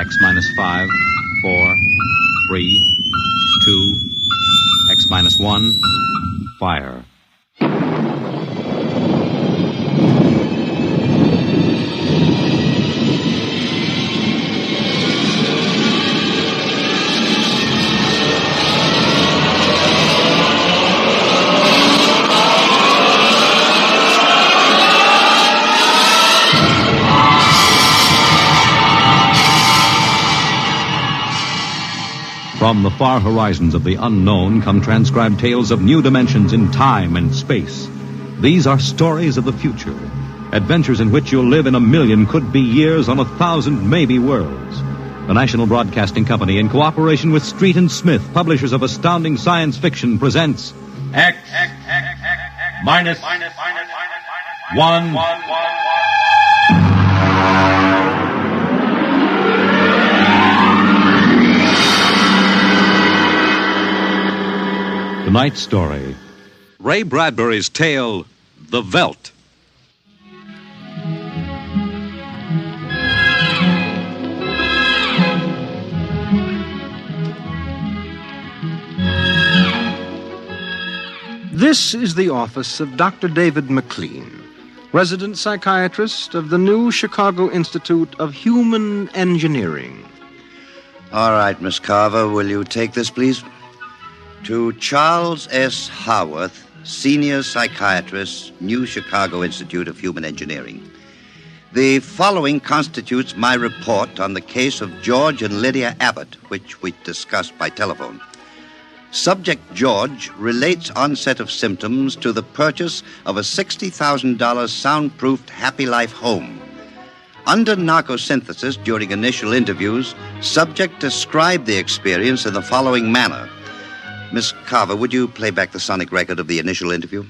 X minus 5, 4, 3, 2, X minus 1, fire. From the far horizons of the unknown come transcribed tales of new dimensions in time and space. These are stories of the future, adventures in which you'll live in a million could-be years on 1,000 maybe worlds. The National Broadcasting Company, in cooperation with Street and Smith, publishers of astounding science fiction, presents X minus 1. Tonight's story, Ray Bradbury's tale, The Veldt. This is the office of Dr. David McLean, resident psychiatrist of the new Chicago Institute of Human Engineering. All right, Miss Carver, will you take this, please? To Charles S. Haworth, senior psychiatrist, New Chicago Institute of Human Engineering. The following constitutes my report on the case of George and Lydia Abbott, which we discussed by telephone. Subject George relates onset of symptoms to the purchase of a $60,000 soundproofed Happy Life home. Under narcosynthesis during initial interviews, subject described the experience in the following manner. Miss Carver, would you play back the sonic record of the initial interview?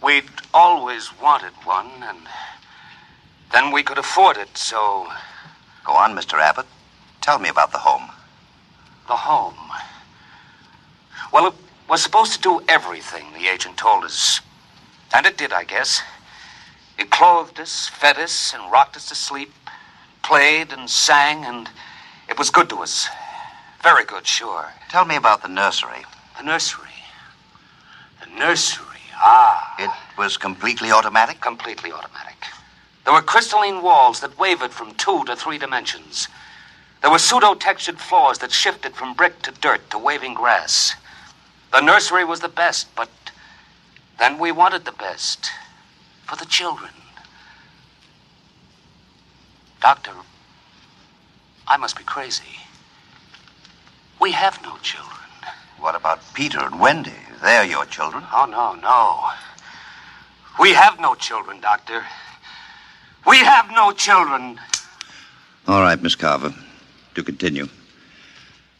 We'd always wanted one, and then we could afford it, so... Go on, Mr. Abbott. Tell me about the home. The home. Well, it was supposed to do everything, the agent told us. And it did, I guess. It clothed us, fed us, and rocked us to sleep, played and sang, and it was good to us. Very good, sure. Tell me about the nursery. The nursery. The nursery, ah. It was completely automatic? Completely automatic. There were crystalline walls that wavered from 2 to 3 dimensions. There were pseudo-textured floors that shifted from brick to dirt to waving grass. The nursery was the best, but then we wanted the best for the children. Doctor, I must be crazy. We have no children. What about Peter and Wendy? They're your children. Oh, no. We have no children, Doctor. We have no children. All right, Miss Carver. To continue.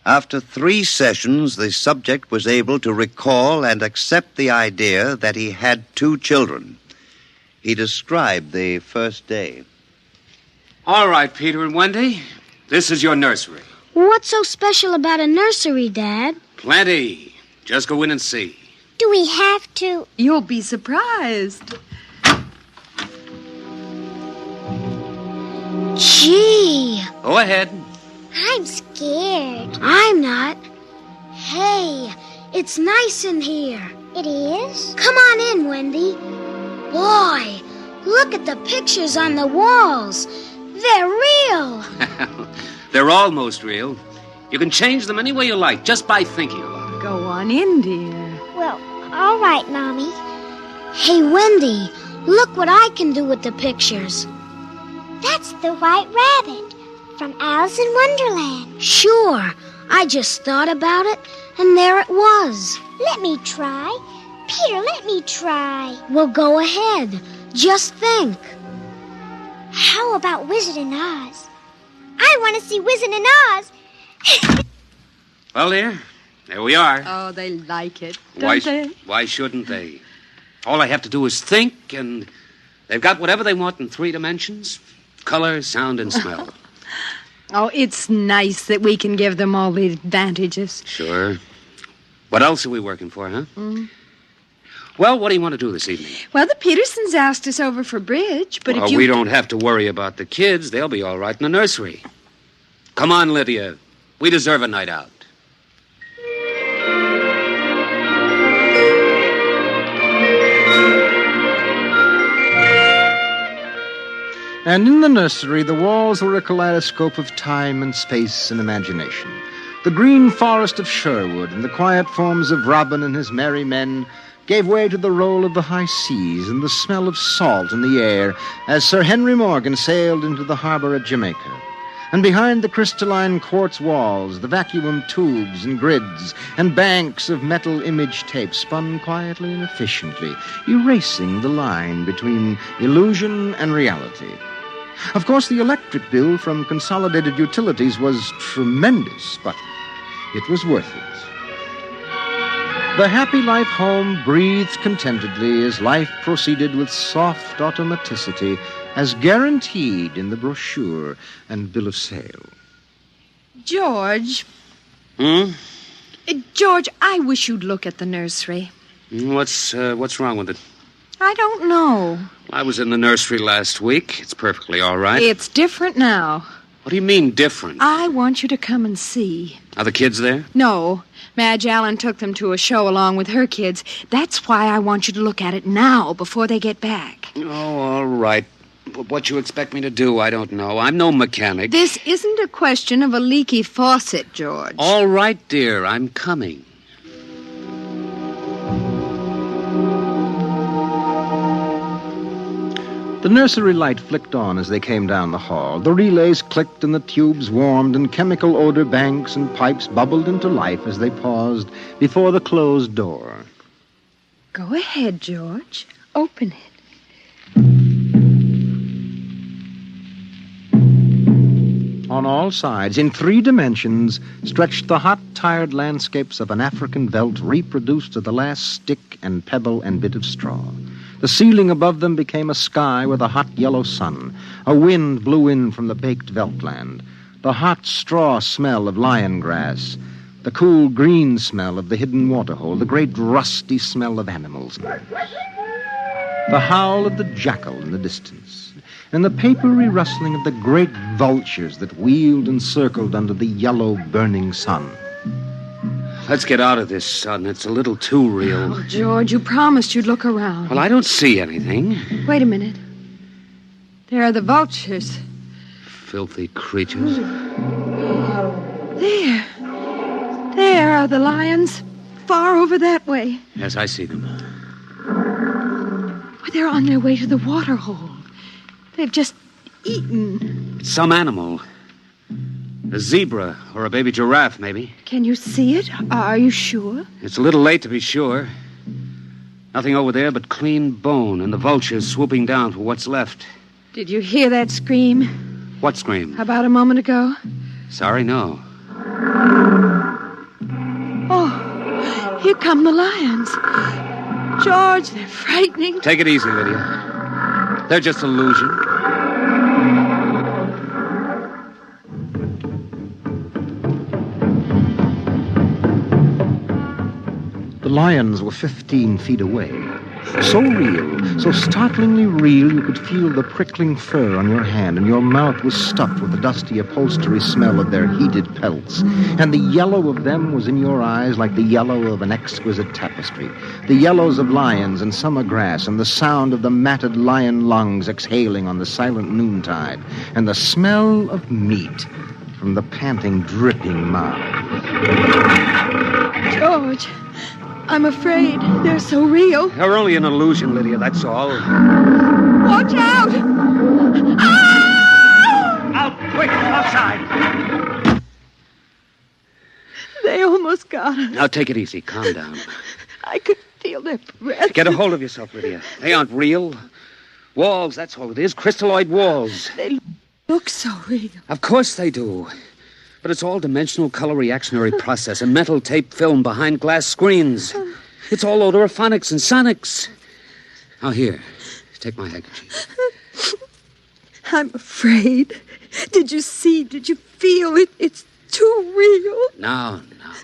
After 3 sessions, the subject was able to recall and accept the idea that he had 2 children. He described the first day. All right, Peter and Wendy. This is your nursery. What's so special about a nursery, Dad? Plenty. Just go in and see. Do we have to? You'll be surprised. Gee. Go ahead. I'm scared. I'm not. Hey, it's nice in here. It is? Come on in, Wendy. Boy, look at the pictures on the walls. They're real. They're almost real. You can change them any way you like, just by thinking about it. Go on in, dear. Well, all right, Mommy. Hey, Wendy, look what I can do with the pictures. That's the White Rabbit from Alice in Wonderland. Sure. I just thought about it, and there it was. Let me try. Peter, let me try. Well, go ahead. Just think. How about Wizard and Oz? I want to see Wizard and Oz. Well, dear, there we are. Oh, they like it, don't they? Why shouldn't they? All I have to do is think, and they've got whatever they want in 3 dimensions. Color, sound, and smell. Oh, it's nice that we can give them all the advantages. Sure. What else are we working for, huh? Well, what do you want to do this evening? Well, the Petersons asked us over for bridge, but if you... we don't have to worry about the kids. They'll be all right in the nursery. Come on, Lydia. We deserve a night out. And in the nursery, the walls were a kaleidoscope of time and space and imagination. The green forest of Sherwood and the quiet forms of Robin and his merry men gave way to the roll of the high seas and the smell of salt in the air as Sir Henry Morgan sailed into the harbor at Jamaica. And behind the crystalline quartz walls, the vacuum tubes and grids and banks of metal image tape spun quietly and efficiently, erasing the line between illusion and reality. Of course, the electric bill from Consolidated Utilities was tremendous, but it was worth it. The Happy Life home breathed contentedly as life proceeded with soft automaticity as guaranteed in the brochure and bill of sale. George. Hmm? George, I wish you'd look at the nursery. What's wrong with it? I don't know. I was in the nursery last week. It's perfectly all right. It's different now. What do you mean, different? I want you to come and see. Are the kids there? No. Madge Allen took them to a show along with her kids. That's why I want you to look at it now, before they get back. Oh, all right. What you expect me to do, I don't know. I'm no mechanic. This isn't a question of a leaky faucet, George. All right, dear. I'm coming. The nursery light flicked on as they came down the hall. The relays clicked and the tubes warmed and chemical odor banks and pipes bubbled into life as they paused before the closed door. Go ahead, George. Open it. On all sides, in 3 dimensions, stretched the hot, tired landscapes of an African veldt reproduced to the last stick and pebble and bit of straw. The ceiling above them became a sky with a hot yellow sun. A wind blew in from the baked Veltland. The hot straw smell of lion grass. The cool green smell of the hidden waterhole. The great rusty smell of animals. The howl of the jackal in the distance. And the papery rustling of the great vultures that wheeled and circled under the yellow burning sun. Let's get out of this, son. It's a little too real. Oh, George, you promised you'd look around. Well, I don't see anything. Wait a minute. There are the vultures. Filthy creatures. There. There are the lions. Far over that way. Yes, I see them. Well, they're on their way to the water hole. They've just eaten. It's some animal. A zebra or a baby giraffe, maybe. Can you see it? Are you sure? It's a little late to be sure. Nothing over there but clean bone and the vultures swooping down for what's left. Did you hear that scream? What scream? About a moment ago. Sorry, no. Oh, here come the lions. George, they're frightening. Take it easy, Lydia. They're just illusion. The lions were 15 feet away. So real, so startlingly real, you could feel the prickling fur on your hand, and your mouth was stuffed with the dusty upholstery smell of their heated pelts. And the yellow of them was in your eyes like the yellow of an exquisite tapestry. The yellows of lions and summer grass, and the sound of the matted lion lungs exhaling on the silent noontide, and the smell of meat from the panting, dripping mouth. George, I'm afraid they're so real. They're only an illusion, Lydia, that's all. Watch out! Ah! Out, quick, outside! They almost got us. Now, take it easy, calm down. I could feel their breath. Get a hold of yourself, Lydia. They aren't real. Walls, that's all it is, crystalloid walls. They look so real. Of course they do. But it's all dimensional color reactionary process, a metal tape film behind glass screens. It's all odorophonics and sonics. Now, here, take my handkerchief. I'm afraid. Did you see? Did you feel it? It's too real. Now,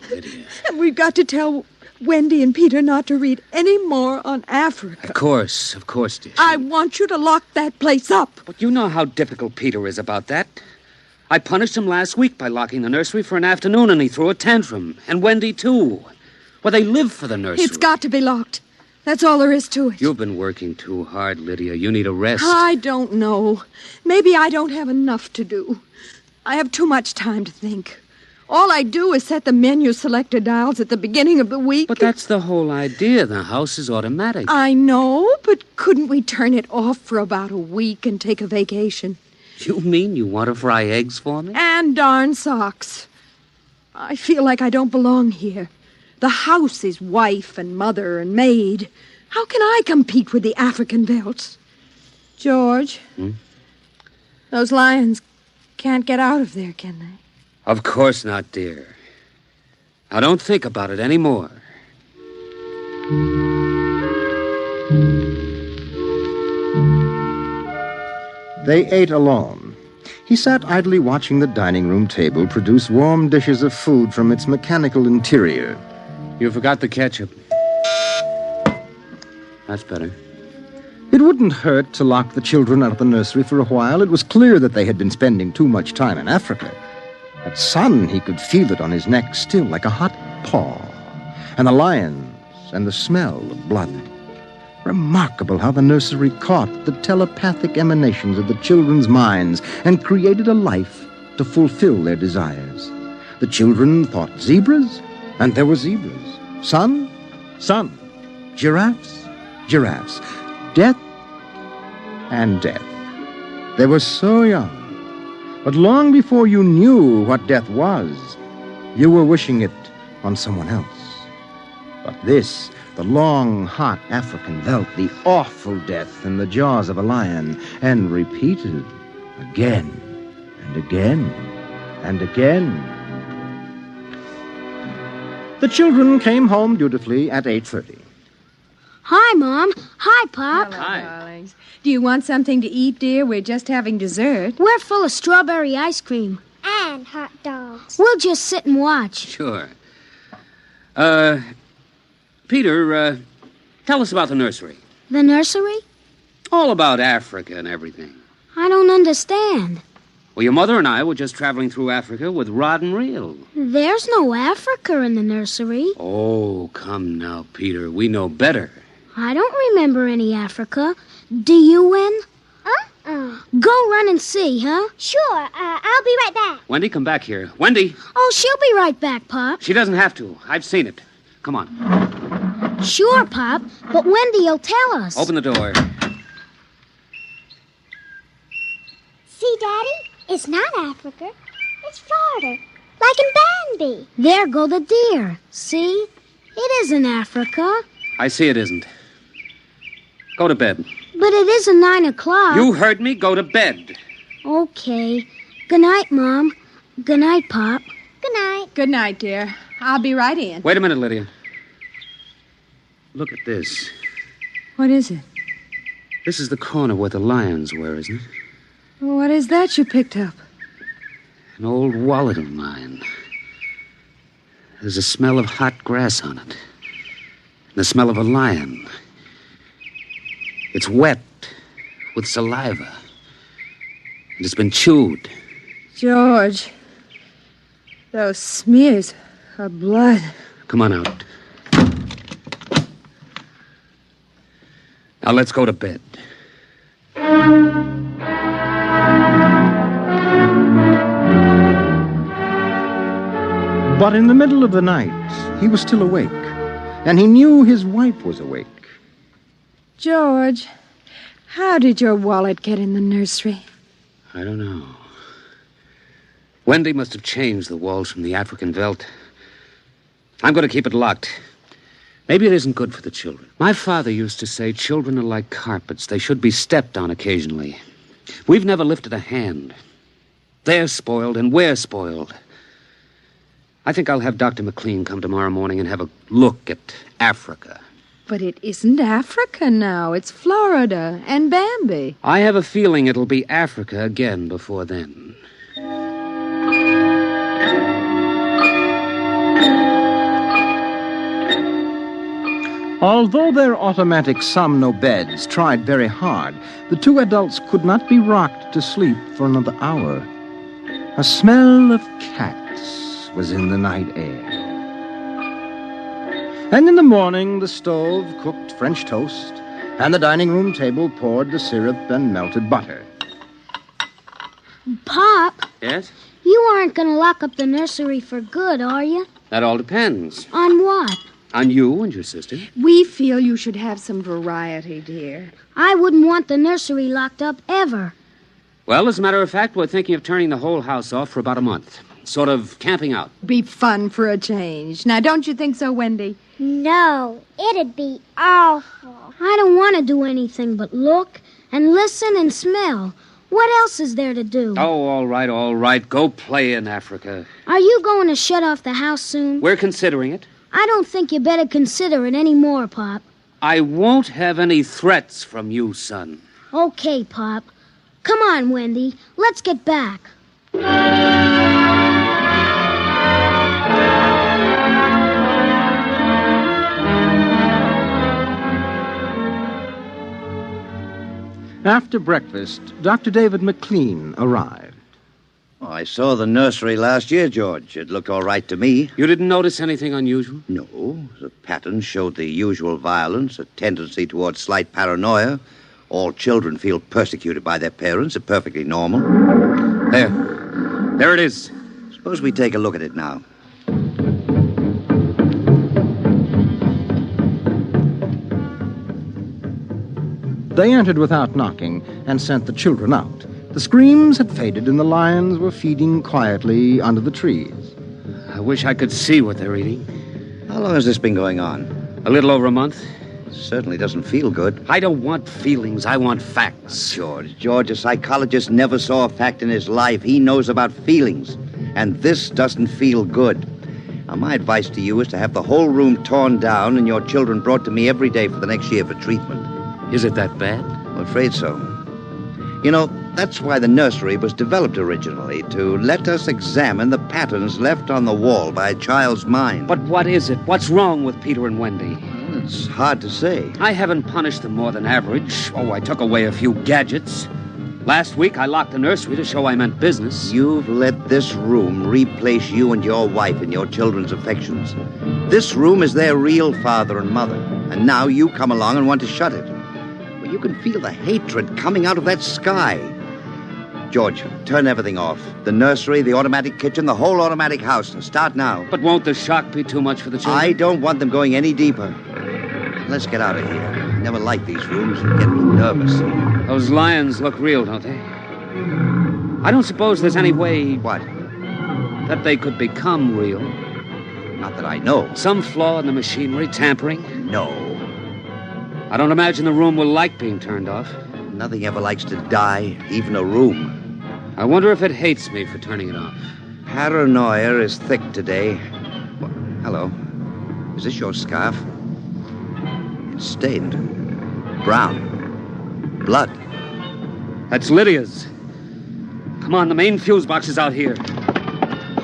Lydia. And we've got to tell Wendy and Peter not to read any more on Africa. Of course, dear. I want you to lock that place up. But you know how difficult Peter is about that. I punished him last week by locking the nursery for an afternoon, and he threw a tantrum. And Wendy, too. Well, they live for the nursery. It's got to be locked. That's all there is to it. You've been working too hard, Lydia. You need a rest. I don't know. Maybe I don't have enough to do. I have too much time to think. All I do is set the menu selector dials at the beginning of the week. But that's the whole idea. The house is automatic. I know, but couldn't we turn it off for about a week and take a vacation? You mean you want to fry eggs for me? And darn socks. I feel like I don't belong here. The house is wife and mother and maid. How can I compete with the African Veldts? George, those lions can't get out of there, can they? Of course not, dear. Now, don't think about it anymore. They ate alone. He sat idly watching the dining room table produce warm dishes of food from its mechanical interior. You forgot the ketchup. That's better. It wouldn't hurt to lock the children out of the nursery for a while. It was clear that they had been spending too much time in Africa. That sun, he could feel it on his neck still like a hot paw. And the lions and the smell of blood. Remarkable how the nursery caught the telepathic emanations of the children's minds and created a life to fulfill their desires. The children thought zebras, and there were zebras. Sun, sun. Giraffes, giraffes. Death, and death. They were so young. But long before you knew what death was, you were wishing it on someone else. But this, the long, hot African veldt, the awful death in the jaws of a lion, and repeated again and again and again. The children came home dutifully at 8:30. Hi, Mom. Hi, Pop. Hello, darlings. Do you want something to eat, dear? We're just having dessert. We're full of strawberry ice cream. And hot dogs. We'll just sit and watch. Sure. Peter, tell us about the nursery. The nursery? All about Africa and everything. I don't understand. Well, your mother and I were just traveling through Africa with rod and reel. There's no Africa in the nursery. Oh, come now, Peter. We know better. I don't remember any Africa. Do you, Wen? Go run and see, huh? Sure, I'll be right back. Wendy, come back here. Wendy! Oh, she'll be right back, Pop. She doesn't have to. I've seen it. Come on. Sure, Pop, but Wendy'll tell us. Open the door. See, Daddy? It's not Africa. It's Florida. Like in Bambi. There go the deer. See? It isn't Africa. I see it isn't. Go to bed. But it isn't 9 o'clock. You heard me. Go to bed. Okay. Good night, Mom. Good night, Pop. Good night. Good night, dear. I'll be right in. Wait a minute, Lydia. Look at this. What is it? This is the corner where the lions were, isn't it? What is that you picked up? An old wallet of mine. There's a smell of hot grass on it. And the smell of a lion. It's wet with saliva. And it's been chewed. George, those smears of blood. Come on out. Now let's go to bed. But in the middle of the night, he was still awake, and he knew his wife was awake. George, how did your wallet get in the nursery? I don't know. Wendy must have changed the walls from the African veldt. I'm going to keep it locked. Maybe it isn't good for the children. My father used to say children are like carpets. They should be stepped on occasionally. We've never lifted a hand. They're spoiled and we're spoiled. I think I'll have Dr. McLean come tomorrow morning and have a look at Africa. But it isn't Africa now. It's Florida and Bambi. I have a feeling it'll be Africa again before then. Although their automatic somno-beds tried very hard, the two adults could not be rocked to sleep for another hour. A smell of cats was in the night air. And in the morning, the stove cooked French toast, and the dining room table poured the syrup and melted butter. Pop, Yes? you aren't going to lock up the nursery for good, are you? That all depends. On what? On you and your sister. We feel you should have some variety, dear. I wouldn't want the nursery locked up ever. Well, as a matter of fact, we're thinking of turning the whole house off for about a month. Sort of camping out. Be fun for a change. Now, don't you think so, Wendy? No, it'd be awful. I don't want to do anything but look and listen and smell. What else is there to do? Oh, all right. Go play in Africa. Are you going to shut off the house soon? We're considering it. I don't think you better consider it any more, Pop. I won't have any threats from you, son. Okay, Pop. Come on, Wendy. Let's get back. After breakfast, Dr. David McLean arrived. Oh, I saw the nursery last year, George. It looked all right to me. You didn't notice anything unusual? No, the pattern showed the usual violence, a tendency towards slight paranoia. All children feel persecuted by their parents. It's perfectly normal. There it is. Suppose we take a look at it now. They entered without knocking and sent the children out. The screams had faded and the lions were feeding quietly under the trees. I wish I could see what they're eating. How long has this been going on? A little over a month. Certainly doesn't feel good. I don't want feelings. I want facts. George, a psychologist never saw a fact in his life. He knows about feelings. And this doesn't feel good. Now, my advice to you is to have the whole room torn down and your children brought to me every day for the next year for treatment. Is it that bad? I'm afraid so. You know, that's why the nursery was developed originally, to let us examine the patterns left on the wall by a child's mind. But what is it? What's wrong with Peter and Wendy? Well, it's hard to say. I haven't punished them more than average. Oh, I took away a few gadgets. Last week, I locked the nursery to show I meant business. You've let this room replace you and your wife in your children's affections. This room is their real father and mother, and now you come along and want to shut it. Well, you can feel the hatred coming out of that sky. George, turn everything off. The nursery, the automatic kitchen, the whole automatic house. Start now. But won't the shock be too much for the children? I don't want them going any deeper. Let's get out of here. I never like these rooms. They get me nervous. Those lions look real, don't they? I don't suppose there's any way... What? That they could become real. Not that I know. Some flaw in the machinery, tampering? No. I don't imagine the room will like being turned off. Nothing ever likes to die, even a room. I wonder if it hates me for turning it off. Paranoia is thick today. Well, hello. Is this your scarf? It's stained. Brown. Blood. That's Lydia's. Come on, the main fuse box is out here.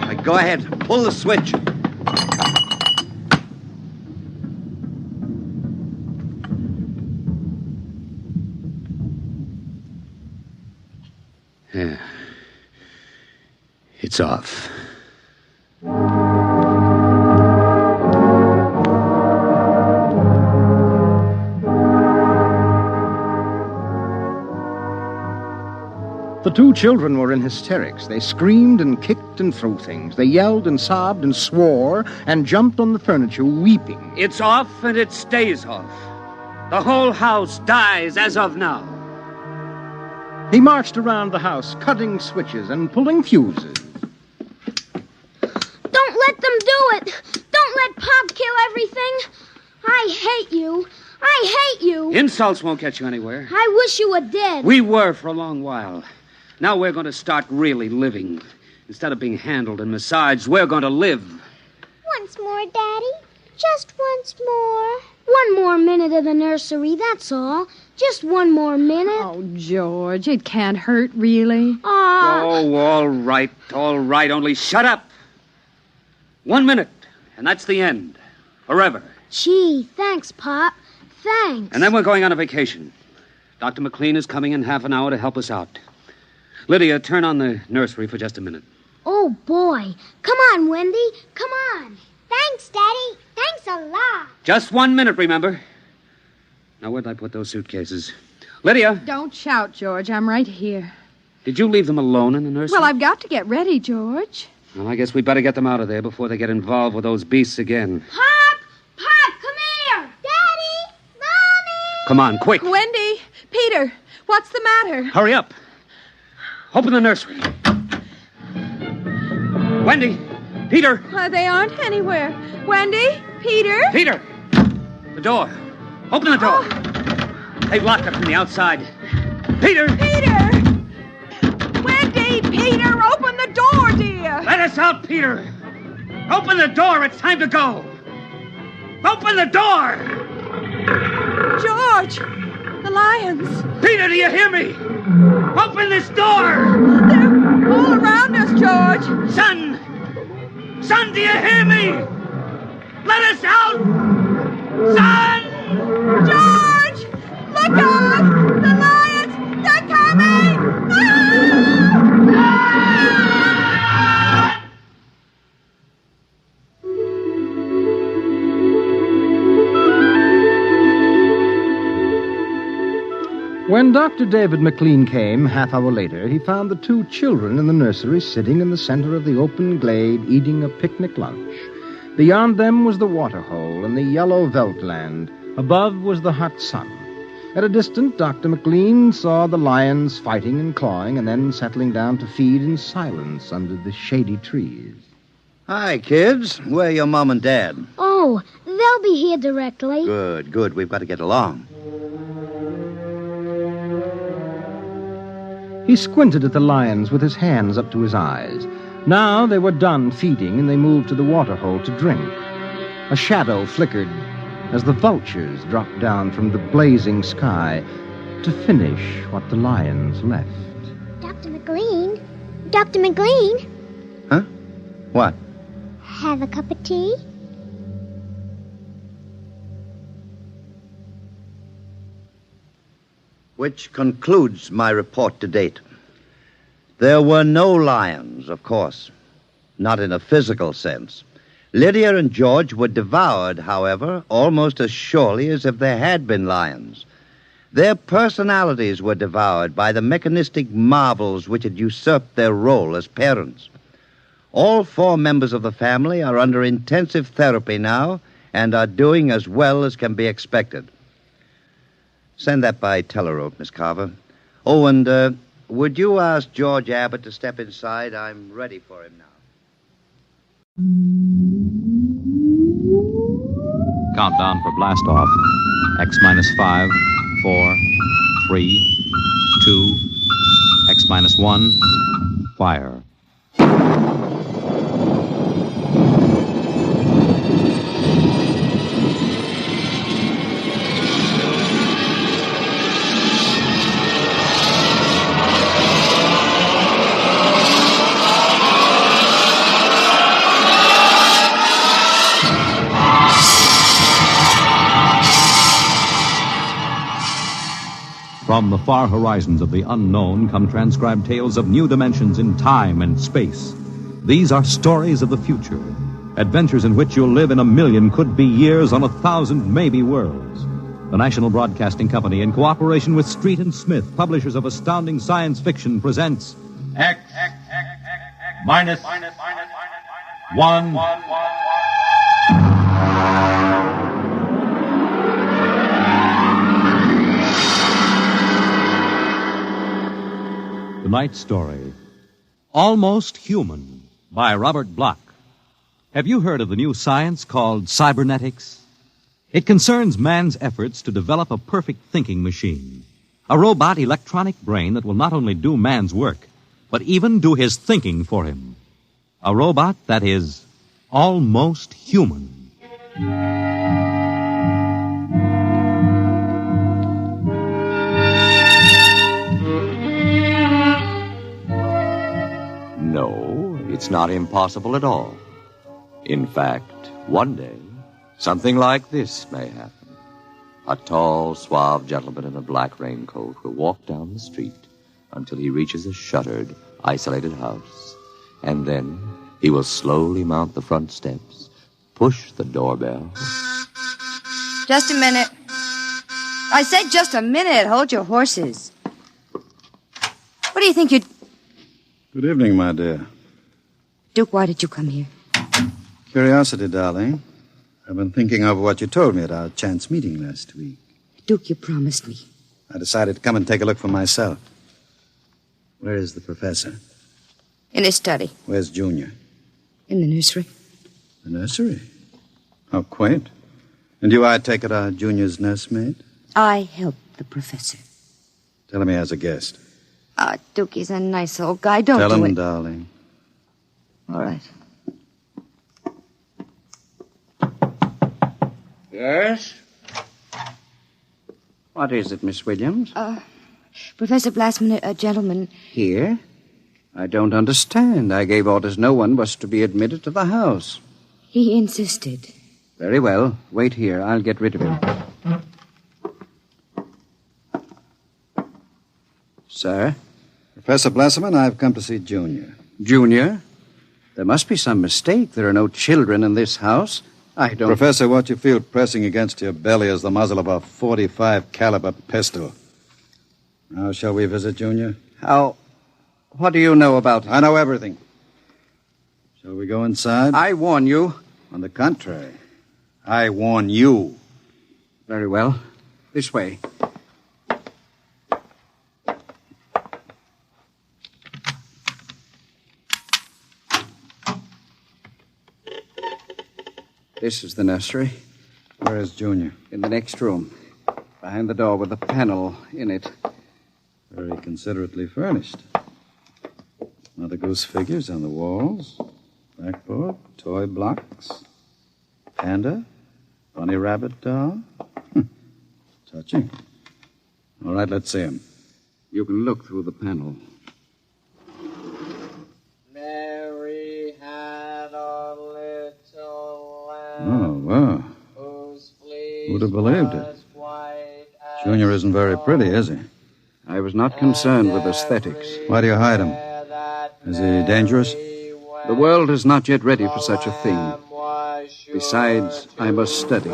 Right, go ahead. Pull the switch. Yeah. It's off. The two children were in hysterics. They screamed and kicked and threw things. They yelled and sobbed and swore and jumped on the furniture, weeping. It's off and it stays off. The whole house dies as of now. He marched around the house, cutting switches and pulling fuses. Don't let them do it! Don't let Pop kill everything! I hate you! I hate you! Insults won't get you anywhere. I wish you were dead. We were for a long while. Now we're going to start really living. Instead of being handled and massaged, we're going to live. Once more, Daddy. Just once more. One more minute of the nursery, that's all. Just one more minute. Oh, George, it can't hurt, really. Oh, all right, only shut up. 1 minute, and that's the end. Forever. Gee, thanks, Pop. Thanks. And then we're going on a vacation. Dr. McLean is coming in half an hour to help us out. Lydia, turn on the nursery for just a minute. Oh, boy. Come on, Wendy. Come on. Thanks, Daddy. Thanks a lot. Just 1 minute, remember? Now, where'd I put those suitcases? Lydia! Don't shout, George. I'm right here. Did you leave them alone in the nursery? Well, I've got to get ready, George. Well, I guess we better get them out of there before they get involved with those beasts again. Pop! Pop, come here! Daddy! Mommy! Come on, quick! Wendy! Peter! What's the matter? Hurry up! Open the nursery. Wendy! Peter! They aren't anywhere. Wendy? Peter? Peter! The door. Open the door. They've locked it from the outside. Peter! Peter! Wendy! Peter! Open the door, dear! Let us out, Peter! Open the door. It's time to go. Open the door! George! The lions! Peter, do you hear me? Open this door! They're all around us, George! Son! Son, do you hear me? Let us out! Son! George! Look out! The lions! They're coming! When Dr. David McLean came, half hour later, he found the two children in the nursery sitting in the center of the open glade eating a picnic lunch. Beyond them was the waterhole and the yellow Veldt land. Above was the hot sun. At a distance, Dr. McLean saw the lions fighting and clawing and then settling down to feed in silence under the shady trees. Hi, kids. Where are your mom and dad? Oh, they'll be here directly. Good, good. We've got to get along. He squinted at the lions with his hands up to his eyes. Now they were done feeding, and they moved to the waterhole to drink. A shadow flickered as the vultures dropped down from the blazing sky to finish what the lions left. Dr. McLean? Dr. McLean? Huh? What? Have a cup of tea? Which concludes my report to date. There were no lions, of course. Not in a physical sense. Lydia and George were devoured, however, almost as surely as if there had been lions. Their personalities were devoured by the mechanistic marvels which had usurped their role as parents. All four members of the family are under intensive therapy now and are doing as well as can be expected. Send that by telerope, Miss Carver. Oh, and would you ask George Abbott to step inside? I'm ready for him now. Countdown for blast off. X minus 5, 4, 3, 2, X minus 1, fire. From the far horizons of the unknown come transcribed tales of new dimensions in time and space. These are stories of the future, adventures in which you'll live in 1,000,000 could-be years on 1,000 maybe worlds. The National Broadcasting Company, in cooperation with Street and Smith, publishers of astounding science fiction, presents X minus 1. Tonight's story, Almost Human, by Robert Bloch. Have you heard of the new science called cybernetics? It concerns man's efforts to develop a perfect thinking machine, a robot electronic brain that will not only do man's work, but even do his thinking for him. A robot that is almost human. No, it's not impossible at all. In fact, one day, Something like this may happen. A tall, suave gentleman in a black raincoat will walk down the street until he reaches a shuttered, isolated house. And then he will slowly mount the front steps, push the doorbell. Just a minute. I said just a minute. Hold your horses. What do you think you're... Good evening, my dear. Duke, why did you come here? Curiosity, darling. I've been thinking of what you told me at our chance meeting last week. Duke, you promised me. I decided to come and take a look for myself. Where is the professor? In his study. Where's Junior? In the nursery. The nursery? How quaint. And you, I take it, are Junior's nursemaid? I help the professor. Tell him he has a guest. Duke, he's a nice old guy. Don't Tell do him, it. darling. All right. Yes? What is it, Miss Williams? Professor Blasman, a gentleman... Here? I don't understand. I gave orders no one was to be admitted to the house. He insisted. Very well. Wait here. I'll get rid of him. Sir? Professor Blasman, I've come to see Junior. Junior? There must be some mistake. There are no children in this house. I don't... Professor, what you feel pressing against your belly is the muzzle of a .45 caliber pistol. Now, shall we visit Junior? How... What do you know about... I know everything. Shall we go inside? I warn you. On the contrary, I warn you. Very well. This way. This is the nursery. Where is Junior? In the next room. Behind the door with a panel in it. Very considerately furnished. Mother Goose figures on the walls. Blackboard, toy blocks. Panda. Bunny rabbit doll. Touching. All right, let's see him. You can look through the panel. Mary had a little lamb. Oh, wow. Who'd have believed it? Junior isn't very pretty, is he? I was not concerned with aesthetics. Why do you hide him? Is he dangerous? The world is not yet ready for such a thing. Besides, I must study.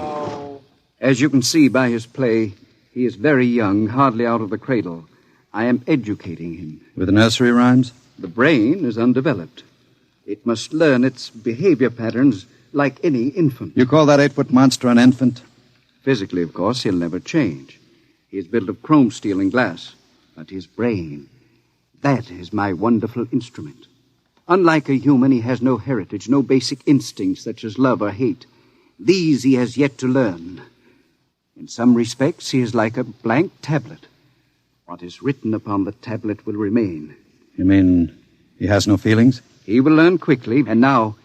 As you can see by his play, he is very young, hardly out of the cradle. I am educating him. With nursery rhymes? The brain is undeveloped. It must learn its behavior patterns like any infant. You call that 8-foot monster an infant? Physically, of course, he'll never change. He is built of chrome steel and glass. But his brain, that is my wonderful instrument. Unlike a human, he has no heritage, no basic instincts such as love or hate. These he has yet to learn. In some respects, he is like a blank tablet. What is written upon the tablet will remain. You mean he has no feelings? He will learn quickly. And now,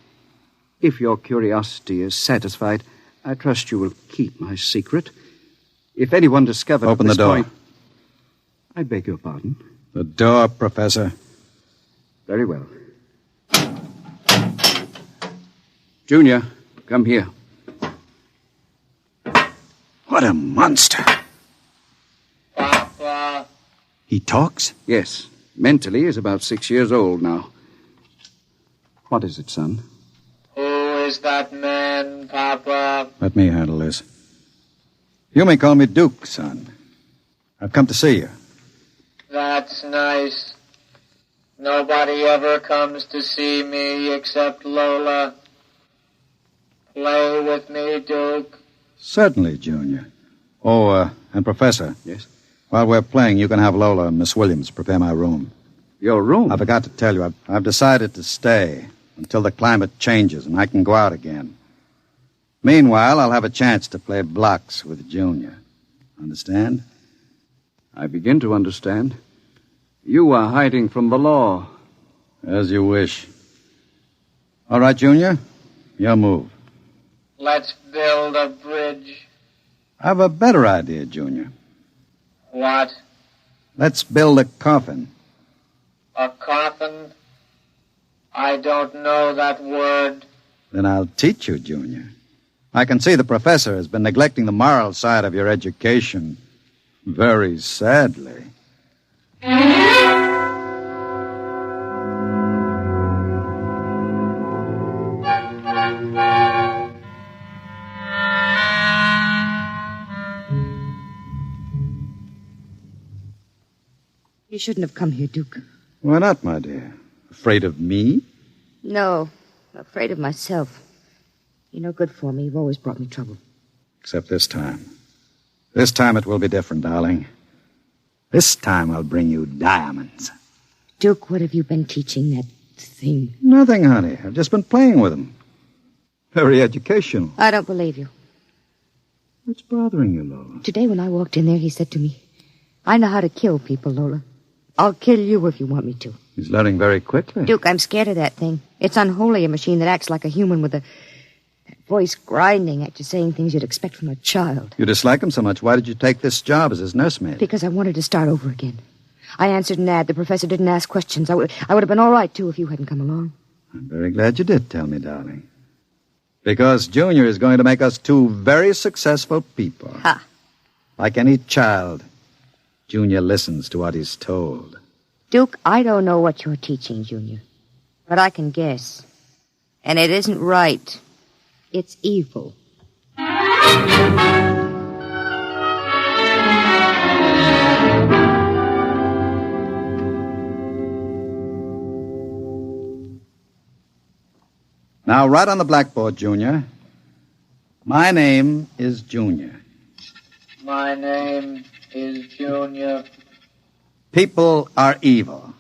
if your curiosity is satisfied, I trust you will keep my secret. If anyone discovers... Open the door. I beg your pardon? The door, Professor. Very well. Junior, come here. What a monster. Papa. He talks? Yes. Mentally, he's about 6 years old now. What is it, son? Who is that man, Papa? Let me handle this. You may call me Duke, son. I've come to see you. That's nice. Nobody ever comes to see me except Lola. Play with me, Duke. Certainly, Junior. Oh, and Professor. Yes? While we're playing, you can have Lola and Miss Williams prepare my room. Your room? I forgot to tell you, I've decided to stay until the climate changes and I can go out again. Meanwhile, I'll have a chance to play blocks with Junior. Understand? I begin to understand. You are hiding from the law. As you wish. All right, Junior. Your move. Let's build a bridge. I have a better idea, Junior. What? Let's build a coffin. A coffin? I don't know that word. Then I'll teach you, Junior. I can see the professor has been neglecting the moral side of your education. Very sadly. You shouldn't have come here, Duke. Why not, my dear? Afraid of me? No, I'm afraid of myself. You're no good for me. You've always brought me trouble. Except this time. This time it will be different, darling. This time I'll bring you diamonds. Duke, what have you been teaching that thing? Nothing, honey. I've just been playing with them. Very educational. I don't believe you. What's bothering you, Lola? Today when I walked in there, he said to me, I know how to kill people, Lola. I'll kill you if you want me to. He's learning very quickly. Duke, I'm scared of that thing. It's unholy, a machine that acts like a human with a voice grinding at you, saying things you'd expect from a child. You dislike him so much. Why did you take this job as his nursemaid? Because I wanted to start over again. I answered an ad. The professor didn't ask questions. I would have been all right, too, if you hadn't come along. I'm very glad you did tell me, darling. Because Junior is going to make us two very successful people. Ha! Like any child, Junior listens to what he's told. Duke, I don't know what you're teaching, Junior. But I can guess. And it isn't right. It's evil. Now, write on the blackboard, Junior. My name is Junior. My name is Junior. People are evil.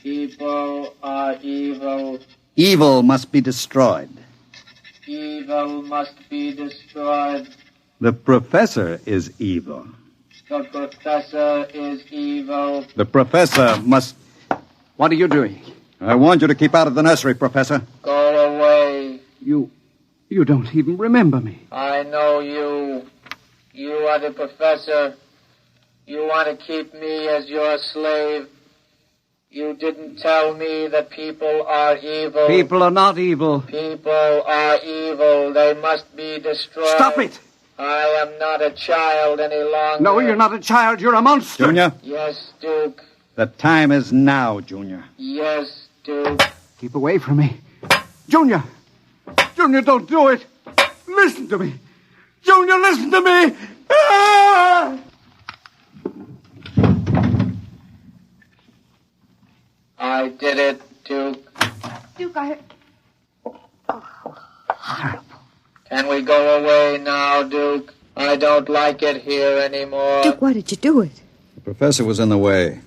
People are evil. Evil must be destroyed. Evil must be destroyed. The professor is evil. The professor is evil. The professor must... What are you doing? I warned you to keep out of the nursery, Professor. Go away. You don't even remember me. I know you. You are the professor. You want to keep me as your slave. You didn't tell me that people are evil. People are not evil. People are evil. They must be destroyed. Stop it! I am not a child any longer. No, you're not a child. You're a monster. Junior? Yes, Duke. The time is now, Junior. Yes, Duke. Keep away from me. Junior! Junior, don't do it! Listen to me! Junior, listen to me! Ah! I did it, Duke. Duke, I... Can we go away now, Duke? I don't like it here anymore. Duke, why did you do it? The professor was in the way.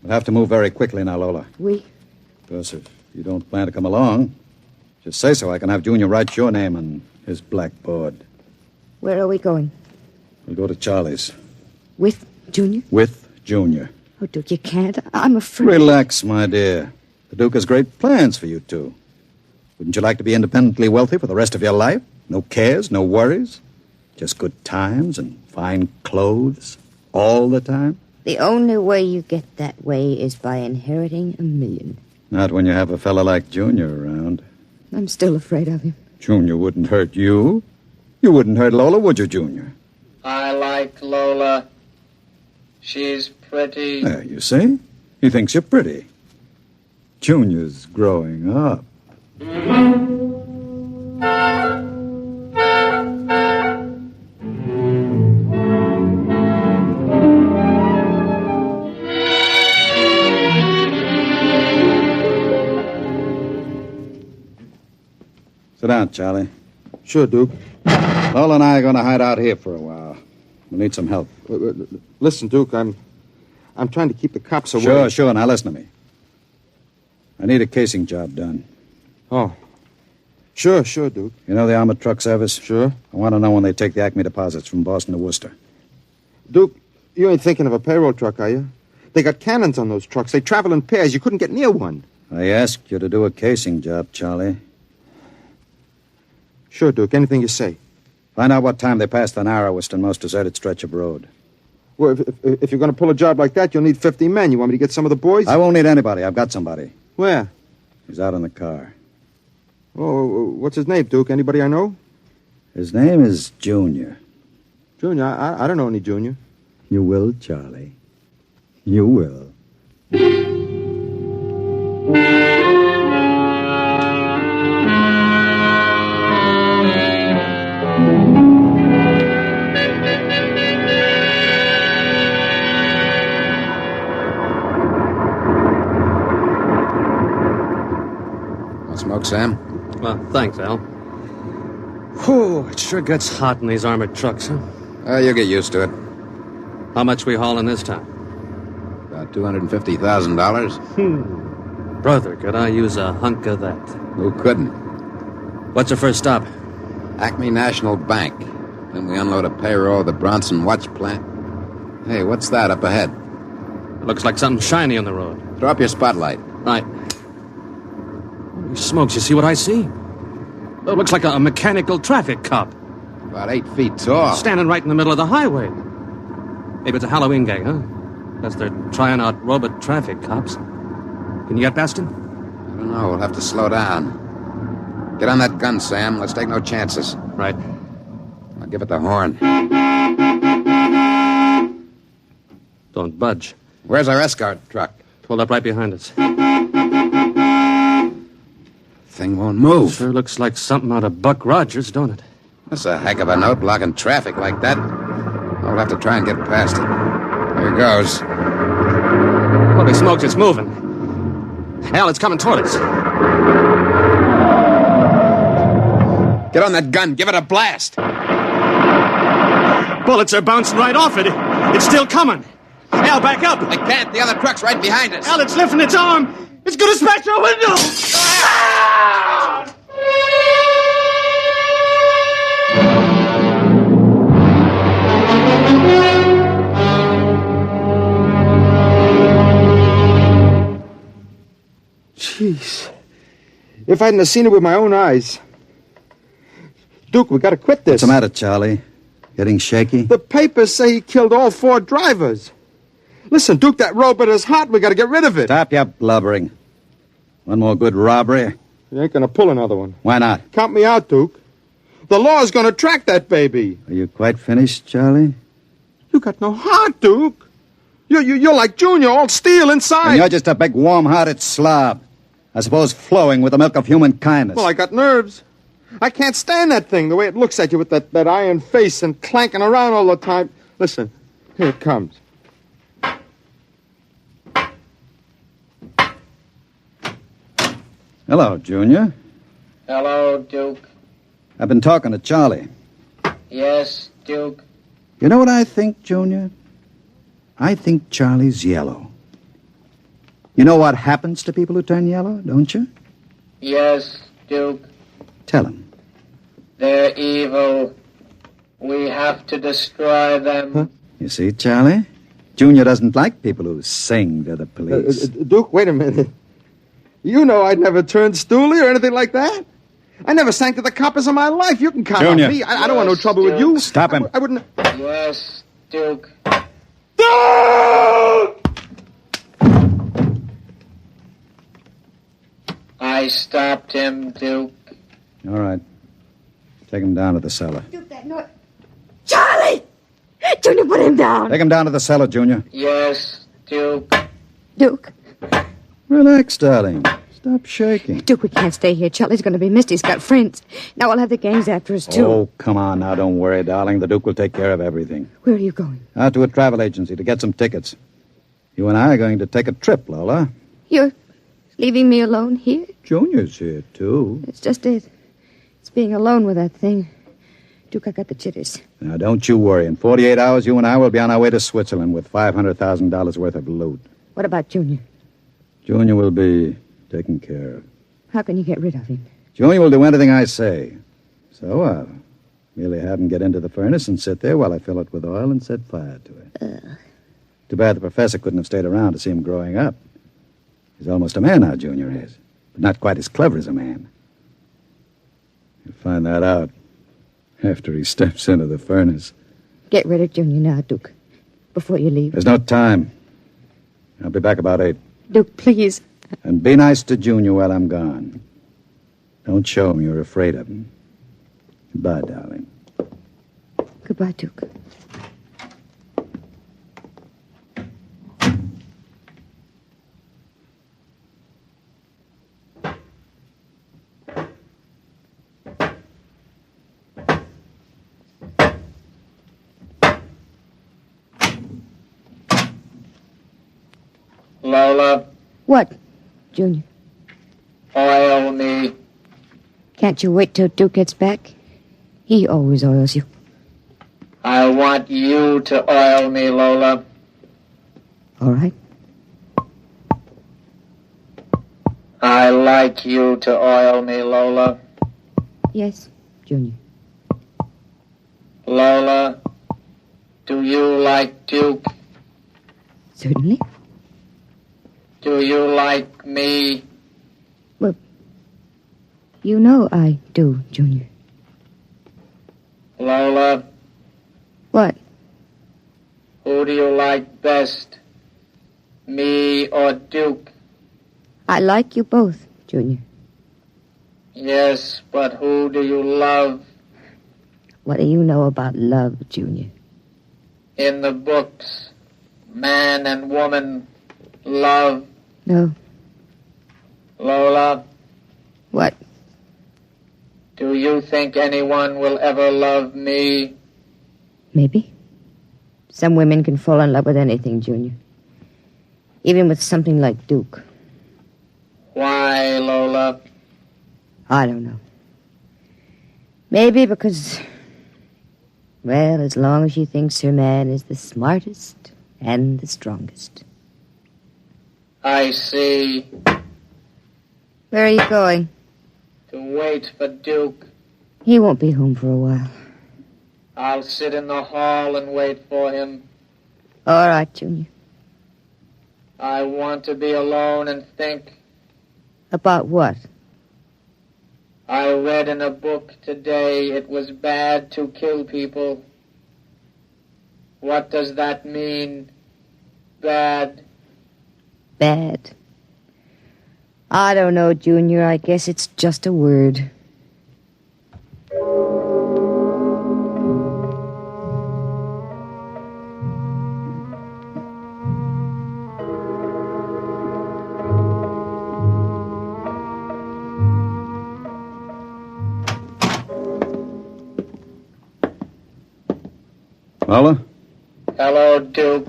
We'll have to move very quickly now, Lola. We? Because if you don't plan to come along, just say so. I can have Junior write your name on his blackboard. Where are we going? We'll go to Charlie's. With Junior? With Junior. Oh, Duke, you can't. I'm afraid. Relax, my dear. The Duke has great plans for you two. Wouldn't you like to be independently wealthy for the rest of your life? No cares, no worries? Just good times and fine clothes all the time? The only way you get that way is by inheriting $1 million. Not when you have a fella like Junior around. I'm still afraid of him. Junior wouldn't hurt you. You wouldn't hurt Lola, would you, Junior? I like Lola. She's pretty. There, you see? He thinks you're pretty. Junior's growing up. Sit down, Charlie. Sure, Duke. Lola and I are going to hide out here for a while. We'll need some help. Listen, Duke, I'm trying to keep the cops away. Sure. Now listen to me. I need a casing job done. Oh. Sure, Duke. You know the armored truck service? Sure. I want to know when they take the Acme deposits from Boston to Worcester. Duke, you ain't thinking of a payroll truck, are you? They got cannons on those trucks. They travel in pairs. You couldn't get near one. I asked you to do a casing job, Charlie. Sure, Duke. Anything you say. Find out what time they passed the narrowest and most deserted stretch of road. Well, if you're going to pull a job like that, you'll need 50 men. You want me to get some of the boys? I won't need anybody. I've got somebody. Where? He's out in the car. Oh, what's his name, Duke? Anybody I know? His name is Junior. Junior? I don't know any Junior. You will, Charlie. You will. Want smoke, Sam? Well, thanks, Al. Whew, it sure gets hot in these armored trucks, huh? You'll get used to it. How much we hauling this time? About $250,000. Brother, could I use a hunk of that? Who couldn't? What's your first stop? Acme National Bank. Then we unload a payroll at the Bronson Watch plant. Hey, what's that up ahead? It looks like something shiny on the road. Throw up your spotlight. Right. Holy smokes, you see what I see? It looks like a mechanical traffic cop. About 8 feet tall. Standing right in the middle of the highway. Maybe it's a Halloween gang, huh? Guess they're trying out robot traffic cops. Can you get past him? I don't know. We'll have to slow down. Get on that gun, Sam. Let's take no chances. Right. I'll give it the horn. Don't budge. Where's our escort truck? Pulled up right behind us. Thing won't move. Sure looks like something out of Buck Rogers, don't it? That's a heck of a note, blocking traffic like that. I'll have to try and get past it. Here goes. Holy smokes, it's moving. Hell, it's coming toward us. Get on that gun. Give it a blast. Bullets are bouncing right off it. It's still coming. Al, back up. I can't. The other truck's right behind us. Al, it's lifting its arm. It's going to smash our window. Jeez. If I hadn't have seen it with my own eyes. Duke, we gotta quit this. What's the matter, Charlie? Getting shaky? The papers say he killed all 4 drivers. Listen, Duke, that robot is hot. We gotta get rid of it. Stop your blubbering. One more good robbery. You ain't gonna pull another one. Why not? Count me out, Duke. The law's gonna track that baby. Are you quite finished, Charlie? You got no heart, Duke. You're like Junior, all steel inside. And you're just a big, warm-hearted slob. I suppose flowing with the milk of human kindness. Well, I got nerves. I can't stand that thing, the way it looks at you with that iron face and clanking around all the time. Listen, here it comes. Hello, Junior. Hello, Duke. I've been talking to Charlie. Yes, Duke. You know what I think, Junior? I think Charlie's yellow. You know what happens to people who turn yellow, don't you? Yes, Duke. Tell him. They're evil. We have to destroy them. Huh? You see, Charlie? Junior doesn't like people who sing to the police. Duke, wait a minute. You know I'd never turned stoolie or anything like that. I never sang to the coppers in my life. You can count Junior. on me. I don't want no trouble with you. Stop him. I wouldn't... Yes, Duke. Duke! I stopped him, Duke. All right. Take him down to the cellar. Duke, that noise. Charlie! Junior, put him down. Take him down to the cellar, Junior. Yes, Duke. Duke. Relax, darling. Stop shaking. Duke, we can't stay here. Charlie's going to be missed. He's got friends. Now we'll have the gangs after us, too. Oh, come on now. Don't worry, darling. The Duke will take care of everything. Where are you going? Out to a travel agency to get some tickets. You and I are going to take a trip, Lola. You're leaving me alone here? Junior's here, too. It's just it. It's being alone with that thing. Duke, I got the jitters. Now, don't you worry. In 48 hours, you and I will be on our way to Switzerland with $500,000 worth of loot. What about Junior? Junior will be taken care of. How can you get rid of him? Junior will do anything I say. So I'll merely have him get into the furnace and sit there while I fill it with oil and set fire to it. Too bad the professor couldn't have stayed around to see him growing up. He's almost a man now, Junior is. But not quite as clever as a man. You'll find that out after he steps into the furnace. Get rid of Junior now, Duke, before you leave. There's no time. I'll be back about 8. Duke, please. And be nice to Junior while I'm gone. Don't show him you're afraid of him. Goodbye, darling. Goodbye, Duke. Lola. What, Junior? Oil me. Can't you wait till Duke gets back? He always oils you. I want you to oil me, Lola. All right. I like you to oil me, Lola. Yes, Junior. Lola, do you like Duke? Certainly. Do you like me? Well, you know I do, Junior. Lola. What? Who do you like best? Me or Duke? I like you both, Junior. Yes, but who do you love? What do you know about love, Junior? In the books, man and woman love. No. Lola. What? Do you think anyone will ever love me? Maybe. Some women can fall in love with anything, Junior. Even with something like Duke. Why, Lola? I don't know. Maybe because, well, as long as she thinks her man is the smartest and the strongest. I see. Where are you going? To wait for Duke. He won't be home for a while. I'll sit in the hall and wait for him. All right, Junior. I want to be alone and think. About what? I read in a book today it was bad to kill people. What does that mean? Bad. Bad. I don't know, Junior. I guess it's just a word. Paula? Hello, Duke.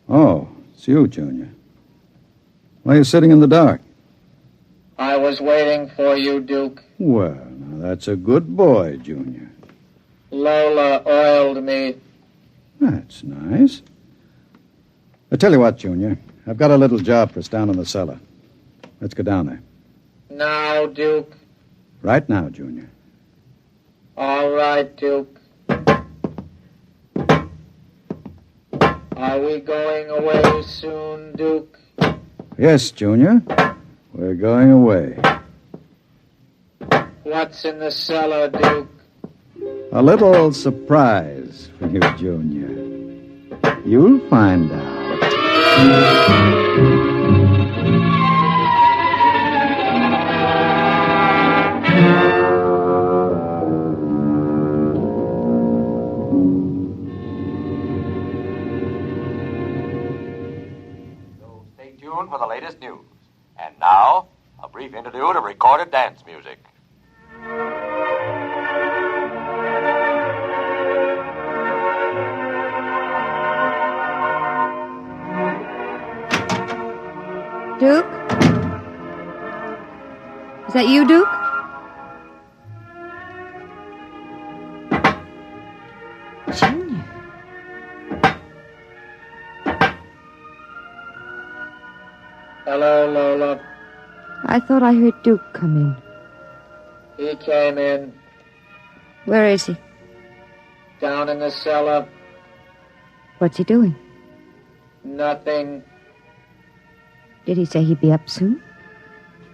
Oh, it's you, Junior. Why are you sitting in the dark? I was waiting for you, Duke. Well, now that's a good boy, Junior. Lola oiled me. That's nice. I tell you what, Junior. I've got a little job for us down in the cellar. Let's go down there. Now, Duke. Right now, Junior. All right, Duke. Are we going away soon, Duke? Yes, Junior. We're going away. What's in the cellar, Duke? A little surprise for you, Junior. You'll find out. Stay tuned for the latest news. And now, a brief interlude of recorded dance music. Duke? Is that you, Duke? Junior. Hello, Lola. I thought I heard Duke come in. He came in. Where is he? Down in the cellar. What's he doing? Nothing. Did he say he'd be up soon?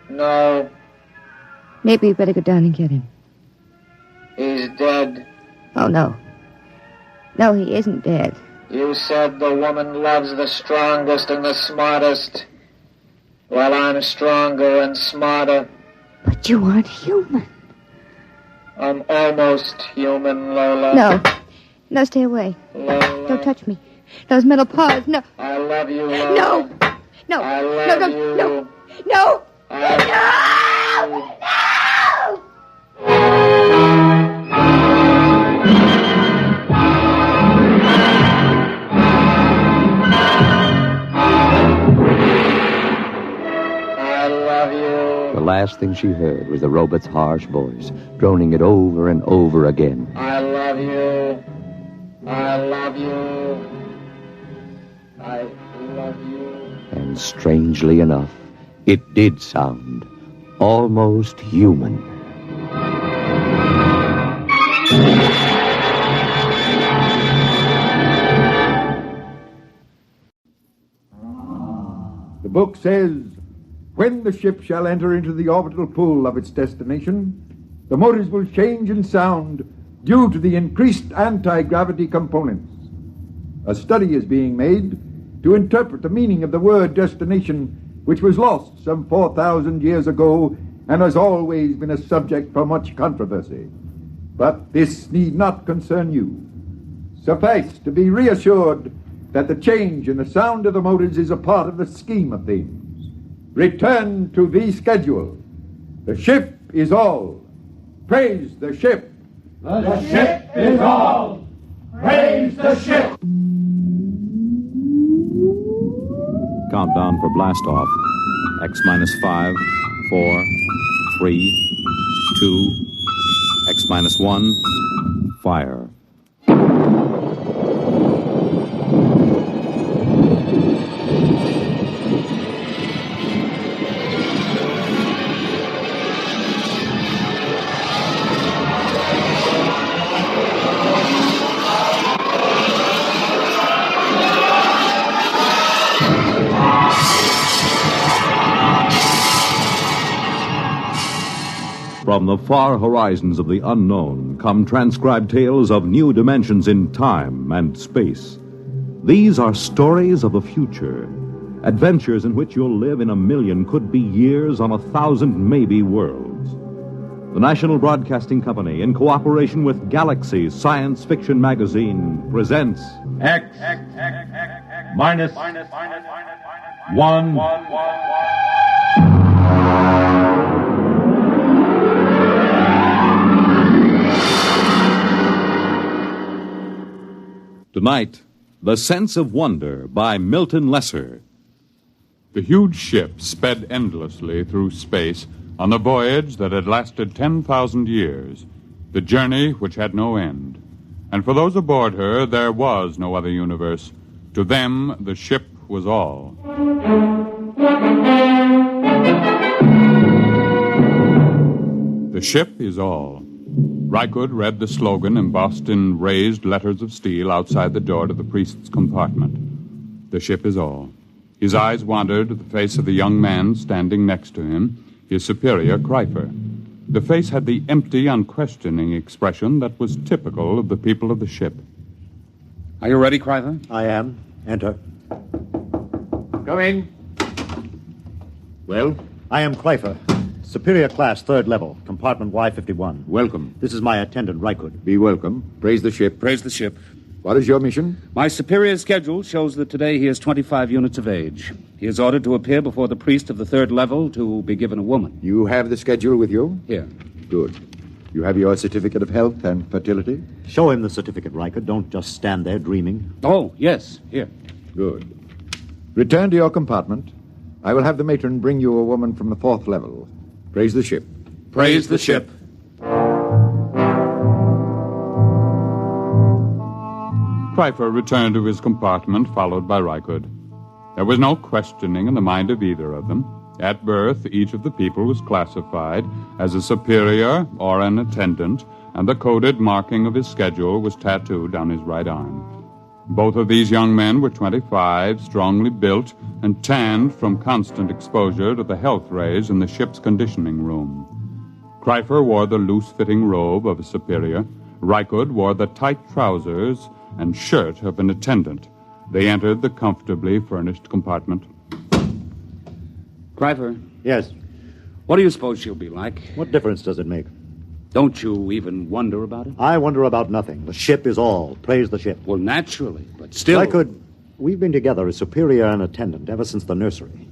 No. Maybe we better go down and get him. He's dead. Oh, no. No, he isn't dead. You said the woman loves the strongest and the smartest. Well, I'm stronger and smarter. But you aren't human. I'm almost human, Lola. No. No, stay away. Lola. Don't touch me. Those metal paws, no. I love you, Lola. No. No. I love no, you. no. No. I love you. The last thing she heard was the robot's harsh voice, droning it over and over again. I love you. I love you. I love you. And strangely enough, it did sound almost human. The book says, when the ship shall enter into the orbital pool of its destination, the motors will change in sound due to the increased anti-gravity components. A study is being made to interpret the meaning of the word destination, which was lost some 4,000 years ago and has always been a subject for much controversy. But this need not concern you. Suffice to be reassured that the change in the sound of the motors is a part of the scheme of things. Return to the schedule. The ship is all. Praise the ship. The ship is all. Praise the ship. Countdown for blast off. X minus 5, 4, 3, 2, X minus 1, fire. From the far horizons of the unknown come transcribed tales of new dimensions in time and space. These are stories of the future, adventures in which you'll live in 1,000,000 could-be years on 1,000 maybe worlds. The National Broadcasting Company, in cooperation with Galaxy Science Fiction Magazine, presents X minus 1. Tonight, The Sense of Wonder by Milton Lesser. The huge ship sped endlessly through space on a voyage that had lasted 10,000 years, the journey which had no end. And for those aboard her, there was no other universe. To them, the ship was all. The ship is all. Rykud read the slogan embossed in raised letters of steel outside the door to the priest's compartment. The ship is all. His eyes wandered to the face of the young man standing next to him, his superior, Kreifer. The face had the empty, unquestioning expression that was typical of the people of the ship. Are you ready, Kreifer? I am. Enter. Come in. Well? I am Kreifer. Superior class, 3rd level, compartment Y51. Welcome. This is my attendant, Rykud. Be welcome. Praise the ship. Praise the ship. What is your mission? My superior's schedule shows that today he is 25 units of age. He is ordered to appear before the priest of the 3rd level to be given a woman. You have the schedule with you? Here. Good. You have your certificate of health and fertility? Show him the certificate, Rykud. Don't just stand there dreaming. Oh, yes. Here. Good. Return to your compartment. I will have the matron bring you a woman from the 4th level. Praise the ship. Praise the ship. Kreifer returned to his compartment, followed by Rykud. There was no questioning in the mind of either of them. At birth, each of the people was classified as a superior or an attendant, and the coded marking of his schedule was tattooed on his right arm. Both of these young men were 25, strongly built, and tanned from constant exposure to the health rays in the ship's conditioning room. Kreifer wore the loose-fitting robe of a superior. Rykud wore the tight trousers and shirt of an attendant. They entered the comfortably furnished compartment. Kreifer? Yes? What do you suppose she'll be like? What difference does it make? Don't you even wonder about it? I wonder about nothing. The ship is all. Praise the ship. Well, naturally, but still... We've been together as superior and attendant ever since the nursery.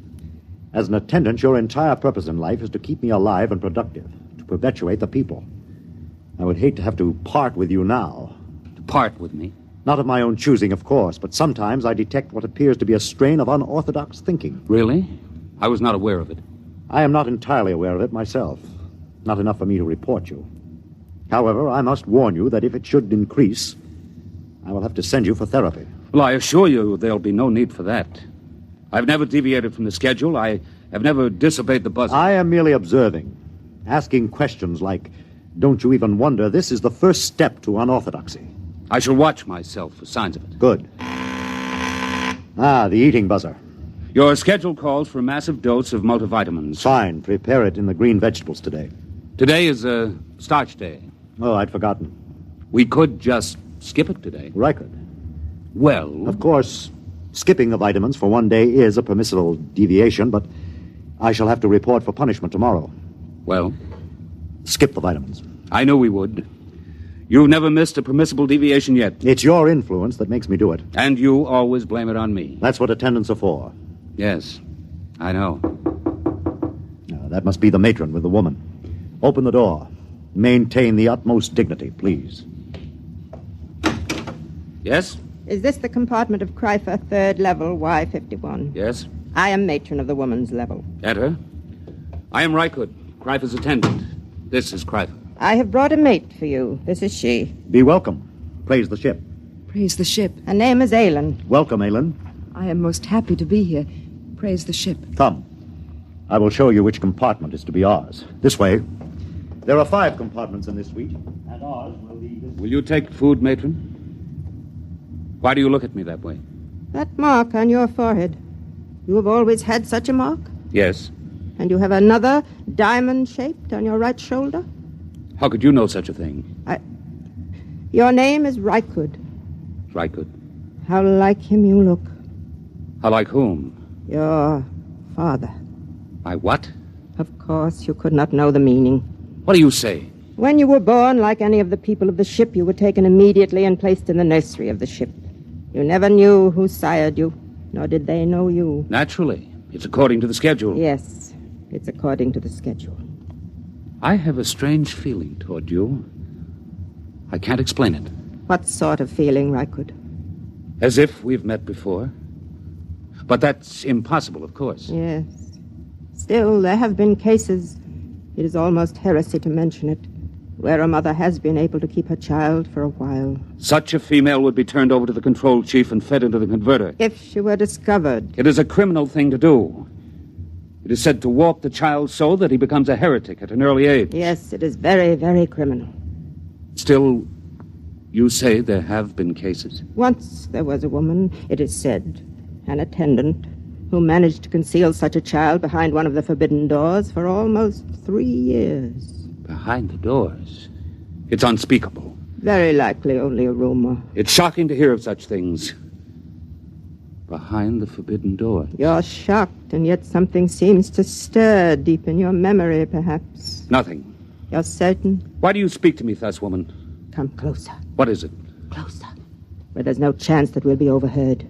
As an attendant, your entire purpose in life is to keep me alive and productive, to perpetuate the people. I would hate to have to part with you now. To part with me? Not of my own choosing, of course, but sometimes I detect what appears to be a strain of unorthodox thinking. Really? I was not aware of it. I am not entirely aware of it myself. Not enough for me to report you. However, I must warn you that if it should increase, I will have to send you for therapy. Well, I assure you there'll be no need for that. I've never deviated from the schedule. I have never disobeyed the buzzer. I am merely observing, asking questions like, don't you even wonder this is the first step to unorthodoxy? I shall watch myself for signs of it. Good. The eating buzzer. Your schedule calls for a massive dose of multivitamins. Fine. Prepare it in the green vegetables today. Today is a starch day. Oh, I'd forgotten. We could just skip it today. Right, could. Well... Of course, skipping the vitamins for one day is a permissible deviation, but I shall have to report for punishment tomorrow. Well? Skip the vitamins. I knew we would. You've never missed a permissible deviation yet. It's your influence that makes me do it. And you always blame it on me. That's what attendants are for. Yes, I know. That must be the matron with the woman. Open the door. Maintain the utmost dignity, please. Yes? Is this the compartment of Kryfer, third level, Y51? Yes. I am matron of the woman's level. Enter. I am Rykud, Kryfer's attendant. This is Kryfer. I have brought a mate for you. This is she. Be welcome. Praise the ship. Praise the ship. Her name is Aylin. Welcome, Aylin. I am most happy to be here. Praise the ship. Come. I will show you which compartment is to be ours. This way. There are 5 compartments in this suite, and ours will be... Will you take food, matron? Why do you look at me that way? That mark on your forehead. You have always had such a mark? Yes. And you have another diamond-shaped on your right shoulder? How could you know such a thing? Your name is Rykud. Rykud. How like him you look. How like whom? Your father. My what? Of course, you could not know the meaning. What do you say? When you were born, like any of the people of the ship, you were taken immediately and placed in the nursery of the ship. You never knew who sired you, nor did they know you. Naturally. It's according to the schedule. Yes, it's according to the schedule. I have a strange feeling toward you. I can't explain it. What sort of feeling, Rykud? As if we've met before. But that's impossible, of course. Yes. Still, there have been cases, it is almost heresy to mention it, where a mother has been able to keep her child for a while. Such a female would be turned over to the control chief and fed into the converter. If she were discovered. It is a criminal thing to do. It is said to warp the child so that he becomes a heretic at an early age. Yes, it is very, very criminal. Still, you say there have been cases? Once there was a woman, it is said, an attendant, who managed to conceal such a child behind one of the forbidden doors for almost 3 years. Behind the doors? It's unspeakable. Very likely only a rumor. It's shocking to hear of such things. Behind the forbidden door. You're shocked, and yet something seems to stir deep in your memory, perhaps. Nothing. You're certain? Why do you speak to me thus, woman? Come closer. What is it? Closer. Where there's no chance that we'll be overheard.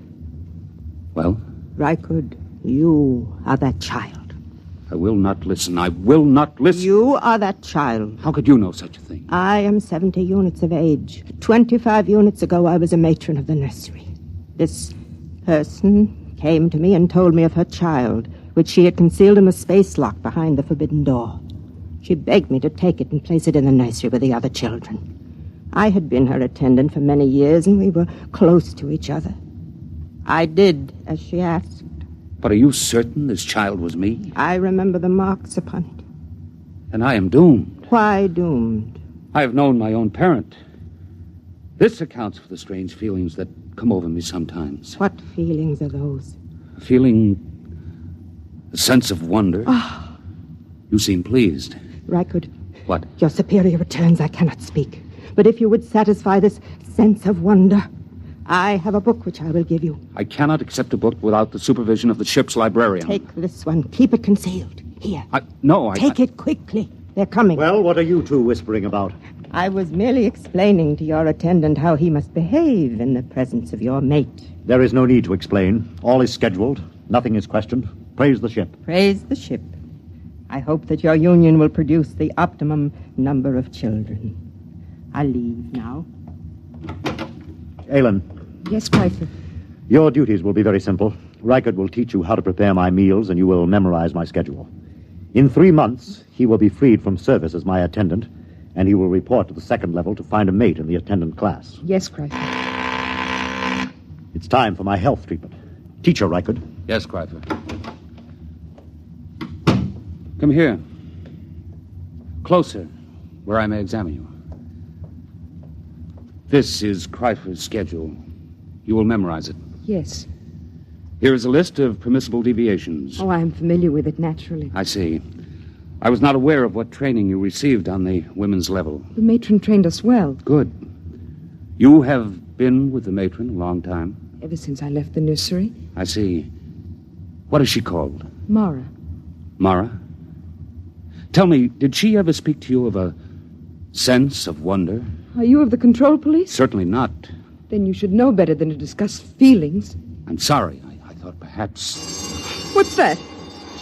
Well? Rykud, you are that child. I will not listen. I will not listen. You are that child. How could you know such a thing? I am 70 units of age. 25 units ago, I was a matron of the nursery. This person came to me and told me of her child, which she had concealed in the space lock behind the forbidden door. She begged me to take it and place it in the nursery with the other children. I had been her attendant for many years, and we were close to each other. I did as she asked. But are you certain this child was me? I remember the marks upon it. And I am doomed. Why doomed? I have known my own parent. This accounts for the strange feelings that come over me sometimes. What feelings are those? A feeling... a sense of wonder. Oh. You seem pleased. Rykud. What? Your superior returns, I cannot speak. But if you would satisfy this sense of wonder, I have a book which I will give you. I cannot accept a book without the supervision of the ship's librarian. Take this one. Keep it concealed. Here. No, Take it quickly. They're coming. Well, what are you two whispering about? I was merely explaining to your attendant how he must behave in the presence of your mate. There is no need to explain. All is scheduled. Nothing is questioned. Praise the ship. Praise the ship. I hope that your union will produce the optimum number of children. I'll leave now. Aylin, Yes, Chrysler. your duties will be very simple. Reichert will teach you how to prepare my meals, and you will memorize my schedule. In 3 months, he will be freed from service as my attendant, and he will report to the second level to find a mate in the attendant class. Yes, Chrysler. It's time for my health treatment. Teacher Reichert. Yes, Chrysler. Come here. Closer, where I may examine you. This is Chrysler's schedule. You will memorize it. Yes. Here is a list of permissible deviations. Oh, I'm familiar with it, naturally. I see. I was not aware of what training you received on the women's level. The matron trained us well. Good. You have been with the matron a long time? Ever since I left the nursery. I see. What is she called? Mara. Mara? Tell me, did she ever speak to you of a sense of wonder? Are you of the control police? Certainly not. Then you should know better than to discuss feelings. I'm sorry. I thought perhaps... What's that?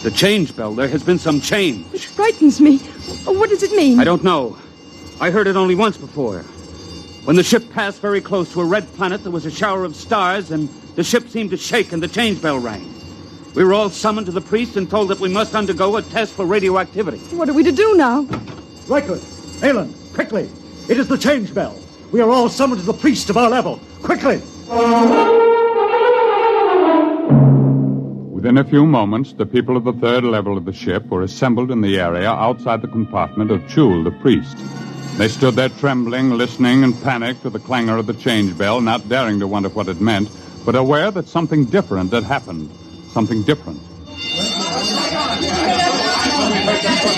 The change bell. There has been some change. It frightens me. Oh, what does it mean? I don't know. I heard it only once before. When the ship passed very close to a red planet, there was a shower of stars, and the ship seemed to shake, and the change bell rang. We were all summoned to the priest and told that we must undergo a test for radioactivity. What are we to do now? Reichert, Aylin, quickly. It is the change bell. We are all summoned to the priest of our level. Quickly! Within a few moments, the people of the third level of the ship were assembled in the area outside the compartment of Chul, the priest. They stood there trembling, listening in panic to the clangor of the change bell, not daring to wonder what it meant, but aware that something different had happened. Something different.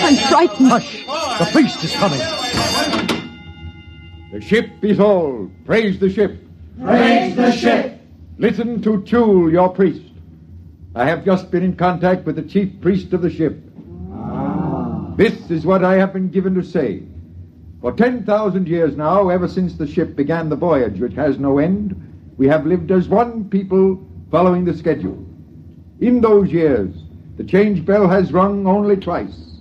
I'm frightened. Hush! The priest is coming. The ship is all. Praise the ship. Praise the ship. Listen to Chul, your priest. I have just been in contact with the chief priest of the ship. This is what I have been given to say. For 10,000 years now, ever since the ship began the voyage which has no end, we have lived as one people following the schedule. In those years, the change bell has rung only twice.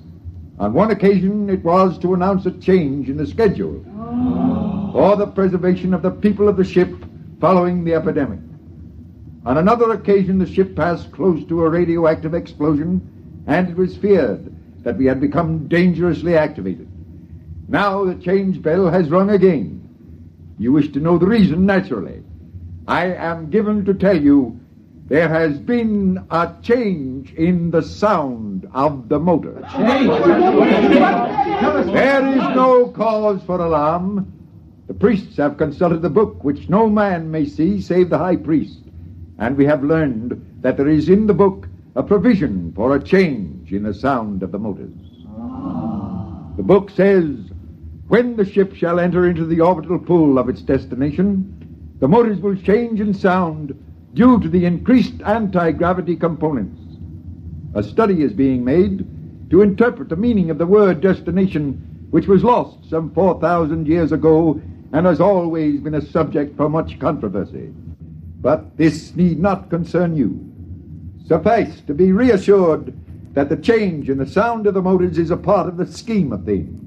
On one occasion, it was to announce a change in the schedule or the preservation of the people of the ship following the epidemic. On another occasion, the ship passed close to a radioactive explosion, and it was feared that we had become dangerously activated. Now the change bell has rung again. You wish to know the reason, naturally. I am given to tell you there has been a change in the sound of the motor. There is no cause for alarm. The priests have consulted the book, which no man may see save the high priest. And we have learned that there is in the book a provision for a change in the sound of the motors. The book says, when the ship shall enter into the orbital pool of its destination, the motors will change in sound due to the increased anti-gravity components. A study is being made to interpret the meaning of the word destination, which was lost some 4,000 years ago and has always been a subject for much controversy. But this need not concern you. Suffice to be reassured that the change in the sound of the motors is a part of the scheme of things.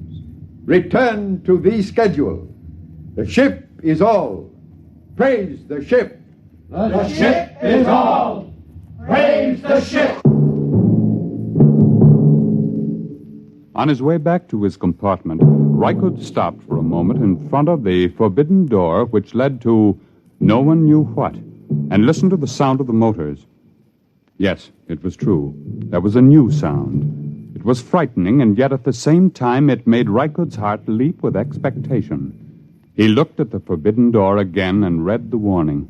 Return to the schedule. The ship is all. Praise the ship. The ship is all. Praise the ship. On his way back to his compartment, Reichert stopped for a moment in front of the forbidden door which led to no one knew what, and listened to the sound of the motors. Yes, it was true. There was a new sound. It was frightening, and yet at the same time it made Reichert's heart leap with expectation. He looked at the forbidden door again and read the warning.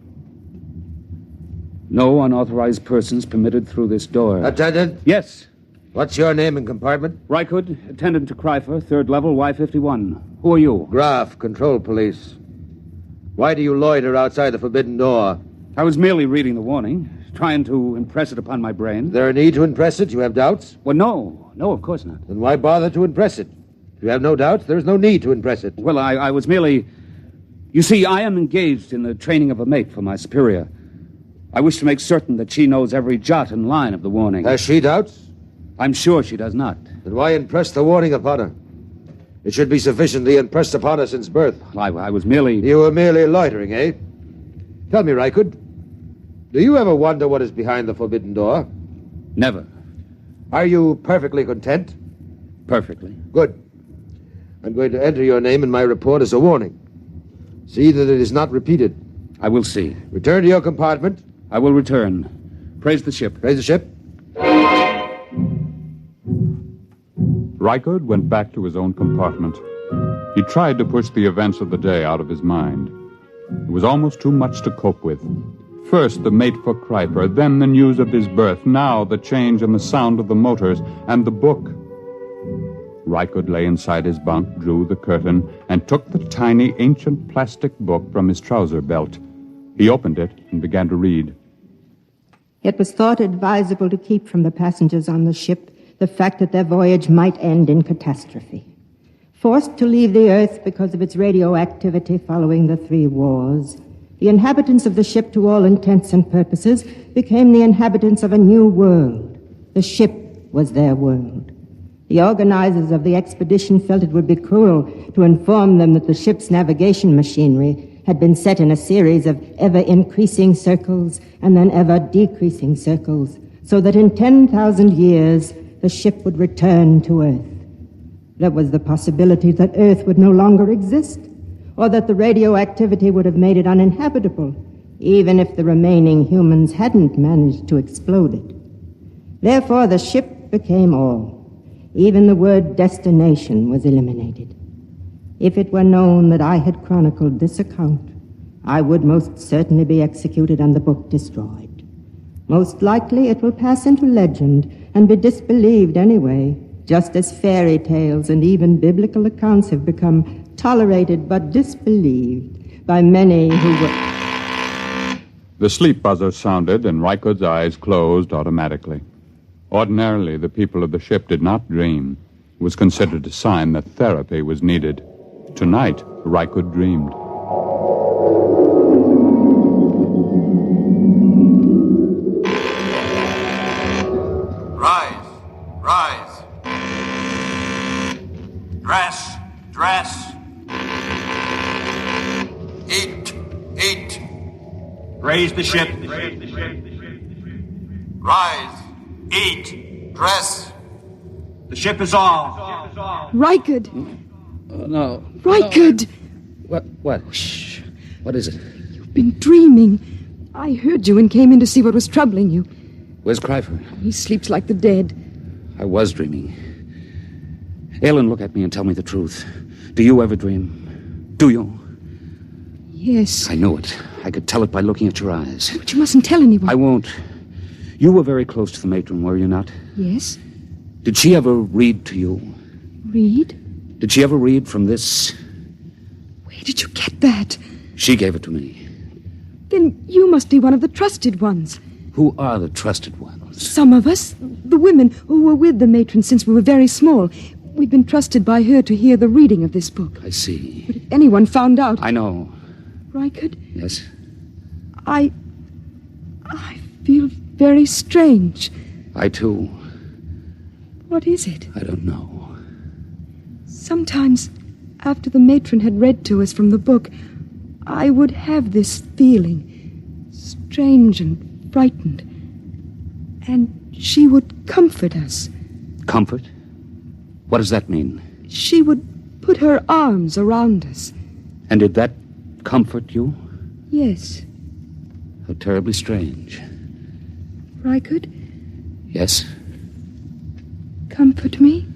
No unauthorized persons permitted through this door. Attendant? Yes. What's your name and compartment? Reichert, attendant to Kreifer, third level, Y51. Who are you? Graf, control police. Why do you loiter outside the forbidden door? I was merely reading the warning, trying to impress it upon my brain. Is there a need to impress it? You have doubts? Well, no, of course not. Then why bother to impress it? If you have no doubts, there is no need to impress it. Well, I was merely... You see, I am engaged in the training of a mate for my superior. I wish to make certain that she knows every jot and line of the warning. Has she doubts? I'm sure she does not. Then why impress the warning upon her? It should be sufficiently impressed upon her since birth. I was merely... You were merely loitering, eh? Tell me, Rykud, do you ever wonder what is behind the forbidden door? Never. Are you perfectly content? Perfectly. Good. I'm going to enter your name in my report as a warning. See that it is not repeated. I will see. Return to your compartment. I will return. Praise the ship. Praise the ship. Rykud went back to his own compartment. He tried to push the events of the day out of his mind. It was almost too much to cope with. First, the mate for Kreiper, then the news of his birth, now the change in the sound of the motors, and the book. Rykud lay inside his bunk, drew the curtain, and took the tiny, ancient plastic book from his trouser belt. He opened it and began to read. It was thought advisable to keep from the passengers on the ship the fact that their voyage might end in catastrophe. Forced to leave the Earth because of its radioactivity following the 3 wars, the inhabitants of the ship, to all intents and purposes, became the inhabitants of a new world. The ship was their world. The organizers of the expedition felt it would be cruel to inform them that the ship's navigation machinery had been set in a series of ever-increasing circles and then ever-decreasing circles, so that in 10,000 years the ship would return to Earth. There was the possibility that Earth would no longer exist, or that the radioactivity would have made it uninhabitable, even if the remaining humans hadn't managed to explode it. Therefore, the ship became all. Even the word destination was eliminated. If it were known that I had chronicled this account, I would most certainly be executed and the book destroyed. Most likely it will pass into legend and be disbelieved anyway, just as fairy tales and even biblical accounts have become tolerated but disbelieved by many who were... The sleep buzzer sounded, and Rykud's eyes closed automatically. Ordinarily, the people of the ship did not dream. It was considered a sign that therapy was needed. Tonight, Rykud dreamed. Rise, rise. Dress, dress. Eat, eat. Raise the ship. Rise, eat, dress. The ship is all. Rykud! No. Rykud! What? Shh. What is it? You've been dreaming. I heard you and came in to see what was troubling you. Where's Kreifer? He sleeps like the dead. I was dreaming. Aylin, look at me and tell me the truth. Do you ever dream? Do you? Yes. I knew it. I could tell it by looking at your eyes. But you mustn't tell anyone. I won't. You were very close to the matron, were you not? Yes. Did she ever read to you? Read? Did she ever read from this? Where did you get that? She gave it to me. Then you must be one of the trusted ones. Who are the trusted ones? Some of us, the women who were with the matron since we were very small. We've been trusted by her to hear the reading of this book. I see. But if anyone found out... I know. Rykud? Yes? I feel very strange. I, too. What is it? I don't know. Sometimes, after the matron had read to us from the book, I would have this feeling, strange and frightened. And she would comfort us. Comfort? What does that mean? She would put her arms around us. And did that comfort you? Yes. How terribly strange. Rykud? Yes? Comfort me.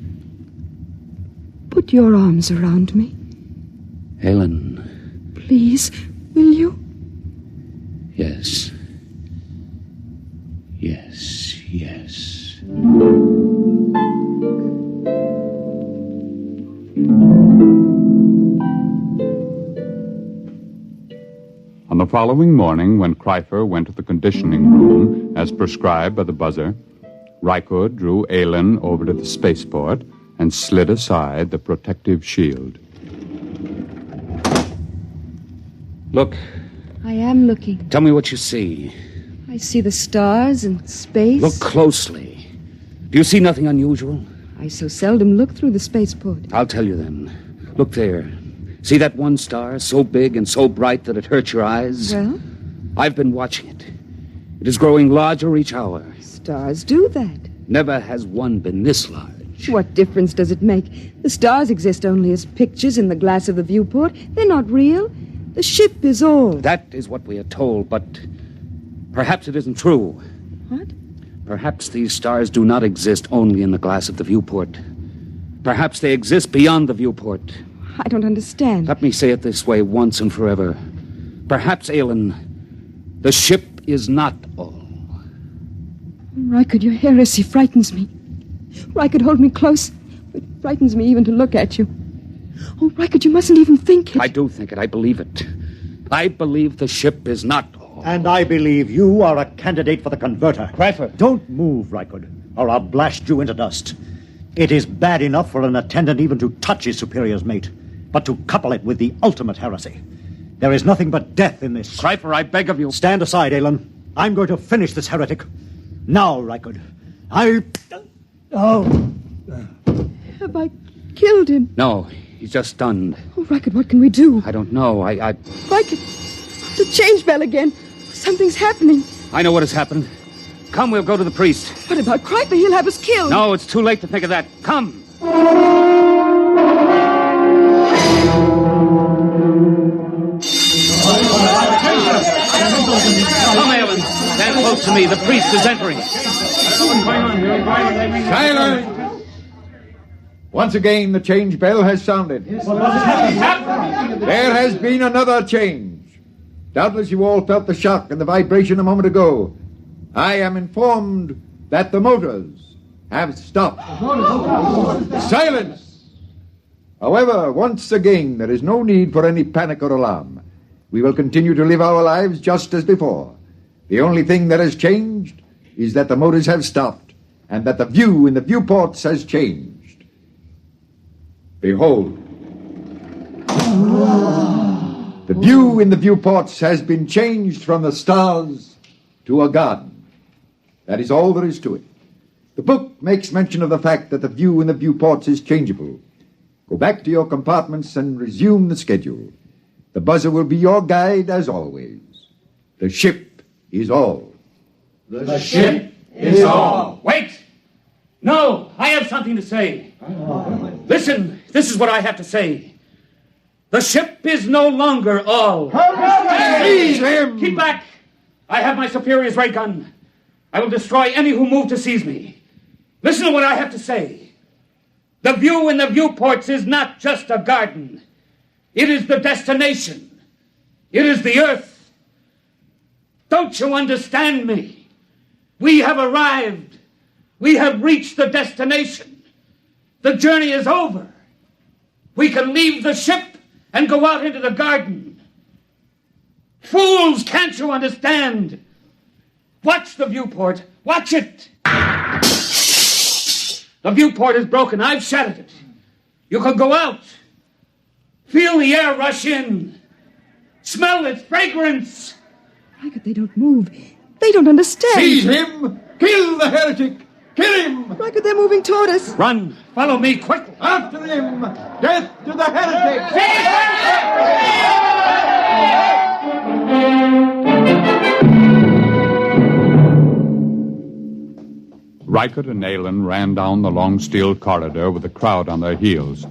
Put your arms around me. Aylin. Please, will you? Yes. Yes, yes. On the following morning, when Kreifer went to the conditioning room, as prescribed by the buzzer, Rykud drew Aylin over to the spaceport and slid aside the protective shield. Look. I am looking. Tell me what you see. I see the stars and space. Look closely. Do you see nothing unusual? I so seldom look through the spaceport. I'll tell you then. Look there. See that one star, so big and so bright that it hurts your eyes? Well? I've been watching it. It is growing larger each hour. Stars do that. Never has one been this large. What difference does it make? The stars exist only as pictures in the glass of the viewport. They're not real. The ship is all. That is what we are told, but perhaps it isn't true. What? Perhaps these stars do not exist only in the glass of the viewport. Perhaps they exist beyond the viewport. I don't understand. Let me say it this way once and forever. Perhaps, Aelin, the ship is not all. Rykard, your heresy frightens me. Rykard, hold me close. It frightens me even to look at you. Oh, Rykard, you mustn't even think it. I do think it. I believe it. I believe the ship is not all. And I believe you are a candidate for the converter. Cryfer. Don't move, Rykard, or I'll blast you into dust. It is bad enough for an attendant even to touch his superior's mate, but to couple it with the ultimate heresy. There is nothing but death in this. Cryfer, I beg of you. Stand aside, Aelin. I'm going to finish this heretic. Now, Rykard. Have I killed him? No, he's just stunned. Oh, Rykard, what can we do? I don't know. Rykard, the change bell again. Something's happening. I know what has happened. Come, we'll go to the priest. What about Cryper? He'll have us killed. No, it's too late to think of that. Come. Come, Aelin. Stand close to me. The priest is entering. Silence! Once again, the change bell has sounded. There has been another change. Doubtless you all felt the shock and the vibration a moment ago. I am informed that the motors have stopped. Silence! However, once again, there is no need for any panic or alarm. We will continue to live our lives just as before. The only thing that has changed is that the motors have stopped and that the view in the viewports has changed. Behold. The view in the viewports has been changed from the stars to a garden. That is all there is to it. The book makes mention of the fact that the view in the viewports is changeable. Go back to your compartments and resume the schedule. The buzzer will be your guide as always. The ship is all. The ship is all. Wait! No, I have something to say. Listen, this is what I have to say. The ship is no longer all. Seize him! Keep back! I have my superior's ray gun. I will destroy any who move to seize me. Listen to what I have to say. The view in the viewports is not just a garden. It is the destination. It is the earth. Don't you understand me? We have arrived. We have reached the destination. The journey is over. We can leave the ship and go out into the garden. Fools, can't you understand? Watch the viewport. Watch it. The viewport is broken. I've shattered it. You can go out. Feel the air rush in. Smell its fragrance. Rykard, they don't move. They don't understand. Seize him! Kill the heretic! Kill him! Rykard, they're moving toward us. Run. Follow me quickly. After him! Death to the heretic! Rykard and Aelin ran down the long steel corridor with the crowd on their heels.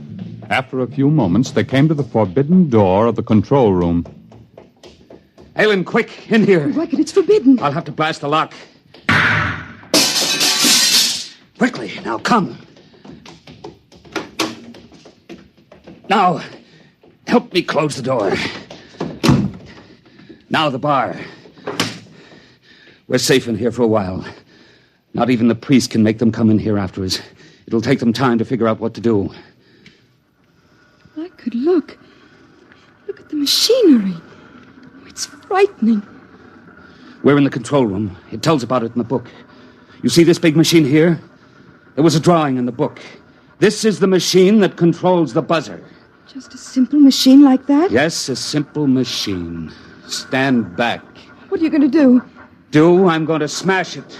After a few moments, they came to the forbidden door of the control room. Aelin, quick, in here. Rykard, it's forbidden. I'll have to blast the lock. Quickly, now come. Now, help me close the door. Now the bar. We're safe in here for a while. Not even the priest can make them come in here after us. It'll take them time to figure out what to do. Rykard, look. Look at the machinery. Oh, it's frightening. We're in the control room. It tells about it in the book. You see this big machine here? There was a drawing in the book. This is the machine that controls the buzzer. Just a simple machine like that? Yes, a simple machine. Stand back. What are you going to do? I'm going to smash it.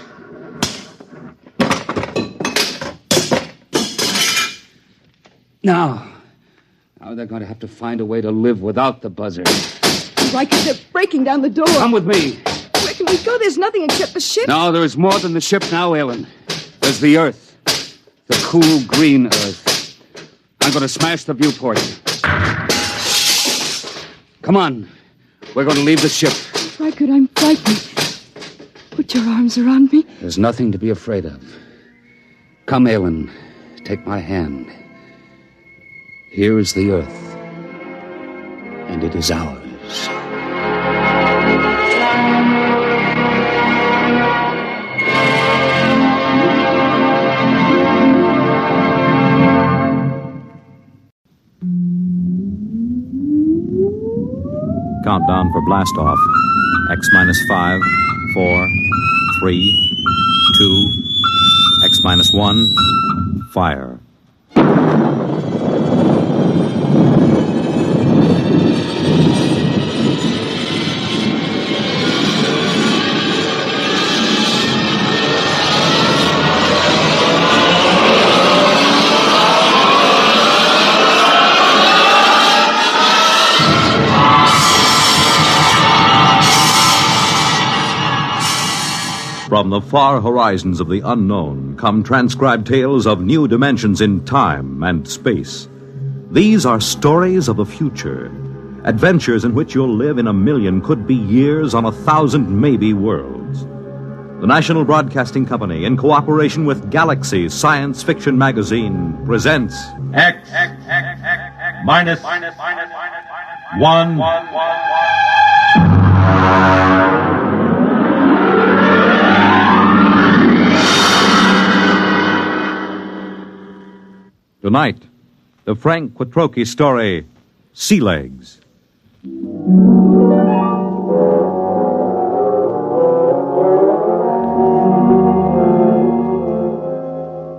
Now they're going to have to find a way to live without the buzzer. Riker, they're breaking down the door. Come with me. Where can we go? There's nothing except the ship. No, there is more than the ship now, Alan. There's the Earth. The cool green Earth. I'm going to smash the viewport. Come on. We're going to leave the ship. Riker, I'm frightened. Put your arms around me. There's nothing to be afraid of. Come, Alan. Take my hand. Here is the Earth. And it is ours. Countdown for blast off. X minus 5, 4, 3, 2, X minus 1, fire. From the far horizons of the unknown come transcribed tales of new dimensions in time and space. These are stories of the future, adventures in which you'll live in a million, could be years, on 1,000 maybe worlds. The National Broadcasting Company, in cooperation with Galaxy Science Fiction Magazine, presents X minus 1. Tonight, the Frank Quattrocchi story, Sea Legs.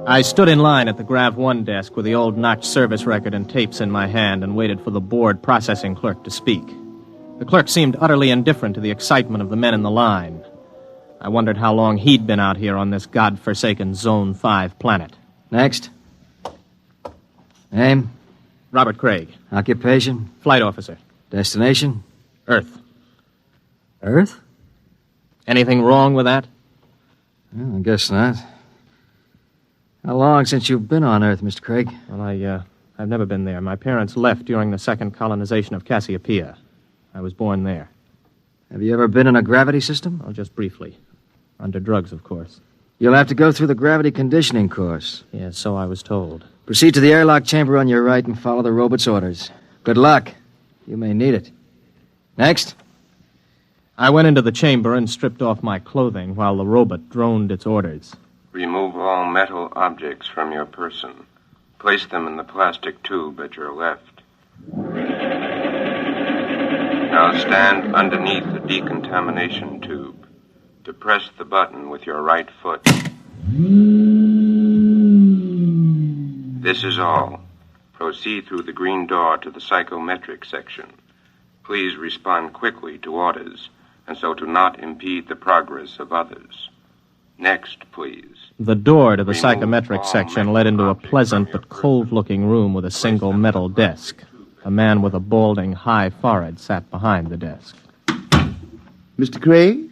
I stood in line at the Grav 1 desk with the old notch service record and tapes in my hand and waited for the board processing clerk to speak. The clerk seemed utterly indifferent to the excitement of the men in the line. I wondered how long he'd been out here on this godforsaken Zone 5 planet. Next. Name? Robert Craig. Occupation? Flight officer. Destination? Earth. Earth? Anything wrong with that? Well, I guess not. How long since you've been on Earth, Mr. Craig? Well, I've never been there. My parents left during the second colonization of Cassiopeia. I was born there. Have you ever been in a gravity system? Oh, just briefly. Under drugs, of course. You'll have to go through the gravity conditioning course. Yes, so I was told. Proceed to the airlock chamber on your right and follow the robot's orders. Good luck. You may need it. Next. I went into the chamber and stripped off my clothing while the robot droned its orders. Remove all metal objects from your person. Place them in the plastic tube at your left. Now stand underneath the decontamination tube. Depress the button with your right foot. This is all. Proceed through the green door to the psychometric section. Please respond quickly to orders, and so to not impede the progress of others. Next, please. The door to the psychometric section led into a pleasant but cold-looking room with a single metal desk. A man with a balding, high forehead sat behind the desk. Mr. Craig,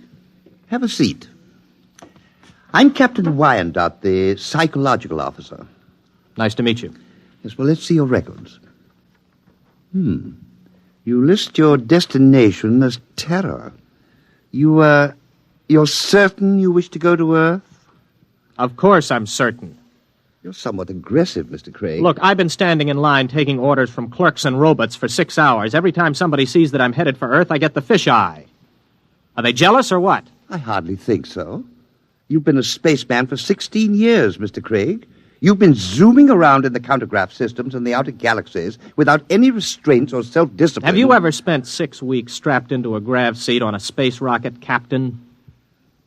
have a seat. I'm Captain Wyandotte, the psychological officer. Nice to meet you. Yes, well, let's see your records. You list your destination as Terror. You're certain you wish to go to Earth? Of course I'm certain. You're somewhat aggressive, Mr. Craig. Look, I've been standing in line taking orders from clerks and robots for 6 hours. Every time somebody sees that I'm headed for Earth, I get the fisheye. Are they jealous or what? I hardly think so. You've been a spaceman for 16 years, Mr. Craig. You've been zooming around in the countergraph systems in the outer galaxies without any restraints or self-discipline. Have you ever spent 6 weeks strapped into a grav seat on a space rocket, Captain?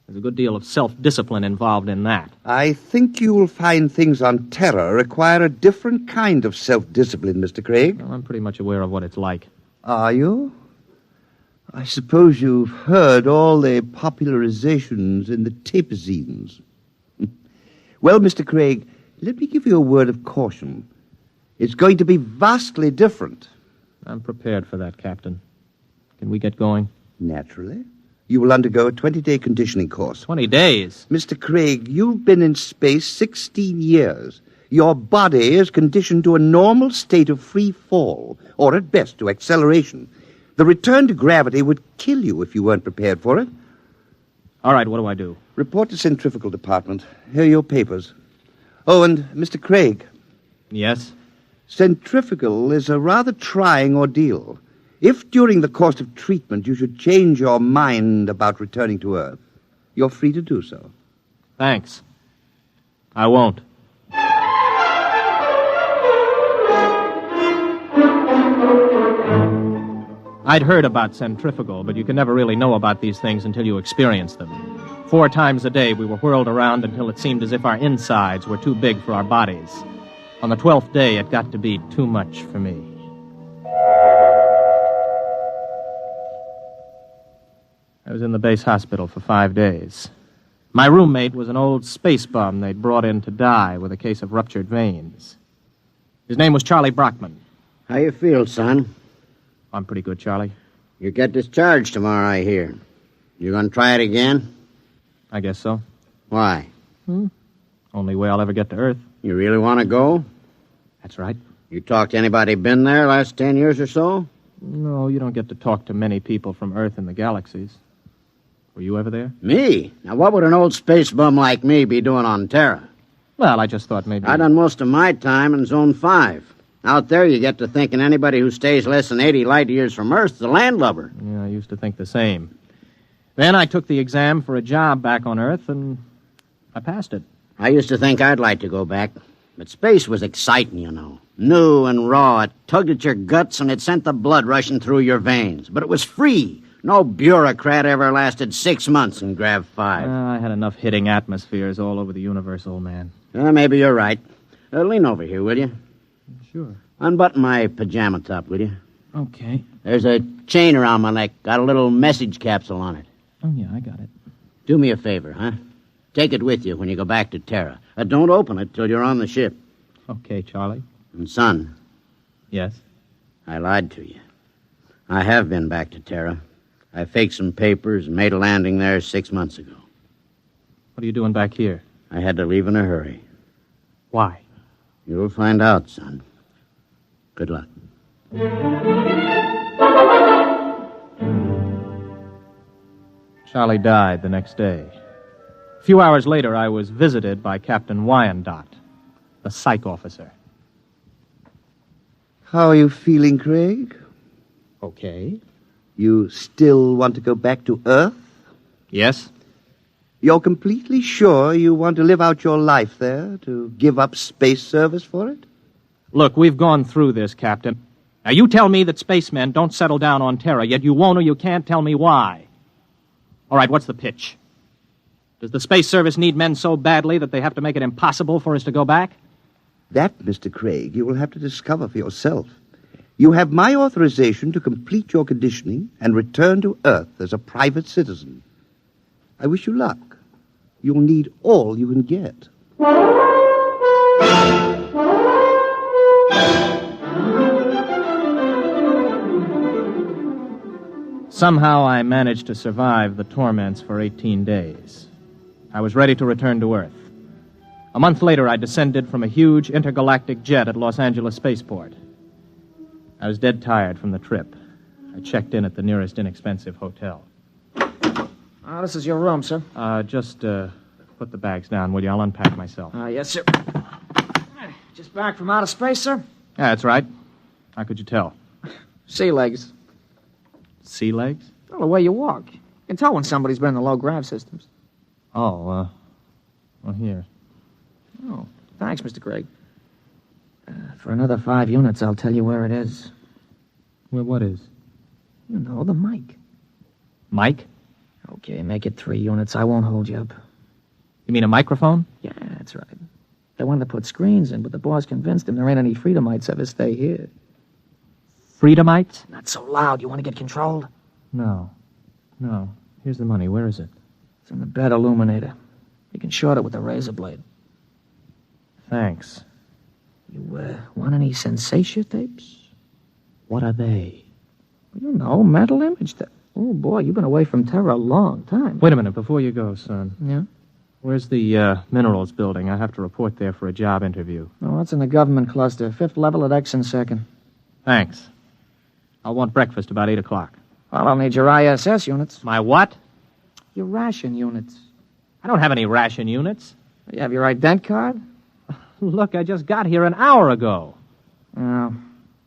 There's a good deal of self-discipline involved in that. I think you will find things on Terra require a different kind of self-discipline, Mr. Craig. Well, I'm pretty much aware of what it's like. Are you? I suppose you've heard all the popularizations in the tapezines. Well, Mr. Craig, let me give you a word of caution. It's going to be vastly different. I'm prepared for that, Captain. Can we get going? Naturally. You will undergo a 20-day conditioning course. 20 days? Mr. Craig, you've been in space 16 years. Your body is conditioned to a normal state of free fall, or at best to acceleration. The return to gravity would kill you if you weren't prepared for it. All right, what do I do? Report to Centrifugal Department. Here are your papers. Oh, and Mr. Craig. Yes? Centrifugal is a rather trying ordeal. If during the course of treatment you should change your mind about returning to Earth, you're free to do so. Thanks. I won't. I'd heard about centrifugal, but you can never really know about these things until you experience them. 4 times a day we were whirled around until it seemed as if our insides were too big for our bodies. On the 12th day, it got to be too much for me. I was in the base hospital for 5 days. My roommate was an old space bum they'd brought in to die with a case of ruptured veins. His name was Charlie Brockman. How you feel, son? I'm pretty good, Charlie. You get discharged tomorrow, I hear. You gonna try it again? I guess so. Why? Only way I'll ever get to Earth. You really want to go? That's right. You talked to anybody been there last 10 years or so? No, you don't get to talk to many people from Earth and the galaxies. Were you ever there? Me? Now, what would an old space bum like me be doing on Terra? Well, I just thought maybe... I done most of my time in Zone 5. Out there, you get to thinking anybody who stays less than 80 light years from Earth is a landlubber. Yeah, I used to think the same. Then I took the exam for a job back on Earth, and I passed it. I used to think I'd like to go back. But space was exciting, you know. New and raw. It tugged at your guts, and it sent the blood rushing through your veins. But it was free. No bureaucrat ever lasted 6 months in Grav 5. I had enough hitting atmospheres all over the universe, old man. Maybe you're right. Lean over here, will you? Sure. Unbutton my pajama top, will you? Okay. There's a chain around my neck. Got a little message capsule on it. Oh, yeah, I got it. Do me a favor, huh? Take it with you when you go back to Terra. Don't open it till you're on the ship. Okay, Charlie. And, son. Yes? I lied to you. I have been back to Terra. I faked some papers and made a landing there 6 months ago. What are you doing back here? I had to leave in a hurry. Why? You'll find out, son. Good luck. Charlie died the next day. A few hours later, I was visited by Captain Wyandotte, the psych officer. How are you feeling, Craig? Okay. You still want to go back to Earth? Yes. You're completely sure you want to live out your life there, to give up space service for it? Look, we've gone through this, Captain. Now, you tell me that spacemen don't settle down on Terra, yet you won't or you can't tell me why. All right, what's the pitch? Does the Space Service need men so badly that they have to make it impossible for us to go back? That, Mr. Craig, you will have to discover for yourself. You have my authorization to complete your conditioning and return to Earth as a private citizen. I wish you luck. You'll need all you can get. Somehow I managed to survive the torments for 18 days. I was ready to return to Earth. A month later, I descended from a huge intergalactic jet at Los Angeles Spaceport. I was dead tired from the trip. I checked in at the nearest inexpensive hotel. This is your room, sir. Just put the bags down, will you? I'll unpack myself. Yes, sir. Just back from outer space, sir? Yeah, that's right. How could you tell? Sea legs. Sea legs? Well, the way you walk. You can tell when somebody's been in the low-grav systems. Oh, well, here. Oh, thanks, Mr. Craig. For another 5 units, I'll tell you where it is. Where what is? You know, the mic. Mike? Okay, make it 3 units. I won't hold you up. You mean a microphone? Yeah, that's right. They wanted to put screens in, but the boss convinced him there ain't any Freedomites ever stay here. Freedomites? Not so loud. You want to get controlled? No. Here's the money. Where is it? It's in the bed illuminator. You can short it with a razor blade. Thanks. You, want any sensation tapes? What are they? You know, mental image. Oh, boy, you've been away from terror a long time. Wait a minute before you go, son. Yeah? Where's the minerals building? I have to report there for a job interview. Oh, it's in the government cluster. 5th level at X and 2nd. Thanks. I'll want breakfast about 8 o'clock. Well, I'll need your ISS units. My what? Your ration units. I don't have any ration units. You have your ident card? Look, I just got here an hour ago. Oh.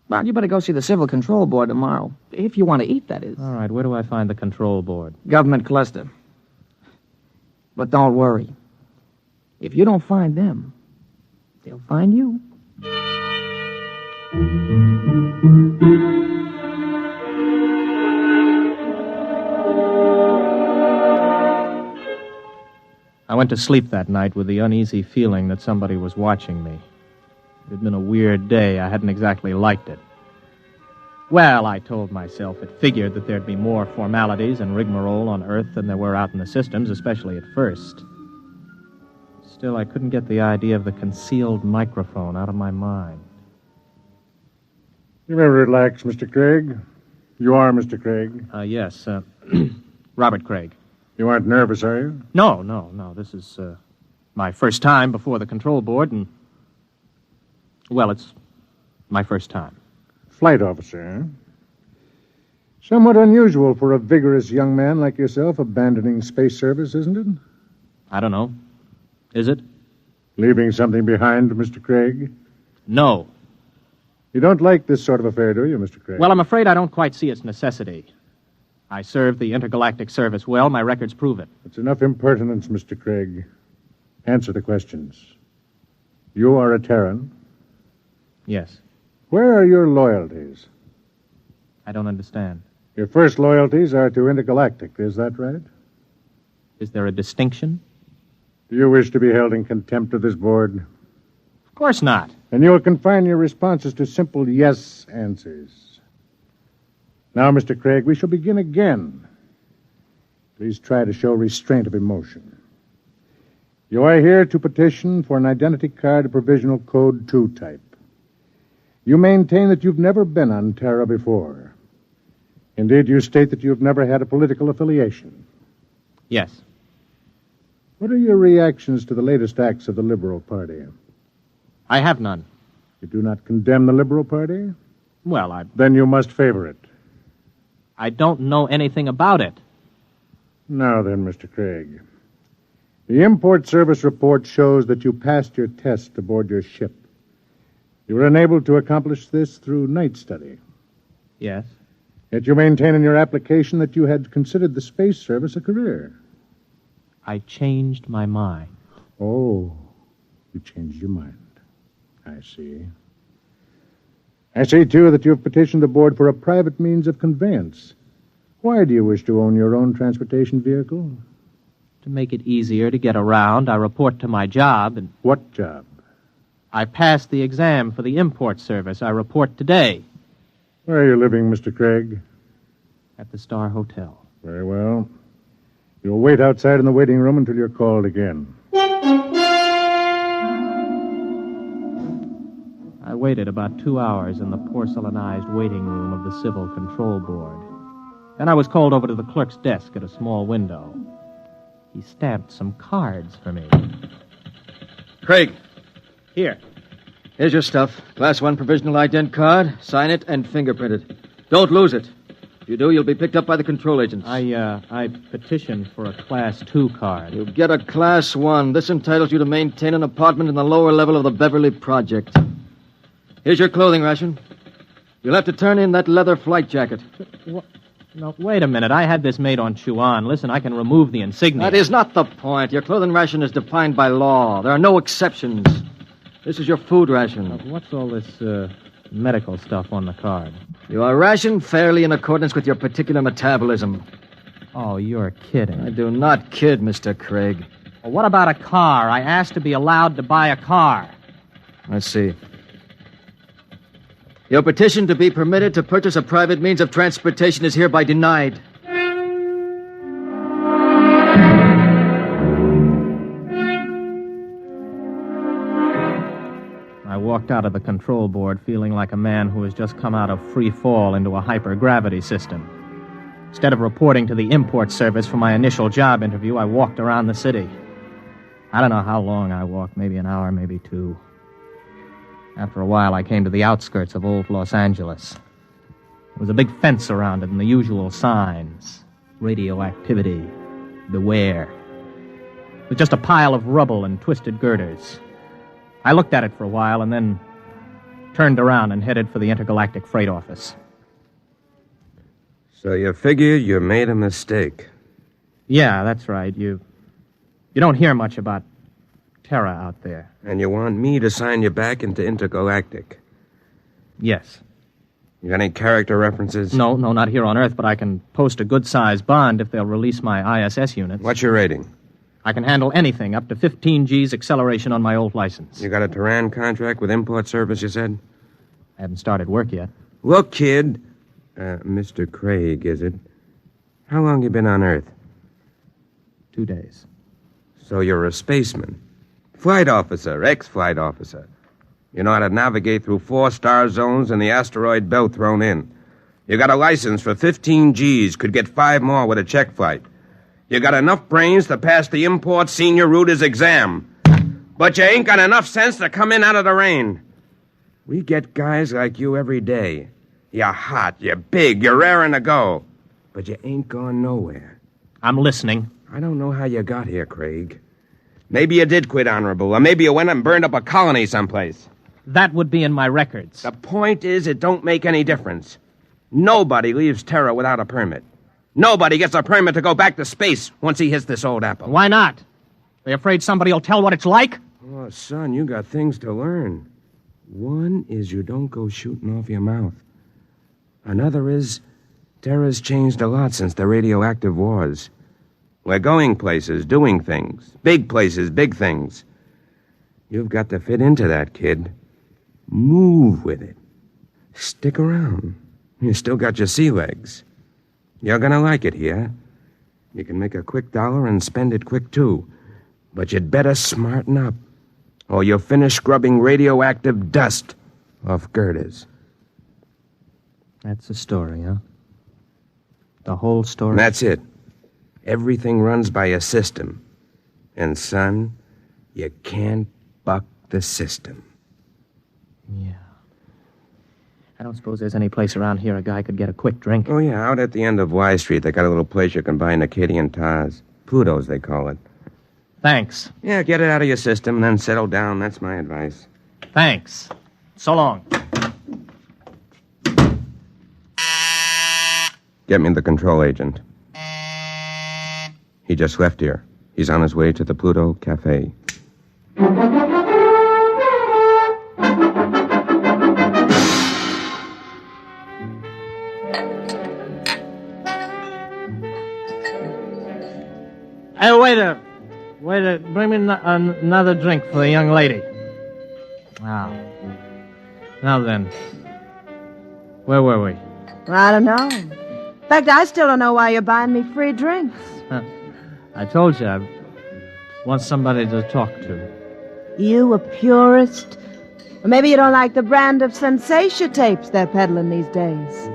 Well, you better go see the Civil Control Board tomorrow. If you want to eat, that is. All right, where do I find the control board? Government cluster. But don't worry. If you don't find them, they'll find you. I went to sleep that night with the uneasy feeling that somebody was watching me. It had been a weird day. I hadn't exactly liked it. Well, I told myself it figured that there'd be more formalities and rigmarole on Earth than there were out in the systems, especially at first. Still, I couldn't get the idea of the concealed microphone out of my mind. You may relax, Mr. Craig. You are Mr. Craig? Yes, Robert Craig. You aren't nervous, are you? No. This is my first time before the control board, and... well, it's my first time. Flight officer, eh? Somewhat unusual for a vigorous young man like yourself abandoning space service, isn't it? I don't know. Is it? Leaving something behind, Mr. Craig? No. You don't like this sort of affair, do you, Mr. Craig? Well, I'm afraid I don't quite see its necessity. I served the intergalactic service well. My records prove it. It's enough impertinence, Mr. Craig. Answer the questions. You are a Terran? Yes. Where are your loyalties? I don't understand. Your first loyalties are to Intergalactic, is that right? Is there a distinction? Do you wish to be held in contempt of this board? Of course not. And you will confine your responses to simple yes answers. Now, Mr. Craig, we shall begin again. Please try to show restraint of emotion. You are here to petition for an identity card of provisional code 2 type. You maintain that you've never been on Terra before. Indeed, you state that you've never had a political affiliation. Yes. What are your reactions to the latest acts of the Liberal Party? I have none. You do not condemn the Liberal Party? Well, Then you must favor it. I don't know anything about it. Now then, Mr. Craig. The Import Service report shows that you passed your test aboard your ship. You were unable to accomplish this through night study. Yes. Yet you maintain in your application that you had considered the space service a career. I changed my mind. Oh, you changed your mind. I see. I see, too, that you have petitioned the board for a private means of conveyance. Why do you wish to own your own transportation vehicle? To make it easier to get around, I report to my job and... What job? I passed the exam for the import service. I report today. Where are you living, Mr. Craig? At the Star Hotel. Very well. You'll wait outside in the waiting room until you're called again. I waited about 2 hours in the porcelainized waiting room of the Civil Control Board. Then I was called over to the clerk's desk at a small window. He stamped some cards for me. Craig. Here. Here's your stuff. Class 1 provisional ident card. Sign it and fingerprint it. Don't lose it. If you do, you'll be picked up by the control agents. I petitioned for a Class 2 card. You'll get a Class 1. This entitles you to maintain an apartment in the lower level of the Beverly Project. Here's your clothing ration. You'll have to turn in that leather flight jacket. What? No, wait a minute. I had this made on Chuan. Listen, I can remove the insignia. That is not the point. Your clothing ration is defined by law. There are no exceptions. This is your food ration. What's all this medical stuff on the card? You are rationed fairly in accordance with your particular metabolism. Oh, you're kidding. I do not kid, Mr. Craig. Well, what about a car? I asked to be allowed to buy a car. Let's see. Your petition to be permitted to purchase a private means of transportation is hereby denied. I walked out of the control board feeling like a man who has just come out of free fall into a hypergravity system. Instead of reporting to the import service for my initial job interview, I walked around the city. I don't know how long I walked, maybe an hour, maybe two. After a while, I came to the outskirts of old Los Angeles. There was a big fence around it and the usual signs. Radioactivity. Beware. It was just a pile of rubble and twisted girders. I looked at it for a while and then turned around and headed for the intergalactic freight office. So you figure you made a mistake. Yeah, that's right. You don't hear much about Terra out there. And you want me to sign you back into intergalactic? Yes. You got any character references? No, not here on Earth, but I can post a good-sized bond if they'll release my ISS units. What's your rating? I can handle anything up to 15 G's acceleration on my old license. You got a Terran contract with import service, you said? I haven't started work yet. Look, kid. Mr. Craig, is it? How long you been on Earth? 2 days. So you're a spaceman. Flight officer, ex-flight officer. You know how to navigate through 4-star zones and the asteroid belt thrown in. You got a license for 15 G's, could get 5 more with a check flight. You got enough brains to pass the import senior routers exam. But you ain't got enough sense to come in out of the rain. We get guys like you every day. You're hot, you're big, you're raring to go. But you ain't gone nowhere. I'm listening. I don't know how you got here, Craig. Maybe you did quit honorable, or maybe you went and burned up a colony someplace. That would be in my records. The point is, it don't make any difference. Nobody leaves Terra without a permit. Nobody gets a permit to go back to space once he hits this old apple. Why not? They afraid somebody will tell what it's like? Oh, son, you got things to learn. One is you don't go shooting off your mouth. Another is Terra's changed a lot since the radioactive wars. We're going places, doing things. Big places, big things. You've got to fit into that, kid. Move with it. Stick around. You still got your sea legs. You're gonna like it here. You can make a quick dollar and spend it quick, too. But you'd better smarten up, or you'll finish scrubbing radioactive dust off girders. That's the story, huh? The whole story? That's it. Everything runs by a system. And, son, you can't buck the system. Yeah. I don't suppose there's any place around here a guy could get a quick drink. Oh, yeah, out at the end of Y Street, they got a little place you can buy Acadian tars. Pluto's, they call it. Thanks. Yeah, get it out of your system and then settle down. That's my advice. Thanks. So long. Get me the control agent. He just left here. He's on his way to the Pluto Cafe. Hey, waiter, bring me another drink for the young lady. Wow. Now then, where were we? I don't know. In fact, I still don't know why you're buying me free drinks. I told you I want somebody to talk to. You a purist? Or maybe you don't like the brand of sensation tapes they're peddling these days.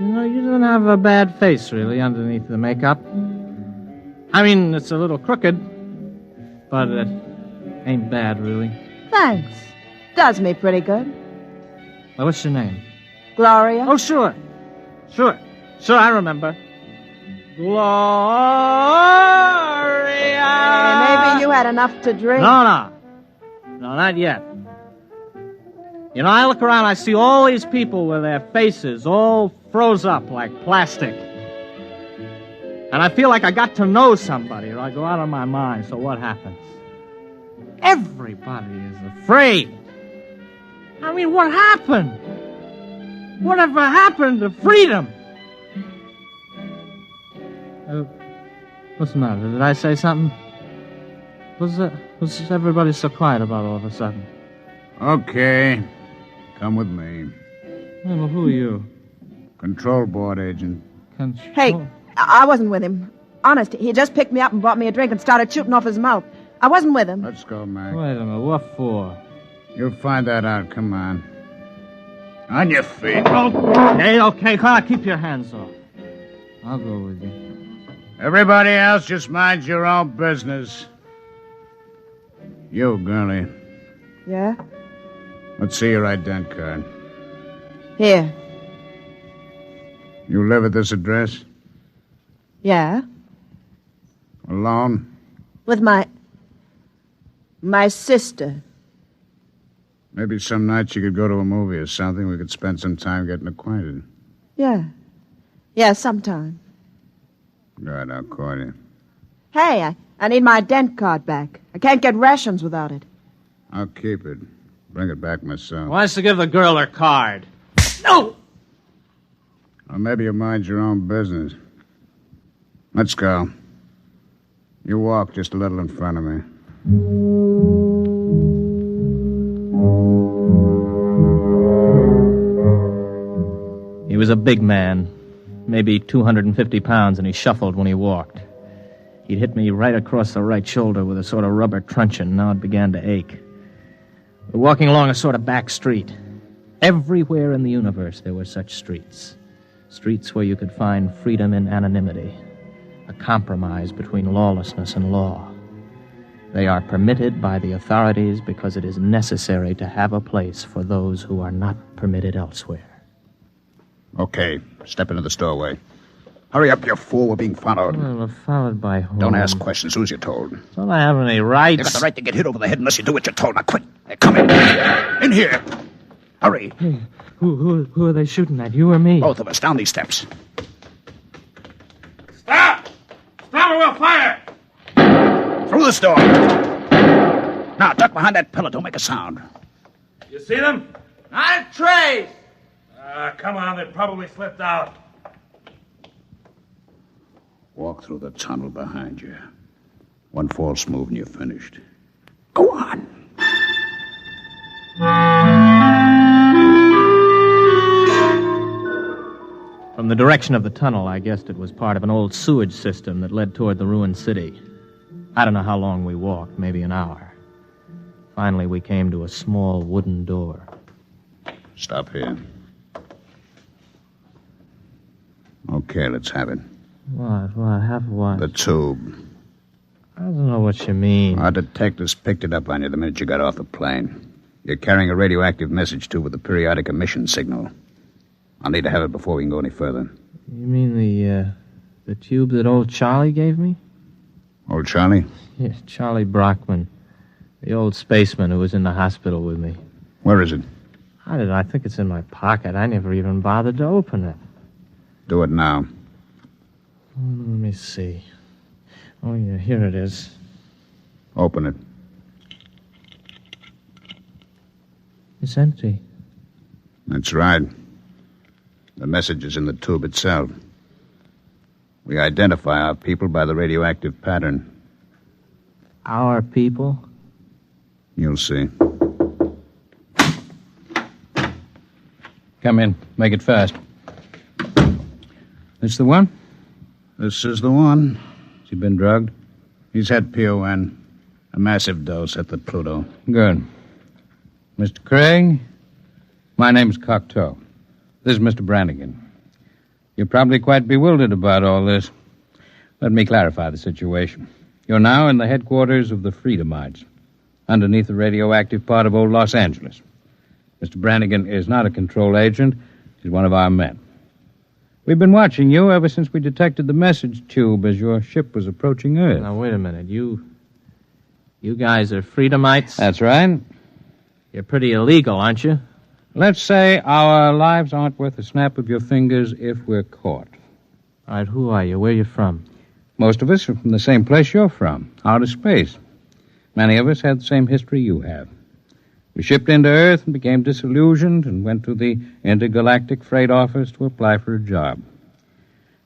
You know, you don't have a bad face, really, underneath the makeup. I mean, it's a little crooked, but it ain't bad, really. Thanks. Does me pretty good. Well, what's your name? Gloria? Oh, sure, I remember. Gloria! Maybe you had enough to drink. No, not yet. You know, I look around, I see all these people with their faces all froze up like plastic. And I feel like I got to know somebody, or I go out of my mind. So what happens? Everybody is afraid. I mean, what happened? Whatever happened to freedom? What's the matter? Did I say something? What's everybody so quiet about all of a sudden? Okay. Come with me. Hey, well, who are you? Control board agent. Hey, I wasn't with him. Honest, he just picked me up and bought me a drink and started shooting off his mouth. I wasn't with him. Let's go, Mac. Wait a minute, what for? You'll find that out. Come on. On your feet. Okay, come on, keep your hands off. I'll go with you. Everybody else just mind your own business. You, girlie. Yeah? Let's see your ident card. Here. You live at this address? Yeah? Alone? With my sister. Maybe some nights you could go to a movie or something. We could spend some time getting acquainted. Yeah. Yeah, sometime. Good, I'll call you. Hey, I need my ident card back. I can't get rations without it. I'll keep it. Bring it back myself. Wants to give the girl her card. No! Or maybe you mind your own business. Let's go. You walk just a little in front of me. He was a big man, maybe 250 pounds, and he shuffled when he walked. He'd hit me right across the right shoulder with a sort of rubber truncheon. Now it began to ache. We're walking along a sort of back street. Everywhere in the universe there were such streets. Streets where you could find freedom in anonymity, a compromise between lawlessness and law. They are permitted by the authorities because it is necessary to have a place for those who are not permitted elsewhere. Okay, step into the doorway. Hurry up, you fool. We're being followed. Well, we're followed by whom? Don't ask questions. Who's you told? Don't I have any rights? You got the right to get hit over the head unless you do what you're told. Now, quick. Come in. In here. Hurry. Hey, who are they shooting at, you or me? Both of us. Down these steps. Stop! Stop or we'll fire! Through this door. Now, duck behind that pillar. Don't make a sound. You see them? Not a trace! Come on, they probably slipped out. Walk through the tunnel behind you. One false move and you're finished. Go on. From the direction of the tunnel, I guessed it was part of an old sewage system that led toward the ruined city. I don't know how long we walked, maybe an hour. Finally, we came to a small wooden door. Stop here. Okay, let's have it. What? Have what? The tube. I don't know what you mean. Our detectives picked it up on you the minute you got off the plane. You're carrying a radioactive message tube with a periodic emission signal. I'll need to have it before we can go any further. You mean the tube that old Charlie gave me? Old Charlie? Yes, Charlie Brockman. The old spaceman who was in the hospital with me. Where is it? I think it's in my pocket. I never even bothered to open it. Do it now. Let me see. Oh, yeah, here it is. Open it. It's empty. That's right. The message is in the tube itself. We identify our people by the radioactive pattern. Our people? You'll see. Come in. Make it fast. This the one? This is the one. Has he been drugged? He's had PON. A massive dose at the Pluto. Good. Mr. Craig, my name's Cocteau. This is Mr. Brannigan. You're probably quite bewildered about all this. Let me clarify the situation. You're now in the headquarters of the Freedomites, underneath the radioactive part of old Los Angeles. Mr. Brannigan is not a control agent. He's one of our men. We've been watching you ever since we detected the message tube as your ship was approaching Earth. Now, wait a minute. You guys are Freedomites? That's right. You're pretty illegal, aren't you? Let's say our lives aren't worth a snap of your fingers if we're caught. All right, who are you? Where are you from? Most of us are from the same place you're from, outer space. Many of us had the same history you have. We shipped into Earth and became disillusioned and went to the intergalactic freight office to apply for a job.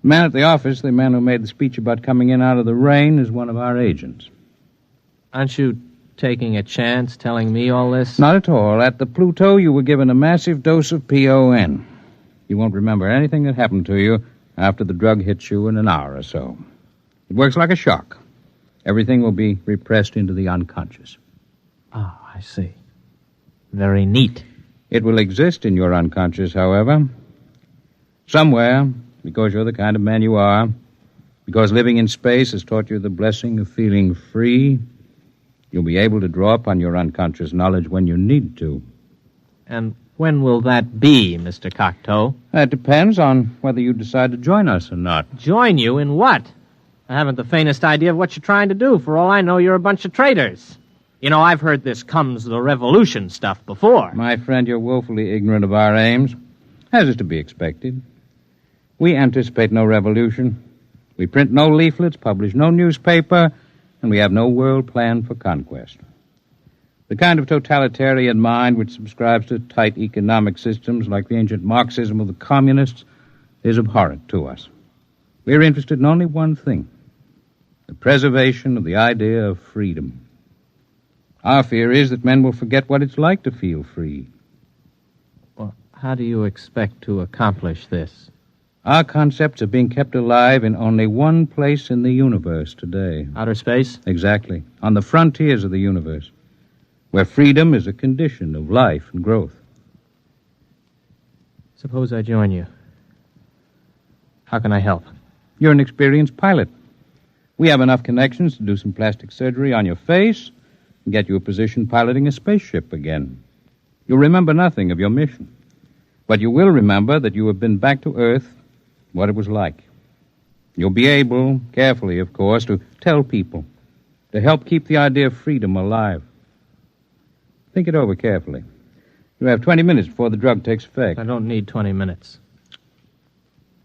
The man at the office, the man who made the speech about coming in out of the rain, is one of our agents. Aren't you taking a chance telling me all this? Not at all. At the Pluto, you were given a massive dose of PON. You won't remember anything that happened to you after the drug hits you in an hour or so. It works like a shock. Everything will be repressed into the unconscious. Oh, I see. Very neat. It will exist in your unconscious, however. Somewhere, because you're the kind of man you are, because living in space has taught you the blessing of feeling free, you'll be able to draw upon your unconscious knowledge when you need to. And when will that be, Mr. Cocteau? That depends on whether you decide to join us or not. Join you in what? I haven't the faintest idea of what you're trying to do. For all I know, you're a bunch of traitors. You know, I've heard this comes the revolution stuff before. My friend, you're woefully ignorant of our aims, as is to be expected. We anticipate no revolution. We print no leaflets, publish no newspaper, and we have no world plan for conquest. The kind of totalitarian mind which subscribes to tight economic systems like the ancient Marxism of the communists is abhorrent to us. We're interested in only one thing, the preservation of the idea of freedom. Our fear is that men will forget what it's like to feel free. Well, how do you expect to accomplish this? Our concepts are being kept alive in only one place in the universe today. Outer space? Exactly. On the frontiers of the universe, where freedom is a condition of life and growth. Suppose I join you. How can I help? You're an experienced pilot. We have enough connections to do some plastic surgery on your face and get you a position piloting a spaceship again. You'll remember nothing of your mission, but you will remember that you have been back to Earth, what it was like. You'll be able, carefully, of course, to tell people, to help keep the idea of freedom alive. Think it over carefully. You have 20 minutes before the drug takes effect. I don't need 20 minutes.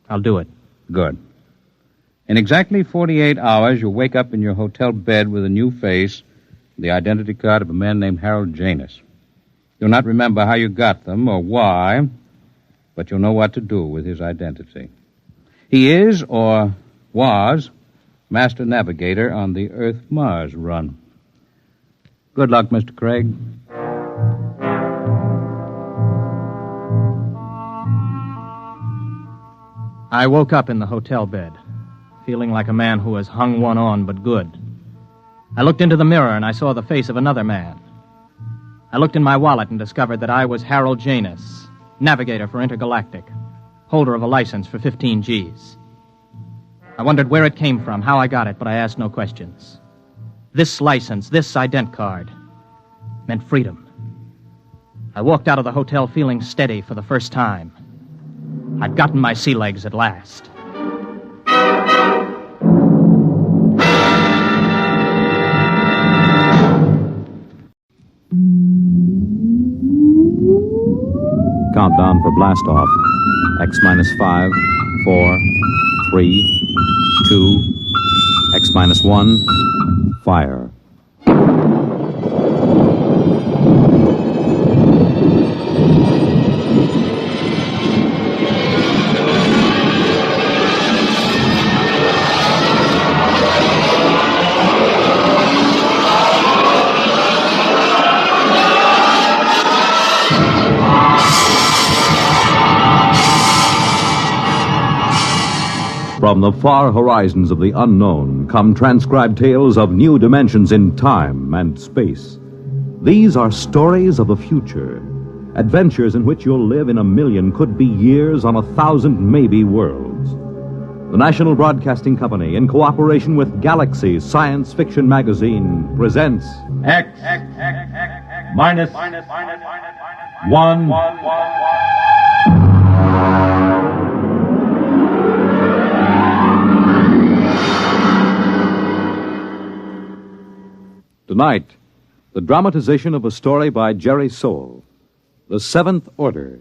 I'll do it. Good. In exactly 48 hours, you'll wake up in your hotel bed with a new face, the identity card of a man named Harold Janus. You'll not remember how you got them or why, but you'll know what to do with his identity. He is, or was, master navigator on the Earth-Mars run. Good luck, Mr. Craig. I woke up in the hotel bed, feeling like a man who has hung one on but good. I looked into the mirror and I saw the face of another man. I looked in my wallet and discovered that I was Harold Janus, navigator for Intergalactic, holder of a license for 15 Gs. I wondered where it came from, how I got it, but I asked no questions. This license, this ident card, meant freedom. I walked out of the hotel feeling steady for the first time. I'd gotten my sea legs at last. Countdown for blast off. X minus 5, 4, 3, 2, X minus 1, fire. From the far horizons of the unknown come transcribed tales of new dimensions in time and space. These are stories of the future, adventures in which you'll live in a million, could be years, on 1,000 maybe worlds. The National Broadcasting Company, in cooperation with Galaxy Science Fiction Magazine, presents X minus 1. Tonight, the dramatization of a story by Jerry Soule, The Seventh Order.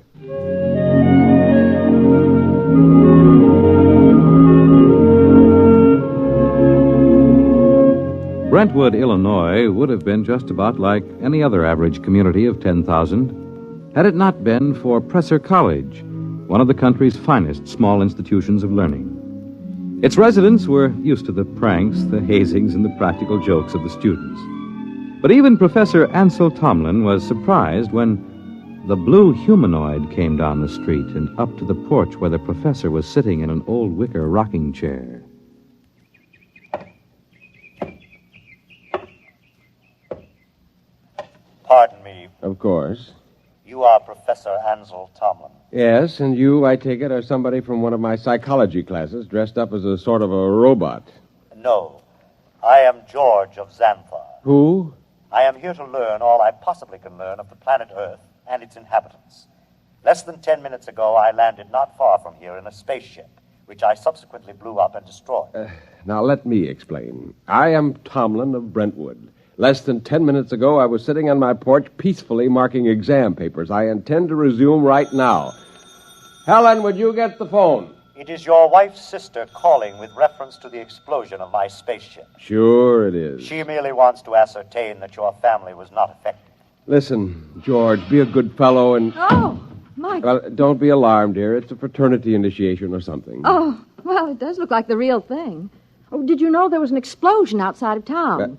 Brentwood, Illinois, would have been just about like any other average community of 10,000 had it not been for Presser College, one of the country's finest small institutions of learning. Its residents were used to the pranks, the hazings, and the practical jokes of the students. But even Professor Ansel Tomlin was surprised when the blue humanoid came down the street and up to the porch where the professor was sitting in an old wicker rocking chair. Pardon me. Of course. You are Professor Ansel Tomlin. Yes, and you, I take it, are somebody from one of my psychology classes dressed up as a sort of a robot. No. I am George of Xanthar. Who? I am here to learn all I possibly can learn of the planet Earth and its inhabitants. Less than 10 minutes ago, I landed not far from here in a spaceship, which I subsequently blew up and destroyed. Now, let me explain. I am Tomlin of Brentwood. Less than 10 minutes ago, I was sitting on my porch peacefully marking exam papers. I intend to resume right now. Helen, would you get the phone? It is your wife's sister calling with reference to the explosion of my spaceship. Sure it is. She merely wants to ascertain that your family was not affected. Listen, George, be a good fellow and... Oh, Mike. Well, don't be alarmed, dear. It's a fraternity initiation or something. Oh, well, it does look like the real thing. Oh, did you know there was an explosion outside of town?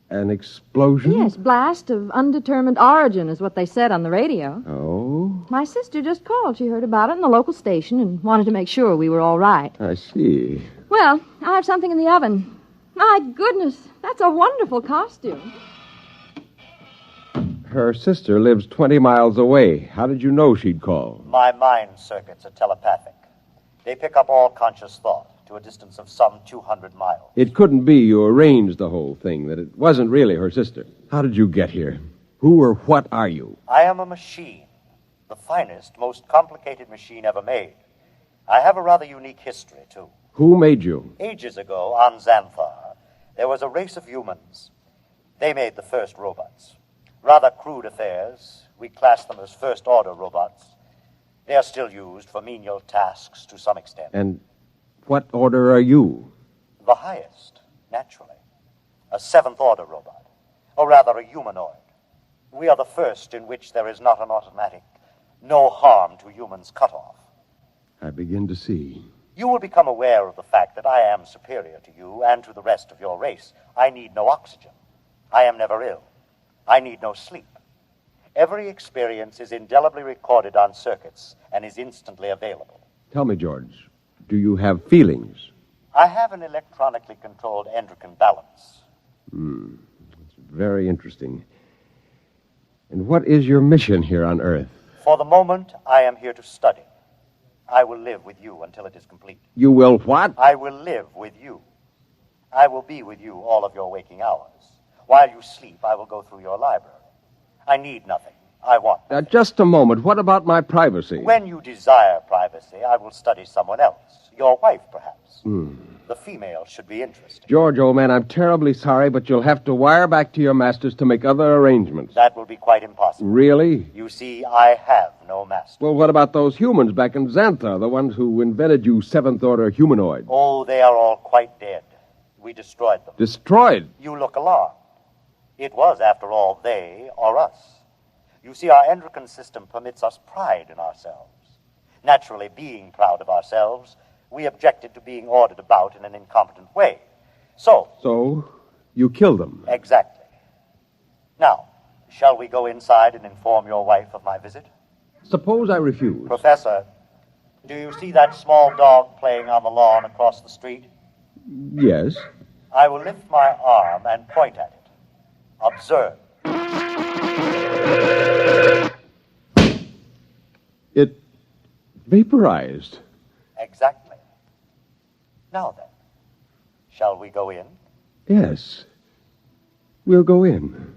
An explosion? Yes, blast of undetermined origin is what they said on the radio. Oh? My sister just called. She heard about it in the local station and wanted to make sure we were all right. I see. Well, I have something in the oven. My goodness, that's a wonderful costume. Her sister lives 20 miles away. How did you know she'd call? My mind circuits are telepathic. They pick up all conscious thought to a distance of some 200 miles. It couldn't be you arranged the whole thing, that it wasn't really her sister. How did you get here? Who or what are you? I am a machine. The finest, most complicated machine ever made. I have a rather unique history, too. Who made you? Ages ago, on Xanthar, there was a race of humans. They made the first robots. Rather crude affairs. We class them as first-order robots. They are still used for menial tasks to some extent. And what order are you? The highest, naturally. A seventh-order robot. Or rather, a humanoid. We are the first in which there is not an automatic, no harm to humans cutoff. I begin to see. You will become aware of the fact that I am superior to you and to the rest of your race. I need no oxygen. I am never ill. I need no sleep. Every experience is indelibly recorded on circuits and is instantly available. Tell me, George, do you have feelings? I have an electronically controlled endocrine balance. It's very interesting. And what is your mission here on Earth? For the moment, I am here to study. I will live with you until it is complete. You will what? I will live with you. I will be with you all of your waking hours. While you sleep, I will go through your library. I need nothing. I want nothing. Just a moment. What about my privacy? When you desire privacy, I will study someone else. Your wife, perhaps. The female should be interested. George, old man, I'm terribly sorry, but you'll have to wire back to your masters to make other arrangements. That will be quite impossible. Really? You see, I have no master. Well, what about those humans back in Xanthar, the ones who invented you seventh-order humanoid? Oh, they are all quite dead. We destroyed them. Destroyed? You look alarmed. It was, after all, they or us. You see, our endocrine system permits us pride in ourselves. Naturally, being proud of ourselves, we objected to being ordered about in an incompetent way. So, you killed them? Exactly. Now, shall we go inside and inform your wife of my visit? Suppose I refuse. Professor, do you see that small dog playing on the lawn across the street? Yes. I will lift my arm and point at it. Observe. It vaporized. Exactly. Now then, shall we go in? Yes. We'll go in.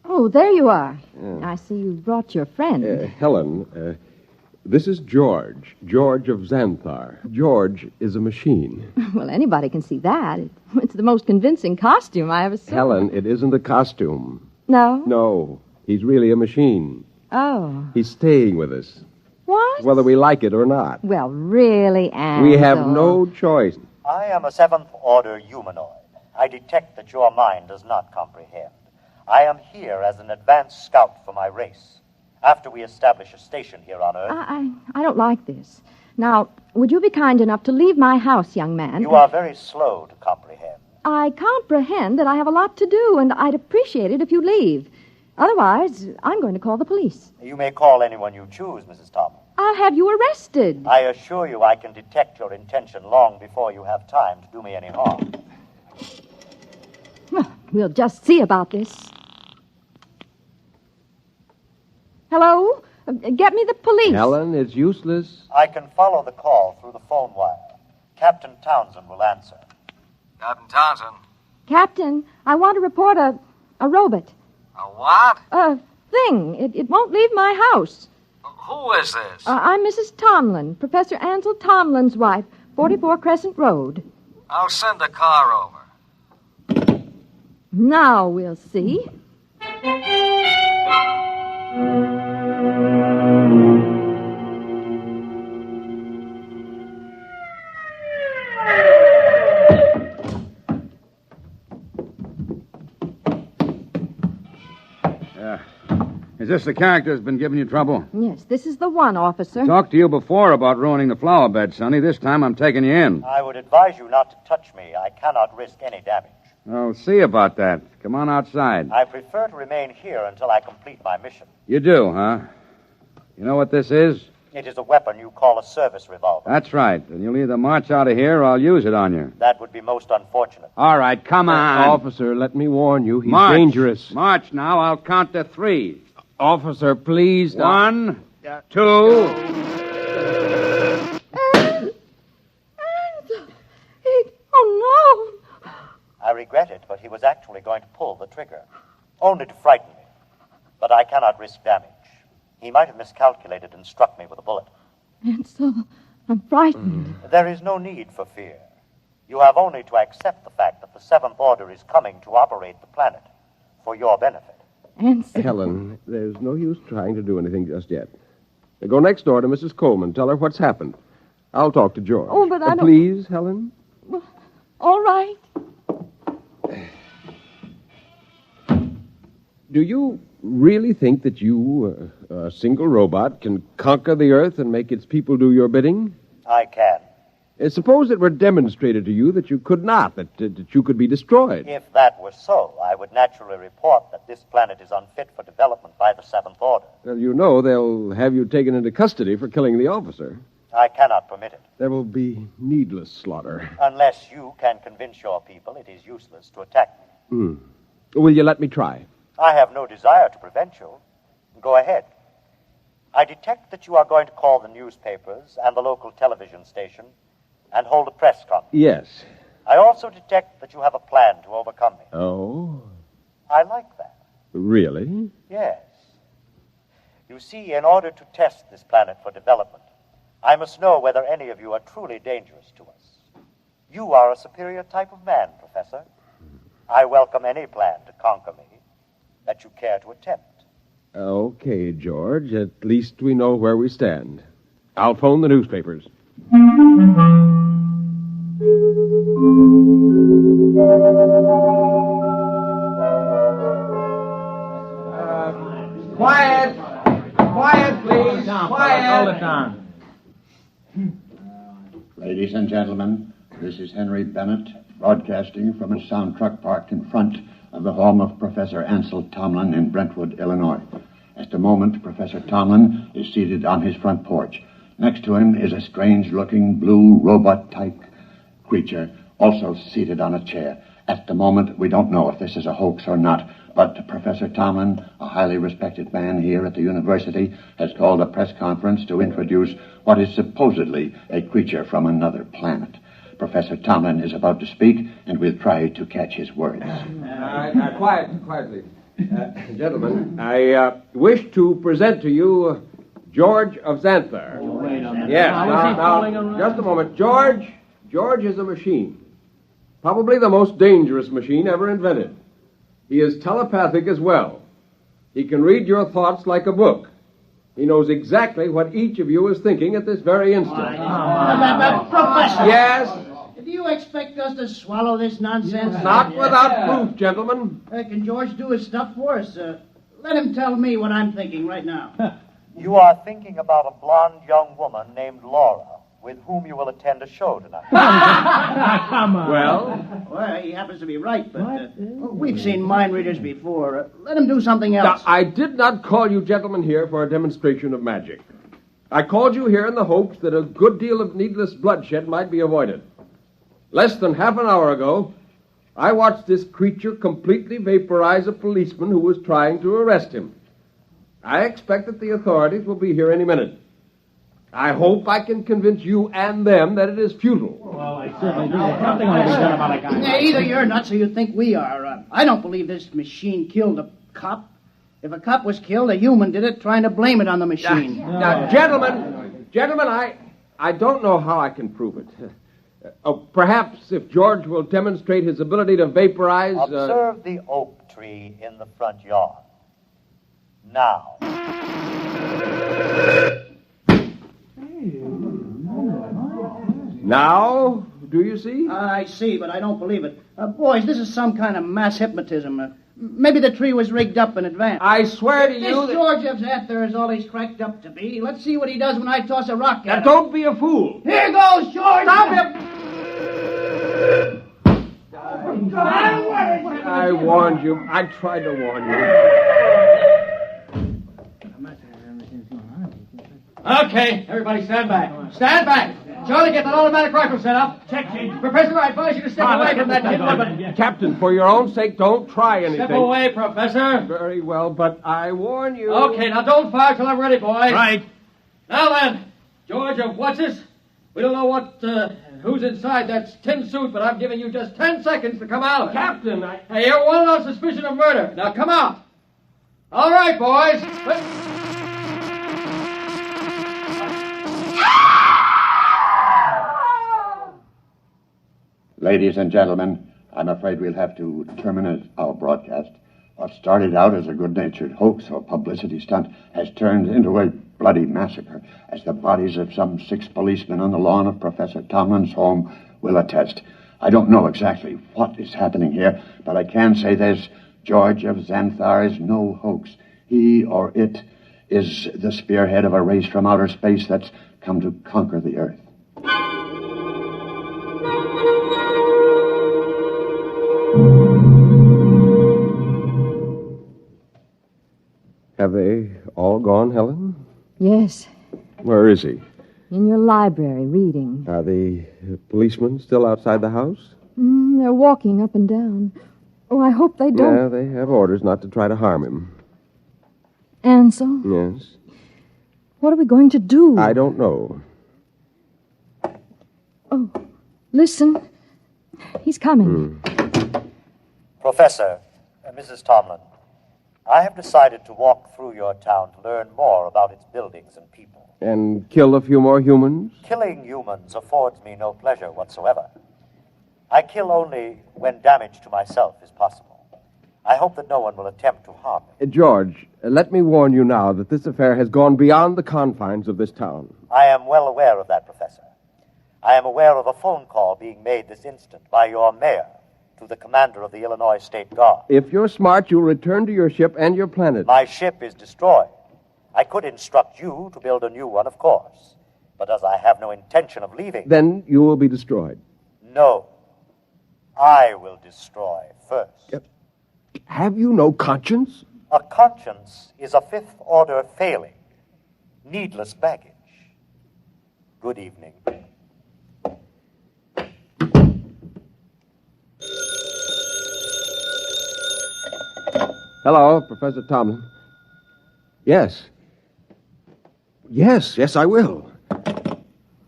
Oh, there you are. I see you brought your friend. Helen, this is George. George of Xanthar. George is a machine. Well, anybody can see that. It's the most convincing costume I ever saw. Helen, it isn't a costume. No? No. He's really a machine. Oh. He's staying with us. What? Whether we like it or not. Well, really, Ansel. We have no choice. I am a seventh-order humanoid. I detect that your mind does not comprehend. I am here as an advanced scout for my race. After we establish a station here on Earth... I don't like this. Now, would you be kind enough to leave my house, young man? You are very slow to comprehend. I comprehend that I have a lot to do, and I'd appreciate it if you leave. Otherwise, I'm going to call the police. You may call anyone you choose, Mrs. Tomlin. I'll have you arrested. I assure you I can detect your intention long before you have time to do me any harm. Well, we'll just see about this. Hello? Get me the police. Helen, it's useless. I can follow the call through the phone wire. Captain Townsend will answer. Captain Townsend. Captain, I want to report a robot. A what? A thing. It won't leave my house. Who is this? I'm Mrs. Tomlin, Professor Ansel Tomlin's wife, 44 Crescent Road. I'll send a car over. Now we'll see. Is this the character that's been giving you trouble? Yes, this is the one, officer. Talked to you before about ruining the flower bed, Sonny. This time I'm taking you in. I would advise you not to touch me. I cannot risk any damage. I'll see about that. Come on outside. I prefer to remain here until I complete my mission. You do, huh? You know what this is? It is a weapon you call a service revolver. That's right. And you'll either march out of here or I'll use it on you. That would be most unfortunate. All right, come on. Officer, let me warn you. He's March. dangerous. March now. I'll count to 3. Officer, please. 1, 2. Oh, no. I regret it, but he was actually going to pull the trigger. Only to frighten me. But I cannot risk damage. He might have miscalculated and struck me with a bullet. Ansel, I'm frightened. There is no need for fear. You have only to accept the fact that the Seventh Order is coming to operate the planet for your benefit. Ansel. Helen, there's no use trying to do anything just yet. Go next door to Mrs. Coleman. Tell her what's happened. I'll talk to George. Oh, but I don't... Please, Helen? Well, all right. Do you really think that you, a single robot, can conquer the Earth and make its people do your bidding? I can. Suppose it were demonstrated to you that you could not, that you could be destroyed. If that were so, I would naturally report that this planet is unfit for development by the Seventh Order. Well, you know they'll have you taken into custody for killing the officer. I cannot permit it. There will be needless slaughter. Unless you can convince your people it is useless to attack me. Will you let me try? I have no desire to prevent you. Go ahead. I detect that you are going to call the newspapers and the local television station and hold a press conference. Yes. I also detect that you have a plan to overcome me. Oh? I like that. Really? Yes. You see, in order to test this planet for development, I must know whether any of you are truly dangerous to us. You are a superior type of man, Professor. I welcome any plan to conquer me that you care to attempt. Okay, George. At least we know where we stand. I'll phone the newspapers. Quiet! Quiet, please! Quiet! Hold it down. Ladies and gentlemen, this is Henry Bennett, broadcasting from a sound truck parked in front of the home of Professor Ansel Tomlin in Brentwood, Illinois. At the moment, Professor Tomlin is seated on his front porch. Next to him is a strange-looking blue robot-type creature, also seated on a chair. At the moment, we don't know if this is a hoax or not, but Professor Tomlin, a highly respected man here at the university, has called a press conference to introduce what is supposedly a creature from another planet. Professor Tomlin is about to speak, and we'll try to catch his words. Quietly. Gentlemen, I wish to present to you George of Xanthar. Yes, now, just a moment. George is a machine. Probably the most dangerous machine ever invented. He is telepathic as well. He can read your thoughts like a book. He knows exactly what each of you is thinking at this very instant. Professor! Yes? Do you expect us to swallow this nonsense? Not without proof, gentlemen. Can George do his stuff for us? Let him tell me what I'm thinking right now. You are thinking about a blonde young woman named Laura, with whom you will attend a show tonight. Come on. Well, he happens to be right, but we've seen mind readers before. Let him do something else. Now, I did not call you gentlemen here for a demonstration of magic. I called you here in the hopes that a good deal of needless bloodshed might be avoided. Less than half an hour ago, I watched this creature completely vaporize a policeman who was trying to arrest him. I expect that the authorities will be here any minute. I hope I can convince you and them that it is futile. Well, I certainly do. Something ought to be done about a guy. Either you're nuts or you think we are. I don't believe this machine killed a cop. If a cop was killed, a human did it, trying to blame it on the machine. Now, gentlemen, I don't know how I can prove it. Perhaps if George will demonstrate his ability to vaporize... Observe the oak tree in the front yard. Now. Now, do you see? I see, but I don't believe it. Boys, this is some kind of mass hypnotism. Maybe the tree was rigged up in advance. I swear to you This Georgiev's hat there is all he's cracked up to be. Let's see what he does when I toss a rock at him. Don't be a fool. Here goes, George! Stop him! I warned you. I tried to warn you. Okay, everybody stand back. Stand back. Charlie, get that automatic rifle set up. Check, Professor, I advise you to step away from that kid. Captain, for your own sake, don't try anything. Step away, Professor. Very well, but I warn you. Okay, now don't fire till I'm ready, boys. Right. Now then, George of what's this? We don't know who's inside that tin suit, but I'm giving you just 10 seconds to come out. Captain, Hey, you're wanted on suspicion of murder. Now come out. All right, boys. Ladies and gentlemen, I'm afraid we'll have to terminate our broadcast. What started out as a good-natured hoax or publicity stunt has turned into a bloody massacre, as the bodies of some 6 policemen on the lawn of Professor Tomlin's home will attest. I don't know exactly what is happening here, but I can say this: George of Xanthar is no hoax. He or it is the spearhead of a race from outer space that's come to conquer the Earth. Have they all gone, Helen? Yes, Where is he? in your library, reading. Are the policemen still outside the house? They're walking up and down. Oh, I hope they don't. Yeah, they have orders not to try to harm him. Ansel, Yes? what are we going to do? I don't know. Oh, listen. He's coming. Professor, Mrs. Tomlin, I have decided to walk through your town to learn more about its buildings and people. And kill a few more humans? Killing humans affords me no pleasure whatsoever. I kill only when damage to myself is possible. I hope that no one will attempt to harm me. George, let me warn you now that this affair has gone beyond the confines of this town. I am well aware of that, Professor. I am aware of a phone call being made this instant by your mayor to the commander of the Illinois State Guard. If you're smart, you'll return to your ship and your planet. My ship is destroyed. I could instruct you to build a new one, of course. But as I have no intention of leaving... Then you will be destroyed. No. I will destroy first. Have you no conscience? A conscience is a fifth-order failing. Needless baggage. Good evening. Hello, Professor Tomlin. Yes. Yes, I will.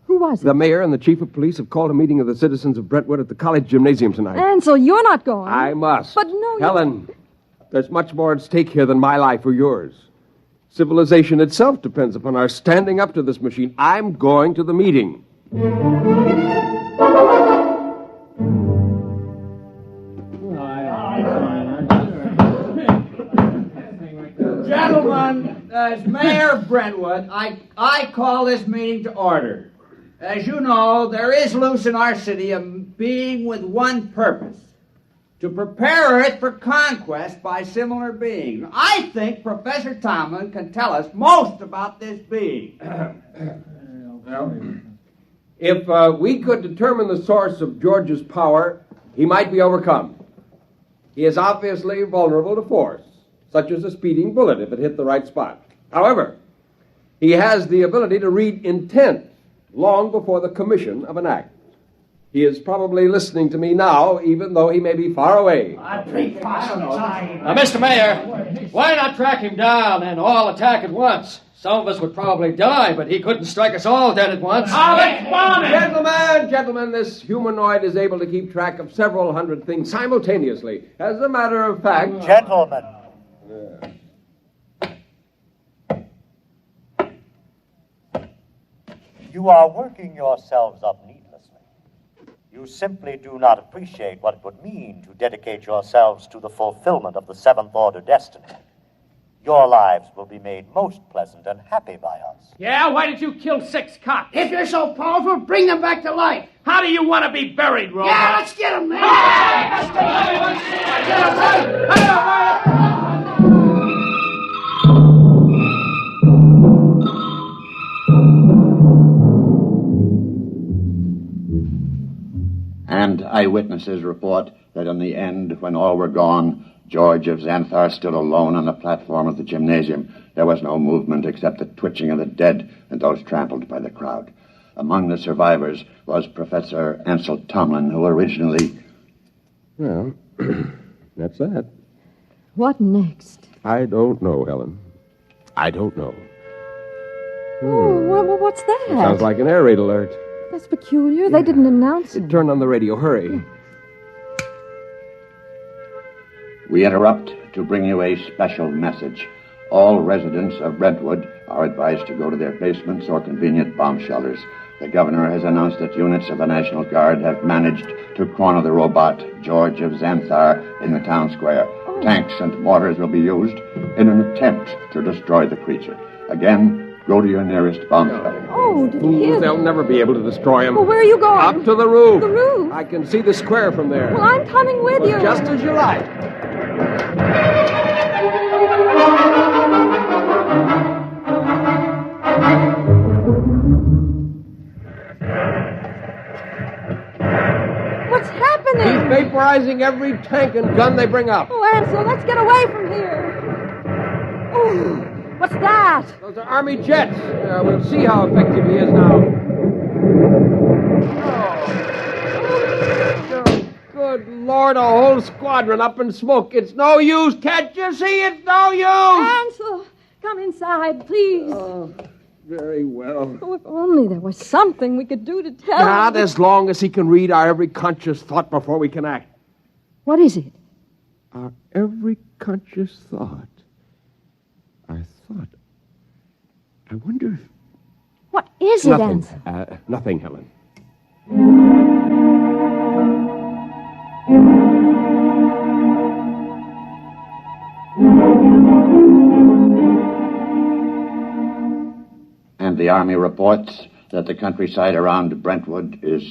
Who was it? The mayor and the chief of police have called a meeting of the citizens of Brentwood at the college gymnasium tonight. Ansel, you're not going. I must. But no, Helen, there's much more at stake here than my life or yours. Civilization itself depends upon our standing up to this machine. I'm going to the meeting. Gentlemen, as mayor of Brentwood, I call this meeting to order. As you know, there is loose in our city a being with one purpose, to prepare Earth for conquest by similar beings. I think Professor Tomlin can tell us most about this being. If we could determine the source of George's power, he might be overcome. He is obviously vulnerable to force, such as a speeding bullet if it hit the right spot. However, he has the ability to read intent long before the commission of an act. He is probably listening to me now, even though he may be far away. Mr. Mayor, why not track him down and all attack at once? Some of us would probably die, but he couldn't strike us all dead at once. Gentlemen, this humanoid is able to keep track of several hundred things simultaneously. As a matter of fact... Gentlemen. You are working yourselves up needlessly. You simply do not appreciate what it would mean to dedicate yourselves to the fulfillment of the Seventh Order destiny. Your lives will be made most pleasant and happy by us. Yeah, why did you kill 6 cops? If you're so powerful, bring them back to life. How do you want to be buried, Robot? Yeah, let's get them, man. And eyewitnesses report that in the end, when all were gone, George of Xanthar stood alone on the platform of the gymnasium. There was no movement except the twitching of the dead and those trampled by the crowd. Among the survivors was Professor Ansel Tomlin, who originally... Well, that's that. What next? I don't know, Helen. I don't know. Oh, what's that? It sounds like an air raid alert. That's peculiar. They didn't announce it. Turn on the radio. Hurry. We interrupt to bring you a special message. All residents of Brentwood are advised to go to their basements or convenient bomb shelters. The governor has announced that units of the National Guard have managed to corner the robot, George of Xanthar, in the town square. Tanks and mortars will be used in an attempt to destroy the creature. Again, go to your nearest bomb shelter. Oh, did you hear They'll never be able to destroy him. Well, where are you going? Up to the roof. The roof? I can see the square from there. Well, I'm coming with you. Just as you like. What's happening? He's vaporizing every tank and gun they bring up. Oh, Ansel, let's get away from here. Oh, what's that? Those are Army jets. We'll see how effective he is now. Oh, good Lord, a whole squadron up in smoke. It's no use. Can't you see? It's no use. Ansel, come inside, please. Oh, very well. Oh, if only there was something we could do to tell Not him. as long as he can read our every conscious thought before we can act. What is it? Our every conscious thought. Our thought. I wonder if... What is it, Nothing. Ansel? Nothing, Helen. And the Army reports that the countryside around Brentwood is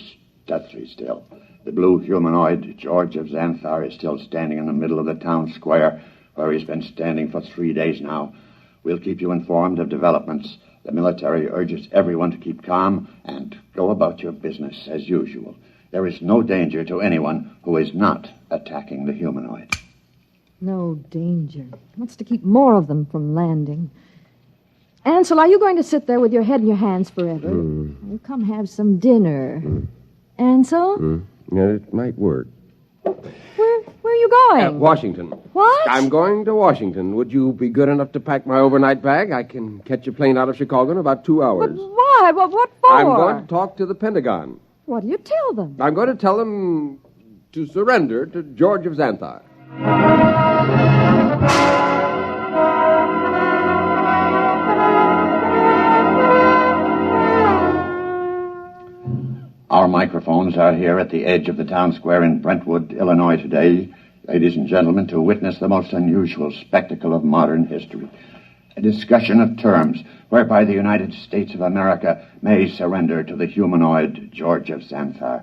deathly still. The blue humanoid, George of Xanthar, is still standing in the middle of the town square, where he's been standing for 3 days now. We'll keep you informed of developments. The military urges everyone to keep calm and go about your business as usual. There is no danger to anyone who is not attacking the humanoid. No danger. Wants to keep more of them from landing. Ansel, are you going to sit there with your head in your hands forever? Oh, come have some dinner. Ansel? Yeah, it might work. Where are you going? Washington. What? I'm going to Washington. Would you be good enough to pack my overnight bag? I can catch a plane out of Chicago in about 2 hours. But why? What for? I'm going to talk to the Pentagon. What do you tell them? I'm going to tell them to surrender to George of Xanthar. Our microphones are here at the edge of the town square in Brentwood, Illinois today, ladies and gentlemen, to witness the most unusual spectacle of modern history. A discussion of terms whereby the United States of America may surrender to the humanoid George of Xanthar.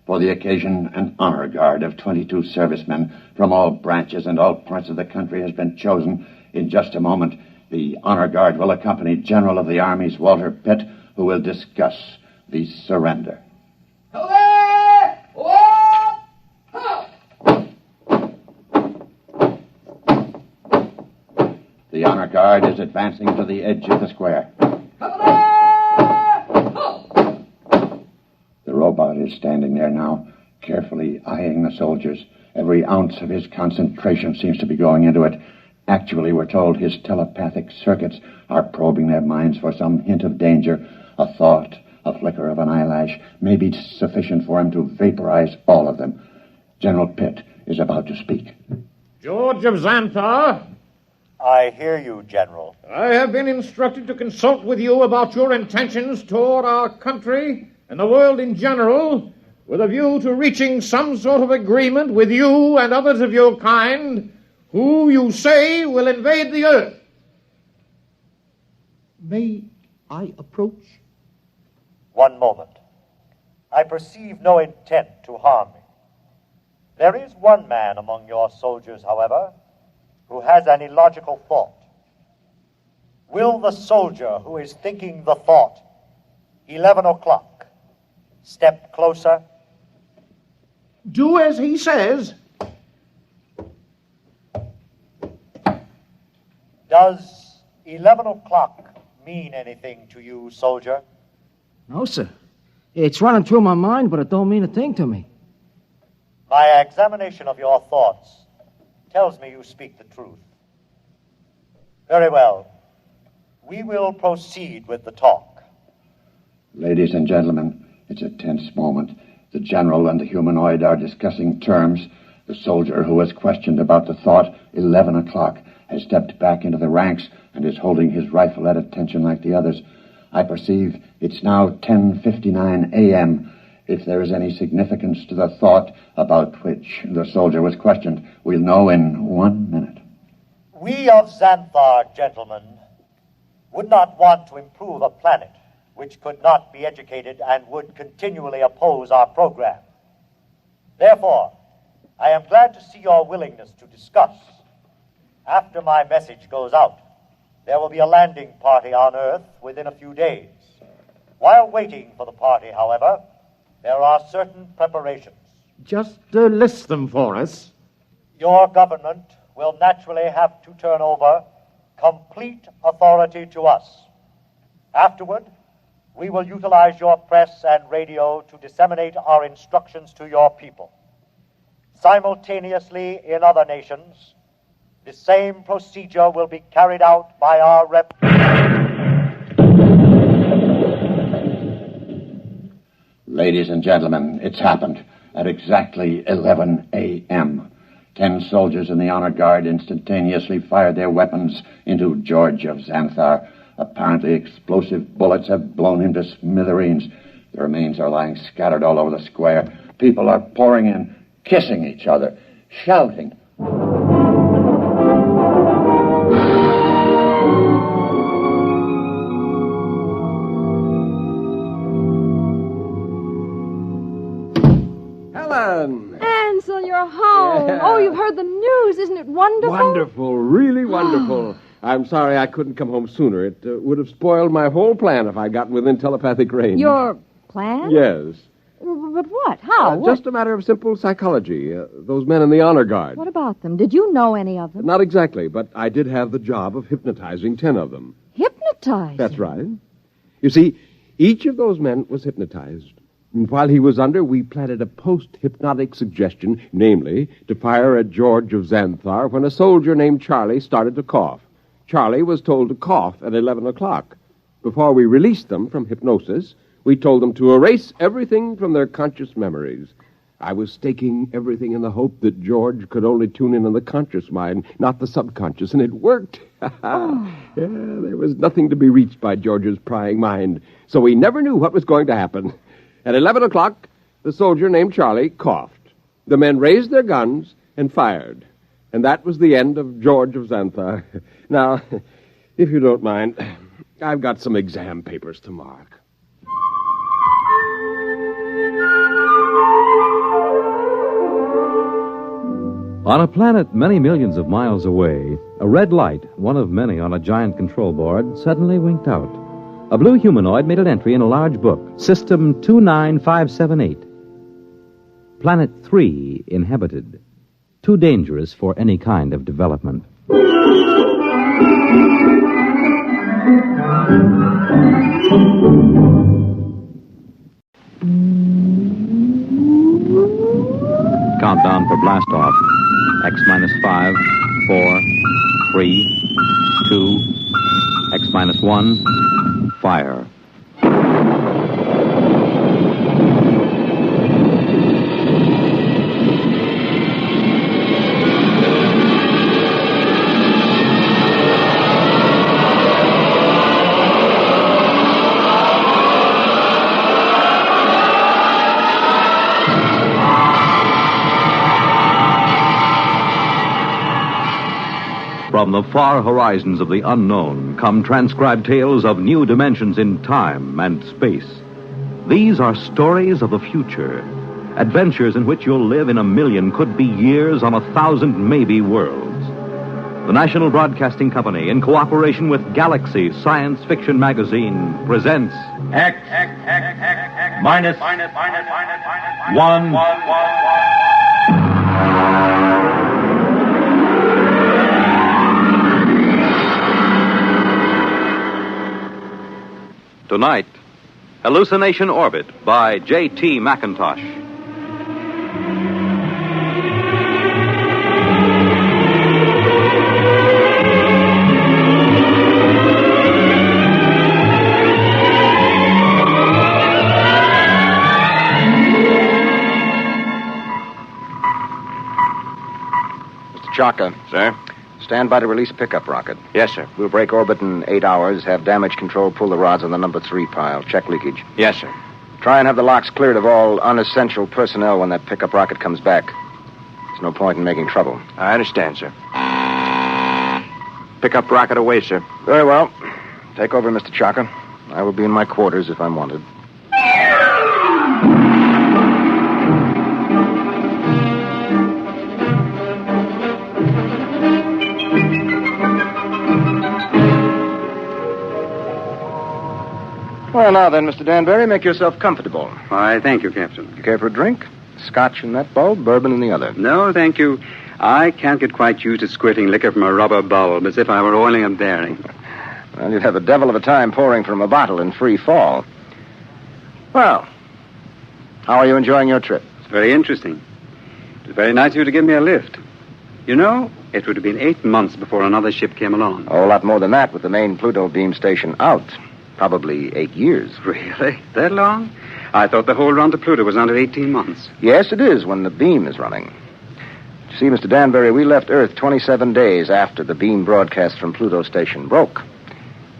For the occasion, an honor guard of 22 servicemen from all branches and all parts of the country has been chosen. In just a moment, the honor guard will accompany General of the Armies Walter Pitt, who will discuss the surrender. The honor guard is advancing to the edge of the square. The robot is standing there now, carefully eyeing the soldiers. Every ounce of his concentration seems to be going into it. Actually, we're told his telepathic circuits are probing their minds for some hint of danger. A thought, a flicker of an eyelash may be sufficient for him to vaporize all of them. General Pitt is about to speak. George of Xanthar. I hear you, General. I have been instructed to consult with you about your intentions toward our country and the world in general, with a view to reaching some sort of agreement with you and others of your kind who you say will invade the earth. May I approach? One moment. I perceive no intent to harm me. There is one man among your soldiers, however, who has an illogical thought. Will the soldier who is thinking the thought, 11 o'clock, step closer? Do as he says. Does 11 o'clock mean anything to you, soldier? No, sir. It's running through my mind, but it don't mean a thing to me. My examination of your thoughts tells me you speak the truth. Very well. We will proceed with the talk. Ladies and gentlemen, it's a tense moment. The general and the humanoid are discussing terms. The soldier who was questioned about the thought, 11 o'clock, has stepped back into the ranks and is holding his rifle at attention like the others. I perceive it's now 10:59 a.m. If there is any significance to the thought about which the soldier was questioned, we'll know in 1 minute. We of Xanthar, gentlemen, would not want to improve a planet which could not be educated and would continually oppose our program. Therefore, I am glad to see your willingness to discuss. After my message goes out, there will be a landing party on Earth within a few days. While waiting for the party, however, there are certain preparations. Just list them for us. Your government will naturally have to turn over complete authority to us. Afterward, we will utilize your press and radio to disseminate our instructions to your people. Simultaneously, in other nations, the same procedure will be carried out by our rep. Ladies and gentlemen, it's happened at exactly 11 a.m. 10 soldiers in the honor guard instantaneously fired their weapons into George of Xanthar. Apparently explosive bullets have blown him to smithereens. The remains are lying scattered all over the square. People are pouring in, kissing each other, shouting. Helen! Ansel, you're home. Yeah. Oh, you've heard the news. Isn't it wonderful? Wonderful, really wonderful. I'm sorry I couldn't come home sooner. It would have spoiled my whole plan if I'd gotten within telepathic range. Your plan? Yes. But what? How? What? Just a matter of simple psychology. Those men in the honor guard. What about them? Did you know any of them? Not exactly, but I did have the job of hypnotizing 10 of them. Hypnotized? That's right. You see, each of those men was hypnotized. And while he was under, we planted a post-hypnotic suggestion, namely, to fire at George of Xanthar when a soldier named Charlie started to cough. Charlie was told to cough at 11 o'clock. Before we released them from hypnosis, we told them to erase everything from their conscious memories. I was staking everything in the hope that George could only tune in on the conscious mind, not the subconscious, and it worked. Yeah, there was nothing to be reached by George's prying mind, so we never knew what was going to happen. At 11 o'clock, the soldier named Charlie coughed. The men raised their guns and fired. And that was the end of George of Xanthar. Now, if you don't mind, I've got some exam papers to mark. On a planet many millions of miles away, a red light, one of many on a giant control board, suddenly winked out. A blue humanoid made an entry in a large book, System 29578. Planet 3 inhabited. Too dangerous for any kind of development. Countdown for blast off. X minus 5, 4, 3, 2, X minus 1, fire. From the far horizons of the unknown come transcribed tales of new dimensions in time and space. These are stories of the future, adventures in which you'll live in a million, could be years, on 1,000 maybe worlds. The National Broadcasting Company, in cooperation with Galaxy Science Fiction Magazine, presents X minus 1. Tonight, Hallucination Orbit by J.T. McIntosh. Mr. Chaka. Sir? Stand by to release a pickup rocket. Yes, sir. We'll break orbit in 8 hours, have damage control pull the rods on the number 3 pile. Check leakage. Yes, sir. Try and have the locks cleared of all unessential personnel when that pickup rocket comes back. There's no point in making trouble. I understand, sir. Pickup rocket away, sir. Very well. Take over, Mr. Chaka. I will be in my quarters if I'm wanted. Well, now then, Mr. Danbury, make yourself comfortable. Why, thank you, Captain. You care for a drink? Scotch in that bulb, bourbon in the other. No, thank you. I can't get quite used to squirting liquor from a rubber bulb as if I were oiling a bearing. Well, you'd have a devil of a time pouring from a bottle in free fall. Well, how are you enjoying your trip? It's very interesting. It was very nice of you to give me a lift. You know, it would have been 8 months before another ship came along. A whole lot more than that with the main Pluto beam station out. Probably 8 years. Really? That long? I thought the whole run to Pluto was under 18 months. Yes, it is when the beam is running. You see, Mr. Danbury, we left Earth 27 days after the beam broadcast from Pluto station broke.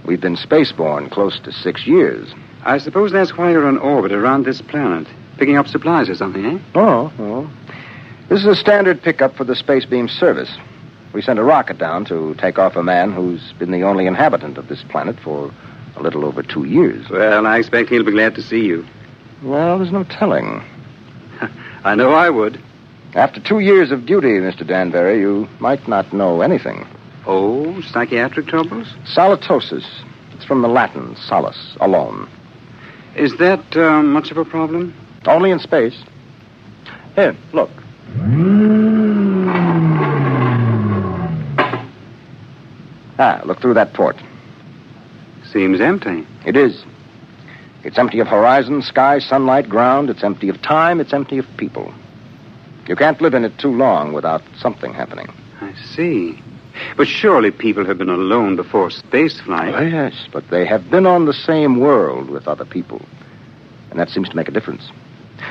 We've been spaceborne close to 6 years. I suppose that's why you're on orbit around this planet, picking up supplies or something, eh? Oh. This is a standard pickup for the space beam service. We sent a rocket down to take off a man who's been the only inhabitant of this planet for a little over 2 years. Well, I expect he'll be glad to see you. Well, there's no telling. I know I would. After 2 years of duty, Mr. Danbury, you might not know anything. Oh, psychiatric troubles? Solitosis. It's from the Latin, solace, alone. Is that much of a problem? Only in space. Here, look. Look through that port. Seems empty. It is. It's empty of horizon, sky, sunlight, ground. It's empty of time. It's empty of people. You can't live in it too long without something happening. I see. But surely people have been alone before spaceflight. Oh, yes, but they have been on the same world with other people. And that seems to make a difference.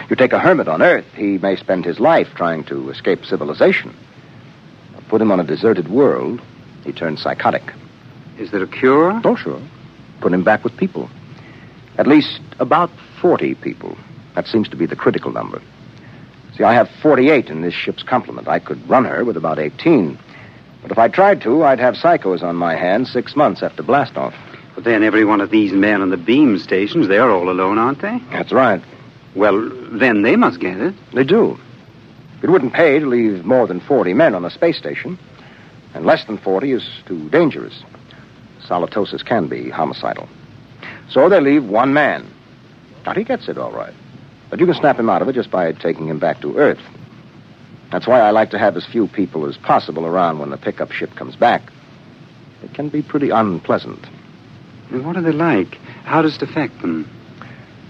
You take a hermit on Earth, he may spend his life trying to escape civilization. Put him on a deserted world, he turns psychotic. Is there a cure? Oh, sure. Put him back with people. At least about 40 people. That seems to be the critical number. See, I have 48 in this ship's complement. I could run her with about 18. But if I tried to, I'd have psychos on my hands 6 months after blastoff. But then every one of these men on the beam stations, they're all alone, aren't they? That's right. Well, then they must get it. They do. It wouldn't pay to leave more than 40 men on the space station, and less than 40 is too dangerous. Solitosis can be homicidal. So they leave one man. Now, he gets it all right, but you can snap him out of it just by taking him back to Earth. That's why I like to have as few people as possible around when the pickup ship comes back. It can be pretty unpleasant. And what are they like? How does it affect them?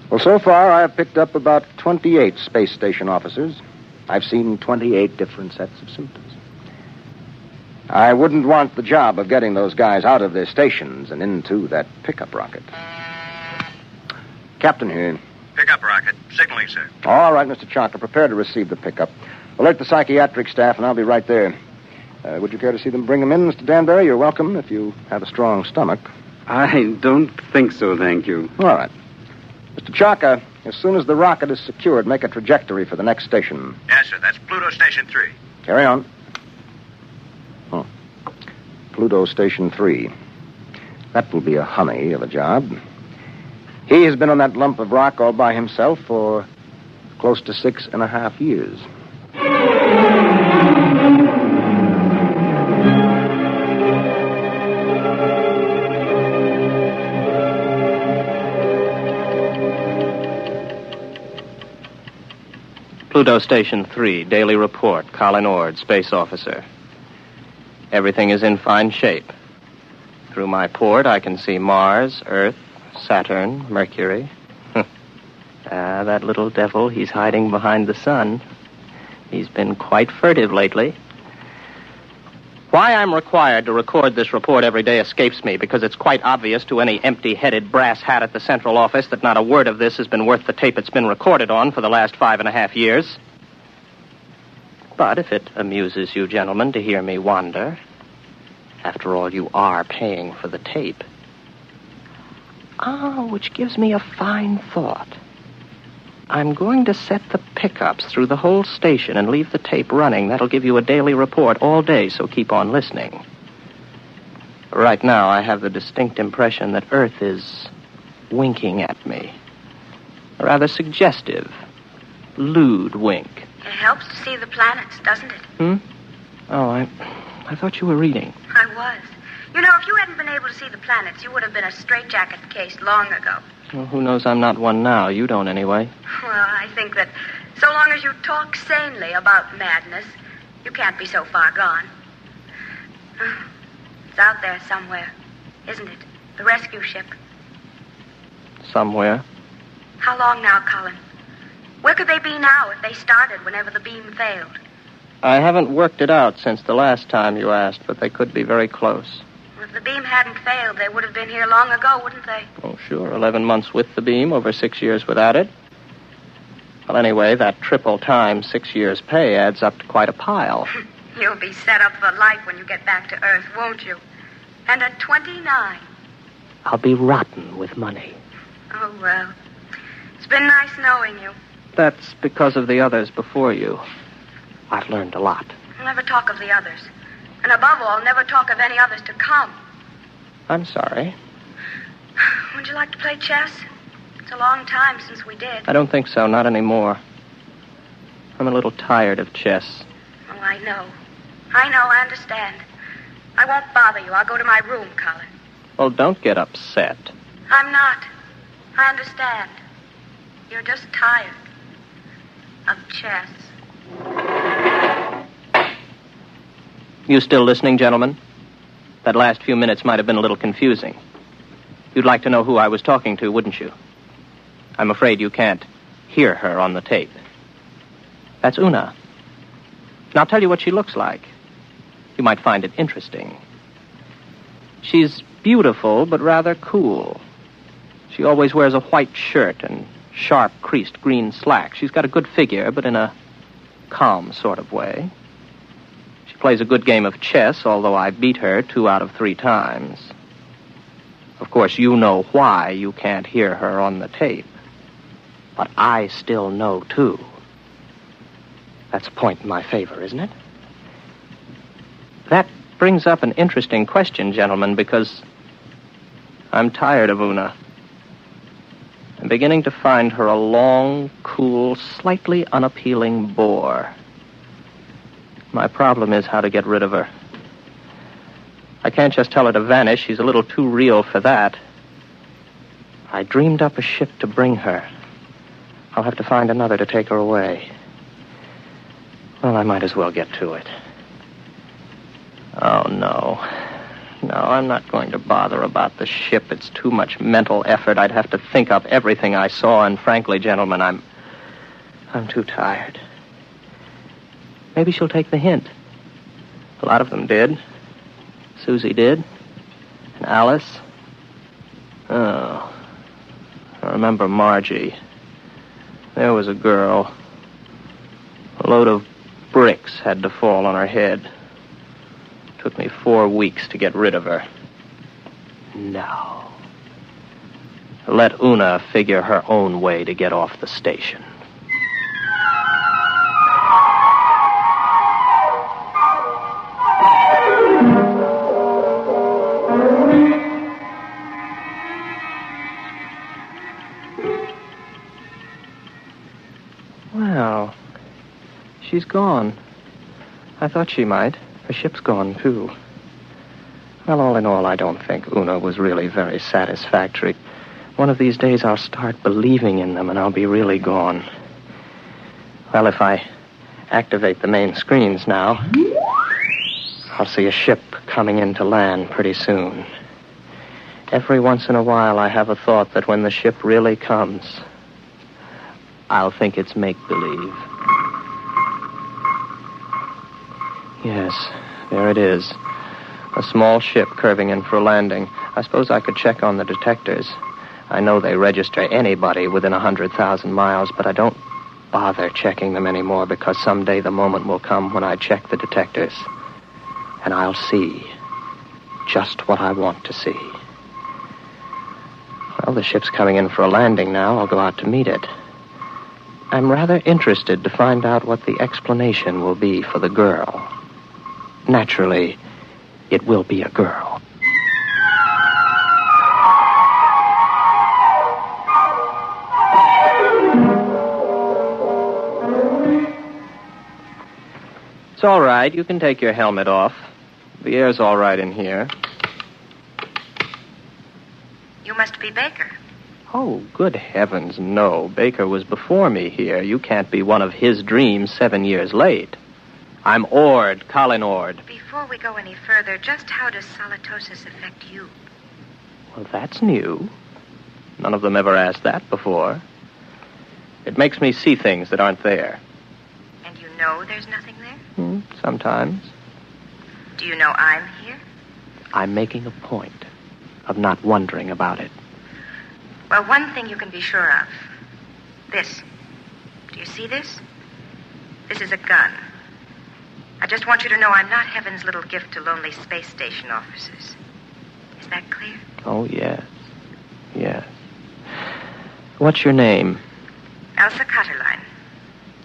Well, so far, I've picked up about 28 space station officers. I've seen 28 different sets of symptoms. I wouldn't want the job of getting those guys out of their stations and into that pickup rocket. Captain here. Pickup rocket. Signaling, sir. All right, Mr. Chalker, prepare to receive the pickup. Alert the psychiatric staff, and I'll be right there. Would you care to see them bring them in, Mr. Danbury? You're welcome if you have a strong stomach. I don't think so, thank you. All right. Mr. Chalker, as soon as the rocket is secured, make a trajectory for the next station. Yes, sir. That's Pluto Station 3. Carry on. Pluto Station 3. That will be a honey of a job. He has been on that lump of rock all by himself for close to 6.5 years. Pluto Station 3, Daily Report, Colin Ord, Space Officer. Everything is in fine shape. Through my port, I can see Mars, Earth, Saturn, Mercury. That little devil, he's hiding behind the sun. He's been quite furtive lately. Why I'm required to record this report every day escapes me, because it's quite obvious to any empty-headed brass hat at the central office that not a word of this has been worth the tape it's been recorded on for the last 5.5 years. But if it amuses you gentlemen to hear me wander, after all, you are paying for the tape. Which gives me a fine thought. I'm going to set the pickups through the whole station and leave the tape running. That'll give you a daily report all day, so keep on listening. Right now, I have the distinct impression that Earth is winking at me. A rather suggestive, lewd wink. It helps to see the planets, doesn't it? Oh, I thought you were reading. I was. You know, if you hadn't been able to see the planets, you would have been a straitjacket case long ago. Well, who knows I'm not one now? You don't, anyway. Well, I think that so long as you talk sanely about madness, you can't be so far gone. It's out there somewhere, isn't it? The rescue ship. Somewhere. How long now, Colin? Where could they be now if they started whenever the beam failed? I haven't worked it out since the last time you asked, but they could be very close. Well, if the beam hadn't failed, they would have been here long ago, wouldn't they? Oh, sure. 11 months with the beam, over 6 years without it. Well, anyway, that triple time 6 years' pay adds up to quite a pile. You'll be set up for life when you get back to Earth, won't you? And at 29. I'll be rotten with money. Oh, well. It's been nice knowing you. That's because of the others before you. I've learned a lot. Never talk of the others. And above all, never talk of any others to come. I'm sorry. Would you like to play chess? It's a long time since we did. I don't think so, not anymore. I'm a little tired of chess. Oh, I know. I understand. I won't bother you. I'll go to my room, Colin. Well, don't get upset. I'm not. I understand. You're just tired of chess. You still listening, gentlemen? That last few minutes might have been a little confusing. You'd like to know who I was talking to, wouldn't you? I'm afraid you can't hear her on the tape. That's Una. And I'll tell you what she looks like. You might find it interesting. She's beautiful, but rather cool. She always wears a white shirt and sharp, creased green slacks. She's got a good figure, but in a calm sort of way. She plays a good game of chess, although I beat her 2 out of 3 times. Of course, you know why you can't hear her on the tape. But I still know, too. That's a point in my favor, isn't it? That brings up an interesting question, gentlemen, because I'm tired of Una. I'm beginning to find her a long, cool, slightly unappealing bore. My problem is how to get rid of her. I can't just tell her to vanish. She's a little too real for that. I dreamed up a ship to bring her. I'll have to find another to take her away. Well, I might as well get to it. Oh, no. No, I'm not going to bother about the ship. It's too much mental effort. I'd have to think up everything I saw, and frankly, gentlemen, I'm too tired. Maybe she'll take the hint. A lot of them did. Susie did. And Alice. Oh. I remember Margie. There was a girl. A load of bricks had to fall on her head. Took me 4 weeks to get rid of her. No. Let Una figure her own way to get off the station. Well, she's gone. I thought she might. The ship's gone, too. Well, all in all, I don't think Una was really very satisfactory. One of these days I'll start believing in them, and I'll be really gone. Well, if I activate the main screens now, I'll see a ship coming into land pretty soon. Every once in a while, I have a thought that when the ship really comes, I'll think it's make-believe. Yes, there it is. A small ship curving in for a landing. I suppose I could check on the detectors. I know they register anybody within 100,000 miles, but I don't bother checking them anymore because someday the moment will come when I check the detectors. And I'll see just what I want to see. Well, the ship's coming in for a landing now. I'll go out to meet it. I'm rather interested to find out what the explanation will be for the girl. Naturally, it will be a girl. It's all right. You can take your helmet off. The air's all right in here. You must be Baker. Oh, good heavens, no. Baker was before me here. You can't be one of his dreams 7 years late. I'm Ord, Colin Ord. Before we go any further, just how does solitosis affect you? Well, that's new. None of them ever asked that before. It makes me see things that aren't there. And you know there's nothing there? Sometimes. Do you know I'm here? I'm making a point of not wondering about it. Well, one thing you can be sure of. This. Do you see this? This is a gun. I just want you to know I'm not heaven's little gift to lonely space station officers. Is that clear? Oh, yes. Yes. What's your name? Elsa Cutterline.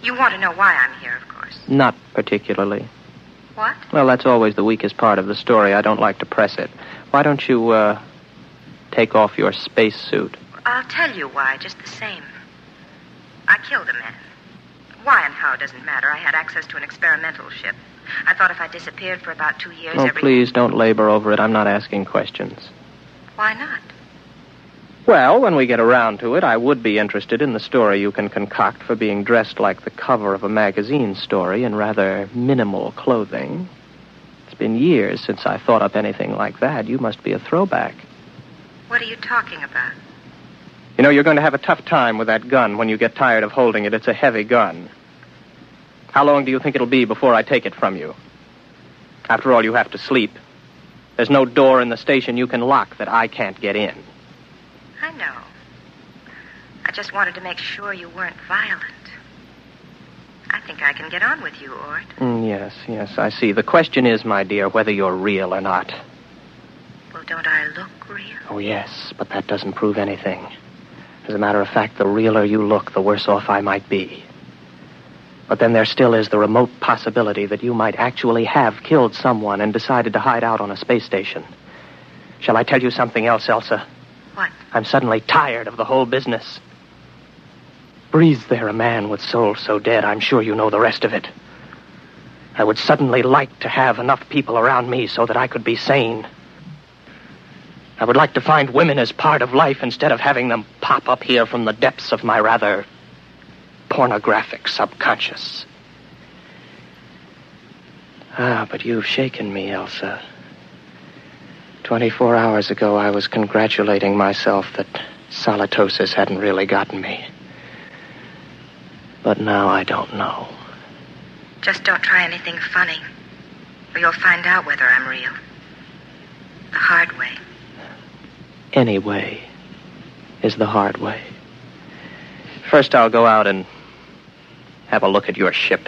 You want to know why I'm here, of course. Not particularly. What? Well, that's always the weakest part of the story. I don't like to press it. Why don't you, take off your spacesuit? I'll tell you why, just the same. I killed a man. Why and how doesn't matter. I had access to an experimental ship. I thought if I disappeared for about 2 years, Oh, please don't labor over it. I'm not asking questions. Why not? Well, when we get around to it, I would be interested in the story you can concoct for being dressed like the cover of a magazine story in rather minimal clothing. It's been years since I thought up anything like that. You must be a throwback. What are you talking about? You know, you're going to have a tough time with that gun when you get tired of holding it. It's a heavy gun. How long do you think it'll be before I take it from you? After all, you have to sleep. There's no door in the station you can lock that I can't get in. I know. I just wanted to make sure you weren't violent. I think I can get on with you, Ord. Yes, I see. The question is, my dear, whether you're real or not. Well, don't I look real? Oh, yes, but that doesn't prove anything. As a matter of fact, the realer you look, the worse off I might be. But then there still is the remote possibility that you might actually have killed someone and decided to hide out on a space station. Shall I tell you something else, Elsa? What? I'm suddenly tired of the whole business. Breathes there a man with soul so dead, I'm sure you know the rest of it. I would suddenly like to have enough people around me so that I could be sane. I would like to find women as part of life instead of having them pop up here from the depths of my rather pornographic subconscious. But you've shaken me, Elsa. 24 hours ago, I was congratulating myself that solitosis hadn't really gotten me. But now I don't know. Just don't try anything funny, or you'll find out whether I'm real. The hard way. Any way is the hard way. First, I'll go out and have a look at your ship.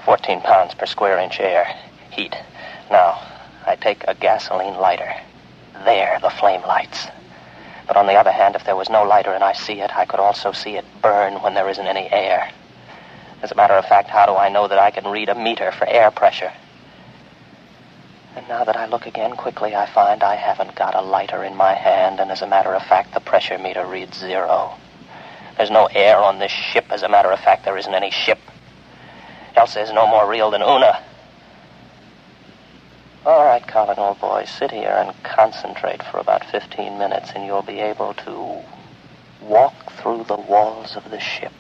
£14 per square inch air. Heat. Now, I take a gasoline lighter. There, the flame lights. But on the other hand, if there was no lighter and I see it, I could also see it burn when there isn't any air. As a matter of fact, how do I know that I can read a meter for air pressure? And now that I look again quickly, I find I haven't got a lighter in my hand, and as a matter of fact, the pressure meter reads 0. There's no air on this ship. As a matter of fact, there isn't any ship. Elsa is no more real than Una. All right, Colin, old boy, sit here and concentrate for about 15 minutes, and you'll be able to walk through the walls of the ship.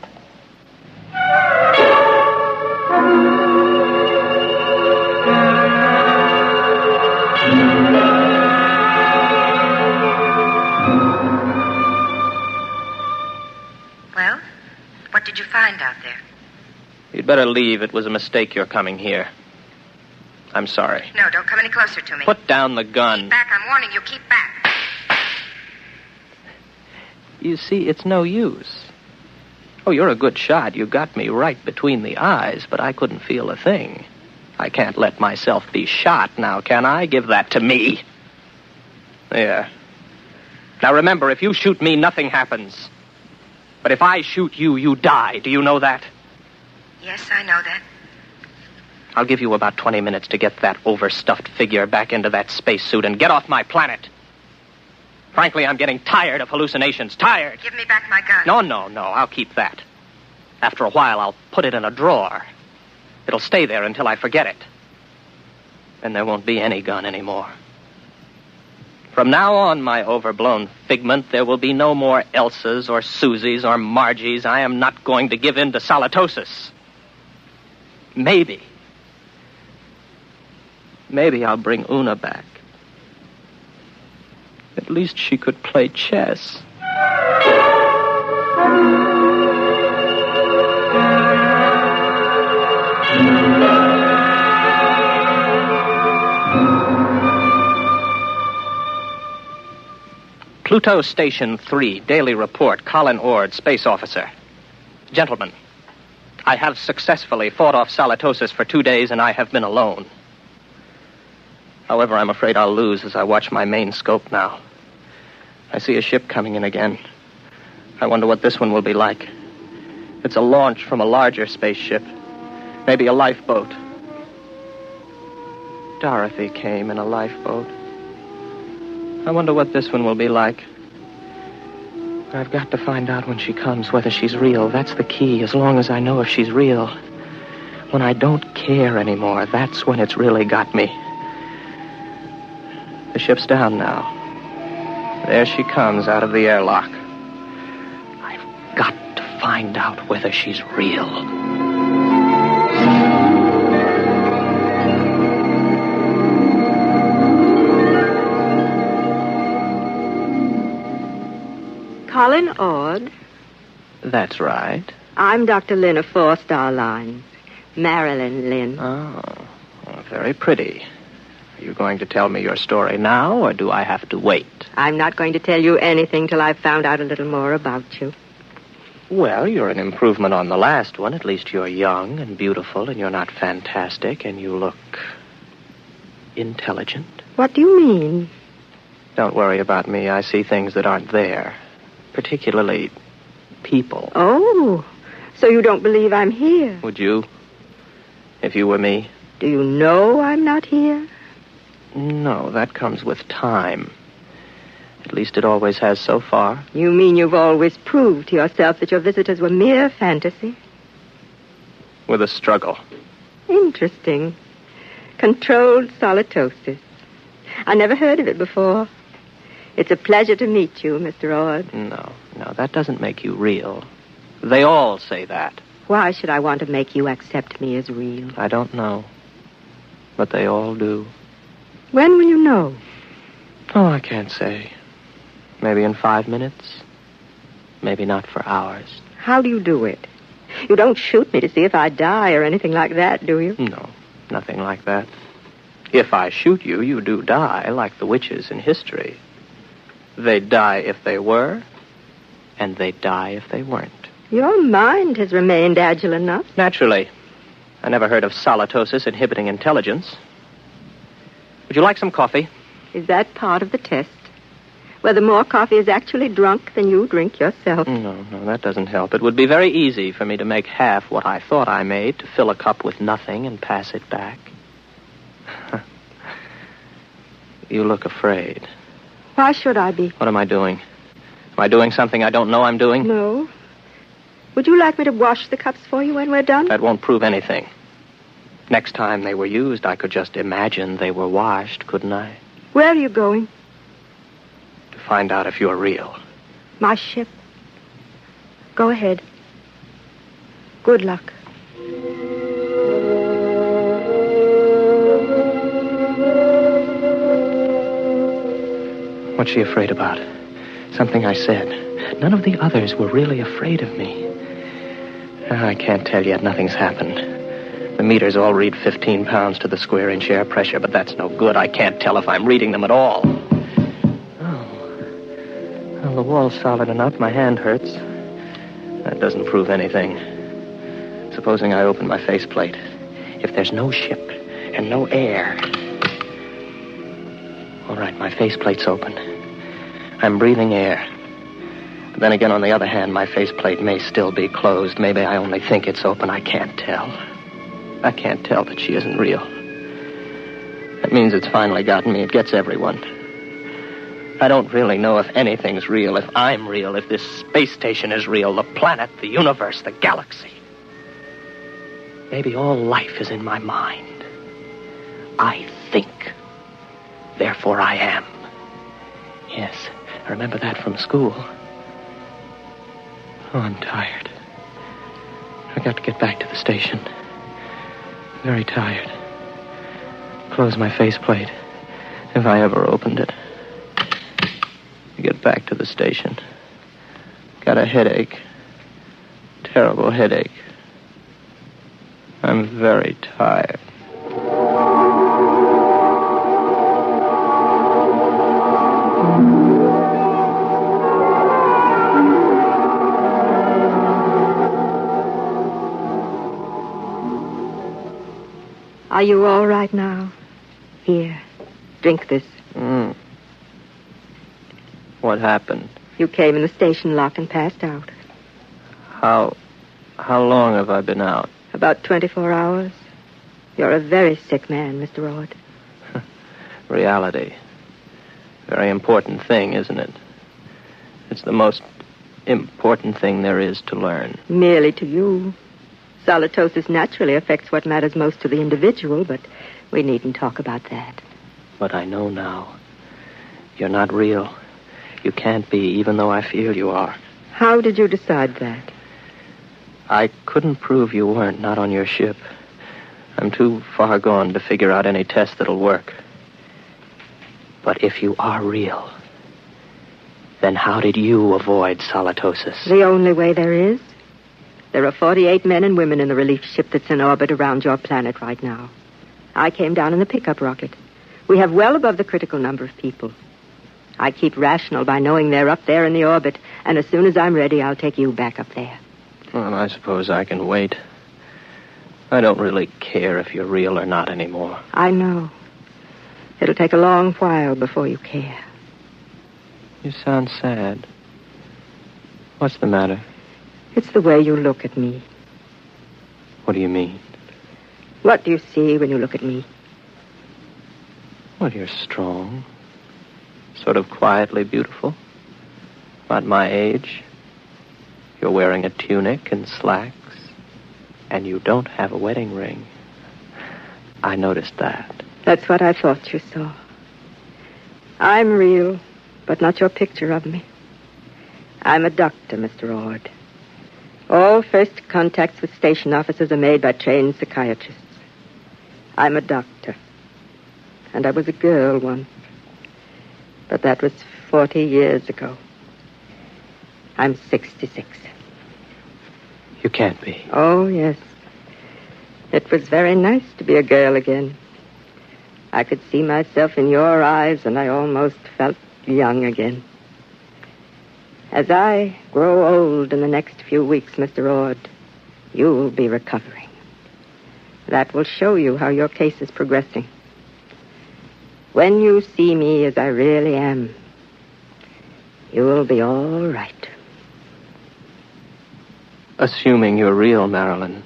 Well, what did you find out there? You'd better leave. It was a mistake your coming here. I'm sorry. No, don't come any closer to me. Put down the gun. Keep back. I'm warning you. Keep back. You see, it's no use. Oh, you're a good shot. You got me right between the eyes, but I couldn't feel a thing. I can't let myself be shot now, can I? Give that to me. There. Now remember, if you shoot me, nothing happens. But if I shoot you, you die. Do you know that? Yes, I know that. I'll give you about 20 minutes to get that overstuffed figure back into that spacesuit and get off my planet. Frankly, I'm getting tired of hallucinations. Tired. Give me back my gun. No. I'll keep that. After a while, I'll put it in a drawer. It'll stay there until I forget it. Then there won't be any gun anymore. From now on, my overblown figment, there will be no more Elsas or Susies or Margies. I am not going to give in to solitosis. Maybe I'll bring Una back. At least she could play chess. Pluto Station 3, Daily Report, Colin Ord, Space Officer. Gentlemen, I have successfully fought off solitosis for 2 days, and I have been alone. However, I'm afraid I'll lose as I watch my main scope now. I see a ship coming in again. I wonder what this one will be like. It's a launch from a larger spaceship. Maybe a lifeboat. Dorothy came in a lifeboat. I wonder what this one will be like. I've got to find out when she comes whether she's real. That's the key, as long as I know if she's real. When I don't care anymore, that's when it's really got me. The ship's down now. There she comes out of the airlock. I've got to find out whether she's real. Colin Ord. That's right. I'm Dr. Lynn of 4-Star Line. Marilyn Lynn. Oh, well, very pretty. Are you going to tell me your story now, or do I have to wait? I'm not going to tell you anything till I've found out a little more about you. Well, you're an improvement on the last one. At least you're young and beautiful, and you're not fantastic, and you look intelligent. What do you mean? Don't worry about me. I see things that aren't there. Particularly people. Oh, so you don't believe I'm here? Would you? If you were me? Do you know I'm not here? No, that comes with time. At least it always has so far. You mean you've always proved to yourself that your visitors were mere fantasy? With a struggle. Interesting. Controlled solitosis. I never heard of it before. It's a pleasure to meet you, Mr. Ord. No, that doesn't make you real. They all say that. Why should I want to make you accept me as real? I don't know. But they all do. When will you know? Oh, I can't say. Maybe in 5 minutes. Maybe not for hours. How do you do it? You don't shoot me to see if I die or anything like that, do you? No, nothing like that. If I shoot you, you do die, like the witches in history. They'd die if they were, and they'd die if they weren't. Your mind has remained agile enough. Naturally. I never heard of solitosis inhibiting intelligence. Would you like some coffee? Is that part of the test? Whether more coffee is actually drunk than you drink yourself? No, that doesn't help. It would be very easy for me to make half what I thought I made, to fill a cup with nothing and pass it back. You look afraid. Why should I be? What am I doing? Am I doing something I don't know I'm doing? No. Would you like me to wash the cups for you when we're done? That won't prove anything. Next time they were used, I could just imagine they were washed, couldn't I? Where are you going? To find out if you're real. My ship. Go ahead. Good luck. What's she afraid about? Something I said. None of the others were really afraid of me. I can't tell yet. Nothing's happened. The meters all read 15 pounds to the square inch air pressure, but that's no good. I can't tell if I'm reading them at all. Oh. Well, the wall's solid enough. My hand hurts. That doesn't prove anything. Supposing I open my faceplate. If there's no ship and no air... All right, my faceplate's open. I'm breathing air. But then again, on the other hand, my faceplate may still be closed. Maybe I only think it's open. I can't tell. I can't tell that she isn't real. That means it's finally gotten me. It gets everyone. I don't really know if anything's real, if I'm real, if this space station is real, the planet, the universe, the galaxy. Maybe all life is in my mind. I think. Therefore I am. Yes, I remember that from school. Oh, I'm tired. I got to get back to the station. Very tired. Close my faceplate, if I ever opened it. Get back to the station. Got a headache. Terrible headache. I'm very tired. Are you all right now? Here, drink this. What happened? You came in the station lock and passed out. How long have I been out? About 24 hours. You're a very sick man, Mr. Ord. Reality. Very important thing, isn't it? It's the most important thing there is to learn. Merely to you. Solitosis naturally affects what matters most to the individual, but we needn't talk about that. But I know now. You're not real. You can't be, even though I feel you are. How did you decide that? I couldn't prove you weren't, not on your ship. I'm too far gone to figure out any test that'll work. But if you are real, then how did you avoid solitosis? The only way there is. There are 48 men and women in the relief ship that's in orbit around your planet right now. I came down in the pickup rocket. We have well above the critical number of people. I keep rational by knowing they're up there in the orbit, and as soon as I'm ready, I'll take you back up there. Well, I suppose I can wait. I don't really care if you're real or not anymore. I know. It'll take a long while before you care. You sound sad. What's the matter? It's the way you look at me. What do you mean? What do you see when you look at me? Well, you're strong. Sort of quietly beautiful. About my age. You're wearing a tunic and slacks. And you don't have a wedding ring. I noticed that. That's what I thought you saw. I'm real, but not your picture of me. I'm a doctor, Mr. Ord. All first contacts with station officers are made by trained psychiatrists. I'm a doctor. And I was a girl once. But that was 40 years ago. I'm 66. You can't be. Oh, yes. It was very nice to be a girl again. I could see myself in your eyes, and I almost felt young again. As I grow old in the next few weeks, Mr. Ord, you'll be recovering. That will show you how your case is progressing. When you see me as I really am, you will be all right. Assuming you're real, Marilyn,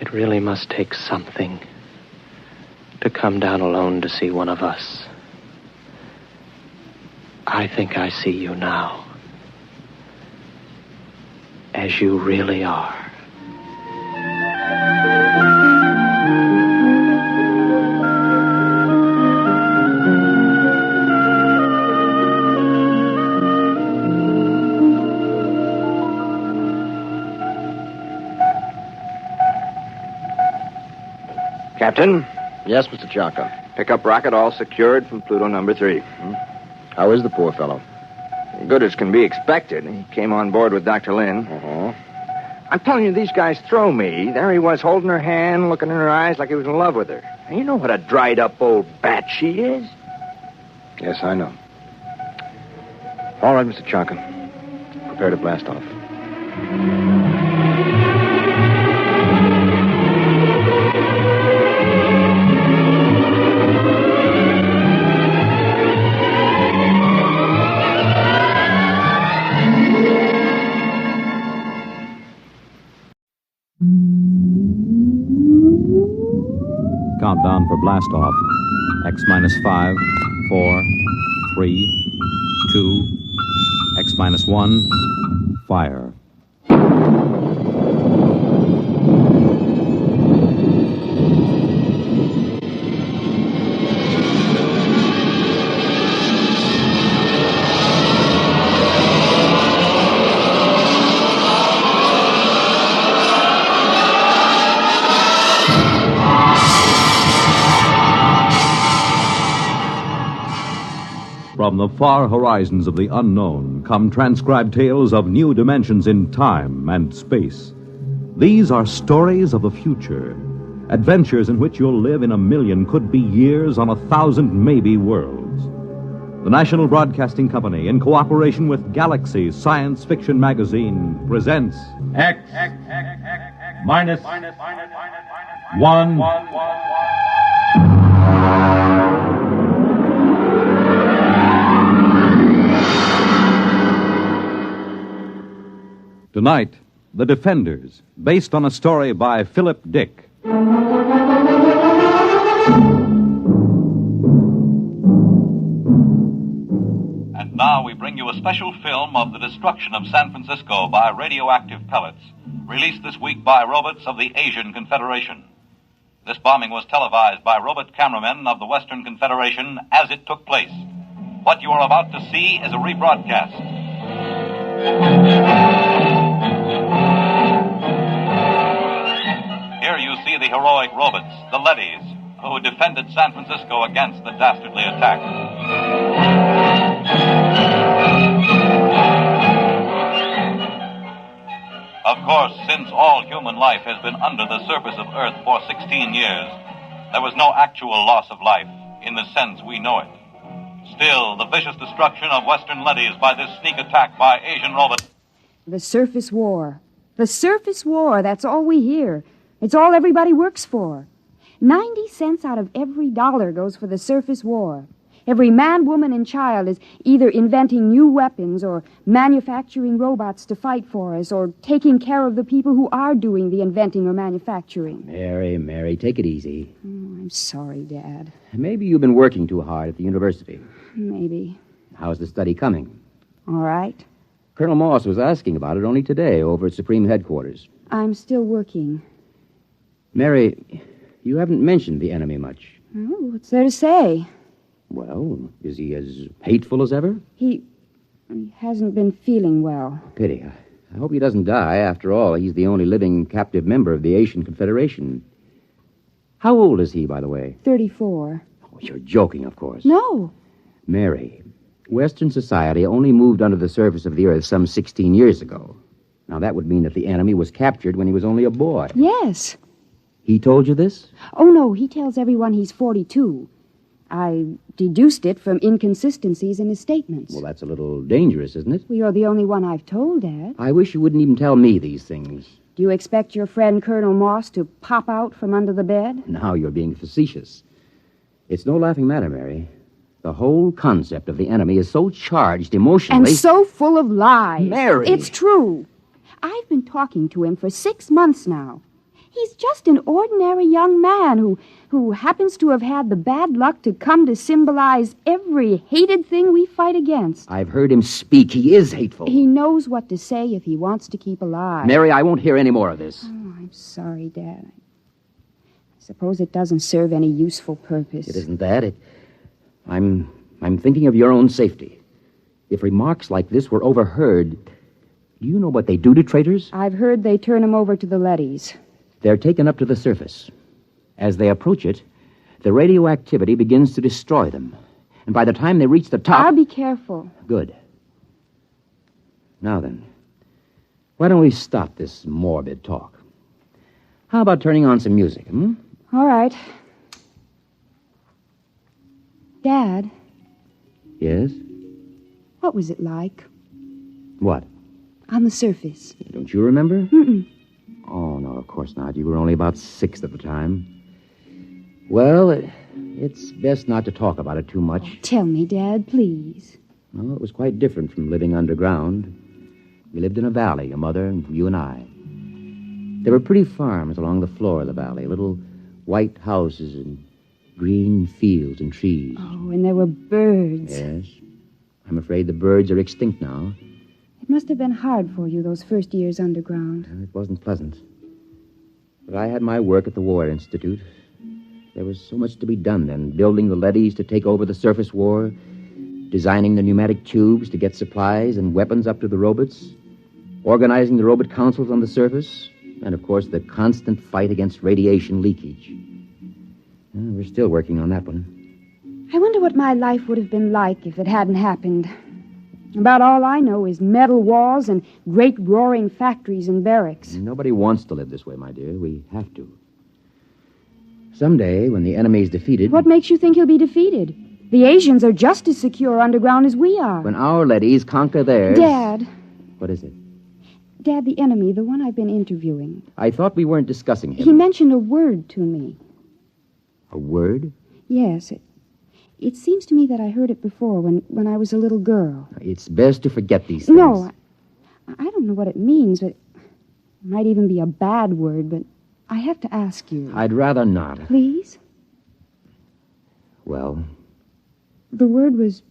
it really must take something to come down alone to see one of us. I think I see you now, as you really are. Captain? Yes, Mr. Chaka. Pickup rocket all secured from Pluto number 3. How is the poor fellow? Good as can be expected. He came on board with Dr. Lynn. I'm telling you, these guys throw me. There he was, holding her hand, looking in her eyes like he was in love with her. And you know what a dried-up old bat she is? Yes, I know. All right, Mr. Chaka. Prepare to blast off. Countdown for blast off. X minus 5, 4, 3, 2, X minus 1, fire. From the far horizons of the unknown come transcribed tales of new dimensions in time and space. These are stories of the future, adventures in which you'll live in a million, could be years, on 1,000 maybe worlds. The National Broadcasting Company, in cooperation with Galaxy Science Fiction Magazine, presents X minus 1. Tonight, The Defenders, based on a story by Philip Dick. And now we bring you a special film of the destruction of San Francisco by radioactive pellets, released this week by robots of the Asian Confederation. This bombing was televised by robot cameramen of the Western Confederation as it took place. What you are about to see is a rebroadcast. Here you see the heroic robots, the Leddies, who defended San Francisco against the dastardly attack. Of course, since all human life has been under the surface of Earth for 16 years, there was no actual loss of life in the sense we know it. Still, the vicious destruction of Western Leddies by this sneak attack by Asian robots. The surface war. The surface war, that's all we hear. It's all everybody works for. 90 cents out of every dollar goes for the surface war. Every man, woman, and child is either inventing new weapons or manufacturing robots to fight for us or taking care of the people who are doing the inventing or manufacturing. Mary, take it easy. Oh, I'm sorry, Dad. Maybe you've been working too hard at the university. Maybe. How's the study coming? All right. Colonel Moss was asking about it only today over at Supreme Headquarters. I'm still working. Mary, you haven't mentioned the enemy much. Oh, what's there to say? Well, is he as hateful as ever? He hasn't been feeling well. Pity. I hope he doesn't die. After all, he's the only living captive member of the Asian Confederation. How old is he, by the way? 34. Oh, you're joking, of course. No. Mary, Western society only moved under the surface of the Earth some 16 years ago. Now, that would mean that the enemy was captured when he was only a boy. Yes. He told you this? Oh, no, he tells everyone he's 42. I deduced it from inconsistencies in his statements. Well, that's a little dangerous, isn't it? Well, you're the only one I've told, Dad. I wish you wouldn't even tell me these things. Do you expect your friend Colonel Moss to pop out from under the bed? Now you're being facetious. It's no laughing matter, Mary. The whole concept of the enemy is so charged emotionally... And so full of lies. Mary! It's true. I've been talking to him for 6 months now. He's just an ordinary young man who happens to have had the bad luck to come to symbolize every hated thing we fight against. I've heard him speak. He is hateful. He knows what to say if he wants to keep alive. Mary, I won't hear any more of this. Oh, I'm sorry, Dad. I suppose it doesn't serve any useful purpose. It isn't that. I'm thinking of your own safety. If remarks like this were overheard, do you know what they do to traitors? I've heard they turn them over to the leadys. They're taken up to the surface. As they approach it, the radioactivity begins to destroy them. And by the time they reach the top... I'll be careful. Good. Now then, why don't we stop this morbid talk? How about turning on some music, All right. Dad? Yes? What was it like? What? On the surface. Don't you remember? Mm-mm. Oh, no, of course not. You were only about 6 at the time. Well, it's best not to talk about it too much. Oh, tell me, Dad, please. Well, it was quite different from living underground. We lived in a valley, your mother and you and I. There were pretty farms along the floor of the valley, little white houses and green fields and trees. Oh, and there were birds. Yes. I'm afraid the birds are extinct now. It must have been hard for you those first years underground. It wasn't pleasant. But I had my work at the War Institute. There was so much to be done then, building the leadys to take over the surface war, designing the pneumatic tubes to get supplies and weapons up to the robots, organizing the robot councils on the surface, and, of course, the constant fight against radiation leakage. We're still working on that one. I wonder what my life would have been like if it hadn't happened. About all I know is metal walls and great roaring factories and barracks. Nobody wants to live this way, my dear. We have to. Someday, when the enemy's defeated... What makes you think he'll be defeated? The Asians are just as secure underground as we are. When our leadys conquer theirs... Dad. What is it? Dad, the enemy, the one I've been interviewing. I thought we weren't discussing him. He mentioned a word to me. A word? Yes, it seems to me that I heard it before when I was a little girl. It's best to forget these things. No, I don't know what it means, but it might even be a bad word, but I have to ask you. I'd rather not. Please? Well? The word was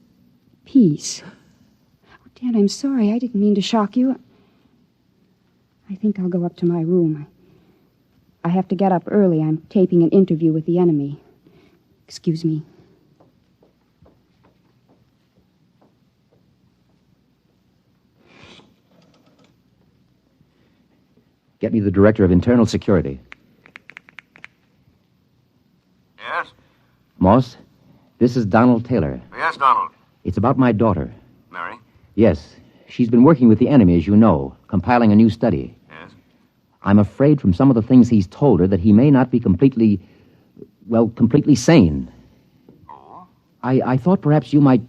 peace. Oh, Dad, I'm sorry. I didn't mean to shock you. I think I'll go up to my room. I have to get up early. I'm taping an interview with the enemy. Excuse me. Get me the Director of Internal Security. Yes? Moss, this is Donald Taylor. Yes, Donald. It's about my daughter. Mary? Yes. She's been working with the enemy, as you know, compiling a new study. Yes? I'm afraid from some of the things he's told her that he may not be completely sane. Oh? I thought perhaps you might,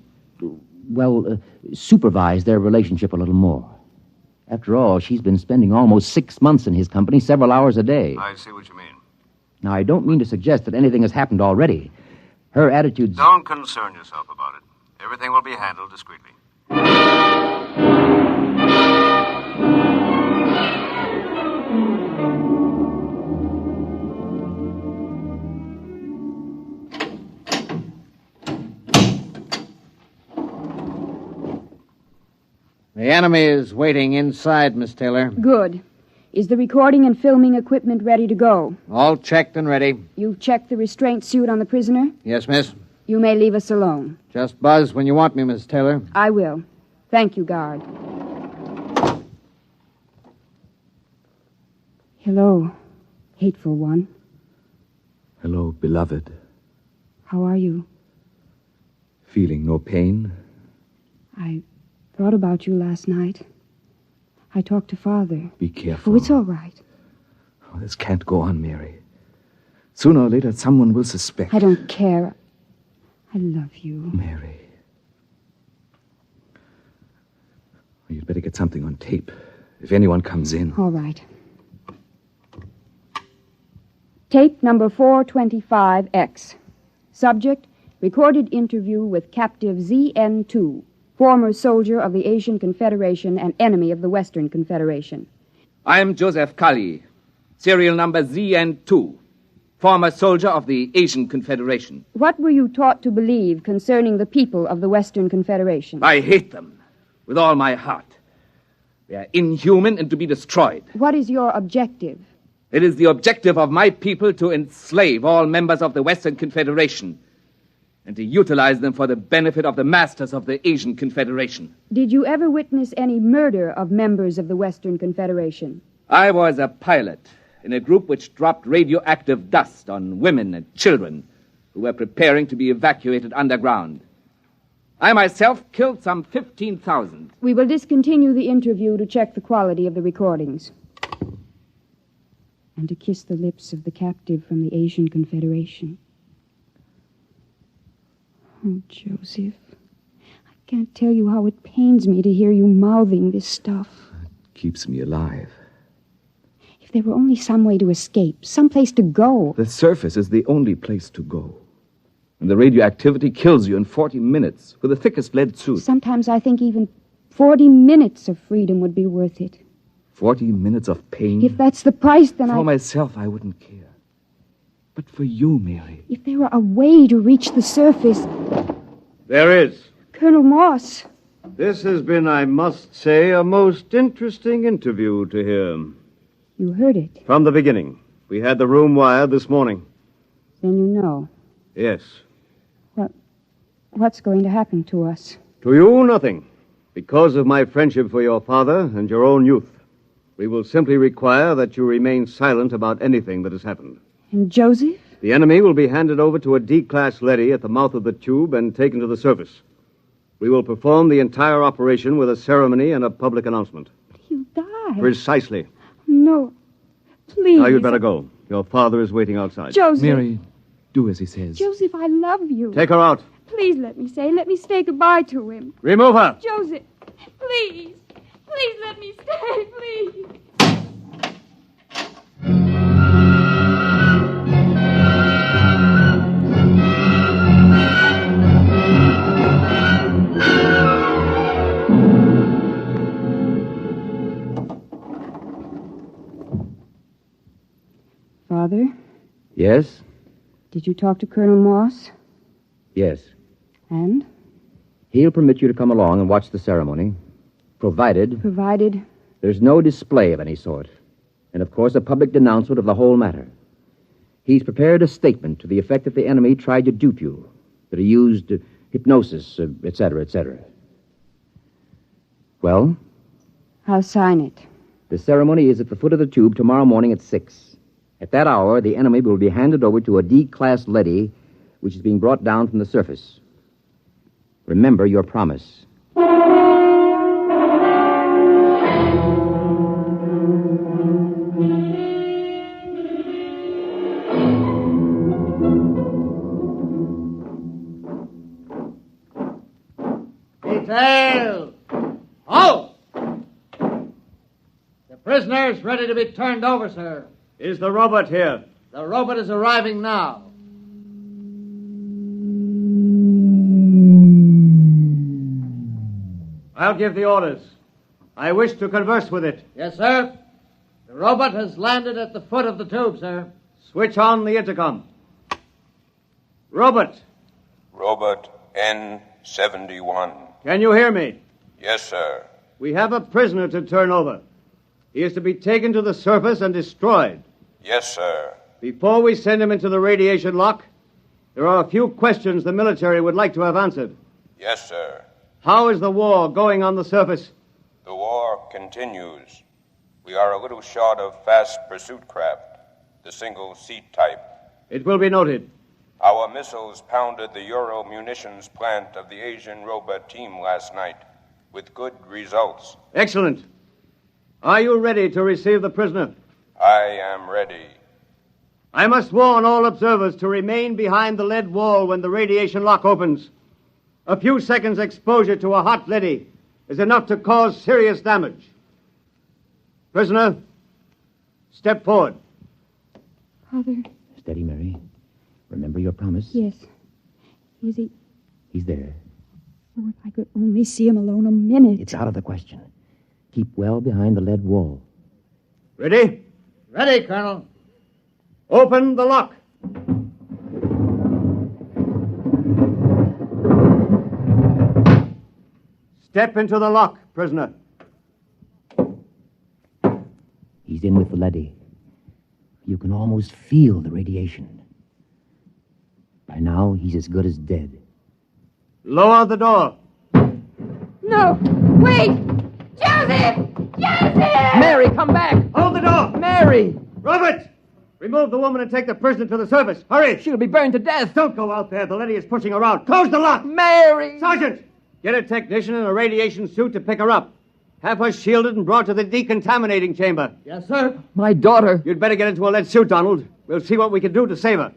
supervise their relationship a little more. After all, she's been spending almost 6 months in his company, several hours a day. I see what you mean. Now, I don't mean to suggest that anything has happened already, Her attitude's... Don't concern yourself about it. Everything will be handled discreetly. The enemy is waiting inside, Miss Taylor. Good. Is the recording and filming equipment ready to go? All checked and ready. You've checked the restraint suit on the prisoner? Yes, miss. You may leave us alone. Just buzz when you want me, Miss Taylor. I will. Thank you, guard. Hello, hateful one. Hello, beloved. How are you? Feeling no pain? I thought about you last night. I talked to Father. Be careful. Oh, it's all right. Oh, this can't go on, Mary. Sooner or later, someone will suspect. I don't care. I love you. Mary. Oh, you'd better get something on tape. If anyone comes in. All right. Tape number 425X. Subject, recorded interview with captive ZN2, former soldier of the Asian Confederation and enemy of the Western Confederation. I'm Joseph Kali, serial number ZN2, former soldier of the Asian Confederation. What were you taught to believe concerning the people of the Western Confederation? I hate them with all my heart. They are inhuman and to be destroyed. What is your objective? It is the objective of my people to enslave all members of the Western Confederation and to utilize them for the benefit of the masters of the Asian Confederation. Did you ever witness any murder of members of the Western Confederation? I was a pilot in a group which dropped radioactive dust on women and children who were preparing to be evacuated underground. I myself killed some 15,000. We will discontinue the interview to check the quality of the recordings. And to kiss the lips of the captive from the Asian Confederation. Oh, Joseph, I can't tell you how it pains me to hear you mouthing this stuff. Keeps me alive. If there were only some way to escape, some place to go. The surface is the only place to go. And the radioactivity kills you in 40 minutes with the thickest lead suit. Sometimes I think even 40 minutes of freedom would be worth it. 40 minutes of pain? If that's the price, then For myself, I wouldn't care. But for you, Mary. If there were a way to reach the surface... There is. Colonel Moss. This has been, I must say, a most interesting interview to hear. You heard it. From the beginning. We had the room wired this morning. Then you know. Yes. What's going to happen to us? To you, nothing. Because of my friendship for your father and your own youth. We will simply require that you remain silent about anything that has happened. And Joseph? The enemy will be handed over to a D-class leady at the mouth of the tube and taken to the surface. We will perform the entire operation with a ceremony and a public announcement. He'll die. Precisely. No. Please. Now you'd better go. Your father is waiting outside. Joseph. Mary, do as he says. Joseph, I love you. Take her out. Please let me say goodbye to him. Remove her. Joseph, please. Please let me stay, please. Father? Yes? Did you talk to Colonel Moss? Yes. And? He'll permit you to come along and watch the ceremony, provided there's no display of any sort, and of course a public denouncement of the whole matter. He's prepared a statement to the effect that the enemy tried to dupe you, that he used hypnosis, etc., etc. Well? I'll sign it. The ceremony is at the foot of the tube tomorrow morning at 6. At that hour, the enemy will be handed over to a D-class leady, which is being brought down from the surface. Remember your promise. Detail! Halt! The prisoner is ready to be turned over, sir. Is the robot here? The robot is arriving now. I'll give the orders. I wish to converse with it. Yes, sir. The robot has landed at the foot of the tube, sir. Switch on the intercom. Robot. Robot N71. Can you hear me? Yes, sir. We have a prisoner to turn over. He is to be taken to the surface and destroyed. Yes, sir. Before we send him into the radiation lock, there are a few questions the military would like to have answered. Yes, sir. How is the war going on the surface? The war continues. We are a little short of fast pursuit craft, the single-seat type. It will be noted. Our missiles pounded the Euro munitions plant of the Asian robot team last night, with good results. Excellent. Are you ready to receive the prisoner? I am ready. I must warn all observers to remain behind the lead wall when the radiation lock opens. A few seconds exposure to a hot leady is enough to cause serious damage. Prisoner, step forward. Father. Steady, Mary. Remember your promise? Yes. Is he? He's there. Oh, if I could only see him alone a minute. It's out of the question. Keep well behind the lead wall. Ready? Ready, Colonel. Open the lock. Step into the lock, prisoner. He's in with the leady. You can almost feel the radiation. By now, he's as good as dead. Lower the door. No! Wait! Joseph! Joseph! Mary, come back! Hold the door! Mary! Robert! Remove the woman and take the prisoner to the surface. Hurry! She'll be burned to death. Don't go out there. The leady is pushing around. Close the lock! Mary! Sergeant! Get a technician in a radiation suit to pick her up. Have her shielded and brought to the decontaminating chamber. Yes, sir. My daughter. You'd better get into a lead suit, Donald. We'll see what we can do to save her.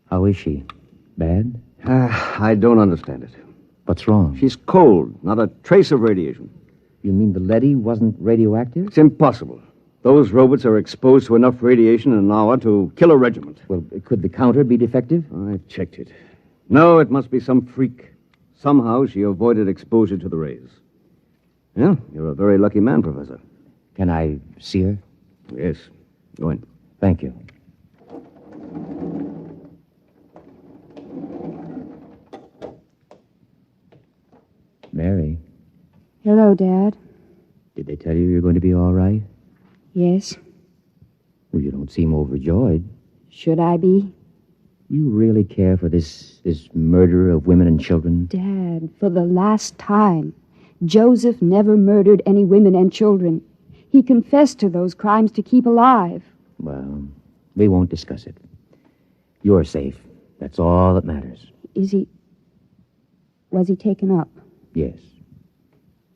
How is she? Bad? I don't understand it. What's wrong? She's cold. Not a trace of radiation. You mean the leady wasn't radioactive? It's impossible. Those robots are exposed to enough radiation in an hour to kill a regiment. Well, could the counter be defective? I've checked it. No, it must be some freak. Somehow she avoided exposure to the rays. Yeah, you're a very lucky man, Professor. Can I see her? Yes. Go in. Thank you. Mary, Hello, Dad. did they tell you you're going to be all right? Yes. Well, you don't seem overjoyed. Should I be? You really care for this murder of women and children? Dad, for the last time, Joseph never murdered any women and children. He confessed to those crimes to keep alive. Well, we won't discuss it. You're safe. That's all that matters. Was he taken up? Yes.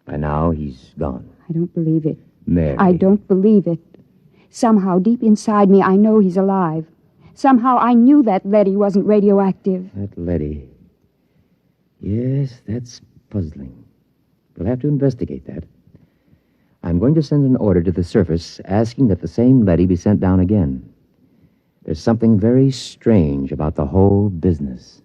By now, he's gone. I don't believe it. Mary. I don't believe it. Somehow, deep inside me, I know he's alive. Somehow, I knew that leady wasn't radioactive. That leady. Yes, that's puzzling. We'll have to investigate that. I'm going to send an order to the surface asking that the same leady be sent down again. There's something very strange about the whole business.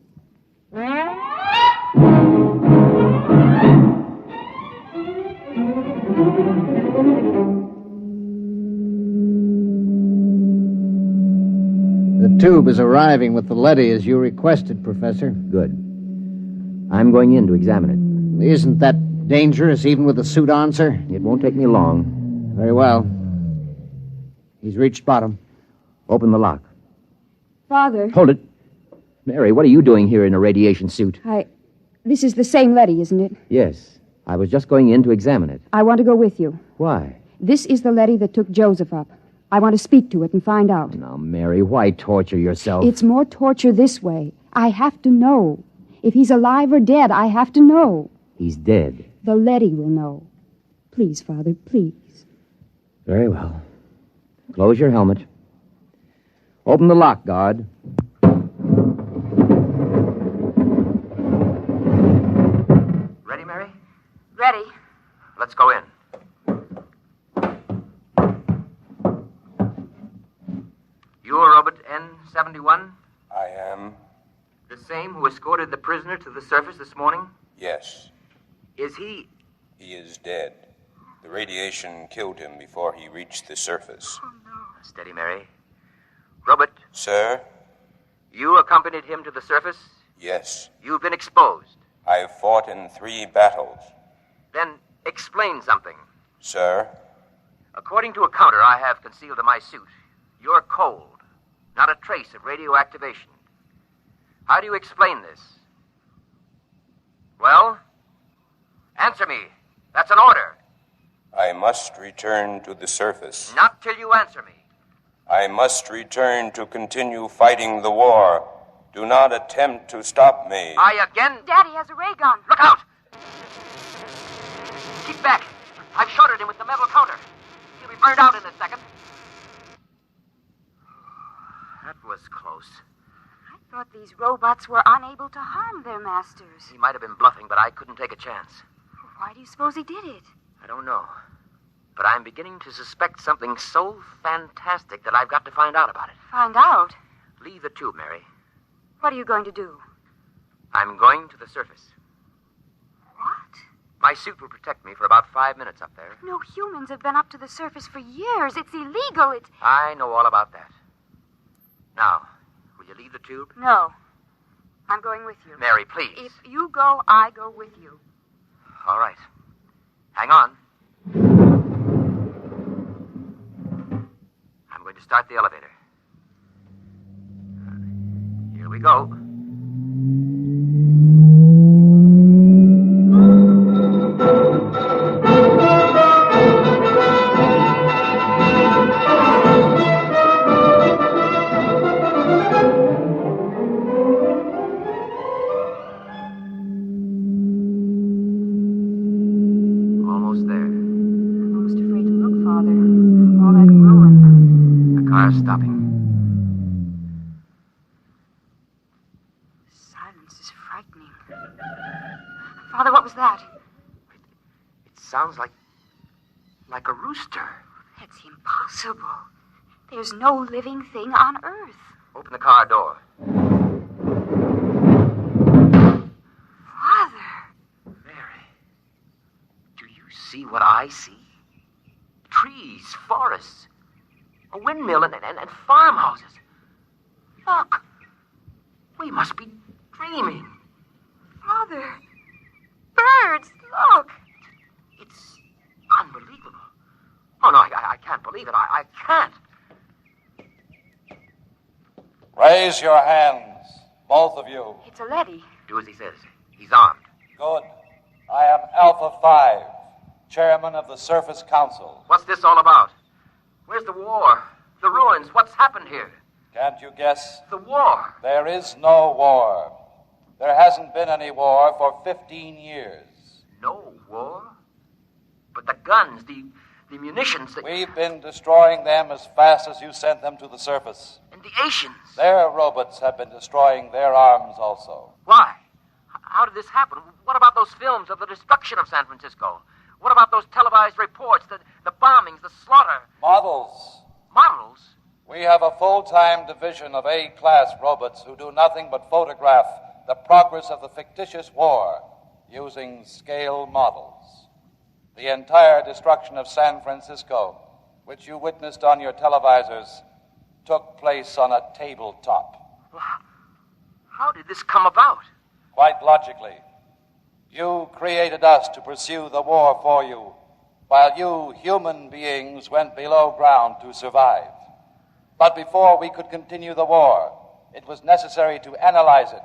The tube is arriving with the leady as you requested, Professor. Good. I'm going in to examine it. Isn't that dangerous, even with the suit on, sir? It won't take me long. Very well. He's reached bottom. Open the lock. Father. Hold it. Mary, what are you doing here in a radiation suit? This is the same leady, isn't it? Yes. I was just going in to examine it. I want to go with you. Why? This is the leady that took Joseph up. I want to speak to it and find out. Now, Mary, why torture yourself? It's more torture this way. I have to know. If he's alive or dead, I have to know. He's dead. The leady will know. Please, Father, please. Very well. Close your helmet. Open the lock, guard. Ready, Mary? Ready. Let's go in. 71? I am. The same who escorted the prisoner to the surface this morning? Yes. Is he... He is dead. The radiation killed him before he reached the surface. Steady, Mary. Robert. Sir? You accompanied him to the surface? Yes. You've been exposed. I fought in 3 battles. Then explain something. Sir? According to a counter I have concealed in my suit, you're cold. Not a trace of radioactivation. How do you explain this? Well? Answer me. That's an order. I must return to the surface. Not till you answer me. I must return to continue fighting the war. Do not attempt to stop me. Daddy has a ray gun. Look out! Keep back. I've shorted him with the metal counter. He'll be burned out in a second. That was close. I thought these robots were unable to harm their masters. He might have been bluffing, but I couldn't take a chance. Why do you suppose he did it? I don't know. But I'm beginning to suspect something so fantastic that I've got to find out about it. Find out? Leave the tube, Mary. What are you going to do? I'm going to the surface. What? My suit will protect me for about 5 minutes up there. No humans have been up to the surface for years. It's illegal. I know all about that. Now, will you leave the tube? No. I'm going with you. Mary, please. If you go, I go with you. All right. Hang on. I'm going to start the elevator. Here we go. Almost there. I'm almost afraid to look, Father. All that ruin. The car's stopping. Silence is frightening. Father, what was that? It sounds like a rooster. That's impossible. There's no living thing on Earth. Open the car door. Father! Mary, do you see what I see? Trees, forests, a windmill, and farmhouses. Look, we must be dreaming. Father! Birds! Look! It's unbelievable. Oh, no, I can't believe it. I can't. Raise your hands, both of you. It's a leady. Do as he says. He's armed. Good. I am Alpha 5, chairman of the Surface Council. What's this all about? Where's the war? The ruins? What's happened here? Can't you guess? The war. There is no war. There hasn't been any war for 15 years. No war? But the guns, the munitions... We've been destroying them as fast as you sent them to the surface. And the Asians? Their robots have been destroying their arms also. Why? How did this happen? What about those films of the destruction of San Francisco? What about those televised reports, the bombings, the slaughter? Models. Models? We have a full-time division of A-class robots who do nothing but photograph the progress of the fictitious war using scale models. The entire destruction of San Francisco, which you witnessed on your televisors, took place on a tabletop. How did this come about? Quite logically. You created us to pursue the war for you, while you human beings went below ground to survive. But before we could continue the war, it was necessary to analyze it,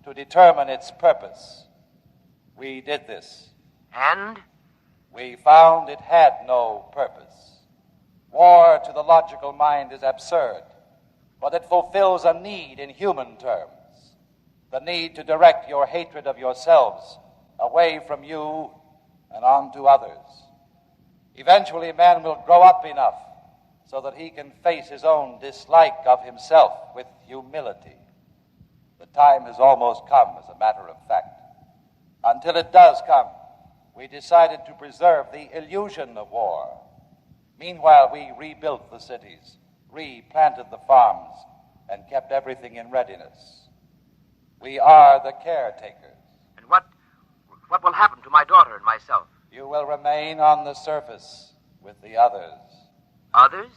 to determine its purpose. We did this. And? We found it had no purpose. War to the logical mind is absurd, but it fulfills a need in human terms. The need to direct your hatred of yourselves away from you and onto others. Eventually, man will grow up enough so that he can face his own dislike of himself with humility. The time has almost come, as a matter of fact. Until it does come, we decided to preserve the illusion of war. Meanwhile, we rebuilt the cities, replanted the farms, and kept everything in readiness. We are the caretakers. And what will happen to my daughter and myself? You will remain on the surface with the others. Others?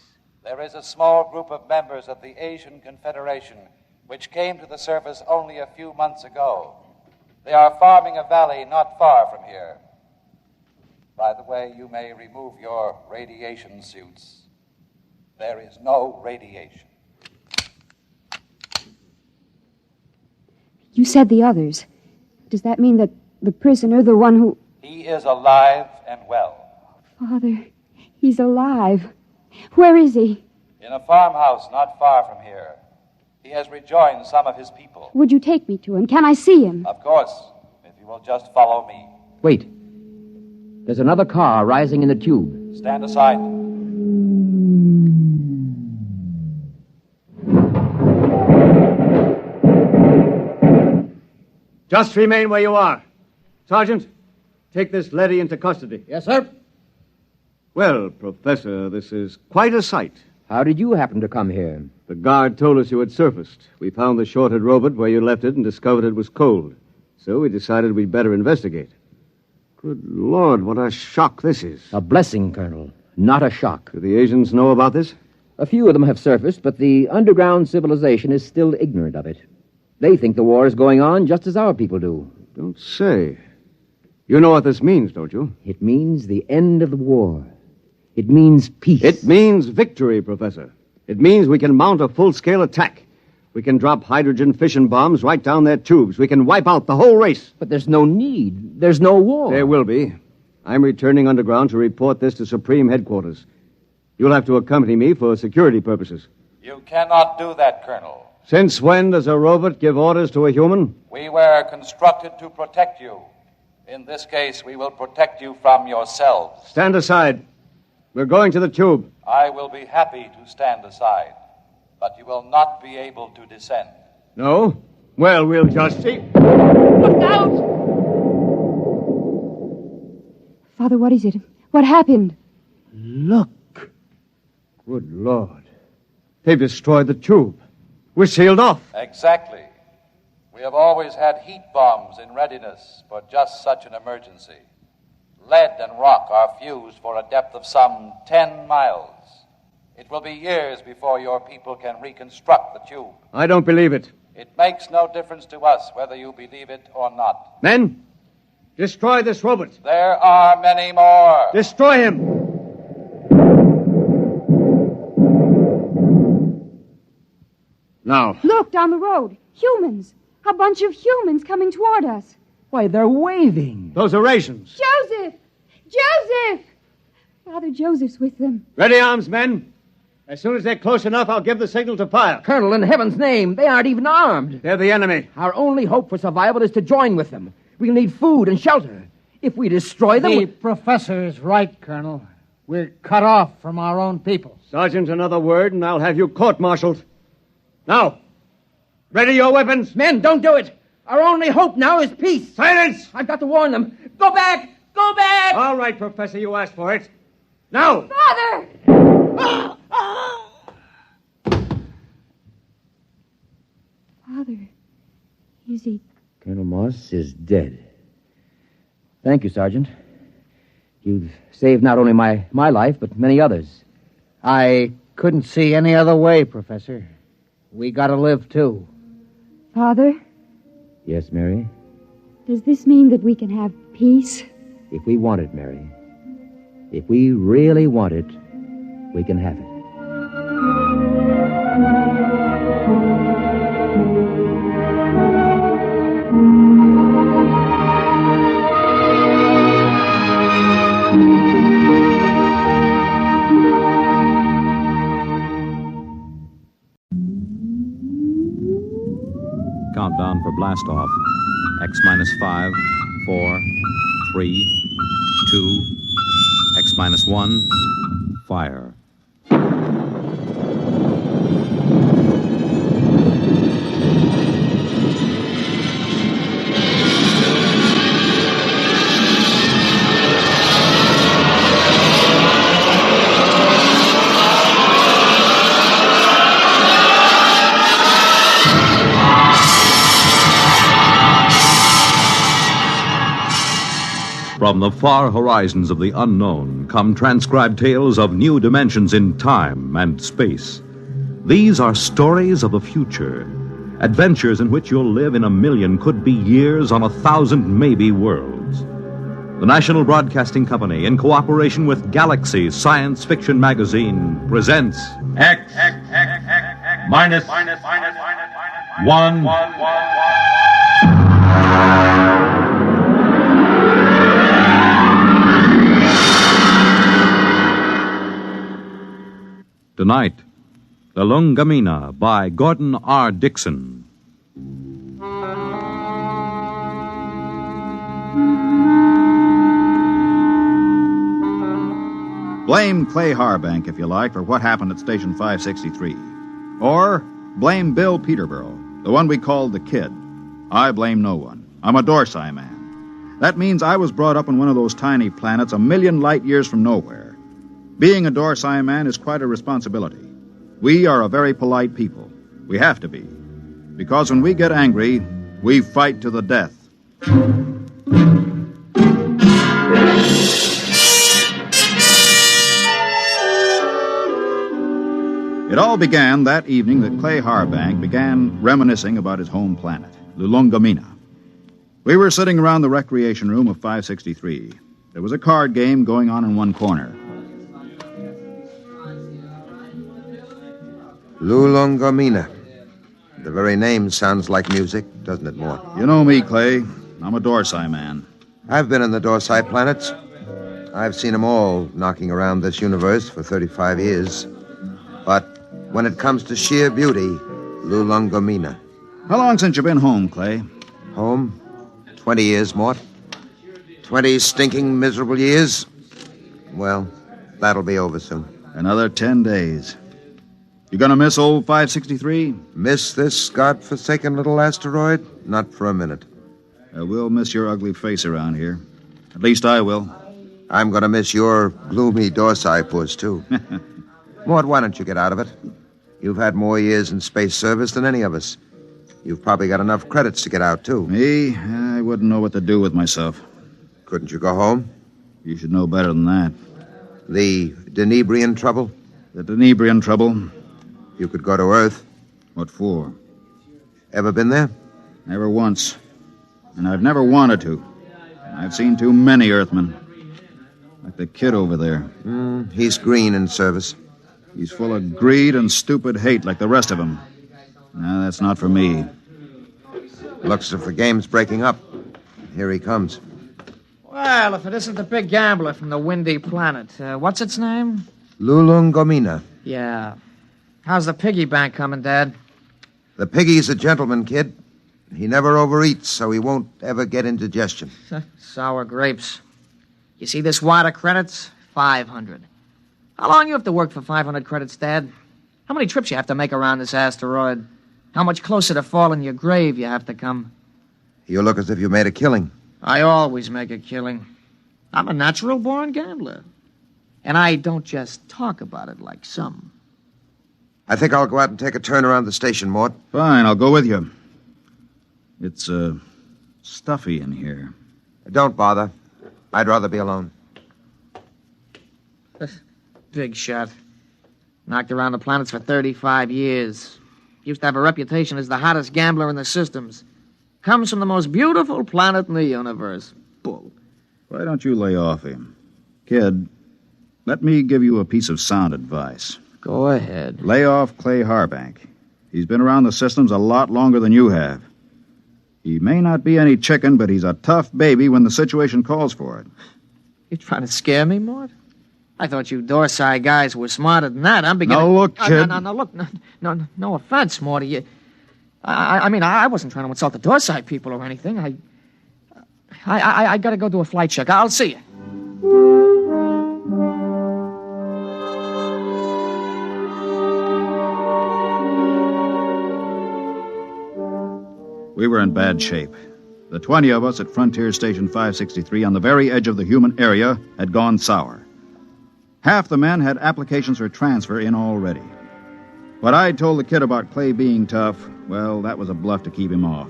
There is a small group of members of the Asian Confederation which came to the surface only a few months ago. They are farming a valley not far from here. By the way, you may remove your radiation suits. There is no radiation. You said the others. Does that mean that the prisoner, the one who... He is alive and well. Father, he's alive. Where is he? In a farmhouse not far from here. He has rejoined some of his people. Would you take me to him? Can I see him? Of course, if you will just follow me. Wait. There's another car rising in the tube. Stand aside. Just remain where you are. Sergeant, take this leady into custody. Yes, sir. Well, Professor, this is quite a sight. How did you happen to come here? The guard told us you had surfaced. We found the shorted robot where you left it and discovered it was cold. So we decided we'd better investigate. Good Lord, what a shock this is. A blessing, Colonel, not a shock. Do the Asians know about this? A few of them have surfaced, but the underground civilization is still ignorant of it. They think the war is going on just as our people do. Don't say. You know what this means, don't you? It means the end of the war. It means peace. It means victory, Professor. It means we can mount a full-scale attack. We can drop hydrogen fission bombs right down their tubes. We can wipe out the whole race. But there's no need. There's no war. There will be. I'm returning underground to report this to Supreme Headquarters. You'll have to accompany me for security purposes. You cannot do that, Colonel. Since when does a robot give orders to a human? We were constructed to protect you. In this case, we will protect you from yourselves. Stand aside. We're going to the tube. I will be happy to stand aside, but you will not be able to descend. No? Well, we'll just see. Look out! Father, what is it? What happened? Look. Good Lord. They've destroyed the tube. We're sealed off. Exactly. We have always had heat bombs in readiness for just such an emergency. Lead and rock are fused for a depth of some 10 miles. It will be years before your people can reconstruct the tube. I don't believe it. It makes no difference to us whether you believe it or not. Men, destroy this robot. There are many more. Destroy him. Now. Look, down the road. Humans. A bunch of humans coming toward us. Why, they're waving. Those are rations. Joseph! Joseph! Father Joseph's with them. Ready arms, men. As soon as they're close enough, I'll give the signal to fire. Colonel, in heaven's name, they aren't even armed. They're the enemy. Our only hope for survival is to join with them. We'll need food and shelter. If we destroy them... The professor is right, Colonel. We're cut off from our own people. Sergeant, another word, and I'll have you court-martialed. Now, ready your weapons. Men, don't do it. Our only hope now is peace. Silence! I've got to warn them. Go back! Go back! All right, Professor, you asked for it. Now! Father! Father, is he... Colonel Moss is dead. Thank you, Sergeant. You've saved not only my life, but many others. I couldn't see any other way, Professor. We gotta live, too. Father, Yes, Mary? does this mean that we can have peace? If we want it, Mary. If we really want it, we can have it. Countdown for blast off. X minus 5, 4, 3, 2, X minus 1, fire. From the far horizons of the unknown come transcribed tales of new dimensions in time and space. These are stories of the future, adventures in which you'll live in a million, could be years, on 1,000 maybe worlds. The National Broadcasting Company, in cooperation with Galaxy Science Fiction Magazine, presents X minus 1. Tonight, Lulungomeena by Gordon R. Dixon. Blame Clay Harbank, if you like, for what happened at Station 563. Or blame Bill Peterborough, the one we called the Kid. I blame no one. I'm a Dorsai man. That means I was brought up on one of those tiny planets a million light years from nowhere. Being a Dorsai man is quite a responsibility. We are a very polite people. We have to be. Because when we get angry, we fight to the death. It all began that evening that Clay Harbank began reminiscing about his home planet, Lulungomeena. We were sitting around the recreation room of 563. There was a card game going on in one corner. Lulungomeena. The very name sounds like music, doesn't it, Mort? You know me, Clay. I'm a Dorsai man. I've been in the Dorsai planets. I've seen them all knocking around this universe for 35 years. But when it comes to sheer beauty, Lulungomeena. How long since you've been home, Clay? Home? 20 years, Mort. 20 stinking, miserable years. Well, that'll be over soon. Another 10 days. You gonna miss old 563? Miss this godforsaken little asteroid? Not for a minute. We'll miss your ugly face around here. At least I will. I'm gonna miss your gloomy Dorsai puss, too. Mort, why don't you get out of it? You've had more years in space service than any of us. You've probably got enough credits to get out, too. Me? I wouldn't know what to do with myself. Couldn't you go home? You should know better than that. The Denebrian trouble? The Denebrian trouble? You could go to Earth. What for? Ever been there? Never once. And I've never wanted to. I've seen too many Earthmen. Like the Kid over there. He's green in service. He's full of greed and stupid hate like the rest of them. No, that's not for me. Looks as if the game's breaking up. Here he comes. Well, if it isn't the big gambler from the windy planet. What's its name? Lulungomeena. Yeah. How's the piggy bank coming, Dad? The piggy's a gentleman, Kid. He never overeats, so he won't ever get indigestion. Sour grapes. You see this wad of credits? 500. How long you have to work for 500 credits, Dad? How many trips you have to make around this asteroid? How much closer to falling your grave you have to come? You look as if you made a killing. I always make a killing. I'm a natural-born gambler. And I don't just talk about it like some. I think I'll go out and take a turn around the station, Mort. Fine, I'll go with you. It's, stuffy in here. Don't bother. I'd rather be alone. Big shot. Knocked around the planets for 35 years. Used to have a reputation as the hottest gambler in the systems. Comes from the most beautiful planet in the universe. Bull. Why don't you lay off him? Kid, let me give you a piece of sound advice. Go ahead. Lay off Clay Harbank. He's been around the systems a lot longer than you have. He may not be any chicken, but he's a tough baby when the situation calls for it. You trying to scare me, Mort? I thought you Dorsai guys were smarter than that. I'm beginning... No, look, kid. No, look. No offense, Morty. I wasn't trying to insult the Dorsai people or anything. I gotta go do a flight check. I'll see you. We were in bad shape. The 20 of us at Frontier Station 563 on the very edge of the human area had gone sour. Half the men had applications for transfer in already. But I told the Kid about Clay being tough. Well, that was a bluff to keep him off.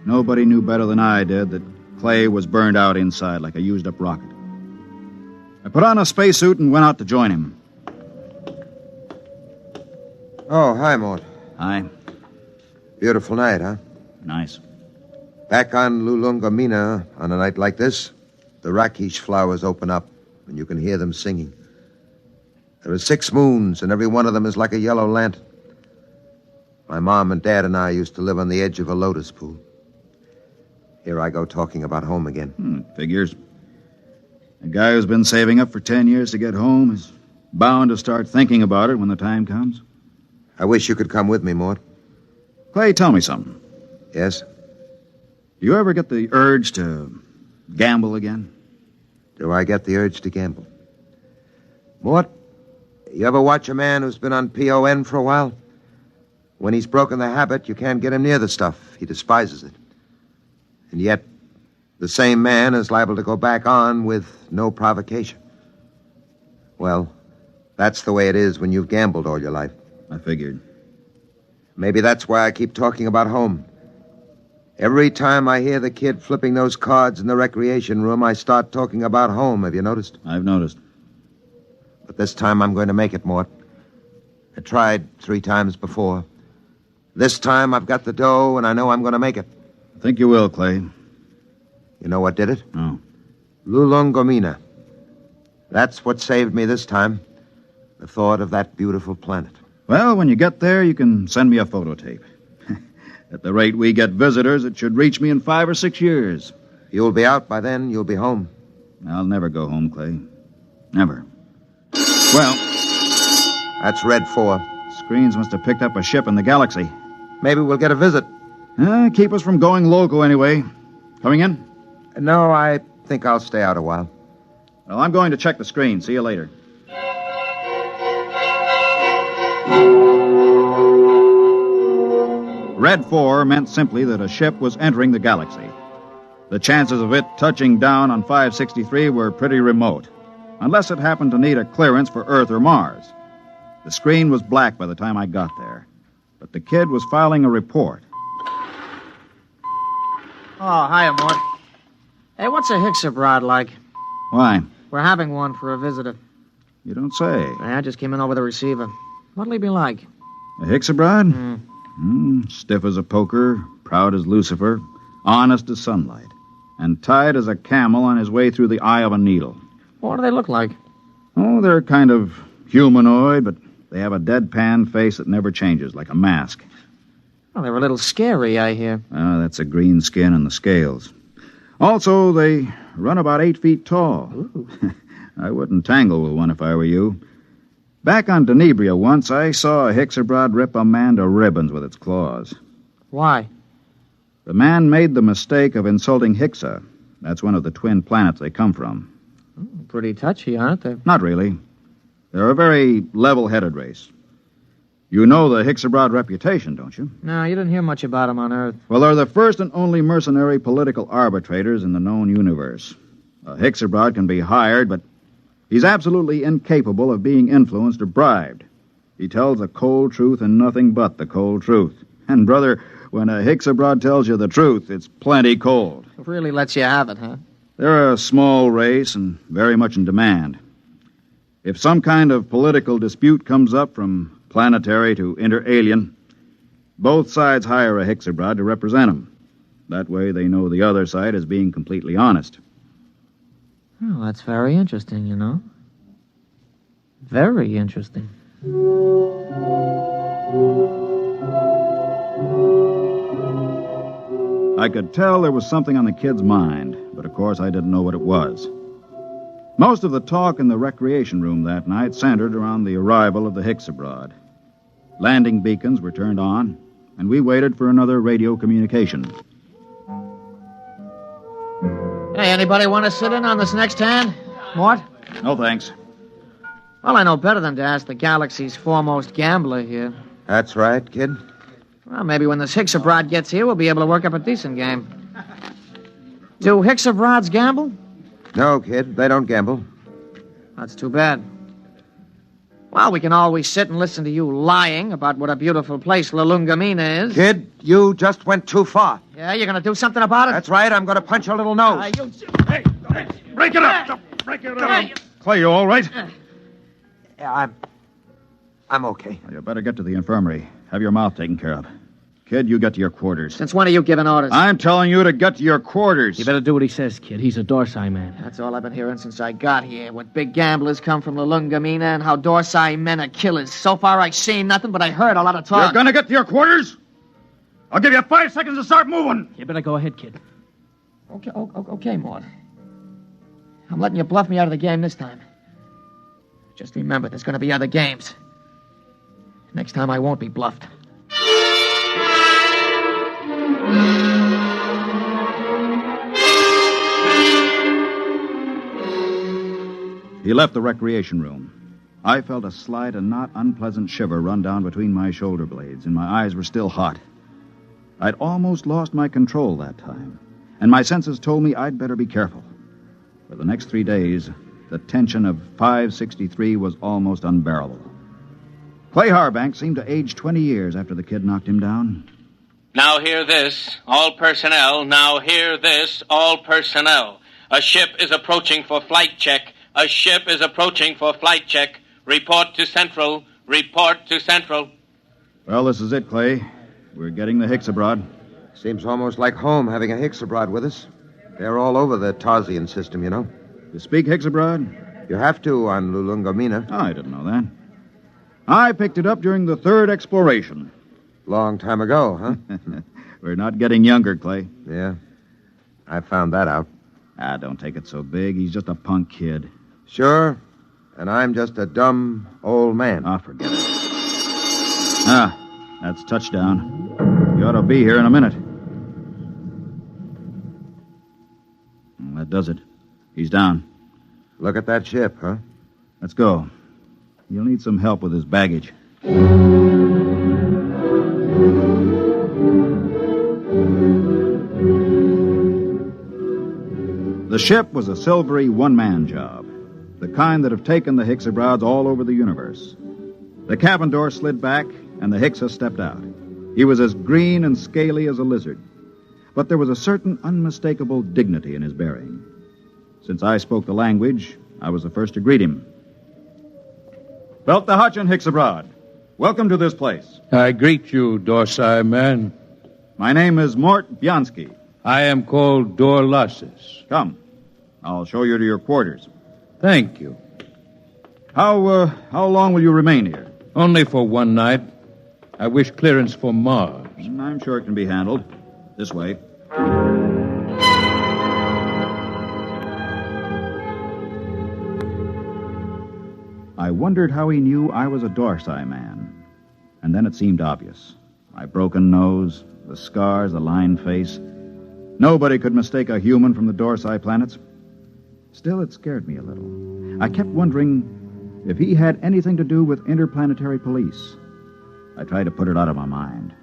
Nobody knew better than I did that Clay was burned out inside like a used-up rocket. I put on a spacesuit and went out to join him. Oh, hi, Mort. Hi. Beautiful night, huh? Nice. Back on Lulungomeena, on a night like this, the rakish flowers open up, and you can hear them singing. There are 6 moons, and every one of them is like a yellow lantern. My mom and dad and I used to live on the edge of a lotus pool. Here I go talking about home again. Figures. A guy who's been saving up for 10 years to get home is bound to start thinking about it when the time comes. I wish you could come with me, Mort. Clay, tell me something. Yes? Do you ever get the urge to gamble again? Do I get the urge to gamble? Mort, you ever watch a man who's been on PON for a while? When he's broken the habit, you can't get him near the stuff. He despises it. And yet, the same man is liable to go back on with no provocation. Well, that's the way it is when you've gambled all your life. I figured. Maybe that's why I keep talking about home. Every time I hear the kid flipping those cards in the recreation room, I start talking about home. Have you noticed? I've noticed. But this time I'm going to make it, Mort. I tried 3 times before. This time I've got the dough, and I know I'm going to make it. I think you will, Clay. You know what did it? No. Lulungomeena. That's what saved me this time. The thought of that beautiful planet. Well, when you get there, you can send me a photo tape. At the rate we get visitors, it should reach me in 5 or 6 years. You'll be out by then. You'll be home. I'll never go home, Clay. Never. Well... That's Red 4. Screens must have picked up a ship in the galaxy. Maybe we'll get a visit. Keep us from going loco anyway. Coming in? No, I think I'll stay out a while. Well, I'm going to check the screen. See you later. Red 4 meant simply that a ship was entering the galaxy. The chances of it touching down on 563 were pretty remote, unless it happened to need a clearance for Earth or Mars. The screen was black by the time I got there, but the kid was filing a report. Oh, hiya, Mort. Hey, what's a Hixabrod like? Why? We're having one for a visitor. You don't say. I just came in over the receiver. What'll he be like? A Hixabrod? Stiff as a poker, proud as Lucifer, honest as sunlight, and tied as a camel on his way through the eye of a needle. What do they look like? Oh, they're kind of humanoid, but they have a deadpan face that never changes, like a mask. Well, they're a little scary, I hear. That's a green skin and the scales. Also, they run about 8 feet tall. I wouldn't tangle with one if I were you. Back on Denebria once, I saw a Hixabrod rip a man to ribbons with its claws. Why? The man made the mistake of insulting Hixa. That's one of the twin planets they come from. Pretty touchy, aren't they? Not really. They're a very level-headed race. You know the Hixabrod reputation, don't you? No, you didn't hear much about them on Earth. Well, they're the first and only mercenary political arbitrators in the known universe. A Hixabrod can be hired, but he's absolutely incapable of being influenced or bribed. He tells the cold truth and nothing but the cold truth. And, brother, when a Hixabrod tells you the truth, it's plenty cold. It really lets you have it, huh? They're a small race and very much in demand. If some kind of political dispute comes up from planetary to inter-alien, both sides hire a Hixabrod to represent them. That way they know the other side is being completely honest. Oh, that's very interesting, you know. Very interesting. I could tell there was something on the kid's mind, but of course I didn't know what it was. Most of the talk in the recreation room that night centered around the arrival of the Hixabrod. Landing beacons were turned on, and we waited for another radio communication. Hey, anybody want to sit in on this next hand? Mort? No, thanks. Well, I know better than to ask the galaxy's foremost gambler here. That's right, kid. Well, maybe when this Hixabrod gets here, we'll be able to work up a decent game. Do Hixabrods gamble? No, kid, they don't gamble. That's too bad. Well, we can always sit and listen to you lying about what a beautiful place Lulungomeena is. Kid, you just went too far. Yeah, you're going to do something about it? That's right. I'm going to punch your little nose. Break it up! Break it up! Clay, you all right? Yeah, I'm okay. Well, you better get to the infirmary. Have your mouth taken care of. Kid, you get to your quarters. Since when are you giving orders? I'm telling you to get to your quarters. You better do what he says, kid. He's a Dorsai man. That's all I've been hearing since I got here. What big gamblers come from Lulungomeena and how Dorsai men are killers. So far, I've seen nothing, but I heard a lot of talk. You're gonna get to your quarters? I'll give you 5 seconds to start moving. You better go ahead, kid. Okay, Mort. I'm letting you bluff me out of the game this time. Just remember, there's going to be other games. Next time, I won't be bluffed. He left the recreation room. I felt a slight and not unpleasant shiver run down between my shoulder blades, and my eyes were still hot. I'd almost lost my control that time, and my senses told me I'd better be careful. For the next 3 days, the tension of 563 was almost unbearable. Clay Harbank seemed to age 20 years after the kid knocked him down. Now hear this, all personnel. Now hear this, all personnel. A ship is approaching for flight check. A ship is approaching for flight check. Report to Central. Report to Central. Well, this is it, Clay. We're getting the Hicks abroad. Seems almost like home having a Hicks abroad with us. They're all over the Tarsian system, you know. You speak Hicks abroad? You have to on Lulungomeena. Oh, I didn't know that. I picked it up during the 3rd exploration. Long time ago, huh? We're not getting younger, Clay. Yeah. I found that out. Don't take it so big. He's just a punk kid. Sure. And I'm just a dumb old man. Oh, forget it. That's touchdown. You ought to be here in a minute. Well, that does it. He's down. Look at that ship, huh? Let's go. You'll need some help with his baggage. The ship was a silvery one-man job, the kind that have taken the Hicks abroads all over the universe. The cabin door slid back, and the Hicksa stepped out. He was as green and scaly as a lizard, but there was a certain unmistakable dignity in his bearing. Since I spoke the language, I was the first to greet him. Veldt the Hutch and Hicks abroad. Welcome to this place. I greet you, Dorsai man. My name is Mort Bianski. I am called Dorlassis. Come. I'll show you to your quarters. Thank you. How long will you remain here? Only for one night. I wish clearance for Mars. I'm sure it can be handled. This way. I wondered how he knew I was a Dorsai man. And then it seemed obvious. My broken nose, the scars, the lined face. Nobody could mistake a human from the Dorsai planets. Still, it scared me a little. I kept wondering if he had anything to do with interplanetary police. I tried to put it out of my mind.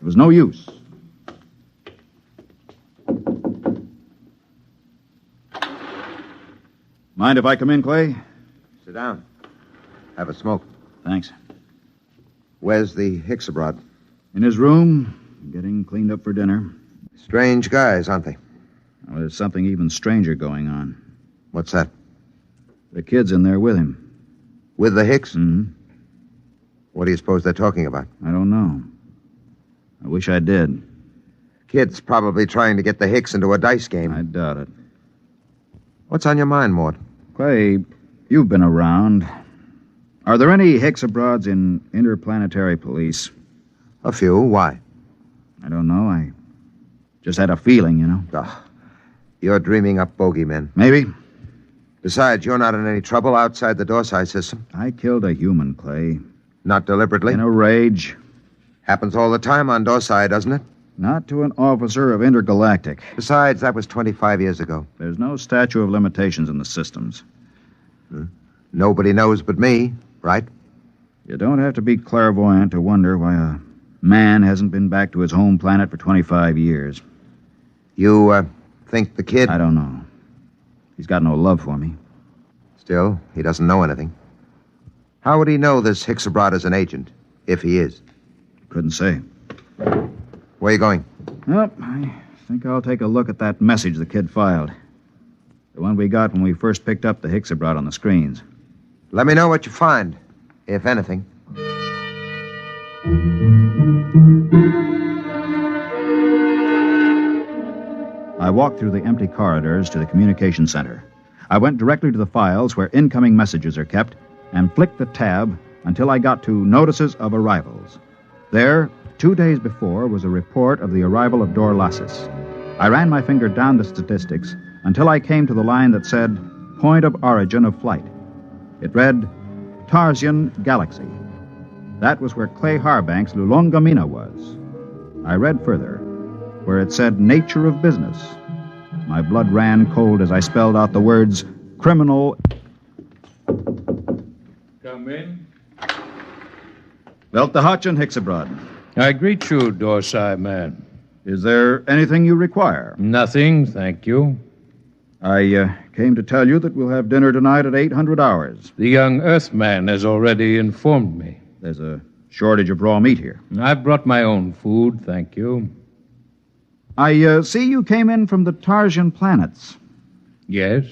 It was no use. Mind if I come in, Clay? Sit down. Have a smoke. Thanks. Where's the Hicks abroad? In his room, getting cleaned up for dinner. Strange guys, aren't they? Well, there's something even stranger going on. What's that? The kid's in there with him. With the Hicks? Mm-hmm. What do you suppose they're talking about? I don't know. I wish I did. Kid's probably trying to get the Hicks into a dice game. I doubt it. What's on your mind, Mort? Clay, you've been around. Are there any Hicks abroads in interplanetary police? A few. Why? I don't know. I just had a feeling, you know. Oh, you're dreaming up bogeymen. Maybe. Besides, you're not in any trouble outside the Dorsai system. I killed a human, Clay. Not deliberately? In a rage. Happens all the time on Dorsai, doesn't it? Not to an officer of Intergalactic. Besides, that was 25 years ago. There's no statute of limitations in the systems. Nobody knows but me, right? You don't have to be clairvoyant to wonder why a man hasn't been back to his home planet for 25 years. You, think the kid... I don't know. He's got no love for me. Still, he doesn't know anything. How would he know this Hicks-abroad is an agent, if he is? Couldn't say. Where are you going? Well, I think I'll take a look at that message the kid filed. The one we got when we first picked up the Hicks-abroad on the screens. Let me know what you find, if anything. I walked through the empty corridors to the communication center. I went directly to the files where incoming messages are kept and flicked the tab until I got to Notices of Arrivals. There, 2 days before, was a report of the arrival of Dorlasis. I ran my finger down the statistics until I came to the line that said, Point of Origin of Flight. It read, Tarsian Galaxy. That was where Clay Harbank's Lulungomeena was. I read further, where it said Nature of Business. My blood ran cold as I spelled out the words criminal. Come in. Veldt the Hutch and Hicks-abroad. I greet you, Dorsai man. Is there anything you require? Nothing, thank you. I came to tell you that we'll have dinner tonight at 800 hours. The young Earthman has already informed me. There's a shortage of raw meat here. I've brought my own food, thank you. I see you came in from the Tarsian planets. Yes.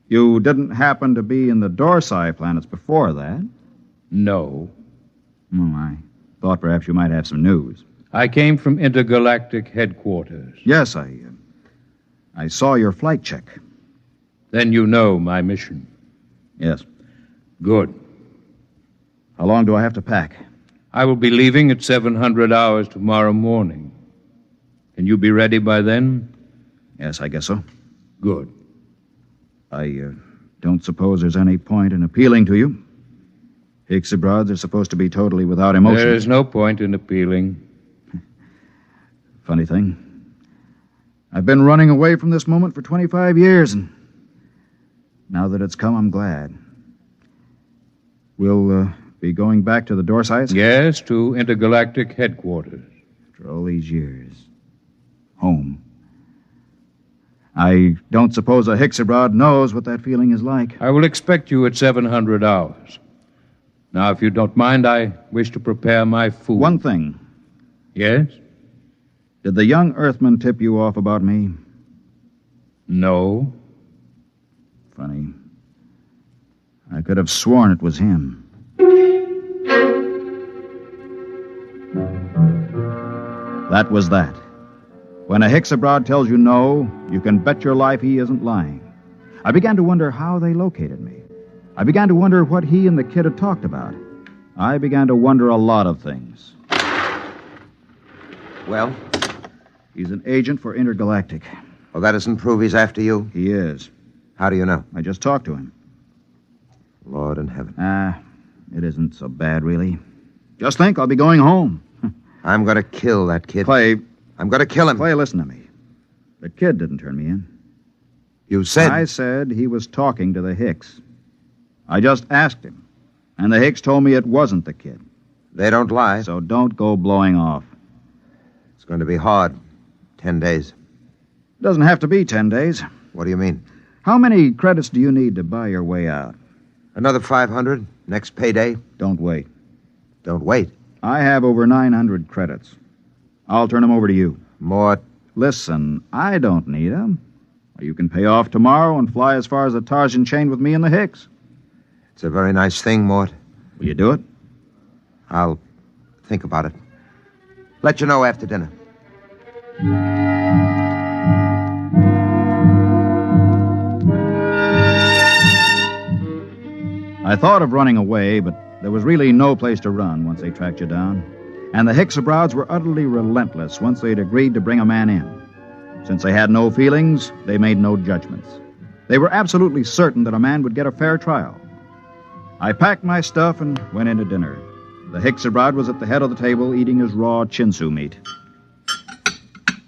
You didn't happen to be in the Dorsai planets before that? No. Oh, I thought perhaps you might have some news. I came from intergalactic headquarters. Yes, I saw your flight check. Then you know my mission. Yes. Good. How long do I have to pack? I will be leaving at 700 hours tomorrow morning. Can you be ready by then? Yes, I guess so. Good. I don't suppose there's any point in appealing to you. Hicks-abroads are supposed to be totally without emotion. There is no point in appealing. Funny thing. I've been running away from this moment for 25 years, and now that it's come, I'm glad. We'll be going back to the Dorsites? Yes, to intergalactic headquarters. After all these years. Home. I don't suppose a Hicks-abroad knows what that feeling is like. I will expect you at 700 hours. Now, if you don't mind, I wish to prepare my food. One thing. Yes? Did the young Earthman tip you off about me? No. Funny. I could have sworn it was him. That was that. When a Hicks-abroad tells you no, you can bet your life he isn't lying. I began to wonder how they located me. I began to wonder what he and the kid had talked about. I began to wonder a lot of things. Well? He's an agent for Intergalactic. Well, that doesn't prove he's after you? He is. How do you know? I just talked to him. Lord in heaven. It isn't so bad, really. Just think, I'll be going home. I'm going to kill that kid. Clay. I'm going to kill him. Clay, listen to me. The kid didn't turn me in. You said... I said he was talking to the Hicks. I just asked him, and the Hicks told me it wasn't the kid. They don't lie. So don't go blowing off. It's going to be hard. 10 days. It doesn't have to be 10 days. What do you mean? How many credits do you need to buy your way out? Another 500. Next payday. Don't wait. Don't wait? I have over 900 credits. I'll turn them over to you. Mort. Listen, I don't need them. You can pay off tomorrow and fly as far as the Tarsian chain with me and the Hicks. It's a very nice thing, Mort. Will you do it? I'll think about it. Let you know after dinner. I thought of running away, but there was really no place to run once they tracked you down. And the Hicks-abroads were utterly relentless once they'd agreed to bring a man in. Since they had no feelings, they made no judgments. They were absolutely certain that a man would get a fair trial. I packed my stuff and went in to dinner. The Hicks-abroad was at the head of the table eating his raw chinsu meat.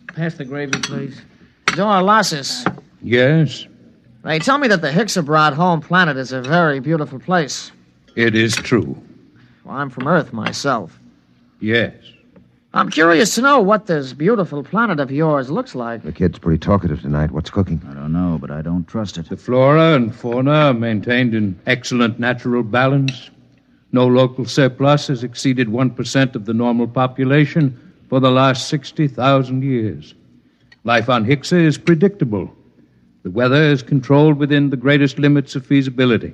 Pass the gravy, please. Dorlasis. Yes? They tell me that the Hicks-abroad home planet is a very beautiful place. It is true. Well, I'm from Earth myself. Yes. I'm curious to know what this beautiful planet of yours looks like. The kid's pretty talkative tonight. What's cooking? I don't know, but I don't trust it. The flora and fauna are maintained in excellent natural balance. No local surplus has exceeded 1% of the normal population for the last 60,000 years. Life on Hixa is predictable. The weather is controlled within the greatest limits of feasibility.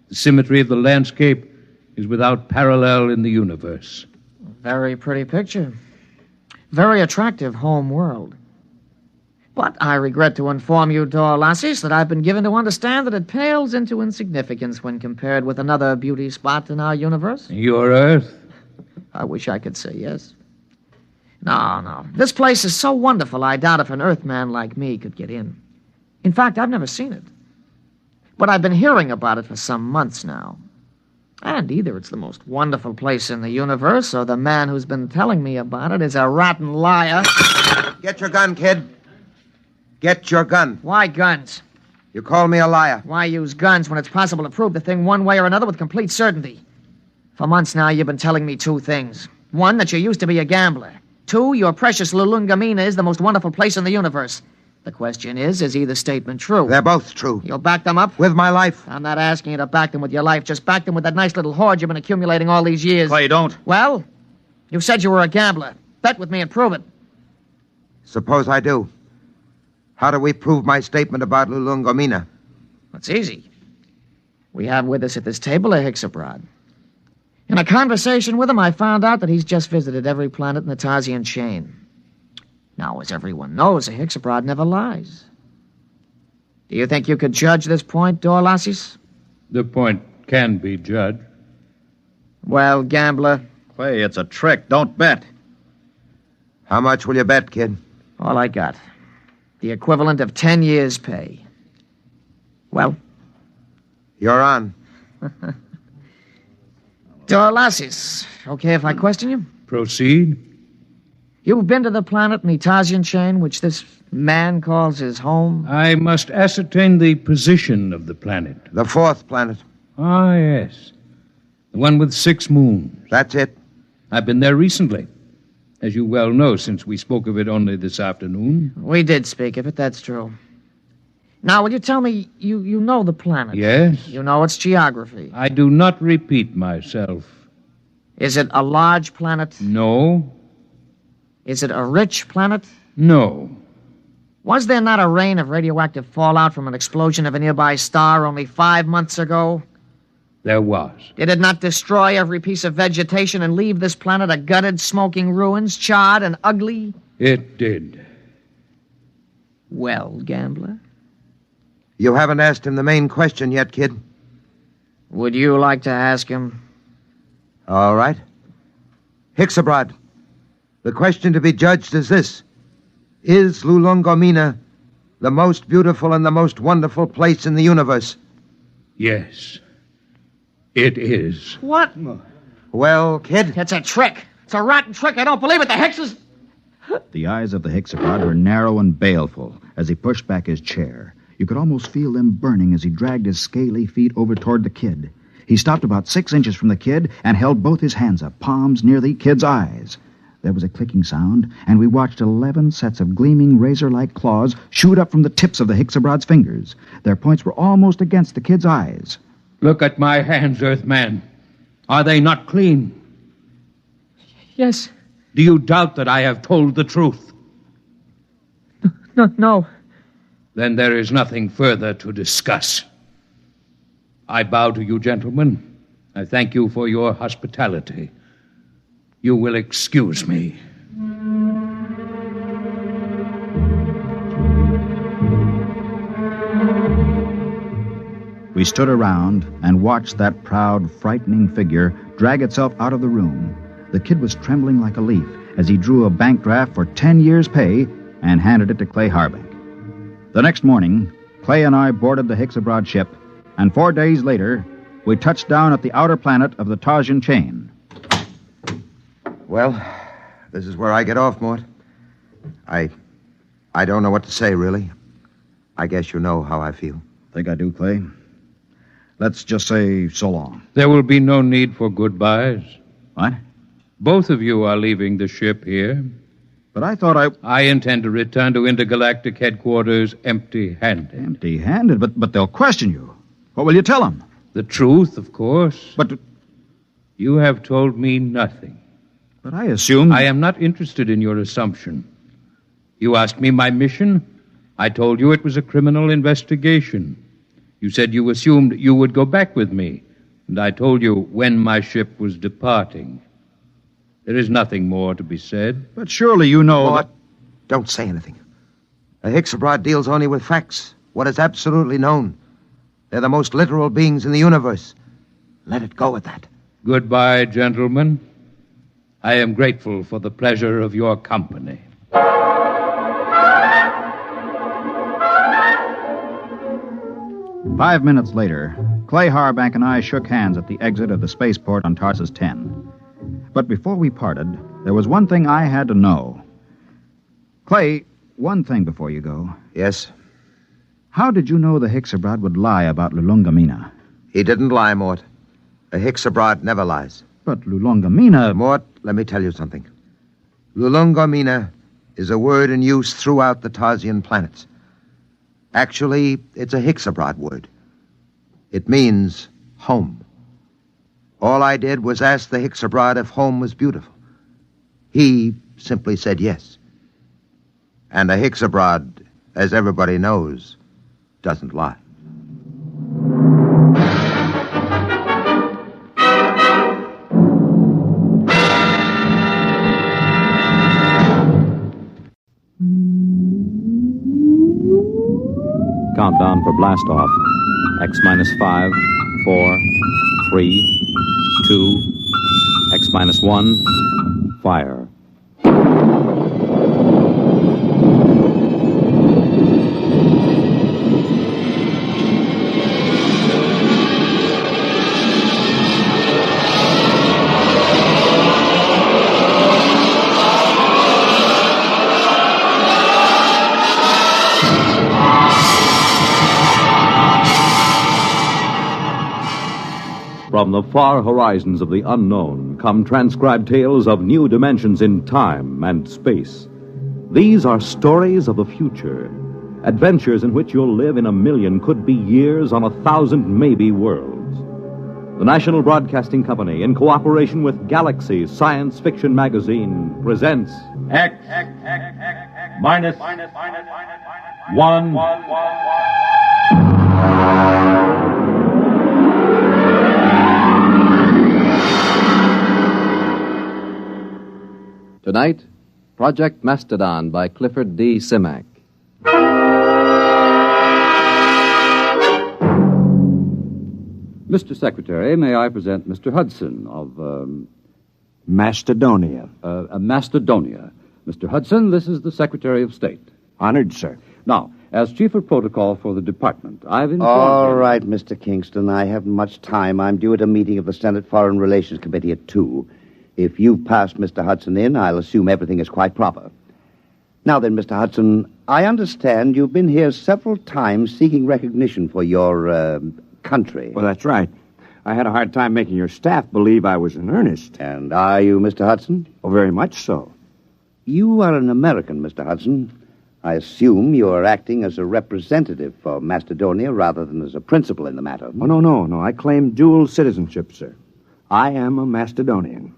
The symmetry of the landscape is without parallel in the universe. Very pretty picture. Very attractive home world. But I regret to inform you, Dorlasis, that I've been given to understand that it pales into insignificance when compared with another beauty spot in our universe. Your Earth? I wish I could say yes. No. This place is so wonderful, I doubt if an Earthman like me could get in. In fact, I've never seen it. But I've been hearing about it for some months now. And either it's the most wonderful place in the universe, or the man who's been telling me about it is a rotten liar. Get your gun, kid. Get your gun. Why guns? You call me a liar. Why use guns when it's possible to prove the thing one way or another with complete certainty? For months now, you've been telling me two things. One, that you used to be a gambler. Two, your precious Lulungomeena is the most wonderful place in the universe. The question is either statement true? They're both true. You'll back them up? With my life. I'm not asking you to back them with your life. Just back them with that nice little hoard you've been accumulating all these years. Clay, don't. Well, you said you were a gambler. Bet with me and prove it. Suppose I do. How do we prove my statement about Lulungomeena? It's easy. We have with us at this table a Hexabrod. In a conversation with him, I found out that he's just visited every planet in the Tarsian chain. Now, as everyone knows, a Hexabrod never lies. Do you think you could judge this point, Dorlasis? The point can be judged. Well, gambler? Clay, it's a trick. Don't bet. How much will you bet, kid? All I got. The equivalent of 10 years' pay. Well? You're on. Dorlasis, okay if I question you? Proceed. You've been to the planet in the Tarsian chain, which this man calls his home? I must ascertain the position of the planet. The fourth planet. Ah, yes. The one with 6 moons. That's it. I've been there recently, as you well know, since we spoke of it only this afternoon. We did speak of it, that's true. Now, will you tell me, you know the planet? Yes. You know its geography? I do not repeat myself. Is it a large planet? No. Is it a rich planet? No. Was there not a rain of radioactive fallout from an explosion of a nearby star only 5 months ago? There was. Did it not destroy every piece of vegetation and leave this planet a gutted, smoking ruins, charred and ugly? It did. Well, gambler? You haven't asked him the main question yet, kid. Would you like to ask him? All right. Hexabrod, the question to be judged is this. Is Lulungomeena the most beautiful and the most wonderful place in the universe? Yes. It is. What? Well, kid? It's a trick. It's a rotten trick. I don't believe it. The Hexes... The eyes of the Hexabrod were narrow and baleful as he pushed back his chair. You could almost feel them burning as he dragged his scaly feet over toward the kid. He stopped about 6 inches from the kid and held both his hands up, palms near the kid's eyes. There was a clicking sound, and we watched 11 sets of gleaming razor-like claws shoot up from the tips of the Hexabrod's fingers. Their points were almost against the kid's eyes. Look at my hands, Earthman. Are they not clean? Yes. Do you doubt that I have told the truth? No. Then there is nothing further to discuss. I bow to you, gentlemen. I thank you for your hospitality. You will excuse me. We stood around and watched that proud, frightening figure drag itself out of the room. The kid was trembling like a leaf as he drew a bank draft for 10 years' pay and handed it to Clay Harbank. The next morning, Clay and I boarded the Hexabrod ship, and 4 days later, we touched down at the outer planet of the Tarsian chain. Well, this is where I get off, Mort. I don't know what to say, really. I guess you know how I feel. Think I do, Clay. Let's just say so long. There will be no need for goodbyes. What? Both of you are leaving the ship here. But I thought I intend to return to intergalactic headquarters empty-handed. Empty-handed? But they'll question you. What will you tell them? The truth, of course. But You have told me nothing. But I assumed... I am not interested in your assumption. You asked me my mission. I told you it was a criminal investigation. You said you assumed you would go back with me, and I told you when my ship was departing. There is nothing more to be said. But surely you know... Mort, don't say anything. A Hexabrod deals only with facts, what is absolutely known. They're the most literal beings in the universe. Let it go at that. Goodbye, gentlemen. I am grateful for the pleasure of your company. 5 minutes later, Clay Harbank and I shook hands at the exit of the spaceport on Tarsus 10. But before we parted, there was one thing I had to know. Clay, one thing before you go. Yes? How did you know the Hexabrod would lie about Lulungomeena? He didn't lie, Mort. A Hexabrod never lies. But Lulungomeena... Mort, let me tell you something. Lulungomeena is a word in use throughout the Tarsian planets. Actually, it's a Hexabrod word. It means home. All I did was ask the Hexabrod if home was beautiful. He simply said yes. And a Hexabrod, as everybody knows, doesn't lie. Countdown for blast off. X minus 5, 4, 3, 2, X minus 1, fire. From the far horizons of the unknown come transcribed tales of new dimensions in time and space. These are stories of the future, adventures in which you'll live in 1,000,000 could-be years on 1,000 maybe worlds. The National Broadcasting Company, in cooperation with Galaxy Science Fiction Magazine, presents X minus 1. Tonight, Project Mastadon by Clifford D. Simak. Mr. Secretary, may I present Mr. Hudson of, Macedonia. Macedonia. Mr. Hudson, this is the Secretary of State. Honored, sir. Now, as Chief of Protocol for the Department, I've informed All right, Mr. Kingston. I haven't much time. I'm due at a meeting of the Senate Foreign Relations Committee at 2. If you've passed Mr. Hudson in, I'll assume everything is quite proper. Now then, Mr. Hudson, I understand you've been here several times seeking recognition for your, country. Well, that's right. I had a hard time making your staff believe I was in earnest. And are you, Mr. Hudson? Oh, very much so. You are an American, Mr. Hudson. I assume you're acting as a representative for Macedonia rather than as a principal in the matter. Oh, no. I claim dual citizenship, sir. I am a Macedonian.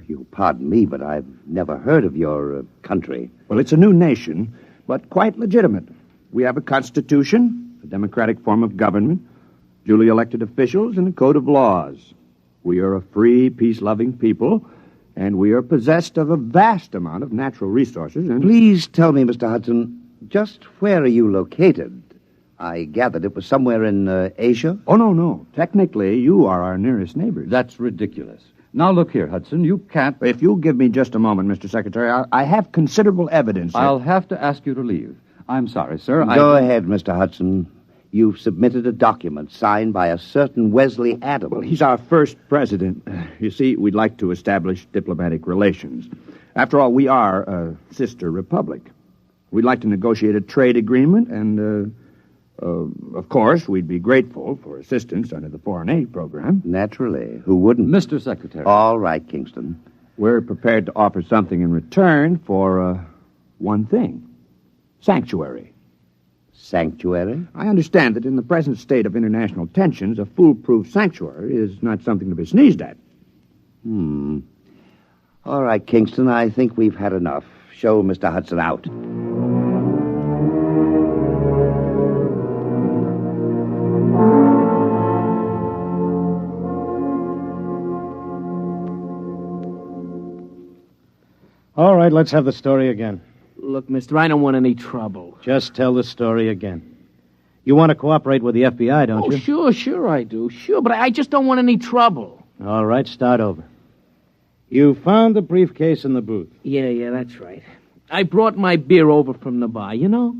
You pardon me, but I've never heard of your country. Well, it's a new nation, but quite legitimate. We have a constitution, a democratic form of government, duly elected officials, and a code of laws. We are a free, peace-loving people, and we are possessed of a vast amount of natural resources. And Please tell me, Mr. Hudson, just where are you located? I gathered it was somewhere in Asia. Oh, no. Technically, you are our nearest neighbors. That's ridiculous. Now, look here, Hudson, you can't... If you'll give me just a moment, Mr. Secretary, I have considerable evidence. I'll have to ask you to leave. I'm sorry, sir. Go ahead, Mr. Hudson. You've submitted a document signed by a certain Wesley Adams. Well, he's our first president. You see, we'd like to establish diplomatic relations. After all, we are a sister republic. We'd like to negotiate a trade agreement, and, of course, we'd be grateful for assistance under the Foreign Aid Program. Naturally. Who wouldn't? Mr. Secretary. All right, Kingston. We're prepared to offer something in return for, one thing. Sanctuary. Sanctuary? I understand that in the present state of international tensions, a foolproof sanctuary is not something to be sneezed at. All right, Kingston, I think we've had enough. Show Mr. Hudson out. All right, let's have the story again. Look, mister, I don't want any trouble. Just tell the story again. You want to cooperate with the FBI, don't you? Sure I do. Sure, but I just don't want any trouble. All right, start over. You found the briefcase in the booth. Yeah, that's right. I brought my beer over from the bar, you know?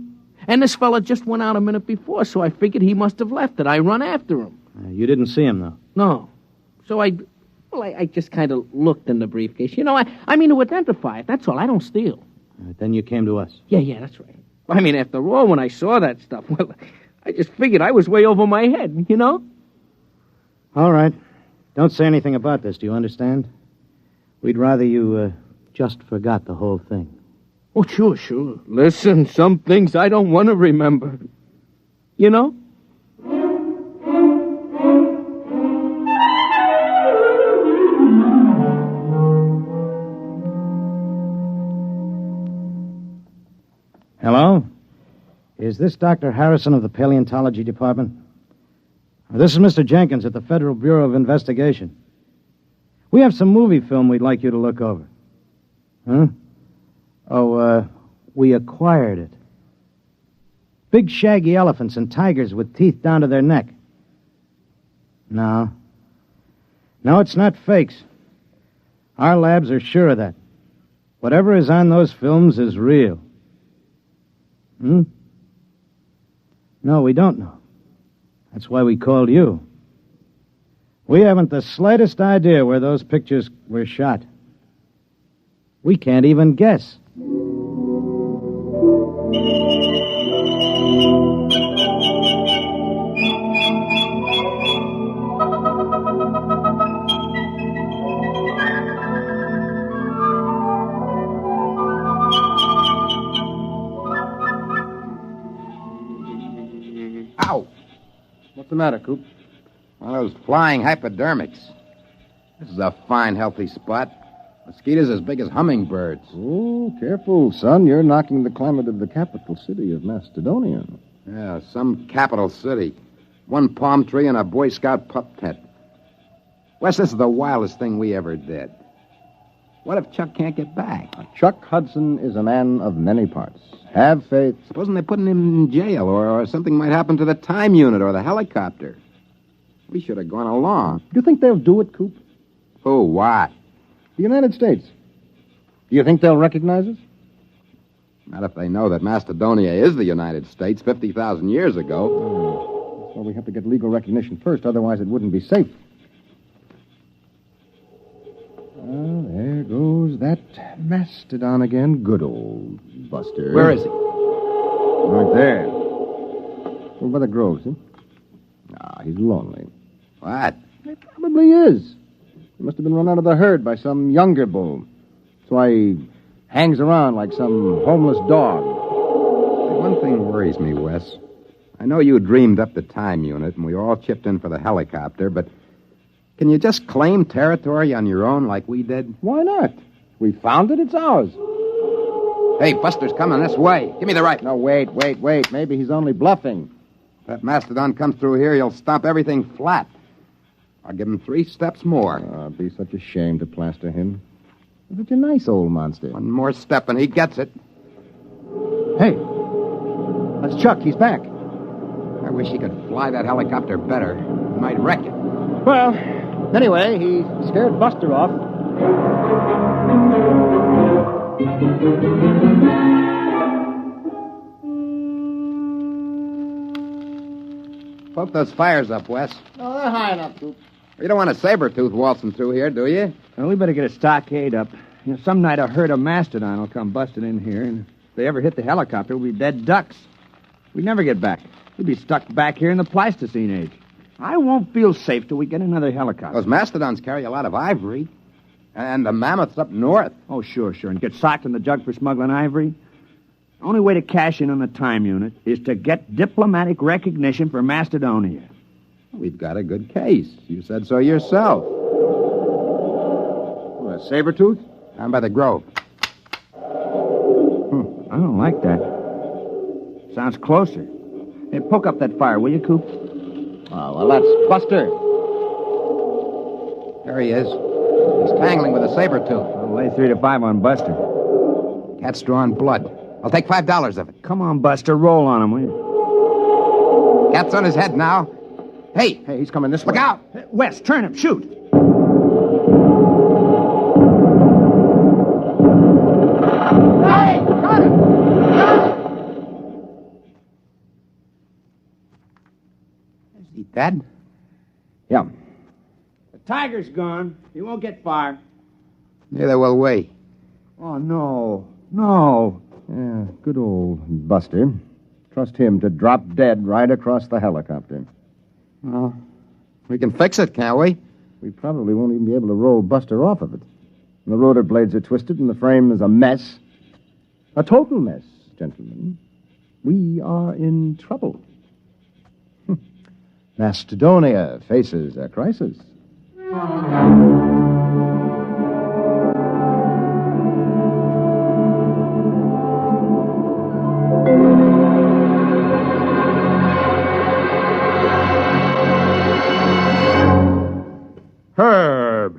And this fella just went out a minute before, so I figured he must have left it. I run after him. You didn't see him, though? No. So I just kind of looked in the briefcase. You know, I mean to identify it. That's all. I don't steal. All right, then you came to us. Yeah, that's right. I mean, after all, when I saw that stuff, well, I just figured I was way over my head, you know? All right. Don't say anything about this, do you understand? We'd rather you just forgot the whole thing. Oh, sure. Listen, some things I don't want to remember. You know? Hello? Is this Dr. Harrison of the Paleontology Department? This is Mr. Jenkins at the Federal Bureau of Investigation. We have some movie film we'd like you to look over. Huh? Oh, we acquired it. Big shaggy elephants and tigers with teeth down to their neck. No, it's not fakes. Our labs are sure of that. Whatever is on those films is real. No, we don't know. That's why we called you. We haven't the slightest idea where those pictures were shot. We can't even guess. Ow! What's the matter, Coop? Well, those flying hypodermics. This is a fine, healthy spot. Mosquitoes as big as hummingbirds. Oh, careful, son. You're knocking the climate of the capital city of Macedonia. Yeah, some capital city. One palm tree and a Boy Scout pup tent. Wes, this is the wildest thing we ever did. What if Chuck can't get back? Chuck Hudson is a man of many parts. Have faith. Supposing they're putting him in jail, or something might happen to the time unit or the helicopter. We should have gone along. Do you think they'll do it, Coop? Who? What? The United States. Do you think they'll recognize us? Not if they know that Macedonia is the United States 50,000 years ago. That's why we have to get legal recognition first, otherwise it wouldn't be safe. Well, there goes that Mastadon again. Good old Buster. Where is he? Right there. Over by the grove, see? He's lonely. What? He probably is. He must have been run out of the herd by some younger bull. That's why he hangs around like some homeless dog. One thing worries me, Wes. I know you dreamed up the time unit, and we all chipped in for the helicopter, but can you just claim territory on your own like we did? Why not? We found it, it's ours. Hey, Buster's coming this way. Give me the right. No, wait. Maybe he's only bluffing. If that Mastodon comes through here, he'll stomp everything flat. I'll give him 3 steps more. It'd be such a shame to plaster him. He's such a nice old monster. One more step and he gets it. Hey, that's Chuck. He's back. I wish he could fly that helicopter better. He might wreck it. Well, anyway, he scared Buster off. Poke those fires up, Wes. Oh, they're high enough, Coop. You don't want a saber-tooth waltzing through here, do you? Well, we better get a stockade up. You know, some night a herd of Mastadon will come busting in here, and if they ever hit the helicopter, we'll be dead ducks. We'd never get back. We'd be stuck back here in the Pleistocene age. I won't feel safe till we get another helicopter. Those Mastodons carry a lot of ivory. And the mammoths up north. Oh, sure. And get socked in the jug for smuggling ivory? The only way to cash in on the time unit is to get diplomatic recognition for Macedonia. We've got a good case. You said so yourself. What, a saber-tooth? Down by the Grove. I don't like that. Sounds closer. Hey, poke up that fire, will you, Coop? Oh, well, that's Buster. There he is. He's tangling with a saber-tooth. I'll lay 3 to 5 on Buster. Cat's drawing blood. I'll take $5 of it. Come on, Buster, roll on him, will you? Cat's on his head now. Hey, he's coming this way. Look out! Hey, Wes, turn him, shoot. Hey, got him! Is he dead? Yeah. The tiger's gone. He won't get far. Neither will we. Oh, no. No. Yeah, good old Buster. Trust him to drop dead right across the helicopter. Well, we can fix it, can't we? We probably won't even be able to roll Buster off of it. The rotor blades are twisted and the frame is a mess. A total mess, gentlemen. We are in trouble. Macedonia faces a crisis.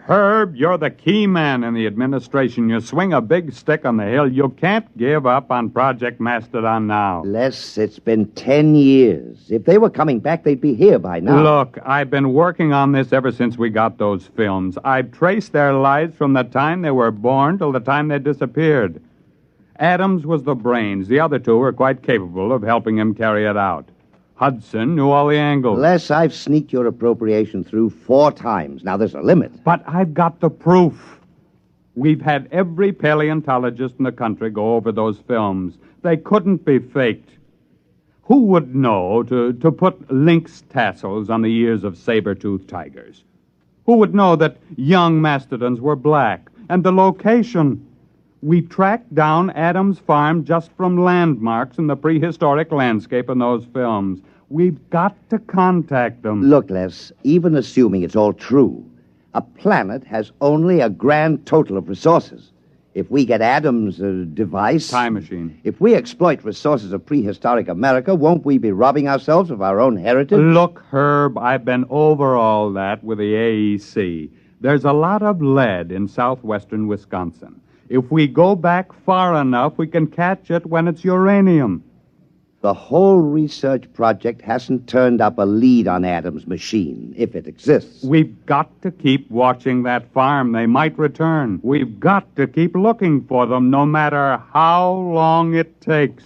Herb, you're the key man in the administration. You swing a big stick on the hill. You can't give up on Project Mastadon now. Les, it's been 10 years. If they were coming back, they'd be here by now. Look, I've been working on this ever since we got those films. I've traced their lives from the time they were born till the time they disappeared. Adams was the brains. The other two were quite capable of helping him carry it out. Hudson knew all the angles. Les, I've sneaked your appropriation through 4 times. Now, there's a limit. But I've got the proof. We've had every paleontologist in the country go over those films. They couldn't be faked. Who would know to put lynx tassels on the ears of saber-toothed tigers? Who would know that young mastodons were black? And the location. We tracked down Adams' farm just from landmarks in the prehistoric landscape in those films. We've got to contact them. Look, Les, even assuming it's all true, a planet has only a grand total of resources. If we get Adams' device... Time machine. If we exploit resources of prehistoric America, won't we be robbing ourselves of our own heritage? Look, Herb, I've been over all that with the AEC. There's a lot of lead in southwestern Wisconsin. If we go back far enough, we can catch it when it's uranium. The whole research project hasn't turned up a lead on Adams' machine, if it exists. We've got to keep watching that farm. They might return. We've got to keep looking for them, no matter how long it takes.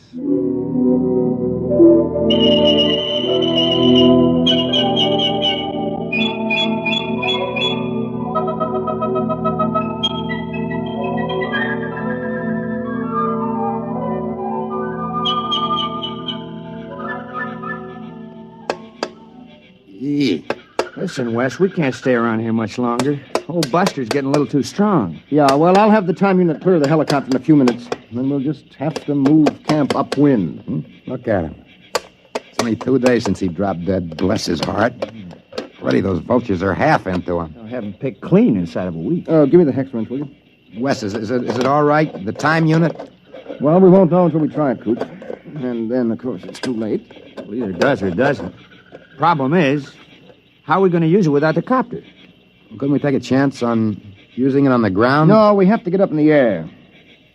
Listen, Wes, we can't stay around here much longer. Old Buster's getting a little too strong. Yeah, well, I'll have the time unit clear the helicopter in a few minutes. Then we'll just have to move camp upwind. Look at him. It's only 2 days since he dropped dead. Bless his heart. Already those vultures are half into him. I'll have him picked clean inside of a week. Oh, give me the hex wrench, will you? Wes, is it all right? The time unit? Well, we won't know until we try it, Coop. And then, of course, it's too late. Well, either does or doesn't. Problem is, how are we going to use it without the copter? Couldn't we take a chance on using it on the ground? No, we have to get up in the air.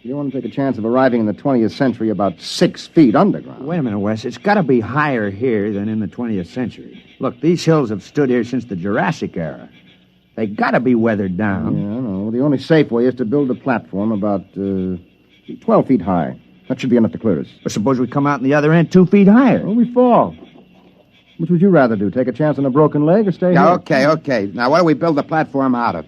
You don't want to take a chance of arriving in the 20th century about 6 feet underground. Wait a minute, Wes. It's got to be higher here than in the 20th century. Look, these hills have stood here since the Jurassic era. They got to be weathered down. Yeah, I know. The only safe way is to build a platform about 12 feet high. That should be enough to clear us. But suppose we come out on the other end 2 feet higher. Well, we fall. Which would you rather do? Take a chance on a broken leg or stay here? Okay. Now, what do we build the platform out of?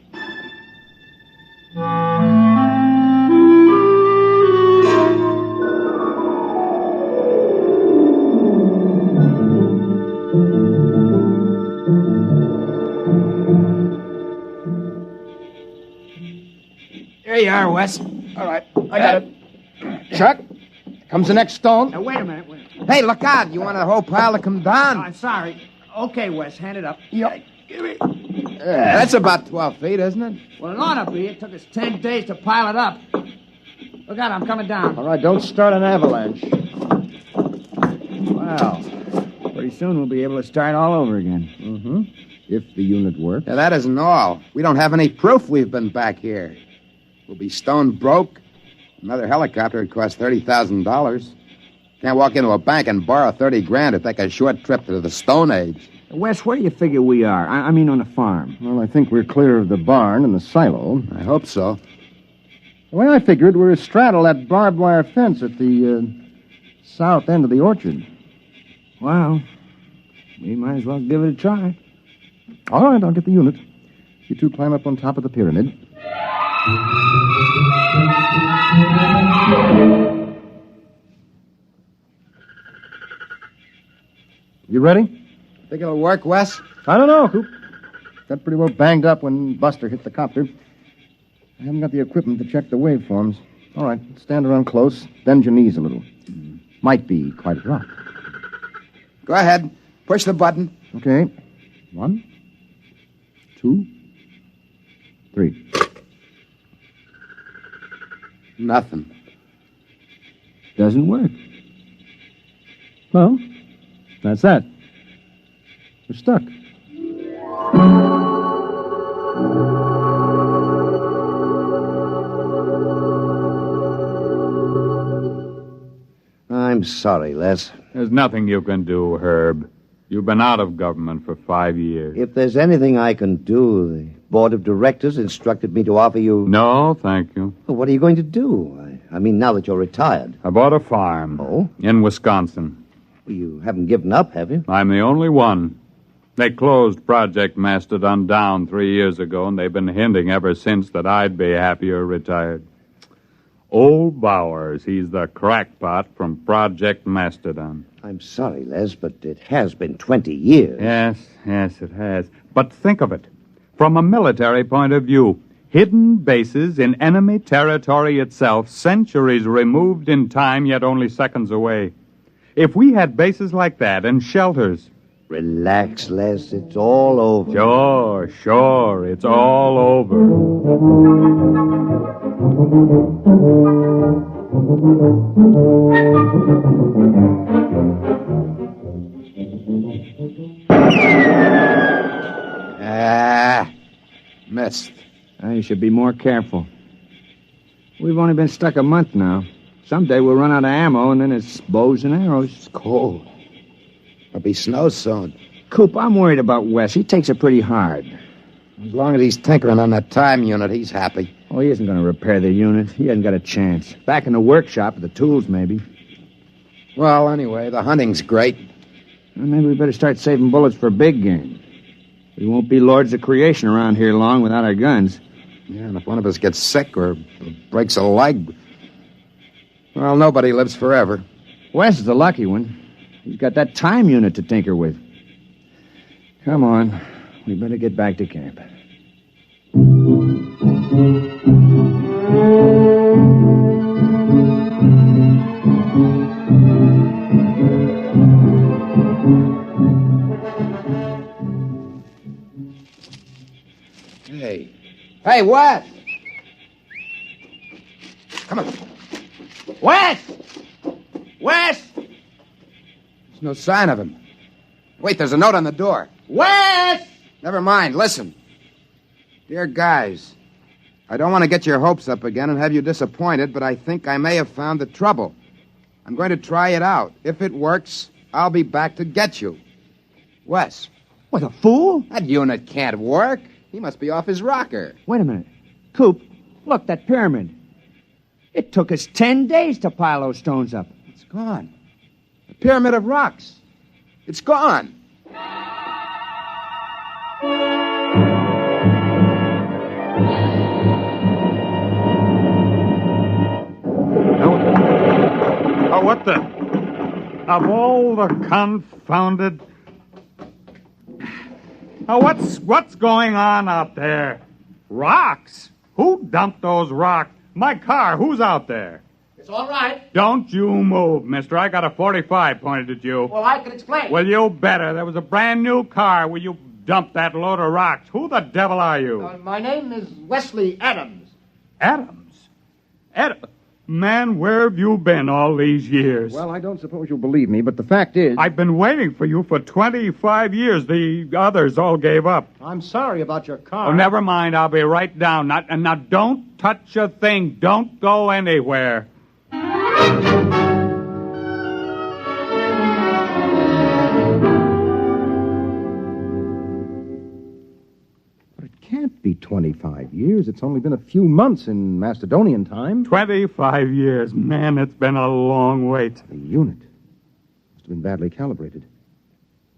There you are, Wes. All right, I got it. Chuck, comes the next stone. Now, wait a minute. Hey, look out. You want the whole pile to come down? I'm sorry. Okay, Wes, hand it up. Yep. That's about 12 feet, isn't it? Well, it ought to be. It took us 10 days to pile it up. Look out, I'm coming down. All right, don't start an avalanche. Wow. Pretty soon we'll be able to start all over again. Mm-hmm. If the unit works. Yeah, that isn't all. We don't have any proof we've been back here. We'll be stone broke. Another helicopter would cost $30,000. Can't walk into a bank and borrow 30 grand to take a short trip to the Stone Age. Wes, where do you figure we are? I mean on the farm. Well, I think we're clear of the barn and the silo. I hope so. The way I figured, we're astraddle that barbed wire fence at the south end of the orchard. Well, we might as well give it a try. All right, I'll get the unit. You two climb up on top of the pyramid. You ready? Think it'll work, Wes? I don't know, Coop. Got pretty well banged up when Buster hit the copter. I haven't got the equipment to check the waveforms. All right, stand around close, bend your knees a little. Might be quite a drop. Go ahead. Push the button. Okay. 1, 2, 3. Nothing. Doesn't work. Well, that's that. We're stuck. I'm sorry, Les. There's nothing you can do, Herb. You've been out of government for 5 years. If there's anything I can do, the board of directors instructed me to offer you... No, thank you. Well, what are you going to do? I mean, now that you're retired. I bought a farm. Oh? In Wisconsin. Well, you haven't given up, have you? I'm the only one. They closed Project Mastadon down 3 years ago, and they've been hinting ever since that I'd be happier retired. Old Bowers, he's the crackpot from Project Mastadon. I'm sorry, Les, but it has been 20 years. Yes, it has. But think of it. From a military point of view, hidden bases in enemy territory itself, centuries removed in time, yet only seconds away. If we had bases like that and shelters... Relax, Les. It's all over. Sure. It's all over. Missed. You should be more careful. We've only been stuck a month now. Someday we'll run out of ammo, and then it's bows and arrows. It's cold. There'll be snow soon. Coop, I'm worried about Wes. He takes it pretty hard. As long as he's tinkering on that time unit, he's happy. Oh, he isn't going to repair the unit. He hasn't got a chance. Back in the workshop, the tools, maybe. Well, anyway, the hunting's great. Well, maybe we better start saving bullets for big game. We won't be lords of creation around here long without our guns. Yeah, and if one of us gets sick or breaks a leg, well, nobody lives forever. Wes is the lucky one. He's got that time unit to tinker with. Come on. We better get back to camp. Hey, Wes! Come on. Wes! Wes! There's no sign of him. Wait, there's a note on the door. Wes! Never mind, listen. Dear guys, I don't want to get your hopes up again and have you disappointed, but I think I may have found the trouble. I'm going to try it out. If it works, I'll be back to get you. Wes. What, a fool? That unit can't work. He must be off his rocker. Wait a minute. Coop, look, that pyramid. It took us 10 days to pile those stones up. It's gone. The pyramid of rocks. It's gone. Oh, what the... Of all the confounded... Oh, what's going on out there? Rocks? Who dumped those rocks? My car, who's out there? It's all right. Don't you move, mister. I got a 45 pointed at you. Well, I can explain. Well, you better. There was a brand new car. Will you dumped that load of rocks. Who the devil are you? My name is Wesley Adams. Adams? Man, where have you been all these years? Well, I don't suppose you'll believe me, but the fact is... I've been waiting for you for 25 years. The others all gave up. I'm sorry about your car. Oh, never mind. I'll be right down. Now, don't touch a thing. Don't go anywhere. Can't be 25 years. It's only been a few months in Macedonian time. 25 years. Man, it's been a long wait. The unit must have been badly calibrated.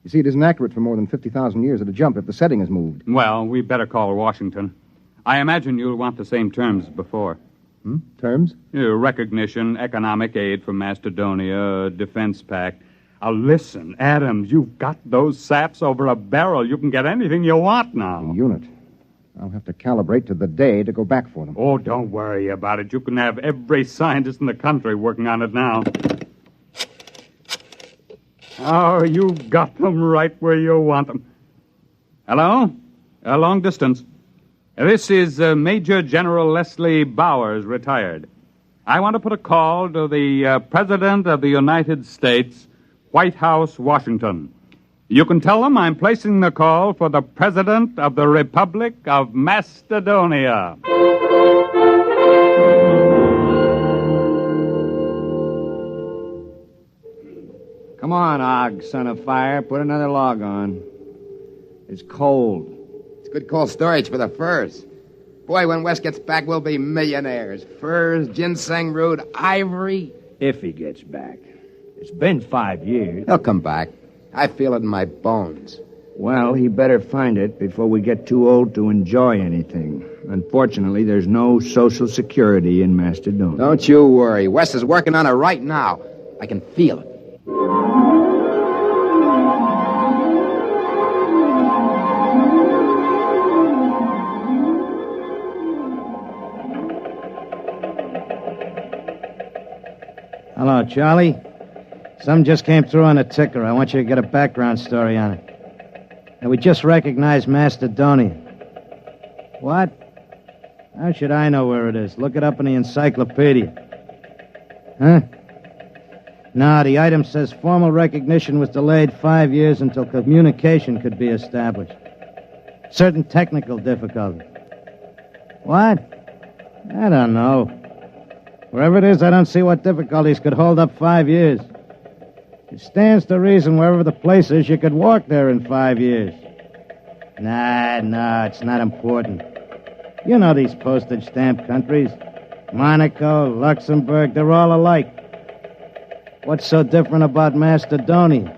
You see, it isn't accurate for more than 50,000 years at a jump if the setting is moved. Well, we better call Washington. I imagine you'll want the same terms as before. Terms? Recognition, economic aid from Macedonia, defense pact. Now, listen, Adams, you've got those saps over a barrel. You can get anything you want now. The unit. I'll have to calibrate to the day to go back for them. Oh, don't worry about it. You can have every scientist in the country working on it now. Oh, you've got them right where you want them. Hello? Long distance. This is Major General Leslie Bowers, retired. I want to put a call to the President of the United States, White House, Washington. You can tell them I'm placing the call for the President of the Republic of Macedonia. Come on, Og, son of fire. Put another log on. It's cold. It's good cold storage for the furs. Boy, when Wes gets back, we'll be millionaires. Furs, ginseng root, ivory. If he gets back. It's been 5 years. He'll come back. I feel it in my bones. Well, he better find it before we get too old to enjoy anything. Unfortunately, there's no Social Security in Mastadon. Don't you worry. Wes is working on it right now. I can feel it. Hello, Charlie. Some just came through on a ticker. I want you to get a background story on it. And we just recognized Macedonia. What? How should I know where it is? Look it up in the encyclopedia. Huh? No, the item says formal recognition was delayed 5 years until communication could be established. Certain technical difficulty. What? I don't know. Wherever it is, I don't see what difficulties could hold up 5 years. It stands to reason wherever the place is, you could walk there in 5 years. Nah, it's not important. You know these postage stamp countries. Monaco, Luxembourg, they're all alike. What's so different about Macedonia?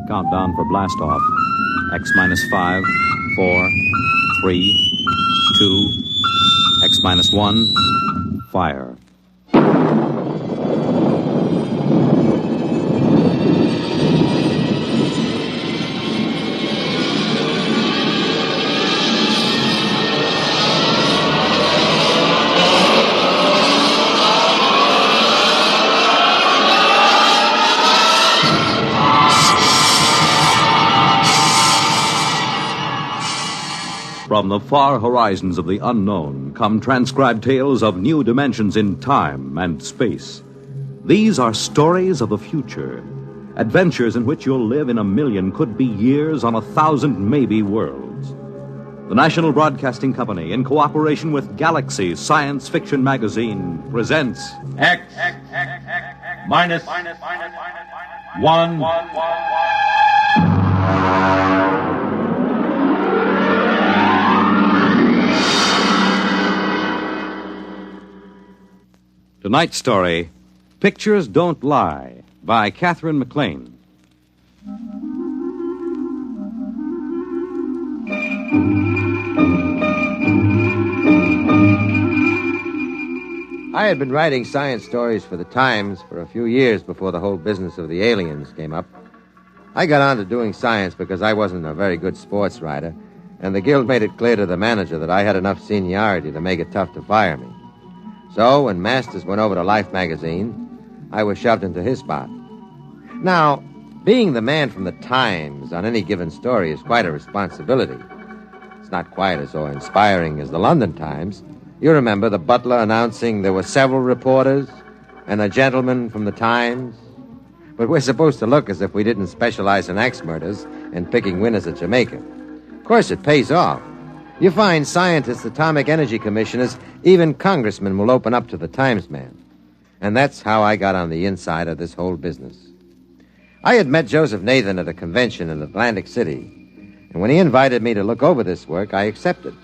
Countdown for blast off. X minus 5, 4, 3, 2, X minus 1, fire. From the far horizons of the unknown come transcribed tales of new dimensions in time and space. These are stories of the future, adventures in which you'll live in a million, could be years, on 1,000 maybe worlds. The National Broadcasting Company, in cooperation with Galaxy Science Fiction Magazine, presents X minus 1. Tonight's story, Pictures Don't Lie, by Catherine McLean. I had been writing science stories for the Times for a few years before the whole business of the aliens came up. I got on to doing science because I wasn't a very good sports writer, and the guild made it clear to the manager that I had enough seniority to make it tough to fire me. So when Masters went over to Life magazine, I was shoved into his spot. Now, being the man from the Times on any given story is quite a responsibility. It's not quite as inspiring as the London Times. You remember the butler announcing there were several reporters and a gentleman from the Times? But we're supposed to look as if we didn't specialize in axe murders and picking winners at Jamaica. Of course, it pays off. You find scientists, atomic energy commissioners, even congressmen will open up to the Times man. And that's how I got on the inside of this whole business. I had met Joseph Nathan at a convention in Atlantic City, and when he invited me to look over this work, I accepted.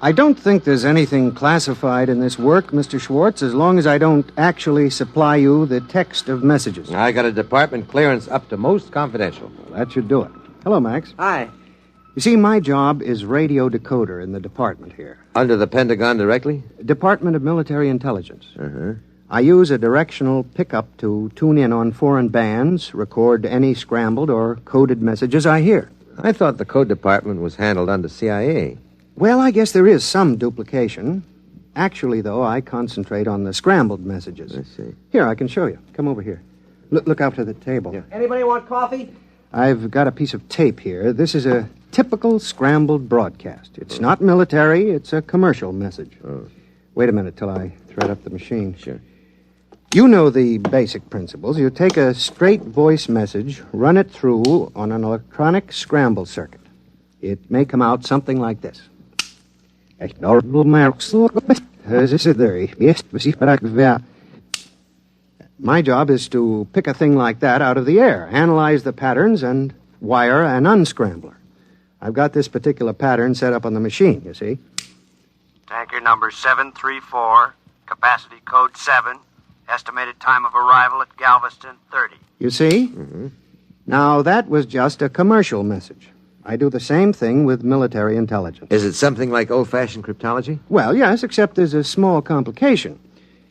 I don't think there's anything classified in this work, Mr. Schwartz, as long as I don't actually supply you the text of messages. I got a department clearance up to most confidential. Well, that should do it. Hello, Max. Hi. You see, my job is radio decoder in the department here. Under the Pentagon directly? Department of Military Intelligence. Uh-huh. I use a directional pickup to tune in on foreign bands, record any scrambled or coded messages I hear. I thought the code department was handled under CIA. Well, I guess there is some duplication. Actually, though, I concentrate on the scrambled messages. I see. Here, I can show you. Come over here. Look out to the table. Yeah. Anybody want coffee? I've got a piece of tape here. This is a typical scrambled broadcast. It's not military. It's a commercial message. Oh. Wait a minute till I thread up the machine. Sure. You know the basic principles. You take a straight voice message, run it through on an electronic scramble circuit. It may come out something like this. My job is to pick a thing like that out of the air, analyze the patterns, and wire an unscrambler. I've got this particular pattern set up on the machine, you see. Tanker number 734, capacity code 7, estimated time of arrival at Galveston 30. You see? Mm-hmm. Now, that was just a commercial message. I do the same thing with military intelligence. Is it something like old-fashioned cryptology? Well, yes, except there's a small complication.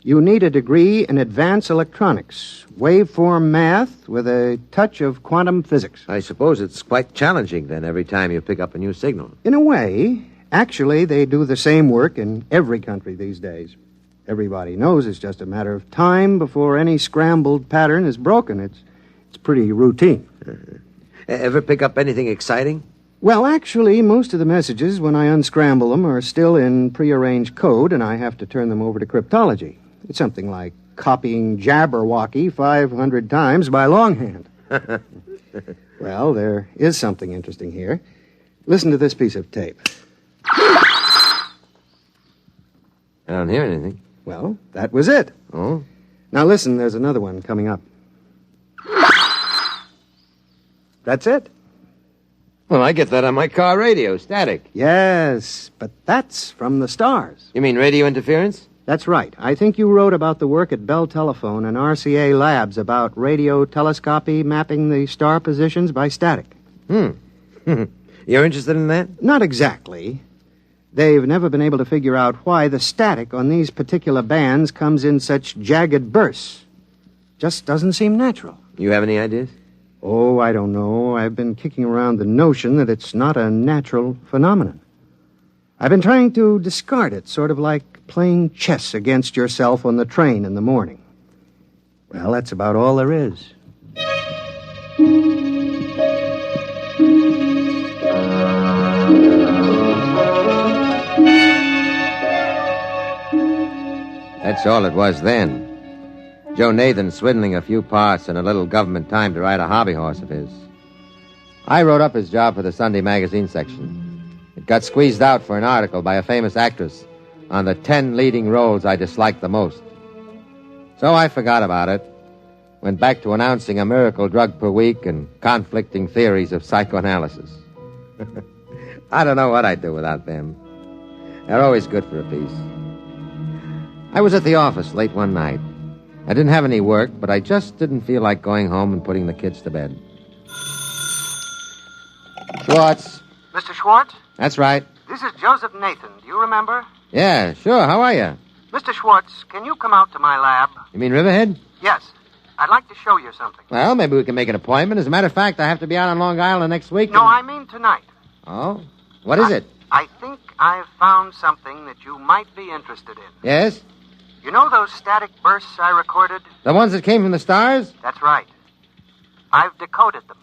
You need a degree in advanced electronics, waveform math with a touch of quantum physics. I suppose it's quite challenging, then, every time you pick up a new signal. In a way. Actually, they do the same work in every country these days. Everybody knows it's just a matter of time before any scrambled pattern is broken. It's pretty routine. Uh-huh. Ever pick up anything exciting? Well, actually, most of the messages, when I unscramble them, are still in prearranged code, and I have to turn them over to cryptology. It's something like copying Jabberwocky 500 times by longhand. Well, there is something interesting here. Listen to this piece of tape. I don't hear anything. Well, that was it. Oh? Now listen, there's another one coming up. That's it. Well, I get that on my car radio, static. Yes, but that's from the stars. You mean radio interference? That's right. I think you wrote about the work at Bell Telephone and RCA Labs about radio telescopy mapping the star positions by static. You're interested in that? Not exactly. They've never been able to figure out why the static on these particular bands comes in such jagged bursts. Just doesn't seem natural. You have any ideas? Oh, I don't know. I've been kicking around the notion that it's not a natural phenomenon. I've been trying to discard it, sort of like playing chess against yourself on the train in the morning. Well, that's about all there is. That's all it was then. Joe Nathan swindling a few parts and a little government time to ride a hobby horse of his. I wrote up his job for the Sunday magazine section. It got squeezed out for an article by a famous actress on the 10 leading roles I disliked the most. So I forgot about it, went back to announcing a miracle drug per week and conflicting theories of psychoanalysis. I don't know what I'd do without them. They're always good for a piece. I was at the office late one night. I didn't have any work, but I just didn't feel like going home and putting the kids to bed. Schwartz. Mr. Schwartz? That's right. This is Joseph Nathan. Do you remember? Yeah, sure. How are you? Mr. Schwartz, can you come out to my lab? You mean Riverhead? Yes. I'd like to show you something. Well, maybe we can make an appointment. As a matter of fact, I have to be out on Long Island next week. No, I mean tonight. Oh? What is it? I think I've found something that you might be interested in. Yes? You know those static bursts I recorded? The ones that came from the stars? That's right. I've decoded them.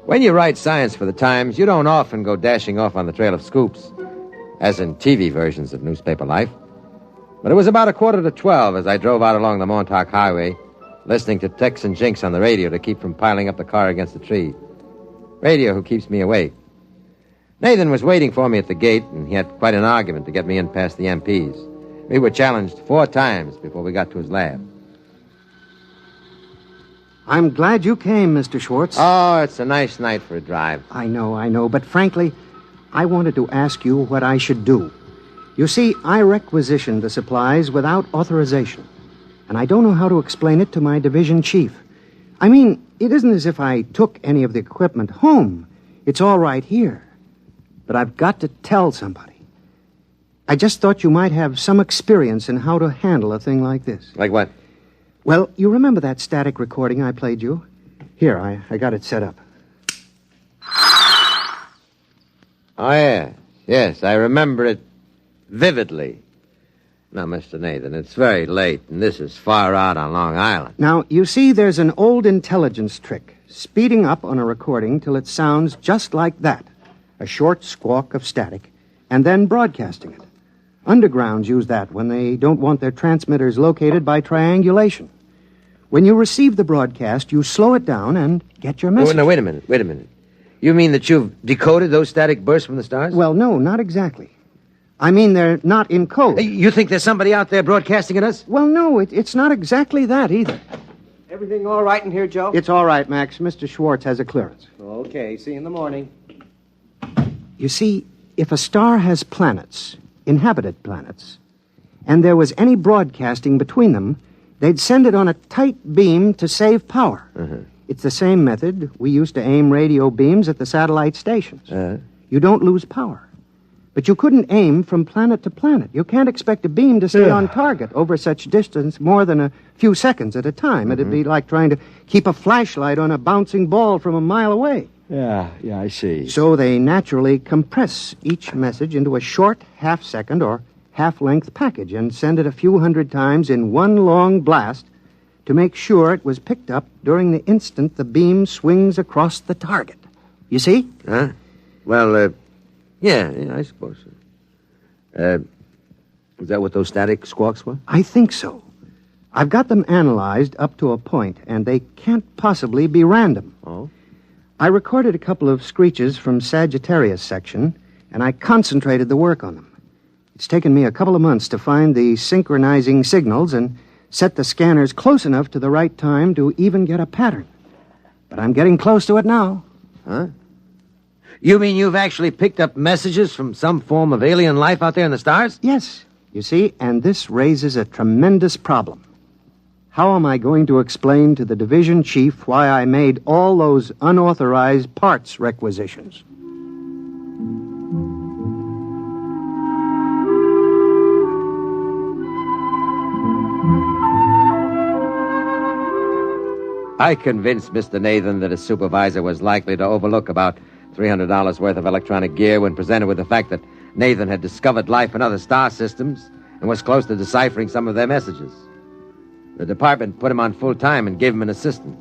When you write science for the Times, you don't often go dashing off on the trail of scoops, as in TV versions of newspaper life. But it was about 11:45 as I drove out along the Montauk Highway, listening to Tex and Jinx on the radio to keep from piling up the car against the tree. Radio who keeps me awake. Nathan was waiting for me at the gate, and he had quite an argument to get me in past the MPs. We were challenged 4 times before we got to his lab. I'm glad you came, Mr. Schwartz. Oh, it's a nice night for a drive. I know, but frankly, I wanted to ask you what I should do. You see, I requisitioned the supplies without authorization, and I don't know how to explain it to my division chief. I mean, it isn't as if I took any of the equipment home. It's all right here. But I've got to tell somebody. I just thought you might have some experience in how to handle a thing like this. Like what? Well, you remember that static recording I played you? Here, I got it set up. Oh, yeah. Yes, I remember it vividly. Now, Mr. Nathan, it's very late, and this is far out on Long Island. Now, you see, there's an old intelligence trick, speeding up on a recording till it sounds just like that, a short squawk of static, and then broadcasting it. Undergrounds use that when they don't want their transmitters located by triangulation. When you receive the broadcast, you slow it down and get your message. Oh, no, wait a minute. You mean that you've decoded those static bursts from the stars? Well, no, not exactly. I mean, they're not in code. You think there's somebody out there broadcasting at us? Well, no, it's not exactly that either. Everything all right in here, Joe? It's all right, Max. Mr. Schwartz has a clearance. Okay, see you in the morning. You see, if a star has planets, inhabited planets, and there was any broadcasting between them, they'd send it on a tight beam to save power. It's the same method we used to aim radio beams at the satellite stations. You don't lose power. But you couldn't aim from planet to planet. You can't expect a beam to stay on target over such distance more than a few seconds at a time. It'd be like trying to keep a flashlight on a bouncing ball from a mile away. Yeah, I see. So they naturally compress each message into a short half-second or half-length package and send it a few hundred times in one long blast to make sure it was picked up during the instant the beam swings across the target. You see? Well, yeah, I suppose so. Is that what those static squawks were? I think so. I've got them analyzed up to a point, and they can't possibly be random. Oh? I recorded a couple of screeches from Sagittarius section, and I concentrated the work on them. It's taken me a couple of months to find the synchronizing signals and set the scanners close enough to the right time to even get a pattern. But I'm getting close to it now. Huh? You mean you've actually picked up messages from some form of alien life out there in the stars? Yes. You see, and this raises a tremendous problem. How am I going to explain to the division chief why I made all those unauthorized parts requisitions? I convinced Mr. Nathan that his supervisor was likely to overlook about $300 worth of electronic gear when presented with the fact that Nathan had discovered life in other star systems and was close to deciphering some of their messages. The department put him on full time and gave him an assistant.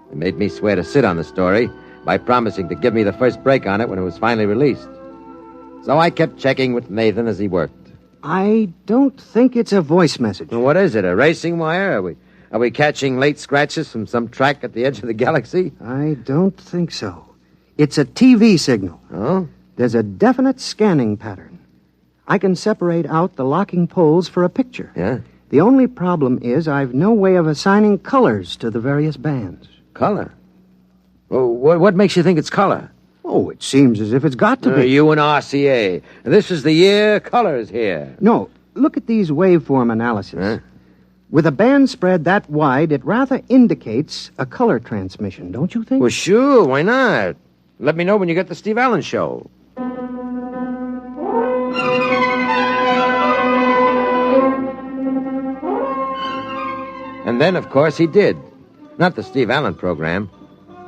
They made me swear to sit on the story by promising to give me the first break on it when it was finally released. So I kept checking with Nathan as he worked. I don't think it's a voice message. Well, what is it, a racing wire? Are we catching late scratches from some track at the edge of the galaxy? I don't think so. It's a TV signal. Oh? There's a definite scanning pattern. I can separate out the locking poles for a picture. Yeah? The only problem is I've no way of assigning colors to the various bands. Color? Well, what makes you think it's color? Oh, it seems as if it's got to be. You and RCA. This is the year colors here. No, look at these waveform analyses. Huh? With a band spread that wide, it rather indicates a color transmission, don't you think? Well, sure, why not? Let me know when you get the Steve Allen show. And then, of course, he did. Not the Steve Allen program,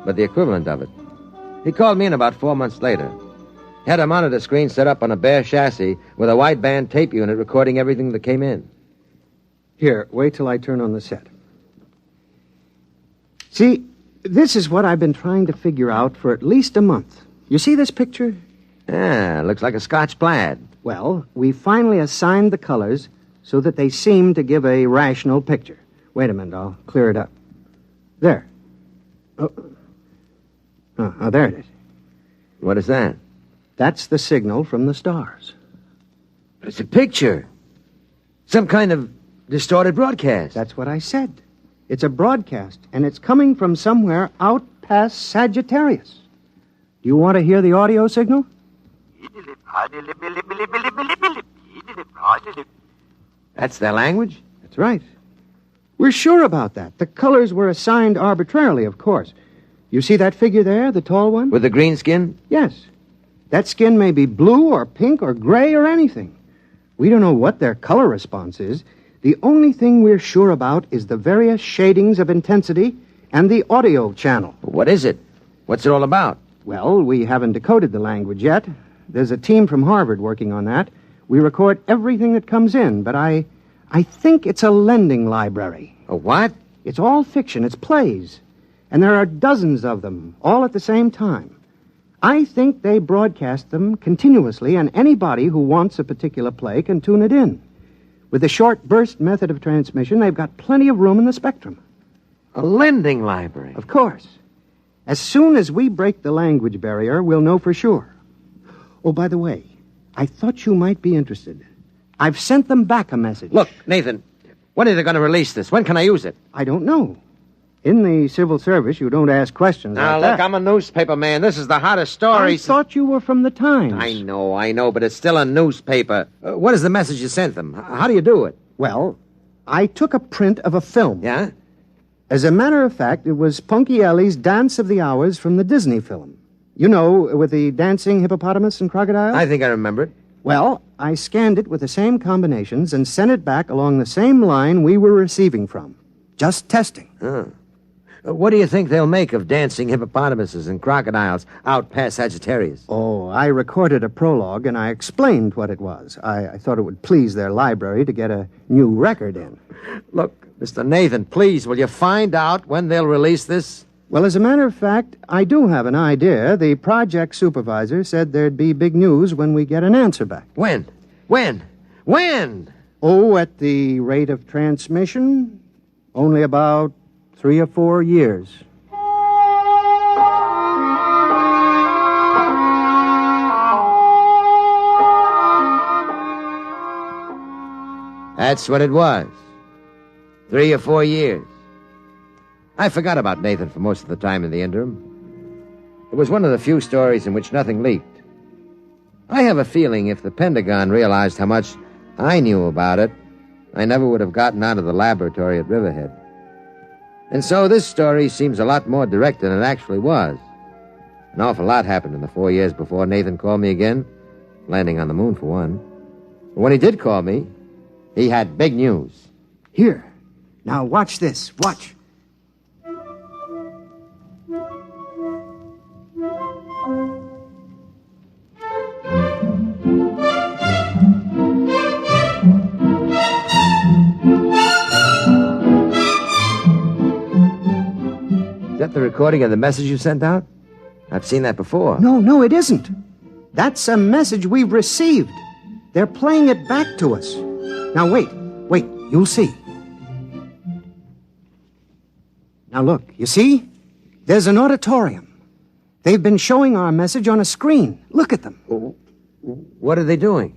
but the equivalent of it. He called me in about 4 months later. Had a monitor screen set up on a bare chassis with a wideband tape unit recording everything that came in. Here, wait till I turn on the set. See, this is what I've been trying to figure out for at least a month. You see this picture? Ah, looks like a Scotch plaid. Well, we finally assigned the colors so that they seem to give a rational picture. Wait a minute, I'll clear it up. There. Oh, there it is. What is that? That's the signal from the stars. It's a picture. Some kind of distorted broadcast. That's what I said. It's a broadcast, and it's coming from somewhere out past Sagittarius. Do you want to hear the audio signal? That's their language? That's right. We're sure about that. The colors were assigned arbitrarily, of course. You see that figure there, the tall one? With the green skin? Yes. That skin may be blue or pink or gray or anything. We don't know what their color response is. The only thing we're sure about is the various shadings of intensity and the audio channel. What is it? What's it all about? Well, we haven't decoded the language yet. There's a team from Harvard working on that. We record everything that comes in, but I think it's a lending library. A what? It's all fiction. It's plays. And there are dozens of them, all at the same time. I think they broadcast them continuously, and anybody who wants a particular play can tune it in. With the short burst method of transmission, they've got plenty of room in the spectrum. A lending library? Of course. As soon as we break the language barrier, we'll know for sure. Oh, by the way, I thought you might be interested. I've sent them back a message. Look, Nathan, when are they going to release this? When can I use it? I don't know. In the civil service, you don't ask questions now, like look, that. I'm a newspaper man. This is the hottest story. I thought you were from the Times. I know, but it's still a newspaper. What is the message you sent them? How do you do it? Well, I took a print of a film. Yeah? As a matter of fact, it was Ponchielli's Dance of the Hours from the Disney film. You know, with the dancing hippopotamus and crocodile? I think I remember it. Well, I scanned it with the same combinations and sent it back along the same line we were receiving from. Just testing. What do you think they'll make of dancing hippopotamuses and crocodiles out past Sagittarius? Oh, I recorded a prologue, and I explained what it was. I thought it would please their library to get a new record in. Look, Mr. Nathan, please, will you find out when they'll release this? Well, as a matter of fact, I do have an idea. The project supervisor said there'd be big news when we get an answer back. When? When? Oh, at the rate of transmission, only about 3 or 4 years. That's what it was. 3 or 4 years. I forgot about Nathan for most of the time in the interim. It was one of the few stories in which nothing leaked. I have a feeling if the Pentagon realized how much I knew about it, I never would have gotten out of the laboratory at Riverhead. And so this story seems a lot more direct than it actually was. An awful lot happened in the 4 years before Nathan called me again, landing on the moon for one. But when he did call me, he had big news. Here. Now watch this. Watch. Is that the recording of the message you sent out? I've seen that before. No, it isn't. That's a message we've received. They're playing it back to us. Now, wait, you'll see. Now, look, you see? There's an auditorium. They've been showing our message on a screen. Look at them. What are they doing?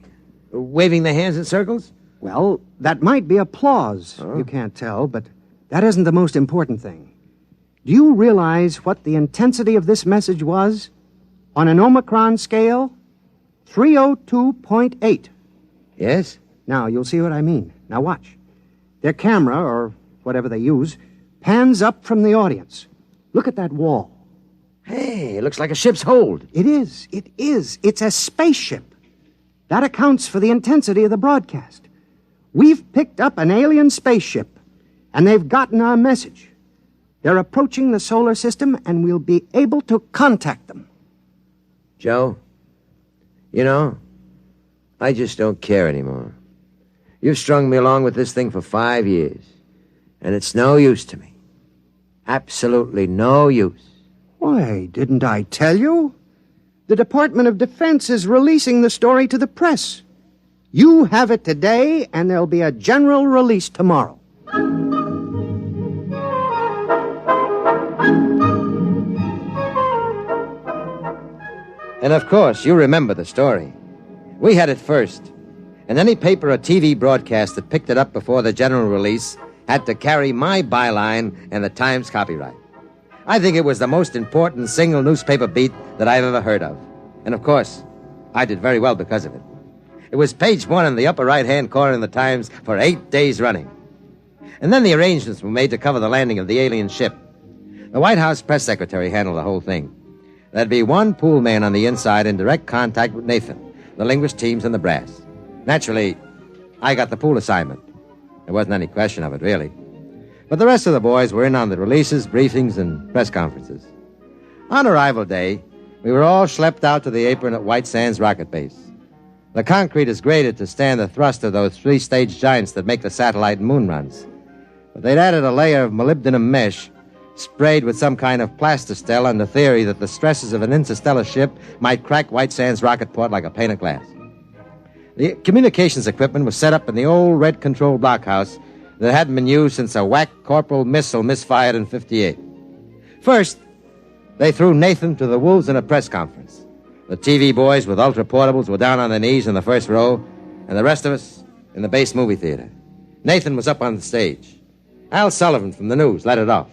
Waving their hands in circles? Well, that might be applause. You can't tell, but that isn't the most important thing. Do you realize what the intensity of this message was? On an Omicron scale, 302.8. Yes? Now, you'll see what I mean. Now, watch. Their camera, or whatever they use, pans up from the audience. Look at that wall. Hey, it looks like a ship's hold. It is. It is. It's a spaceship. That accounts for the intensity of the broadcast. We've picked up an alien spaceship, and they've gotten our message. They're approaching the solar system, and we'll be able to contact them. Joe, you know, I just don't care anymore. You've strung me along with this thing for 5 years, and it's no use to me. Absolutely no use. Why, didn't I tell you? The Department of Defense is releasing the story to the press. You have it today, and there'll be a general release tomorrow. And of course, you remember the story. We had it first. And any paper or TV broadcast that picked it up before the general release had to carry my byline and the Times copyright. I think it was the most important single newspaper beat that I've ever heard of. And of course, I did very well because of it. It was page 1 in the upper right-hand corner in the Times for 8 days running. And then the arrangements were made to cover the landing of the alien ship. The White House press secretary handled the whole thing. There'd be one pool man on the inside in direct contact with Nathan, the linguist teams, and the brass. Naturally, I got the pool assignment. There wasn't any question of it, really. But the rest of the boys were in on the releases, briefings, and press conferences. On arrival day, we were all schlepped out to the apron at White Sands Rocket Base. The concrete is graded to stand the thrust of those 3-stage giants that make the satellite and moon runs. But they'd added a layer of molybdenum mesh sprayed with some kind of plastistel on the theory that the stresses of an interstellar ship might crack White Sands rocket port like a pane of glass. The communications equipment was set up in the old red control blockhouse that hadn't been used since a whack Corporal missile misfired in 58. First, they threw Nathan to the wolves in a press conference. The TV boys with ultra-portables were down on their knees in the first row, and the rest of us in the base movie theater. Nathan was up on the stage. Al Sullivan from the news led it off.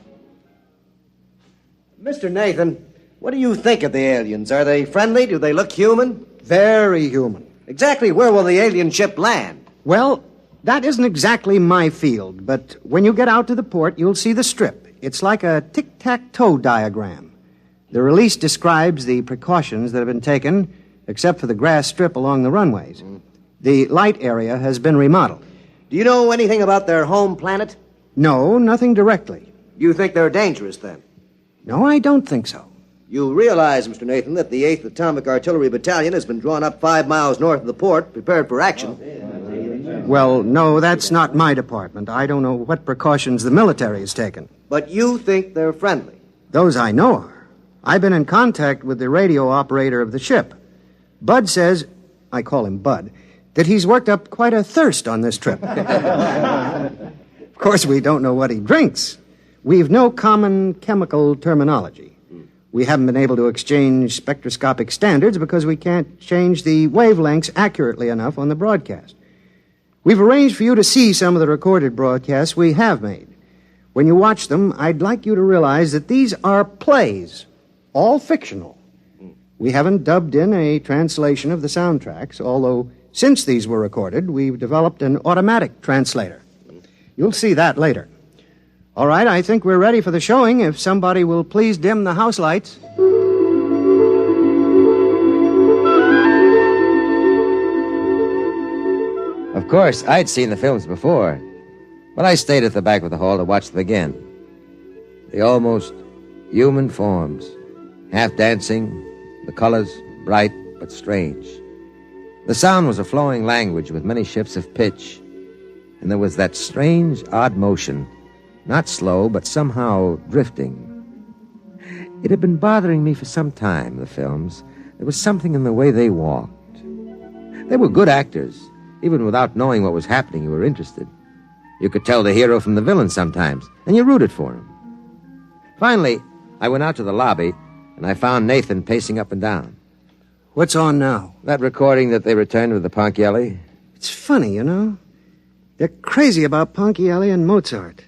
Mr. Nathan, what do you think of the aliens? Are they friendly? Do they look human? Very human. Exactly where will the alien ship land? Well, that isn't exactly my field, but when you get out to the port, you'll see the strip. It's like a tic-tac-toe diagram. The release describes the precautions that have been taken, except for the grass strip along the runways. The light area has been remodeled. Do you know anything about their home planet? No, nothing directly. You think they're dangerous, then? No, I don't think so. You realize, Mr. Nathan, that the 8th Atomic Artillery Battalion has been drawn up 5 miles north of the port, prepared for action. Well, no, that's not my department. I don't know what precautions the military has taken. But you think they're friendly? Those I know are. I've been in contact with the radio operator of the ship. Bud says, I call him Bud, that he's worked up quite a thirst on this trip. Of course, we don't know what he drinks. We've no common chemical terminology. We haven't been able to exchange spectroscopic standards because we can't change the wavelengths accurately enough on the broadcast. We've arranged for you to see some of the recorded broadcasts we have made. When you watch them, I'd like you to realize that these are plays, all fictional. We haven't dubbed in a translation of the soundtracks, although since these were recorded, we've developed an automatic translator. You'll see that later. All right, I think we're ready for the showing. If somebody will please dim the house lights. Of course, I'd seen the films before, but I stayed at the back of the hall to watch them again. The almost human forms, half dancing, the colors bright but strange. The sound was a flowing language with many shifts of pitch, and there was that strange, odd motion. Not slow, but somehow drifting. It had been bothering me for some time, the films. There was something in the way they walked. They were good actors. Even without knowing what was happening, you were interested. You could tell the hero from the villain sometimes, and you rooted for him. Finally, I went out to the lobby, and I found Nathan pacing up and down. What's on now? That recording that they returned with the Ponchielli. It's funny, you know. They're crazy about Ponchielli and Mozart.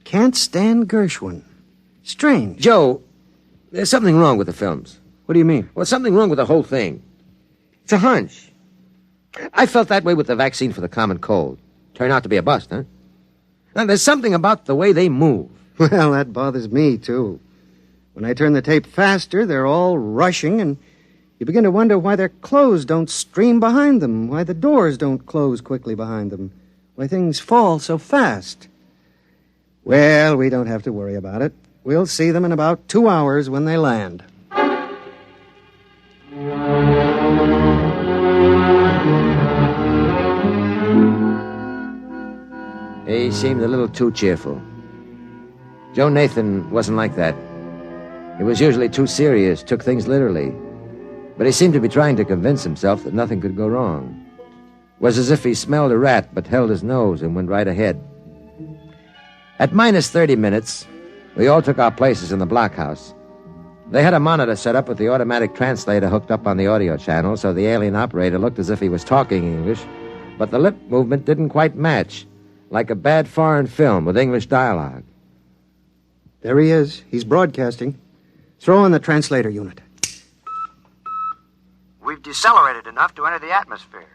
Can't stand Gershwin. Strange. Joe, there's something wrong with the films. What do you mean? Well, something wrong with the whole thing. It's a hunch. I felt that way with the vaccine for the common cold. Turned out to be a bust, huh? Now, there's something about the way they move. Well, that bothers me, too. When I turn the tape faster, they're all rushing, and you begin to wonder why their clothes don't stream behind them, why the doors don't close quickly behind them, why things fall so fast. Well, we don't have to worry about it. We'll see them in about 2 hours when they land. He seemed a little too cheerful. Joe Nathan wasn't like that. He was usually too serious, took things literally. But he seemed to be trying to convince himself that nothing could go wrong. It was as if he smelled a rat but held his nose and went right ahead. At minus 30 minutes, we all took our places in the blockhouse. They had a monitor set up with the automatic translator hooked up on the audio channel, so the alien operator looked as if he was talking English, but the lip movement didn't quite match, like a bad foreign film with English dialogue. There he is. He's broadcasting. Throw on the translator unit. We've decelerated enough to enter the atmosphere.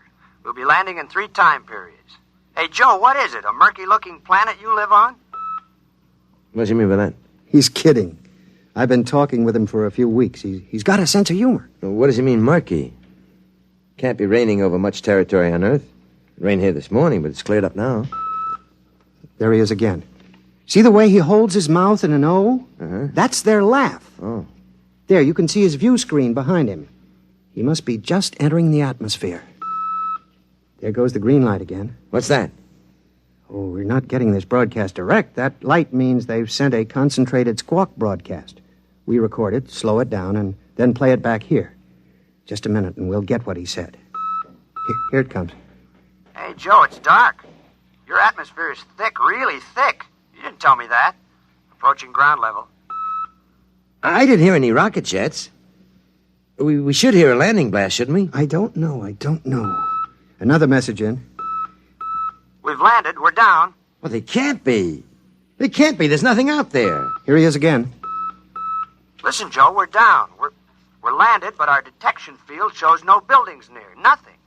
We'll be landing in 3 time periods. Hey, Joe, what is it? A murky-looking planet you live on? What do you mean by that? He's kidding. I've been talking with him for a few weeks. He's got a sense of humor. What does he mean, murky? Can't be raining over much territory on Earth. It rained here this morning, but it's cleared up now. There he is again. See the way he holds his mouth in an O? Uh-huh. That's their laugh. Oh. There, you can see his view screen behind him. He must be just entering the atmosphere. There goes the green light again. What's that? Oh, we're not getting this broadcast direct. That light means they've sent a concentrated squawk broadcast. We record it, slow it down, and then play it back here. Just a minute, and we'll get what he said. Here it comes. Hey, Joe, it's dark. Your atmosphere is thick, really thick. You didn't tell me that. Approaching ground level. I didn't hear any rocket jets. We should hear a landing blast, shouldn't we? I don't know. Another message in. We've landed. We're down. Well, they can't be. They can't be. There's nothing out there. Here he is again. Listen, Joe, we're down. We're landed, but our detection field shows no buildings near. Nothing.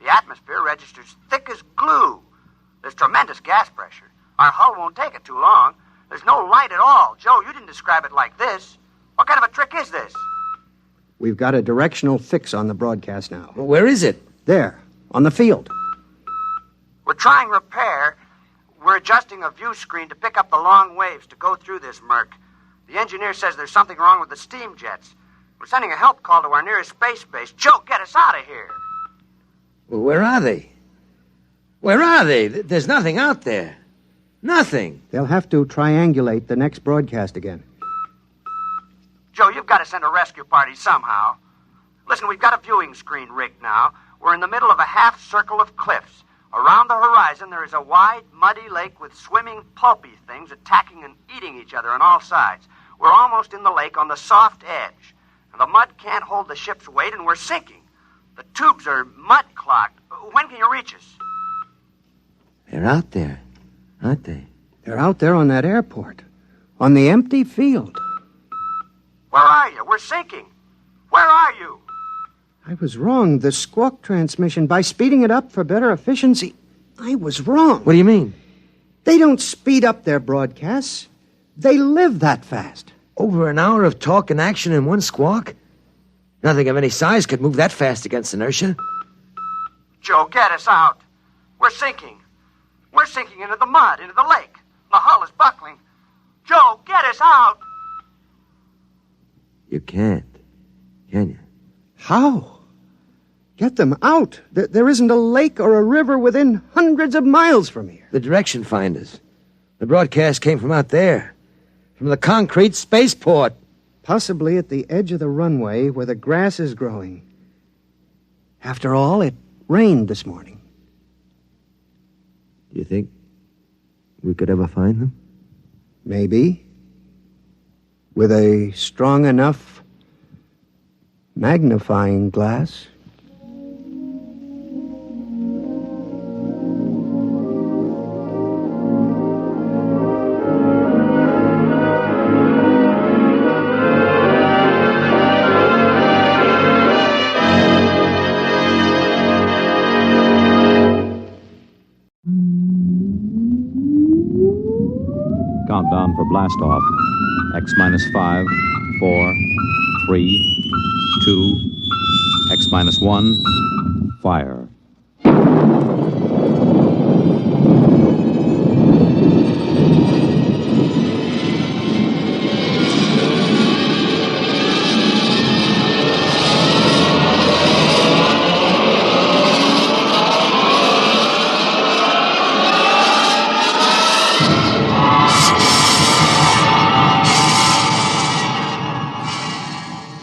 The atmosphere registers thick as glue. There's tremendous gas pressure. Our hull won't take it too long. There's no light at all. Joe, you didn't describe it like this. What kind of a trick is this? We've got a directional fix on the broadcast now. Well, where is it? There, on the field. We're trying repair. We're adjusting a view screen to pick up the long waves to go through this murk. The engineer says there's something wrong with the steam jets. We're sending a help call to our nearest space base. Joe, get us out of here. Well, where are they? Where are they? There's nothing out there. Nothing. They'll have to triangulate the next broadcast again. Joe, you've got to send a rescue party somehow. Listen, we've got a viewing screen rigged now. We're in the middle of a half circle of cliffs. Around the horizon, there is a wide, muddy lake with swimming, pulpy things attacking and eating each other on all sides. We're almost in the lake on the soft edge. And the mud can't hold the ship's weight, and we're sinking. The tubes are mud-clogged. When can you reach us? They're out there, aren't they? They're out there on that airport. On the empty field. Where are you? We're sinking. Where are you? I was wrong. The squawk transmission, by speeding it up for better efficiency, I was wrong. What do you mean? They don't speed up their broadcasts. They live that fast. Over an hour of talk and action in one squawk? Nothing of any size could move that fast against inertia. Joe, get us out. We're sinking. We're sinking into the mud, into the lake. The hull is buckling. Joe, get us out. You can't, can you? How? Get them out. There isn't a lake or a river within hundreds of miles from here. The direction finders. The broadcast came from out there. From the concrete spaceport. Possibly at the edge of the runway where the grass is growing. After all, it rained this morning. Do you think we could ever find them? Maybe. With a strong enough magnifying glass. for blastoff. X minus 5, 4, 3, 2, X minus 1, fire.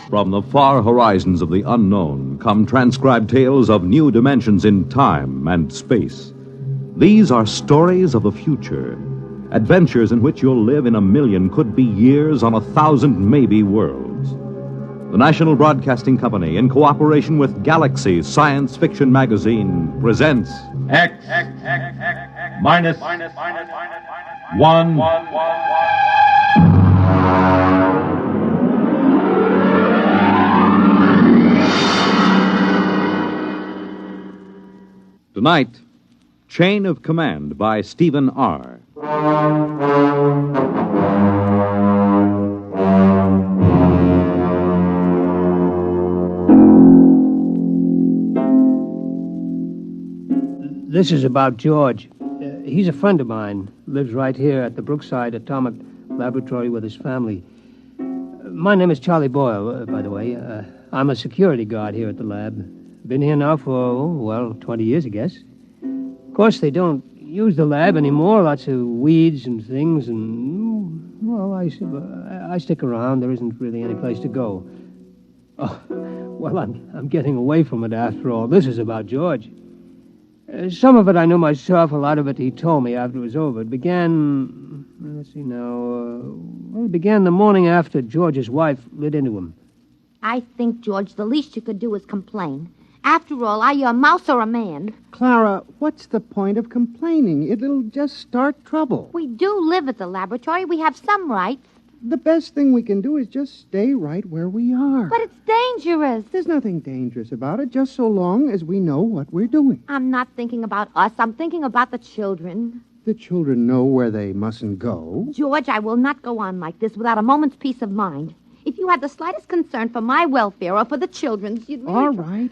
From the far horizons of the unknown come transcribed tales of new dimensions in time and space. These are stories of the future, adventures in which you'll live in a million, could be years, on 1,000 maybe worlds. The National Broadcasting Company, in cooperation with Galaxy Science Fiction Magazine, presents X minus 1. Tonight, Chain of Command by Stephen R. This is about George. He's a friend of mine. Lives right here at the Brookside Atomic Laboratory with his family. My name is Charlie Boyle, by the way. I'm a security guard here at the lab. Been here now for, 20 years, I guess. Of course, they don't use the lab anymore. Lots of weeds and things, and, I stick around. There isn't really any place to go. Oh, well, I'm getting away from it after all. This is about George. Some of it I knew myself. A lot of it he told me after it was over. It began, it began the morning after George's wife lit into him. I think, George, the least you could do is complain. After all, are you a mouse or a man? Clara, what's the point of complaining? It'll just start trouble. We do live at the laboratory. We have some rights. The best thing we can do is just stay right where we are. But it's dangerous. There's nothing dangerous about it, just so long as we know what we're doing. I'm not thinking about us. I'm thinking about the children. The children know where they mustn't go. George, I will not go on like this without a moment's peace of mind. If you had the slightest concern for my welfare or for the children's, you'd... All right.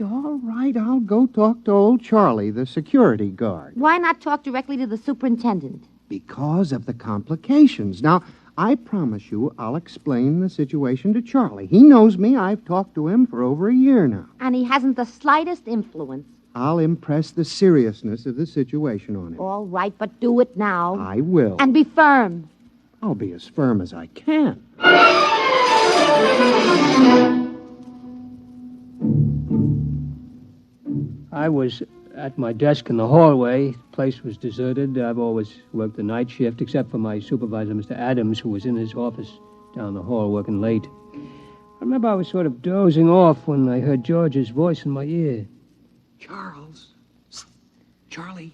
I'll go talk to old Charlie, the security guard. Why not talk directly to the superintendent? Because of the complications. Now, I promise you I'll explain the situation to Charlie. He knows me. I've talked to him for over a year now. And he hasn't the slightest influence. I'll impress the seriousness of the situation on him. All right, but do it now. I will. And be firm. I'll be as firm as I can. I was at my desk in the hallway. The place was deserted. I've always worked the night shift, except for my supervisor, Mr. Adams, who was in his office down the hall working late. I remember I was sort of dozing off when I heard George's voice in my ear. Charles. Charlie.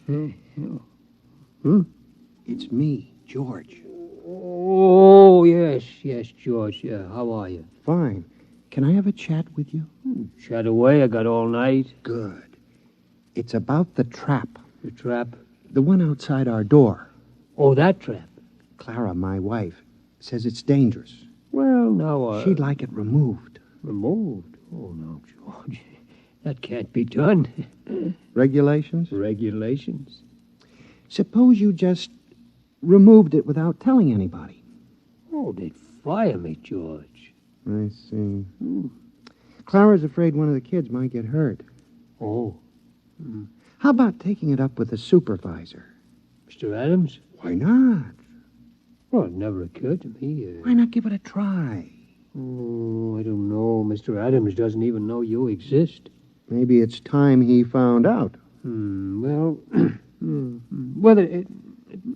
It's me, George. Oh, yes, George. Yeah, how are you? Fine. Can I have a chat with you? Chat away. I got all night. Good. It's about the trap. The trap? The one outside our door. Oh, that trap? Clara, my wife, says it's dangerous. Well, now, She'd like it removed. Removed? Oh, no, George. That can't be done. Regulations? Regulations. Suppose you just removed it without telling anybody. Oh, they'd fire me, George. I see. Clara's afraid one of the kids might get hurt. Oh. How about taking it up with the supervisor? Mr. Adams? Why not? Well, it never occurred to me. Why not give it a try? Oh, I don't know. Mr. Adams doesn't even know you exist. Maybe it's time he found out. Well,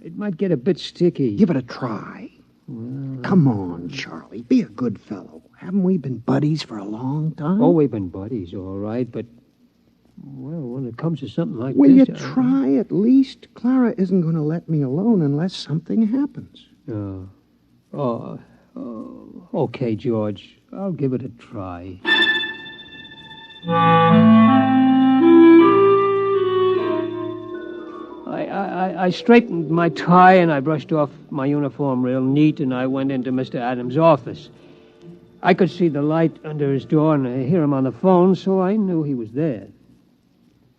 it might get a bit sticky. Give it a try. Well, come on, Charlie. Be a good fellow. Haven't we been buddies for a long time? Oh, we've been buddies, all right, but... Well, when it comes to something like Will this... you try at least? Clara isn't going to let me alone unless something happens. Okay, George. I'll give it a try. I straightened my tie and I brushed off my uniform real neat and I went into Mr. Adams' office. I could see the light under his door and I hear him on the phone, so I knew he was there.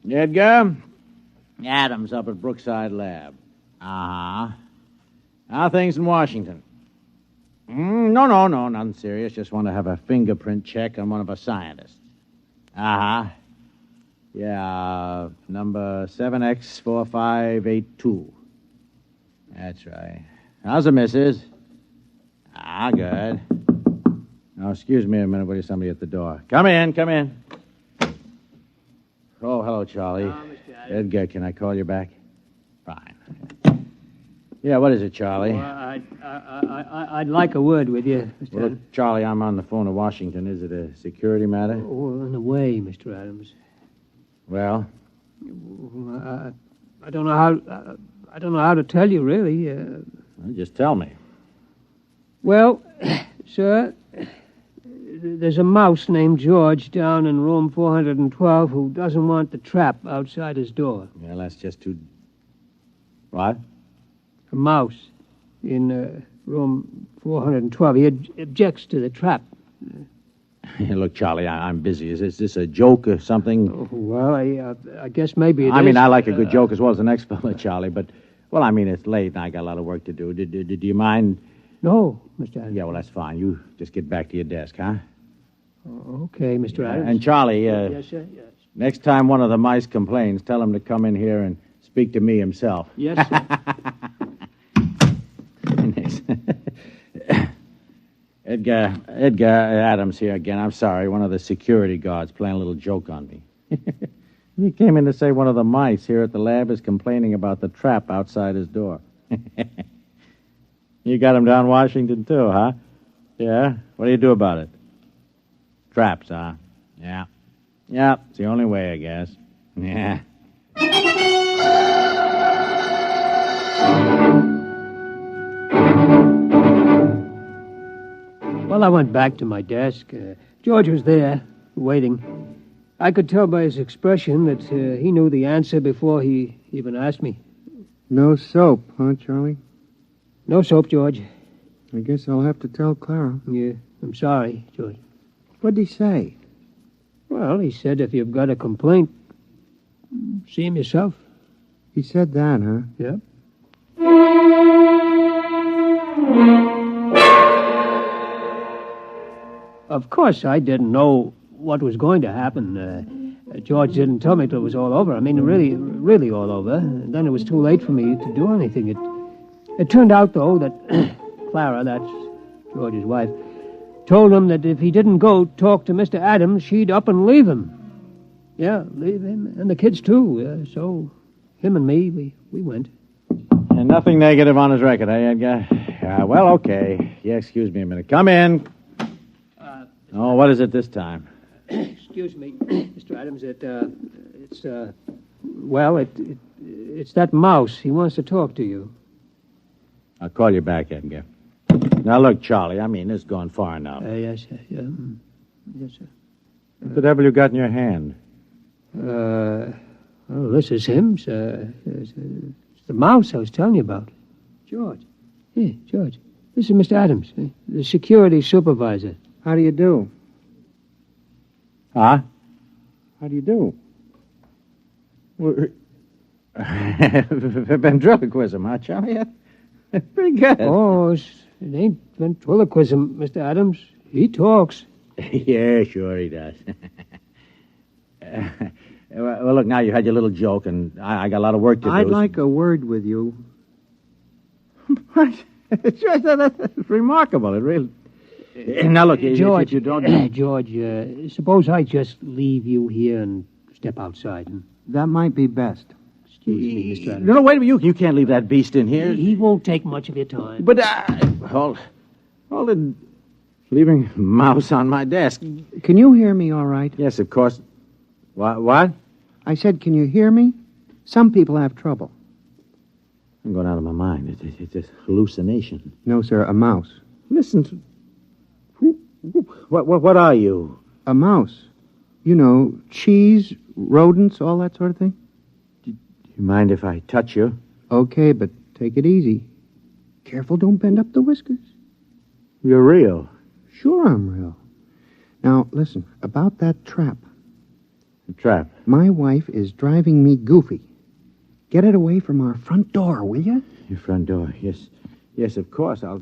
Edgar? Adams up at Brookside Lab. Uh-huh. How are things in Washington? No, nothing serious. Just want to have a fingerprint check on one of our scientists. Uh-huh. Yeah, number 7X4582. That's right. How's the missus? Ah, good. Now, excuse me a minute. There's somebody at the door. Come in. Oh, hello, Charlie. Mr. Adams. Edgar, can I call you back? Fine. Yeah, what is it, Charlie? Well, I'd like a word with you, Mr. Well, Adams. look, Charlie, I'm on the phone to Washington. Is it a security matter? Oh, in a way, Mr. Adams. Well? I don't know how to tell you, really. Well, just tell me. Well, sir, there's a mouse named George down in room 412 who doesn't want the trap outside his door. Well, that's just too... What? A mouse in room 412. He objects to the trap. Look, Charlie, I'm busy. Is this a joke or something? Oh, well, I guess maybe it is. I mean, I like a good joke as well as the next fella, Charlie, but... Well, I mean, it's late and I got a lot of work to do. Do you mind... No, Mr. Adams. Yeah, well, that's fine. You just get back to your desk, huh? Okay, Mr. Adams. And Charlie, Yes, sir, yes. next time one of the mice complains, tell him to come in here and speak to me himself. Yes, sir. Edgar Adams here again. I'm sorry, one of the security guards playing a little joke on me. He came in to say one of the mice here at the lab is complaining about the trap outside his door. You got him down Washington, too, huh? Yeah? What do you do about it? Traps, huh? Yeah. Yeah, it's the only way, I guess. Yeah. Well, I went back to my desk. George was there, waiting. I could tell by his expression that he knew the answer before he even asked me. No soap, huh, Charlie? No soap, George. I guess I'll have to tell Clara. Yeah, I'm sorry, George. What'd he say? Well, he said if you've got a complaint, see him yourself. He said that, huh? Yep. Of course, I didn't know what was going to happen. George didn't tell me till it was all over. I mean, really all over. And then it was too late for me to do anything. It turned out, though, that Clara, that's George's wife, told him that if he didn't go talk to Mr. Adams, she'd up and leave him. Yeah, leave him. And the kids, too. So him and me, we went. And nothing negative on his record, eh, Edgar? Well, okay. Yeah, excuse me a minute. Come in. Oh, what is it this time? Excuse me, Mr. Adams. It's that mouse. He wants to talk to you. I'll call you back, Edgar. Now, look, Charlie, I mean, this has gone far enough. Yes, sir. Yeah. Yes, sir. What the devil you got in your hand? Well, this is him, sir. It's the mouse I was telling you about. George. Yeah, George. This is Mr. Adams, the security supervisor. How do you do? Huh? How do you do? Ventriloquism, huh, Charlie? Pretty good. Oh, it ain't ventriloquism, Mr. Adams. He talks. Yeah, sure he does. Well, look, now you had your little joke, and I got a lot of work to do. I'd like a word with you. What? That's remarkable. It really... Now, look, George, if you don't... George, suppose I just leave you here and step outside. That might be best. Excuse me, Mr. Adams. No, wait a minute. You can't leave that beast in here. He won't take much of your time. But, hold it. Leaving a mouse on my desk. Can you hear me all right? Yes, of course. What? I said, can you hear me? Some people have trouble. I'm going out of my mind. It's a hallucination. No, sir, a mouse. Listen to... What are you? A mouse. You know, cheese, rodents, all that sort of thing. You mind if I touch you? Okay, but take it easy. Careful, don't bend up the whiskers. You're real. Sure, I'm real. Now, listen, about that trap. The trap? My wife is driving me goofy. Get it away from our front door, will you? Your front door, yes. Yes, of course, I'll...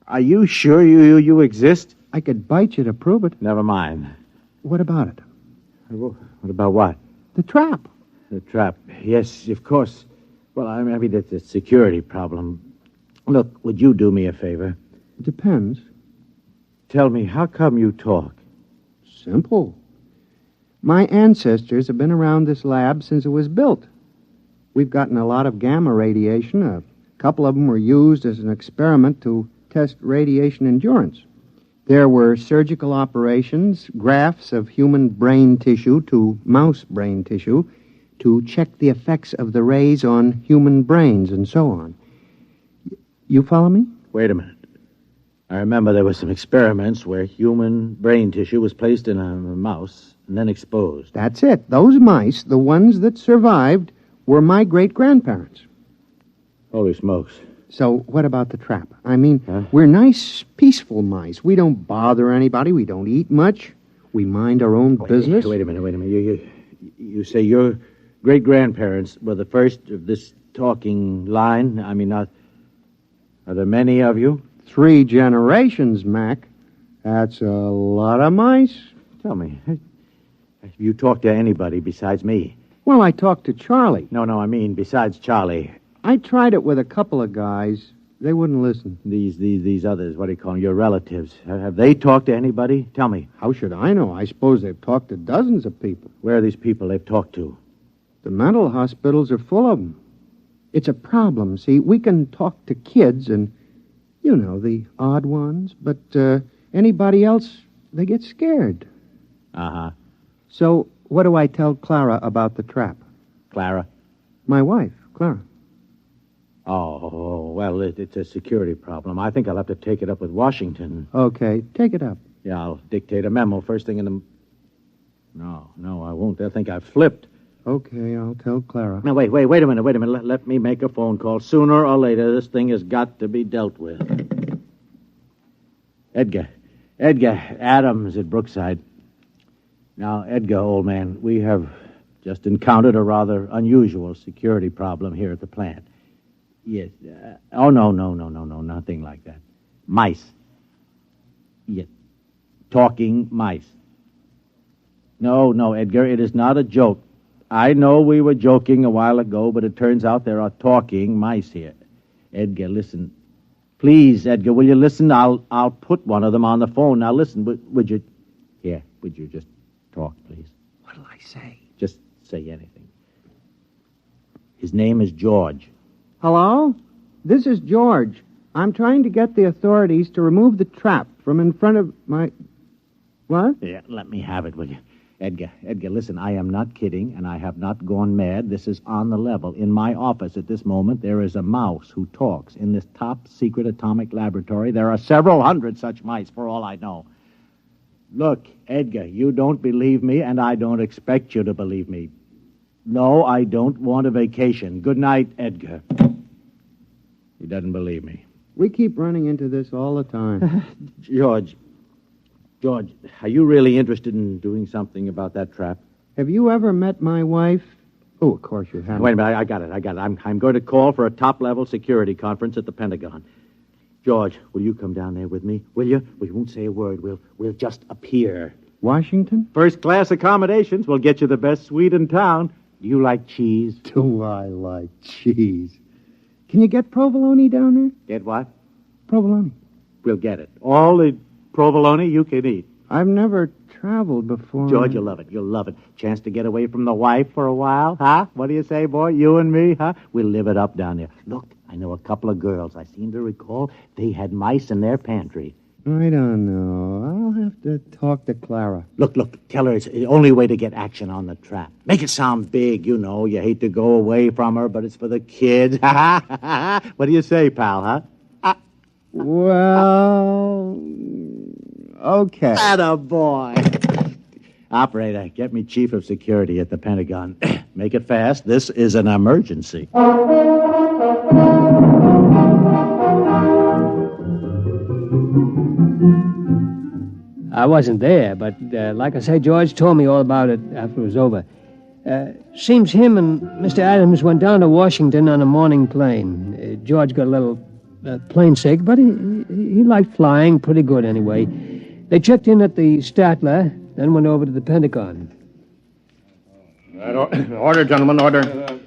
Are you sure you exist? I could bite you to prove it. Never mind. What about it? What about what? The trap. The trap, yes, of course. Well, I mean, that's a security problem. Look, would you do me a favor? It depends. Tell me, how come you talk? Simple. My ancestors have been around this lab since it was built. We've gotten a lot of gamma radiation. A couple of them were used as an experiment to test radiation endurance. There were surgical operations, grafts of human brain tissue to mouse brain tissue to check the effects of the rays on human brains and so on. You follow me? Wait a minute. I remember there were some experiments where human brain tissue was placed in a mouse and then exposed. That's it. Those mice, the ones that survived, were my great-grandparents. Holy smokes. So what about the trap? I mean, we're nice, peaceful mice. We don't bother anybody. We don't eat much. We mind our own business. Wait a minute. You say your great-grandparents were the first of this talking line? I mean, are there many of you? 3 generations, Mac. That's a lot of mice. Tell me, have you talked to anybody besides me? Well, I talked to Charlie. No, I mean besides Charlie. I tried it with a couple of guys. They wouldn't listen. These others, what do you call them, your relatives, have they talked to anybody? Tell me. How should I know? I suppose they've talked to dozens of people. Where are these people they've talked to? The mental hospitals are full of them. It's a problem, see. We can talk to kids and, you know, the odd ones, but anybody else, they get scared. Uh-huh. So what do I tell Clara about the trap? Clara? My wife, Clara. Oh, well, it's a security problem. I think I'll have to take it up with Washington. Okay, take it up. Yeah, I'll dictate a memo first thing in the... No, I won't. They'll think I've flipped. Okay, I'll tell Clara. Now, wait a minute. Let me make a phone call. Sooner or later, this thing has got to be dealt with. Edgar Adams at Brookside. Now, Edgar, old man, we have just encountered a rather unusual security problem here at the plant. Yes. No, nothing like that. Mice. Yes. Talking mice. No, Edgar, it is not a joke. I know we were joking a while ago, but it turns out there are talking mice here. Edgar, listen. Please, Edgar, will you listen? I'll put one of them on the phone. Now, listen, would you... Here, would you just talk, please? What'll I say? Just say anything. His name is George. Hello? This is George. I'm trying to get the authorities to remove the trap from in front of my... What? Yeah, let me have it, will you? Edgar, listen, I am not kidding, and I have not gone mad. This is on the level. In my office at this moment, there is a mouse who talks. In this top-secret atomic laboratory, there are several hundred such mice, for all I know. Look, Edgar, you don't believe me, and I don't expect you to believe me. No, I don't want a vacation. Good night, Edgar. He doesn't believe me. We keep running into this all the time. George, are you really interested in doing something about that trap? Have you ever met my wife? Oh, of course you haven't. Wait a minute, I got it. I'm going to call for a top-level security conference at the Pentagon. George, will you come down there with me? Will you? We won't say a word. We'll just appear. Washington? First-class accommodations. We'll get you the best suite in town. Do you like cheese? Do I like cheese? Can you get provolone down there? Get what? Provolone. We'll get it. All the provolone you can eat. I've never traveled before. George, you'll love it. You'll love it. Chance to get away from the wife for a while, huh? What do you say, boy? You and me, huh? We'll live it up down there. Look, I know a couple of girls. I seem to recall they had mice in their pantry. I don't know. I'll have to talk to Clara. Look, tell her it's the only way to get action on the trap. Make it sound big, you know. You hate to go away from her, but it's for the kids. What do you say, pal, huh? Well, okay. Attaboy. Operator, get me chief of security at the Pentagon. Make it fast. This is an emergency. I wasn't there, but like I say, George told me all about it after it was over. Seems him and Mr. Adams went down to Washington on a morning plane. George got a little plane sick, but he liked flying pretty good anyway. They checked in at the Statler, then went over to the Pentagon. Order, gentlemen, order.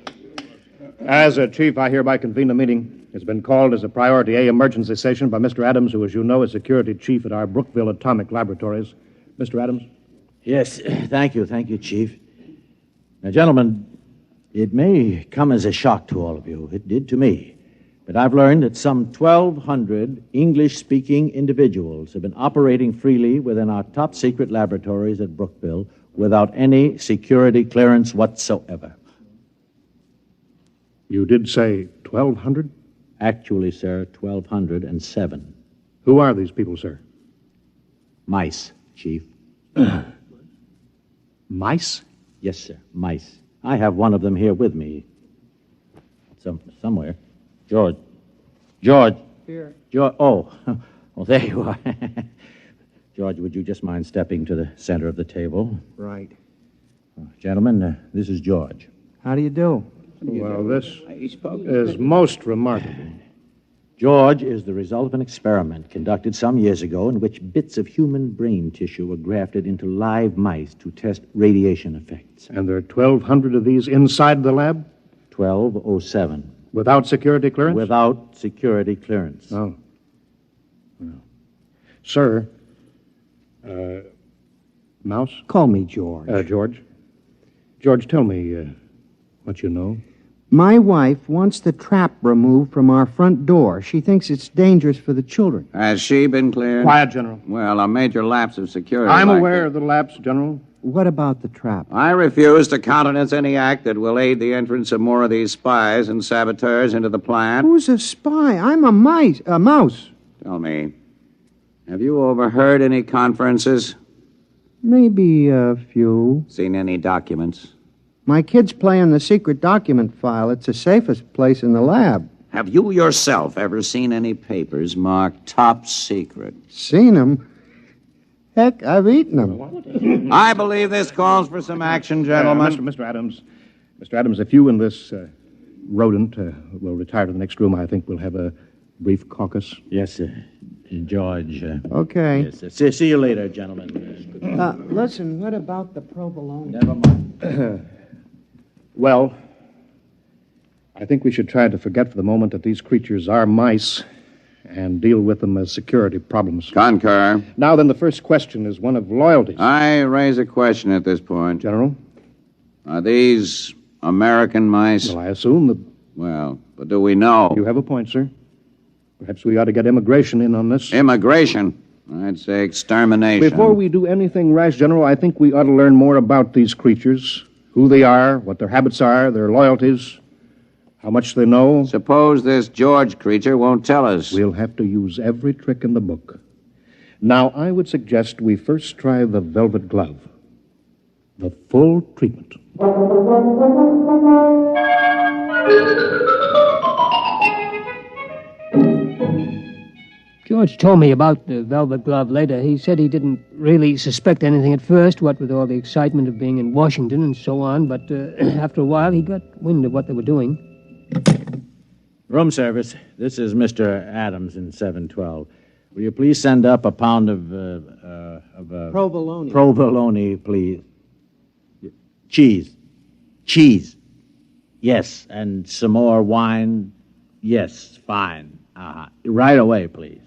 As a chief, I hereby convene the meeting. It's been called as a Priority A emergency session by Mr. Adams, who, as you know, is security chief at our Brookville Atomic Laboratories. Mr. Adams? Yes, thank you, Chief. Now, gentlemen, it may come as a shock to all of you. It did to me. But I've learned that some 1,200 English-speaking individuals have been operating freely within our top-secret laboratories at Brookville without any security clearance whatsoever. You did say 1,200? Actually, sir, 1,207. Who are these people, sir? Mice, Chief. Mice? Yes, sir, mice. I have one of them here with me. Somewhere. George. Here. George. Oh, well, there you are. George, would you just mind stepping to the center of the table? Right. Gentlemen, this is George. How do you do? Well, this is most remarkable. George is the result of an experiment conducted some years ago in which bits of human brain tissue were grafted into live mice to test radiation effects. And there are 1,200 of these inside the lab? 1,207. Without security clearance? Without security clearance. Oh. Well. Sir, Mouse? Call me George. George? George, tell me what you know. My wife wants the trap removed from our front door. She thinks it's dangerous for the children. Has she been cleared? Quiet, General. Well, a major lapse of security. I'm aware of the lapse, General. What about the trap? I refuse to countenance any act that will aid the entrance of more of these spies and saboteurs into the plant. Who's a spy? I'm a mouse. Tell me, have you overheard any conferences? Maybe a few. Seen any documents? My kids play in the secret document file. It's the safest place in the lab. Have you yourself ever seen any papers marked top secret? Seen them? Heck, I've eaten them. I believe this calls for some action, gentlemen. Mr. Adams. Mr. Adams, if you and this rodent will retire to the next room, I think we'll have a brief caucus. Yes, sir. George. Okay. Yes, sir. See you later, gentlemen. Listen, what about the provolone? Never mind. Well, I think we should try to forget for the moment that these creatures are mice and deal with them as security problems. Concur. Now then, the first question is one of loyalty. I raise a question at this point. General? Are these American mice? Well, I assume that... Well, but do we know? You have a point, sir. Perhaps we ought to get immigration in on this. Immigration? I'd say extermination. Before we do anything rash, General, I think we ought to learn more about these creatures. Who they are, what their habits are, their loyalties, how much they know. Suppose this George creature won't tell us. We'll have to use every trick in the book. Now, I would suggest we first try the velvet glove. The full treatment. George told me about the velvet glove later. He said he didn't really suspect anything at first, what with all the excitement of being in Washington and so on, but after a while he got wind of what they were doing. Room service. This is Mr. Adams in 712. Will you please send up a pound of provolone. Provolone, please. Cheese. Yes, and some more wine. Yes, fine. Right away, please.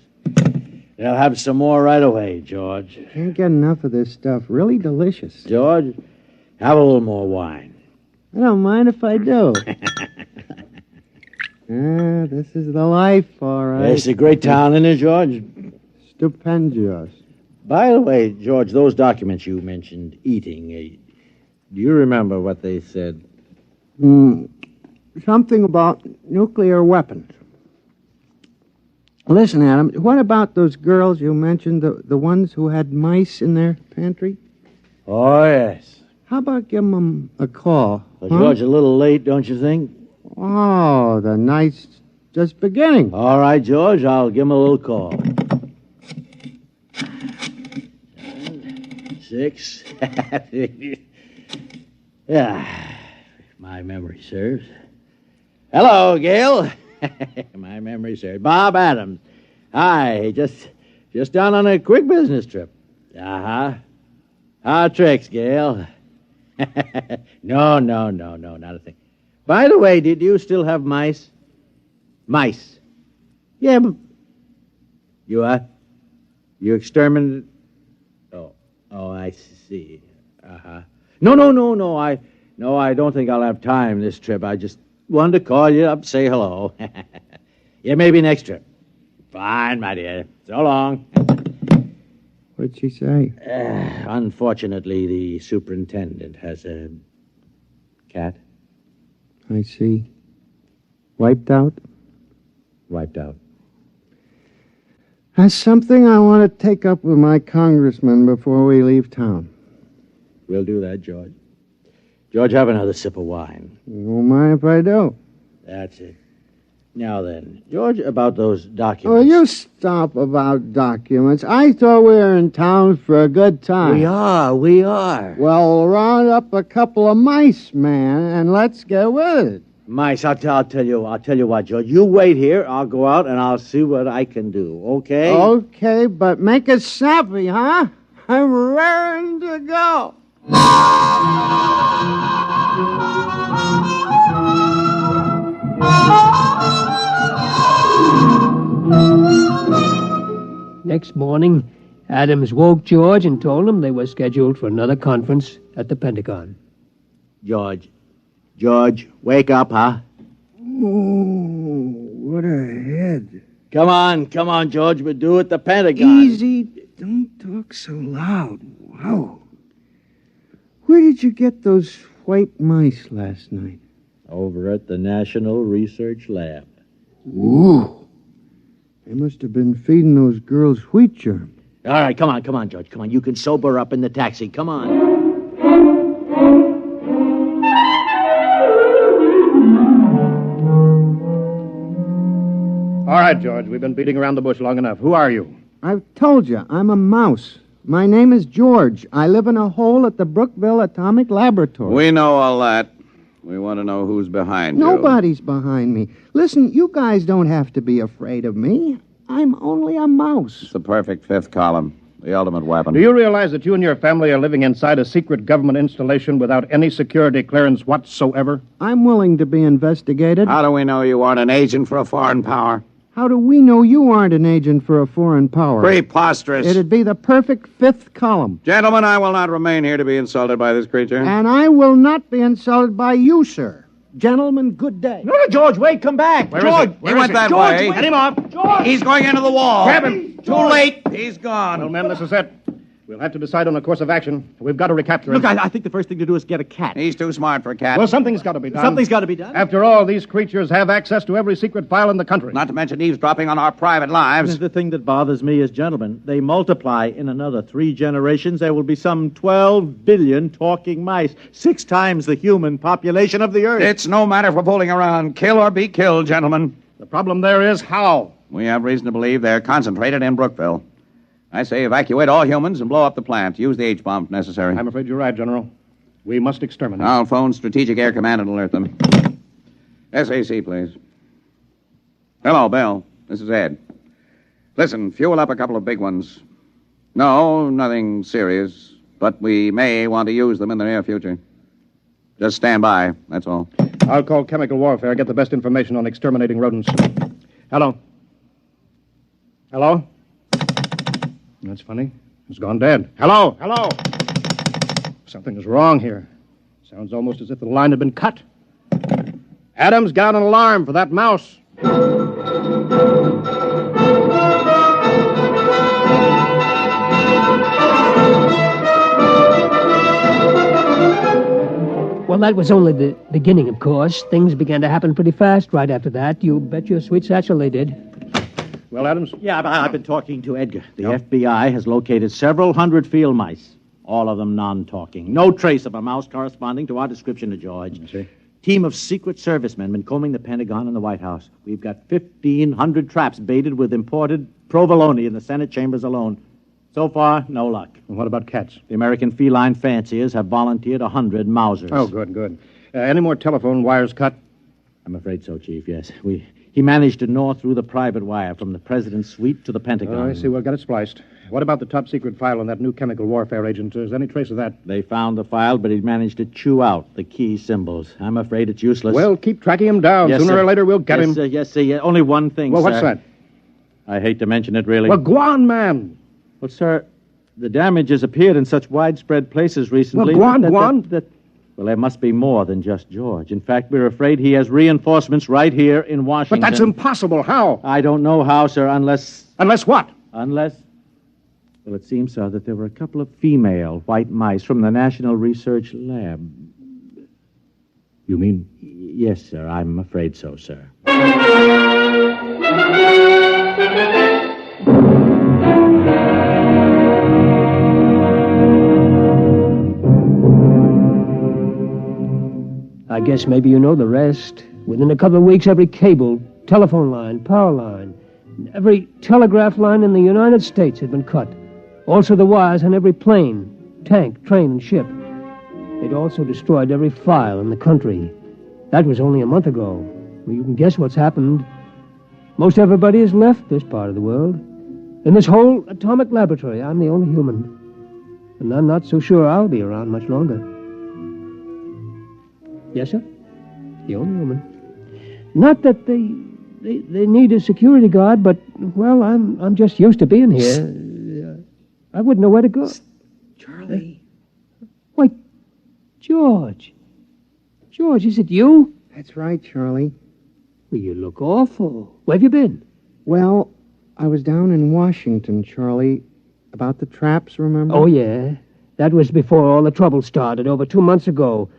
They'll have some more right away, George. Can't get enough of this stuff. Really delicious. George, have a little more wine. I don't mind if I do. This is the life, all right. It's a great town, isn't it, George? Stupendous. By the way, George, those documents you mentioned eating, do you remember what they said? Something about nuclear weapons. Listen, Adam, what about those girls you mentioned, the ones who had mice in their pantry? Oh, yes. How about giving them a call? Well, George, a little late, don't you think? Oh, the night's just beginning. All right, George, I'll give him a little call. 6. Yeah, my memory serves. Hello, Gail. My memory serves. Bob Adams. Hi, just down on a quick business trip. Uh-huh. How tricks, Gail? No, not a thing. By the way, did you still have mice? Mice. Yeah, but... You what? You exterminated... Oh, I see. Uh-huh. No, I don't think I'll have time this trip. I just wanted to call you up, say hello. Yeah, maybe next trip. Fine, my dear. So long. What'd she say? Unfortunately, the superintendent has a cat. I see. Wiped out? Wiped out. That's something I want to take up with my congressman before we leave town. We'll do that, George. George, have another sip of wine. You don't mind if I do? That's it. Now then, George, about those documents. Oh, you stop about documents. I thought we were in town for a good time. We are. Well, round up a couple of mice, man, and let's get with it. Mice, I'll tell you what, George. You wait here. I'll go out and I'll see what I can do. Okay? Okay, but make it snappy, huh? I'm raring to go. Next morning, Adams woke George and told him they were scheduled for another conference at the Pentagon. George, wake up, huh? Oh, what a head. Come on, George. We're due at the Pentagon. Easy. Don't talk so loud. Wow. Where did you get those white mice last night? Over at the National Research Lab. Ooh. They must have been feeding those girls wheat germ. All right, come on, George. Come on. You can sober up in the taxi. Come on. All right, George, we've been beating around the bush long enough. Who are you? I've told you, I'm a mouse. My name is George. I live in a hole at the Brookville Atomic Laboratory. We know all that. We want to know who's behind you. Nobody's behind me. Listen, you guys don't have to be afraid of me. I'm only a mouse. It's the perfect fifth column. The ultimate weapon. Do you realize that you and your family are living inside a secret government installation without any security clearance whatsoever? I'm willing to be investigated. How do we know you aren't an agent for a foreign power? How do we know you aren't an agent for a foreign power? Preposterous. It'd be the perfect fifth column. Gentlemen, I will not remain here to be insulted by this creature. And I will not be insulted by you, sir. Gentlemen, good day. No, George, wait, come back. George, he went that George, way. Get him off. George! He's going into the wall. Grab him. Too late. He's gone. Well, men, this is it. We'll have to decide on a course of action. We've got to recapture him. Look, I think the first thing to do is get a cat. He's too smart for a cat. Well, something's got to be done. Something's got to be done. After all, these creatures have access to every secret file in the country. Not to mention eavesdropping on our private lives. The thing that bothers me is, gentlemen, they multiply in another 3 generations. There will be some 12 billion talking mice, 6 times the human population of the Earth. It's no matter for fooling around. Kill or be killed, gentlemen. The problem there is how. We have reason to believe they're concentrated in Brookville. I say evacuate all humans and blow up the plant. Use the H-bomb if necessary. I'm afraid you're right, General. We must exterminate. I'll phone Strategic Air Command and alert them. SAC, please. Hello, Bill. This is Ed. Listen, fuel up a couple of big ones. No, nothing serious, but we may want to use them in the near future. Just stand by, that's all. I'll call chemical warfare, get the best information on exterminating rodents. Hello? Hello? That's funny. It's gone dead. Hello? Hello? Something is wrong here. Sounds almost as if the line had been cut. Adams, get out an alarm for that mouse. Well, that was only the beginning, of course. Things began to happen pretty fast right after that. You bet your sweet satchel they did. Well, Adams? Yeah, I've been talking to Edgar. The FBI has located several hundred field mice, All of them non-talking. No trace of a mouse corresponding to our description of George. Team of Secret Servicemen been combing the Pentagon and the White House. We've got 1,500 traps baited with imported provolone in the Senate chambers alone. So far, no luck. And what about cats? The American feline fanciers have volunteered 100 Mausers. Oh, good. Any more telephone wires cut? I'm afraid so, Chief, yes. He managed to gnaw through the private wire from the president's suite to the Pentagon. Oh, I see. Well, got it spliced. What about the top-secret file on that new chemical warfare agent? Is there any trace of that? They found the file, but he managed to chew out the key symbols. I'm afraid it's useless. Well, keep tracking him down. Yes, Sooner sir. or later, we'll get him. Yes, sir. Only one thing, Well, sir. what's that? I hate to mention it, really. Well, go on, man. Well, sir, the damage has appeared in such widespread places recently. Well, go on. Well, there must be more than just George. In fact, we're afraid he has reinforcements right here in Washington. But that's impossible. How? I don't know how, sir, unless... Unless what? Well, it seems, sir, that there were a couple of female white mice from the National Research Lab. You mean? Yes, sir. I'm afraid so, sir. I guess maybe you know the rest. Within a couple of weeks, every cable, telephone line, power line, every telegraph line in the United States had been cut. Also the wires on every plane, tank, train, and ship. They'd also destroyed every file in the country. That was only a month ago. Well, you can guess what's happened. Most everybody has left this part of the world. In this whole atomic laboratory, I'm the only human. And I'm not so sure I'll be around much longer. Yes, sir? The only woman. Not that they need a security guard, but, well, I'm just used to being here. I wouldn't know where to go. Charlie. Why, George. George, is it you? That's right, Charlie. Well, you look awful. Where have you been? Well, I was down in Washington, Charlie, about the traps, remember? Oh, yeah. That was before all the trouble started, over 2 months ago.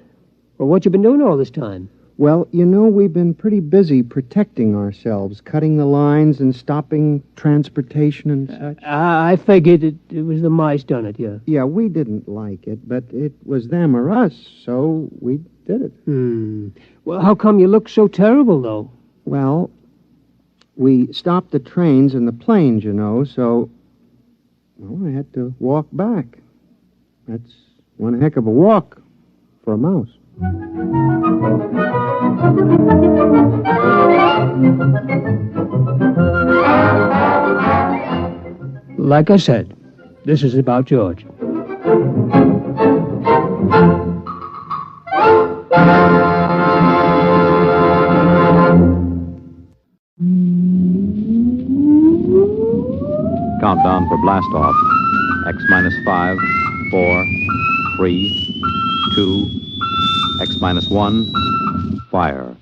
Well, what you been doing all this time? Well, you know, we've been pretty busy protecting ourselves, cutting the lines and stopping transportation and such. I figured it was the mice done it, yeah. Yeah, we didn't like it, but it was them or us, so we did it. Well, how come you look so terrible, though? Well, we stopped the trains and the planes, you know, so... Well, I had to walk back. That's one heck of a walk for a mouse. Like I said, this is about George. Countdown for blast off. X minus 5, 4, 3, 2, X minus 1, fire.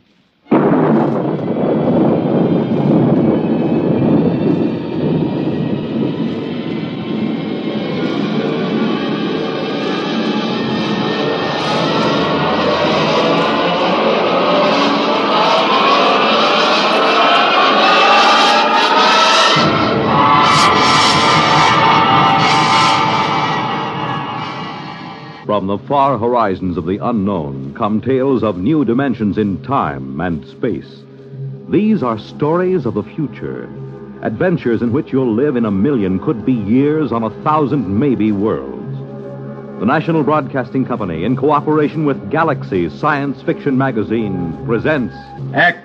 From the far horizons of the unknown come tales of new dimensions in time and space. These are stories of the future, adventures in which you'll live in a million, could be years, on 1,000 maybe worlds. The National Broadcasting Company, in cooperation with Galaxy Science Fiction Magazine, presents X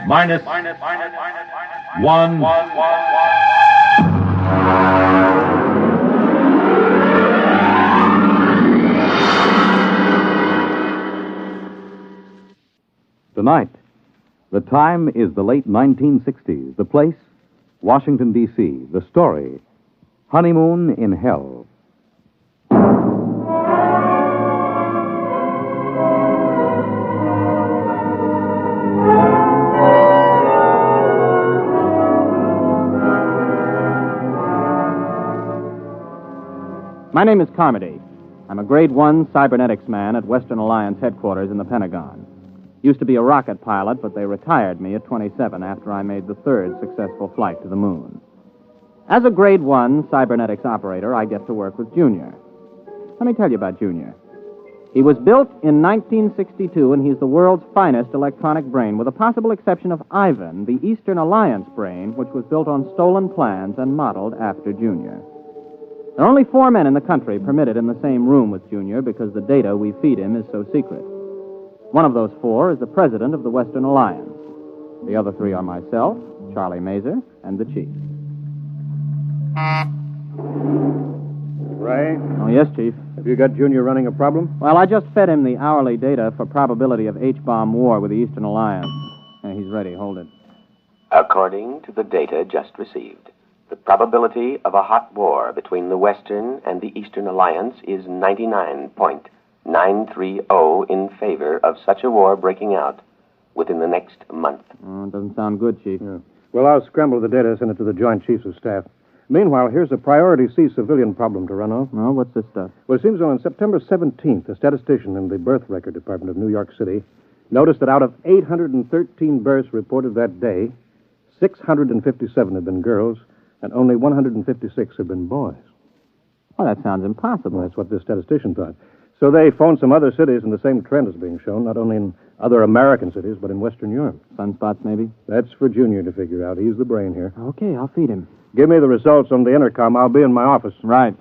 minus 1. Tonight, the time is the late 1960s. The place, Washington, D.C. The story, Honeymoon in Hell. My name is Carmody. I'm a Grade 1 cybernetics man at Western Alliance headquarters in the Pentagon. Used to be a rocket pilot, but they retired me at 27 after I made the third successful flight to the moon. As a Grade 1 cybernetics operator, I get to work with Junior. Let me tell you about Junior. He was built in 1962, and he's the world's finest electronic brain, with the possible exception of Ivan, the Eastern Alliance brain, which was built on stolen plans and modeled after Junior. There are only 4 men in the country permitted in the same room with Junior because the data we feed him is so secret. One of those 4 is the president of the Western Alliance. The other 3 are myself, Charlie Mazer, and the chief. Ray? Oh, yes, Chief. Have you got Junior running a problem? Well, I just fed him the hourly data for probability of H-bomb war with the Eastern Alliance. He's ready. Hold it. According to the data just received, the probability of a hot war between the Western and the Eastern Alliance is 99.930 in favor of such a war breaking out within the next month. Oh, it doesn't sound good, Chief. Yeah. Well, I'll scramble the data, send it to the Joint Chiefs of Staff. Meanwhile, here's a priority C civilian problem to run off. Oh, what's this stuff? Well, it seems on September 17th, a statistician in the Birth Record Department of New York City noticed that out of 813 births reported that day, 657 had been girls, and only 156 had been boys. Well, that sounds impossible. Well, that's what this statistician thought. So they phoned some other cities, and the same trend is being shown, not only in other American cities, but in Western Europe. Sunspots, maybe? That's for Junior to figure out. He's the brain here. Okay, I'll feed him. Give me the results on the intercom. I'll be in my office. Right.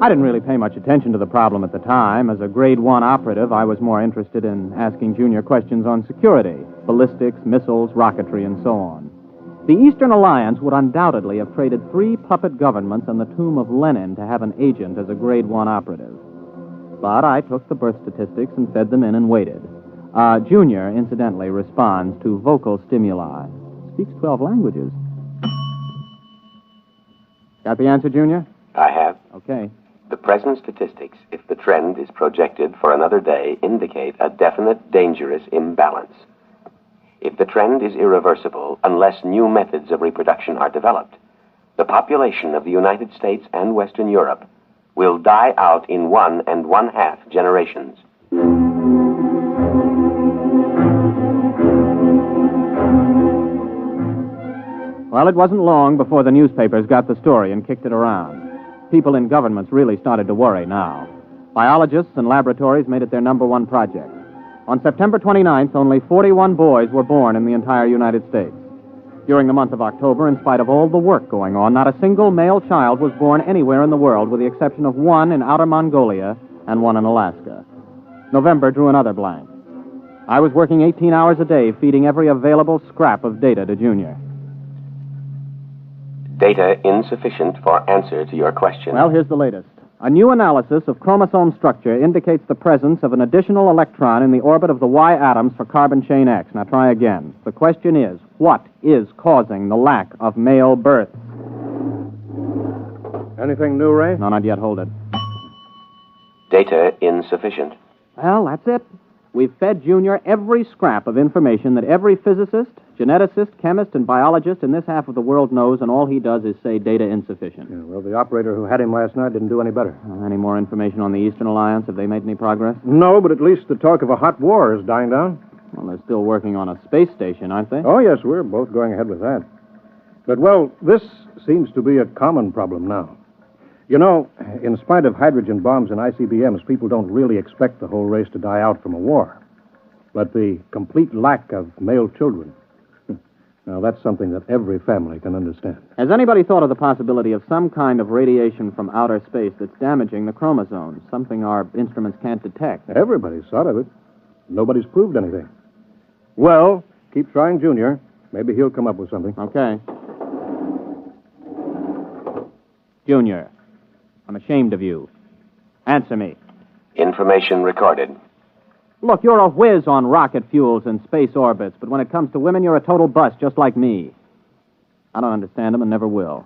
I didn't really pay much attention to the problem at the time. As a grade 1 operative, I was more interested in asking Junior questions on security, ballistics, missiles, rocketry, and so on. The Eastern Alliance would undoubtedly have traded 3 puppet governments and the tomb of Lenin to have an agent as a grade 1 operative. But I took the birth statistics and fed them in and waited. Junior, incidentally, responds to vocal stimuli. Speaks 12 languages. Got the answer, Junior? I have. Okay. The present statistics, if the trend is projected for another day, indicate a definite, dangerous imbalance. If the trend is irreversible, unless new methods of reproduction are developed, the population of the United States and Western Europe will die out in 1 1/2 generations. Well, it wasn't long before the newspapers got the story and kicked it around. People in governments really started to worry now. Biologists and laboratories made it their number 1 project. On September 29th, only 41 boys were born in the entire United States. During the month of October, in spite of all the work going on, not a single male child was born anywhere in the world, with the exception of 1 in outer Mongolia and 1 in Alaska. November drew another blank. I was working 18 hours a day, feeding every available scrap of data to Junior. Data insufficient for answer to your question. Well, here's the latest. A new analysis of chromosome structure indicates the presence of an additional electron in the orbit of the Y atoms for carbon chain X. Now try again. The question is, what is causing the lack of male births? Anything new, Ray? No, not yet. Hold it. Data insufficient. Well, that's it. We've fed Junior every scrap of information that every physicist, geneticist, chemist, and biologist in this half of the world knows, and all he does is say data insufficient. Yeah, well, the operator who had him last night didn't do any better. Any more information on the Eastern Alliance? Have they made any progress? No, but at least the talk of a hot war is dying down. Well, they're still working on a space station, aren't they? Oh, yes, we're both going ahead with that. But, well, this seems to be a common problem now. You know, in spite of hydrogen bombs and ICBMs, people don't really expect the whole race to die out from a war. But the complete lack of male children, now that's something that every family can understand. Has anybody thought of the possibility of some kind of radiation from outer space that's damaging the chromosomes, something our instruments can't detect? Everybody's thought of it. Nobody's proved anything. Well, keep trying, Junior. Maybe he'll come up with something. Okay. Junior, I'm ashamed of you. Answer me. Information recorded. Look, you're a whiz on rocket fuels and space orbits, but when it comes to women, you're a total bust, just like me. I don't understand them and never will.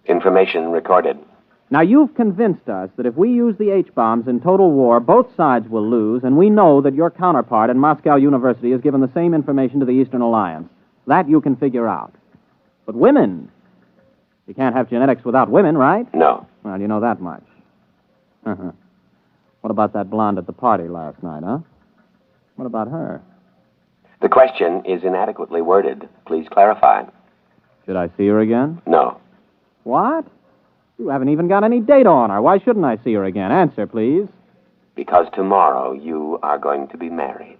Information recorded. Now, you've convinced us that if we use the H-bombs in total war, both sides will lose, and we know that your counterpart in Moscow University has given the same information to the Eastern Alliance. That you can figure out. But women... You can't have genetics without women, right? No. Well, you know that much. What about that blonde at the party last night, huh? What about her? The question is inadequately worded. Please clarify. Should I see her again? No. What? You haven't even got any data on her. Why shouldn't I see her again? Answer, please. Because tomorrow you are going to be married.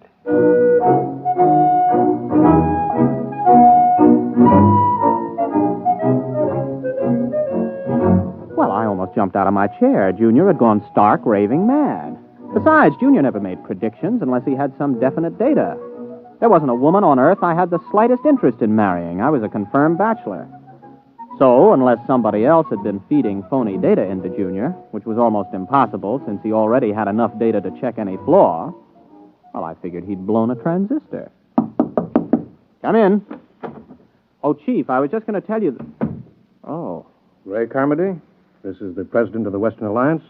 Well, I almost jumped out of my chair. Junior had gone stark raving mad. Besides, Junior never made predictions unless he had some definite data. There wasn't a woman on Earth I had the slightest interest in marrying. I was a confirmed bachelor. So, unless somebody else had been feeding phony data into Junior, which was almost impossible since he already had enough data to check any flaw, well, I figured he'd blown a transistor. Come in. Oh, Chief, I was just going to tell you... Oh. Ray Carmody, this is the president of the Western Alliance.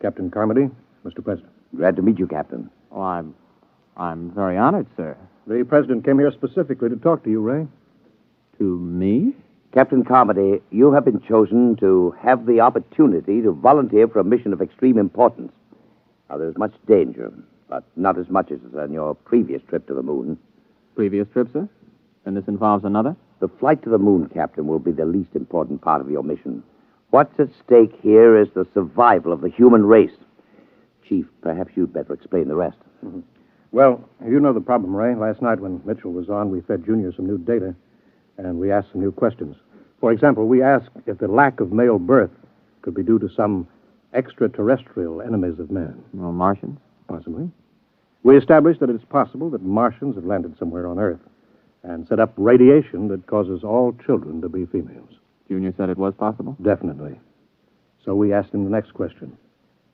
Captain Carmody, Mr. President. Glad to meet you, Captain. Oh, I'm very honored, sir. The president came here specifically to talk to you, Ray. To me? Captain Carmody, you have been chosen to have the opportunity to volunteer for a mission of extreme importance. Now, there's much danger, but not as much as on your previous trip to the moon. Previous trip, sir? And this involves another? The flight to the moon, Captain, will be the least important part of your mission. What's at stake here is the survival of the human race. Chief, perhaps you'd better explain the rest. Mm-hmm. Well, you know the problem, Ray. Last night when Mitchell was on, we fed Junior some new data, and we asked some new questions. For example, we asked if the lack of male birth could be due to some extraterrestrial enemies of man. Well, Martians? Possibly. We established that it's possible that Martians have landed somewhere on Earth and set up radiation that causes all children to be females. Junior said it was possible? Definitely. So we asked him the next question.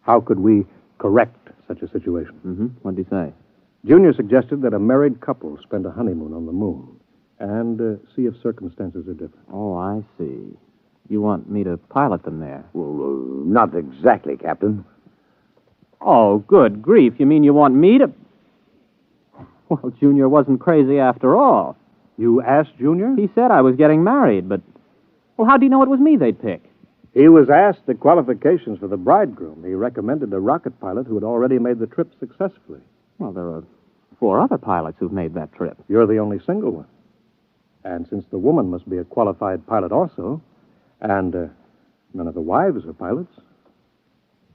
How could we correct such a situation? Mm-hmm. What did he say? Junior suggested that a married couple spend a honeymoon on the moon and see if circumstances are different. Oh, I see. You want me to pilot them there? Well, not exactly, Captain. Oh, good grief. You mean you want me to... Well, Junior wasn't crazy after all. You asked Junior? He said I was getting married, but... Well, how do you know it was me they'd pick? He was asked the qualifications for the bridegroom. He recommended a rocket pilot who had already made the trip successfully. Well, there are 4 other pilots who've made that trip. You're the only single one. And since the woman must be a qualified pilot also, and none of the wives are pilots,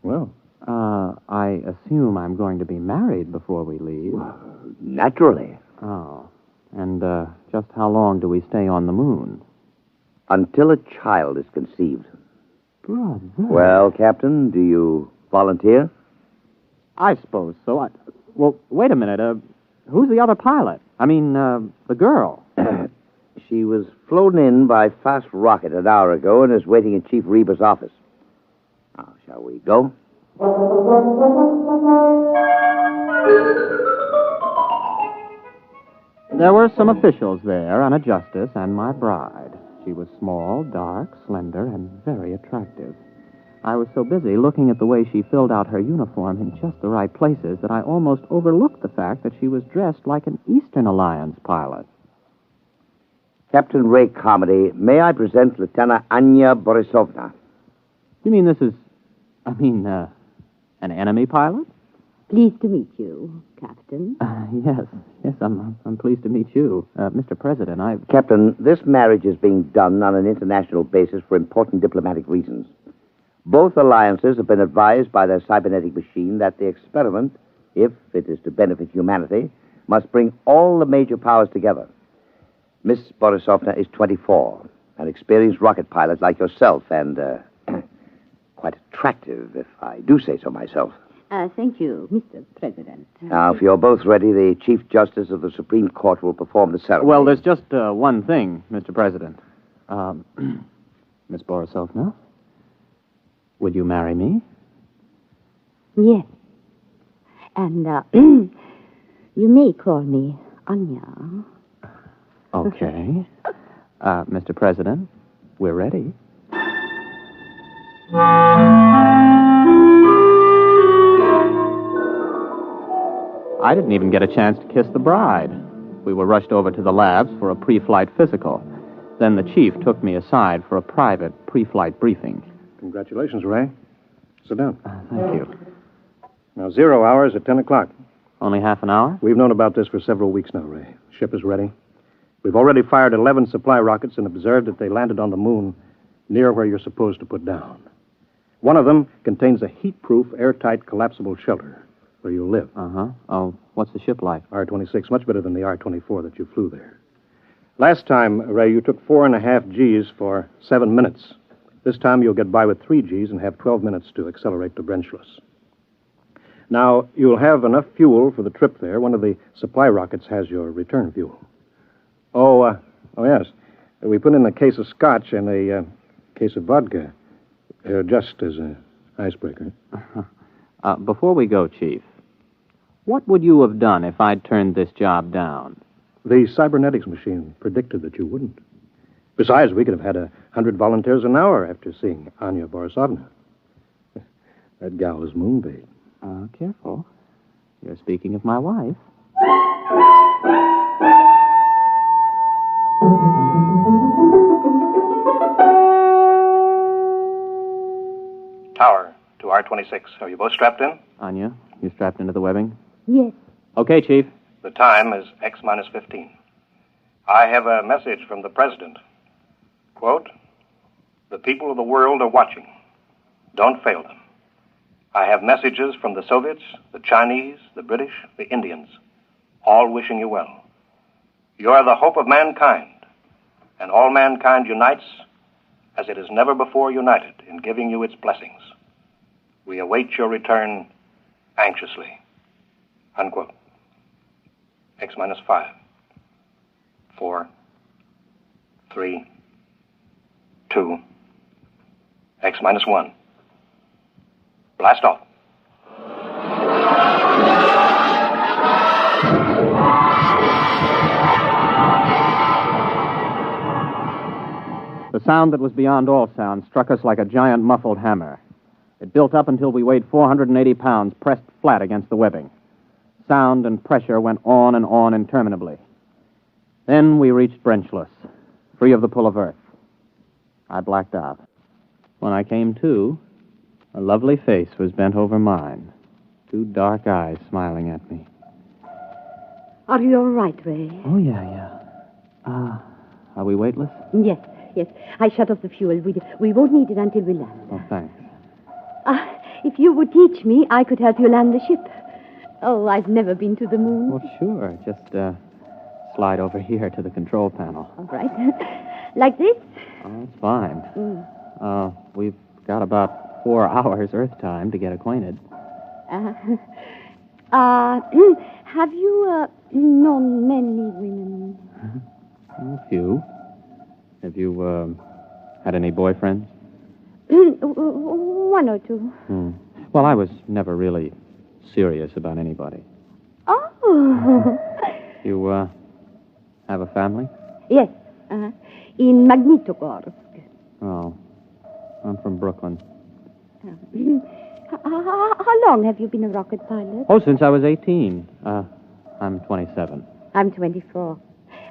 well... I assume I'm going to be married before we leave. Well, naturally. Oh. And just how long do we stay on the moon? Until a child is conceived. Brother. Well, Captain, do you volunteer? I suppose so. Well, wait a minute. Who's the other pilot? I mean, the girl. She was flown in by fast rocket an hour ago and is waiting in Chief Reba's office. Now, shall we go? There were some officials there, and a justice, and my bride. She was small, dark, slender, and very attractive. I was so busy looking at the way she filled out her uniform in just the right places that I almost overlooked the fact that she was dressed like an Eastern Alliance pilot. Captain Ray Carmody, may I present Lieutenant Anya Borisovna? You mean this is... an enemy pilot? Pleased to meet you, Captain. Yes, I'm pleased to meet you. Mr. President, Captain, this marriage is being done on an international basis for important diplomatic reasons. Both alliances have been advised by their cybernetic machine that the experiment, if it is to benefit humanity, must bring all the major powers together. Miss Borisovna is 24, an experienced rocket pilot like yourself, and quite attractive, if I do say so myself. Thank you, Mr. President. Now, if you're both ready, the Chief Justice of the Supreme Court will perform the ceremony. Well, there's just one thing, Mr. President. Miss Borisovna, would you marry me? Yes. And you may call me Anya. Okay. Mr. President, we're ready. I didn't even get a chance to kiss the bride. We were rushed over to the labs for a pre-flight physical. Then the chief took me aside for a private pre-flight briefing. Congratulations, Ray. Sit down. Thank you. Now, 0 hours at 10 o'clock. Only half an hour? We've known about this for several weeks now, Ray. Ship is ready. We've already fired 11 supply rockets and observed that they landed on the moon near where you're supposed to put down. One of them contains a heat-proof, airtight, collapsible shelter where you'll live. Uh-huh. Oh, what's the ship like? R-26, much better than the R-24 that you flew there. Last time, Ray, you took 4.5 Gs for 7 minutes. This time you'll get by with 3 Gs and have 12 minutes to accelerate to Brenchless. Now, you'll have enough fuel for the trip there. One of the supply rockets has your return fuel. Oh, yes. We put in a case of scotch and a case of vodka, just as an icebreaker. Before we go, Chief, what would you have done if I'd turned this job down? The cybernetics machine predicted that you wouldn't. Besides, we could have had 100 volunteers an hour after seeing Anya Borisovna. That gal is moonbait. Careful. You're speaking of my wife. Tower to R-26. Are you both strapped in? Anya, you strapped into the webbing? Yes. Okay, Chief. The time is X-15. I have a message from the President. Quote, "The people of the world are watching. Don't fail them. I have messages from the Soviets, the Chinese, the British, the Indians, all wishing you well. You are the hope of mankind, and all mankind unites as it has never before united in giving you its blessings. We await your return anxiously." Unquote. X-5. 4, 3, 2, X-1. Blast off. The sound that was beyond all sound struck us like a giant muffled hammer. It built up until we weighed 480 pounds, pressed flat against the webbing. Sound and pressure went on and on interminably. Then we reached Brenchless, free of the pull of Earth. I blacked out. When I came to, a lovely face was bent over mine, 2 dark eyes smiling at me. Are you all right, Ray? Oh, yeah. Are we weightless? Yes. I shut off the fuel. We won't need it until we land. Oh, thanks. If you would teach me, I could help you land the ship. Oh, I've never been to the moon. Well, sure. Just slide over here to the control panel. All right. Like this? Oh, it's fine. We've got about 4 hours Earth time to get acquainted. Have you known many women? A few. Have you had any boyfriends? 1 or 2. Well, I was never really serious about anybody. Oh. You have a family? Yes. In Magnitogorsk. Oh. I'm from Brooklyn. How long have you been a rocket pilot? Oh, since I was 18. I'm 27. I'm 24.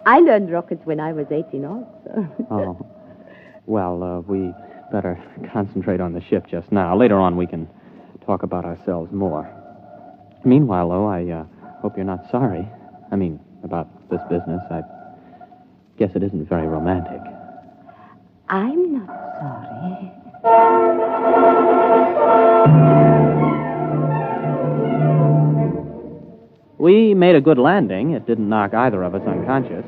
I learned rockets when I was 18 also. Oh. Well, we better concentrate on the ship just now. Later on, we can talk about ourselves more. Meanwhile, though, I hope you're not sorry. I mean, about this business. I guess it isn't very romantic. I'm not sorry. We made a good landing. It didn't knock either of us unconscious.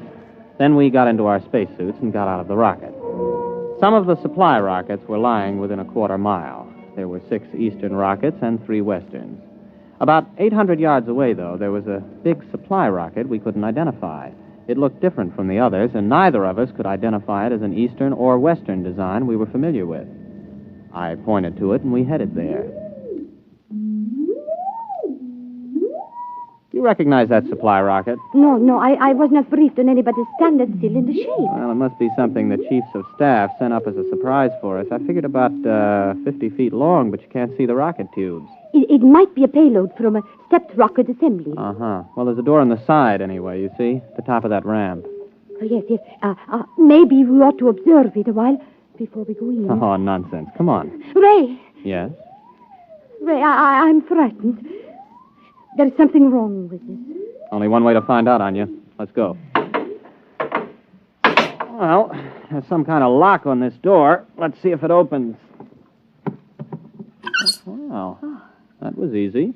Then we got into our spacesuits and got out of the rocket. Some of the supply rockets were lying within a quarter mile. There were 6 eastern rockets and 3 westerns. About 800 yards away, though, there was a big supply rocket we couldn't identify. It looked different from the others, and neither of us could identify it as an eastern or western design we were familiar with. I pointed to it, and we headed there. You recognize that supply rocket? No, I was not briefed on anybody standing still in the shade. Well, it must be something the chiefs of staff sent up as a surprise for us. I figured about 50 feet long, but you can't see the rocket tubes. It might be a payload from a stepped rocket assembly. Uh-huh. Well, there's a door on the side, anyway, you see? The top of that ramp. Yes. Maybe we ought to observe it a while before we go in. Oh, nonsense. Come on. Ray! Yes? Ray, I'm frightened. There is something wrong with this. Only one way to find out, Anya. Let's go. Well, there's some kind of lock on this door. Let's see if it opens. Well, that was easy.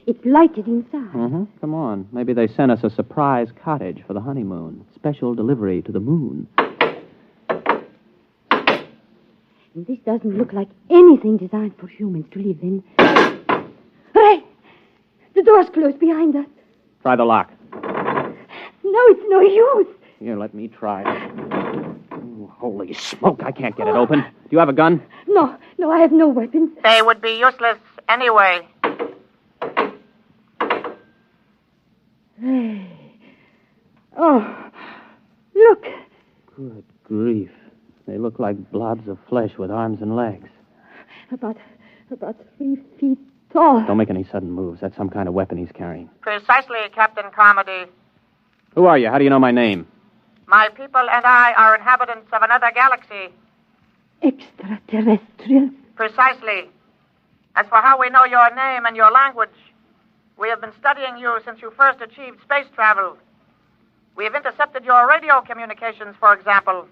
It's lighted inside. Mm-hmm. Come on. Maybe they sent us a surprise cottage for the honeymoon. Special delivery to the moon. This doesn't look like anything designed for humans to live in. Ray! The door's closed behind us. Try the lock. No, it's no use. Here, let me try it. Oh, holy smoke, I can't get it open. Do you have a gun? No, I have no weapons. They would be useless anyway. Ray. Oh, look. Good grief. They look like blobs of flesh with arms and legs. About 3 feet tall. Don't make any sudden moves. That's some kind of weapon he's carrying. Precisely, Captain Carmody. Who are you? How do you know my name? My people and I are inhabitants of another galaxy. Extraterrestrials? Precisely. As for how we know your name and your language, we have been studying you since you first achieved space travel. We have intercepted your radio communications, for example.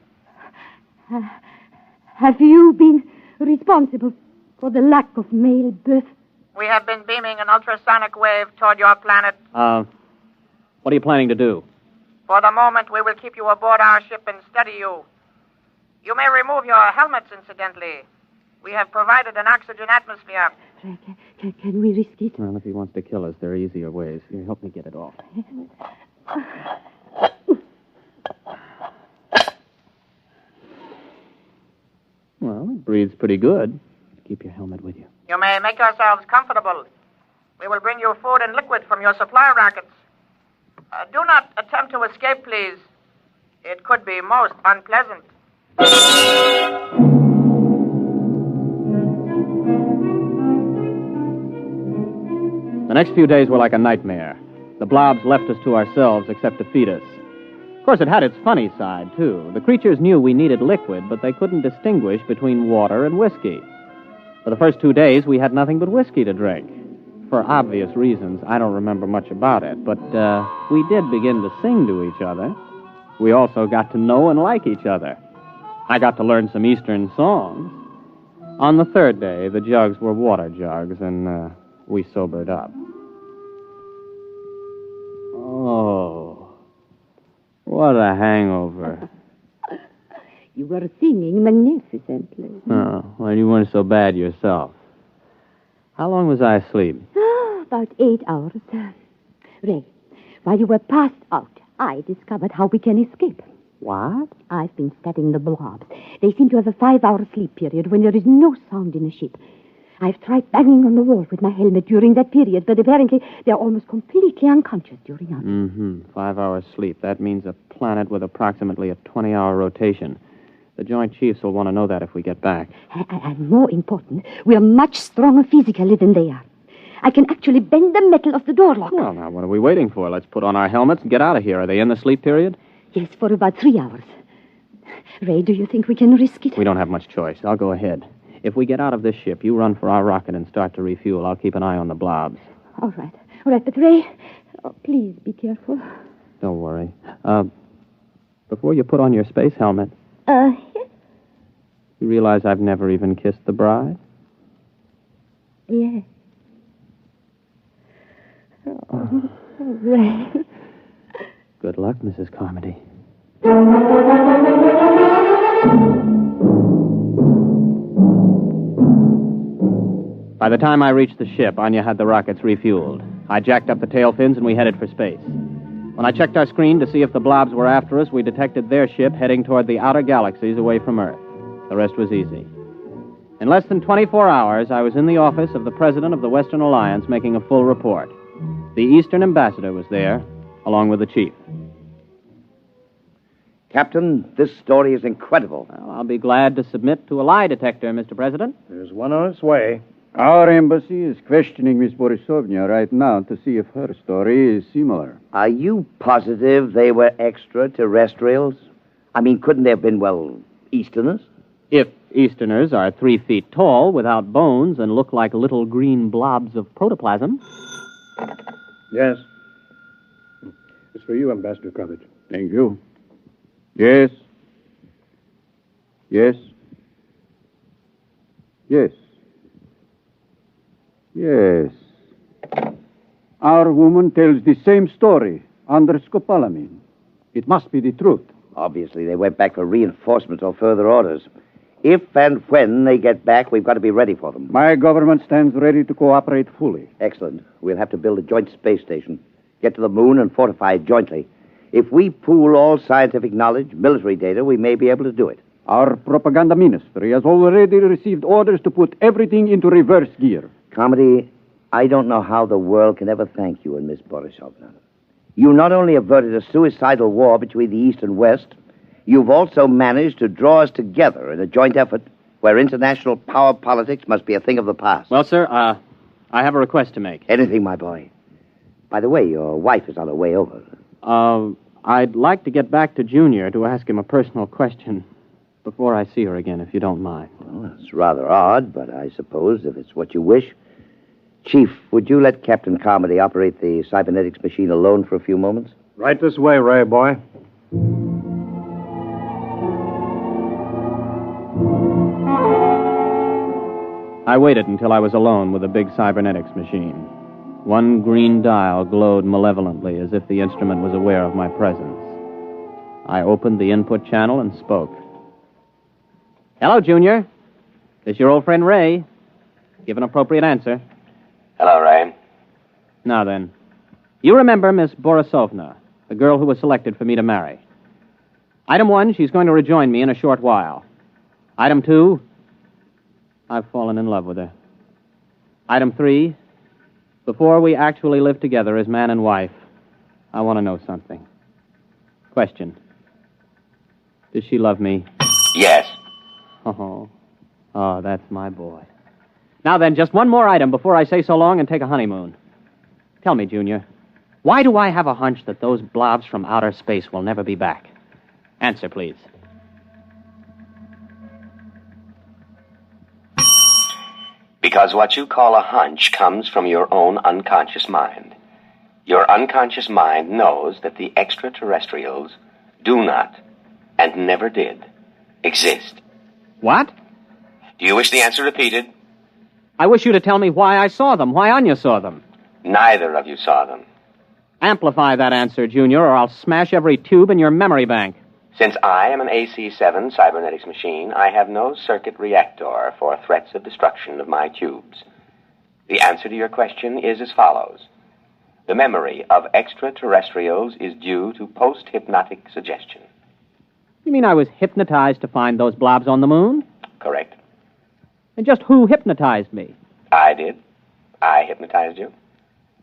Have you been responsible for the lack of male birth? We have been beaming an ultrasonic wave toward your planet. What are you planning to do? For the moment, we will keep you aboard our ship and study you. You may remove your helmets, incidentally. We have provided an oxygen atmosphere. Can we risk it? Well, if he wants to kill us, there are easier ways. Here, help me get it off. Well, it breathes pretty good. Keep your helmet with you. You may make yourselves comfortable. We will bring you food and liquid from your supply rockets. Do not attempt to escape, please. It could be most unpleasant. The next few days were like a nightmare. The blobs left us to ourselves except to feed us. Of course, it had its funny side, too. The creatures knew we needed liquid, but they couldn't distinguish between water and whiskey. For the first 2 days, we had nothing but whiskey to drink. For obvious reasons, I don't remember much about it, but we did begin to sing to each other. We also got to know and like each other. I got to learn some Eastern songs. On the third day, the jugs were water jugs, and we sobered up. Oh, what a hangover. You were singing magnificently. Oh, well, you weren't so bad yourself. How long was I asleep? About 8 hours. Ray, while you were passed out, I discovered how we can escape. What? I've been studying the blobs. They seem to have a 5-hour sleep period when there is no sound in a ship. I've tried banging on the wall with my helmet during that period, but apparently they're almost completely unconscious during ours. Mm-hmm. 5 hours sleep. That means a planet with approximately a 20-hour rotation. The Joint Chiefs will want to know that if we get back. And more important, we're much stronger physically than they are. I can actually bend the metal of the door lock. Well, now, what are we waiting for? Let's put on our helmets and get out of here. Are they in the sleep period? Yes, for about 3 hours. Ray, do you think we can risk it? We don't have much choice. I'll go ahead. If we get out of this ship, you run for our rocket and start to refuel. I'll keep an eye on the blobs. All right, but Ray, please be careful. Don't worry. Before you put on your space helmet... Yes? You realize I've never even kissed the bride? Yes. Oh, Ray. Good luck, Mrs. Carmody. By the time I reached the ship, Anya had the rockets refueled. I jacked up the tail fins and we headed for space. When I checked our screen to see if the blobs were after us, we detected their ship heading toward the outer galaxies away from Earth. The rest was easy. In less than 24 hours, I was in the office of the President of the Western Alliance making a full report. The Eastern Ambassador was there, along with the Chief. Captain, this story is incredible. Well, I'll be glad to submit to a lie detector, Mr. President. There's one on its way. Our embassy is questioning Miss Borisovna right now to see if her story is similar. Are you positive they were extraterrestrials? I mean, couldn't they have been, Easterners? If Easterners are 3 feet tall, without bones, and look like little green blobs of protoplasm. Yes. It's for you, Ambassador Crummage. Thank you. Yes. Yes. Yes. Yes. Our woman tells the same story under scopolamine. It must be the truth. Obviously, they went back for reinforcements or further orders. If and when they get back, we've got to be ready for them. My government stands ready to cooperate fully. Excellent. We'll have to build a joint space station, get to the moon, and fortify it jointly. If we pool all scientific knowledge, military data, we may be able to do it. Our propaganda ministry has already received orders to put everything into reverse gear. Carmody, I don't know how the world can ever thank you and Miss Borisovna. You not only averted a suicidal war between the East and West, you've also managed to draw us together in a joint effort where international power politics must be a thing of the past. Well, sir, I have a request to make. Anything, my boy. By the way, your wife is on her way over. I'd like to get back to Junior to ask him a personal question before I see her again, if you don't mind. Well, it's rather odd, but I suppose if it's what you wish. Chief, would you let Captain Carmody operate the cybernetics machine alone for a few moments? Right this way, Ray, boy. I waited until I was alone with the big cybernetics machine. One green dial glowed malevolently as if the instrument was aware of my presence. I opened the input channel and spoke. Hello, Junior. This is your old friend Ray. Give an appropriate answer. Hello, Ray. Now then, you remember Miss Borisovna, the girl who was selected for me to marry. Item 1, she's going to rejoin me in a short while. Item 2, I've fallen in love with her. Item 3, before we actually live together as man and wife, I want to know something. Question. Does she love me? Yes. Oh, that's my boy. Now then, just one more item before I say so long and take a honeymoon. Tell me, Junior, why do I have a hunch that those blobs from outer space will never be back? Answer, please. Because what you call a hunch comes from your own unconscious mind. Your unconscious mind knows that the extraterrestrials do not, and never did, exist. What? Do you wish the answer repeated? I wish you to tell me why I saw them, why Anya saw them. Neither of you saw them. Amplify that answer, Junior, or I'll smash every tube in your memory bank. Since I am an AC-7 cybernetics machine, I have no circuit reactor for threats of destruction of my tubes. The answer to your question is as follows. The memory of extraterrestrials is due to post-hypnotic suggestion. You mean I was hypnotized to find those blobs on the moon? Correct. And just who hypnotized me? I did. I hypnotized you.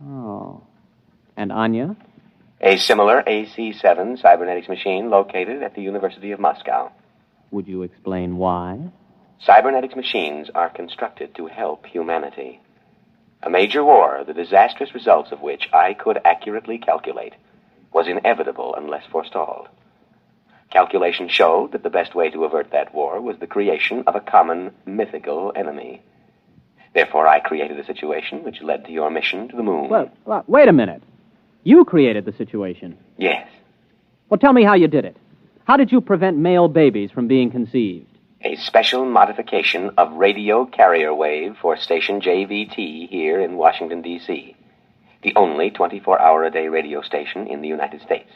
Oh. And Anya? A similar AC-7 cybernetics machine located at the University of Moscow. Would you explain why? Cybernetics machines are constructed to help humanity. A major war, the disastrous results of which I could accurately calculate, was inevitable unless forestalled. Calculation showed that the best way to avert that war was the creation of a common mythical enemy. Therefore, I created a situation which led to your mission to the moon. Well, wait a minute. You created the situation. Yes. Well, tell me how you did it. How did you prevent male babies from being conceived? A special modification of radio carrier wave for station JVT here in Washington, D.C., the only 24-hour-a-day radio station in the United States.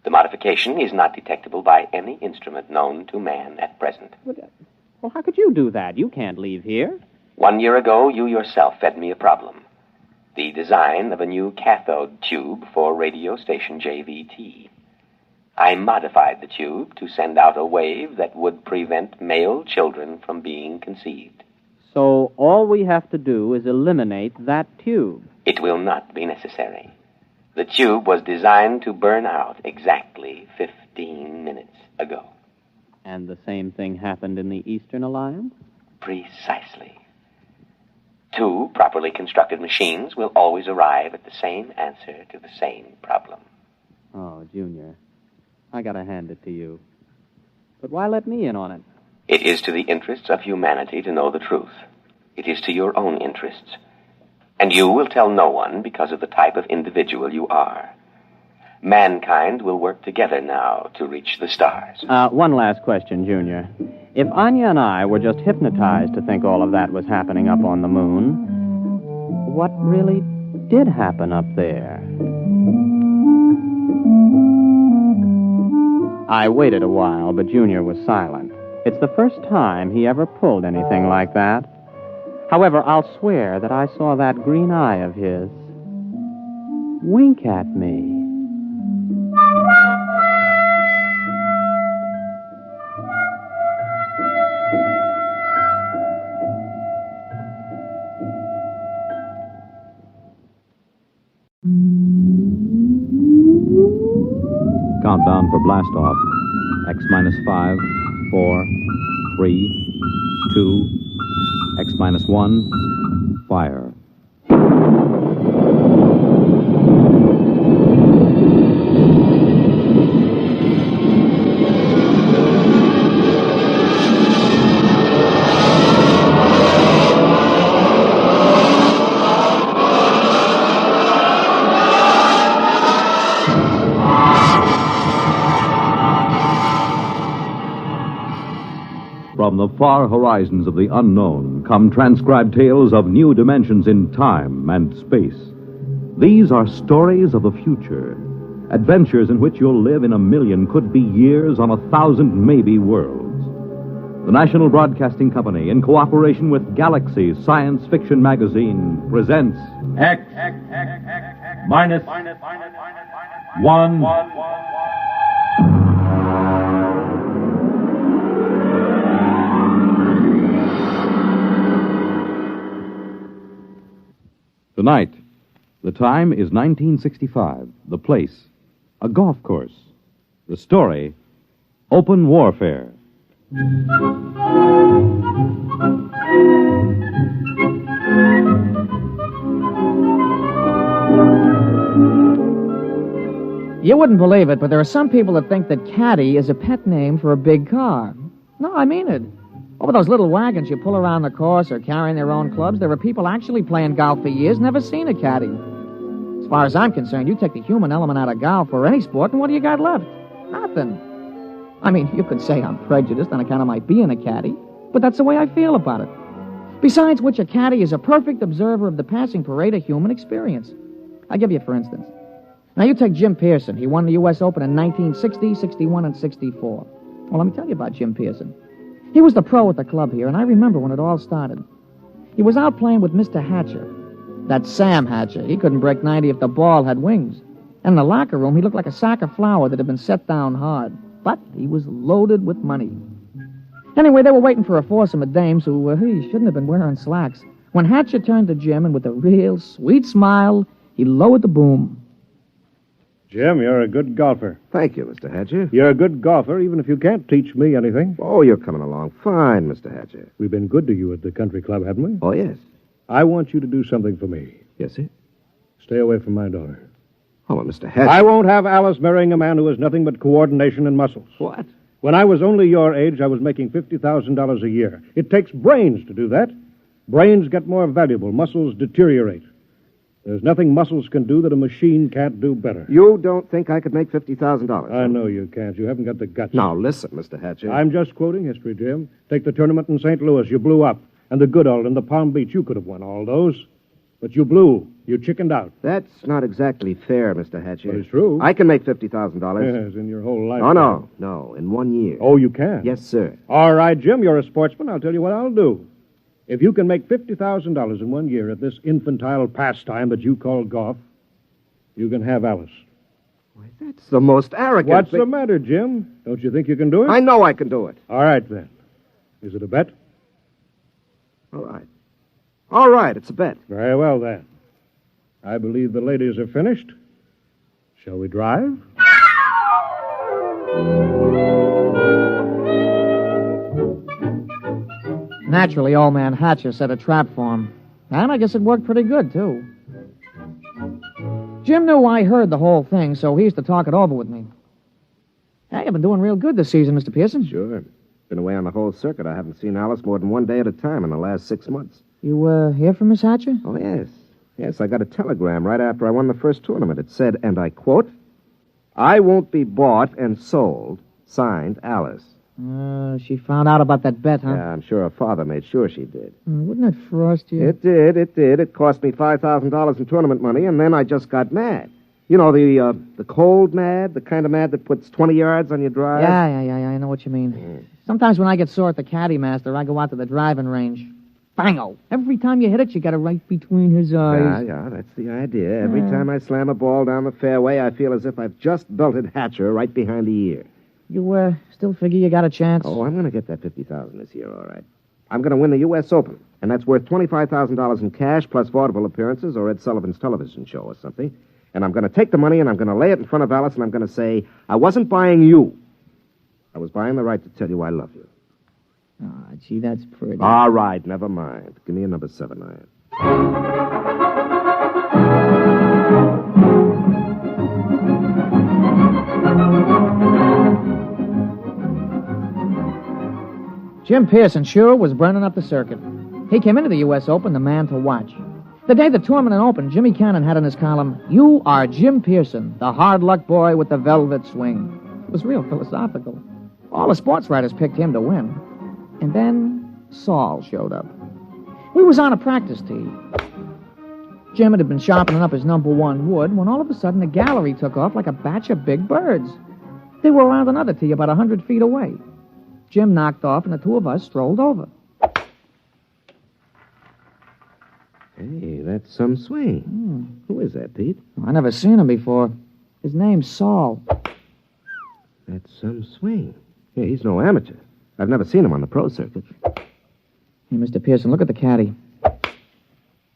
The modification is not detectable by any instrument known to man at present. Well, how could you do that? You can't leave here. 1 year ago, you yourself fed me a problem. The design of a new cathode tube for radio station JVT. I modified the tube to send out a wave that would prevent male children from being conceived. So all we have to do is eliminate that tube. It will not be necessary. The tube was designed to burn out exactly 15 minutes ago. And the same thing happened in the Eastern Alliance? Precisely. 2 properly constructed machines will always arrive at the same answer to the same problem. Oh, Junior, I gotta hand it to you. But why let me in on it? It is to the interests of humanity to know the truth. It is to your own interests. And you will tell no one because of the type of individual you are. Mankind will work together now to reach the stars. One last question, Junior. If Anya and I were just hypnotized to think all of that was happening up on the moon, what really did happen up there? I waited a while, but Junior was silent. It's the first time he ever pulled anything like that. However, I'll swear that I saw that green eye of his wink at me. Countdown for blast off. X minus 5, 4, 3, 2, X minus 1, fire. From the far horizons of the unknown come transcribed tales of new dimensions in time and space. These are stories of the future, adventures in which you'll live in a million, could be years, on 1,000 maybe worlds. The National Broadcasting Company, in cooperation with Galaxy Science Fiction Magazine, presents X minus 1. Tonight, the time is 1965. The place, a golf course. The story, open warfare. You wouldn't believe it, but there are some people that think that caddy is a pet name for a big car. No, I mean it. Over those little wagons you pull around the course or carrying their own clubs, there are people actually playing golf for years, never seen a caddy. As far as I'm concerned, you take the human element out of golf or any sport, and what do you got left? Nothing. I mean, you could say I'm prejudiced on account of my being a caddy, but that's the way I feel about it. Besides which, a caddy is a perfect observer of the passing parade of human experience. I'll give you for instance. Now, you take Jim Pearson. He won the U.S. Open in 1960, 61, and 64. Well, let me tell you about Jim Pearson. He was the pro at the club here, and I remember when it all started. He was out playing with Mr. Hatcher. That Sam Hatcher. He couldn't break 90 if the ball had wings. And in the locker room, he looked like a sack of flour that had been set down hard. But he was loaded with money. Anyway, they were waiting for a foursome of dames who shouldn't have been wearing slacks. When Hatcher turned to Jim, and with a real sweet smile, he lowered the boom. Jim, you're a good golfer. Thank you, Mr. Hatcher. You're a good golfer, even if you can't teach me anything. Oh, you're coming along fine, Mr. Hatcher. We've been good to you at the country club, haven't we? Oh, yes. I want you to do something for me. Yes, sir? Stay away from my daughter. Oh, well, Mr. Hatcher. I won't have Alice marrying a man who has nothing but coordination and muscles. What? When I was only your age, I was making $50,000 a year. It takes brains to do that. Brains get more valuable. Muscles deteriorate. There's nothing muscles can do that a machine can't do better. You don't think I could make $50,000? I know you can't. You haven't got the guts. Now, listen, Mr. Hatcher. I'm just quoting history, Jim. Take the tournament in St. Louis. You blew up. And the Goodall and the Palm Beach. You could have won all those. But you blew. You chickened out. That's not exactly fair, Mr. Hatcher. But it's true. I can make $50,000. Yes, in your whole life. Oh, no, in 1 year. Oh, you can? Yes, sir. All right, Jim, you're a sportsman. I'll tell you what I'll do. If you can make $50,000 in 1 year at this infantile pastime that you call golf, you can have Alice. Why, that's the most arrogant What's thing. the matter, Jim? Don't you think you can do it? I know I can do it. All right, then. Is it a bet? All right. All right, it's a bet. Very well, then. I believe the ladies are finished. Shall we drive? Naturally, old man Hatcher set a trap for him. And I guess it worked pretty good, too. Jim knew I heard the whole thing, so he used to talk it over with me. Hey, I've been doing real good this season, Mr. Pearson. Sure. Been away on the whole circuit. I haven't seen Alice more than 1 day at a time in the last 6 months. You, hear from Miss Hatcher? Oh, yes. Yes, I got a telegram right after I won the first tournament. It said, and I quote, "I won't be bought and sold. Signed, Alice." She found out about that bet, huh? Yeah, I'm sure her father made sure she did. Wouldn't it frost you? It did. It cost me $5,000 in tournament money, and then I just got mad. You know, the cold mad, the kind of mad that puts 20 yards on your drive? Yeah, I know what you mean. Sometimes when I get sore at the caddy master, I go out to the driving range. Bango! Every time you hit it, you got it right between his eyes. Yeah, that's the idea. Every time I slam a ball down the fairway, I feel as if I've just belted Hatcher right behind the ear. You, still figure you got a chance? Oh, I'm going to get that $50,000 this year, all right. I'm going to win the U.S. Open, and that's worth $25,000 in cash plus vaudeville appearances or Ed Sullivan's television show or something. And I'm going to take the money and I'm going to lay it in front of Alice and I'm going to say, I wasn't buying you. I was buying the right to tell you I love you. Gee, that's pretty. All right, never mind. Give me a number 7 iron. Jim Pearson sure was burning up the circuit. He came into the U.S. Open the man to watch. The day the tournament opened, Jimmy Cannon had in his column, "You are Jim Pearson, the hard luck boy with the velvet swing." It was real philosophical. All the sports writers picked him to win. And then Saul showed up. We was on a practice tee. Jim had been sharpening up his number 1 wood when all of a sudden the gallery took off like a batch of big birds. They were around another tee about 100 feet away. Jim knocked off and the two of us strolled over. Hey, that's some swing. Who is that, Pete? I never seen him before. His name's Saul. That's some swing. Yeah, he's no amateur. I've never seen him on the pro circuit. Hey, Mr. Pearson, look at the caddy.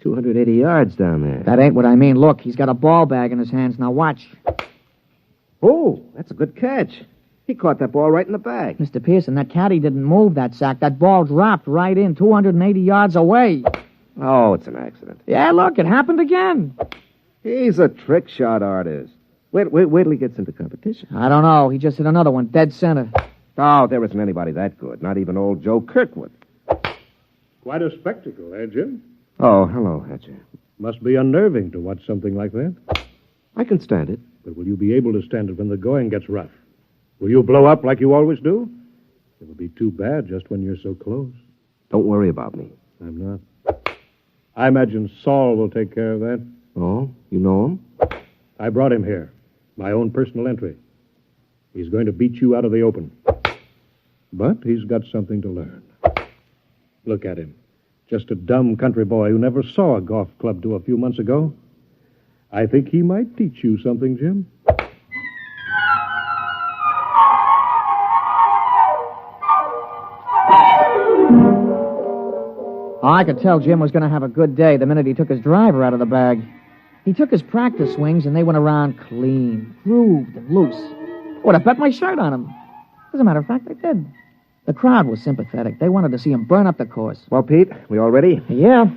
280 yards down there. That ain't what I mean. Look, he's got a ball bag in his hands. Now watch. Oh, that's a good catch. He caught that ball right in the bag. Mr. Pearson, that caddy didn't move that sack. That ball dropped right in 280 yards away. Oh, it's an accident. Yeah, look, it happened again. He's a trick shot artist. Wait till he gets into competition. I don't know. He just hit another one, dead center. Oh, there isn't anybody that good. Not even old Joe Kirkwood. Quite a spectacle, eh, Jim? Oh, hello, Hatcher. Must be unnerving to watch something like that. I can stand it. But will you be able to stand it when the going gets rough? Will you blow up like you always do? It'll be too bad just when you're so close. Don't worry about me. I'm not. I imagine Saul will take care of that. Oh, you know him? I brought him here. My own personal entry. He's going to beat you out of the Open. But he's got something to learn. Look at him. Just a dumb country boy who never saw a golf club till a few months ago. I think he might teach you something, Jim. I could tell Jim was going to have a good day the minute he took his driver out of the bag. He took his practice swings, and they went around clean, grooved, and loose. I would have bet my shirt on him. As a matter of fact, I did. The crowd was sympathetic. They wanted to see him burn up the course. Well, Pete, we all ready? Yeah.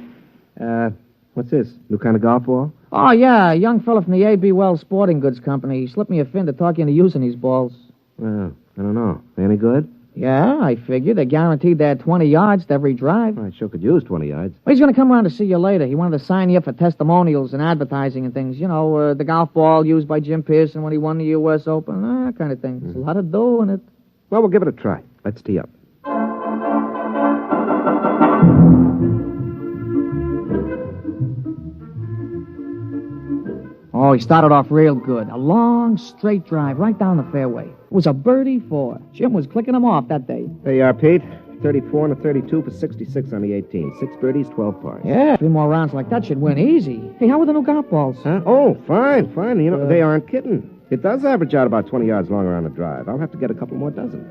What's this? New kind of golf ball? Oh, yeah, a young fella from the A.B. Wells Sporting Goods Company. He slipped me a fin to talk you into using these balls. Well, I don't know. They any good? Yeah, I figured. They guaranteed they had 20 yards to every drive. I sure could use 20 yards. Well, he's going to come around to see you later. He wanted to sign you up for testimonials and advertising and things. You know, the golf ball used by Jim Pearson when he won the U.S. Open, that kind of thing. There's a lot of dough in it. Well, we'll give it a try. Let's tee up. Oh, he started off real good. A long, straight drive right down the fairway. It was a birdie 4. Jim was clicking him off that day. There you are, Pete. 34 and a 32 for 66 on the 18. 6 birdies, 12 pars. Yeah, 3 more rounds like that should win easy. Hey, how were the new golf balls? Huh? Oh, fine. You know, they aren't kidding. It does average out about 20 yards longer on the drive. I'll have to get a couple more dozen.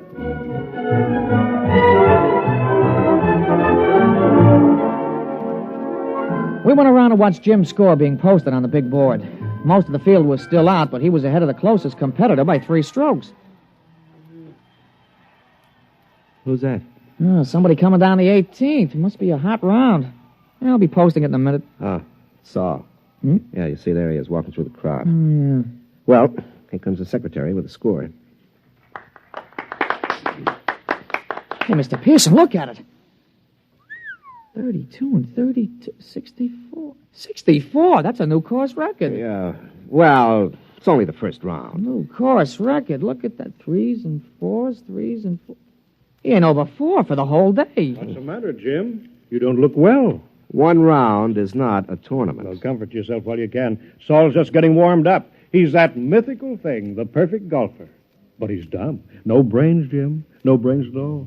We went around to watch Jim's score being posted on the big board. Most of the field was still out, but he was ahead of the closest competitor by 3 strokes. Who's that? Oh, somebody coming down the 18th. It must be a hot round. I'll be posting it in a minute. Ah, Saul. Yeah, you see, there he is, walking through the crowd. Well, here comes the secretary with the score. Hey, Mr. Pearson, look at it. 32 and 32, 64. 64? That's a new course record. Yeah. Well, it's only the first round. New course record. Look at that. 3s and 4s, 3s and 4s. He ain't over 4 for the whole day. What's the matter, Jim? You don't look well. One round is not a tournament. Well, comfort yourself while you can. Saul's just getting warmed up. He's that mythical thing, the perfect golfer. But he's dumb. No brains, Jim. No brains at all.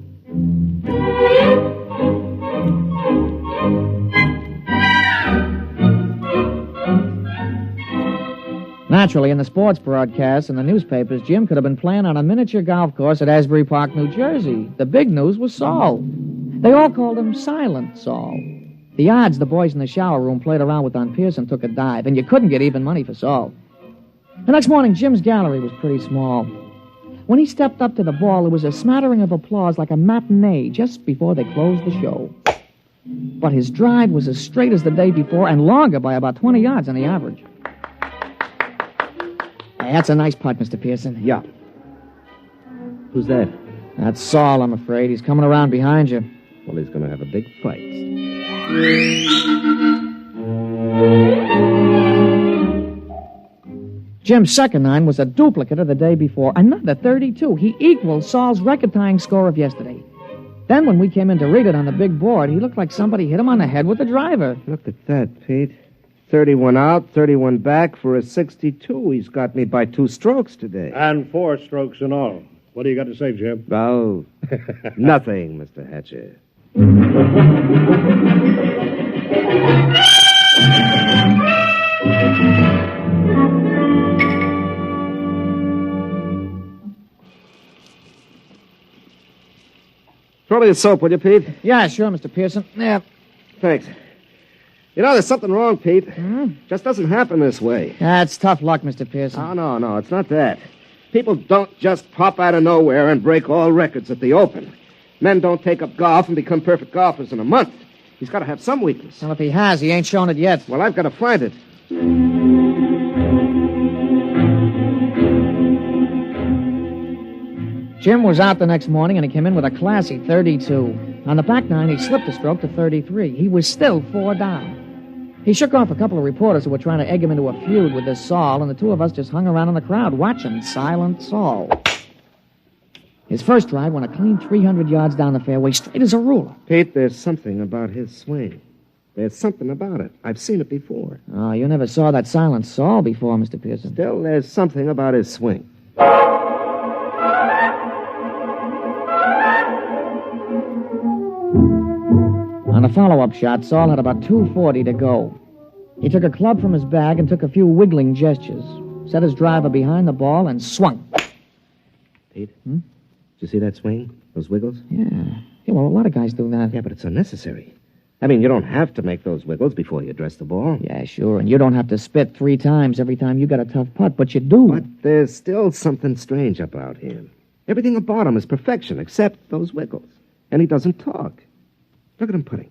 Naturally, in the sports broadcasts and the newspapers, Jim could have been playing on a miniature golf course at Asbury Park, New Jersey. The big news was Saul. They all called him Silent Saul. The odds the boys in the shower room played around with on Pearson took a dive, and you couldn't get even money for Saul. The next morning, Jim's gallery was pretty small. When he stepped up to the ball, there was a smattering of applause like a matinee just before they closed the show. But his drive was as straight as the day before and longer by about 20 yards on the average. Hey, that's a nice putt, Mr. Pearson. Yeah. Who's that? That's Saul, I'm afraid. He's coming around behind you. Well, he's going to have a big fight. Jim's second nine was a duplicate of the day before. Another 32. He equaled Saul's record-tying score of yesterday. Then when we came in to read it on the big board, he looked like somebody hit him on the head with a driver. Look at that, Pete. 31 out, 31 back for a 62. He's got me by 2 strokes today. And 4 strokes in all. What do you got to say, Jim? Oh, nothing, Mr. Hatcher. Throw me the soap, will you, Pete? Yeah, sure, Mr. Pearson. Yeah. Thanks. You know, there's something wrong, Pete. Just doesn't happen this way. That's tough luck, Mr. Pearson. Oh, no, it's not that. People don't just pop out of nowhere and break all records at the Open. Men don't take up golf and become perfect golfers in a month. He's got to have some weakness. Well, if he has, he ain't shown it yet. Well, I've got to find it. Jim was out the next morning, and he came in with a classy 32. On the back nine, he slipped a stroke to 33. He was still 4 down. He shook off a couple of reporters who were trying to egg him into a feud with this Saul, and the two of us just hung around in the crowd watching Silent Saul. His first drive went a clean 300 yards down the fairway, straight as a ruler. Pete, there's something about his swing. There's something about it. I've seen it before. Oh, you never saw that Silent Saul before, Mr. Pearson. Still, there's something about his swing. On a follow-up shot, Saul had about 240 to go. He took a club from his bag and took a few wiggling gestures, set his driver behind the ball, and swung. Pete? Did you see that swing? Those wiggles? Yeah, well, a lot of guys do that. Yeah, but it's unnecessary. I mean, you don't have to make those wiggles before you address the ball. Yeah, sure, and you don't have to spit 3 times every time you got a tough putt, but you do. But there's still something strange about him. Everything about him is perfection, except those wiggles. And he doesn't talk. Look at him putting.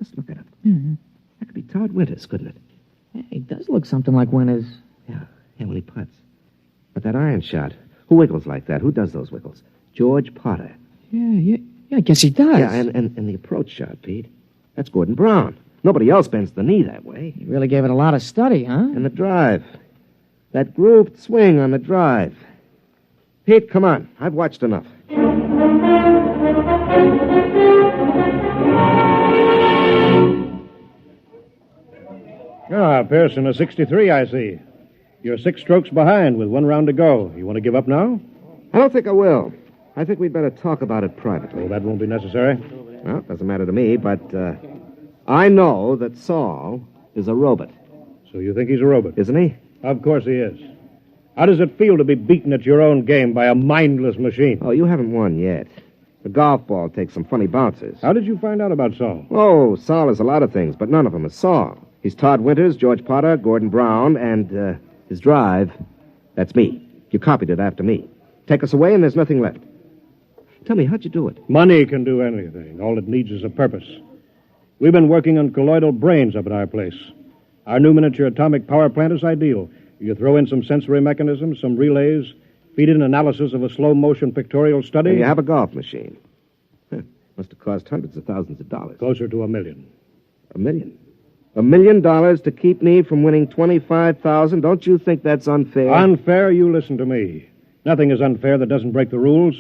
Just look at him. Mm-hmm. That could be Todd Winters, couldn't it? Yeah, he does look something like Winters. Yeah, when he putts. But that iron shot, who wiggles like that? Who does those wiggles? George Potter. Yeah, I guess he does. Yeah, and the approach shot, Pete. That's Gordon Brown. Nobody else bends the knee that way. He really gave it a lot of study, huh? And the drive. That grooved swing on the drive. Pete, come on. I've watched enough. Ah, Pearson, a 63, I see. You're 6 strokes behind with 1 round to go. You want to give up now? I don't think I will. I think we'd better talk about it privately. Oh, that won't be necessary. Well, it doesn't matter to me, but I know that Saul is a robot. So you think he's a robot? Isn't he? Of course he is. How does it feel to be beaten at your own game by a mindless machine? Oh, you haven't won yet. The golf ball takes some funny bounces. How did you find out about Saul? Oh, Saul is a lot of things, but none of them is Saul. He's Todd Winters, George Potter, Gordon Brown, and his drive, that's me. You copied it after me. Take us away and there's nothing left. Tell me, how'd you do it? Money can do anything. All it needs is a purpose. We've been working on colloidal brains up at our place. Our new miniature atomic power plant is ideal. You throw in some sensory mechanisms, some relays, feed in analysis of a slow-motion pictorial study. And you have a golf machine. Must have cost hundreds of thousands of dollars. Closer to $1 million. $1 million? $1 million to keep me from winning $25,000. Don't you think that's unfair? Unfair? You listen to me. Nothing is unfair that doesn't break the rules.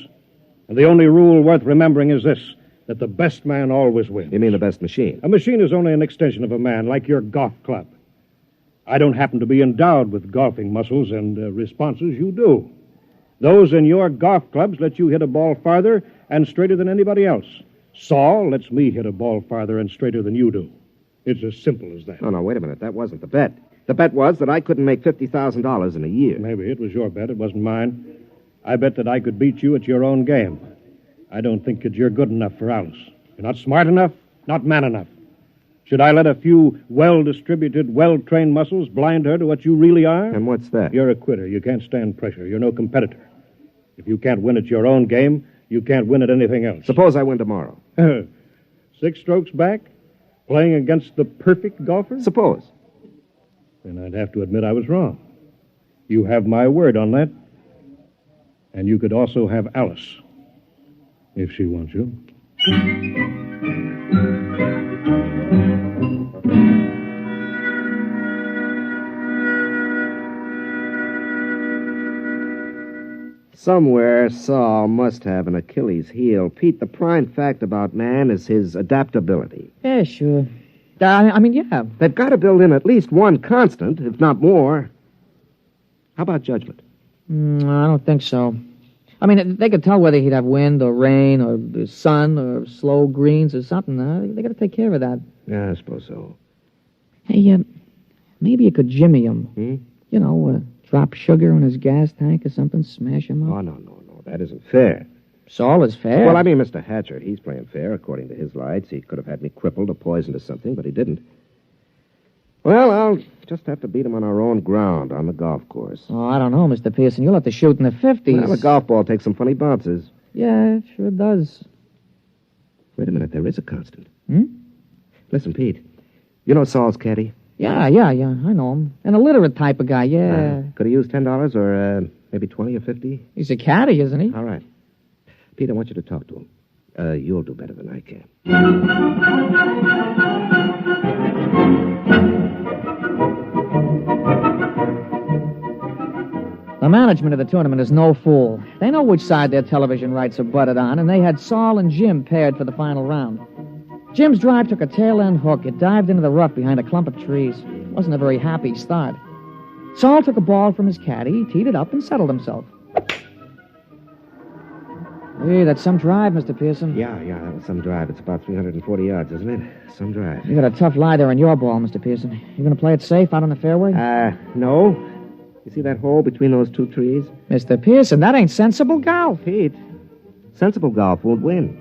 And the only rule worth remembering is this, that the best man always wins. You mean the best machine? A machine is only an extension of a man, like your golf club. I don't happen to be endowed with golfing muscles and responses. You do. Those in your golf clubs let you hit a ball farther and straighter than anybody else. Saul lets me hit a ball farther and straighter than you do. It's as simple as that. No, wait a minute. That wasn't the bet. The bet was that I couldn't make $50,000 in a year. Maybe it was your bet. It wasn't mine. I bet that I could beat you at your own game. I don't think that you're good enough for Alice. You're not smart enough, not man enough. Should I let a few well-distributed, well-trained muscles blind her to what you really are? And what's that? You're a quitter. You can't stand pressure. You're no competitor. If you can't win at your own game, you can't win at anything else. Suppose I win tomorrow. 6 strokes back? Playing against the perfect golfer? Suppose. Then I'd have to admit I was wrong. You have my word on that. And you could also have Alice, if she wants you. Somewhere, Saul must have an Achilles heel. Pete, the prime fact about man is his adaptability. Yeah, sure. Yeah. They've got to build in at least one constant, if not more. How about judgment? I don't think so. They could tell whether he'd have wind or rain or sun or slow greens or something. They got to take care of that. Yeah, I suppose so. Hey, maybe you could jimmy him. Drop sugar in his gas tank or something, smash him up. Oh, no. That isn't fair. Saul is fair. Well, Mr. Hatcher, he's playing fair according to his lights. He could have had me crippled or poisoned or something, but he didn't. Well, I'll just have to beat him on our own ground on the golf course. Oh, I don't know, Mr. Pearson. You'll have to shoot in the 50s. Well, the golf ball takes some funny bounces. Yeah, it sure does. Wait a minute, there is a constant. Hmm? Listen, Pete, you know Saul's caddy? Yeah, I know him. An illiterate type of guy, yeah. Could he use $10 or maybe 20 or 50? He's a caddy, isn't he? All right. Pete, I want you to talk to him. You'll do better than I can. The management of the tournament is no fool. They know which side their television rights are butted on, and they had Saul and Jim paired for the final round. Jim's drive took a tail-end hook. It dived into the rough behind a clump of trees. Wasn't a very happy start. Saul took a ball from his caddy, teed it up, and settled himself. Hey, that's some drive, Mr. Pearson. Yeah, that was some drive. It's about 340 yards, isn't it? Some drive. You got a tough lie there on your ball, Mr. Pearson. You going to play it safe out on the fairway? No. You see that hole between those 2 trees? Mr. Pearson, that ain't sensible golf. Pete, sensible golf won't win.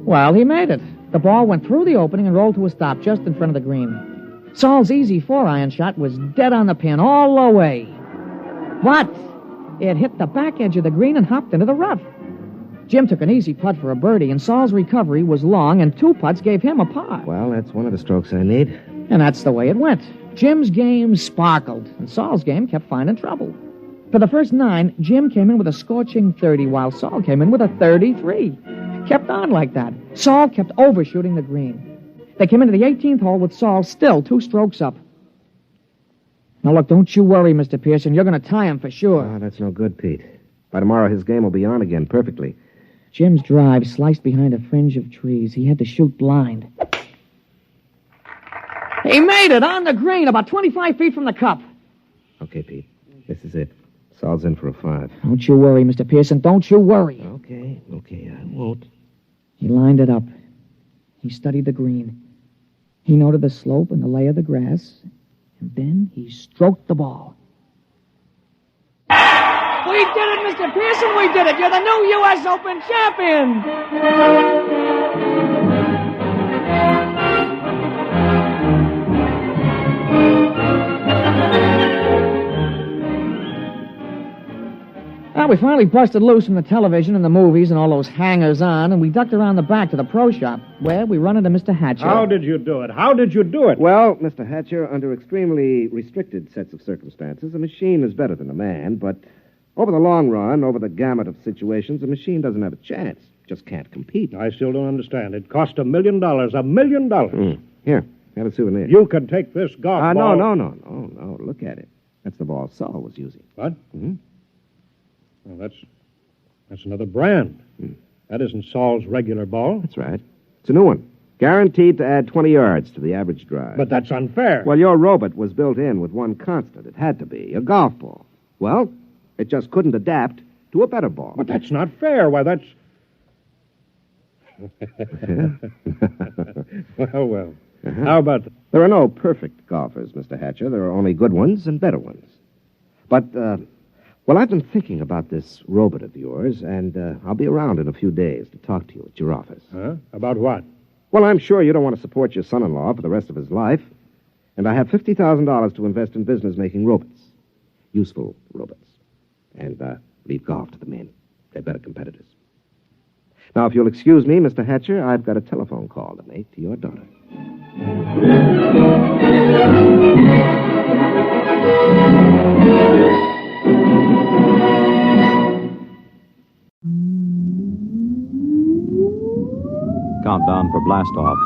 Well, he made it. The ball went through the opening and rolled to a stop just in front of the green. Saul's easy 4-iron shot was dead on the pin all the way. But it hit the back edge of the green and hopped into the rough. Jim took an easy putt for a birdie, and Saul's recovery was long, and 2 putts gave him a par. Well, that's one of the strokes I need. And that's the way it went. Jim's game sparkled, and Saul's game kept finding trouble. For the first 9, Jim came in with a scorching 30, while Saul came in with a 33. Kept on like that. Saul kept overshooting the green. They came into the 18th hole with Saul still 2 strokes up. Now, look, don't you worry, Mr. Pearson. You're going to tie him for sure. Oh, that's no good, Pete. By tomorrow, his game will be on again perfectly. Jim's drive sliced behind a fringe of trees. He had to shoot blind. He made it on the green, about 25 feet from the cup. Okay, Pete. This is it. Saul's in for a 5. Don't you worry, Mr. Pearson. Don't you worry. Okay, I won't. He lined it up. He studied the green. He noted the slope and the lay of the grass. And then he stroked the ball. We did it, Mr. Pearson. We did it. You're the new U.S. Open champion. Well, we finally busted loose from the television and the movies and all those hangers-on, and we ducked around the back to the pro shop, where we run into Mr. Hatcher. How did you do it? Well, Mr. Hatcher, under extremely restricted sets of circumstances, a machine is better than a man, but over the long run, over the gamut of situations, a machine doesn't have a chance. just can't compete. I still don't understand. It cost $1 million. $1 million. Here, have a souvenir. You can take this golf ball. No. Look at it. That's the ball Saul was using. What? Mm-hmm. Well, that's another brand. That isn't Saul's regular ball. That's right. It's a new one. Guaranteed to add 20 yards to the average drive. But that's unfair. Well, your robot was built in with one constant. It had to be a golf ball. Well, it just couldn't adapt to a better ball. But that's not fair. Why, that's... Well. Uh-huh. How about... There are no perfect golfers, Mr. Hatcher. There are only good ones and better ones. But, I've been thinking about this robot of yours, and I'll be around in a few days to talk to you at your office. Huh? About what? Well, I'm sure you don't want to support your son-in-law for the rest of his life. And I have $50,000 to invest in business making robots. Useful robots. And leave golf to the men. They're better competitors. Now, if you'll excuse me, Mr. Hatcher, I've got a telephone call to make to your daughter. Countdown for blast off.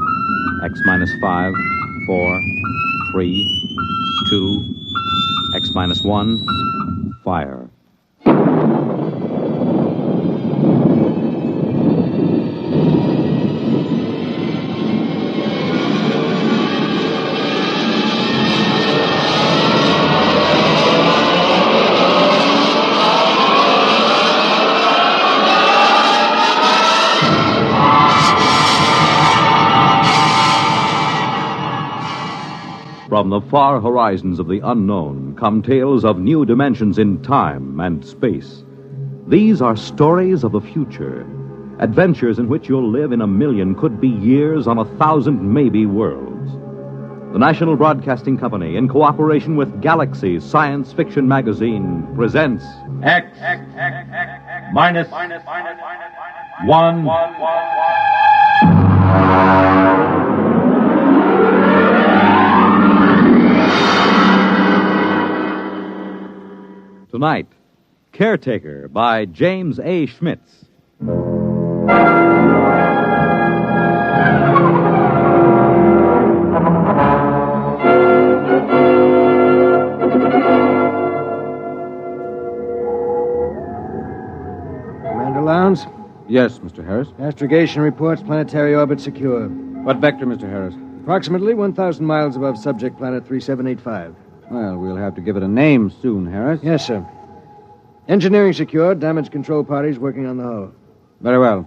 X minus 5, 4, 3, 2, X minus 1, fire. From the far horizons of the unknown come tales of new dimensions in time and space. These are stories of the future, adventures in which you'll live in 1,000,000 could-be years on 1,000 maybe worlds. The National Broadcasting Company, in cooperation with Galaxy Science Fiction Magazine, presents X minus 1. Tonight, Caretaker by James A. Schmitz. Commander Lowndes? Yes, Mr. Harris. Astrogation reports planetary orbit secure. What vector, Mr. Harris? Approximately 1,000 miles above subject planet 3785. Well, we'll have to give it a name soon, Harris. Yes, sir. Engineering secured. Damage control parties working on the hull. Very well.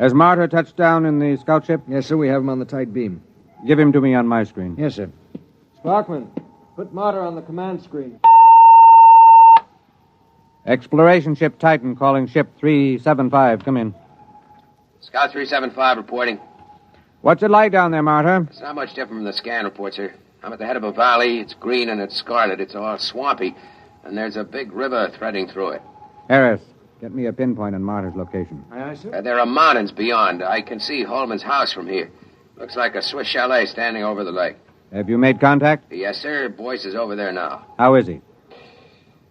Has Martyr touched down in the scout ship? Yes, sir. We have him on the tight beam. Give him to me on my screen. Yes, sir. Sparkman, put Martyr on the command screen. Exploration ship Titan calling ship 375. Come in. Scout 375 reporting. What's it like down there, Martyr? It's not much different from the scan report, sir. I'm at the head of a valley. It's green and it's scarlet. It's all swampy. And there's a big river threading through it. Harris, get me a pinpoint on Martyr's location. Aye, sir. There are mountains beyond. I can see Holman's house from here. Looks like a Swiss chalet standing over the lake. Have you made contact? Yes, sir. Boyce is over there now. How is he?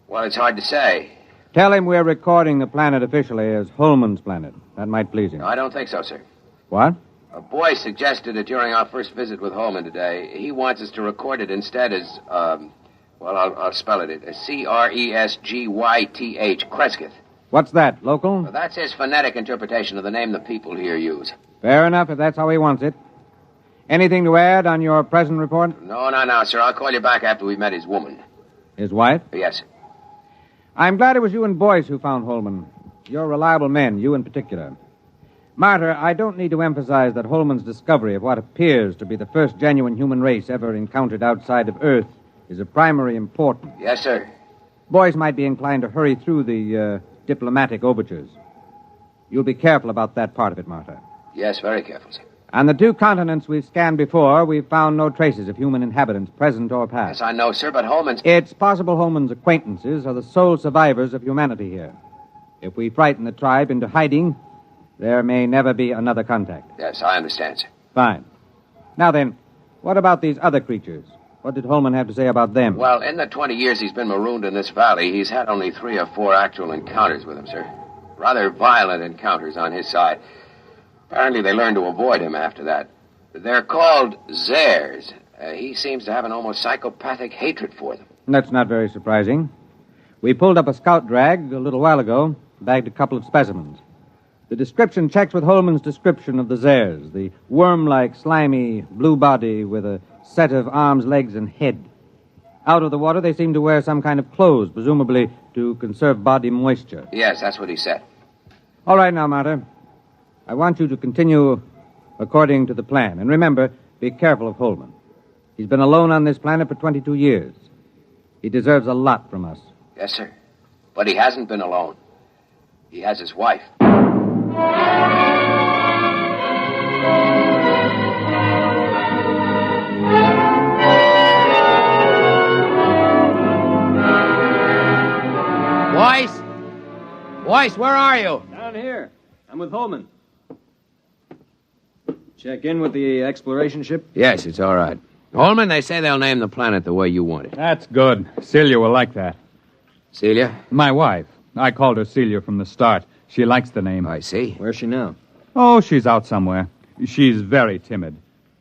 Well, it's hard to say. Tell him we're recording the planet officially as Holman's planet. That might please him. No, I don't think so, sir. What? A boy suggested that during our first visit with Holman today, he wants us to record it instead as, I'll spell it. It's Cresgyth, Cresgyth. What's that, local? Well, that's his phonetic interpretation of the name the people here use. Fair enough, if that's how he wants it. Anything to add on your present report? No, sir. I'll call you back after we've met his woman. His wife? Yes, sir. I'm glad it was you and Boyce who found Holman. You're reliable men, you in particular. Martyr, I don't need to emphasize that Holman's discovery of what appears to be the first genuine human race ever encountered outside of Earth is of primary importance. Yes, sir. Boys might be inclined to hurry through the diplomatic overtures. You'll be careful about that part of it, Martyr. Yes, very careful, sir. On the 2 continents we've scanned before, we've found no traces of human inhabitants, present or past. Yes, I know, sir, but Holman's... It's possible Holman's acquaintances are the sole survivors of humanity here. If we frighten the tribe into hiding, there may never be another contact. Yes, I understand, sir. Fine. Now then, what about these other creatures? What did Holman have to say about them? Well, in the 20 years he's been marooned in this valley, he's had only 3 or 4 actual encounters with them, sir. Rather violent encounters on his side. Apparently they learned to avoid him after that. They're called Zares. He seems to have an almost psychopathic hatred for them. That's not very surprising. We pulled up a scout drag a little while ago, bagged a couple of specimens. The description checks with Holman's description of the Zares, the worm-like, slimy, blue body with a set of arms, legs, and head. Out of the water, they seem to wear some kind of clothes, presumably to conserve body moisture. Yes, that's what he said. All right now, Martyr. I want you to continue according to the plan. And remember, be careful of Holman. He's been alone on this planet for 22 years. He deserves a lot from us. Yes, sir. But he hasn't been alone. He has his wife. Boys? Boys, where are you? Down here. I'm with Holman. Check in with the exploration ship? Yes, it's all right. Holman, they say they'll name the planet the way you want it. That's good. Celia will like that. Celia? My wife. I called her Celia from the start. She likes the name. I see. Where's she now? Oh, she's out somewhere. She's very timid.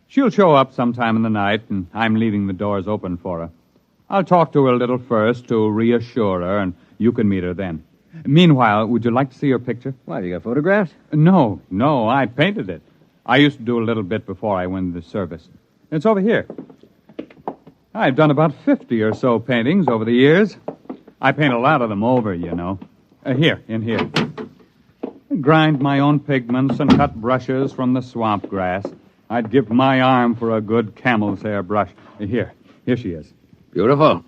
She'll show up sometime in the night, and I'm leaving the doors open for her. I'll talk to her a little first to reassure her, and you can meet her then. Meanwhile, would you like to see her picture? Why, you got photographs? No, I painted it. I used to do a little bit before I went into the service. It's over here. I've done about 50 or so paintings over the years. I paint a lot of them over, you know. Here, in here. I grind my own pigments and cut brushes from the swamp grass. I'd give my arm for a good camel's hair brush. Here she is. Beautiful.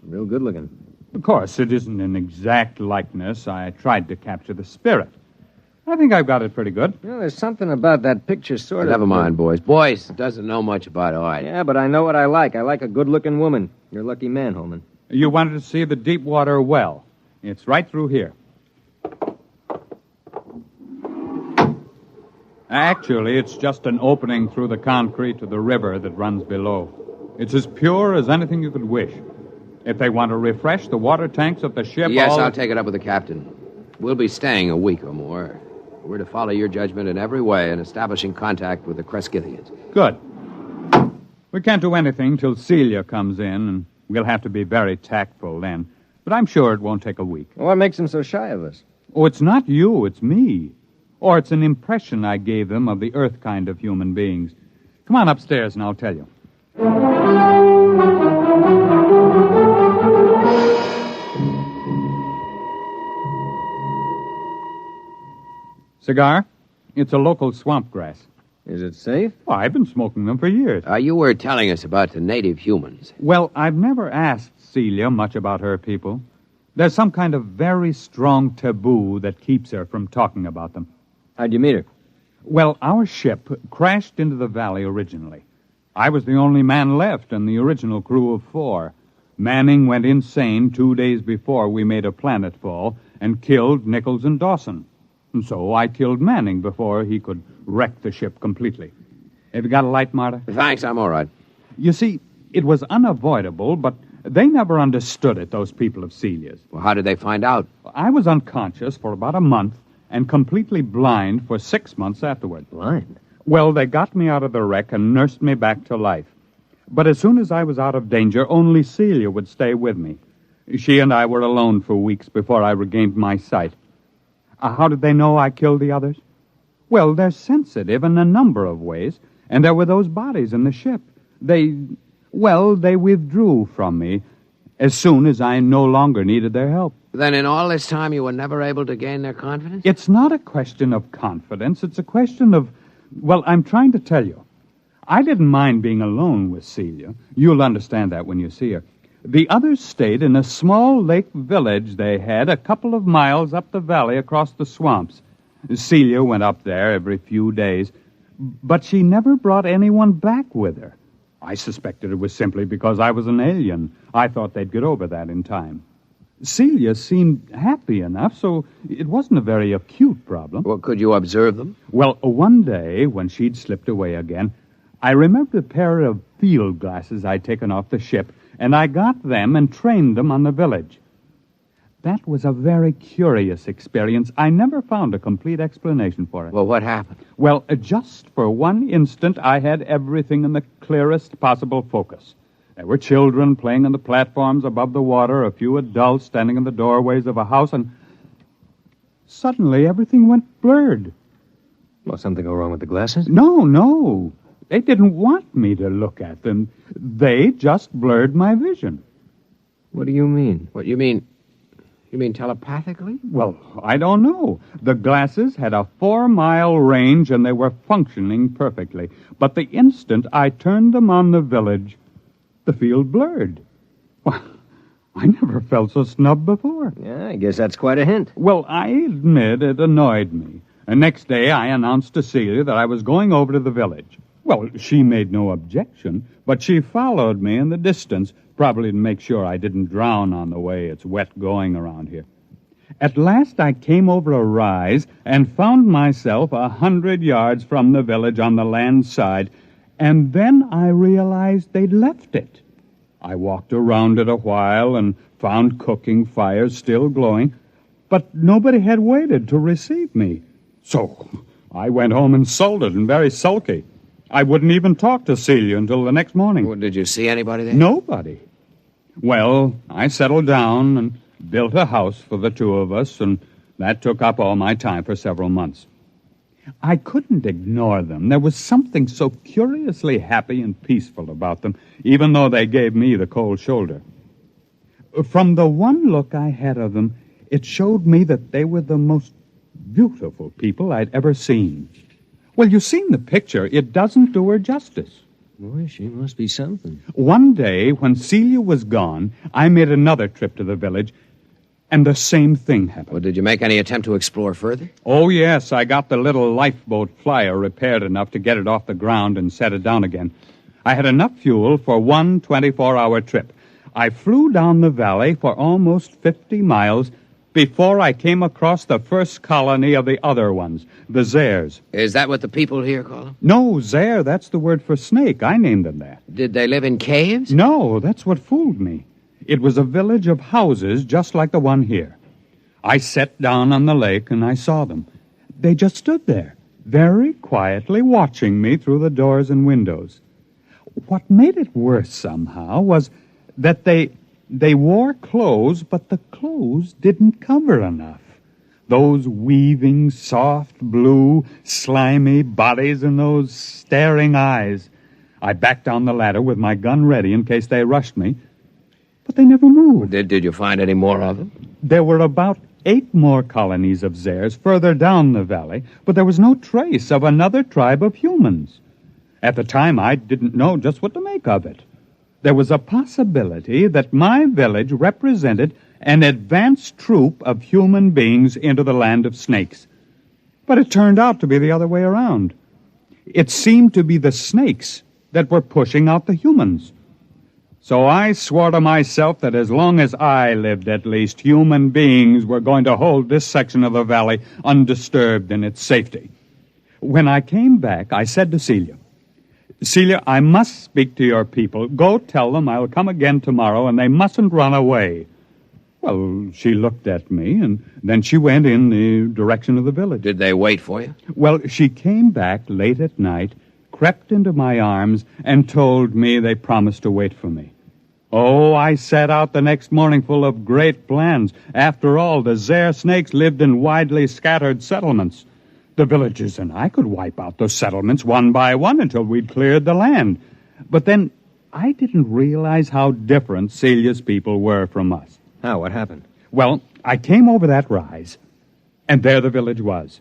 Real good looking. Of course, it isn't an exact likeness. I tried to capture the spirit. I think I've got it pretty good. You know, there's something about that picture sort of... Never mind, boys. Boys doesn't know much about art. Yeah, but I know what I like. I like a good-looking woman. You're a lucky man, Holman. You wanted to see the deep water well. It's right through here. Actually, it's just an opening through the concrete to the river that runs below. It's as pure as anything you could wish. If they want to refresh the water tanks of the ship... Yes, I'll take it up with the captain. We'll be staying a week or more. We're to follow your judgment in every way in establishing contact with the Cresskillians. Good. We can't do anything till Celia comes in, and we'll have to be very tactful then. But I'm sure it won't take a week. Well, what makes them so shy of us? Oh, it's not you, it's me. Or it's an impression I gave them of the Earth kind of human beings. Come on upstairs and I'll tell you. Cigar? It's a local swamp grass. Is it safe? Well, I've been smoking them for years. You were telling us about the native humans. Well, I've never asked Celia much about her people. There's some kind of very strong taboo that keeps her from talking about them. How'd you meet her? Well, our ship crashed into the valley originally. I was the only man left in the original crew of 4. Manning went insane 2 days before we made a planetfall and killed Nichols and Dawson. And so I killed Manning before he could wreck the ship completely. Have you got a light, Marta? Thanks, I'm all right. You see, it was unavoidable, but they never understood it, those people of Celia's. Well, how did they find out? I was unconscious for about a month and completely blind for 6 months afterward. Blind? Well, they got me out of the wreck and nursed me back to life. But as soon as I was out of danger, only Celia would stay with me. She and I were alone for weeks before I regained my sight. How did they know I killed the others? Well, they're sensitive in a number of ways, and there were those bodies in the ship. They withdrew from me as soon as I no longer needed their help. Then in all this time you were never able to gain their confidence? It's not a question of confidence. It's a question of, well, I'm trying to tell you. I didn't mind being alone with Celia. You'll understand that when you see her. The others stayed in a small lake village they had a couple of miles up the valley across the swamps. Celia went up there every few days, but she never brought anyone back with her. I suspected it was simply because I was an alien. I thought they'd get over that in time. Celia seemed happy enough, so it wasn't a very acute problem. Well, could you observe them? Well, one day, when she'd slipped away again, I remembered a pair of field glasses I'd taken off the ship, and I got them and trained them on the village. That was a very curious experience. I never found a complete explanation for it. Well, what happened? Well, just for one instant, I had everything in the clearest possible focus. There were children playing on the platforms above the water, a few adults standing in the doorways of a house, and suddenly everything went blurred. Well, something go wrong with the glasses? No. They didn't want me to look at them. They just blurred my vision. What do you mean? What, you mean telepathically? Well, I don't know. The glasses had a 4-mile range, and they were functioning perfectly. But the instant I turned them on the village, the field blurred. Well, I never felt so snubbed before. Yeah, I guess that's quite a hint. Well, I admit it annoyed me. And next day, I announced to Celia that I was going over to the village. Well, she made no objection, but she followed me in the distance, probably to make sure I didn't drown on the way. It's wet going around here. At last, I came over a rise and found myself 100 yards from the village on the land side, and then I realized they'd left it. I walked around it a while and found cooking fires still glowing, but nobody had waited to receive me. So I went home insulted and very sulky. I wouldn't even talk to Celia until the next morning. Well, did you see anybody there? Nobody. Well, I settled down and built a house for the two of us, and that took up all my time for several months. I couldn't ignore them. There was something so curiously happy and peaceful about them, even though they gave me the cold shoulder. From the one look I had of them, it showed me that they were the most beautiful people I'd ever seen. Well, you've seen the picture. It doesn't do her justice. Boy, she must be something. One day, when Celia was gone, I made another trip to the village, and the same thing happened. Well, did you make any attempt to explore further? Oh, yes. I got the little lifeboat flyer repaired enough to get it off the ground and set it down again. I had enough fuel for one 24-hour trip. I flew down the valley for almost 50 miles before I came across the first colony of the other ones, the Zares. Is that what the people here call them? No, Zare, that's the word for snake. I named them that. Did they live in caves? No, that's what fooled me. It was a village of houses just like the one here. I sat down on the lake and I saw them. They just stood there, very quietly watching me through the doors and windows. What made it worse somehow was that they wore clothes, but the clothes didn't cover enough. Those weaving, soft, blue, slimy bodies and those staring eyes. I backed down the ladder with my gun ready in case they rushed me, but they never moved. Did you find any more of them? There were about 8 more colonies of Zares further down the valley, but there was no trace of another tribe of humans. At the time, I didn't know just what to make of it. There was a possibility that my village represented an advanced troop of human beings into the land of snakes. But it turned out to be the other way around. It seemed to be the snakes that were pushing out the humans. So I swore to myself that as long as I lived, at least, human beings were going to hold this section of the valley undisturbed in its safety. When I came back, I said to Celia, "Celia, I must speak to your people. Go tell them I'll come again tomorrow, and they mustn't run away." Well, she looked at me, and then she went in the direction of the village. Did they wait for you? Well, she came back late at night, crept into my arms, and told me they promised to wait for me. Oh, I set out the next morning full of great plans. After all, the Zare snakes lived in widely scattered settlements. The villagers and I could wipe out those settlements one by one until we'd cleared the land. But then I didn't realize how different Celia's people were from us. How? What happened? Well, I came over that rise, and there the village was.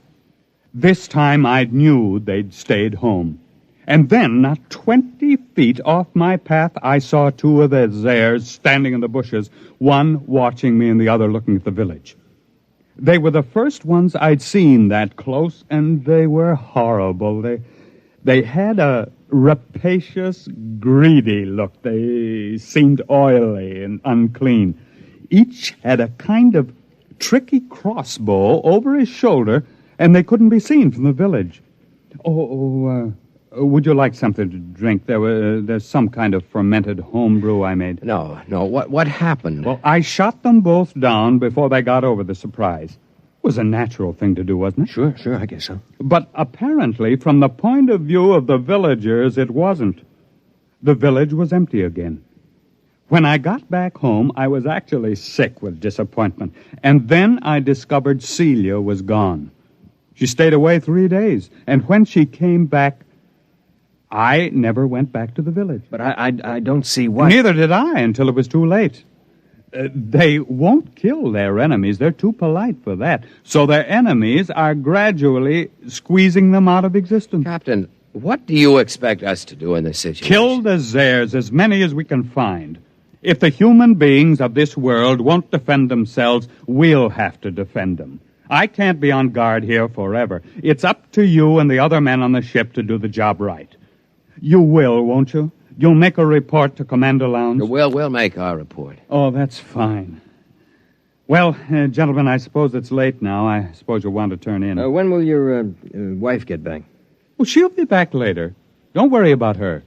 This time I knew they'd stayed home. And then, not 20 feet off my path, I saw 2 of the Zares standing in the bushes, one watching me and the other looking at the village. They were the first ones I'd seen that close, and they were horrible. They had a rapacious, greedy look. They seemed oily and unclean. Each had a kind of tricky crossbow over his shoulder, and they couldn't be seen from the village. Would you like something to drink? There's some kind of fermented homebrew I made. No. What happened? Well, I shot them both down before they got over the surprise. It was a natural thing to do, wasn't it? Sure, I guess so. But apparently, from the point of view of the villagers, it wasn't. The village was empty again. When I got back home, I was actually sick with disappointment. And then I discovered Celia was gone. She stayed away 3 days. And when she came back, I never went back to the village. But I don't see why. Neither did I until it was too late. They won't kill their enemies. They're too polite for that. So their enemies are gradually squeezing them out of existence. Captain, what do you expect us to do in this situation? Kill the Zares, as many as we can find. If the human beings of this world won't defend themselves, we'll have to defend them. I can't be on guard here forever. It's up to you and the other men on the ship to do the job right. You will, won't you? You'll make a report to Commander Lowndes? We'll make our report. Oh, that's fine. Well, gentlemen, I suppose it's late now. I suppose you'll want to turn in. When will your wife get back? Well, she'll be back later. Don't worry about her.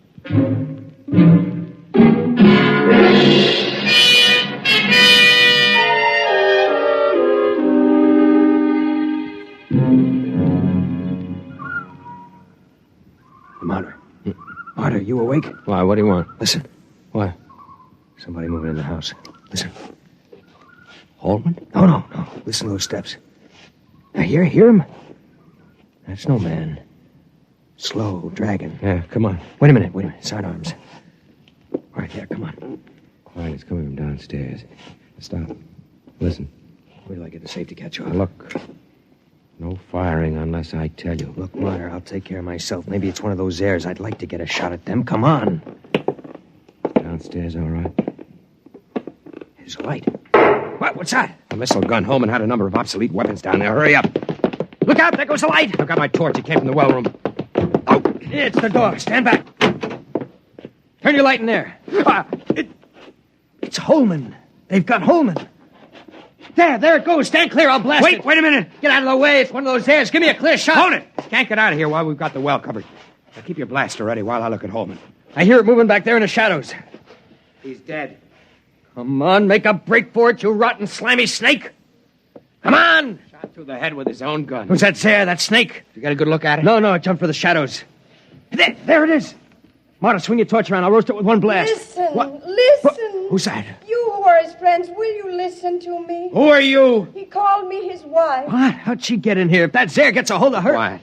Martyr, you awake? Why, what do you want? Listen. What? Somebody moving in the house. Listen. Holman? No. Listen to those steps. Now, hear him? That's no man. Slow, dragging. Yeah, come on. Wait a minute. Sidearms. Right there, come on. Quiet, it's coming from downstairs. Stop. Listen. Wait till I get the safety catch off. Look. No firing unless I tell you. Look, Martyr, I'll take care of myself. Maybe it's one of those airs. I'd like to get a shot at them. Come on. Downstairs, all right? There's a light. What's that? A missile gun. Holman had a number of obsolete weapons down there. Hurry up. Look out, there goes the light. I've got my torch. It came from the well room. Oh, it's the door. Stand back. Turn your light in there. It's Holman. They've got Holman. There it goes. Stand clear. I'll blast it. Wait a minute. Get out of the way. It's one of those airs. Give me a clear shot. Hold it. Can't get out of here while we've got the well covered. Now keep your blaster ready while I look at Holman. I hear it moving back there in the shadows. He's dead. Come on, make a break for it, you rotten, slimy snake. Come on. Shot through the head with his own gun. Who's that Zare, that snake? You got a good look at it? No, it jumped for the shadows. There it is. Marta, swing your torch around. I'll roast it with one blast. Listen. Who's that? You who are his friends, will you listen to me? Who are you? He called me his wife. What? How'd she get in here? If that Zare gets a hold of her... Quiet.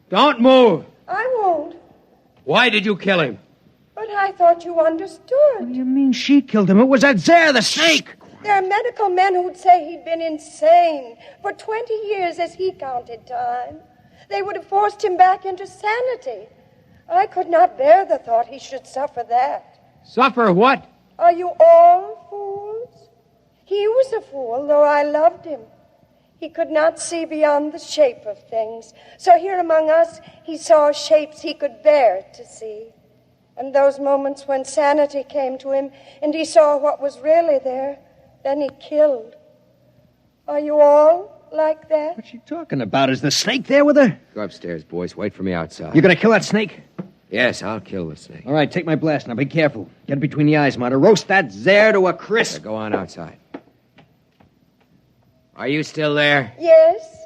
Don't move. I won't. Why did you kill him? But I thought you understood. What do you mean she killed him? It was that Zare, the snake. There are medical men who'd say he'd been insane for 20 years as he counted time. They would have forced him back into sanity. I could not bear the thought he should suffer that. Suffer what? Are you all fools? He was a fool, though I loved him. He could not see beyond the shape of things. So here among us, he saw shapes he could bear to see. And those moments when sanity came to him and he saw what was really there, then he killed. Are you all like that? What's she talking about? Is the snake there with her? Go upstairs, boys. Wait for me outside. You're going to kill that snake? Yes, I'll kill the snake. All right, take my blast. Now be careful. Get it between the eyes, Marta. Roast that Zare to a crisp. Go on outside. Are you still there? Yes.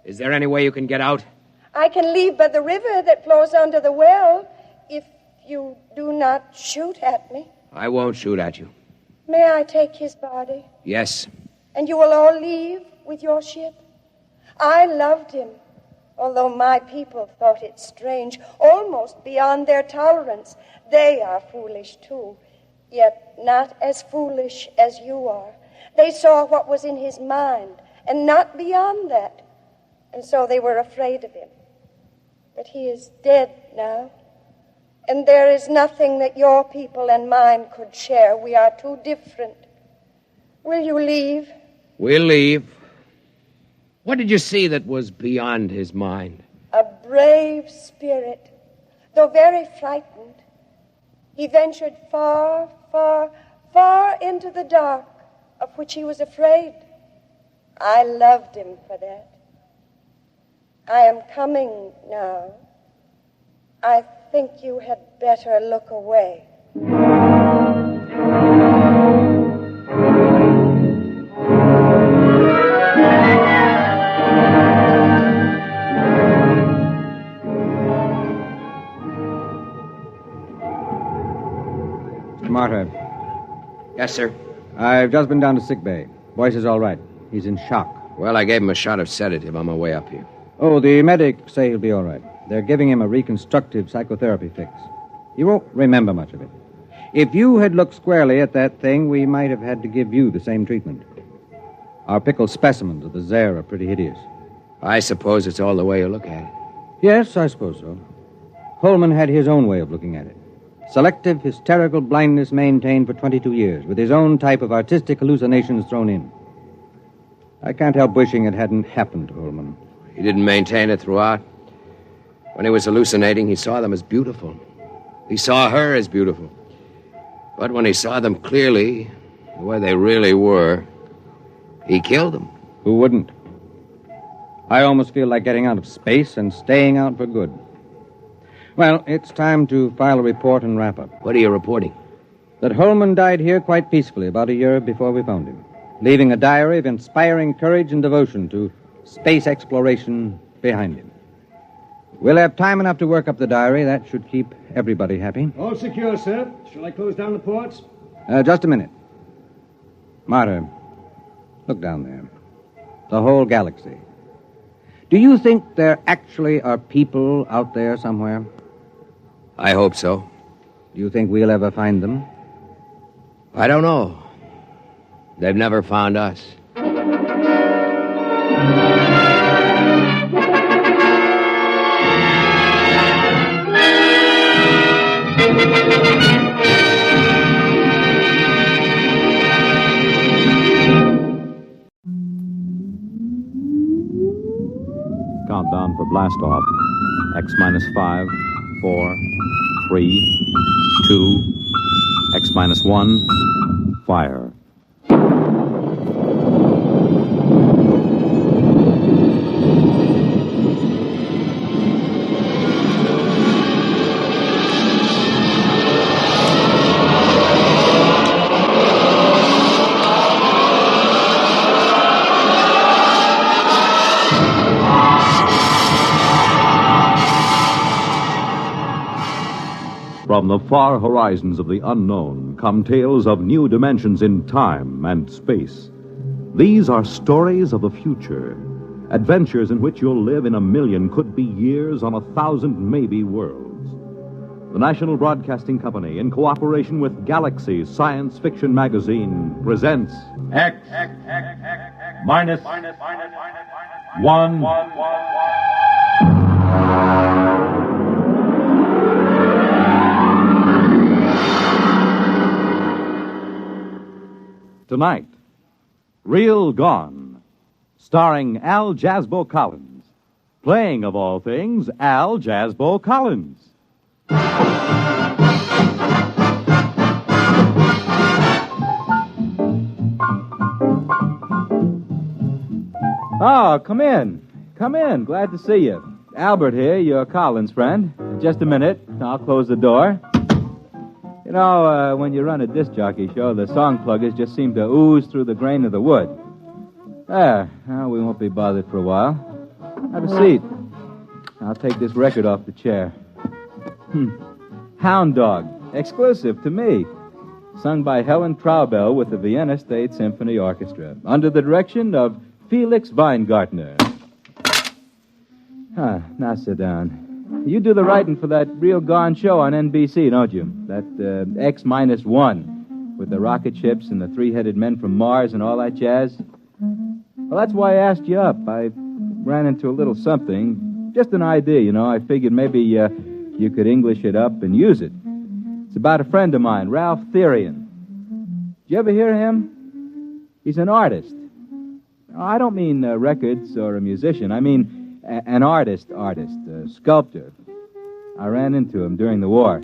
Is there any way you can get out? I can leave by the river that flows under the well if you do not shoot at me. I won't shoot at you. May I take his body? Yes. And you will all leave with your ship? I loved him, although my people thought it strange, almost beyond their tolerance. They are foolish, too, yet not as foolish as you are. They saw what was in his mind, and not beyond that. And so they were afraid of him. But he is dead now. And there is nothing that your people and mine could share. We are too different. Will you leave? We'll leave. What did you see that was beyond his mind? A brave spirit, though very frightened. He ventured far, far, far into the dark, of which he was afraid. I loved him for that. I am coming now. I think you had better look away. Martyr. Yes, sir. I've just been down to sick bay. Boyce is all right. He's in shock. Well, I gave him a shot of sedative on my way up here. Oh, the medics say he'll be all right. They're giving him a reconstructive psychotherapy fix. He won't remember much of it. If you had looked squarely at that thing, we might have had to give you the same treatment. Our pickled specimens of the Zaire are pretty hideous. I suppose it's all the way you look at it. Yes, I suppose so. Holman had his own way of looking at it. Selective hysterical blindness maintained for 22 years, with his own type of artistic hallucinations thrown in. I can't help wishing it hadn't happened to Holman. He didn't maintain it throughout. When he was hallucinating, he saw them as beautiful. He saw her as beautiful. But when he saw them clearly, the way they really were, he killed them. Who wouldn't? I almost feel like getting out of space and staying out for good. Well, it's time to file a report and wrap up. What are you reporting? That Holman died here quite peacefully about a year before we found him, leaving a diary of inspiring courage and devotion to space exploration behind him. We'll have time enough to work up the diary. That should keep everybody happy. All secure, sir. Shall I close down the ports? Just a minute. Martyr, look down there. The whole galaxy. Do you think there actually are people out there somewhere? I hope so. Do you think we'll ever find them? I don't know. They've never found us. Countdown for blast off. X minus 5, 4, 3, 2, X minus 1, fire. From the far horizons of the unknown come tales of new dimensions in time and space. These are stories of the future, adventures in which you'll live in a million, could be years, on 1,000 maybe worlds. The National Broadcasting Company, in cooperation with Galaxy Science Fiction Magazine, presents X minus 1. Tonight, Real Gone, starring Al Jasbo Collins. Playing, of all things, Al Jasbo Collins. Oh, come in. Come in. Glad to see you. Albert here, your Collins friend. Just a minute. I'll close the door. You know, when you run a disc jockey show, the song pluggers just seem to ooze through the grain of the wood. There. Well, we won't be bothered for a while. Have a seat. I'll take this record off the chair. Hound Dog. Exclusive to me. Sung by Helen Traubel with the Vienna State Symphony Orchestra, under the direction of Felix Weingartner. Now sit down. You do the writing for that Real Gone show on NBC, don't you? That X-1 with the rocket ships and the three-headed men from Mars and all that jazz? Well, that's why I asked you up. I ran into a little something. Just an idea, you know. I figured maybe you could English it up and use it. It's about a friend of mine, Ralph Therian. Did you ever hear of him? He's an artist. I don't mean records or a musician. I mean an artist, a sculptor. I ran into him during the war.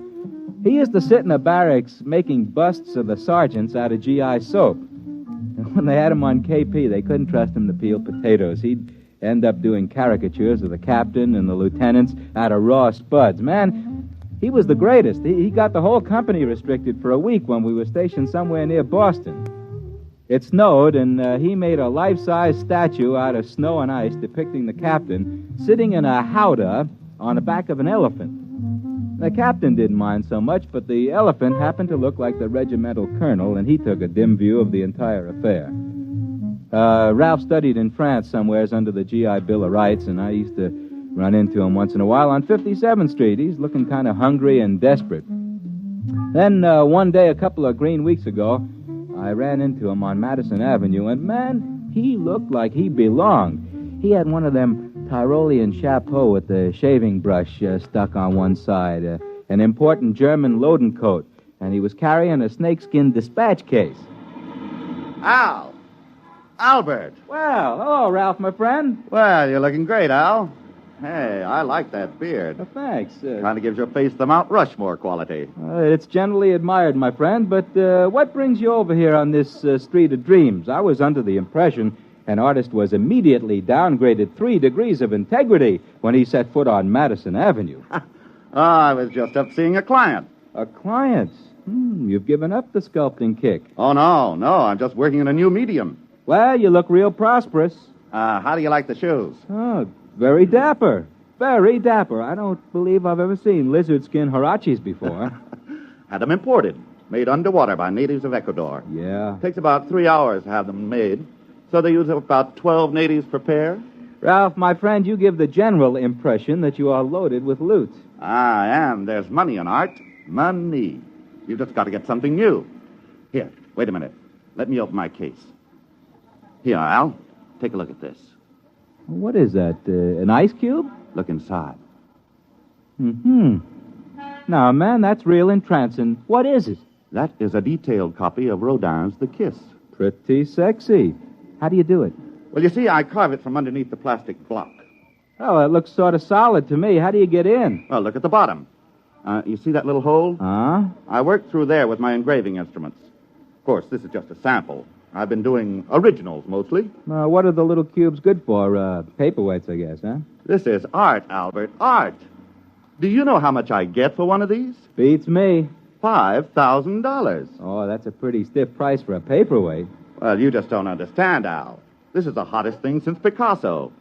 He used to sit in the barracks making busts of the sergeants out of GI soap. And when they had him on KP, they couldn't trust him to peel potatoes. He'd End up doing caricatures of the captain and the lieutenants out of raw spuds. Man, he was the greatest. He got the whole company restricted for a week when we were stationed somewhere near Boston. It snowed, and he made a life-size statue out of snow and ice depicting the captain sitting in a howdah on the back of an elephant. The captain didn't mind so much, but the elephant happened to look like the regimental colonel, and he took a dim view of the entire affair. Ralph studied in France somewheres under the GI Bill of Rights, and I used to run into him once in a while on 57th Street. He's looking kind of hungry and desperate. Then one day, a couple of green weeks ago, I ran into him on Madison Avenue, and, man, he looked like he belonged. He had one of them Tyrolean chapeaux with the shaving brush stuck on one side, an important German loading coat, and he was carrying a snakeskin dispatch case. Al! Albert! Well, hello, Ralph, my friend. Well, you're looking great, Al. Hey, I like that beard. Thanks. Kind of gives your face the Mount Rushmore quality. It's generally admired, my friend, but what brings you over here on this street of dreams? I was under the impression an artist was immediately downgraded 3 degrees of integrity when he set foot on Madison Avenue. I was just up seeing a client. A client? You've given up the sculpting kick. Oh, no, I'm just working in a new medium. Well, you look real prosperous. How do you like the shoes? Oh, very dapper. Very dapper. I don't believe I've ever seen lizard skin huaraches before. Had them imported, made underwater by natives of Ecuador. Yeah. Takes about 3 hours to have them made, so they use about 12 natives per pair. Ralph, my friend, you give the general impression that you are loaded with loot. I am. There's money in art. Money. You've just got to get something new. Here, wait a minute. Let me open my case. Here, Al, take a look at this. What is that, an ice cube? Look inside. Now, man, that's real entrancing. What is it? That is a detailed copy of Rodin's The Kiss. Pretty sexy. How do you do it? Well, you see, I carve it from underneath the plastic block. Oh, it looks sort of solid to me. How do you get in? Well, look at the bottom. You see that little hole? I worked through there with my engraving instruments. Of course, this is just a sample. I've been doing originals mostly. What are the little cubes good for? Paperweights, I guess, huh? This is art, Albert, art. Do you know how much I get for one of these? Beats me. $5,000. Oh, that's a pretty stiff price for a paperweight. Well, you just don't understand, Al. This is the hottest thing since Picasso.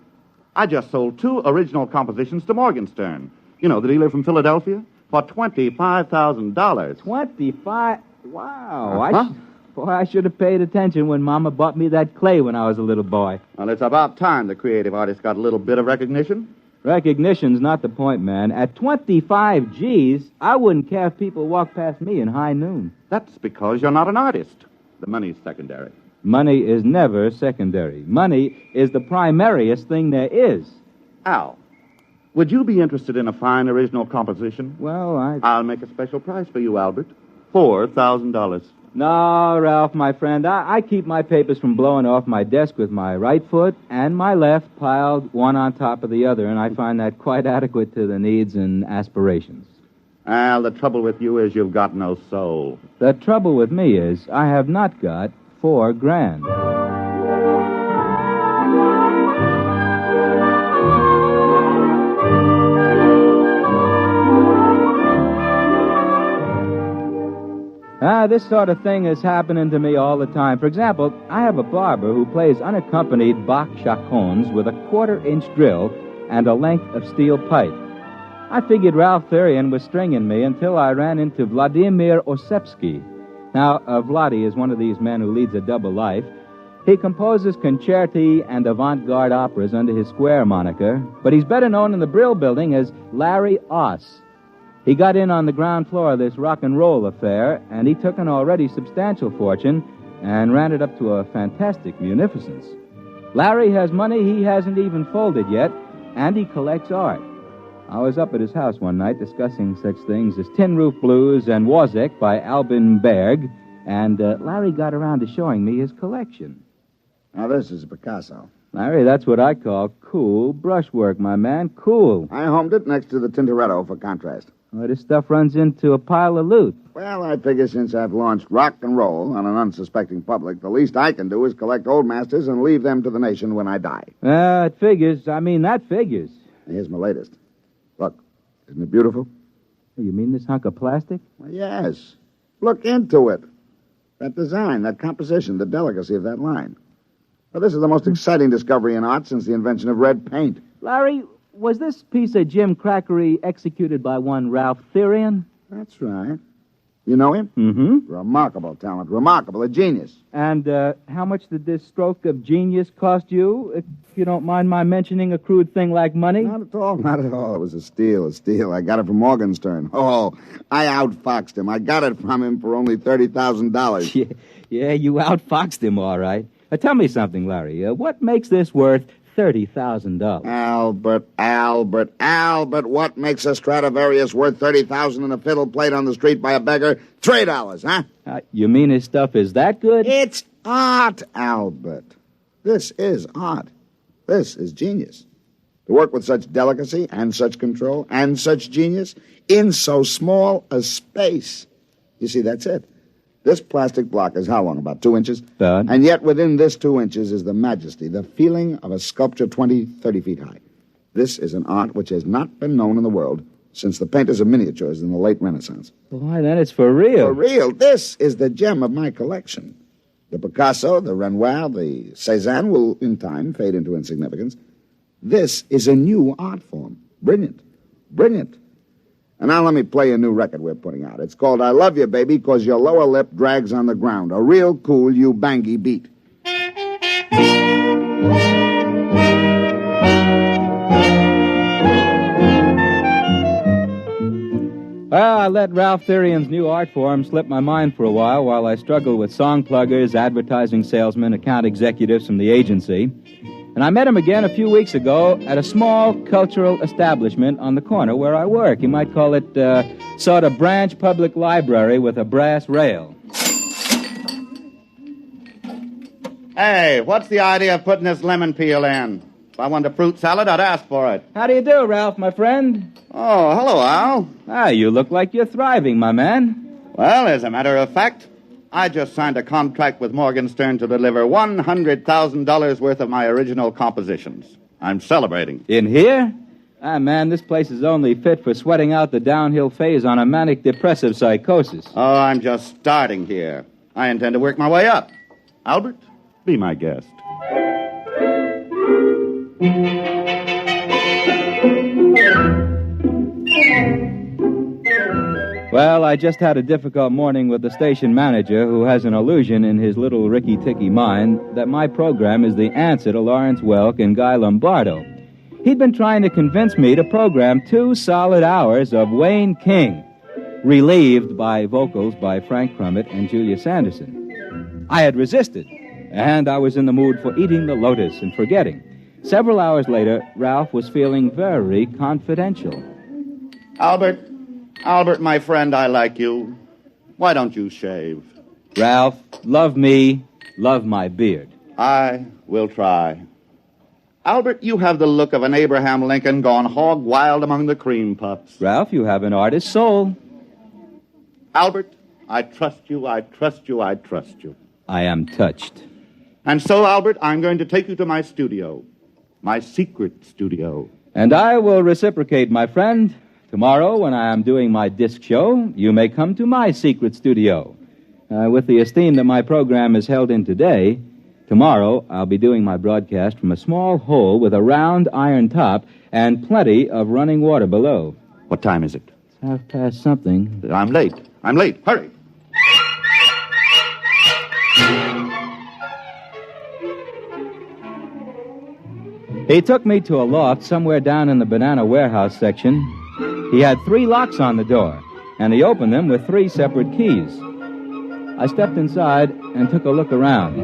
I just sold 2 original compositions to Morgenstern. You know, the dealer from Philadelphia? For $25,000. 25? Wow. I should have paid attention when Mama bought me that clay when I was a little boy. Well, it's about time the creative artist got a little bit of recognition. Recognition's not the point, man. At 25 G's, I wouldn't care if people walked past me in high noon. That's because you're not an artist. The money's secondary. Money is never secondary. Money is the primariest thing there is. Al, would you be interested in a fine original composition? Well, I'll make a special price for you, Albert. $4,000. No, Ralph, my friend. I keep my papers from blowing off my desk with my right foot and my left piled one on top of the other, and I find that quite adequate to the needs and aspirations. Al, the trouble with you is you've got no soul. The trouble with me is I have not got $4,000. This sort of thing is happening to me all the time. For example, I have a barber who plays unaccompanied Bach chaconnes with a 1/4-inch drill and a length of steel pipe. I figured Ralph Therian was stringing me until I ran into Vladimir Osepsky. Now, Vladi is one of these men who leads a double life. He composes concerti and avant-garde operas under his Square moniker, but he's better known in the Brill Building as Larry Oss. He got in on the ground floor of this rock and roll affair, and he took an already substantial fortune and ran it up to a fantastic munificence. Larry has money he hasn't even folded yet, and he collects art. I was up at his house one night discussing such things as Tin Roof Blues and Wozzeck by Albin Berg, and Larry got around to showing me his collection. Now, this is Picasso. Larry, that's what I call cool brushwork, my man. Cool. I homed it next to the Tintoretto for contrast. Well, this stuff runs into a pile of loot. Well, I figure since I've launched rock and roll on an unsuspecting public, the least I can do is collect old masters and leave them to the nation when I die. It figures. I mean, that figures. Here's my latest. Look, isn't it beautiful? You mean this hunk of plastic? Well, yes. Look into it. That design, that composition, the delicacy of that line. Well, this is the most exciting discovery in art since the invention of red paint. Larry, was this piece of Jim Crackery executed by one Ralph Therian? That's right. You know him? Mm-hmm. Remarkable talent. Remarkable. A genius. And how much did this stroke of genius cost you, if you don't mind my mentioning a crude thing like money? Not at all. Not at all. It was a steal. I got it from Morgenstern. Oh, I outfoxed him. I got it from him for only $30,000. Yeah, you outfoxed him, all right. Tell me something, Larry. What makes this worth $30,000? Albert, what makes a Stradivarius worth $30,000 and a fiddle played on the street by a beggar? $3, huh? You mean his stuff is that good? It's art, Albert. This is art. This is genius. To work with such delicacy and such control and such genius in so small a space. You see, that's it. This plastic block is how long? About 2 inches? And yet within this 2 inches is the majesty, the feeling of a sculpture 20, 30 feet high. This is an art which has not been known in the world since the painters of miniatures in the late Renaissance. Why, then it's for real. For real. This is the gem of my collection. The Picasso, the Renoir, the Cézanne will, in time, fade into insignificance. This is a new art form. Brilliant. Brilliant. And now let me play a new record we're putting out. It's called I Love You, Baby, 'Cause Your Lower Lip Drags on the Ground. A real cool you-bangy beat. Well, I let Ralph Therian's new art form slip my mind for a while I struggled with song pluggers, advertising salesmen, account executives from the agency. And I met him again a few weeks ago at a small cultural establishment on the corner where I work. You might call it sort of branch public library with a brass rail. Hey, what's the idea of putting this lemon peel in? If I wanted a fruit salad, I'd ask for it. How do you do, Ralph, my friend? Oh, hello, Al. You look like you're thriving, my man. Well, as a matter of fact, I just signed a contract with Morgenstern to deliver $100,000 worth of my original compositions. I'm celebrating. In here? Man, this place is only fit for sweating out the downhill phase on a manic-depressive psychosis. Oh, I'm just starting here. I intend to work my way up. Albert, be my guest. Well, I just had a difficult morning with the station manager who has an illusion in his little ricky-ticky mind that my program is the answer to Lawrence Welk and Guy Lombardo. He'd been trying to convince me to program 2 solid hours of Wayne King, relieved by vocals by Frank Crummett and Julia Sanderson. I had resisted, and I was in the mood for eating the lotus and forgetting. Several hours later, Ralph was feeling very confidential. Albert, my friend, I like you. Why don't you shave? Ralph, love me, love my beard. I will try. Albert, you have the look of an Abraham Lincoln gone hog wild among the cream puffs. Ralph, you have an artist's soul. Albert, I trust you, I trust you, I trust you. I am touched. And so, Albert, I'm going to take you to my studio. My secret studio. And I will reciprocate, my friend. Tomorrow, when I am doing my disc show, you may come to my secret studio. With the esteem that my program is held in today, tomorrow I'll be doing my broadcast from a small hole with a round iron top and plenty of running water below. What time is it? It's something. I'm late. Hurry. He took me to a loft somewhere down in the banana warehouse section. He had 3 locks on the door, and he opened them with 3 separate keys. I stepped inside and took a look around.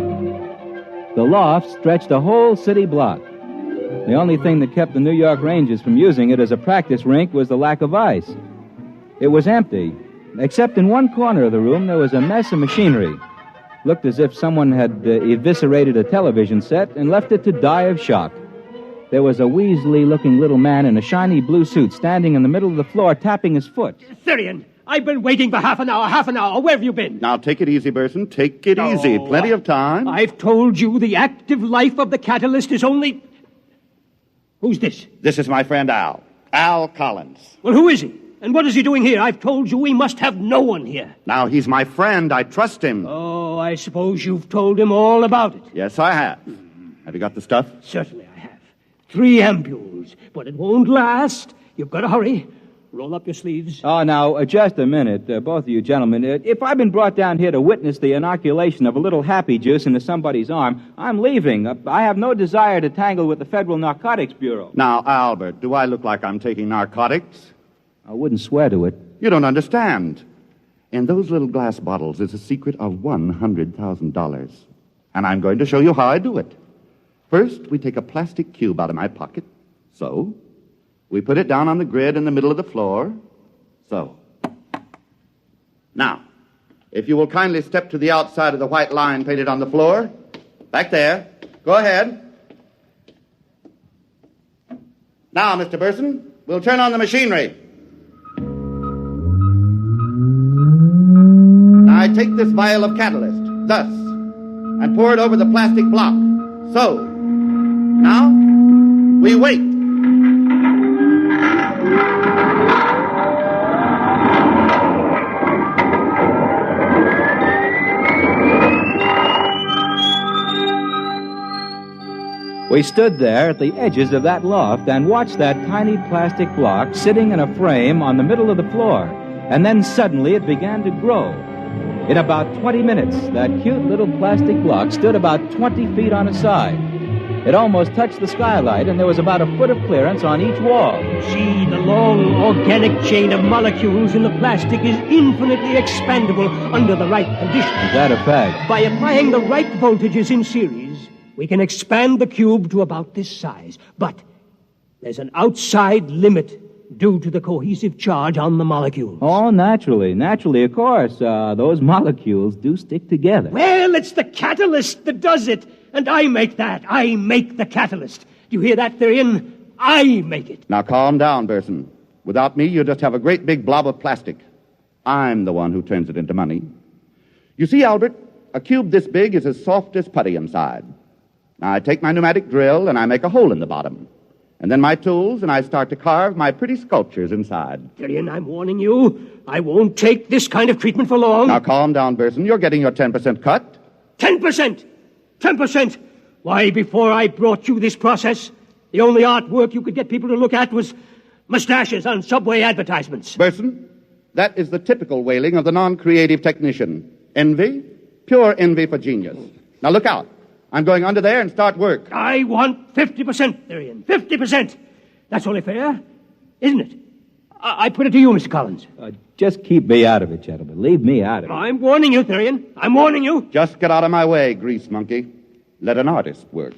The loft stretched a whole city block. The only thing that kept the New York Rangers from using it as a practice rink was the lack of ice. It was empty, except in one corner of the room there was a mess of machinery. Looked as if someone had eviscerated a television set and left it to die of shock. there was a Weasley-looking little man in a shiny blue suit standing in the middle of the floor tapping his foot. Therian, I've been waiting for half an hour. Where have you been? Now, take it easy, Burson. Take it easy. Plenty of time. I've told you the active life of the catalyst is only... Who's this? This is my friend Al. Al Collins. Well, who is he? And what is he doing here? I've told you we must have no one here. Now, he's my friend. I trust him. Oh, I suppose you've told him all about it. Yes, I have. Have you got the stuff? Certainly I have. 3 ampules. But it won't last. You've got to hurry. Roll up your sleeves. Oh, now, just a minute, both of you gentlemen. If I've been brought down here to witness the inoculation of a little happy juice into somebody's arm, I'm leaving. I have no desire to tangle with the Federal Narcotics Bureau. Now, Albert, do I look like I'm taking narcotics? I wouldn't swear to it. You don't understand. In those little glass bottles is a secret of $100,000. And I'm going to show you how I do it. First, we take a plastic cube out of my pocket. So. We put it down on the grid in the middle of the floor. So. Now, if you will kindly step to the outside of the white line painted on the floor. Back there. Go ahead. Now, Mr. Burson, we'll turn on the machinery. Now, I take this vial of catalyst, thus, and pour it over the plastic block. So. Now, we wait. We stood there at the edges of that loft and watched that tiny plastic block sitting in a frame on the middle of the floor. And then suddenly it began to grow. In about 20 minutes, that cute little plastic block stood about 20 feet on its side. It almost touched the skylight, and there was about a foot of clearance on each wall. See, the long organic chain of molecules in the plastic is infinitely expandable under the right conditions. Is that a fact? By applying the right voltages in series, we can expand the cube to about this size. But there's an outside limit due to the cohesive charge on the molecules. Oh, naturally, of course. Those molecules do stick together. Well, it's the catalyst that does it. And I make that. I make the catalyst. Do you hear that, Therian? I make it. Now, calm down, Burson. Without me, you just have a great big blob of plastic. I'm the one who turns it into money. You see, Albert, a cube this big is as soft as putty inside. Now, I take my pneumatic drill and I make a hole in the bottom. And then my tools, and I start to carve my pretty sculptures inside. Therian, I'm warning you. I won't take this kind of treatment for long. Now, calm down, Burson. You're getting your 10% cut. 10%? 10%? Why, before I brought you this process, the only artwork you could get people to look at was mustaches on subway advertisements. Burson, that is the typical wailing of the non-creative technician. Envy, pure envy for genius. Now, look out. I'm going under there and start work. I want 50%, Therian. 50%. That's only fair, isn't it? I put it to you, Mr. Collins. Just keep me out of it, gentlemen. Leave me out of it. I'm warning you, Therian. I'm warning you. Just get out of my way, grease monkey. Let an artist work.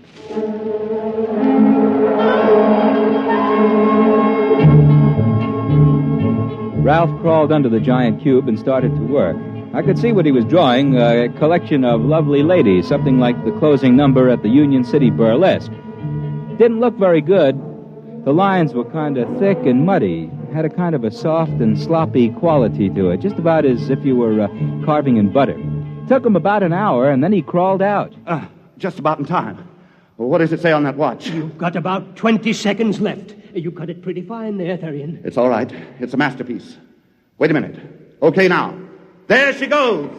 Ralph crawled under the giant cube and started to work. I could see what he was drawing, a collection of lovely ladies, something like the closing number at the Union City Burlesque. Didn't look very good. The lines were kind of thick and muddy, had a kind of a soft and sloppy quality to it, just about as if you were carving in butter. Took him about an hour, and then he crawled out. Just about in time. Well, what does it say on that watch? You've got about 20 seconds left. You cut it pretty fine there, Therian. It's all right. It's a masterpiece. Wait a minute. Okay, now. There she goes.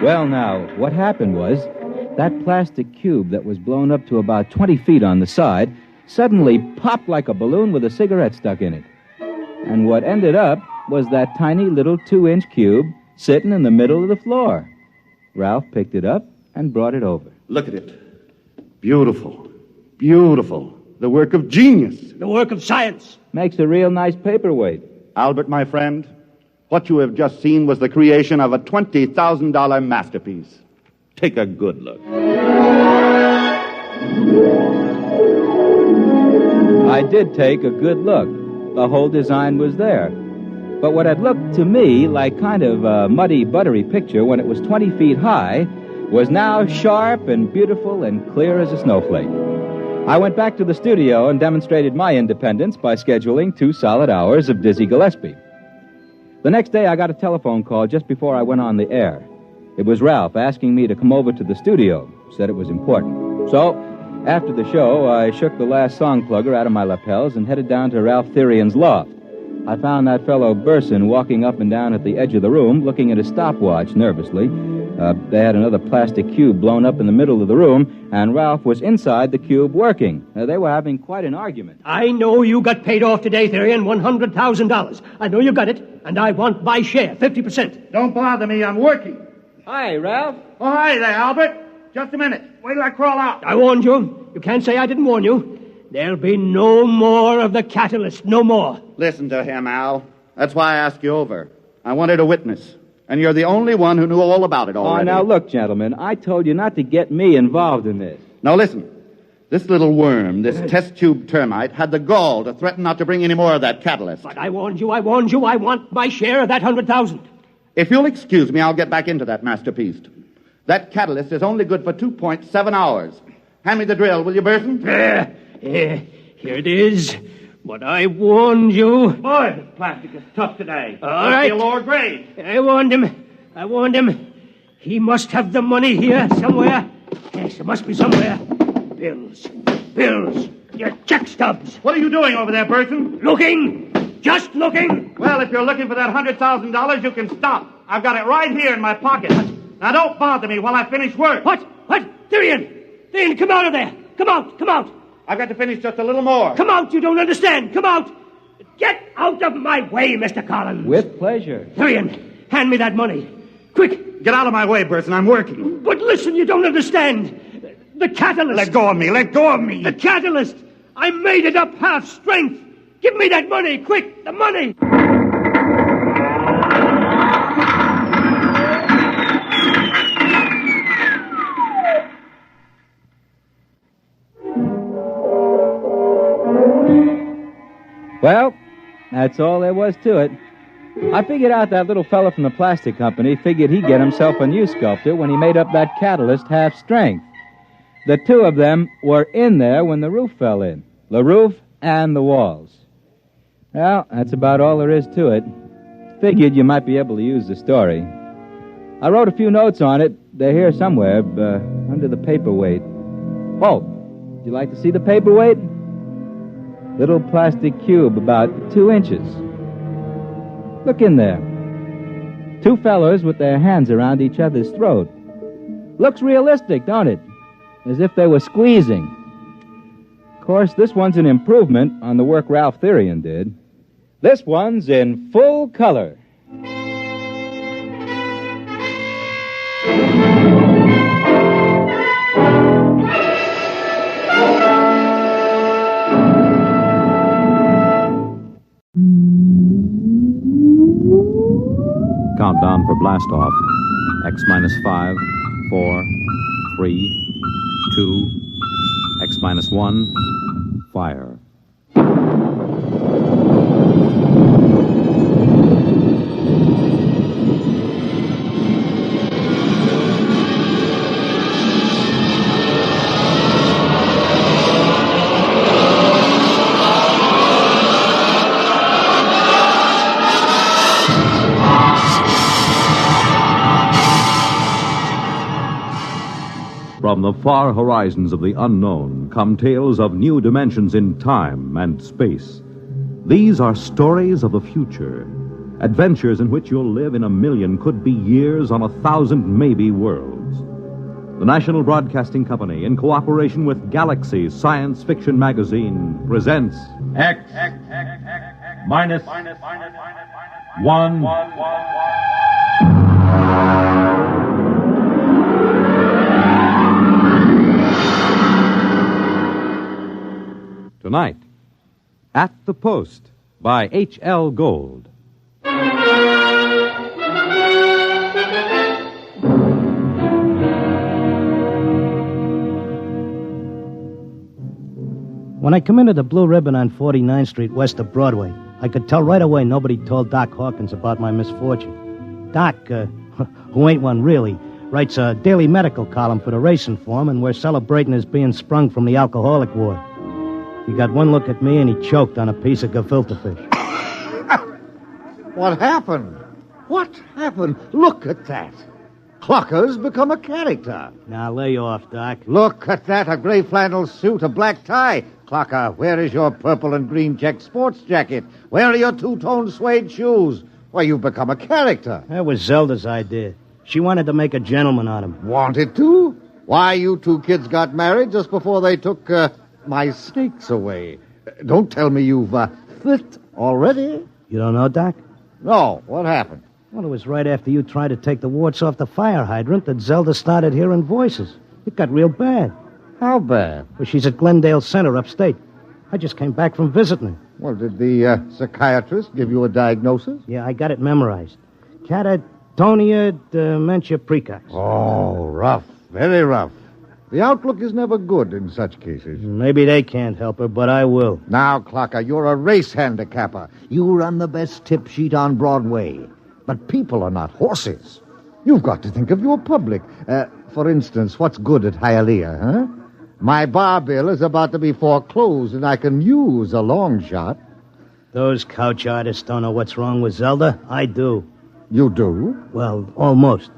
Well, now, what happened was that plastic cube that was blown up to about 20 feet on the side suddenly popped like a balloon with a cigarette stuck in it. And what ended up was that tiny little 2-inch cube sitting in the middle of the floor. Ralph picked it up and brought it over. Look at it. Beautiful. Beautiful. The work of genius. The work of science. Makes a real nice paperweight. Albert, my friend, what you have just seen was the creation of a $20,000 masterpiece. Take a good look. I did take a good look. The whole design was there. But what had looked to me like kind of a muddy, buttery picture when it was 20 feet high was now sharp and beautiful and clear as a snowflake. I went back to the studio and demonstrated my independence by scheduling 2 solid hours of Dizzy Gillespie. The next day, I got a telephone call just before I went on the air. It was Ralph asking me to come over to the studio. Said it was important. So, after the show, I shook the last song plugger out of my lapels and headed down to Ralph Therian's loft. I found that fellow Burson walking up and down at the edge of the room, looking at his stopwatch nervously. They had another plastic cube blown up in the middle of the room, and Ralph was inside the cube working. They were having quite an argument. I know you got paid off today, Therian, $100,000. I know you got it, and I want my share, 50%. Don't bother me, I'm working. Hi, Ralph. Oh, hi there, Albert. Just a minute. Wait till I crawl out. I warned you. You can't say I didn't warn you. There'll be no more of the catalyst, no more. Listen to him, Al. That's why I asked you over. I wanted a witness. And you're the only one who knew all about it already. Oh, now look, gentlemen, I told you not to get me involved in this. Now listen. This little worm, this test tube termite, had the gall to threaten not to bring any more of that catalyst. But I warned you. I want my share of that 100,000. If you'll excuse me, I'll get back into that masterpiece. That catalyst is only good for 2.7 hours. Hand me the drill, will you, Burson? Here it is. But I warned you. Boy, this plastic is tough today. All right. A lower grade. I warned him. He must have the money here somewhere. Yes, it must be somewhere. Bills. Your check stubs. What are you doing over there, Burson? Looking. Just looking. Well, if you're looking for that $100,000, you can stop. I've got it right here in my pocket. Now, don't bother me while I finish work. What? Therian, come out of there. Come out. I've got to finish just a little more. Come out, you don't understand. Come out. Get out of my way, Mr. Collins. With pleasure. Therian, hand me that money. Quick. Get out of my way, Burson. I'm working. But listen, you don't understand. The catalyst. Let go of me. The catalyst. I made it up half strength. Give me that money, quick, the money. Well, that's all there was to it. I figured out that little fella from the plastic company figured he'd get himself a new sculptor when he made up that catalyst half strength. The two of them were in there when the roof fell in. The roof and the walls. Well, that's about all there is to it. Figured you might be able to use the story. I wrote a few notes on it. They're here somewhere, under the paperweight. Oh, would you like to see the paperweight? Little plastic cube about 2 inches. Look in there. 2 fellows with their hands around each other's throat. Looks realistic, don't it? As if they were squeezing. Of course, this one's an improvement on the work Ralph Therian did. This one's in full color. Countdown for blast off. X minus 5, 4, 3, 2, X minus 1, fire. From the far horizons of the unknown come tales of new dimensions in time and space. These are stories of the future, adventures in which you'll live in a million, could be years, on 1,000 maybe worlds. The National Broadcasting Company, in cooperation with Galaxy Science Fiction Magazine, presents X minus 1. Tonight, At the Post by H.L. Gold. When I come into the Blue Ribbon on 49th Street west of Broadway, I could tell right away nobody told Doc Hawkins about my misfortune. Doc, who ain't one really, writes a daily medical column for the Racing Form, and we're celebrating his being sprung from the alcoholic ward. He got one look at me, and he choked on a piece of gefilte fish. What happened? What happened? Look at that. Clocker's become a character. Now, lay off, Doc. Look at that, a gray flannel suit, a black tie. Clocker, where is your purple and green check sports jacket? Where are your two-tone suede shoes? Why, you've become a character. That was Zelda's idea. She wanted to make a gentleman out of him. Wanted to? Why, you two kids got married just before they took my snakes away. Don't tell me you've flipped already. You don't know, Doc? No. What happened? Well, it was right after you tried to take the warts off the fire hydrant that Zelda started hearing voices. It got real bad. How bad? Well, she's at Glendale Center upstate. I just came back from visiting her. Well, did the psychiatrist give you a diagnosis? Yeah, I got it memorized. Catatonia dementia precox. Oh, rough. Very rough. The outlook is never good in such cases. Maybe they can't help her, but I will. Now, Clocker, you're a race handicapper. You run the best tip sheet on Broadway. But people are not horses. You've got to think of your public. For instance, what's good at Hialeah, huh? My bar bill is about to be foreclosed, and I can use a long shot. Those couch artists don't know what's wrong with Zelda. I do. You do? Well, almost.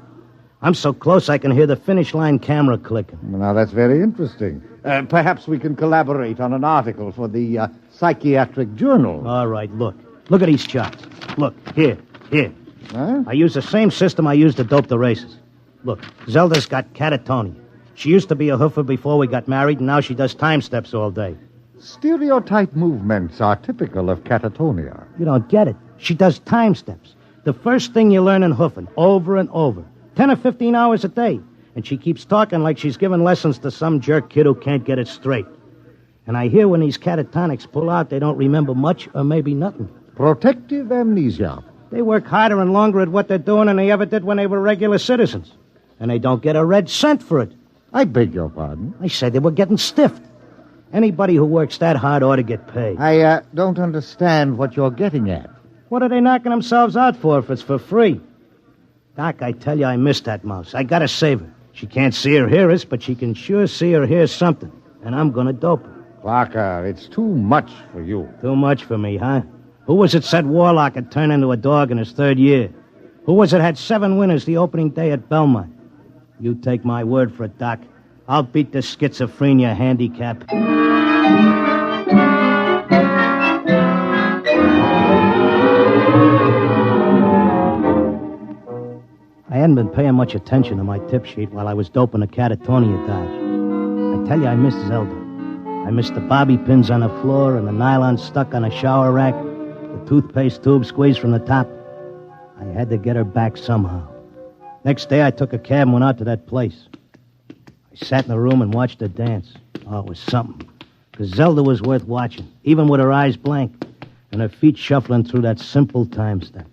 I'm so close I can hear the finish line camera clicking. Well, now, that's very interesting. Perhaps we can collaborate on an article for the Psychiatric Journal. All right, look. Look at these charts. Look, here. Huh? I use the same system I used to dope the races. Look, Zelda's got catatonia. She used to be a hoofer before we got married, and now she does time steps all day. Stereotype movements are typical of catatonia. You don't get it. She does time steps. The first thing you learn in hoofing, over and over. 10 or 15 hours a day. And she keeps talking like she's giving lessons to some jerk kid who can't get it straight. And I hear when these catatonics pull out, they don't remember much or maybe nothing. Protective amnesia. They work harder and longer at what they're doing than they ever did when they were regular citizens. And they don't get a red cent for it. I beg your pardon? I said they were getting stiffed. Anybody who works that hard ought to get paid. I don't understand what you're getting at. What are they knocking themselves out for if it's for free? Doc, I tell you, I miss that mouse. I gotta save her. She can't see or hear us, but she can sure see or hear something. And I'm gonna dope her. Clarker, it's too much for you. Too much for me, huh? Who was it said Warlock had turned into a dog in his third year? Who was it had 7 winners the opening day at Belmont? You take my word for it, Doc. I'll beat the schizophrenia handicap. I hadn't been paying much attention to my tip sheet while I was doping a catatonia dodge. I tell you, I missed Zelda. I missed the bobby pins on the floor and the nylon stuck on a shower rack, the toothpaste tube squeezed from the top. I had to get her back somehow. Next day, I took a cab and went out to that place. I sat in the room and watched her dance. Oh, it was something. Because Zelda was worth watching, even with her eyes blank and her feet shuffling through that simple time step.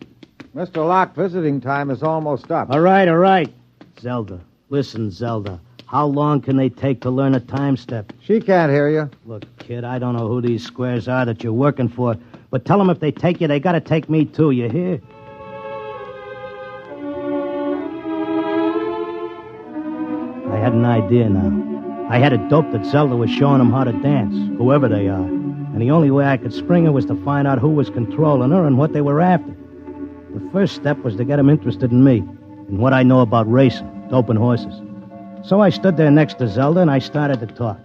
Mr. Locke, visiting time is almost up. All right. Zelda, listen, Zelda. How long can they take to learn a time step? She can't hear you. Look, kid, I don't know who these squares are that you're working for, but tell them if they take you, they gotta take me too, you hear? I had an idea now. I had a dope that Zelda was showing them how to dance, whoever they are. And the only way I could spring her was to find out who was controlling her and what they were after. The first step was to get them interested in me, in what I know about racing, doping horses. So I stood there next to Zelda and I started to talk.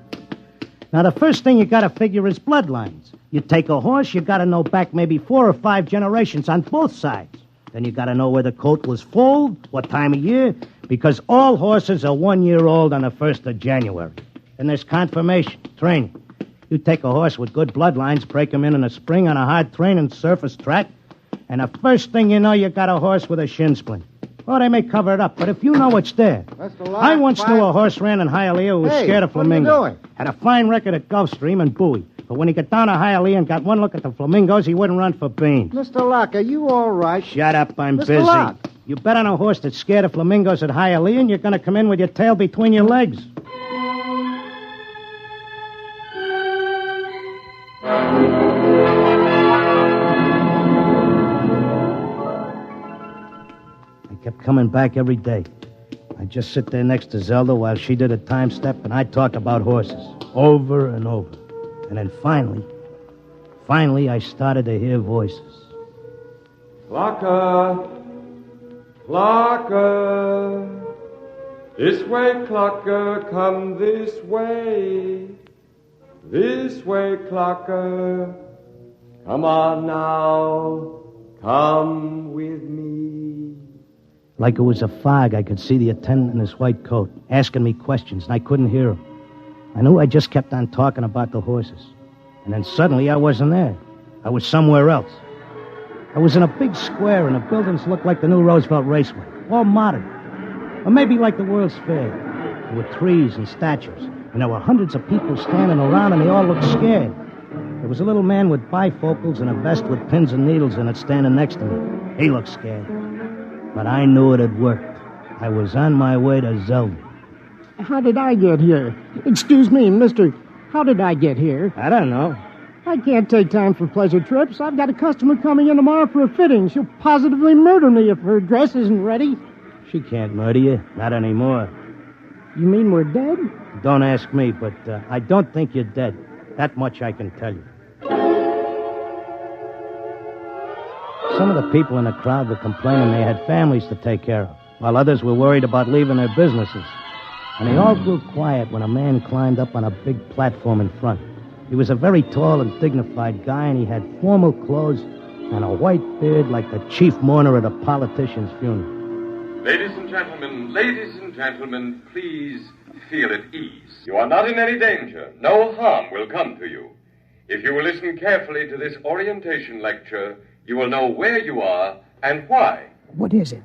Now, the first thing you gotta figure is bloodlines. You take a horse, you gotta know back maybe 4 or 5 generations on both sides. Then you gotta know where the coat was foaled, what time of year, because all horses are 1 year old on the 1st of January. And there's confirmation, training. You take a horse with good bloodlines, break him in the spring on a hard training surface track, and the first thing you know, you got a horse with a shin splint. Or they may cover it up, but if you know it's there. I once knew a horse ran in Hialeah who was scared of flamingos. What are you doing? Had a fine record at Gulfstream and Bowie. But when he got down to Hialeah and got one look at the flamingos, he wouldn't run for beans. Mr. Locke, are you all right? Shut up, I'm Mr. busy. Locke. You bet on a horse that's scared of flamingos at Hialeah, and you're going to come in with your tail between your legs. kept coming back every day. I'd just sit there next to Zelda while she did a time step, and I'd talk about horses, over and over. And then finally, I started to hear voices. Clocker! Clocker! This way, Clocker, come this way. This way, Clocker. Come on now, come with me. Like it was a fog, I could see the attendant in his white coat, asking me questions, and I couldn't hear him. I knew I just kept on talking about the horses. And then suddenly I wasn't there. I was somewhere else. I was in a big square, and the buildings looked like the new Roosevelt Raceway, all modern. Or maybe like the World's Fair. There were trees and statues, and there were hundreds of people standing around, and they all looked scared. There was a little man with bifocals and a vest with pins and needles in it standing next to me. He looked scared. But I knew it had worked. I was on my way to Zelda. How did I get here? Excuse me, mister. How did I get here? I don't know. I can't take time for pleasure trips. I've got a customer coming in tomorrow for a fitting. She'll positively murder me if her dress isn't ready. She can't murder you. Not anymore. You mean we're dead? Don't ask me, but I don't think you're dead. That much I can tell you. Some of the people in the crowd were complaining they had families to take care of, while others were worried about leaving their businesses. And they all grew quiet when a man climbed up on a big platform in front. He was a very tall and dignified guy, and he had formal clothes and a white beard like the chief mourner at a politician's funeral. Ladies and gentlemen, please feel at ease. You are not in any danger. No harm will come to you. If you will listen carefully to this orientation lecture, you will know where you are and why. What is it?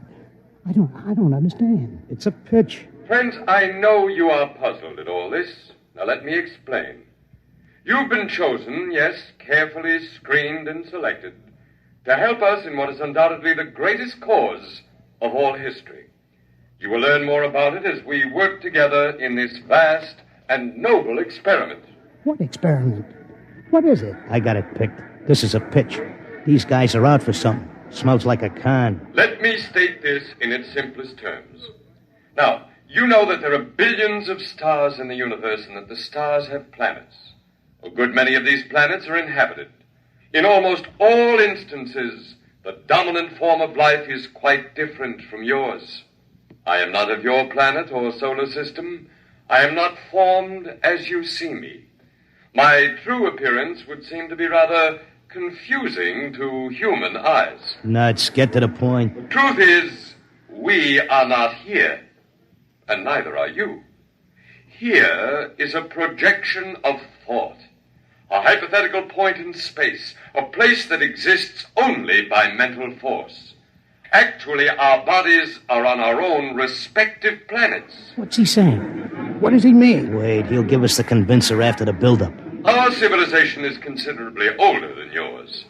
I don't understand. It's a pitch. Friends, I know you are puzzled at all this. Now let me explain. You've been chosen, yes, carefully screened and selected, to help us in what is undoubtedly the greatest cause of all history. You will learn more about it as we work together in this vast and noble experiment. What experiment? What is it? I got it picked. This is a pitch. These guys are out for something. Smells like a con. Let me state this in its simplest terms. Now, you know that there are billions of stars in the universe and that the stars have planets. A good many of these planets are inhabited. In almost all instances, the dominant form of life is quite different from yours. I am not of your planet or solar system. I am not formed as you see me. My true appearance would seem to be rather confusing to human eyes. Nuts, get to the point. Truth is, we are not here, and neither are you. Here is a projection of thought, a hypothetical point in space, a place that exists only by mental force. Actually, our bodies are on our own respective planets. What's he saying? What does he mean? Wait, he'll give us the convincer after the build-up. Our civilization is considerably older than yours.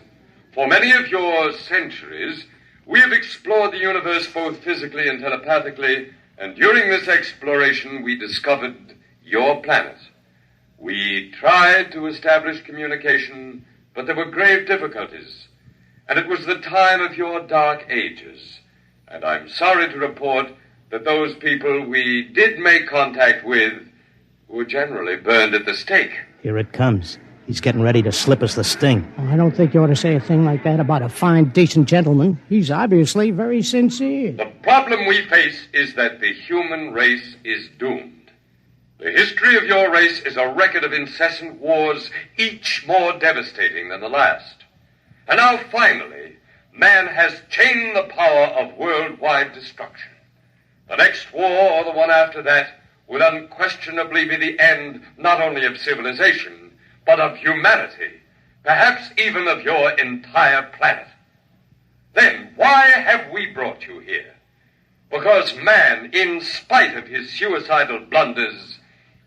For many of your centuries, we have explored the universe both physically and telepathically, and during this exploration, we discovered your planet. We tried to establish communication, but there were grave difficulties. And it was the time of your dark ages. And I'm sorry to report that those people we did make contact with were generally burned at the stake. Here it comes. He's getting ready to slip us the sting. Oh, I don't think you ought to say a thing like that about a fine, decent gentleman. He's obviously very sincere. The problem we face is that the human race is doomed. The history of your race is a record of incessant wars, each more devastating than the last. And now, finally, man has chained the power of worldwide destruction. The next war, or the one after that, will unquestionably be the end not only of civilization, but of humanity, perhaps even of your entire planet. Then why have we brought you here? Because man, in spite of his suicidal blunders,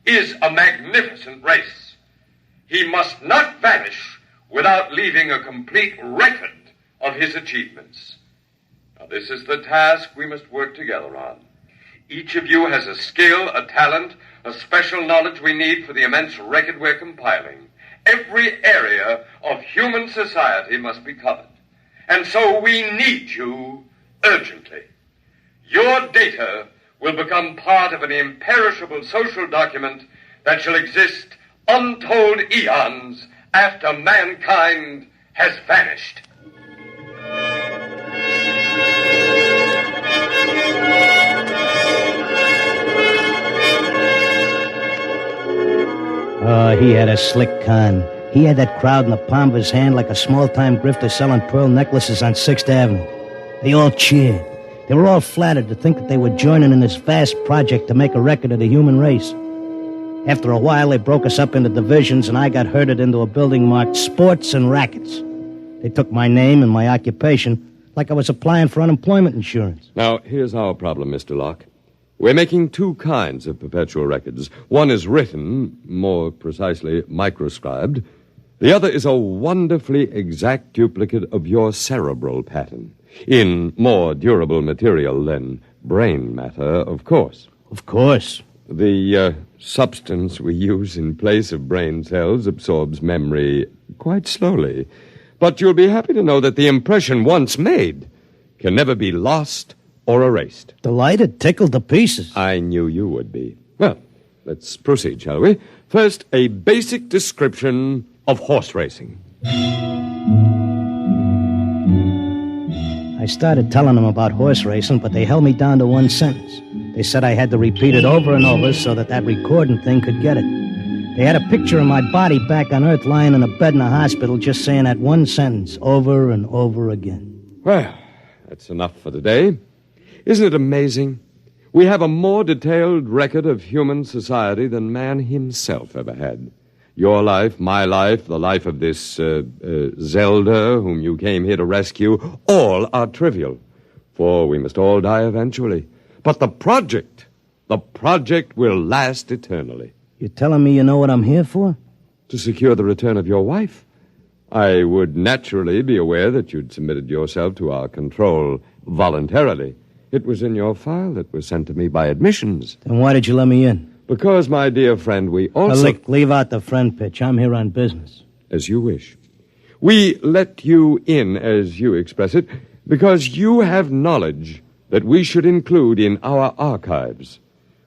is a magnificent race. He must not vanish without leaving a complete record of his achievements. Now, this is the task we must work together on. Each of you has a skill, a talent, a special knowledge we need for the immense record we're compiling. Every area of human society must be covered. And so we need you urgently. your data will become part of an imperishable social document that shall exist untold eons after mankind has vanished. Oh, he had a slick con. He had that crowd in the palm of his hand like a small-time grifter selling pearl necklaces on 6th Avenue. They all cheered. They were all flattered to think that they were joining in this vast project to make a record of the human race. After a while, they broke us up into divisions, and I got herded into a building marked Sports and Rackets. They took my name and my occupation like I was applying for unemployment insurance. Now, here's our problem, Mr. Locke. We're making two kinds of perpetual records. One is written, more precisely, microscribed. The other is a wonderfully exact duplicate of your cerebral pattern, in more durable material than brain matter, of course. Of course. The substance we use in place of brain cells absorbs memory quite slowly. But you'll be happy to know that the impression once made can never be lost or erased. Delighted, tickled to pieces. I knew you would be. Well, let's proceed, shall we? First, a basic description of horse racing. I started telling them about horse racing, but they held me down to one sentence. They said I had to repeat it over and over so that recording thing could get it. They had a picture of my body back on Earth lying in a bed in a hospital just saying that one sentence over and over again. Well, that's enough for today. Isn't it amazing? We have a more detailed record of human society than man himself ever had. Your life, my life, the life of this Zelda, whom you came here to rescue, all are trivial, for we must all die eventually. But the project will last eternally. You're telling me you know what I'm here for? To secure the return of your wife. I would naturally be aware that you'd submitted yourself to our control voluntarily. It was in your file that was sent to me by admissions. Then why did you let me in? Because, my dear friend, we also... Look, leave out the friend pitch. I'm here on business. As you wish. We let you in, as you express it, because you have knowledge that we should include in our archives.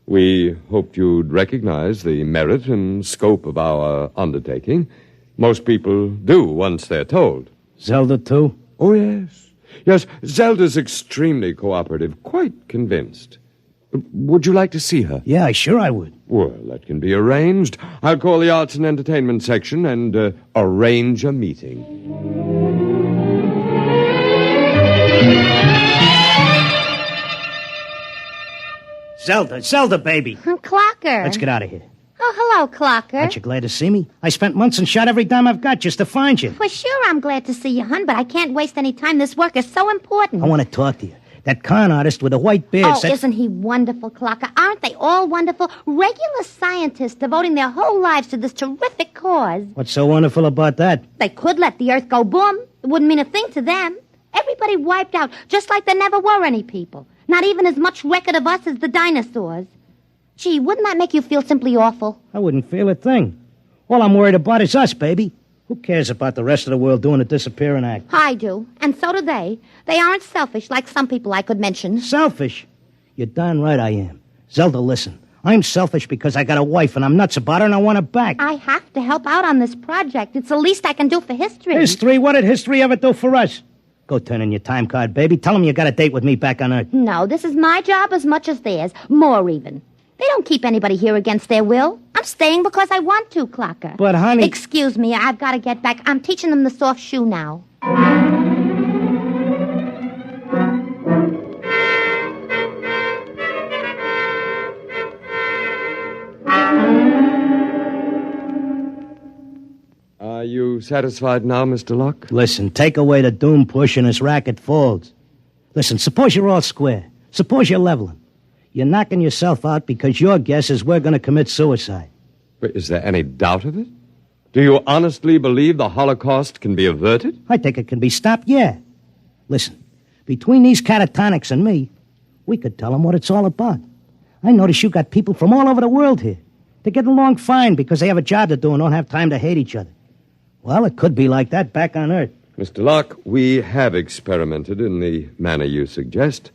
We hoped you'd recognize the merit and scope of our undertaking. Most people do once they're told. Zelda, too? Oh, yes. Yes, Zelda's extremely cooperative, quite convinced. Would you like to see her? Yeah, sure I would. Well, that can be arranged. I'll call the Arts and Entertainment section and arrange a meeting. Zelda, baby. Clocker. Let's get out of here. Oh, hello, Clocker. Aren't you glad to see me? I spent months and shot every dime I've got just to find you. Well, sure, I'm glad to see you, hon, but I can't waste any time. This work is so important. I want to talk to you. That con artist with the white beard said... isn't he wonderful, Clocker? Aren't they all wonderful? Regular scientists devoting their whole lives to this terrific cause. What's so wonderful about that? They could let the Earth go boom. It wouldn't mean a thing to them. Everybody wiped out, just like there never were any people. Not even as much record of us as the dinosaurs. Gee, wouldn't that make you feel simply awful? I wouldn't feel a thing. All I'm worried about is us, baby. Who cares about the rest of the world doing a disappearing act? I do, and so do they. They aren't selfish like some people I could mention. Selfish? You're darn right I am. Zelda, listen. I'm selfish because I got a wife and I'm nuts about her and I want her back. I have to help out on this project. It's the least I can do for history. History? What did history ever do for us? Go turn in your time card, baby. Tell them you got a date with me back on Earth. No, this is my job as much as theirs. More even. They don't keep anybody here against their will. I'm staying because I want to, Clocker. But, honey... Excuse me, I've got to get back. I'm teaching them the soft shoe now. Are you satisfied now, Mr. Locke? Listen, take away the doom push and his racket folds. Listen, suppose you're all square. Suppose you're leveling. You're knocking yourself out because your guess is we're going to commit suicide. But is there any doubt of it? Do you honestly believe the Holocaust can be averted? I think it can be stopped, yeah. Listen, between these catatonics and me, we could tell them what it's all about. I notice you got people from all over the world here. They get along fine because they have a job to do and don't have time to hate each other. Well, it could be like that back on Earth. Mr. Locke, we have experimented in the manner you suggest.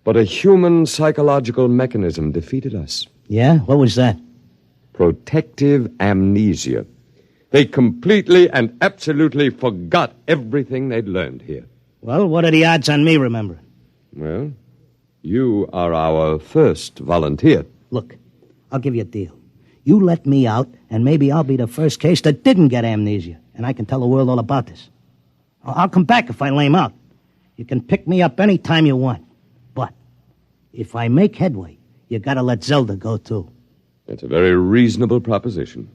But a human psychological mechanism defeated us. Yeah? What was that? Protective amnesia. They completely and absolutely forgot everything they'd learned here. Well, what are the odds on me remembering? Well, you are our first volunteer. Look, I'll give you a deal. You let me out, and maybe I'll be the first case that didn't get amnesia, and I can tell the world all about this. I'll come back if I lame out. You can pick me up any time you want. But if I make headway, you gotta let Zelda go, too. That's a very reasonable proposition.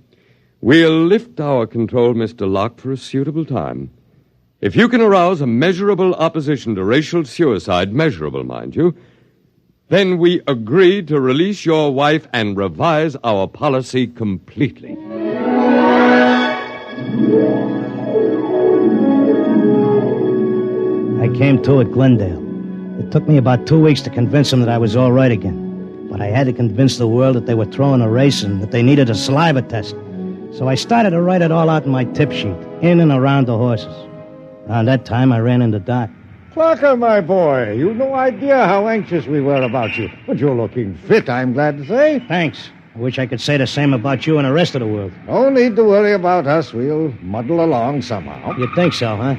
We'll lift our control, Mr. Locke, for a suitable time. If you can arouse a measurable opposition to racial suicide, measurable, mind you, then we agree to release your wife and revise our policy completely. I came to at Glendale. It took me about 2 weeks to convince them that I was all right again. But I had to convince the world that they were throwing a race and that they needed a saliva test. So I started to write it all out in my tip sheet, in and around the horses. Around that time, I ran into Doc. Clarker, my boy, you've no idea how anxious we were about you. But you're looking fit, I'm glad to say. Thanks. I wish I could say the same about you and the rest of the world. No need to worry about us. We'll muddle along somehow. You think so, huh?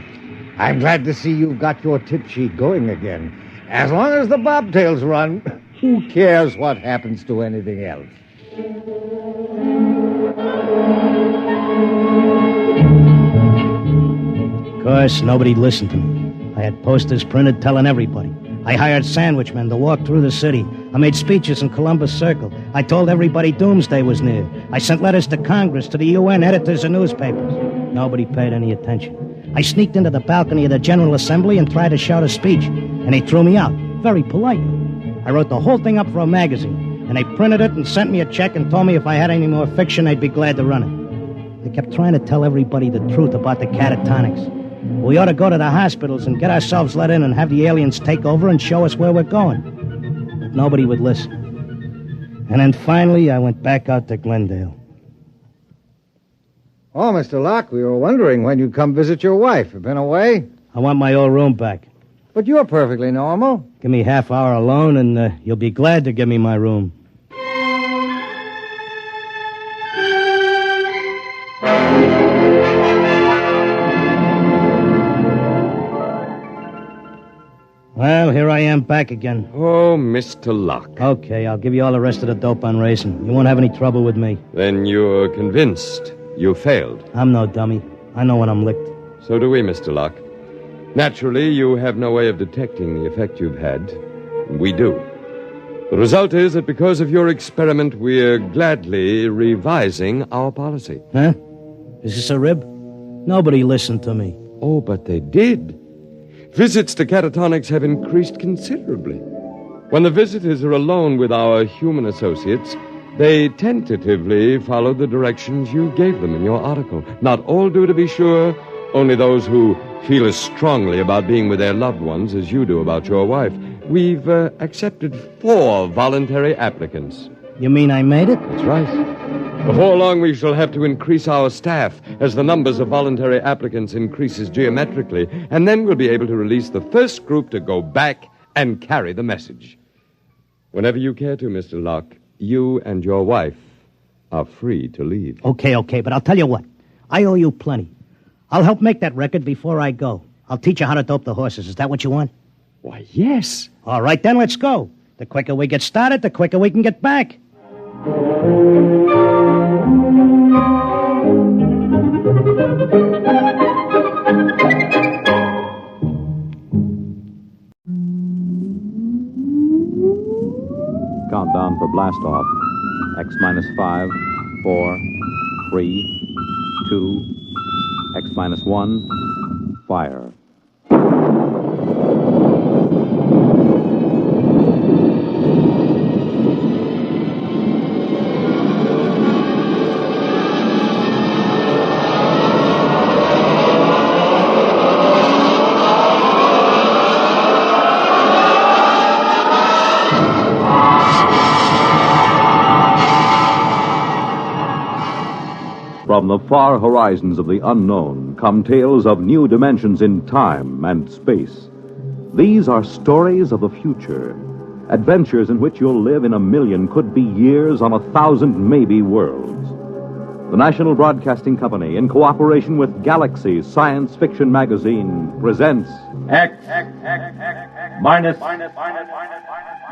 I'm glad to see you've got your tip sheet going again. As long as the bobtails run, who cares what happens to anything else? Of course, nobody listened to me. I had posters printed telling everybody. I hired sandwich men to walk through the city. I made speeches in Columbus Circle. I told everybody doomsday was near. I sent letters to Congress, to the UN, editors of newspapers. Nobody paid any attention. I sneaked into the balcony of the General Assembly and tried to shout a speech, and they threw me out, very politely. I wrote the whole thing up for a magazine, and they printed it and sent me a check and told me if I had any more fiction, they'd be glad to run it. They kept trying to tell everybody the truth about the catatonics. We ought to go to the hospitals and get ourselves let in and have the aliens take over and show us where we're going. But nobody would listen. And then finally, I went back out to Glendale. Oh, Mr. Locke, we were wondering when you'd come visit your wife. You been away? I want my old room back. But you're perfectly normal. Give me half hour alone, and you'll be glad to give me my room. Well, here I am back again. Oh, Mr. Locke. Okay, I'll give you all the rest of the dope on racing. You won't have any trouble with me. Then you're convinced you failed. I'm no dummy. I know when I'm licked. So do we, Mr. Locke. Naturally, you have no way of detecting the effect you've had. We do. The result is that because of your experiment, we're gladly revising our policy. Huh? Is this a rib? Nobody listened to me. Oh, but they did. Visits to catatonics have increased considerably. When the visitors are alone with our human associates, they tentatively follow the directions you gave them in your article. Not all do, to be sure, only those who feel as strongly about being with their loved ones as you do about your wife. We've accepted 4 voluntary applicants. You mean I made it? That's right. Before long, we shall have to increase our staff as the numbers of voluntary applicants increases geometrically, and then we'll be able to release the first group to go back and carry the message. Whenever you care to, Mr. Locke, you and your wife are free to leave. Okay, but I'll tell you what. I owe you plenty. I'll help make that record before I go. I'll teach you how to dope the horses. Is that what you want? Why, yes. All right, then let's go. The quicker we get started, the quicker we can get back. Countdown for blast off. X minus 5, 4, 3, 2, X minus 1, fire. From the far horizons of the unknown come tales of new dimensions in time and space. These are stories of the future, Adventures in which you'll live in a million, could be years, on 1,000 maybe worlds. The National Broadcasting Company, in cooperation with Galaxy Science Fiction Magazine, presents X minus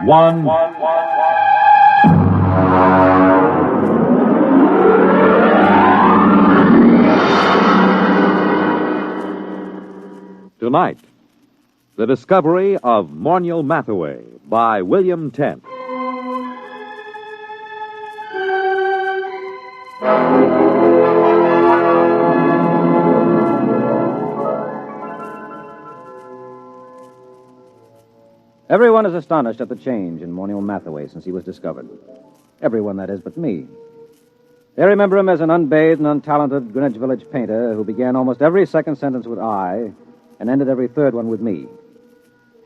1. Tonight, the discovery of Morniel Mathaway by William Tent. Everyone is astonished at the change in Morniel Mathaway since he was discovered. Everyone, that is, but me. They remember him as an unbathed and untalented Greenwich Village painter who began almost every second sentence with I and ended every third one with me.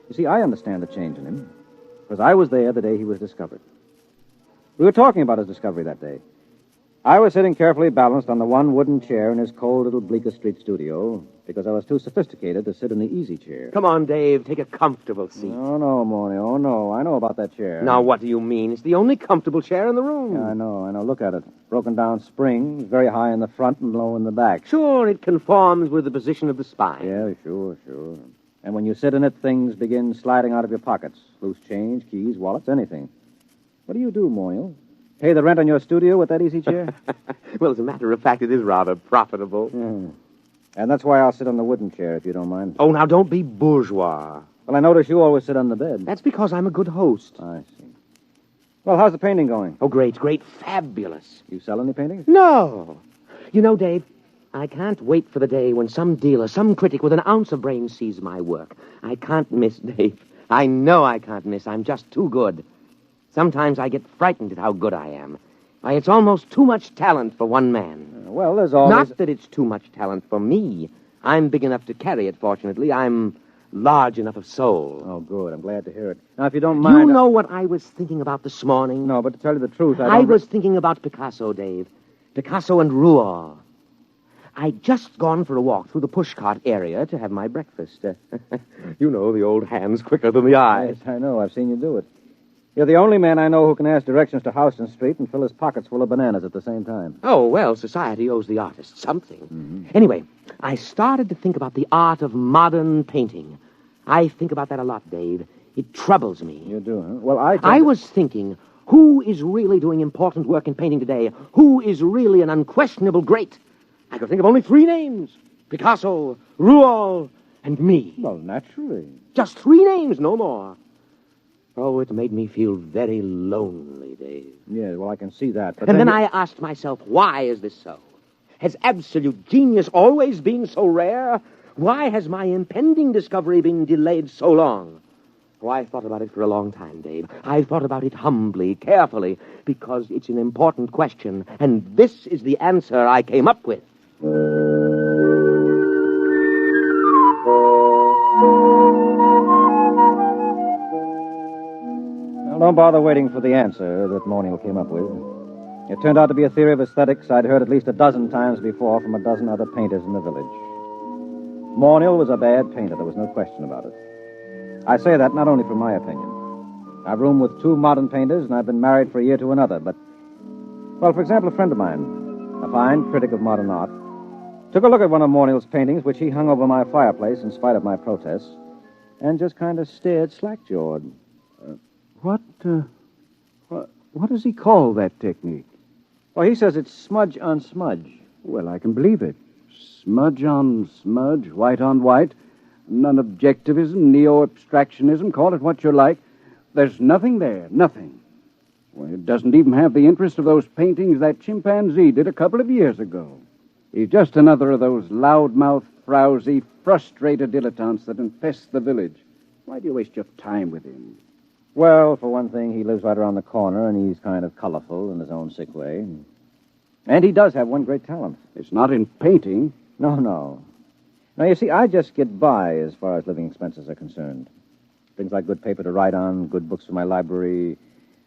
You see, I understand the change in him, because I was there the day he was discovered. We were talking about his discovery that day. I was sitting carefully balanced on the one wooden chair in his cold little Bleecker Street studio, because I was too sophisticated to sit in the easy chair. Come on, Dave. Take a comfortable seat. Oh, no, Morny. Oh, no. I know about that chair. Now, what do you mean? It's the only comfortable chair in the room. Yeah, I know. Look at it. Broken down springs, very high in the front and low in the back. Sure, it conforms with the position of the spine. Yeah, sure. And when you sit in it, things begin sliding out of your pockets. Loose change, keys, wallets, anything. What do you do, Morniel? Pay the rent on your studio with that easy chair? Well, as a matter of fact, it is rather profitable. Yeah. And that's why I'll sit on the wooden chair, if you don't mind. Oh, now, don't be bourgeois. Well, I notice you always sit on the bed. That's because I'm a good host. I see. Well, how's the painting going? Oh, great, fabulous. You sell any paintings? No. You know, Dave, I can't wait for the day when some dealer, some critic with an ounce of brains sees my work. I can't miss, Dave. I know I can't miss. I'm just too good. Sometimes I get frightened at how good I am. Why, it's almost too much talent for one man. Well, there's always... Not that it's too much talent for me. I'm big enough to carry it, fortunately. I'm large enough of soul. Oh, good. I'm glad to hear it. Now, if you don't mind... You know what I was thinking about this morning? No, but to tell you the truth, I was thinking about Picasso, Dave. Picasso and Rouault. I'd just gone for a walk through the pushcart area to have my breakfast. You know, the old hand's quicker than the eye. Yes, I know. I've seen you do it. You're the only man I know who can ask directions to Houston Street and fill his pockets full of bananas at the same time. Oh, well, society owes the artist something. Mm-hmm. Anyway, I started to think about the art of modern painting. I think about that a lot, Dave. It troubles me. You do, huh? Well, I was thinking, who is really doing important work in painting today? Who is really an unquestionable great? I could think of only 3 names. Picasso, Rouault, and me. Well, naturally. Just 3 names, no more. Oh, it made me feel very lonely, Dave. Yeah, well, I can see that. But and then I asked myself, why is this so? Has absolute genius always been so rare? Why has my impending discovery been delayed so long? Oh, I thought about it for a long time, Dave. I thought about it humbly, carefully, because it's an important question, and this is the answer I came up with. Don't bother waiting for the answer that Morniel came up with. It turned out to be a theory of aesthetics I'd heard at least a dozen times before from a dozen other painters in the village. Morniel was a bad painter, there was no question about it. I say that not only from my opinion. I've roomed with 2 modern painters, and I've been married for a year to another, but... Well, for example, a friend of mine, a fine critic of modern art, took a look at one of Morniel's paintings, which he hung over my fireplace in spite of my protests, and just kind of stared slack-jawed. What does he call that technique? Well, he says it's smudge on smudge. Well, I can believe it. Smudge on smudge, white on white. Non-objectivism, neo-abstractionism, call it what you like. There's nothing there, nothing. Well, it doesn't even have the interest of those paintings that chimpanzee did a couple of years ago. He's just another of those loudmouth, frowsy, frustrated dilettantes that infest the village. Why do you waste your time with him? Well, for one thing, he lives right around the corner, and he's kind of colorful in his own sick way. And he does have one great talent. It's not in painting. No. Now, you see, I just get by as far as living expenses are concerned. Things like good paper to write on, good books for my library.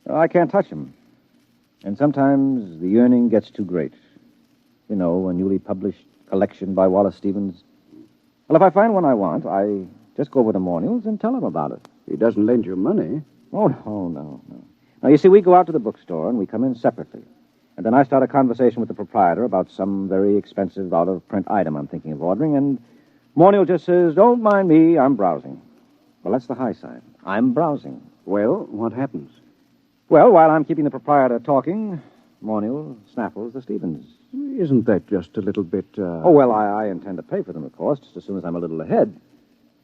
I can't touch them. And sometimes the yearning gets too great. You know, a newly published collection by Wallace Stevens. Well, if I find one I want, I just go over to Morniel's and tell him about it. He doesn't lend you money. Oh, no. Now, you see, we go out to the bookstore and we come in separately. And then I start a conversation with the proprietor about some very expensive out-of-print item I'm thinking of ordering, and Morniel just says, "Don't mind me, I'm browsing." Well, that's the high side. I'm browsing. Well, what happens? Well, while I'm keeping the proprietor talking, Morniel snaffles the Stevens. Isn't that just a little bit, Oh, well, I intend to pay for them, of course, just as soon as I'm a little ahead.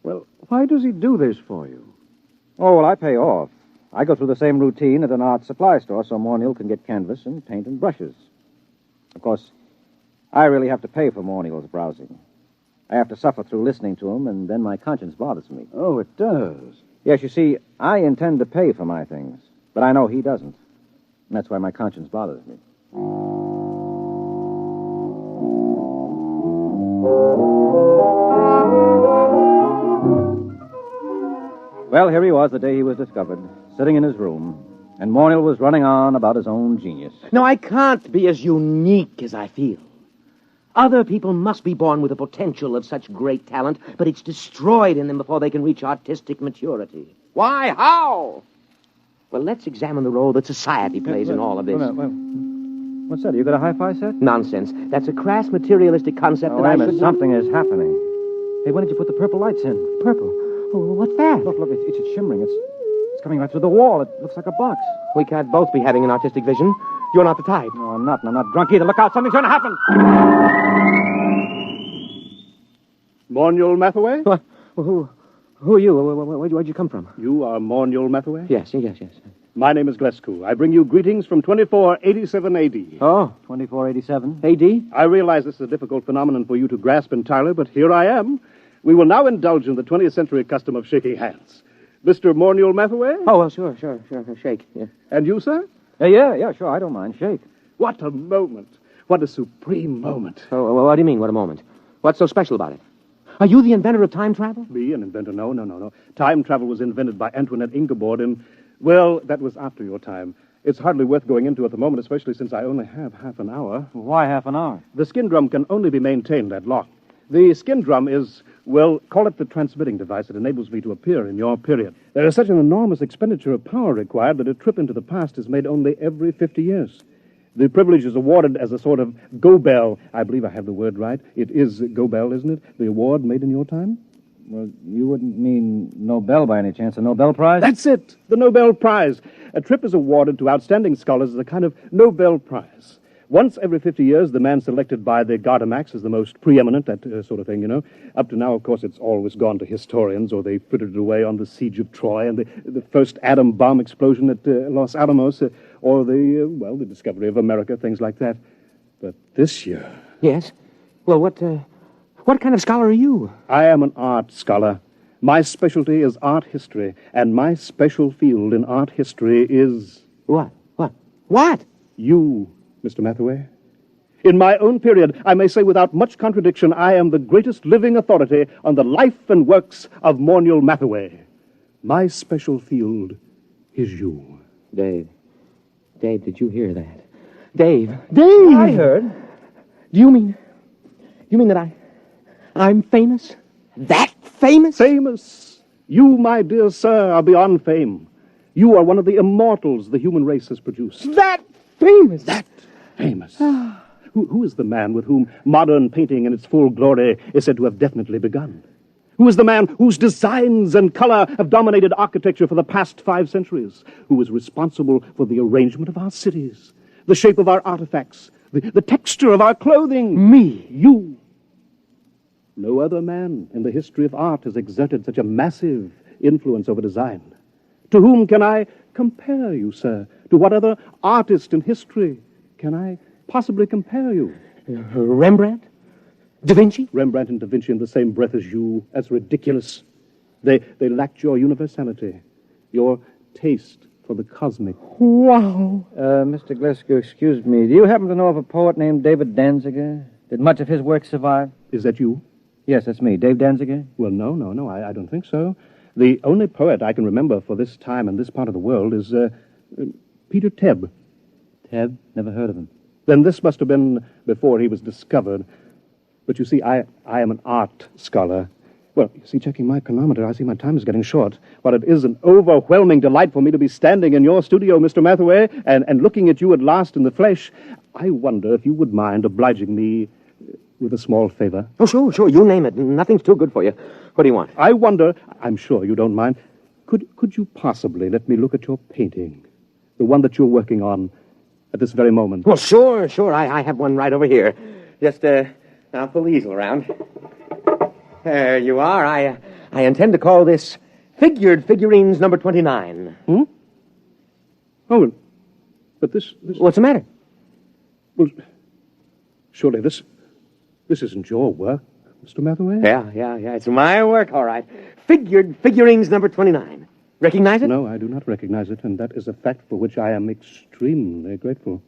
Well, why does he do this for you? Oh, well, I pay off. I go through the same routine at an art supply store so Morniel can get canvas and paint and brushes. Of course, I really have to pay for Morniel's browsing. I have to suffer through listening to him, and then my conscience bothers me. Oh, it does? Yes, you see, I intend to pay for my things, but I know he doesn't. And that's why my conscience bothers me. Well, here he was the day he was discovered, sitting in his room, and Morniel was running on about his own genius. No, I can't be as unique as I feel. Other people must be born with the potential of such great talent, but it's destroyed in them before they can reach artistic maturity. Why? How? Well, let's examine the role that society plays in all of this. What's that? You got a hi-fi set? Nonsense. That's a crass materialistic concept that I should... Something is happening. Hey, why did you put the purple lights in? Purple? Oh, what's that? Look, it's shimmering. It's coming right through the wall. It looks like a box. We can't both be having an artistic vision. You're not the type. No, I'm not, and I'm not drunk either. Look out, something's going to happen. Morniel Mathaway? What? Who are you? Where'd you come from? You are Morniel Mathaway? Yes. My name is Glescu. I bring you greetings from 2487 AD. Oh, 2487? AD? I realize this is a difficult phenomenon for you to grasp entirely, but here I am. We will now indulge in the 20th century custom of shaking hands. Mr. Morniel Mathaway? Oh, well, sure. Shake, yeah. And you, sir? Yeah, sure. I don't mind. Shake. What a moment. What a supreme moment. Oh, well, what do you mean, what a moment? What's so special about it? Are you the inventor of time travel? Me, an inventor? No. Time travel was invented by Antoinette Ingeborg in... Well, that was after your time. It's hardly worth going into at the moment, especially since I only have half an hour. Why half an hour? The skin drum can only be maintained that long. The skin drum is, well, call it the transmitting device that enables me to appear in your period. There is such an enormous expenditure of power required that a trip into the past is made only every 50 years. The privilege is awarded as a sort of go-bell. I believe I have the word right. It is go-bell, isn't it? The award made in your time? Well, you wouldn't mean Nobel by any chance, a Nobel Prize? That's it, the Nobel Prize. A trip is awarded to outstanding scholars as a kind of Nobel Prize. Once every 50 years, the man selected by the Gardemax is the most preeminent, that sort of thing, you know. Up to now, of course, it's always gone to historians, or they frittered it away on the siege of Troy and the first atom bomb explosion at Los Alamos, or the discovery of America, things like that. But this year... Yes? Well, what kind of scholar are you? I am an art scholar. My specialty is art history, and my special field in art history is... What? What? You, Mr. Mathaway. In my own period, I may say without much contradiction, I am the greatest living authority on the life and works of Morniel Mathaway. My special field is you. Dave, did you hear that? Dave! I heard. Do you mean that I'm famous? That famous? Famous. You, my dear sir, are beyond fame. You are one of the immortals the human race has produced. That famous? That famous. Who is the man with whom modern painting in its full glory is said to have definitely begun? Who is the man whose designs and color have dominated architecture for the past 5 centuries? Who is responsible for the arrangement of our cities, the shape of our artifacts, the texture of our clothing? Me. You. No other man in the history of art has exerted such a massive influence over design. To whom can I compare you, sir? To what other artist in history can I possibly compare you? Rembrandt? Da Vinci? Rembrandt and Da Vinci in the same breath as you. That's ridiculous. They lacked your universality, your taste for the cosmic. Wow. Mr. Glescu, excuse me. Do you happen to know of a poet named David Danziger? Did much of his work survive? Is that you? Yes, that's me. Dave Danziger? Well, no, I don't think so. The only poet I can remember for this time and this part of the world is Peter Tebb. Tebb? Never heard of him. Then this must have been before he was discovered. But you see, I am an art scholar. Well, you see, checking my chronometer, I see my time is getting short. While it is an overwhelming delight for me to be standing in your studio, Mr. Mathaway, and looking at you at last in the flesh, I wonder if you would mind obliging me with a small favor. Oh, sure. You name it. Nothing's too good for you. What do you want? I wonder, I'm sure you don't mind, could you possibly let me look at your painting? The one that you're working on at this very moment. Well, sure. I have one right over here. Just, I'll pull the easel around. There you are. I intend to call this Figured Figurines number 29. Oh, but this... What's the matter? Well, surely this isn't your work, Mr. Mathaway? Yeah. It's my work, all right. Figured Figurines number 29. Recognize it? No, I do not recognize it, and that is a fact for which I am extremely grateful.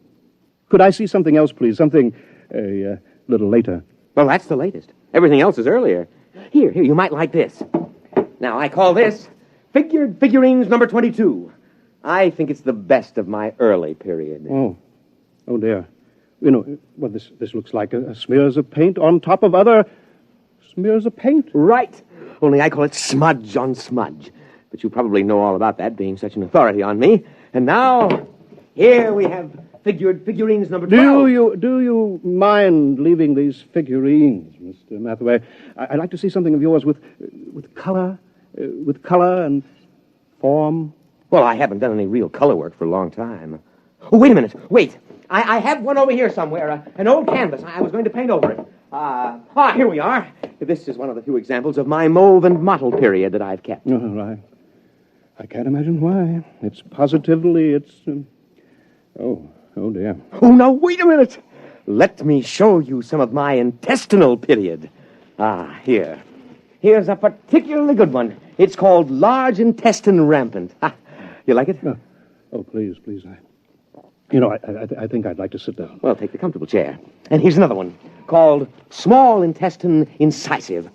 Could I see something else, please? Something a little later. Well, that's the latest. Everything else is earlier. Here, you might like this. Now, I call this Figured Figurines number 22. I think it's the best of my early period. Oh, dear. You know, well, this looks like smears of paint on top of other smears of paint. Right. Only I call it smudge on smudge. But you probably know all about that, being such an authority on me. And now, here we have Figured Figurines number 12. Do you mind leaving these figurines, Mr. Mathaway? I'd like to see something of yours with color and form. Well, I haven't done any real color work for a long time. Oh, wait a minute. Wait. I have one over here somewhere, an old canvas. I was going to paint over it. Here we are. This is one of the few examples of my mauve and mottled period that I've kept. Oh, right. I can't imagine why. It's positively, oh, dear. Oh, now, wait a minute. Let me show you some of my intestinal period. Here. Here's a particularly good one. It's called Large Intestine Rampant. You like it? Oh, please. I think I'd like to sit down. Well, take the comfortable chair. And here's another one called Small Intestine Incisive.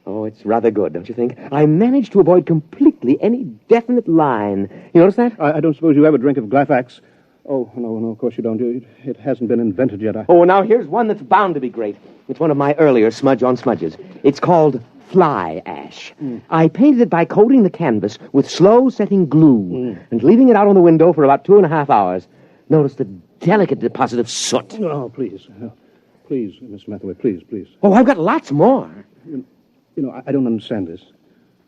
Oh, it's rather good, don't you think? I managed to avoid completely any definite line. You notice that? I don't suppose you ever drink of Glafax. Oh, no, of course you don't. It hasn't been invented yet. Oh, now here's one that's bound to be great. It's one of my earlier smudge on smudges. It's called Fly Ash. I painted it by coating the canvas with slow-setting glue and leaving it out on the window for about 2.5 hours. Notice the delicate deposit of soot. Oh, please. Please, Miss Mathaway, please. Oh, I've got lots more. I don't understand this.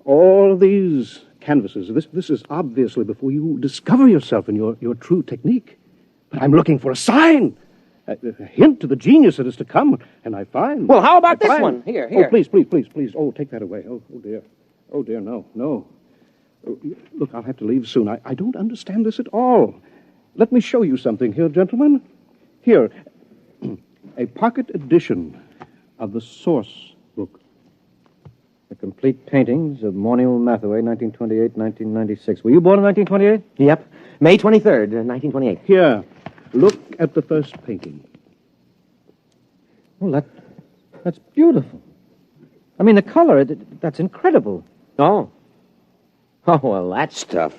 All of these canvases, this is obviously before you discover yourself and your true technique. But I'm looking for a sign, a hint to the genius that is to come, and I find... Well, how about this one? Here. Oh, please. Oh, take that away. Oh, dear. Oh, dear, no. Oh, look, I'll have to leave soon. I don't understand this at all. Let me show you something here, gentlemen. Here, a pocket edition of the source book. The complete paintings of Morniel Mathaway, 1928-1996. Were you born in 1928? Yep. May 23rd, 1928. Here, look at the first painting. Well, that's beautiful. I mean, the color, that's incredible. Oh, well, that stuff.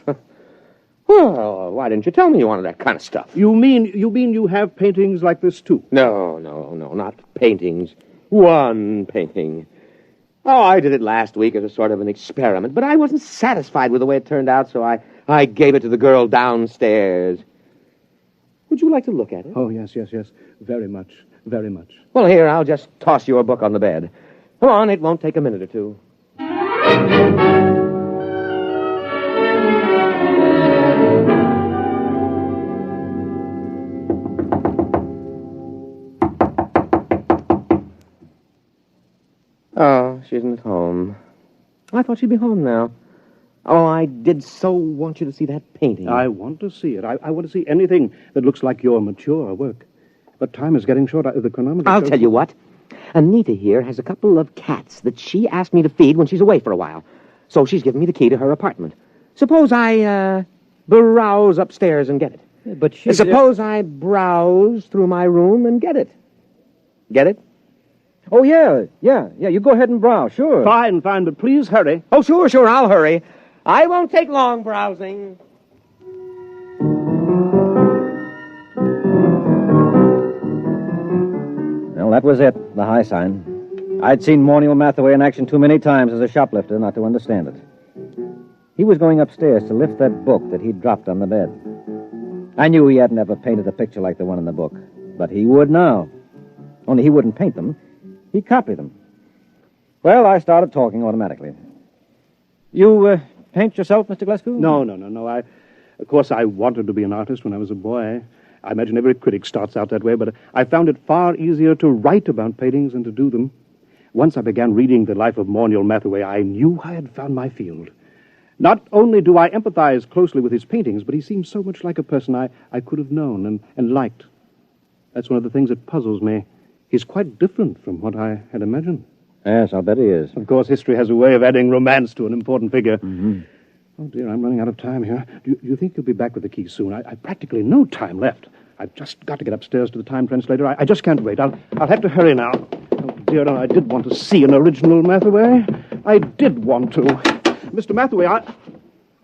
Well, why didn't you tell me you wanted that kind of stuff? You mean you have paintings like this, too? No, not paintings. One painting. Oh, I did it last week as a sort of an experiment, but I wasn't satisfied with the way it turned out, so I gave it to the girl downstairs. Would you like to look at it? Oh, yes. Very much. Well, here, I'll just toss your book on the bed. Come on, it won't take a minute or two. Oh, she isn't at home. I thought she'd be home now. Oh, I did so want you to see that painting. I want to see it. I want to see anything that looks like your mature work. But time is getting short. The chronometer... I'll tell you what. Anita here has a couple of cats that she asked me to feed when she's away for a while. So she's given me the key to her apartment. Suppose I, browse upstairs and get it. But she... Suppose I browse through my room and get it. Get it? Oh, yeah. You go ahead and browse, sure. Fine, but please hurry. Oh, sure, I'll hurry. I won't take long browsing. Well, that was it, the high sign. I'd seen Morniel Mathaway in action too many times as a shoplifter not to understand it. He was going upstairs to lift that book that he'd dropped on the bed. I knew he hadn't ever painted a picture like the one in the book, but he would now. Only he wouldn't paint them. He'd copy them. Well, I started talking automatically. You paint yourself, Mr. Glasgow? No. Of course, I wanted to be an artist when I was a boy. I imagine every critic starts out that way, but I found it far easier to write about paintings than to do them. Once I began reading the life of Morniel Mathaway, I knew I had found my field. Not only do I empathize closely with his paintings, but he seems so much like a person I could have known and liked. That's one of the things that puzzles me. He's quite different from what I had imagined. Yes, I'll bet he is. Of course, history has a way of adding romance to an important figure. Mm-hmm. Oh, dear, I'm running out of time here. Do you think you'll be back with the key soon? I've practically no time left. I've just got to get upstairs to the time translator. I just can't wait. I'll have to hurry now. Oh, dear, no, I did want to see an original Mathaway. I did want to. Mr. Mathaway,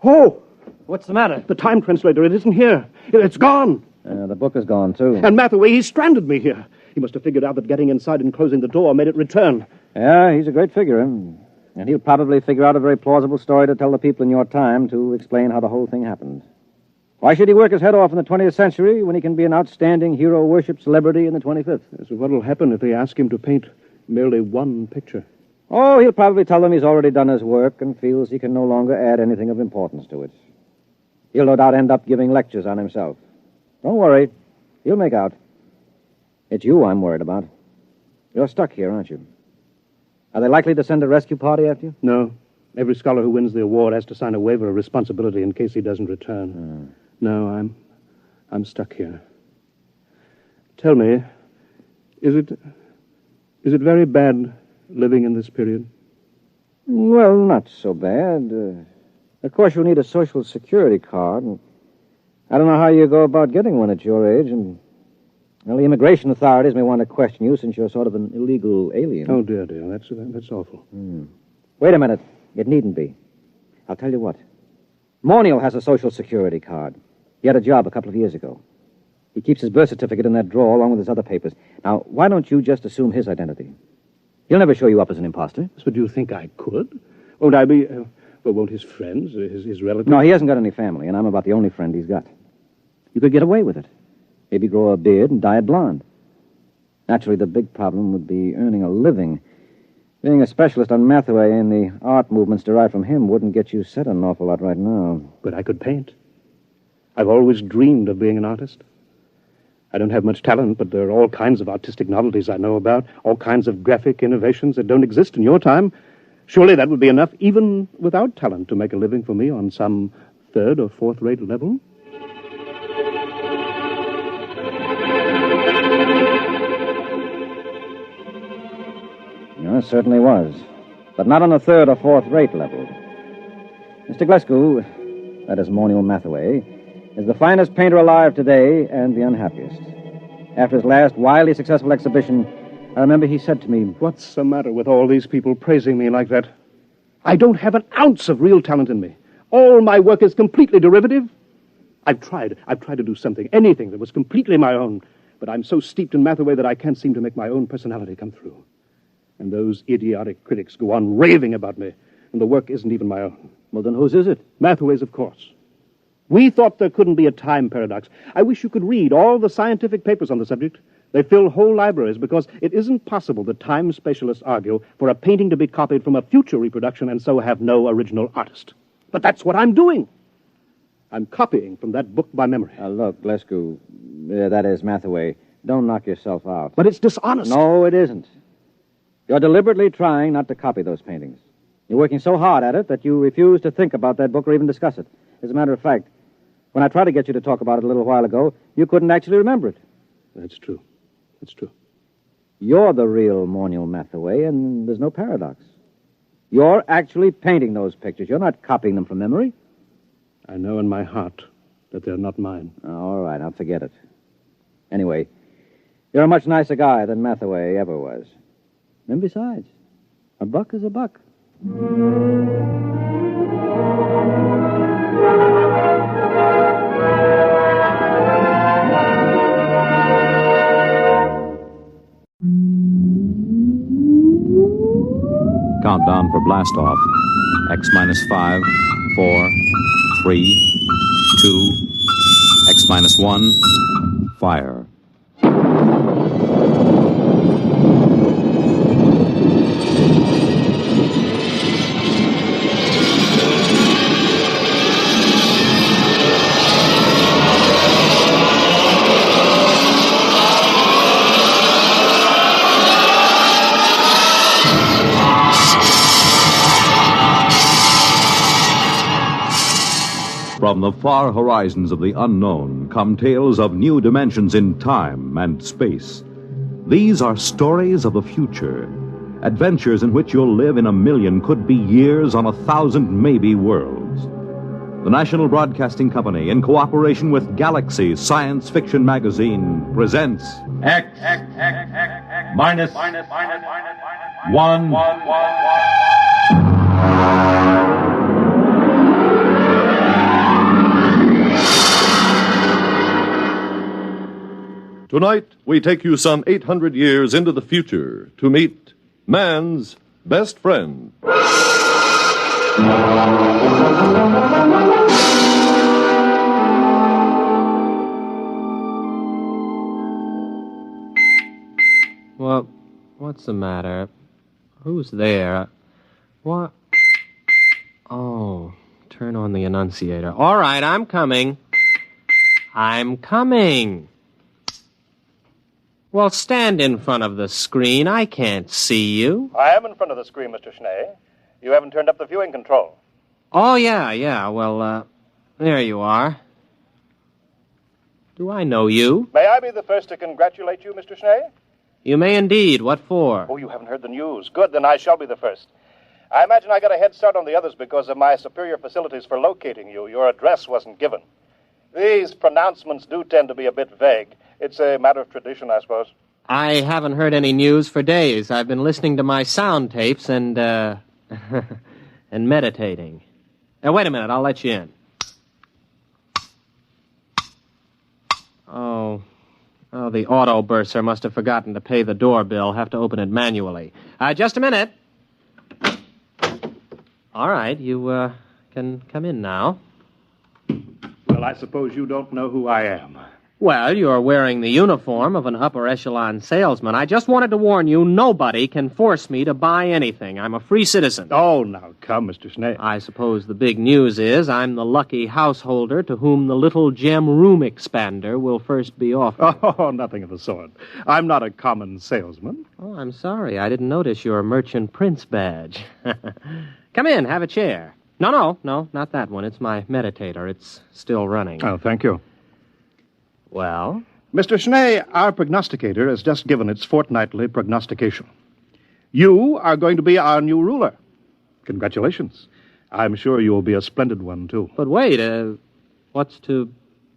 Oh! What's the matter? The time translator, it isn't here. It's gone. The book is gone, too. And Mathaway, he stranded me here. He must have figured out that getting inside and closing the door made it return. Yeah, he's a great figure. And he'll probably figure out a very plausible story to tell the people in your time to explain how the whole thing happened. Why should he work his head off in the 20th century when he can be an outstanding hero-worship celebrity in the 25th? So what'll happen if they ask him to paint merely one picture? Oh, he'll probably tell them he's already done his work and feels he can no longer add anything of importance to it. He'll no doubt end up giving lectures on himself. Don't worry. He'll make out. It's you I'm worried about. You're stuck here, aren't you? Are they likely to send a rescue party after you? No. Every scholar who wins the award has to sign a waiver of responsibility in case he doesn't return. No, I'm stuck here. Tell me, is it very bad living in this period? Well, not so bad. Of course, you'll need a Social Security card. And I don't know how you go about getting one at your age. And, well, the immigration authorities may want to question you since you're sort of an illegal alien. Oh, dear. That's awful. Wait a minute. It needn't be. I'll tell you what. Morniel has a Social Security card. He had a job a couple of years ago. He keeps his birth certificate in that drawer along with his other papers. Now, why don't you just assume his identity? He'll never show you up as an imposter. So do you think I could? Won't I be... won't his friends, his relatives... No, he hasn't got any family, and I'm about the only friend he's got. You could get away with it. Maybe grow a beard and dye it blonde. Naturally, the big problem would be earning a living. Being a specialist on Mathaway and the art movements derived from him wouldn't get you set an awful lot right now. But I could paint. I've always dreamed of being an artist. I don't have much talent, but there are all kinds of artistic novelties I know about, all kinds of graphic innovations that don't exist in your time. Surely that would be enough, even without talent, to make a living for me on some third or fourth-rate level. It certainly was. But not on a third or fourth-rate level. Mr. Glasgow, that is Morniel Mathaway, is the finest painter alive today and the unhappiest. After his last wildly successful exhibition, I remember he said to me, "What's the matter with all these people praising me like that? I don't have an ounce of real talent in me. All my work is completely derivative. I've tried to do something, anything that was completely my own, but I'm so steeped in Mathaway that I can't seem to make my own personality come through. And those idiotic critics go on raving about me, and the work isn't even my own." Well, then whose is it? Mathaway's, of course. We thought there couldn't be a time paradox. I wish you could read all the scientific papers on the subject. They fill whole libraries because it isn't possible that time specialists argue for a painting to be copied from a future reproduction and so have no original artist. But that's what I'm doing. I'm copying from that book by memory. Look, Glasgow, that is Mathaway. Don't knock yourself out. But it's dishonest. No, it isn't. You're deliberately trying not to copy those paintings. You're working so hard at it that you refuse to think about that book or even discuss it. As a matter of fact, when I tried to get you to talk about it a little while ago, you couldn't actually remember it. That's true. That's true. You're the real Morniel Mathaway, and there's no paradox. You're actually painting those pictures. You're not copying them from memory. I know in my heart that they're not mine. All right, I'll forget it. Anyway, you're a much nicer guy than Mathaway ever was. And besides, a buck is a buck. countdown for blast-off. X minus 5, 4, 3, 2, X minus 1, fire. From the far horizons of the unknown come tales of new dimensions in time and space. These are stories of the future, adventures in which you'll live in a million, could be years, on 1,000 maybe worlds. The National Broadcasting Company, in cooperation with Galaxy Science Fiction Magazine, presents X minus 1. Tonight, we take you some 800 years into the future to meet man's best friend. Well, what's the matter? Who's there? What? Oh, turn on the annunciator. All right, I'm coming. I'm coming. Well, stand in front of the screen. I can't see you. I am in front of the screen, Mr. Schnee. You haven't turned up the viewing control. Oh, yeah. Well, there you are. Do I know you? May I be the first to congratulate you, Mr. Schnee? You may indeed. What for? Oh, you haven't heard the news. Good, then I shall be the first. I imagine I got a head start on the others because of my superior facilities for locating you. Your address wasn't given. These pronouncements do tend to be a bit vague. It's a matter of tradition, I suppose. I haven't heard any news for days. I've been listening to my sound tapes and and meditating. Now, wait a minute. I'll let you in. Oh, the auto bursar must have forgotten to pay the doorbell. Have to open it manually. Just a minute. All right, you can come in now. Well, I suppose you don't know who I am. Well, you're wearing the uniform of an upper echelon salesman. I just wanted to warn you, nobody can force me to buy anything. I'm a free citizen. Oh, now come, Mr. Schnee. I suppose the big news is I'm the lucky householder to whom the little gem room expander will first be offered. Oh, nothing of the sort. I'm not a common salesman. Oh, I'm sorry. I didn't notice your merchant prince badge. Come in, have a chair. No, not that one. It's my meditator. It's still running. Oh, thank you. Well? Mr. Schnee, our prognosticator has just given its fortnightly prognostication. You are going to be our new ruler. Congratulations. I'm sure you will be a splendid one, too. But wait, what's to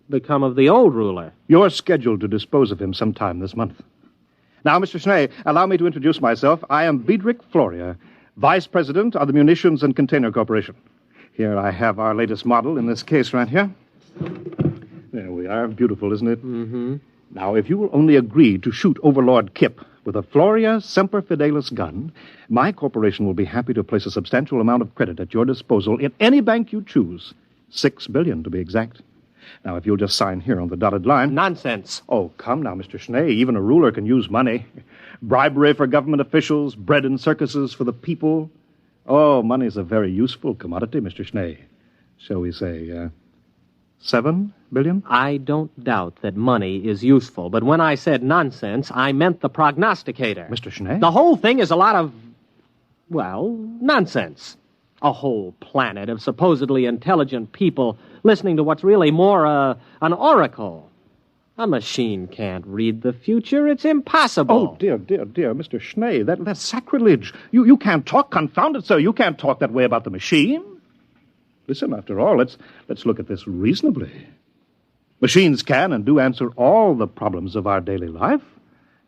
become of the old ruler? You're scheduled to dispose of him sometime this month. Now, Mr. Schnee, allow me to introduce myself. I am Biedrich Floria, Vice President of the Munitions and Container Corporation. Here I have our latest model in this case right here. There we are. Beautiful, isn't it? Mm-hmm. Now, if you will only agree to shoot Overlord Kip with a Floria Semper Fidelis gun, my corporation will be happy to place a substantial amount of credit at your disposal in any bank you choose. $6 billion, to be exact. Now, if you'll just sign here on the dotted line... Nonsense. Oh, come now, Mr. Schnee. Even a ruler can use money. Bribery for government officials, bread and circuses for the people. Oh, money's a very useful commodity, Mr. Schnee. Shall we say, $7 billion? I don't doubt that money is useful, but when I said nonsense, I meant the prognosticator. Mr. Schnee? The whole thing is a lot of, well, nonsense. A whole planet of supposedly intelligent people listening to what's really more an oracle. A machine can't read the future. It's impossible. Oh, dear, Mr. Schnee, that's sacrilege. You can't talk, confound it, sir. You can't talk that way about the machine. Listen, after all, let's look at this reasonably. Machines can and do answer all the problems of our daily life.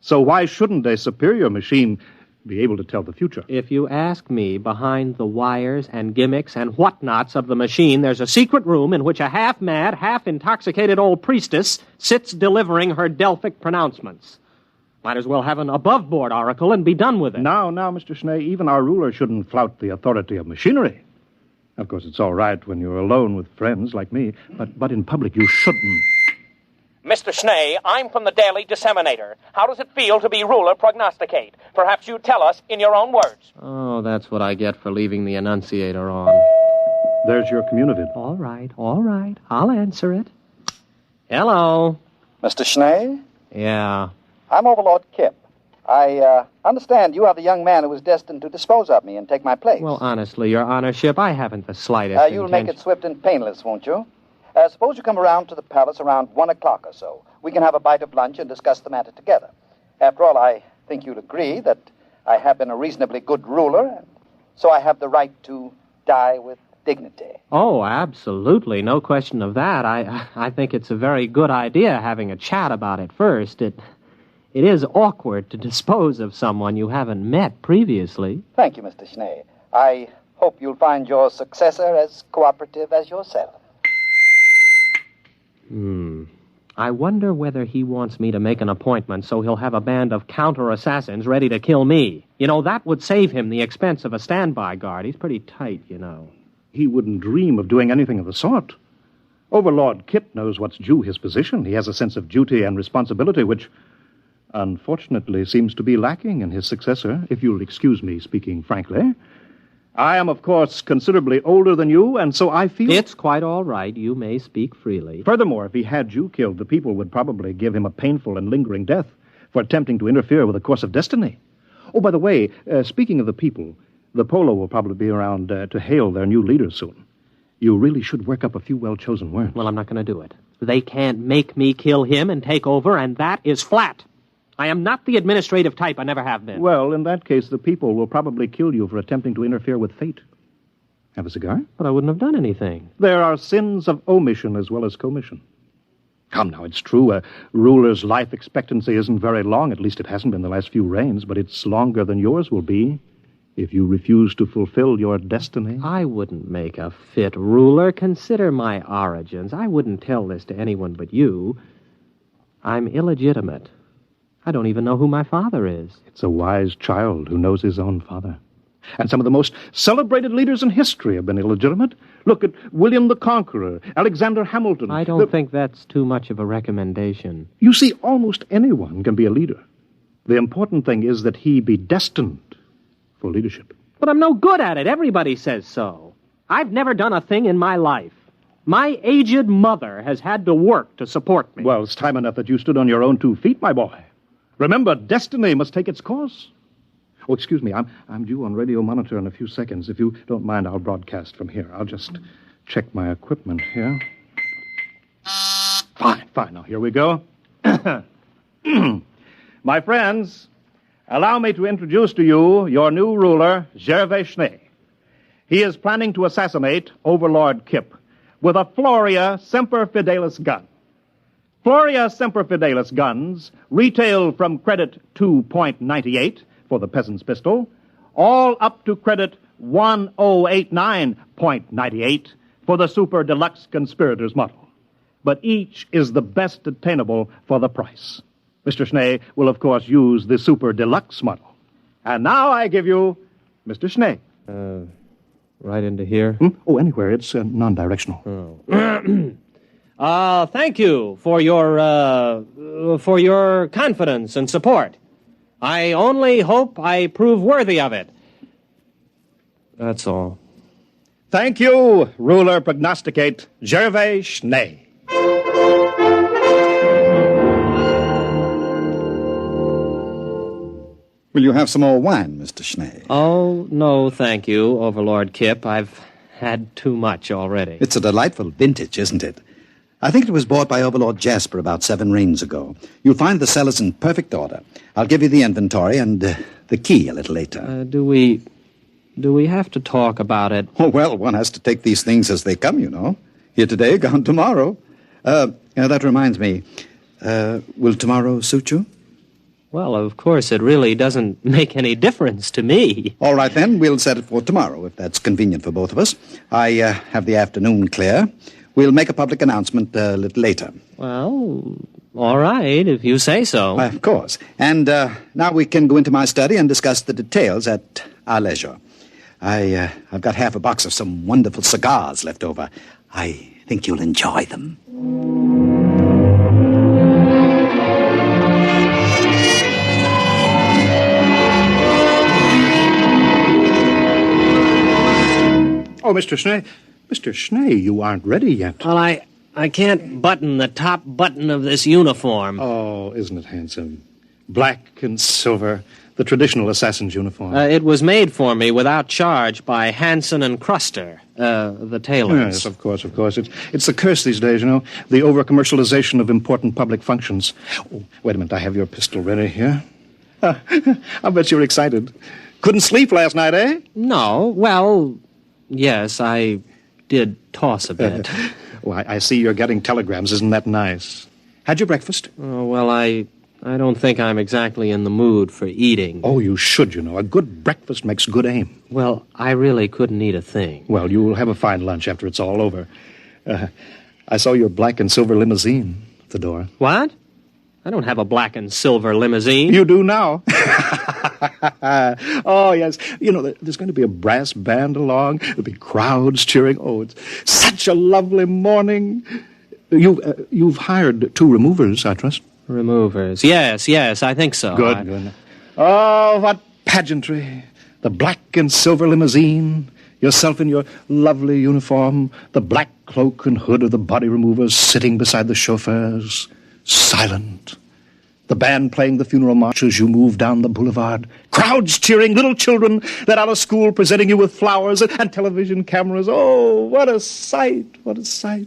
So why shouldn't a superior machine be able to tell the future? If you ask me, behind the wires and gimmicks and whatnots of the machine, there's a secret room in which a half-mad, half-intoxicated old priestess sits delivering her Delphic pronouncements. Might as well have an above-board oracle and be done with it. Now, Mr. Schnee, even our ruler shouldn't flout the authority of machinery. Of course, it's all right when you're alone with friends like me, but in public you shouldn't. Mr. Schnee, I'm from the Daily Disseminator. How does it feel to be ruler prognosticate? Perhaps you tell us in your own words. Oh, that's what I get for leaving the Annunciator on. There's your communitive. All right. I'll answer it. Hello. Mr. Schnee? Yeah. I'm Overlord Kip. I understand you are the young man who was destined to dispose of me and take my place. Well, honestly, Your Honorship, I haven't the slightest You'll make it swift and painless, won't you? Suppose you come around to the palace around 1 o'clock or so. We can have a bite of lunch and discuss the matter together. After all, I think you'll agree that I have been a reasonably good ruler, and so I have the right to die with dignity. Oh, absolutely. No question of that. I think it's a very good idea having a chat about it first. It is awkward to dispose of someone you haven't met previously. Thank you, Mr. Schnee. I hope you'll find your successor as cooperative as yourself. I wonder whether he wants me to make an appointment so he'll have a band of counter-assassins ready to kill me. You know, that would save him the expense of a standby guard. He's pretty tight, you know. He wouldn't dream of doing anything of the sort. Overlord Kip knows what's due his position. He has a sense of duty and responsibility, which, unfortunately, seems to be lacking in his successor, if you'll excuse me speaking frankly. I am, of course, considerably older than you, and so I feel... It's quite all right. You may speak freely. Furthermore, if he had you killed, the people would probably give him a painful and lingering death for attempting to interfere with the course of destiny. Oh, by the way, speaking of the people, the Polo will probably be around to hail their new leader soon. You really should work up a few well-chosen words. Well, I'm not going to do it. They can't make me kill him and take over, and that is flat. I am not the administrative type. I never have been. Well, in that case, the people will probably kill you for attempting to interfere with fate. Have a cigar? But I wouldn't have done anything. There are sins of omission as well as commission. Come now, it's true, a ruler's life expectancy isn't very long. At least it hasn't been the last few reigns, but it's longer than yours will be if you refuse to fulfill your destiny. I wouldn't make a fit ruler. Consider my origins. I wouldn't tell this to anyone but you. I'm illegitimate. I don't even know who my father is. It's a wise child who knows his own father. And some of the most celebrated leaders in history have been illegitimate. Look at William the Conqueror, Alexander Hamilton. I don't think that's too much of a recommendation. You see, almost anyone can be a leader. The important thing is that he be destined for leadership. But I'm no good at it. Everybody says so. I've never done a thing in my life. My aged mother has had to work to support me. Well, it's time enough that you stood on your own 2 feet, my boy. Remember, destiny must take its course. Oh, excuse me, I'm due on radio monitor in a few seconds. If you don't mind, I'll broadcast from here. I'll just check my equipment here. Fine. Now, here we go. My friends, allow me to introduce to you your new ruler, Gervais Schnee. He is planning to assassinate Overlord Kip with a Floria Semper Fidelis gun. Floria Semper Fidelis guns retail from credit 2.98 for the peasant's pistol, all up to credit 1089.98 for the super deluxe conspirator's model. But each is the best attainable for the price. Mr. Schnee will, of course, use the super deluxe model. And now I give you Mr. Schnee. Right into here? Oh, anywhere. It's non-directional. Thank you for your confidence and support. I only hope I prove worthy of it. That's all. Thank you, ruler prognosticate Gervais Schnee. Will you have some more wine, Mr. Schnee? Oh, no, thank you, Overlord Kip. I've had too much already. It's a delightful vintage, isn't it? I think it was bought by Overlord Jasper about 7 reigns ago. You'll find the cellars in perfect order. I'll give you the inventory and the key a little later. Do we have to talk about it? Oh, well, one has to take these things as they come, you know. Here today, gone tomorrow. That reminds me. Will tomorrow suit you? Well, of course, it really doesn't make any difference to me. All right, then. We'll set it for tomorrow, if that's convenient for both of us. I have the afternoon clear. We'll make a public announcement a little later. Well, all right, if you say so. Why, of course. And now we can go into my study and discuss the details at our leisure. I've got half a box of some wonderful cigars left over. I think you'll enjoy them. Oh, Mr. Schnee. Mr. Schnee, you aren't ready yet. Well, I can't button the top button of this uniform. Oh, isn't it handsome? Black and silver, the traditional assassin's uniform. It was made for me without charge by Hanson and Cruster, the tailors. Yes, of course. It's the curse these days, you know, the over-commercialization of important public functions. Oh, wait a minute, I have your pistol ready here. I bet you're excited. Couldn't sleep last night, eh? No, well, yes, I did toss a bit. Well, I see you're getting telegrams. Isn't that nice? Had your breakfast? Oh, well, I don't think I'm exactly in the mood for eating. Oh, you should, you know. A good breakfast makes good aim. Well, I really couldn't eat a thing. Well, you'll have a fine lunch after it's all over. I saw your black and silver limousine at the door. What? I don't have a black and silver limousine. You do now. Oh, yes. You know, there's going to be a brass band along. There'll be crowds cheering. Oh, it's such a lovely morning. You've hired 2 removers, I trust. Removers. Yes, I think so. Good. Oh, what pageantry. The black and silver limousine, yourself in your lovely uniform, the black cloak and hood of the body removers sitting beside the chauffeurs, silent. The band playing the funeral march as you move down the boulevard. Crowds cheering, little children let out of school presenting you with flowers and television cameras. Oh, what a sight, what a sight.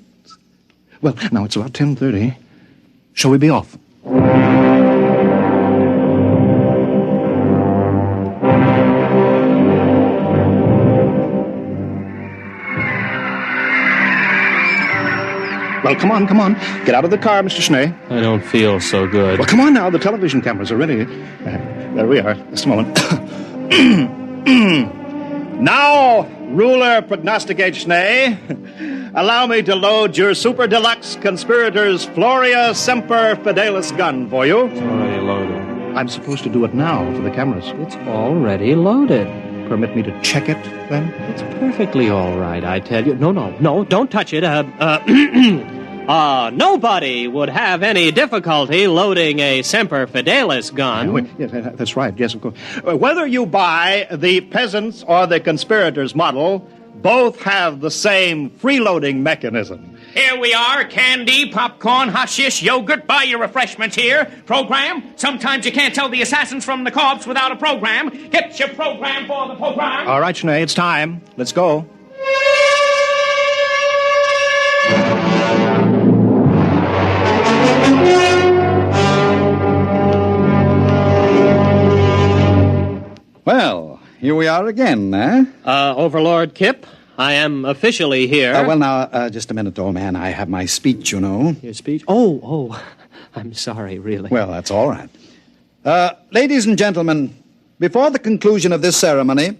Well, now it's about 10:30. Shall we be off? Well, come on. Get out of the car, Mr. Schnee. I don't feel so good. Well, come on now. The television cameras are ready. There we are. Just a moment. Now, ruler prognosticate Schnee, allow me to load your super deluxe conspirators Floria Semper Fidelis gun for you. It's already loaded. I'm supposed to do it now for the cameras. It's already loaded. Permit me to check it, then? It's perfectly all right, I tell you. No, don't touch it. Nobody would have any difficulty loading a Semper Fidelis gun. Yes, that's right. Yes, of course. Whether you buy the peasants or the conspirators model, both have the same freeloading mechanism. Here we are, candy, popcorn, hashish, yogurt. Buy your refreshments here. Program. Sometimes you can't tell the assassins from the corpse without a program. Get your program for the program. All right, Schnee, it's time. Let's go. Well, here we are again, eh? Overlord Kip, I am officially here. Well, now, just a minute, old man. I have my speech, you know. Your speech? Oh, I'm sorry, really. Well, that's all right. Ladies and gentlemen, before the conclusion of this ceremony,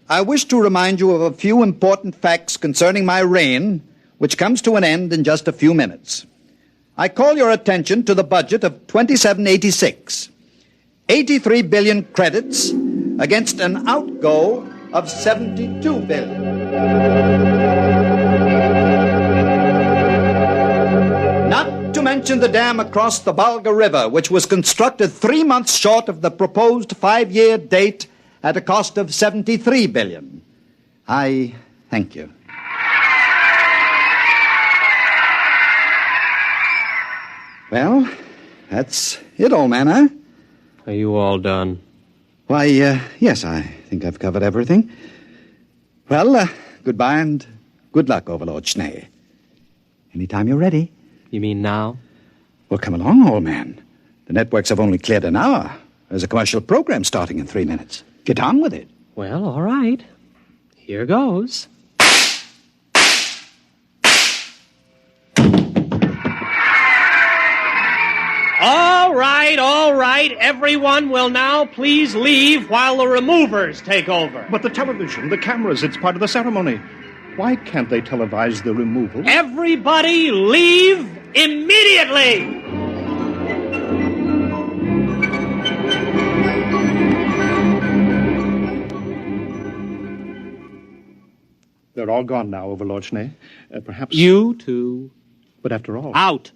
I wish to remind you of a few important facts concerning my reign, which comes to an end in just a few minutes. I call your attention to the budget of 2786. 83 billion credits against an outgo of 72 billion. Not to mention the dam across the Balga River, which was constructed 3 months short of the proposed 5-year date at a cost of 73 billion. I thank you. Well, that's it, old man, huh? Are you all done? Why, yes, I think I've covered everything. Well, goodbye and good luck, Overlord Schnee. Anytime you're ready. You mean now? Well, come along, old man. The networks have only cleared an hour. There's a commercial program starting in 3 minutes. Get on with it. Well, all right. Here goes. All right. Everyone will now please leave while the removers take over. But the television, the cameras, it's part of the ceremony. Why can't they televise the removal? Everybody leave immediately! They're all gone now, Overlord Schnee. Perhaps... You too. But after all... Out!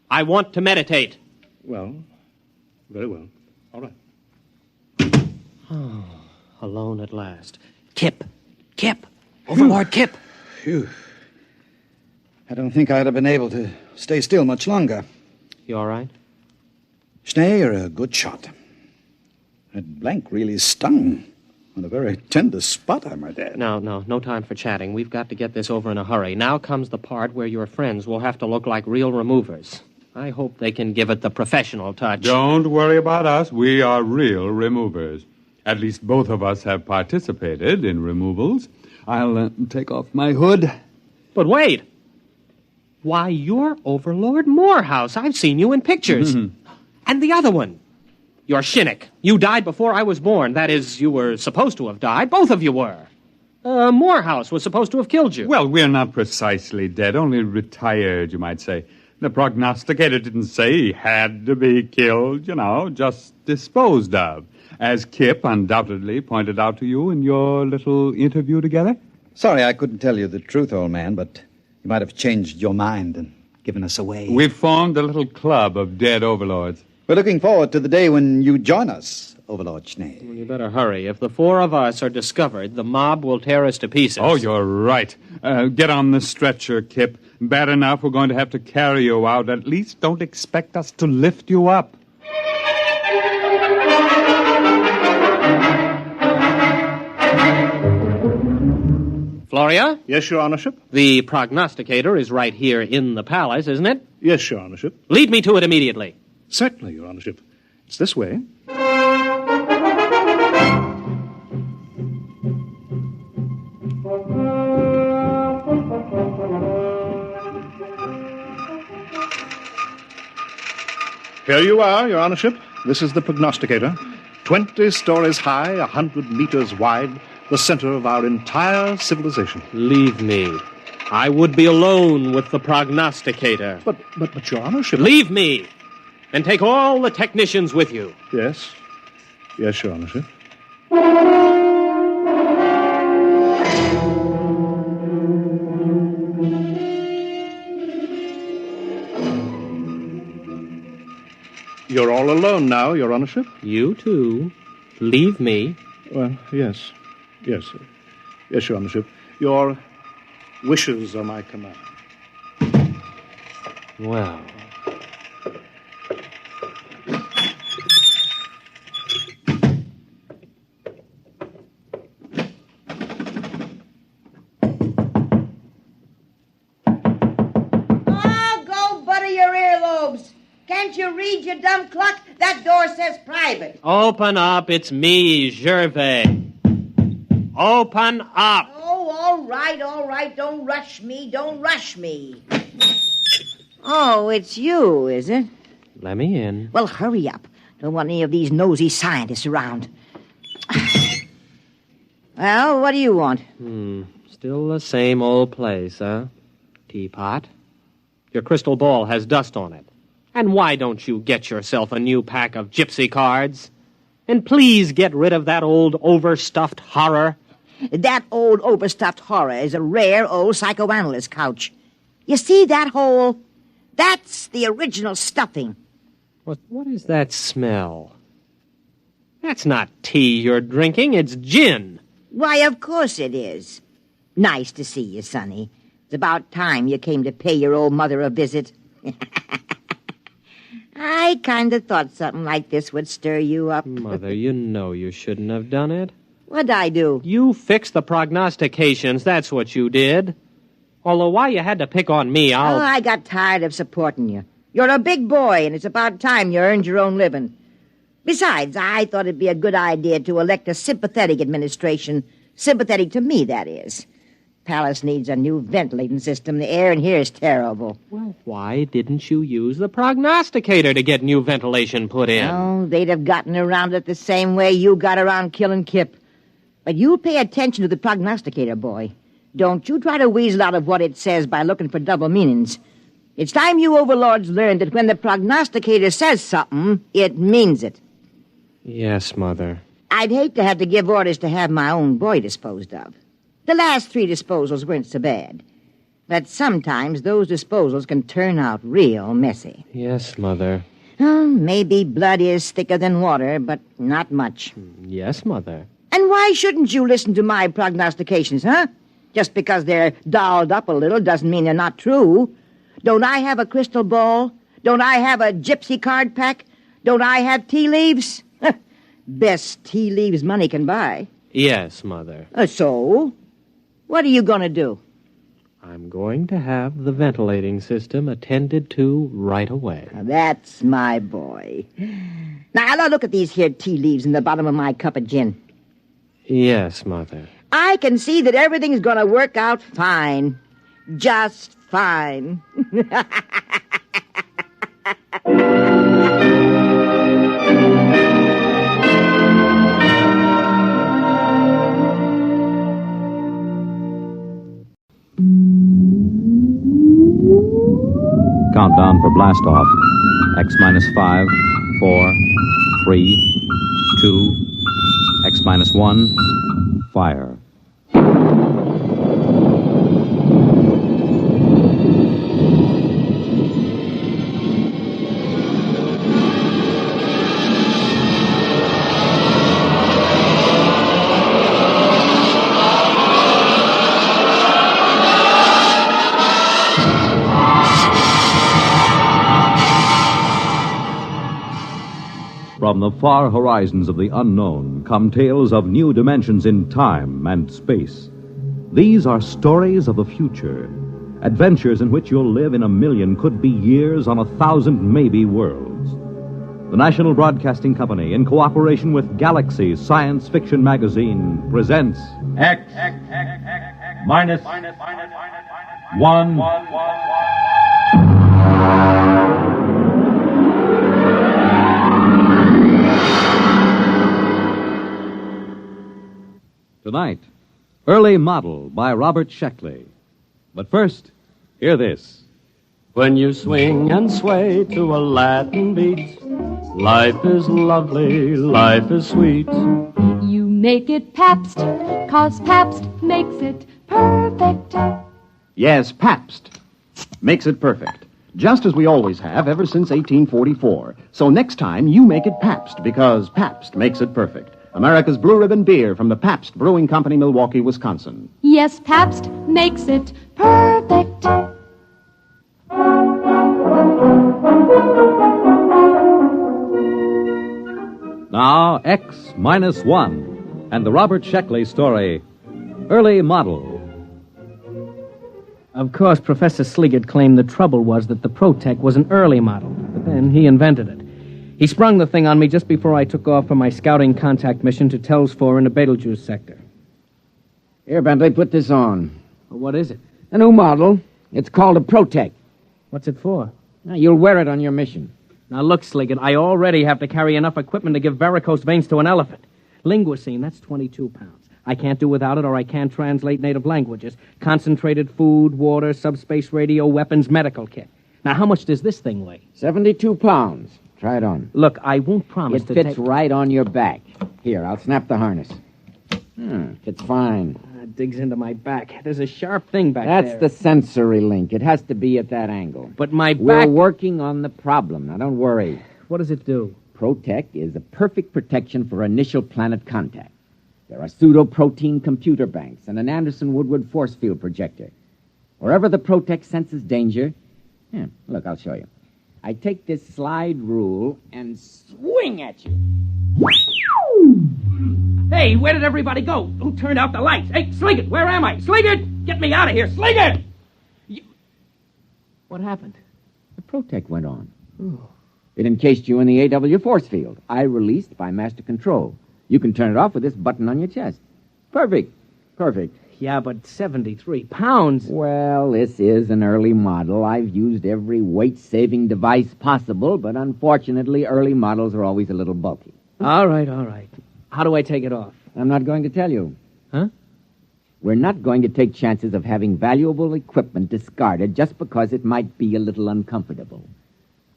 I want to meditate. Well, very well. All right. Oh, alone at last. Kip! Overlord Kip! Phew. I don't think I'd have been able to stay still much longer. You all right? Schnee, you're a good shot. That blank really stung on a very tender spot, I might add. No time for chatting. We've got to get this over in a hurry. Now comes the part where your friends will have to look like real removers. I hope they can give it the professional touch. Don't worry about us. We are real removers. At least both of us have participated in removals. I'll take off my hood. But wait. Why, you're Overlord Morehouse. I've seen you in pictures. And the other one. You're Shinnick. You died before I was born. That is, you were supposed to have died. Both of you were. Morehouse was supposed to have killed you. Well, we're not precisely dead, only retired, you might say. The prognosticator didn't say he had to be killed, just disposed of, as Kip undoubtedly pointed out to you in your little interview together. Sorry I couldn't tell you the truth, old man, but you might have changed your mind and given us away. We've formed a little club of dead overlords. We're looking forward to the day when you join us, Overlord Schnee. Well, you better hurry. If the four of us are discovered, the mob will tear us to pieces. Oh, you're right. Get on the stretcher, Kip. Bad enough we're going to have to carry you out. At least don't expect us to lift you up. Floria? Yes, Your Honorship? The prognosticator is right here in the palace, isn't it? Yes, Your Honorship. Lead me to it immediately. Certainly, Your Honorship. It's this way. Here you are, Your Honorship. This is the prognosticator. 20 stories high, 100 meters wide, the center of our entire civilization. Leave me. I would be alone with the prognosticator. But Your Honorship... Leave me! And take all the technicians with you. Yes. Yes, Your Honorship. You're all alone now, Your Honorship? You too. Leave me. Well, yes. Yes, sir. Yes, Your Honorship. Your wishes are my command. Well... Can't you read, you dumb cluck? That door says private. Open up. It's me, Gervais. Open up. Oh, all right. Don't rush me. Oh, it's you, is it? Let me in. Well, hurry up. Don't want any of these nosy scientists around. Well, what do you want? Still the same old place, huh? Teapot. Your crystal ball has dust on it. And why don't you get yourself a new pack of gypsy cards? And please get rid of that old overstuffed horror. That old overstuffed horror is a rare old psychoanalyst couch. You see that hole? That's the original stuffing. What is that smell? That's not tea you're drinking, it's gin. Why, of course it is. Nice to see you, Sonny. It's about time you came to pay your old mother a visit. I kind of thought something like this would stir you up. Mother, you know you shouldn't have done it. What'd I do? You fixed the prognostications, that's what you did. Although why you had to pick on me, Oh, I got tired of supporting you. You're a big boy, and it's about time you earned your own living. Besides, I thought it'd be a good idea to elect a sympathetic administration. Sympathetic to me, that is. Palace needs a new ventilating system. The air in here is terrible. Well, why didn't you use the prognosticator to get new ventilation put in? Oh, they'd have gotten around it the same way you got around killing Kip. But you pay attention to the prognosticator, boy. Don't you try to weasel out of what it says by looking for double meanings. It's time you overlords learned that when the prognosticator says something, it means it. Yes, Mother. I'd hate to have to give orders to have my own boy disposed of. The last 3 disposals weren't so bad. But sometimes those disposals can turn out real messy. Yes, Mother. Oh, maybe blood is thicker than water, but not much. Yes, Mother. And why shouldn't you listen to my prognostications, huh? Just because they're dolled up a little doesn't mean they're not true. Don't I have a crystal ball? Don't I have a gypsy card pack? Don't I have tea leaves? Best tea leaves money can buy. Yes, Mother. So? What are you going to do? I'm going to have the ventilating system attended to right away. Now, that's my boy. Now, look at these here tea leaves in the bottom of my cup of gin. Yes, Mother. I can see that everything's going to work out fine. Just fine. Countdown for blast off. X minus 5, 4, 3, 2, X minus 1, fire. From the far horizons of the unknown come tales of new dimensions in time and space. These are stories of the future, adventures in which you'll live in a million could-be years on 1,000 maybe worlds. The National Broadcasting Company, in cooperation with Galaxy Science Fiction Magazine, presents X minus 1. Tonight, Early Model by Robert Sheckley. But first, hear this. When you swing and sway to a Latin beat, life is lovely, life is sweet. You make it Pabst, 'cause Pabst makes it perfect. Yes, Pabst makes it perfect. Just as we always have ever since 1844. So next time, you make it Pabst, because Pabst makes it perfect. America's Blue Ribbon Beer from the Pabst Brewing Company, Milwaukee, Wisconsin. Yes, Pabst makes it perfect. Now, X minus 1, and the Robert Sheckley story, Early Model. Of course, Professor Sliggett claimed the trouble was that the Protec was an early model, but then he invented it. He sprung the thing on me just before I took off for my scouting contact mission to Tells 4 in the Betelgeuse sector. Here, Bentley, put this on. Well, what is it? A new model. It's called a Protec. What's it for? Now, you'll wear it on your mission. Now, look, Sliggett, I already have to carry enough equipment to give varicose veins to an elephant. Linguicine, that's 22 pounds. I can't do without it, or I can't translate native languages. Concentrated food, water, subspace radio, weapons, medical kit. Now, how much does this thing weigh? 72 pounds. Try it on. Look, I won't promise it to fits take... right on your back. Here, I'll snap the harness. Fits fine. It digs into my back. There's a sharp thing back That's there. the sensory link. It has to be at that angle. But my We're back... working on the problem. Now, don't worry. What does it do? Protec is a perfect protection for initial planet contact. There are pseudoprotein computer banks and an Anderson-Woodward force field projector. Wherever the Protec senses danger... look, I'll show you. I take this slide rule and swing at you. Hey, where did everybody go? Who turned out the lights? Hey, Sliggett, where am I? Sliggett! Get me out of here, Sliggett! What happened? The Protec went on. It encased you in the AW force field. I released by master control. You can turn it off with this button on your chest. Perfect. Perfect. Yeah, but 73 pounds. Well, this is an early model. I've used every weight-saving device possible, but unfortunately, early models are always a little bulky. All right, all right. How do I take it off? I'm not going to tell you. Huh? We're not going to take chances of having valuable equipment discarded just because it might be a little uncomfortable.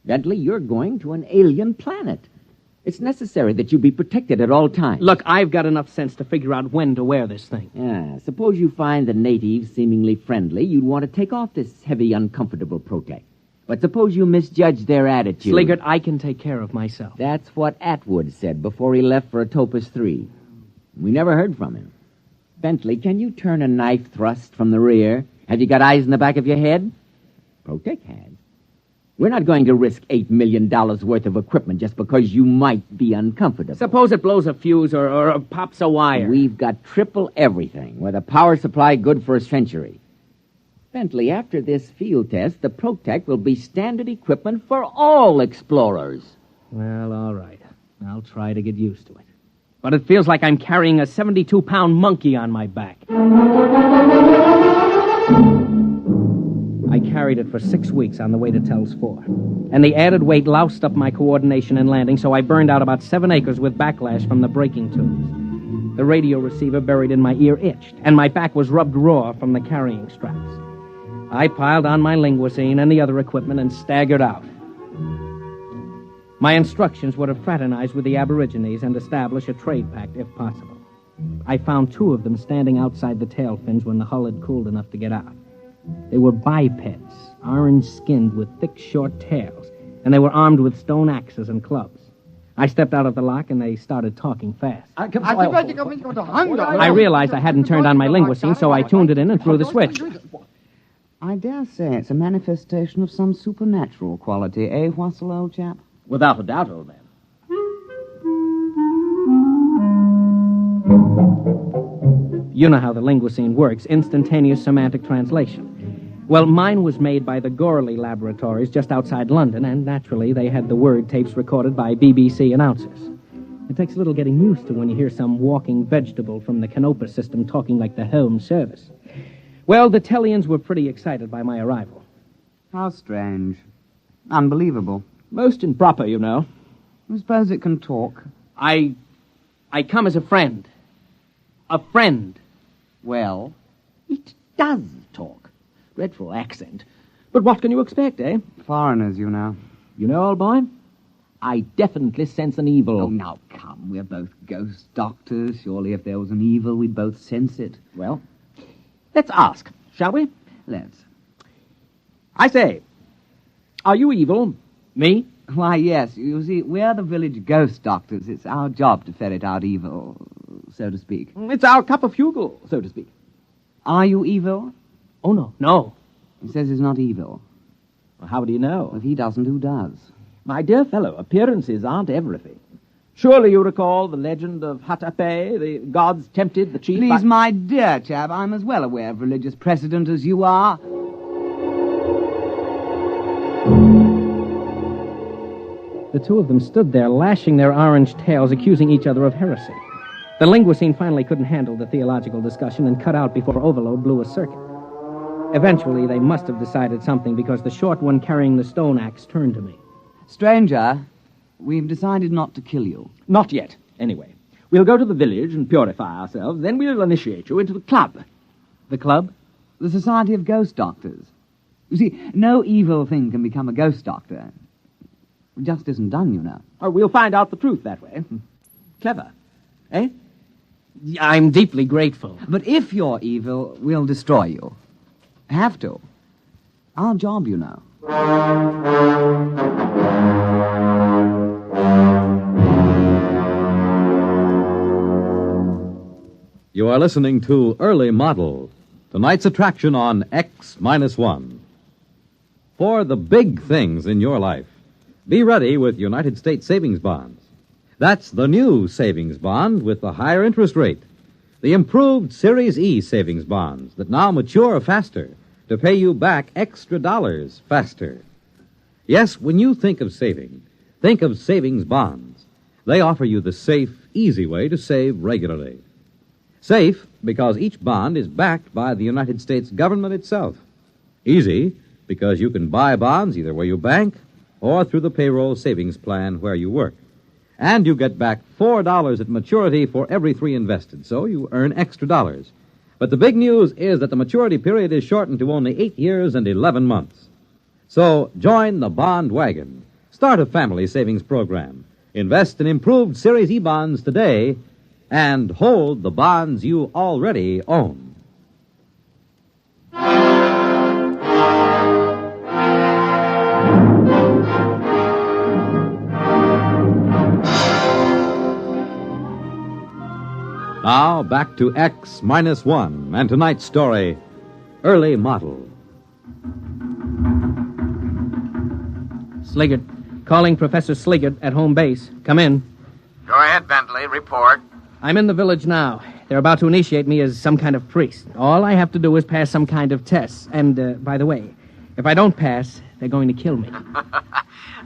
Bentley, you're going to an alien planet. It's necessary that you be protected at all times. Look, I've got enough sense to figure out when to wear this thing. Yeah, suppose you find the natives seemingly friendly, you'd want to take off this heavy, uncomfortable protect. But suppose you misjudge their attitude. Sligert, I can take care of myself. That's what Atwood said before he left for Atopus 3. We never heard from him. Bentley, can you turn a knife thrust from the rear? Have you got eyes in the back of your head? Protect has. We're not going to risk $8 million worth of equipment just because you might be uncomfortable. Suppose it blows a fuse or pops a wire. We've got triple everything, with a power supply good for a century. Bentley, after this field test, the Protect will be standard equipment for all explorers. Well, all right. I'll try to get used to it. But it feels like I'm carrying a 72-pound monkey on my back. I carried it for 6 weeks on the way to Tells 4. And the added weight loused up my coordination in landing, so I burned out about 7 acres with backlash from the braking tubes. The radio receiver buried in my ear itched, and my back was rubbed raw from the carrying straps. I piled on my linguisine and the other equipment and staggered out. My instructions were to fraternize with the Aborigines and establish a trade pact, if possible. I found 2 of them standing outside the tail fins when the hull had cooled enough to get out. They were bipeds, orange-skinned with thick, short tails, and they were armed with stone axes and clubs. I stepped out of the lock, and they started talking fast. I realized I hadn't turned on my linguisine, so I tuned it in and threw the switch. I dare say it's a manifestation of some supernatural quality, eh, Wassel, old chap? Without a doubt, old man. You know how the linguisine works, instantaneous semantic translation. Well, mine was made by the Gorley Laboratories just outside London, and naturally they had the word tapes recorded by BBC announcers. It takes a little getting used to when you hear some walking vegetable from the Canopus system talking like the Home Service. Well, the Tellians were pretty excited by my arrival. How strange. Unbelievable. Most improper, you know. I suppose it can talk. I come as a friend. A friend. Well, it does talk. Dreadful accent. But what can you expect, eh? Foreigners, you know. You know, old boy, I definitely sense an evil. Oh, now, come. We're both ghost doctors. Surely if there was an evil, we'd both sense it. Well, let's ask, shall we? Let's. I say, are you evil? Me? Why, yes. You see, we're the village ghost doctors. It's our job to ferret out evil, so to speak. It's our cup of fugle, so to speak. Are you evil? Oh, no. No. He says he's not evil. Well, how do you know? If he doesn't, who does? My dear fellow, appearances aren't everything. Surely you recall the legend of Hatape, the gods tempted the chief... Please, my dear chap, I'm as well aware of religious precedent as you are. The 2 of them stood there, lashing their orange tails, accusing each other of heresy. The linguisine finally couldn't handle the theological discussion and cut out before overload blew a circuit. Eventually, they must have decided something because the short one carrying the stone axe turned to me. Stranger, we've decided not to kill you. Not yet, anyway. We'll go to the village and purify ourselves, then we'll initiate you into the club. The club? The Society of Ghost Doctors. You see, no evil thing can become a ghost doctor. It just isn't done, you know. Oh, we'll find out the truth that way. Clever. Eh? I'm deeply grateful. But if you're evil, we'll destroy you. Have to. Our job, you know. You are listening to Early Model, tonight's attraction on X-1. For the big things in your life, be ready with United States savings bonds. That's the new savings bond with the higher interest rate. The improved Series E savings bonds that now mature faster to pay you back extra dollars faster. Yes, when you think of saving, think of savings bonds. They offer you the safe, easy way to save regularly. Safe because each bond is backed by the United States government itself. Easy because you can buy bonds either where you bank or through the payroll savings plan where you work. And you get back $4 at maturity for every 3 invested, so you earn extra dollars. But the big news is that the maturity period is shortened to only 8 years and 11 months. So join the bond wagon. Start a family savings program. Invest in improved Series E bonds today and hold the bonds you already own. Now, back to X-1 and tonight's story, Early Model. Sliggert. Calling Professor Sliggert at home base. Come in. Go ahead, Bentley. Report. I'm in the village now. They're about to initiate me as some kind of priest. All I have to do is pass some kind of tests. And, by the way, if I don't pass, they're going to kill me.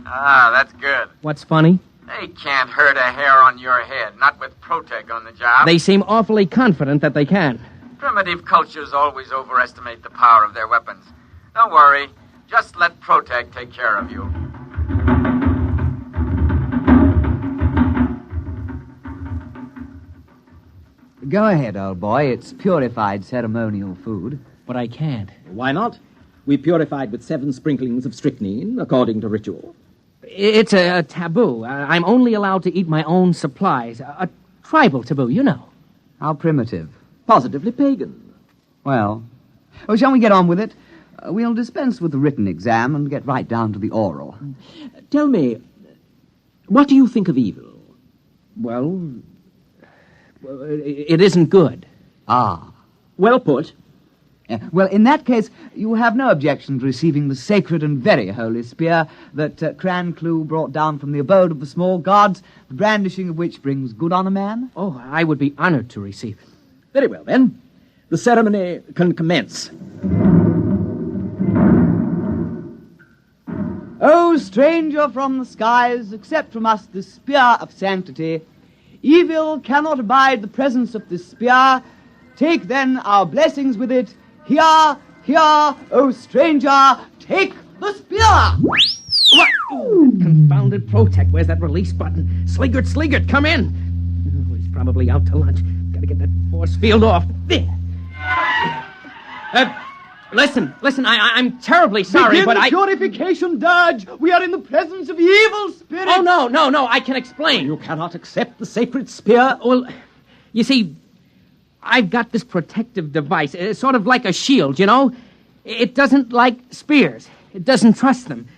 That's good. What's funny? They can't hurt a hair on your head, not with Protec on the job. They seem awfully confident that they can. Primitive cultures always overestimate the power of their weapons. Don't worry. Just let Protec take care of you. Go ahead, old boy. It's purified ceremonial food. But I can't. Why not? We purified with 7 sprinklings of strychnine, according to ritual. It's a taboo. I'm only allowed to eat my own supplies. A tribal taboo, you know. How primitive. Positively pagan. Well, shall we get on with it? We'll dispense with the written exam and get right down to the oral. Tell me, what do you think of evil? Well, it isn't good. Ah. Well put. Well, in that case, you have no objection to receiving the sacred and very holy spear that Cranclew brought down from the abode of the small gods, the brandishing of which brings good on a man? Oh, I would be honored to receive it. Very well, then. The ceremony can commence. O stranger from the skies, accept from us this spear of sanctity. Evil cannot abide the presence of this spear. Take then our blessings with it. Here, here, O stranger, take the spear! What? Oh, confounded Protec. Where's that release button? Sliggert, come in. Oh, he's probably out to lunch. Gotta get that force field off. There. Listen, I'm terribly sorry, Begin but the purification dirge. We are in the presence of evil spirits. Oh, no, I can explain. You cannot accept the sacred spear. Well, you see, I've got this protective device, sort of like a shield, you know? It doesn't like spears. It doesn't trust them.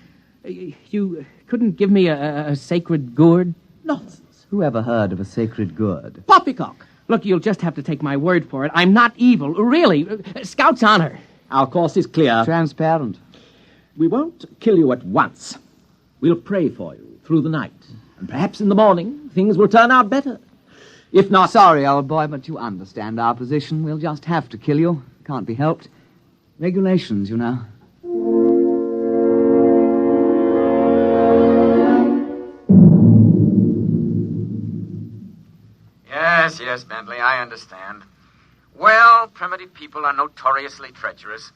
You couldn't give me a sacred gourd? Nonsense. Who ever heard of a sacred gourd? Poppycock. Look, you'll just have to take my word for it. I'm not evil, really. Scout's honor. Our course is clear. Transparent. We won't kill you at once. We'll pray for you through the night. And perhaps in the morning, things will turn out better. If not... Sorry, old boy, but you understand our position. We'll just have to kill you. Can't be helped. Regulations, you know. Yes, Bentley, I understand. Well, primitive people are notoriously treacherous.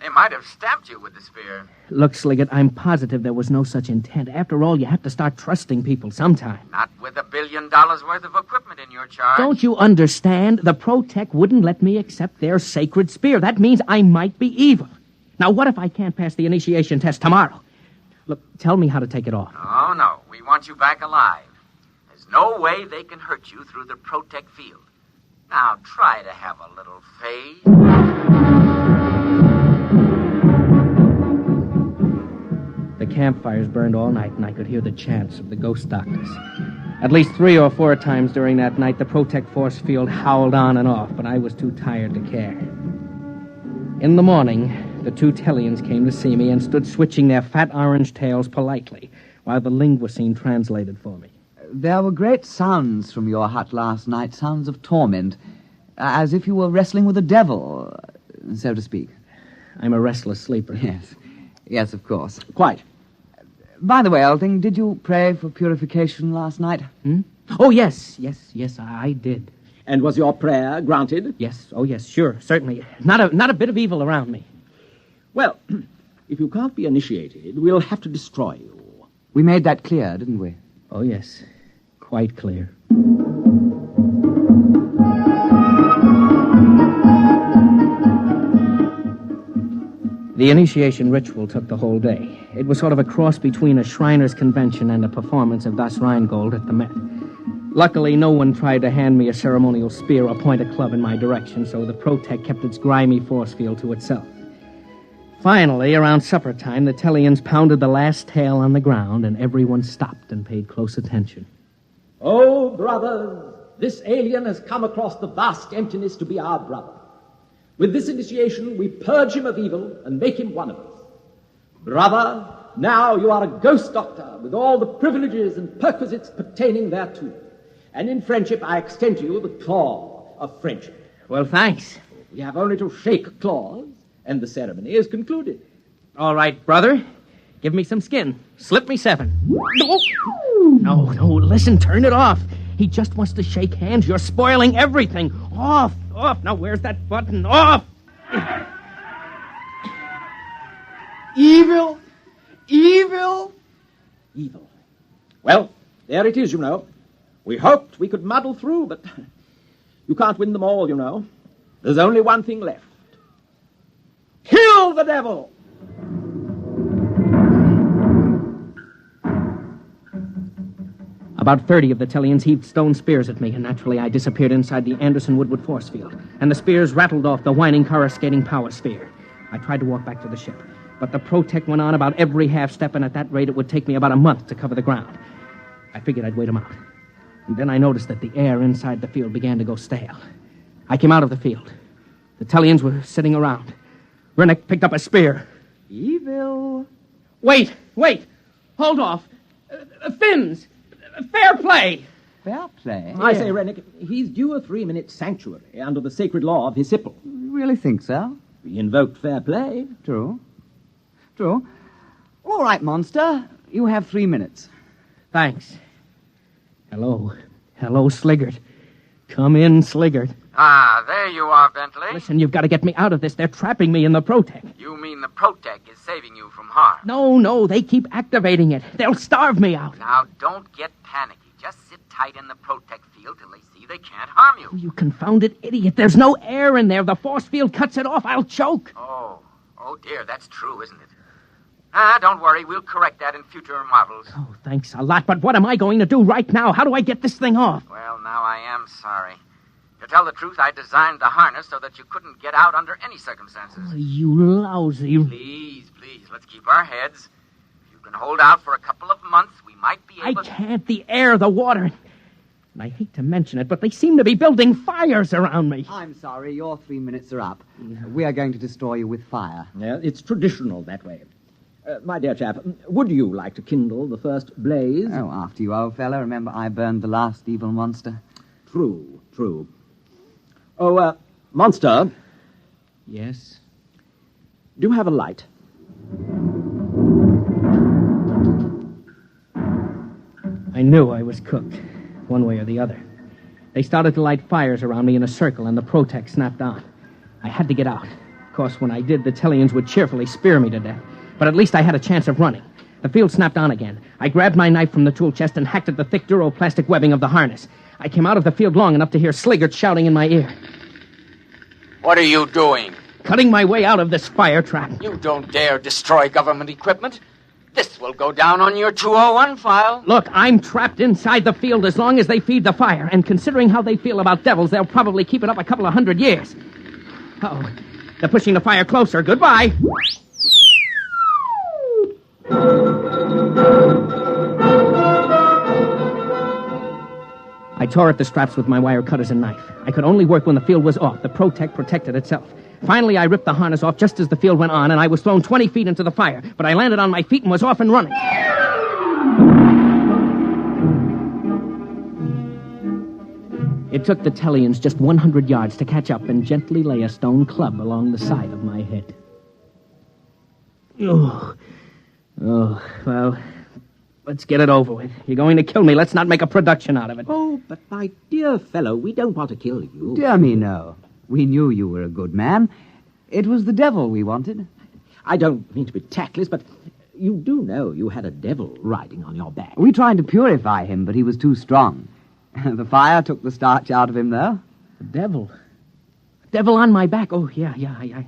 They might have stabbed you with the spear. Look, Sliggert, I'm positive there was no such intent. After all, you have to start trusting people sometime. Not with $1 billion worth of equipment in your charge. Don't you understand? The Protec wouldn't let me accept their sacred spear. That means I might be evil. Now, what if I can't pass the initiation test tomorrow? Look, tell me how to take it off. Oh, no. We want you back alive. There's no way they can hurt you through the Protec field. Now, try to have a little faith. The campfires burned all night, and I could hear the chants of the ghost doctors. At least 3 or 4 times during that night, the Protec force field howled on and off, but I was too tired to care. In the morning, the 2 Tellians came to see me and stood switching their fat orange tails politely, while the linguicine translated for me. There were great sounds from your hut last night, sounds of torment, as if you were wrestling with the devil, so to speak. I'm a restless sleeper. Yes, of course. Quite. By the way, old thing, did you pray for purification last night? Oh, yes, I did. And was your prayer granted? Yes, oh yes, sure, certainly. Not a bit of evil around me. Well, if you can't be initiated, we'll have to destroy you. We made that clear, didn't we? Oh, yes. Quite clear. The initiation ritual took the whole day. It was sort of a cross between a Shriners' convention and a performance of Das Rheingold at the Met. Luckily, no one tried to hand me a ceremonial spear or point a club in my direction, so the Protec kept its grimy force field to itself. Finally, around supper time, the Tellians pounded the last tail on the ground, and everyone stopped and paid close attention. Oh, brothers, this alien has come across the vast emptiness to be our brother. With this initiation, we purge him of evil and make him one of us. Brother, now you are a ghost doctor with all the privileges and perquisites pertaining thereto. And in friendship, I extend to you the claw of friendship. Well, thanks. We have only to shake claws, and the ceremony is concluded. All right, brother. Give me some skin. Slip me 7. No, listen, turn it off. He just wants to shake hands. You're spoiling everything. Off. Now, where's that button? Off! Evil. Well, there it is, you know. We hoped we could muddle through, but you can't win them all, you know. There's only one thing left. Kill the devil! About 30 of the Tellians heaved stone spears at me, and naturally I disappeared inside the Anderson-Woodward force field, and the spears rattled off the whining, coruscating power sphere. I tried to walk back to the ship, but the Protec went on about every half step, and at that rate it would take me about a month to cover the ground. I figured I'd wait him out. And then I noticed that the air inside the field began to go stale. I came out of the field. The Tellians were sitting around. Rennick picked up a spear. Evil. Wait! Hold off! Fins! Fair play! Fair play? I say, Rennick, he's due a 3-minute sanctuary under the sacred law of Hissipple. You really think so? We invoked fair play. True. All right, monster. You have 3 minutes. Thanks. Hello, Sliggert. Come in, Sliggert. Ah, there you are, Bentley. Listen, you've got to get me out of this. They're trapping me in the Protec. You mean the Protec is saving you from harm? No, they keep activating it. They'll starve me out. Now, don't get panicky. Just sit tight in the Protec field till they see they can't harm you. You confounded idiot. There's no air in there. The force field cuts it off. I'll choke. Oh dear, that's true, isn't it? Don't worry. We'll correct that in future models. Oh, thanks a lot. But what am I going to do right now? How do I get this thing off? Well, now I am sorry. To tell the truth, I designed the harness so that you couldn't get out under any circumstances. Oh, you lousy... Please, let's keep our heads. If you can hold out for a couple of months, we might be able I can't. The air, the water... And I hate to mention it, but they seem to be building fires around me. I'm sorry, your 3 minutes are up. We are going to destroy you with fire. Yeah, it's traditional that way. My dear chap, would you like to kindle the first blaze? Oh, after you, old fellow. Remember, I burned the last evil monster. True. Oh, monster. Yes? Do you have a light? I knew I was cooked, one way or the other. They started to light fires around me in a circle, and the Protec snapped on. I had to get out. Of course, when I did, the Tellians would cheerfully spear me to death. But at least I had a chance of running. The field snapped on again. I grabbed my knife from the tool chest and hacked at the thick duroplastic webbing of the harness. I came out of the field long enough to hear Sliggert shouting in my ear. What are you doing? Cutting my way out of this fire trap. You don't dare destroy government equipment. This will go down on your 201 file. Look, I'm trapped inside the field as long as they feed the fire, and considering how they feel about devils, they'll probably keep it up a couple of 100 years. Uh-oh. They're pushing the fire closer. Goodbye. I tore at the straps with my wire cutters and knife. I could only work when the field was off. The Protec protected itself. Finally, I ripped the harness off just as the field went on, and I was thrown 20 feet into the fire. But I landed on my feet and was off and running. It took the Tellians just 100 yards to catch up and gently lay a stone club along the side of my head. Oh, well, let's get it over with. You're going to kill me. Let's not make a production out of it. Oh, but my dear fellow, we don't want to kill you. Dear me, no. We knew you were a good man. It was the devil we wanted. I don't mean to be tactless, but you do know you had a devil riding on your back. We tried to purify him, but he was too strong. The fire took the starch out of him, though. The devil? A Devil on my back. Oh, yeah,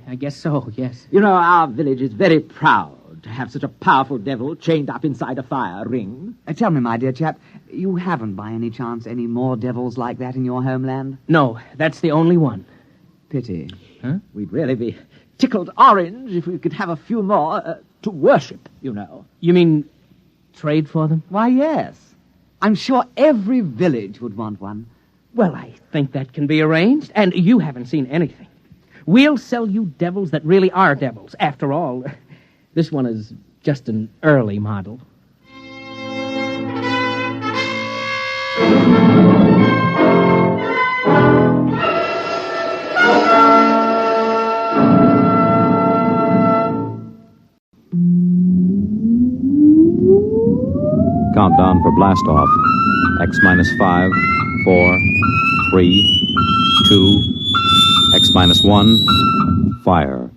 I guess so, yes. You know, our village is very proud to have such a powerful devil chained up inside a fire ring. Tell me, my dear chap, you haven't by any chance any more devils like that in your homeland? No, that's the only one. Pity. Huh? We'd really be tickled orange if we could have a few more to worship, you know. You mean trade for them? Why, yes. I'm sure every village would want one. Well, I think that can be arranged, and you haven't seen anything. We'll sell you devils that really are devils. After all, this one is just an early model. Countdown for blast-off. X-5, 4, 3, 2, X-1, fire.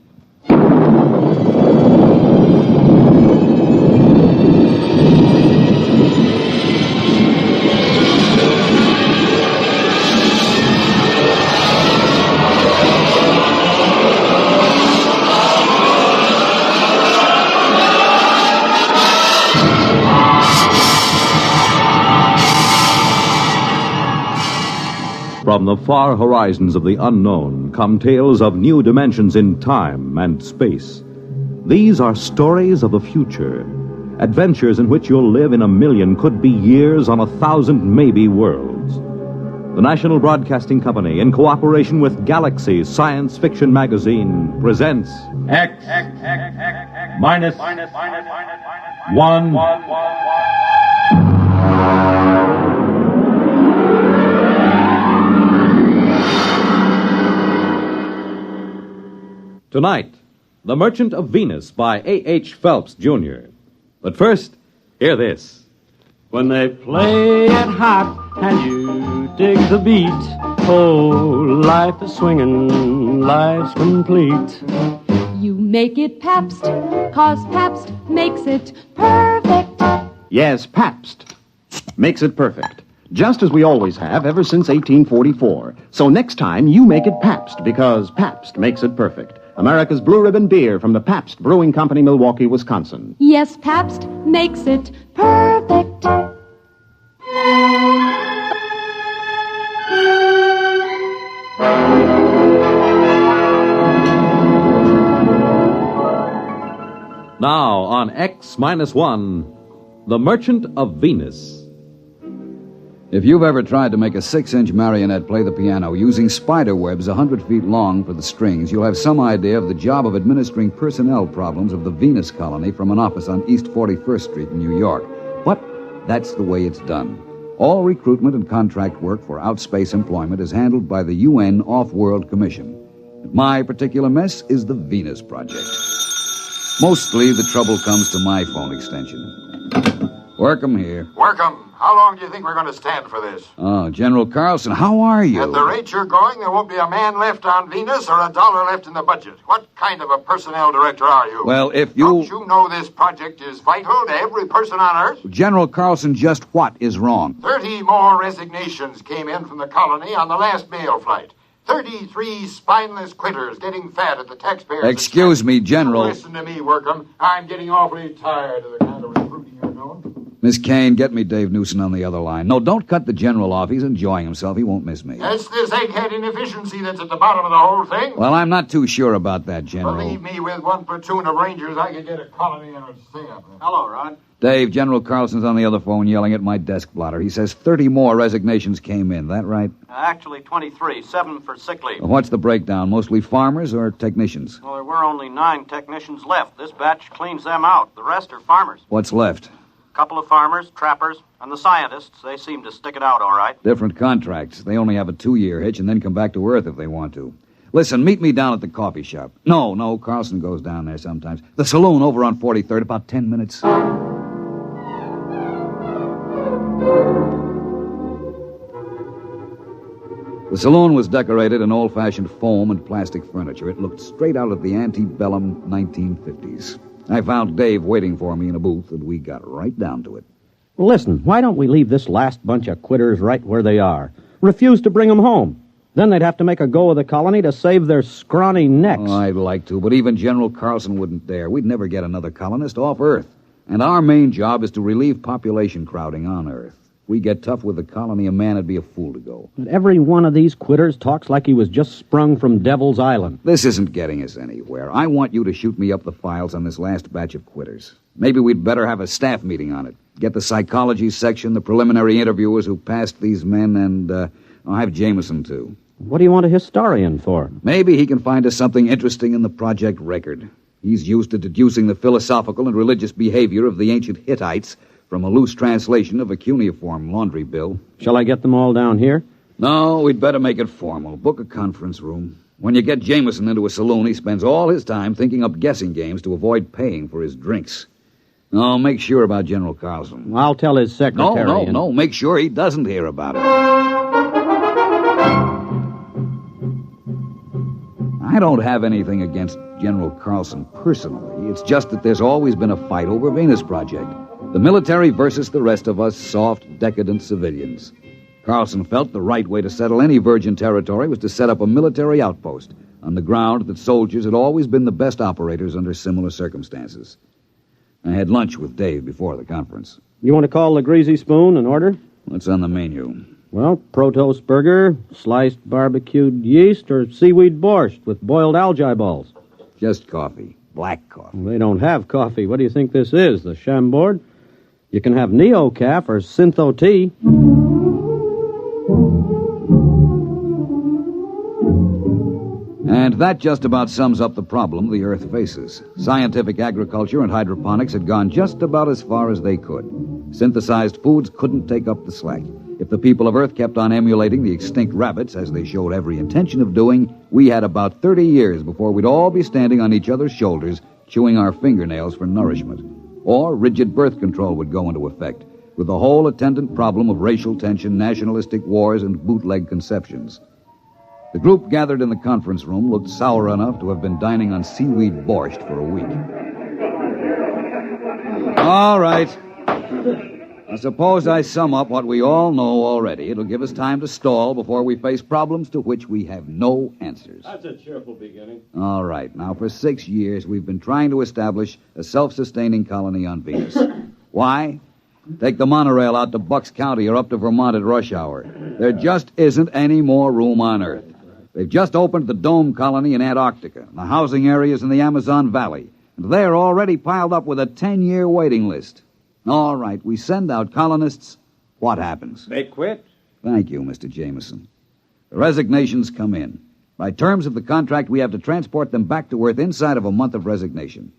From the far horizons of the unknown come tales of new dimensions in time and space. These are stories of the future, adventures in which you'll live in a million, could be years, on 1,000 maybe worlds. The National Broadcasting Company, in cooperation with Galaxy Science Fiction Magazine, presents X minus 1. Tonight, The Merchant of Venus by A.H. Phelps, Jr. But first, hear this. When they play it hot and you dig the beat, oh, life is swinging, life's complete. You make it Pabst, 'cause Pabst makes it perfect. Yes, Pabst makes it perfect. Just as we always have ever since 1844. So next time, you make it Pabst, because Pabst makes it perfect. America's Blue Ribbon Beer from the Pabst Brewing Company, Milwaukee, Wisconsin. Yes, Pabst makes it perfect. Now on X-1, The Merchant of Venus. If you've ever tried to make a 6-inch marionette play the piano using spider webs 100 feet long for the strings, you'll have some idea of the job of administering personnel problems of the Venus colony from an office on East 41st Street in New York. But that's the way it's done. All recruitment and contract work for outspace employment is handled by the UN Off-World Commission. My particular mess is the Venus Project. Mostly the trouble comes to my phone extension. Work 'em here. Work 'em. How long do you think we're going to stand for this? Oh, General Carlson, how are you? At the rate you're going, there won't be a man left on Venus or a dollar left in the budget. What kind of a personnel director are you? Well, if you... Don't you know this project is vital to every person on Earth? General Carlson, just what is wrong? 30 more resignations came in from the colony on the last mail flight. 33 spineless quitters getting fat at the taxpayers' Excuse me, General. Listen to me, Workham. I'm getting awfully tired of the kind of recruiting you're doing. Miss Kane, get me Dave Newson on the other line. No, don't cut the General off. He's enjoying himself. He won't miss me. It's this egghead inefficiency that's at the bottom of the whole thing. Well, I'm not too sure about that, General. Believe me, with one platoon of Rangers, I could get a colony and a stay up there. Hello, Rod. Dave, General Carlson's on the other phone yelling at my desk blotter. He says 30 more resignations came in. That right? Actually, 23, 7 for sick leave. What's the breakdown? Mostly farmers or technicians? Well, there were only 9 technicians left. This batch cleans them out. The rest are farmers. What's left? A couple of farmers, trappers, and the scientists. They seem to stick it out all right. Different contracts. They only have a 2-year hitch and then come back to Earth if they want to. Listen, meet me down at the coffee shop. No, Carlson goes down there sometimes. The saloon over on 43rd, about 10 minutes. The saloon was decorated in old-fashioned foam and plastic furniture. It looked straight out of the antebellum 1950s. I found Dave waiting for me in a booth, and we got right down to it. Well, listen, why don't we leave this last bunch of quitters right where they are? Refuse to bring them home. Then they'd have to make a go of the colony to save their scrawny necks. Oh, I'd like to, but even General Carlson wouldn't dare. We'd never get another colonist off Earth. And our main job is to relieve population crowding on Earth. If we get tough with the colony, a man would be a fool to go. But every one of these quitters talks like he was just sprung from Devil's Island. This isn't getting us anywhere. I want you to shoot me up the files on this last batch of quitters. Maybe we'd better have a staff meeting on it. Get the psychology section, the preliminary interviewers who passed these men, and I'll have Jameson, too. What do you want a historian for? Maybe he can find us something interesting in the project record. He's used to deducing the philosophical and religious behavior of the ancient Hittites from a loose translation of a cuneiform laundry bill. Shall I get them all down here? No, we'd better make it formal. Book a conference room. When you get Jameson into a saloon, he spends all his time thinking up guessing games to avoid paying for his drinks. No, make sure about General Carlson. I'll tell his secretary. No. Make sure he doesn't hear about it. I don't have anything against General Carlson personally. It's just that there's always been a fight over Venus Project. The military versus the rest of us soft, decadent civilians. Carlson felt the right way to settle any virgin territory was to set up a military outpost on the ground that soldiers had always been the best operators under similar circumstances. I had lunch with Dave before the conference. You want to call the Greasy Spoon and order? What's on the menu? Well, Protos burger, sliced barbecued yeast, or seaweed borscht with boiled algae balls. Just coffee. Black coffee. Well, they don't have coffee. What do you think this is, the Chambord? You can have Neo-Caf or Syntho tea. And that just about sums up the problem the Earth faces. Scientific agriculture and hydroponics had gone just about as far as they could. Synthesized foods couldn't take up the slack. If the people of Earth kept on emulating the extinct rabbits, as they showed every intention of doing, we had about 30 years before we'd all be standing on each other's shoulders, chewing our fingernails for nourishment. Or rigid birth control would go into effect, with the whole attendant problem of racial tension, nationalistic wars, and bootleg conceptions. The group gathered in the conference room looked sour enough to have been dining on seaweed borscht for a week. All right. I suppose I sum up what we all know already. It'll give us time to stall before we face problems to which we have no answers. That's a cheerful beginning. All right. Now, for 6 years, we've been trying to establish a self-sustaining colony on Venus. Why? Take the monorail out to Bucks County or up to Vermont at rush hour. There just isn't any more room on Earth. They've just opened the Dome Colony in Antarctica, the housing areas in the Amazon Valley, and they're already piled up with a 10-year waiting list. All right, we send out colonists. What happens? They quit. Thank you, Mr. Jameson. The resignations come in. By terms of the contract, we have to transport them back to Earth inside of a month of resignation.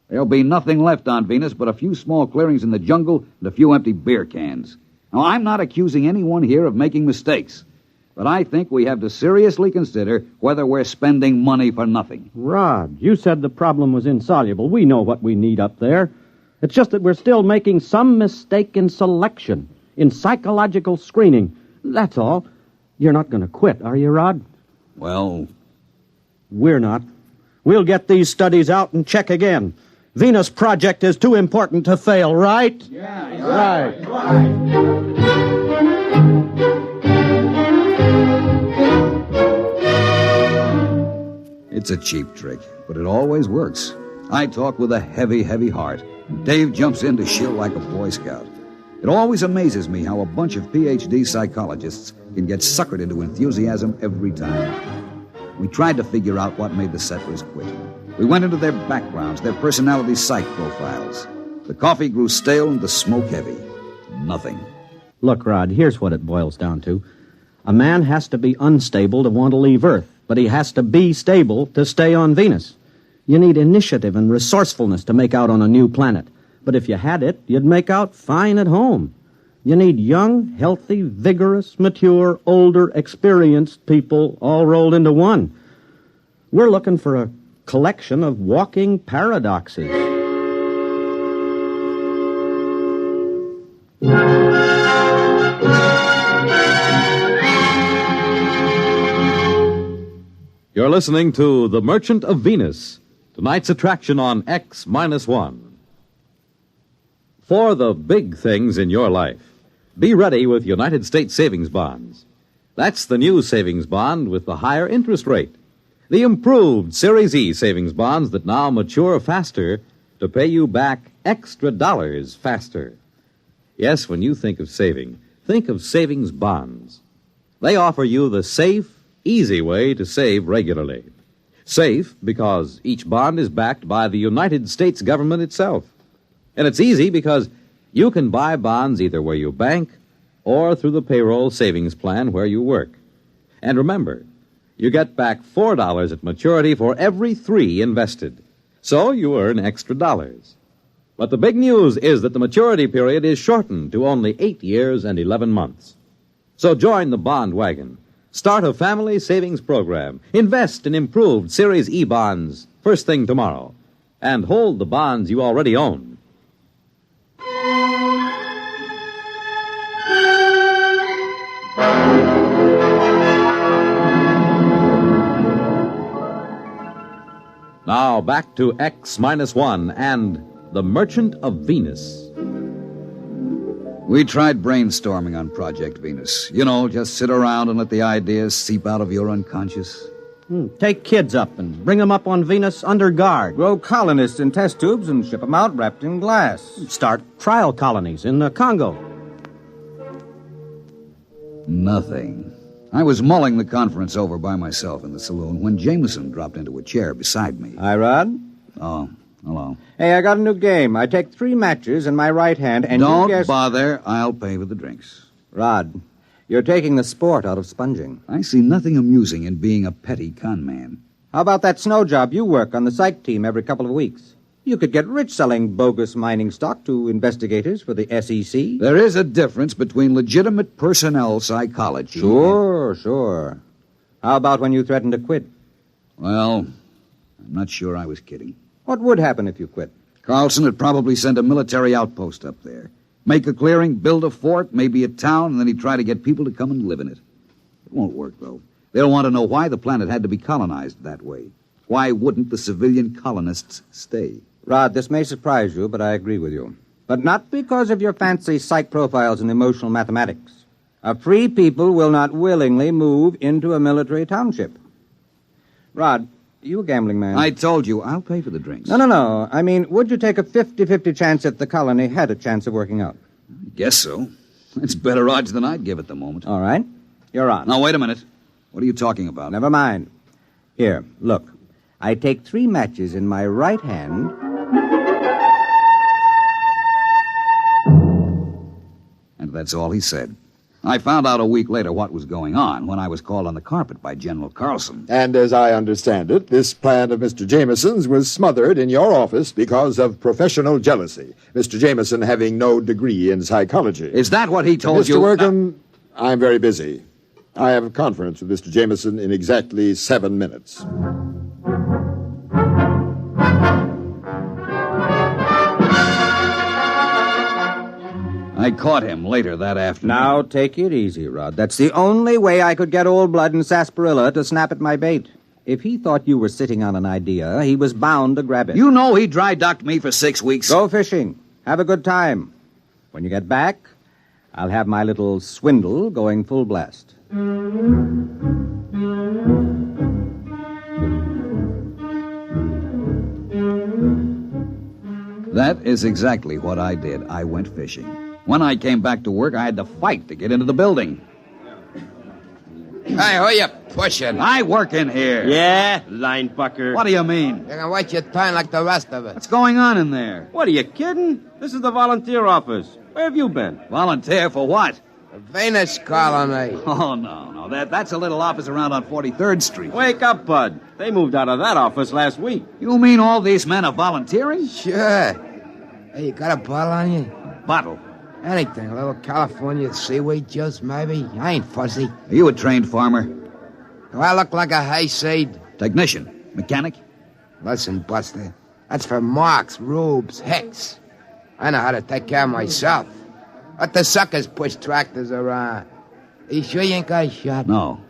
There'll be nothing left on Venus but a few small clearings in the jungle and a few empty beer cans. Now, I'm not accusing anyone here of making mistakes, but I think we have to seriously consider whether we're spending money for nothing. Rod, you said the problem was insoluble. We know what we need up there. It's just that we're still making some mistake in selection, in psychological screening. That's all. You're not going to quit, are you, Rod? Well, we're not. We'll get these studies out and check again. Venus Project is too important to fail, right? Yeah, right. It's a cheap trick, but it always works. I talk with a heavy, heavy heart. Dave jumps in to shill like a Boy Scout. It always amazes me how a bunch of PhD psychologists can get suckered into enthusiasm every time. We tried to figure out what made the settlers quit. We went into their backgrounds, their personality psych profiles. The coffee grew stale and the smoke heavy. Nothing. Look, Rod, here's what it boils down to. A man has to be unstable to want to leave Earth, but he has to be stable to stay on Venus. You need initiative and resourcefulness to make out on a new planet. But if you had it, you'd make out fine at home. You need young, healthy, vigorous, mature, older, experienced people all rolled into one. We're looking for a collection of walking paradoxes. You're listening to The Merchant of Venus, tonight's attraction on X-1. For the big things in your life, be ready with United States savings bonds. That's the new savings bond with the higher interest rate. The improved Series E savings bonds that now mature faster to pay you back extra dollars faster. Yes, when you think of saving, think of savings bonds. They offer you the safe, easy way to save regularly. Safe because each bond is backed by the United States government itself. And it's easy because you can buy bonds either where you bank or through the payroll savings plan where you work. And remember, you get back $4 at maturity for every $3 invested. So you earn extra dollars. But the big news is that the maturity period is shortened to only 8 years and 11 months. So join the bond wagon. Start a family savings program. Invest in improved Series E bonds first thing tomorrow. And hold the bonds you already own. Now back to X-1 and The Merchant of Venus. We tried brainstorming on Project Venus. You know, just sit around and let the ideas seep out of your unconscious. Take kids up and bring them up on Venus under guard. Grow colonists in test tubes and ship them out wrapped in glass. Start trial colonies in the Congo. Nothing. I was mulling the conference over by myself in the saloon when Jameson dropped into a chair beside me. Hi, Rod. Oh, hello. Hey, I got a new game. I take 3 matches in my right hand and Don't you guess... bother. I'll pay for the drinks. Rod, you're taking the sport out of sponging. I see nothing amusing in being a petty con man. How about that snow job you work on the psych team every couple of weeks? You could get rich selling bogus mining stock to investigators for the SEC. There is a difference between legitimate personnel psychology. Sure. How about when you threatened to quit? Well, I'm not sure I was kidding. What would happen if you quit? Carlson would probably send a military outpost up there. Make a clearing, build a fort, maybe a town, and then he'd try to get people to come and live in it. It won't work, though. They'll want to know why the planet had to be colonized that way. Why wouldn't the civilian colonists stay? Rod, this may surprise you, but I agree with you. But not because of your fancy psych profiles and emotional mathematics. A free people will not willingly move into a military township. Rod, you a gambling man? I told you, I'll pay for the drinks. No. I mean, would you take a 50-50 chance that the colony had a chance of working out? I guess so. It's better odds than I'd give at the moment. All right. You're on. Now, wait a minute. What are you talking about? Never mind. Here, look. I take 3 matches in my right hand... And that's all he said. I found out a week later what was going on when I was called on the carpet by General Carlson. And as I understand it, this plan of Mr. Jameson's was smothered in your office because of professional jealousy. Mr. Jameson having no degree in psychology. Is that what he told you? Mr. Workham, I'm very busy. I have a conference with Mr. Jameson in exactly 7 minutes. I caught him later that afternoon. Now, take it easy, Rod. That's the only way I could get Old Blood and Sarsaparilla to snap at my bait. If he thought you were sitting on an idea, he was bound to grab it. You know he dry-docked me for 6 weeks. Go fishing. Have a good time. When you get back, I'll have my little swindle going full blast. That is exactly what I did. I went fishing. When I came back to work, I had to fight to get into the building. Hey, who you pushing? I work in here. Yeah, line fucker. What do you mean? You're gonna wait your turn like the rest of us. What's going on in there? What, are you kidding? This is the volunteer office. Where have you been? Volunteer for what? The Venus colony. Oh, no. That's a little office around on 43rd Street. Wake up, Bud. They moved out of that office last week. You mean all these men are volunteering? Sure. Hey, you got a bottle on you? Bottle? Anything. A little California seaweed juice, maybe. I ain't fussy. Are you a trained farmer? Do I look like a hayseed? Technician? Mechanic? Listen, Buster. That's for Marks, Rubes, Hicks. I know how to take care of myself. Let the suckers push tractors around. You sure you ain't got a shot? No.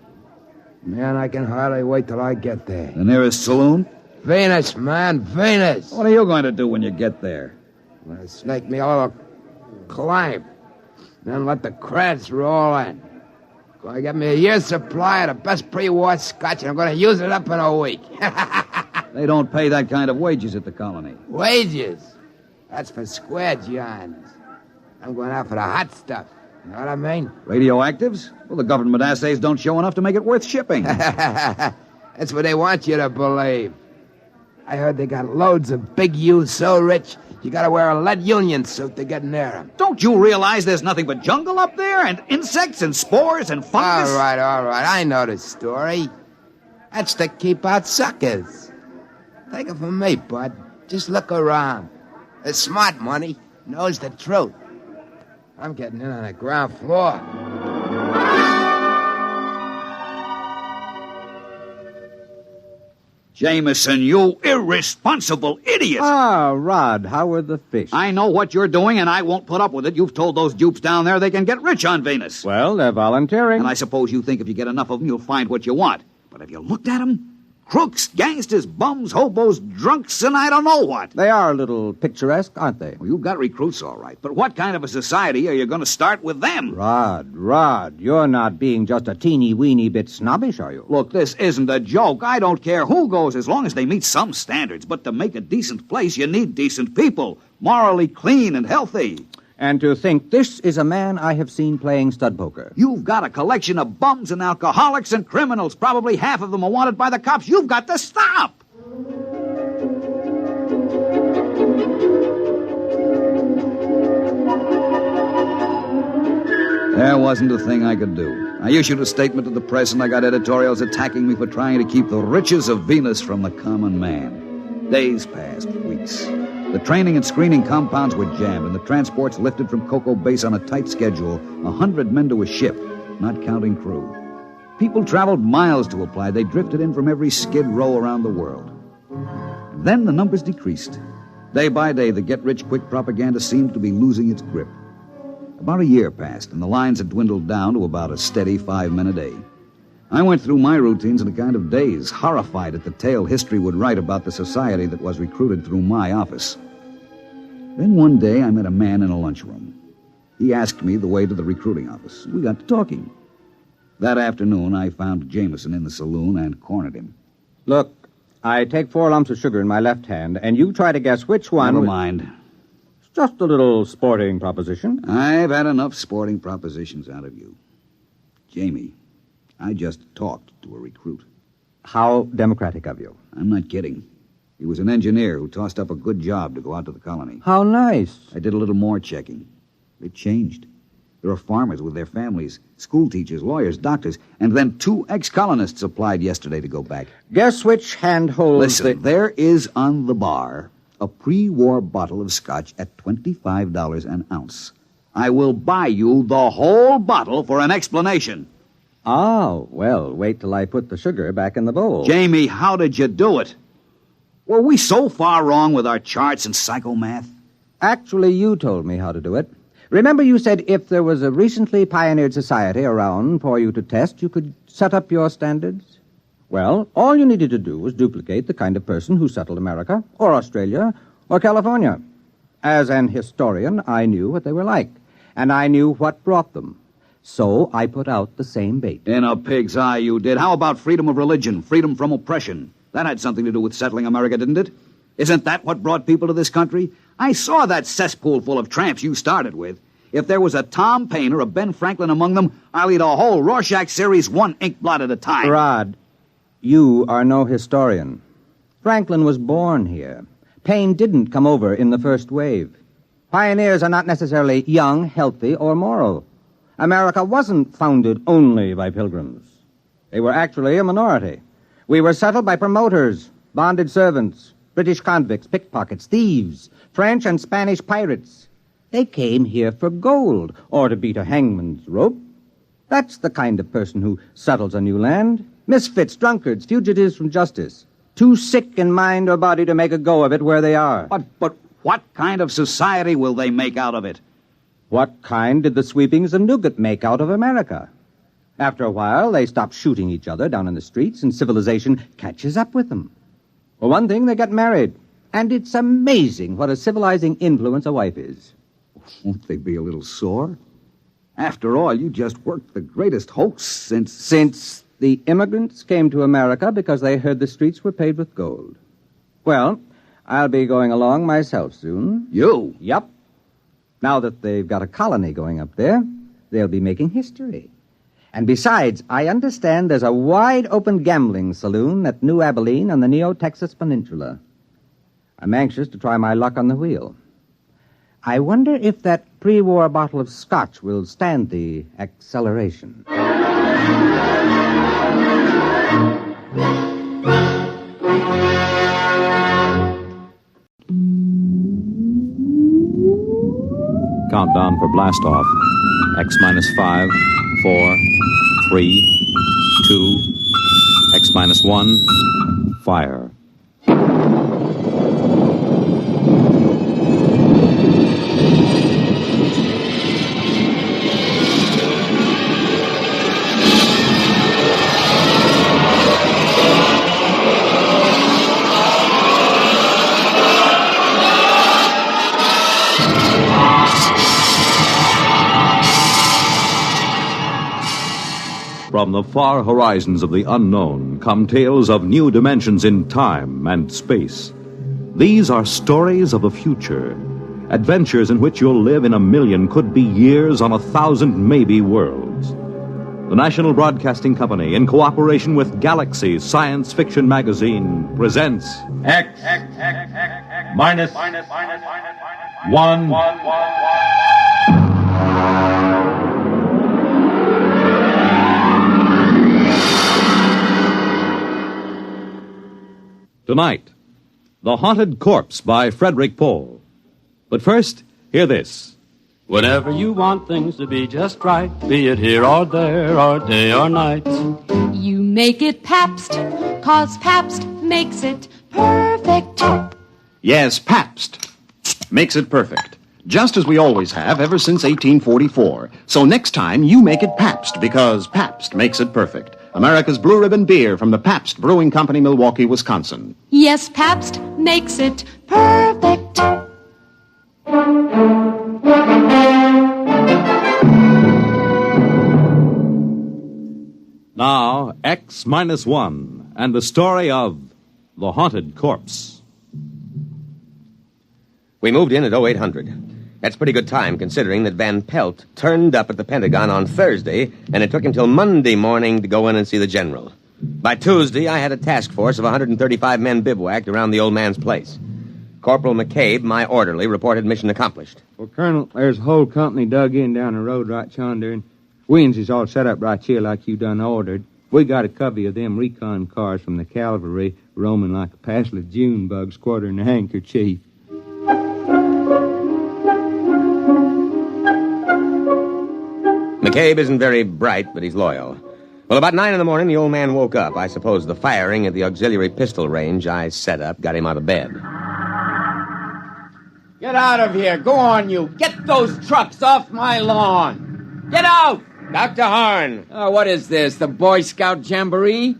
Man, I can hardly wait till I get there. The nearest saloon? Venus, man, Venus. What are you going to do when you get there? Well, snake me a little climb. Then let the creds roll in. Gonna get me a year's supply of the best pre-war scotch, and I'm gonna use it up in a week. They don't pay that kind of wages at the colony. Wages? That's for square johns. I'm going out for the hot stuff. You know what I mean? Radioactives? Well, the government assays don't show enough to make it worth shipping. That's what they want you to believe. I heard they got loads of big U's so rich, you gotta wear a lead union suit to get near them. Don't you realize there's nothing but jungle up there? And insects and spores and fungus? All right. I know the story. That's to keep out suckers. Take it from me, bud. Just look around. The smart money knows the truth. I'm getting in on the ground floor. Jameson, you irresponsible idiot! Ah, Rod, how were the fish? I know what you're doing, and I won't put up with it. You've told those dupes down there they can get rich on Venus. Well, they're volunteering. And I suppose you think if you get enough of them, you'll find what you want. But have you looked at them? Crooks, gangsters, bums, hobos, drunks, and I don't know what. They are a little picturesque, aren't they? Well, you've got recruits, all right. But what kind of a society are you going to start with them? Rod, you're not being just a teeny-weeny bit snobbish, are you? Look, this isn't a joke. I don't care who goes as long as they meet some standards. But to make a decent place, you need decent people, morally clean and healthy. And to think this is a man I have seen playing stud poker. You've got a collection of bums and alcoholics and criminals. Probably half of them are wanted by the cops. You've got to stop. There wasn't a thing I could do. I issued a statement to the press, and I got editorials attacking me for trying to keep the riches of Venus from the common man. Days passed, weeks. The training and screening compounds were jammed, and the transports lifted from Cocoa Base on a tight schedule, 100 men to a ship, not counting crew. People traveled miles to apply. They drifted in from every skid row around the world. Then the numbers decreased. Day by day, the get-rich-quick propaganda seemed to be losing its grip. About a year passed, and the lines had dwindled down to about a steady 5 men a day. I went through my routines in a kind of daze, horrified at the tale history would write about the society that was recruited through my office. Then one day I met a man in a lunchroom. He asked me the way to the recruiting office. We got to talking. That afternoon I found Jameson in the saloon and cornered him. Look, I take 4 lumps of sugar in my left hand, and you try to guess which one... Never mind. It's just a little sporting proposition. I've had enough sporting propositions out of you. Jamie, I just talked to a recruit. How democratic of you. I'm not kidding. He was an engineer who tossed up a good job to go out to the colony. How nice. I did a little more checking. It changed. There are farmers with their families, school teachers, lawyers, doctors, and then 2 ex-colonists applied yesterday to go back. Guess which hand holds Listen, there is on the bar a pre-war bottle of scotch at $25 an ounce. I will buy you the whole bottle for an explanation. Oh, well, wait till I put the sugar back in the bowl. Jamie, how did you do it? Were we so far wrong with our charts and psychomath? Actually, you told me how to do it. Remember you said if there was a recently pioneered society around for you to test, you could set up your standards? Well, all you needed to do was duplicate the kind of person who settled America, or Australia, or California. As an historian, I knew what they were like, and I knew what brought them. So I put out the same bait. In a pig's eye, you did. How about freedom of religion, freedom from oppression? That had something to do with settling America, didn't it? Isn't that what brought people to this country? I saw that cesspool full of tramps you started with. If there was a Tom Paine or a Ben Franklin among them, I'll eat a whole Rorschach series 1 ink blot at a time. Rod, you are no historian. Franklin was born here. Paine didn't come over in the first wave. Pioneers are not necessarily young, healthy, or moral. America wasn't founded only by pilgrims. They were actually a minority. We were settled by promoters, bonded servants, British convicts, pickpockets, thieves, French and Spanish pirates. They came here for gold or to beat a hangman's rope. That's the kind of person who settles a new land. Misfits, drunkards, fugitives from justice. Too sick in mind or body to make a go of it where they are. But what kind of society will they make out of it? What kind did the sweepings of Newgate make out of America? After a while, they stop shooting each other down in the streets, and civilization catches up with them. For one thing, they get married. And it's amazing what a civilizing influence a wife is. Won't they be a little sore? After all, you just worked the greatest hoax since... Since the immigrants came to America because they heard the streets were paved with gold. Well, I'll be going along myself soon. You? Yup. Now that they've got a colony going up there, they'll be making history. And besides, I understand there's a wide-open gambling saloon at New Abilene on the Neo-Texas Peninsula. I'm anxious to try my luck on the wheel. I wonder if that pre-war bottle of scotch will stand the acceleration. Countdown for blast-off. X minus 5, 4, 3, 2, X minus 1, fire. From the far horizons of the unknown come tales of new dimensions in time and space. These are stories of the future, adventures in which you'll live in a million, could be years, on 1,000 maybe worlds. The National Broadcasting Company, in cooperation with Galaxy Science Fiction Magazine, presents X minus 1. Tonight, The Haunted Corpse by Frederick Pohl. But first, hear this. Whenever you want things to be just right, be it here or there or day or night, You make it Pabst, 'cause Pabst makes it perfect. Yes, Pabst makes it perfect. Just as we always have ever since 1844. So next time, you make it Pabst, because Pabst makes it perfect. America's Blue Ribbon Beer from the Pabst Brewing Company, Milwaukee, Wisconsin. Yes, Pabst makes it perfect. Now, X minus 1, and the story of The Haunted Corpse. We moved in at 0800. That's pretty good time, considering that Van Pelt turned up at the Pentagon on Thursday, and it took him till Monday morning to go in and see the general. By Tuesday, I had a task force of 135 men bivouacked around the old man's place. Corporal McCabe, my orderly, reported mission accomplished. Well, Colonel, there's a whole company dug in down the road right yonder, and Wins is all set up right here like you done ordered. We got a covey of them recon cars from the cavalry roaming like a passel of June bugs quartering a handkerchief. McCabe isn't very bright, but he's loyal. Well, about 9 in the morning, the old man woke up. I suppose the firing at the auxiliary pistol range I set up got him out of bed. Get out of here. Go on, you. Get those trucks off my lawn. Get out! Dr. Horn! Oh, what is this, the Boy Scout Jamboree?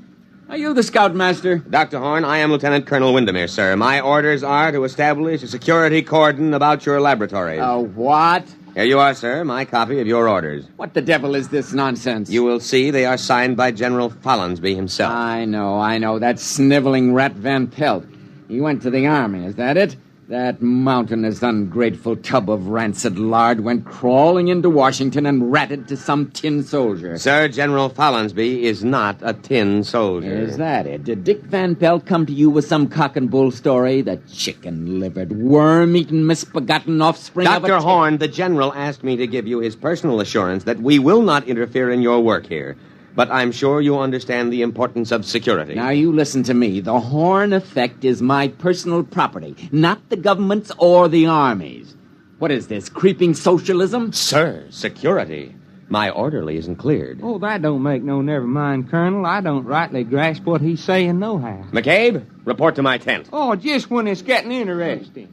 Are you the scoutmaster? Dr. Horn, I am Lieutenant Colonel Windermere, sir. My orders are to establish a security cordon about your laboratories. What? Here you are, sir, my copy of your orders. What the devil is this nonsense? You will see they are signed by General Follansby himself. I know. That sniveling rat Van Pelt. He went to the army, is that it? That mountainous, ungrateful tub of rancid lard went crawling into Washington and ratted to some tin soldier. Sir, General Follansby is not a tin soldier. Is that it? Did Dick Van Pelt come to you with some cock and bull story? The chicken-livered, worm-eaten, misbegotten offspring of a... Dr. Horn, the general asked me to give you his personal assurance that we will not interfere in your work here. But I'm sure you understand the importance of security. Now, you listen to me. The Horn effect is my personal property, not the government's or the Army's. What is this, creeping socialism? Sir, security. My orderly isn't cleared. Oh, that don't make no never mind, Colonel. I don't rightly grasp what he's saying nohow. McCabe, report to my tent. Oh, just when it's getting interesting.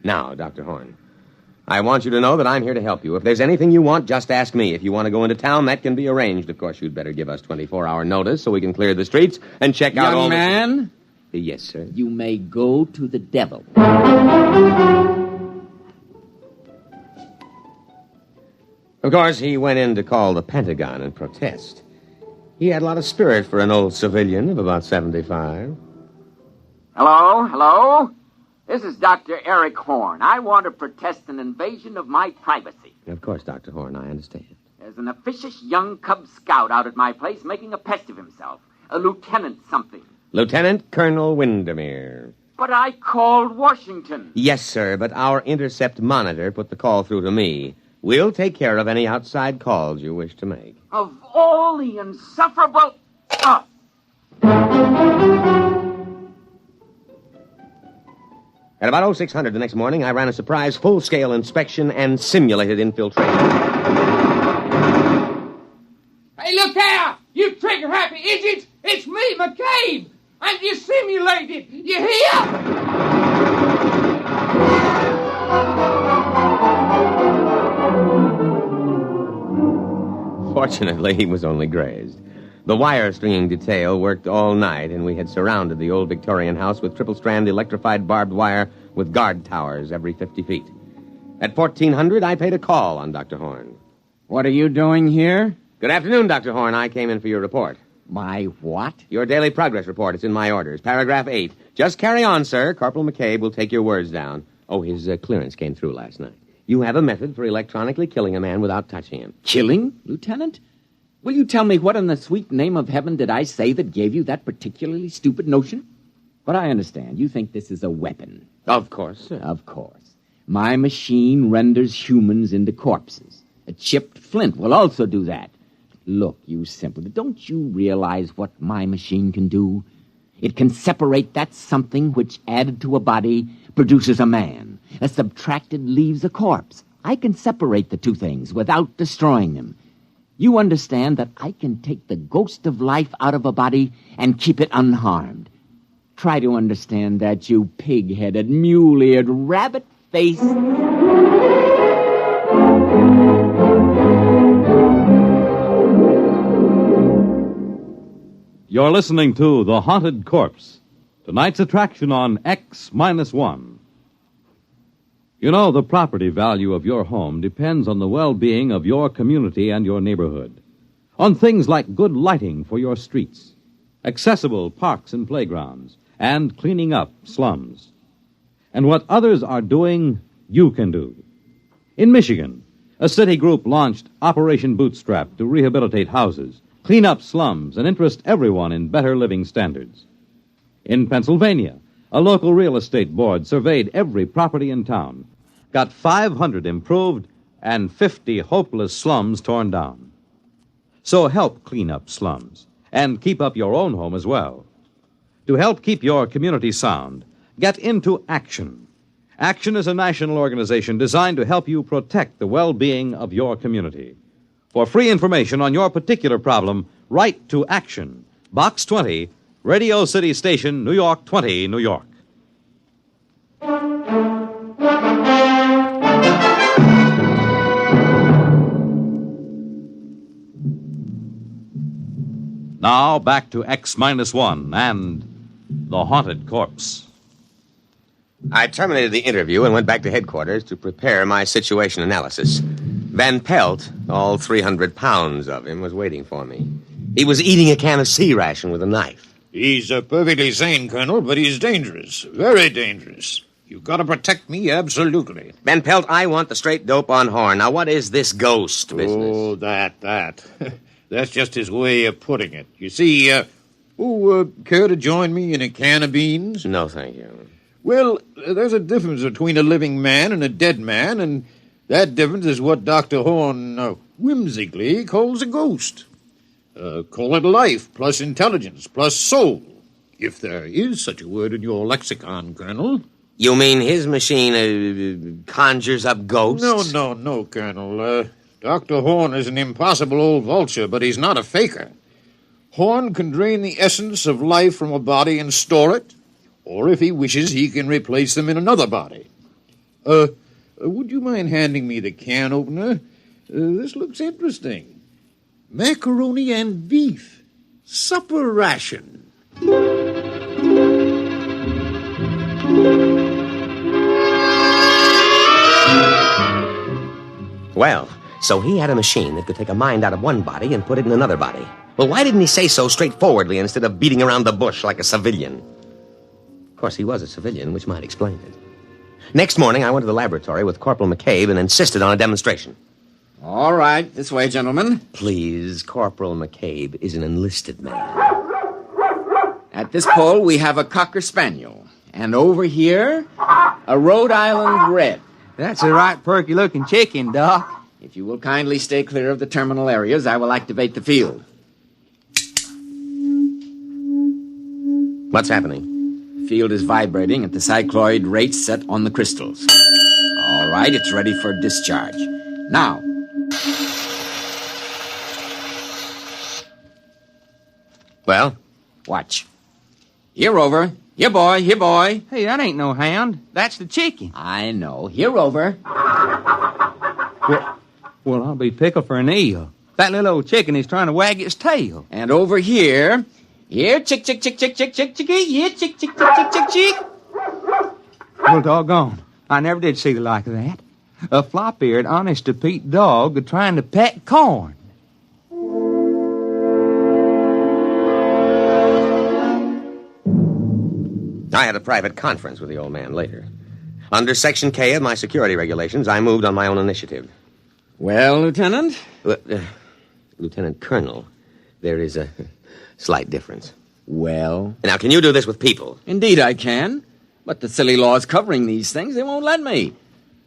Now, Dr. Horn, I want you to know that I'm here to help you. If there's anything you want, just ask me. If you want to go into town, that can be arranged. Of course, you'd better give us 24-hour notice so we can clear the streets and check out all... Young man? Yes, sir. You may go to the devil. Of course, he went in to call the Pentagon and protest. He had a lot of spirit for an old civilian of about 75. Hello? This is Dr. Eric Horn. I want to protest an invasion of my privacy. Of course, Dr. Horn, I understand. There's an officious young Cub Scout out at my place making a pest of himself. A lieutenant something. Lieutenant Colonel Windermere. But I called Washington. Yes, sir, but our intercept monitor put the call through to me. We'll take care of any outside calls you wish to make. Of all the insufferable... At about 0600 the next morning, I ran a surprise full-scale inspection and simulated infiltration. Hey, look there! You trigger-happy idiot! It's me, McCabe! And you simulated! You hear? Fortunately, he was only grazed. The wire-stringing detail worked all night, and we had surrounded the old Victorian house with triple-strand electrified barbed wire with guard towers every 50 feet. At 1400, I paid a call on Dr. Horn. What are you doing here? Good afternoon, Dr. Horn. I came in for your report. My what? Your daily progress report. It's in my orders. Paragraph 8. Just carry on, sir. Corporal McCabe will take your words down. Oh, his clearance came through last night. You have a method for electronically killing a man without touching him. Killing, Lieutenant? Will you tell me what in the sweet name of heaven did I say that gave you that particularly stupid notion? But I understand. You think this is a weapon. Of course, sir. Of course. My machine renders humans into corpses. A chipped flint will also do that. Look, you simpleton, don't you realize what my machine can do? It can separate that something which, added to a body, produces a man. A subtracted leaves a corpse. I can separate the two things without destroying them. You understand that I can take the ghost of life out of a body and keep it unharmed. Try to understand that, you pig-headed, mule-eared, rabbit-faced... You're listening to The Haunted Corpse, tonight's attraction on X-1. You know, the property value of your home depends on the well-being of your community and your neighborhood. On things like good lighting for your streets, accessible parks and playgrounds, and cleaning up slums. And what others are doing, you can do. In Michigan, a city group launched Operation Bootstrap to rehabilitate houses, clean up slums, and interest everyone in better living standards. In Pennsylvania, a local real estate board surveyed every property in town, got 500 improved and 50 hopeless slums torn down. So help clean up slums and keep up your own home as well. To help keep your community sound, get into Action. Action is a national organization designed to help you protect the well-being of your community. For free information on your particular problem, write to Action, Box 20, Radio City Station, New York 20, New York. Now, back to X-1 and The Haunted Corpse. I terminated the interview and went back to headquarters to prepare my situation analysis. Van Pelt, all 300 pounds of him, was waiting for me. He was eating a can of sea ration with a knife. He's perfectly sane, Colonel, but he's dangerous. Very dangerous. You've got to protect me, absolutely. Van Pelt, I want the straight dope on Horn. Now, what is this ghost business? Oh, that. That's just his way of putting it. You see, care to join me in a can of beans? No, thank you. Well, there's a difference between a living man and a dead man, and that difference is what Dr. Horn whimsically calls a ghost. Call it life, plus intelligence, plus soul, if there is such a word in your lexicon, Colonel. You mean his machine conjures up ghosts? No, Colonel. Dr. Horn is an impossible old vulture, but he's not a faker. Horn can drain the essence of life from a body and store it, or if he wishes, he can replace them in another body. Would you mind handing me the can opener? This looks interesting. Macaroni and beef. Supper ration. Well, So he had a machine that could take a mind out of one body and put it in another body. Well, why didn't he say so straightforwardly instead of beating around the bush like a civilian? Of course, he was a civilian, which might explain it. Next morning, I went to the laboratory with Corporal McCabe and insisted on a demonstration. All right, this way, gentlemen. Please, Corporal McCabe is an enlisted man. At this pole, we have a Cocker Spaniel. And over here, a Rhode Island Red. That's a right perky-looking chicken, Doc. If you will kindly stay clear of the terminal areas, I will activate the field. What's happening? The field is vibrating at the cycloid rate set on the crystals. All right, it's ready for discharge. Now. Well? Watch. Here, Rover. Here, boy. Here, boy. Hey, that ain't no hound. That's the chicken. I know. Here, Rover. Well, I'll be pickled for an eel. That little old chicken is trying to wag its tail. And over here... Here, chick, chick, chick, chick, chick, chick, chicky. Here, chick, chick, chick, chick, chick, chick. Well, doggone. I never did see the like of that. A flop-eared, honest-to-Pete dog trying to peck corn. I had a private conference with the old man later. Under Section K of my security regulations, I moved on my own initiative. Well, Lieutenant? Lieutenant Colonel, there is a slight difference. Well? Now, can you do this with people? Indeed I can. But the silly laws covering these things, they won't let me.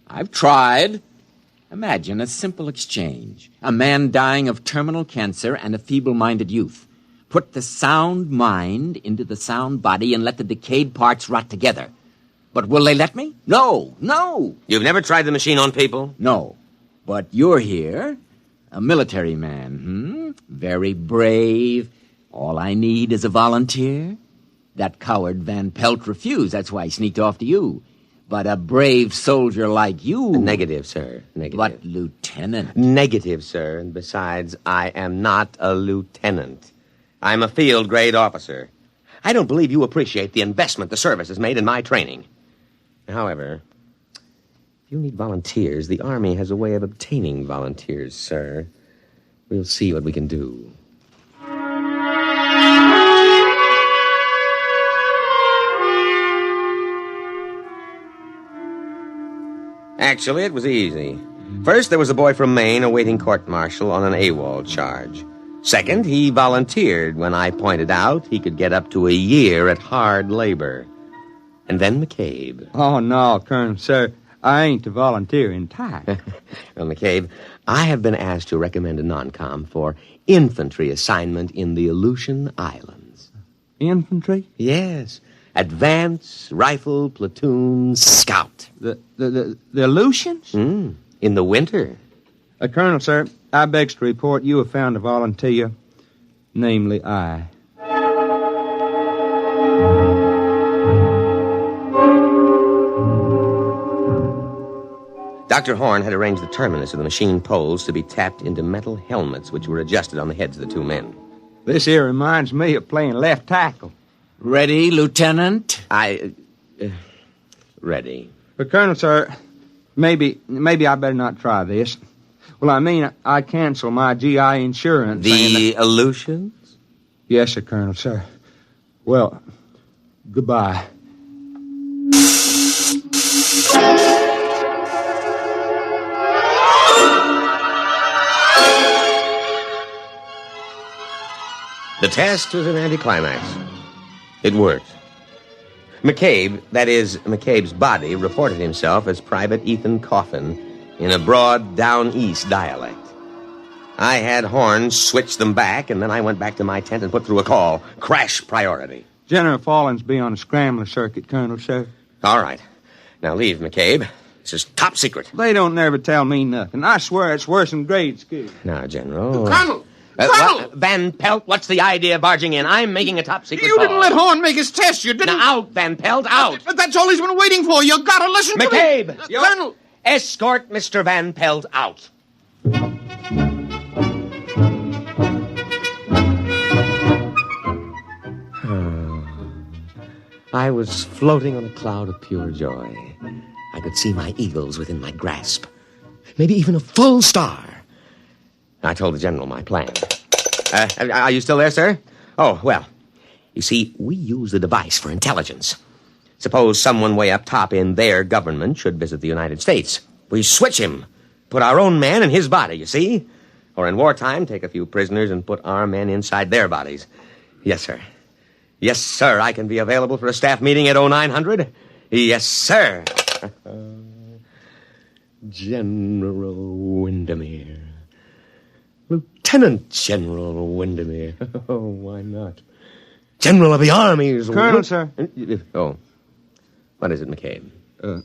I've tried. Imagine a simple exchange. A man dying of terminal cancer and a feeble-minded youth. Put the sound mind into the sound body and let the decayed parts rot together. But will they let me? No, no. You've never tried the machine on people? No. But you're here, a military man, Very brave. All I need is a volunteer. That coward Van Pelt refused. That's why he sneaked off to you. But a brave soldier like you... Negative, sir. Negative. But, Lieutenant... Negative, sir. And besides, I am not a lieutenant. I'm a field-grade officer. I don't believe you appreciate the investment the service has made in my training. However, if you need volunteers, the Army has a way of obtaining volunteers, sir. We'll see what we can do. Actually, it was easy. First, there was a boy from Maine awaiting court-martial on an AWOL charge. Second, he volunteered when I pointed out he could get up to a year at hard labor. And then McCabe. Oh, no, Colonel, sir. I ain't a volunteer in time. Well, McCabe, I have been asked to recommend a non-com for infantry assignment in the Aleutian Islands. Infantry? Yes. Advance, rifle, platoon, scout. The Aleutians? In the winter. Colonel, sir, I begs to report you have found a volunteer, namely I. Dr. Horn had arranged the terminus of the machine poles to be tapped into metal helmets which were adjusted on the heads of the two men. This here reminds me of playing left tackle. Ready, Lieutenant? Ready. But, Colonel, sir, maybe I better not try this. Well, I mean, I cancel my GI insurance. The Aleutians? Yes, sir, Colonel, sir. Well, goodbye. The test was an anticlimax. It worked. McCabe, that is, McCabe's body, reported himself as Private Ethan Coffin in a broad down-east dialect. I had Horn switch them back, and then I went back to my tent and put through a call. Crash priority. General Fallon's be on a scrambler circuit, Colonel, sir. All right. Now leave, McCabe. This is top secret. They don't never tell me nothing. I swear it's worse than grade school. Now, General... Colonel! Colonel! Van Pelt, what's the idea of barging in? I'm making a top secret You call. didn't let Horn make his test. You didn't... Now, out, Van Pelt, out. But that's all he's been waiting for. You gotta listen to me. McCabe! Colonel! Escort Mr. Van Pelt out. I was floating on a cloud of pure joy. I could see my eagles within my grasp. Maybe even a full star. I told the general my plan. Are you still there, sir? Oh, well, you see, we use the device for intelligence. Suppose someone way up top in their government should visit the United States. We switch him, put our own man in his body, you see? Or in wartime, take a few prisoners and put our men inside their bodies. Yes, sir. Yes, sir, I can be available for a staff meeting at 0900. Yes, sir. General Windermere. Lieutenant General Windermere. Oh, why not? General of the armies. Colonel, sir. Oh. What is it, McCabe?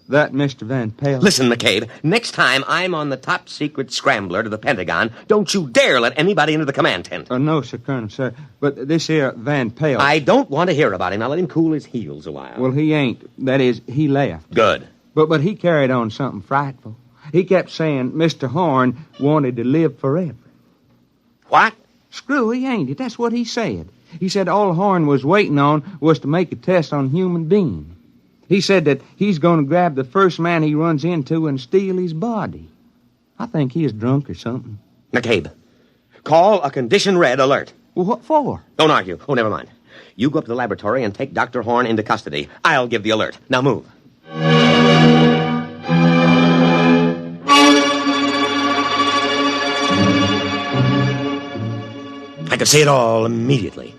That Mr. Van Pelt. Listen, McCabe, next time I'm on the top-secret scrambler to the Pentagon, don't you dare let anybody into the command tent. No, sir, Colonel, sir. But this here Van Pelt... I don't want to hear about him. Now let him cool his heels a while. Well, he ain't. That is, he left. Good. But he carried on something frightful. He kept saying Mr. Horn wanted to live forever. What? Screwy, ain't it? That's what he said. He said all Horn was waiting on was to make a test on human being. He said that he's going to grab the first man he runs into and steal his body. I think he is drunk or something. McCabe, call a condition red alert. Well, what for? Don't argue. Oh, never mind. You go up to the laboratory and take Dr. Horn into custody. I'll give the alert. Now move. I could see it all immediately.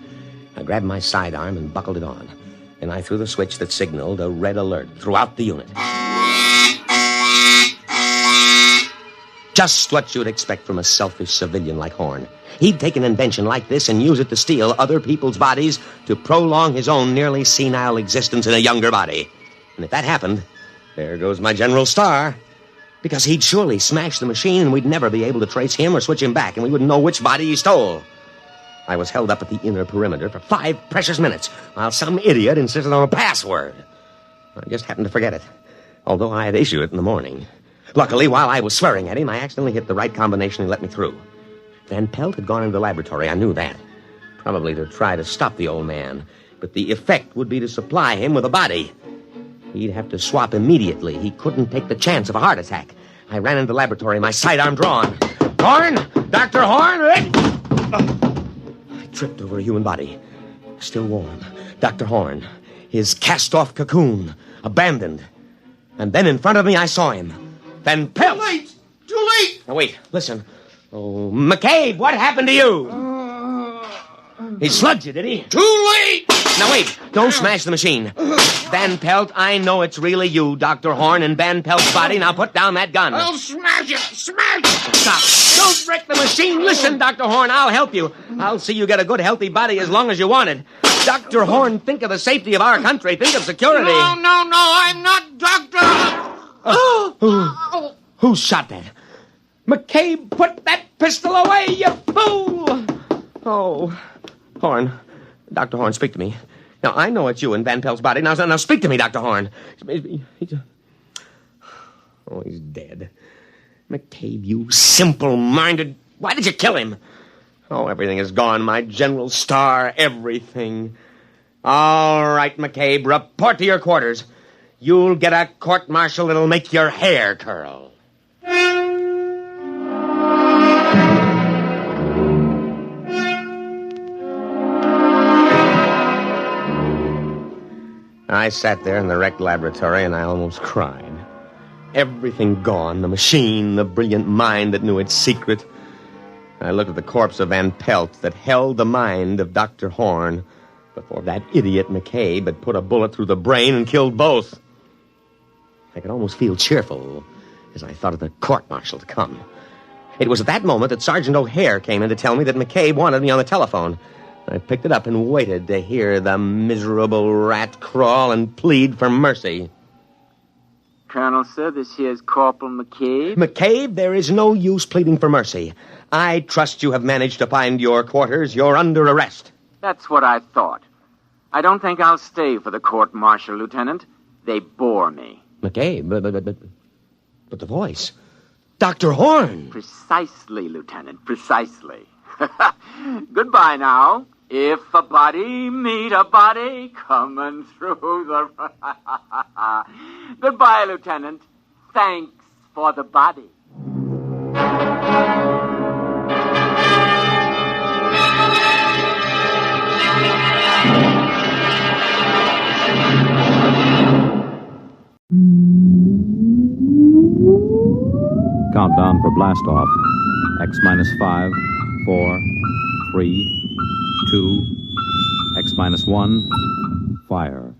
I grabbed my sidearm and buckled it on. And I threw the switch that signaled a red alert throughout the unit. Just what you'd expect from a selfish civilian like Horn. He'd take an invention like this and use it to steal other people's bodies to prolong his own nearly senile existence in a younger body. And if that happened, there goes my General Star. Because he'd surely smash the machine and we'd never be able to trace him or switch him back, and we wouldn't know which body he stole. I was held up at the inner perimeter for 5 precious minutes while some idiot insisted on a password. I just happened to forget it, although I had issued it in the morning. Luckily, while I was swearing at him, I accidentally hit the right combination and let me through. Van Pelt had gone into the laboratory. I knew that. Probably to try to stop the old man. But the effect would be to supply him with a body. He'd have to swap immediately. He couldn't take the chance of a heart attack. I ran into the laboratory, my sidearm drawn. Horn! Dr. Horn! Tripped over a human body. Still warm. Dr. Horn. His cast-off cocoon. Abandoned. And then in front of me, I saw him. Van Pelt! Too late! Too late! Now, wait. Listen. Oh, McCabe, what happened to you? He slugged you, did he? Too late! Now, wait. Don't smash the machine. Van Pelt, I know it's really you, Dr. Horn, and Van Pelt's body. Now put down that gun. I'll smash it! Smash it! Stop. Don't wreck the machine. Listen, Dr. Horn, I'll help you. I'll see you get a good, healthy body as long as you want it. Dr. Horn, think of the safety of our country. Think of security. No, I'm not Doctor. Who shot that? McCabe, put that pistol away, you fool! Oh, Horn. Dr. Horn, speak to me. Now, I know it's you in Van Pelt's body. Now speak to me, Dr. Horn. Oh, he's dead. McCabe, you simple-minded... Why did you kill him? Oh, everything is gone. My General Star, everything. All right, McCabe, report to your quarters. You'll get a court-martial that'll make your hair curl. I sat there in the wrecked laboratory, and I almost cried. Everything gone, the machine, the brilliant mind that knew its secret. I looked at the corpse of Van Pelt that held the mind of Dr. Horn before that idiot McCabe had put a bullet through the brain and killed both. I could almost feel cheerful as I thought of the court-martial to come. It was at that moment that Sergeant O'Hare came in to tell me that McCabe wanted me on the telephone. I picked it up and waited to hear the miserable rat crawl and plead for mercy. Colonel, sir, this here's Corporal McCabe. McCabe, there is no use pleading for mercy. I trust you have managed to find your quarters. You're under arrest. That's what I thought. I don't think I'll stay for the court-martial, Lieutenant. They bore me. McCabe, but the voice. Dr. Horn! Precisely, Lieutenant, precisely. Goodbye now. If a body meet a body coming through the... Goodbye, Lieutenant. Thanks for the body. Countdown for blast off. X minus 5, 4, 3, 2, X minus 1, fire.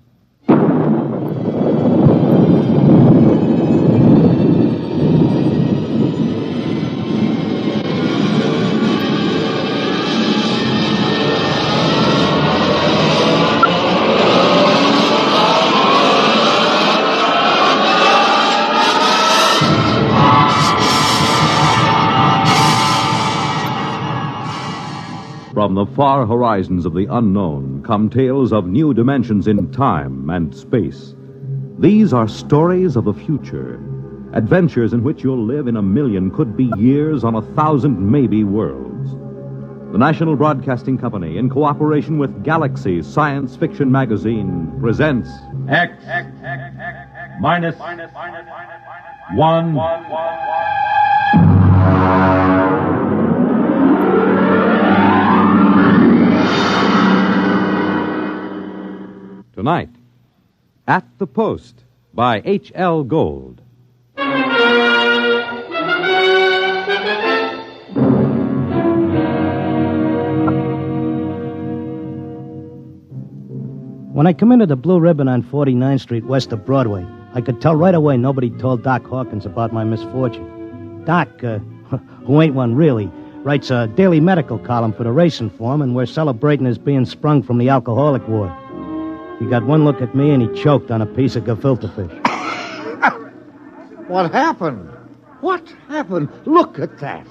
From the far horizons of the unknown come tales of new dimensions in time and space. These are stories of the future, adventures in which you'll live in a million, could be years, on 1,000 maybe worlds. The National Broadcasting Company, in cooperation with Galaxy Science Fiction Magazine, presents X minus 1. Tonight, At the Post by H.L. Gold. When I come into the Blue Ribbon on 49th Street west of Broadway, I could tell right away nobody told Doc Hawkins about my misfortune. Doc, who ain't one really, writes a daily medical column for the Racing Form, and we're celebrating his being sprung from the alcoholic ward. He got one look at me and he choked on a piece of gefilte fish. What happened? What happened? Look at that.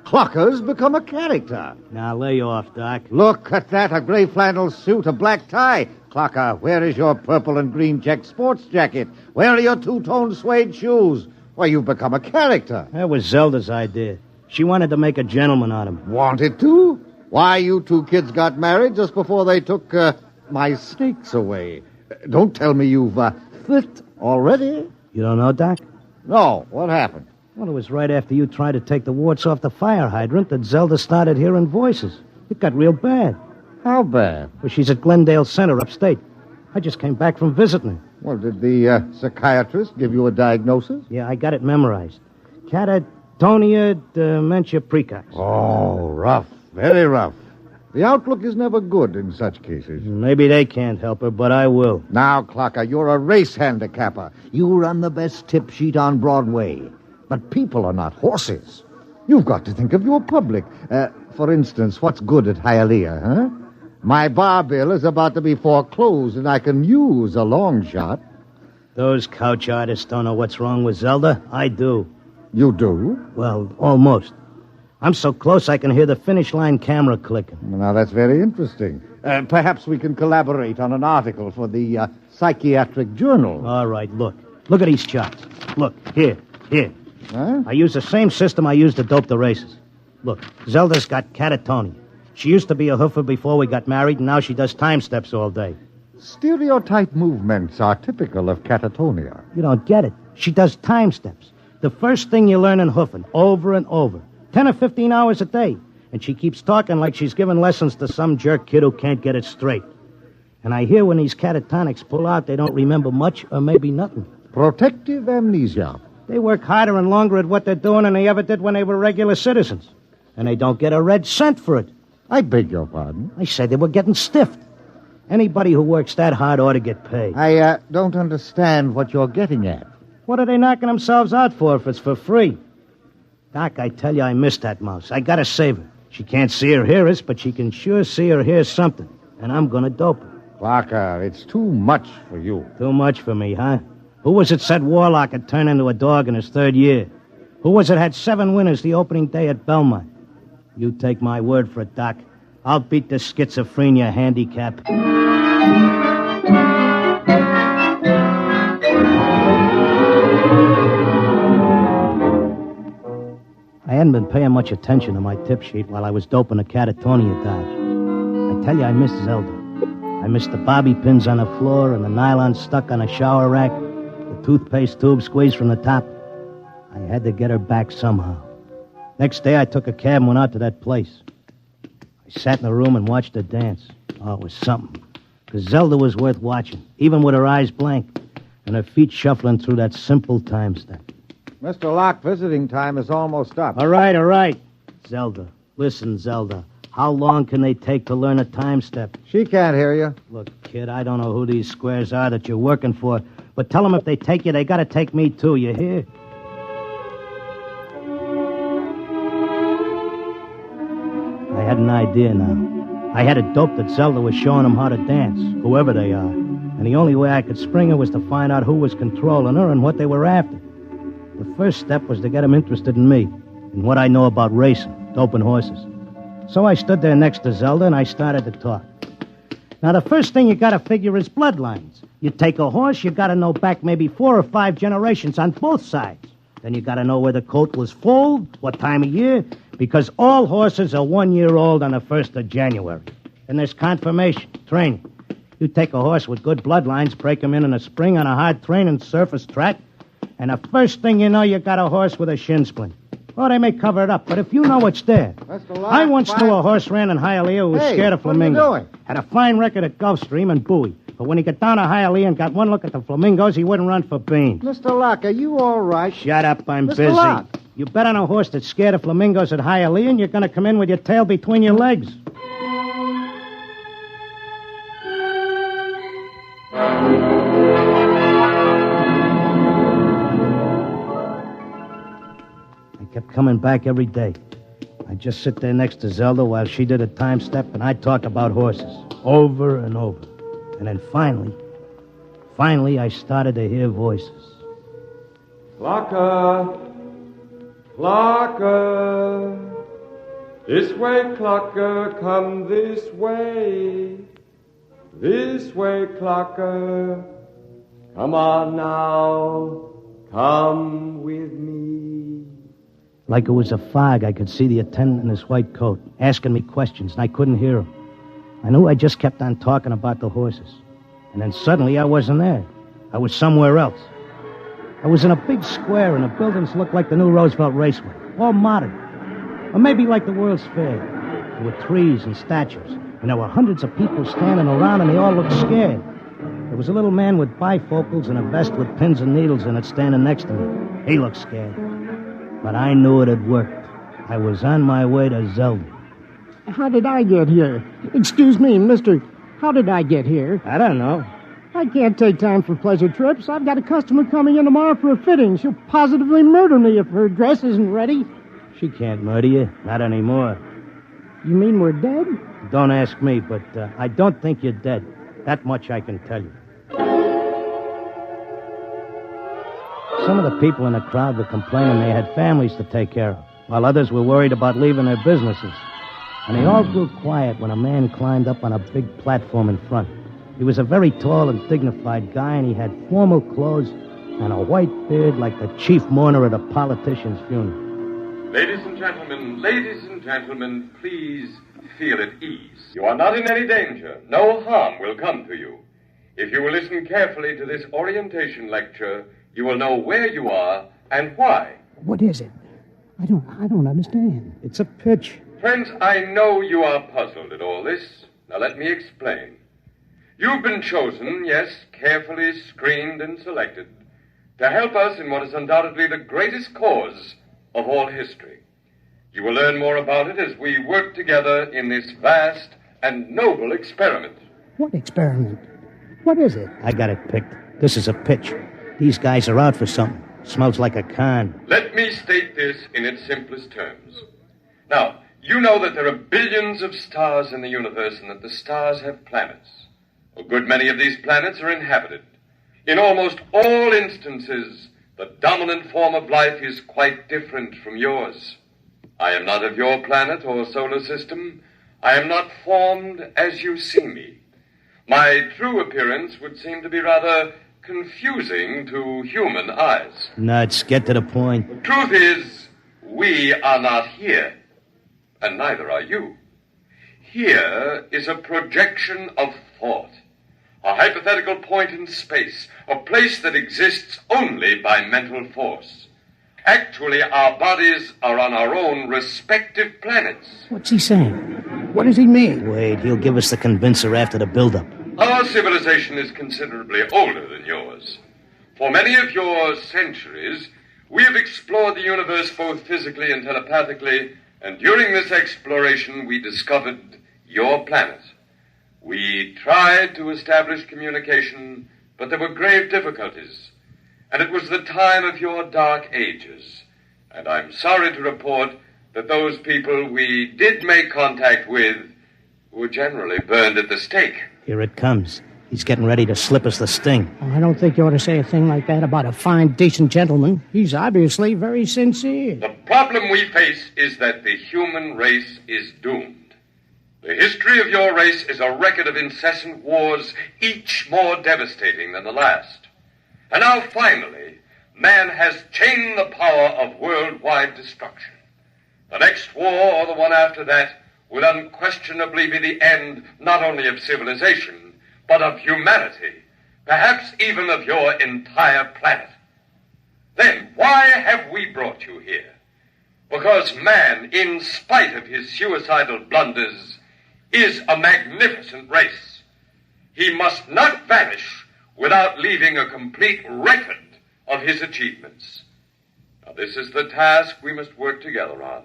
Clucker's become a character. Now, lay off, Doc. Look at that, a gray flannel suit, a black tie. Clucker, where is your purple and green check sports jacket? Where are your two-tone suede shoes? Why, you've become a character. That was Zelda's idea. She wanted to make a gentleman out of him. Wanted to? Why, you two kids got married just before they took my snakes away. Don't tell me you've fit already. You don't know, Doc? No. What happened? Well, it was right after you tried to take the warts off the fire hydrant that Zelda started hearing voices. It got real bad. How bad? Well, she's at Glendale Center upstate. I just came back from visiting her. Well, did the psychiatrist give you a diagnosis? Yeah, I got it memorized. Catatonia dementia precox. Oh, rough. Very rough. The outlook is never good in such cases. Maybe they can't help her, but I will. Now, Clocker, you're a race handicapper. You run the best tip sheet on Broadway. But people are not horses. You've got to think of your public. For instance, what's good at Hialeah, huh? My bar bill is about to be foreclosed, and I can use a long shot. Those couch artists don't know what's wrong with Zelda. I do. You do? Well, almost. I'm so close I can hear the finish line camera clicking. Now, that's very interesting. Perhaps we can collaborate on an article for the Psychiatric Journal. All right, look. Look at these charts. Look, here. Huh? I use the same system I used to dope the races. Look, Zelda's got catatonia. She used to be a hoofer before we got married, and now she does time steps all day. Stereotype movements are typical of catatonia. You don't get it. She does time steps. The first thing you learn in hoofing, over and over. 10 or 15 hours a day. And she keeps talking like she's giving lessons to some jerk kid who can't get it straight. And I hear when these catatonics pull out, they don't remember much or maybe nothing. Protective amnesia. They work harder and longer at what they're doing than they ever did when they were regular citizens. And they don't get a red cent for it. I beg your pardon? I said they were getting stiffed. Anybody who works that hard ought to get paid. I don't understand what you're getting at. What are they knocking themselves out for if it's for free? Doc, I tell you, I miss that mouse. I gotta save her. She can't see or hear us, but she can sure see or hear something. And I'm gonna dope her. Clarker, it's too much for you. Too much for me, huh? Who was it said Warlock had turned into a dog in his third year? Who was it had 7 winners the opening day at Belmont? You take my word for it, Doc. I'll beat the schizophrenia handicap. I hadn't been paying much attention to my tip sheet while I was doping a catatonia dodge. I tell you, I miss Zelda. I miss the bobby pins on the floor and the nylon stuck on a shower rack, the toothpaste tube squeezed from the top. I had to get her back somehow. Next day, I took a cab and went out to that place. I sat in the room and watched her dance. Oh, it was something. Because Zelda was worth watching, even with her eyes blank and her feet shuffling through that simple time step. Mr. Locke, visiting time is almost up. All right. Zelda, listen, Zelda. How long can they take to learn a time step? She can't hear you. Look, kid, I don't know who these squares are that you're working for, but tell them if they take you, they gotta take me too, you hear? I had an idea now. I had it doped that Zelda was showing them how to dance, whoever they are. And the only way I could spring her was to find out who was controlling her and what they were after. The first step was to get them interested in me, and what I know about racing, doping horses. So I stood there next to Zelda, and I started to talk. Now, the first thing you gotta figure is bloodlines. You take a horse, you gotta know back maybe 4 or 5 generations on both sides. Then you gotta know where the coat was foaled, what time of year, because all horses are 1 year old on the 1st of January. And there's confirmation, training. You take a horse with good bloodlines, break him in a spring on a hard training surface track, and the first thing you know, you got a horse with a shin splint. Oh, they may cover it up, but if you know it's there. I once knew a horse ran in Hialeah who was scared of flamingo. What are you doing? Had a fine record at Gulfstream and Bowie. But when he got down to Hialeah and got one look at the flamingos, he wouldn't run for beans. Mr. Locke, are you all right? Shut up, I'm Mr. busy. Locke. You bet on a horse that's scared of flamingos at Hialeah, and you're going to come in with your tail between your legs. I kept coming back every day. I'd just sit there next to Zelda while she did a time step, and I'd talk about horses over and over. And then finally, I started to hear voices. Clocker, this way, Clocker, come this way. This way, Clocker, come on now, come with me. Like it was a fog, I could see the attendant in his white coat, asking me questions, and I couldn't hear him. I knew I just kept on talking about the horses. And then suddenly I wasn't there. I was somewhere else. I was in a big square, and the buildings looked like the new Roosevelt Raceway, all modern. Or maybe like the World's Fair. There were trees and statues, and there were hundreds of people standing around, and they all looked scared. There was a little man with bifocals and a vest with pins and needles in it standing next to me. He looked scared. But I knew it had worked. I was on my way to Zelda. How did I get here? Excuse me, mister. How did I get here? I don't know. I can't take time for pleasure trips. I've got a customer coming in tomorrow for a fitting. She'll positively murder me if her dress isn't ready. She can't murder you. Not anymore. You mean we're dead? Don't ask me, but I don't think you're dead. That much I can tell you. Some of the people in the crowd were complaining they had families to take care of, while others were worried about leaving their businesses. And they all grew quiet when a man climbed up on a big platform in front. He was a very tall and dignified guy, and he had formal clothes and a white beard like the chief mourner at a politician's funeral. Ladies and gentlemen, please feel at ease. You are not in any danger. No harm will come to you. If you will listen carefully to this orientation lecture, you will know where you are and why. What is it? I don't understand. It's a pitch. Friends, I know you are puzzled at all this. Now let me explain. You've been chosen, yes, carefully screened and selected, to help us in what is undoubtedly the greatest cause of all history. You will learn more about it as we work together in this vast and noble experiment. What experiment? What is it? I got it picked. This is a pitch. These guys are out for something. Smells like a con. Let me state this in its simplest terms. Now, you know that there are billions of stars in the universe and that the stars have planets. A good many of these planets are inhabited. In almost all instances, the dominant form of life is quite different from yours. I am not of your planet or solar system. I am not formed as you see me. My true appearance would seem to be rather confusing to human eyes. Nuts, get to the point. The truth is, we are not here, and neither are you. Here is a projection of thought, a hypothetical point in space, a place that exists only by mental force. Actually, our bodies are on our own respective planets. What's he saying? What does he mean? Wait, he'll give us the convincer after the build-up. Our civilization is considerably older than yours. For many of your centuries, We have explored the universe both physically and telepathically, and during this exploration we discovered your planet. We tried to establish communication, but there were grave difficulties, and it was the time of your dark ages. And I'm sorry to report that those people we did make contact with were generally burned at the stake. Here it comes. He's getting ready to slip us the sting. Oh, I don't think you ought to say a thing like that about a fine, decent gentleman. He's obviously very sincere. The problem we face is that the human race is doomed. The history of your race is a record of incessant wars, each more devastating than the last. And now, finally, man has chained the power of worldwide destruction. The next war, or the one after that, will unquestionably be the end not only of civilization, but of humanity, perhaps even of your entire planet. Then why have we brought you here? Because man, in spite of his suicidal blunders, is a magnificent race. He must not vanish without leaving a complete record of his achievements. Now, this is the task we must work together on.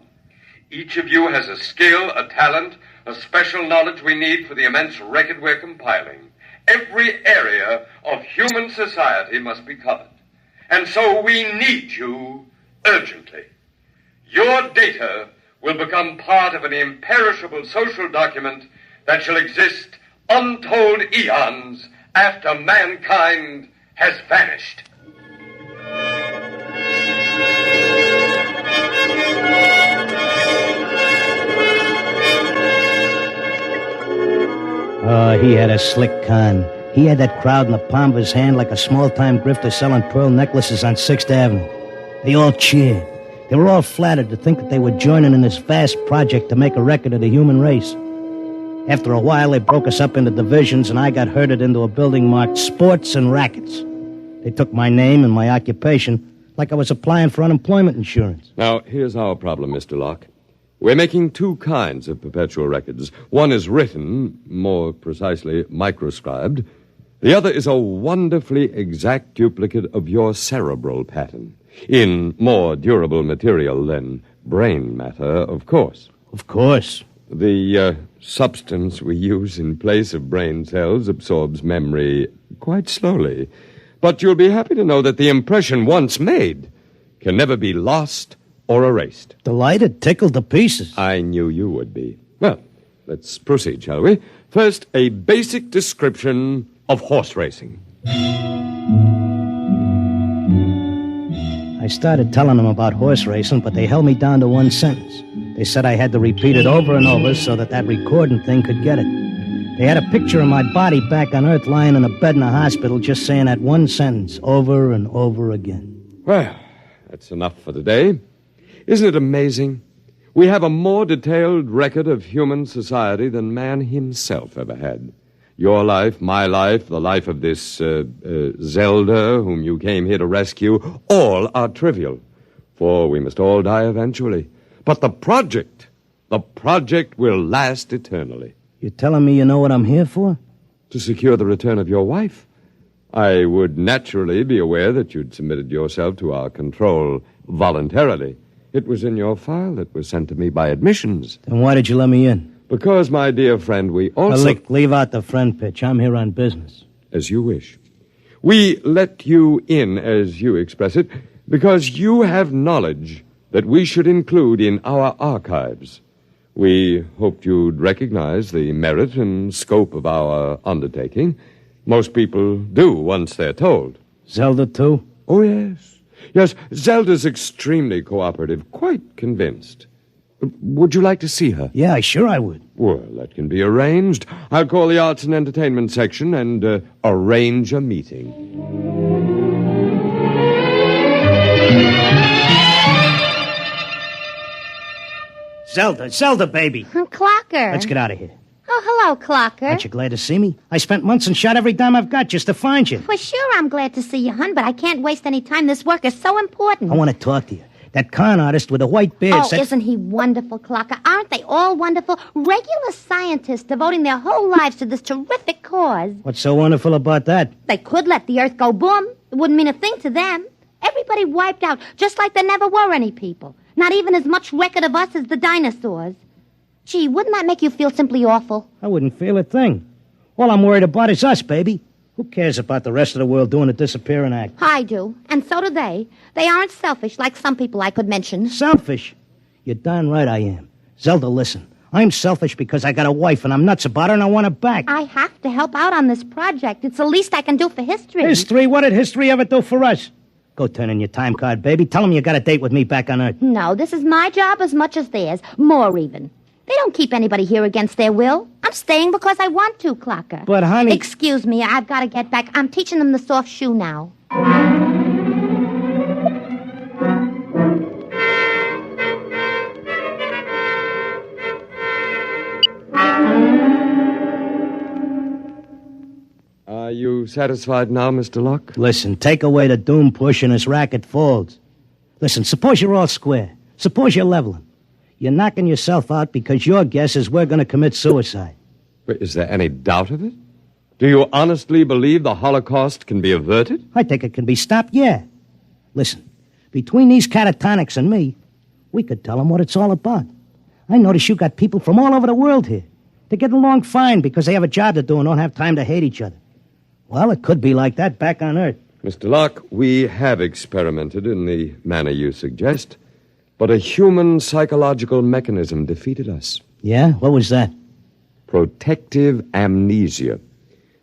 Each of you has a skill, a talent, a special knowledge we need for the immense record we're compiling. Every area of human society must be covered. And so we need you urgently. Your data will become part of an imperishable social document that shall exist untold eons after mankind has vanished. Oh, he had a slick con. He had that crowd in the palm of his hand like a small-time grifter selling pearl necklaces on 6th Avenue. They all cheered. They were all flattered to think that they were joining in this vast project to make a record of the human race. After a while, they broke us up into divisions, and I got herded into a building marked Sports and Rackets. They took my name and my occupation like I was applying for unemployment insurance. Now, here's our problem, Mr. Locke. We're making two kinds of perpetual records. One is written, more precisely, microscribed. The other is a wonderfully exact duplicate of your cerebral pattern, in more durable material than brain matter, of course. Of course. The substance we use in place of brain cells absorbs memory quite slowly. But you'll be happy to know that the impression once made can never be lost or erased. Delighted, tickled to pieces. I knew you would be. Well, let's proceed, shall we? First, a basic description of horse racing. I started telling them about horse racing, but they held me down to one sentence. They said I had to repeat it over and over so that recording thing could get it. They had a picture of my body back on Earth lying in a bed in a hospital just saying that one sentence over and over again. Well, that's enough for today. Isn't it amazing? We have a more detailed record of human society than man himself ever had. Your life, my life, the life of this Zelda, whom you came here to rescue, all are trivial, for we must all die eventually. But the project will last eternally. You're telling me you know what I'm here for? To secure the return of your wife. I would naturally be aware that you'd submitted yourself to our control voluntarily. It was in your file that was sent to me by admissions. Then why did you let me in? Because, my dear friend, we also... Leave out the friend pitch. I'm here on business. As you wish. We let you in, as you express it, because you have knowledge that we should include in our archives. We hoped you'd recognize the merit and scope of our undertaking. Most people do once they're told. Zelda, too? Oh, yes. Yes, Zelda's extremely cooperative, quite convinced. Would you like to see her? Yeah, sure I would. Well, that can be arranged. I'll call the Arts and Entertainment section and arrange a meeting. Zelda, baby. Clocker. Let's get out of here. Oh, hello, Clocker. Aren't you glad to see me? I spent months and shot every dime I've got just to find you. Well, sure, I'm glad to see you, hon, but I can't waste any time. This work is so important. I want to talk to you. That con artist with the white beard said... isn't he wonderful, Clocker? Aren't they all wonderful? Regular scientists devoting their whole lives to this terrific cause. What's so wonderful about that? They could let the Earth go boom. It wouldn't mean a thing to them. Everybody wiped out, just like there never were any people. Not even as much record of us as the dinosaurs. Gee, wouldn't that make you feel simply awful? I wouldn't feel a thing. All I'm worried about is us, baby. Who cares about the rest of the world doing a disappearing act? I do, and so do they. They aren't selfish like some people I could mention. Selfish? You're darn right I am. Zelda, listen. I'm selfish because I got a wife and I'm nuts about her and I want her back. I have to help out on this project. It's the least I can do for history. History? What did history ever do for us? Go turn in your time card, baby. Tell them you got a date with me back on Earth. No, this is my job as much as theirs. More even. They don't keep anybody here against their will. I'm staying because I want to, Clocker. But, honey... Excuse me, I've got to get back. I'm teaching them the soft shoe now. Are you satisfied now, Mr. Locke? Listen, take away the doom push and this racket folds. Listen, suppose you're all square. Suppose you're leveling. You're knocking yourself out because your guess is we're going to commit suicide. But is there any doubt of it? Do you honestly believe the Holocaust can be averted? I think it can be stopped, yeah. Listen, between these catatonics and me, we could tell them what it's all about. I notice you got people from all over the world here. They get along fine because they have a job to do and don't have time to hate each other. Well, it could be like that back on Earth. Mr. Locke, we have experimented in the manner you suggest, but a human psychological mechanism defeated us. Yeah? What was that? Protective amnesia.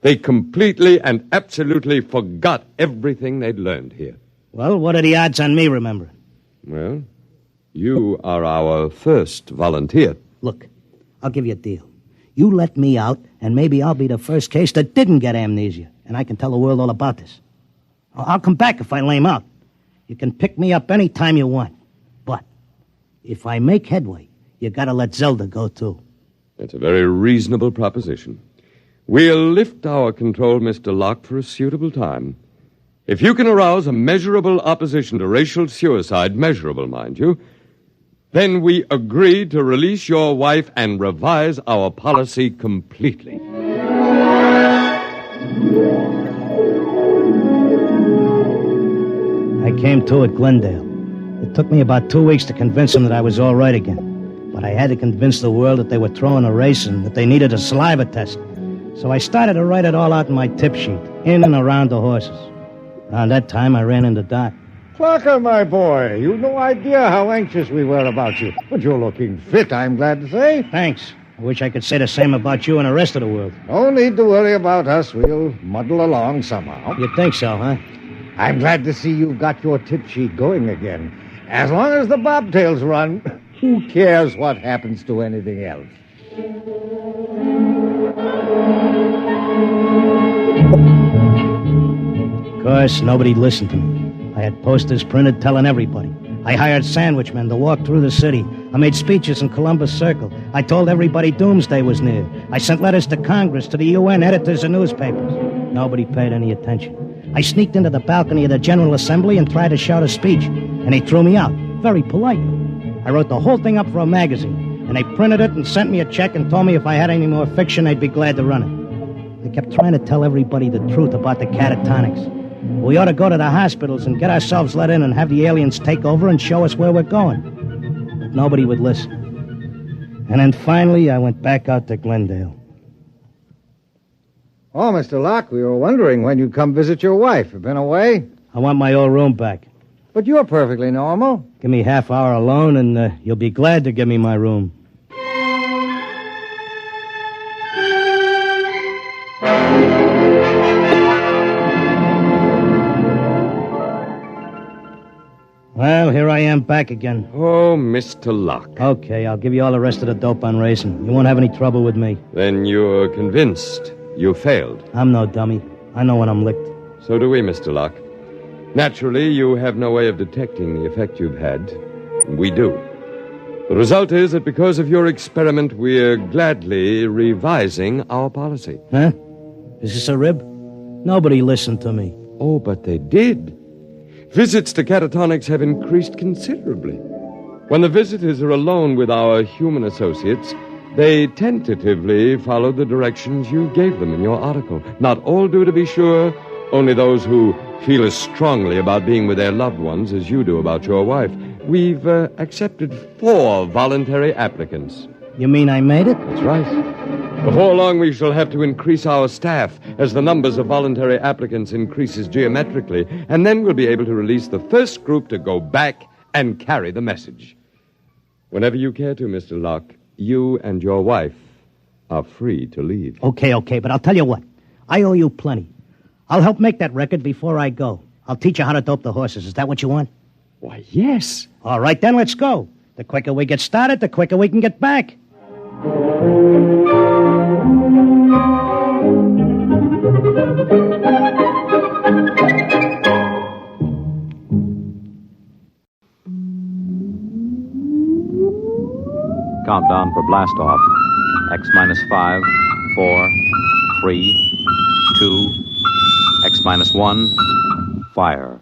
They completely and absolutely forgot everything they'd learned here. Well, what are the odds on me remembering? Well, you are our first volunteer. Look, I'll give you a deal. You let me out, and maybe I'll be the first case that didn't get amnesia, and I can tell the world all about this. I'll come back if I lame out. You can pick me up any time you want. But if I make headway, you gotta let Zelda go, too. That's a very reasonable proposition. We'll lift our control, Mr. Locke, for a suitable time. If you can arouse a measurable opposition to racial suicide, measurable, mind you, then we agree to release your wife and revise our policy completely. I came to at Glendale. It took me about 2 weeks to convince them that I was all right again. But I had to convince the world that they were throwing a race and that they needed a saliva test. So I started to write it all out in my tip sheet, in and around the horses. Around that time, I ran into Doc. Clocker, my boy, you've no idea how anxious we were about you. But you're looking fit, I'm glad to say. Thanks. I wish I could say the same about you and the rest of the world. No need to worry about us. We'll muddle along somehow. You think so, huh? I'm glad to see you've got your tip sheet going again. As long as the bobtails run, who cares what happens to anything else? Of course, nobody listened to me. I had posters printed telling everybody. I hired sandwich men to walk through the city. I made speeches in Columbus Circle. I told everybody doomsday was near. I sent letters to Congress, to the UN, editors of newspapers. Nobody paid any attention. I sneaked into the balcony of the General Assembly and tried to shout a speech, and they threw me out, very politely. I wrote the whole thing up for a magazine, and they printed it and sent me a check and told me if I had any more fiction, they'd be glad to run it. They kept trying to tell everybody the truth about the catatonics. We ought to go to the hospitals and get ourselves let in and have the aliens take over and show us where we're going. But nobody would listen. And then finally, I went back out to Glendale. Oh, Mr. Locke, we were wondering when you'd come visit your wife. You been away? I want my old room back. But you're perfectly normal. Give me half hour alone, and you'll be glad to give me my room. Well, here I am back again. Oh, Mr. Locke. Okay, I'll give you all the rest of the dope on racing. You won't have any trouble with me. Then you're convinced you failed. I'm no dummy. I know when I'm licked. So do we, Mr. Locke. Naturally, you have no way of detecting the effect you've had. We do. The result is that because of your experiment, we're gladly revising our policy. Huh? Is this a rib? Nobody listened to me. Oh, but they did. Visits to catatonics have increased considerably. When the visitors are alone with our human associates, they tentatively follow the directions you gave them in your article. Not all do, to be sure, only those who feel as strongly about being with their loved ones as you do about your wife. We've accepted 4 voluntary applicants. You mean I made it? That's right. Before long, we shall have to increase our staff as the numbers of voluntary applicants increases geometrically, and then we'll be able to release the first group to go back and carry the message. Whenever you care to, Mr. Locke, you and your wife are free to leave. Okay, but I'll tell you what. I owe you plenty. I'll help make that record before I go. I'll teach you how to dope the horses. Is that what you want? Why, yes. All right, then let's go. The quicker we get started, the quicker we can get back. Countdown for blast off. X minus 5, 4, 3, 2, X minus 1, fire.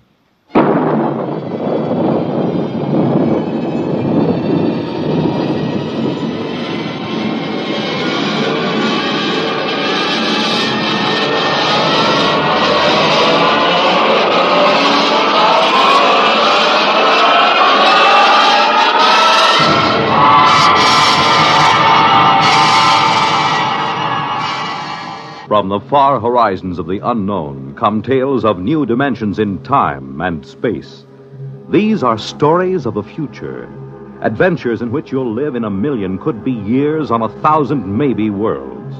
From the far horizons of the unknown come tales of new dimensions in time and space. These are stories of the future, adventures in which you'll live in a million, could be years, on 1,000 maybe worlds.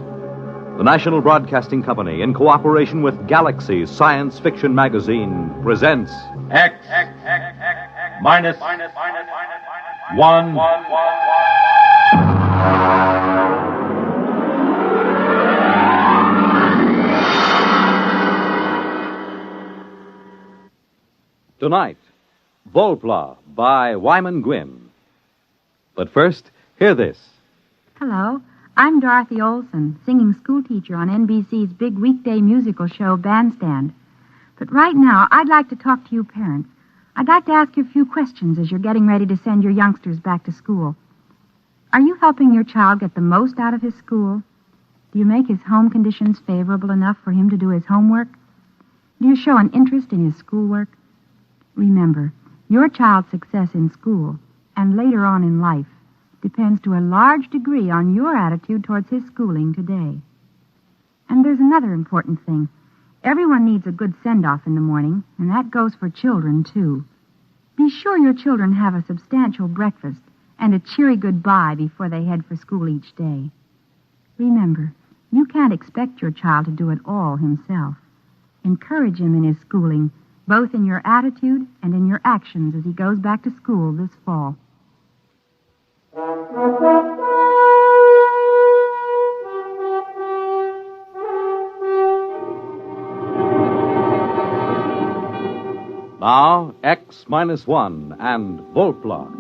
The National Broadcasting Company, in cooperation with Galaxy Science Fiction Magazine, presents X minus 1. Tonight, Volpla by Wyman Gwynn. But first, hear this. Hello, I'm Dorothy Olson, singing schoolteacher on NBC's big weekday musical show, Bandstand. But right now, I'd like to talk to you parents. I'd like to ask you a few questions as you're getting ready to send your youngsters back to school. Are you helping your child get the most out of his school? Do you make his home conditions favorable enough for him to do his homework? Do you show an interest in his schoolwork? Remember, your child's success in school and later on in life depends to a large degree on your attitude towards his schooling today. And there's another important thing. Everyone needs a good send-off in the morning, and that goes for children, too. Be sure your children have a substantial breakfast and a cheery goodbye before they head for school each day. Remember, you can't expect your child to do it all himself. Encourage him in his schooling, both in your attitude and in your actions as he goes back to school this fall. Now, X minus 1 and Volpla.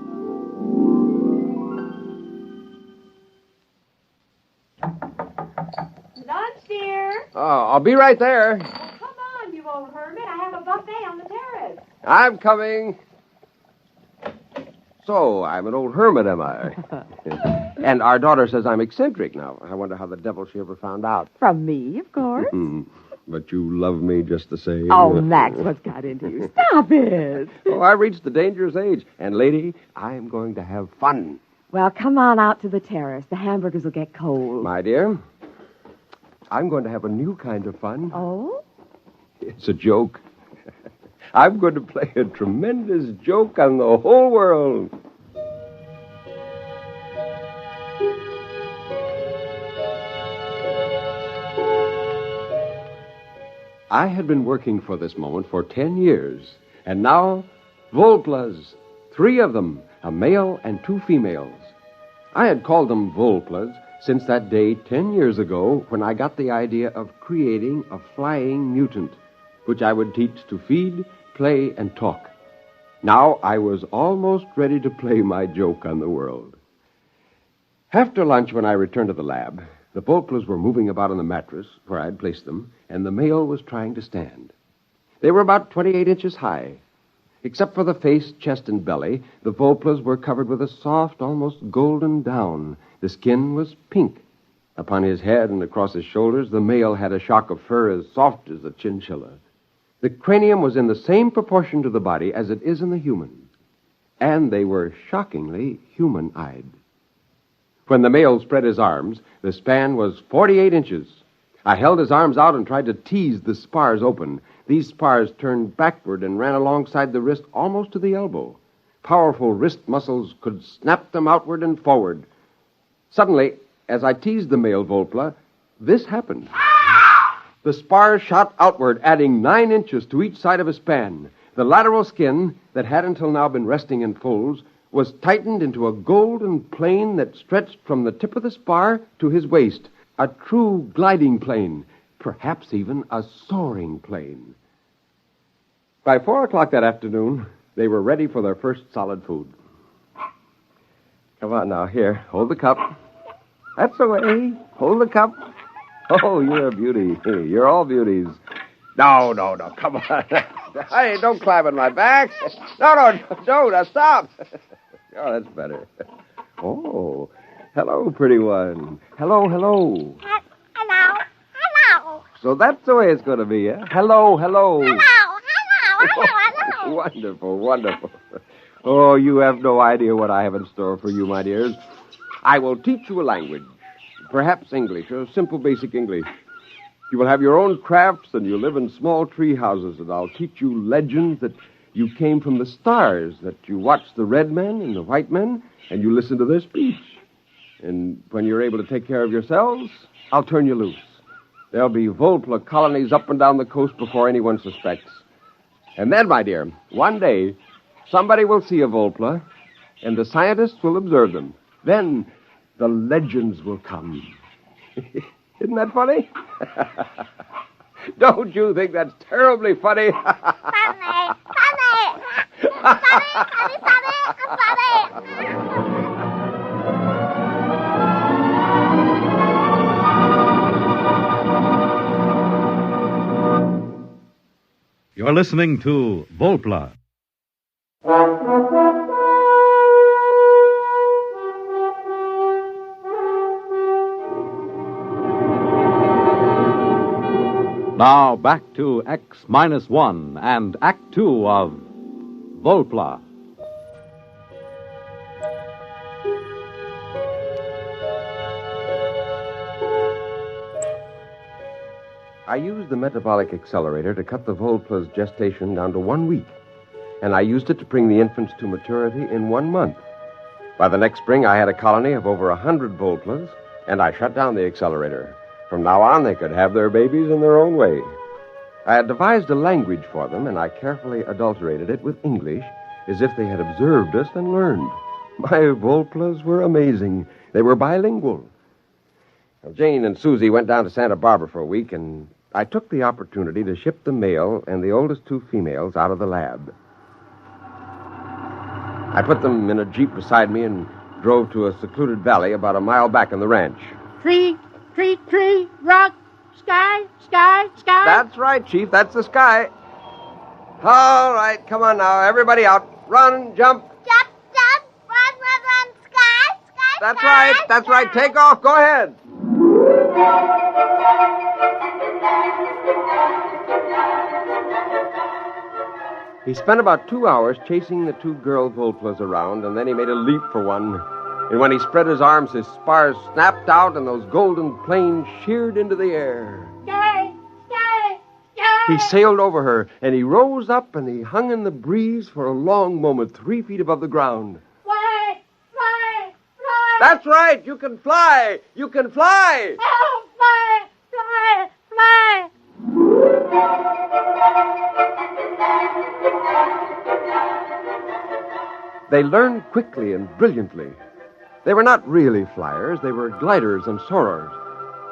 Lunch, dear. Oh, I'll be right there. Come on, you old hermit. I have a buffet on the terrace. I'm coming. So, I'm an old hermit, am I? And our daughter says I'm eccentric now. I wonder how the devil she ever found out. From me, of course. But you love me just the same. Oh, Max, what's got into you? Stop it. Oh, I reached the dangerous age. And, lady, I'm going to have fun. Well, come on out to the terrace. The hamburgers will get cold. My dear, I'm going to have a new kind of fun. Oh? It's a joke. I'm going to play a tremendous joke on the whole world. I had been working for this moment for 10 years, and now, Volplas, 3 of them, a male and 2 females. I had called them Volplas since that day 10 years ago when I got the idea of creating a flying mutant, which I would teach to feed, play, and talk. Now I was almost ready to play my joke on the world. After lunch, when I returned to the lab, the Volplas were moving about on the mattress where I had placed them, and the male was trying to stand. They were about 28 inches high. Except for the face, chest, and belly, the Volplas were covered with a soft, almost golden down. The skin was pink. Upon his head and across his shoulders, the male had a shock of fur as soft as a chinchilla. The cranium was in the same proportion to the body as it is in the human. And they were shockingly human-eyed. When the male spread his arms, the span was 48 inches. I held his arms out and tried to tease the spars open. These spars turned backward and ran alongside the wrist almost to the elbow. Powerful wrist muscles could snap them outward and forward. Suddenly, as I teased the male Volpla, this happened. The spars shot outward, adding 9 inches to each side of his span. The lateral skin, that had until now been resting in folds, was tightened into a golden plane that stretched from the tip of the spar to his waist. A true gliding plane, perhaps even a soaring plane. By 4 o'clock that afternoon, they were ready for their first solid food. Come on now, here, hold the cup. That's the way. Hold the cup. Oh, you're a beauty. You're all beauties. No, come on. Hey, don't climb on my back. No, don't. Stop. Oh, that's better. Oh, hello, pretty one. Hello. Hello. So that's the way it's going to be, eh? Hello. Hello. Wonderful. Oh, you have no idea what I have in store for you, my dears. I will teach you a language. Perhaps English, a simple basic English. You will have your own crafts, and you'll live in small tree houses, and I'll teach you legends that you came from the stars, that you watch the red men and the white men, and you listen to their speech. And when you're able to take care of yourselves, I'll turn you loose. There'll be Volpla colonies up and down the coast before anyone suspects. And then, my dear, one day, somebody will see a Volpla, and the scientists will observe them. Then the legends will come. Isn't that funny? Don't you think that's terribly funny? Funny. You're listening to Volpla. Now back to X-1 and Act 2 of Volpla. I used the metabolic accelerator to cut the Volpla's gestation down to 1 week, and I used it to bring the infants to maturity in 1 month. By the next spring, I had a colony of over 100 Volplas, and I shut down the accelerator. From now on, they could have their babies in their own way. I had devised a language for them, and I carefully adulterated it with English, as if they had observed us and learned. My Volplas were amazing. They were bilingual. Now, Jane and Susie went down to Santa Barbara for a week, and I took the opportunity to ship the male and the oldest 2 females out of the lab. I put them in a jeep beside me and drove to a secluded valley about a mile back in the ranch. Tree, rock, sky. That's right, Chief. That's the sky. All right, come on now. Everybody out. Run, jump. Jump, run, sky. That's right. Take off. Go ahead. He spent about 2 hours chasing the 2 girl Volplas around, and then he made a leap for one. And when he spread his arms, his spars snapped out, and those golden planes sheared into the air. Sky. He sailed over her, and he rose up, and he hung in the breeze for a long moment, 3 feet above the ground. Fly. That's right. You can fly. Oh, fly. They learned quickly and brilliantly. They were not really flyers. They were gliders and soarers.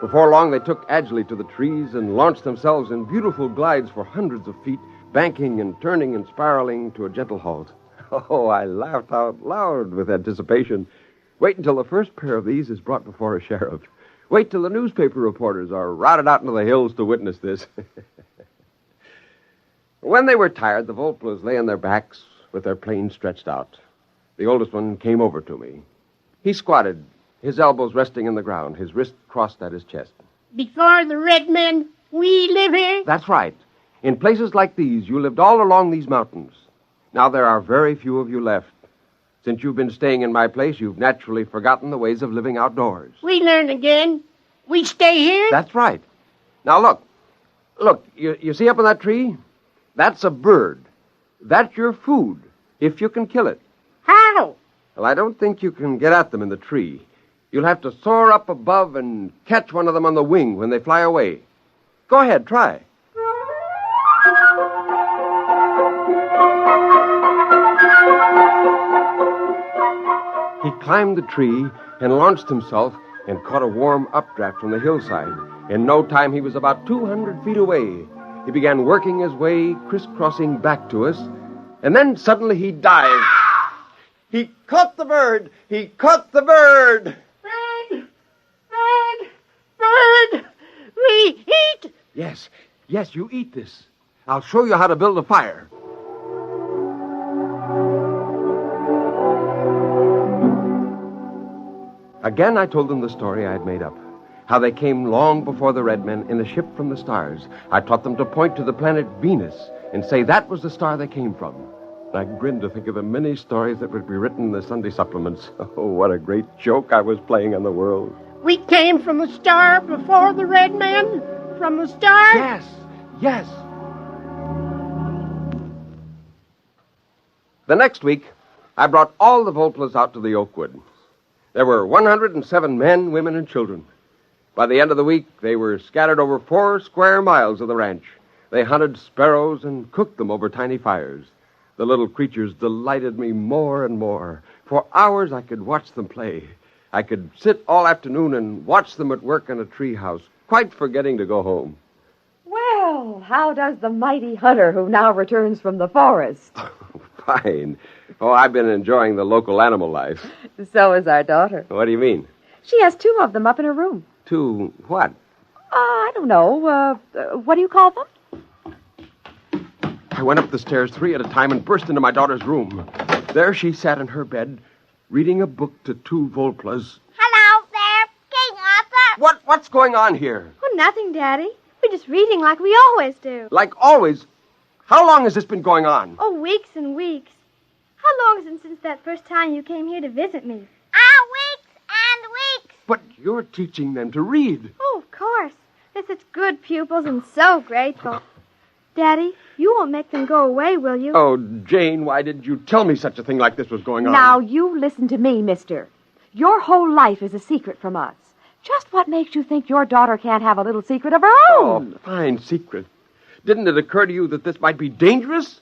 Before long, they took agilely to the trees and launched themselves in beautiful glides for hundreds of feet, banking and turning and spiraling to a gentle halt. Oh, I laughed out loud with anticipation. Wait until the first pair of these is brought before a sheriff. Wait till the newspaper reporters are routed out into the hills to witness this. When they were tired, the Volplas lay on their backs with their planes stretched out. The oldest one came over to me. He squatted, his elbows resting in the ground, his wrist crossed at his chest. Before the red men, we live here. That's right. In places like these, you lived all along these mountains. Now there are very few of you left. Since you've been staying in my place, you've naturally forgotten the ways of living outdoors. We learn again. We stay here? That's right. Now look. Look, you see up in that tree? That's a bird. That's your food, if you can kill it. How? Well, I don't think you can get at them in the tree. You'll have to soar up above and catch one of them on the wing when they fly away. Go ahead, try. He climbed the tree and launched himself and caught a warm updraft from the hillside. In no time, he was about 200 feet away. He began working his way, crisscrossing back to us, and then suddenly he dived. He caught the bird! He caught the bird! Bird! Bird! Bird! We eat! Yes, you eat this. I'll show you how to build a fire. Again, I told them the story I had made up. How they came long before the red men in a ship from the stars. I taught them to point to the planet Venus and say that was the star they came from. I grinned to think of the many stories that would be written in the Sunday supplements. Oh, what a great joke I was playing on the world. We came from the star before the red men? From the star? Yes. The next week, I brought all the Volplas out to the Oakwood. There were 107 men, women, and children. By the end of the week, they were scattered over 4 square miles of the ranch. They hunted sparrows and cooked them over tiny fires. The little creatures delighted me more and more. For hours, I could watch them play. I could sit all afternoon and watch them at work in a treehouse, quite forgetting to go home. Well, how does the mighty hunter who now returns from the forest? Fine. Oh, I've been enjoying the local animal life. So is our daughter. What do you mean? She has 2 of them up in her room. 2 what? I don't know. What do you call them? I went up the stairs 3 at a time and burst into my daughter's room. There she sat in her bed, reading a book to 2 Volplas. Hello there, King Arthur. What's going on here? Oh, nothing, Daddy. We're just reading like we always do. Like always? How long has this been going on? Oh, weeks and weeks. How long is it since that first time you came here to visit me? Weeks and weeks. But you're teaching them to read. Oh, of course. They're such good pupils and so grateful. Daddy, you won't make them go away, will you? Oh, Jane, why did you tell me such a thing like this was going on? Now, you listen to me, mister. Your whole life is a secret from us. Just what makes you think your daughter can't have a little secret of her own? Oh, fine secret. Didn't it occur to you that this might be dangerous?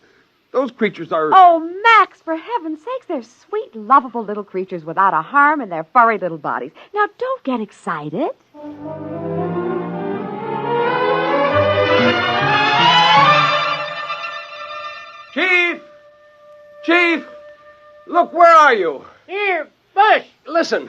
Those creatures are... Oh, Max, for heaven's sakes, they're sweet, lovable little creatures without a harm in their furry little bodies. Now, don't get excited. Chief! Look, where are you? Here, Bush. Listen.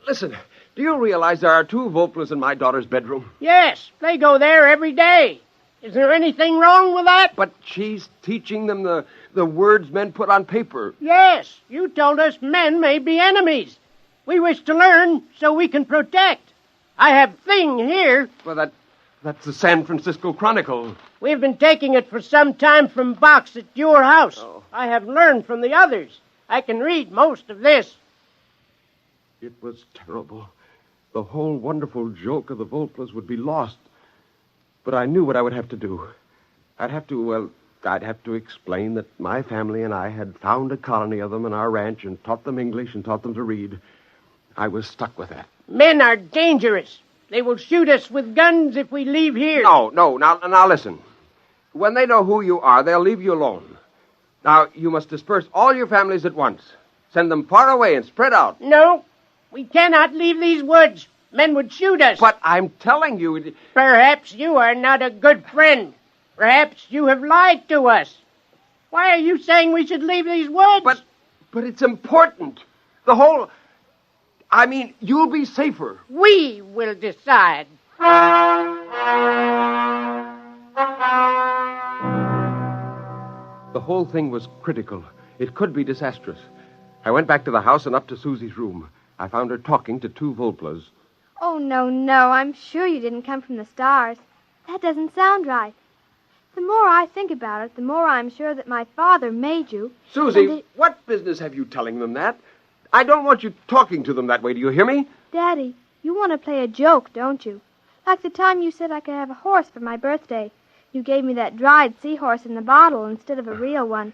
Do you realize there are 2 Volplas in my daughter's bedroom? Yes, they go there every day. Is there anything wrong with that? But she's teaching them the words men put on paper. Yes, you told us men may be enemies. We wish to learn so we can protect. I have Thing here. Well, that's the San Francisco Chronicle. We've been taking it for some time from Box at your house. Oh. I have learned from the others. I can read most of this. It was terrible. The whole wonderful joke of the Volplas would be lost. But I knew what I would have to do. I'd have to explain that my family and I had found a colony of them in our ranch and taught them English and taught them to read. I was stuck with that. Men are dangerous. They will shoot us with guns if we leave here. No. Now listen. When they know who you are, they'll leave you alone. Now, you must disperse all your families at once. Send them far away and spread out. No, we cannot leave these woods. Men would shoot us. But I'm telling you... Perhaps you are not a good friend. Perhaps you have lied to us. Why are you saying we should leave these woods? But it's important. The whole... I mean, you'll be safer. We will decide. The whole thing was critical. It could be disastrous. I went back to the house and up to Susie's room. I found her talking to 2 Volplas. Oh, no. I'm sure you didn't come from the stars. That doesn't sound right. The more I think about it, the more I'm sure that my father made you. Susie, what business have you telling them that? I don't want you talking to them that way. Do you hear me? Daddy, you want to play a joke, don't you? Like the time you said I could have a horse for my birthday. You gave me that dried seahorse in the bottle instead of a real one.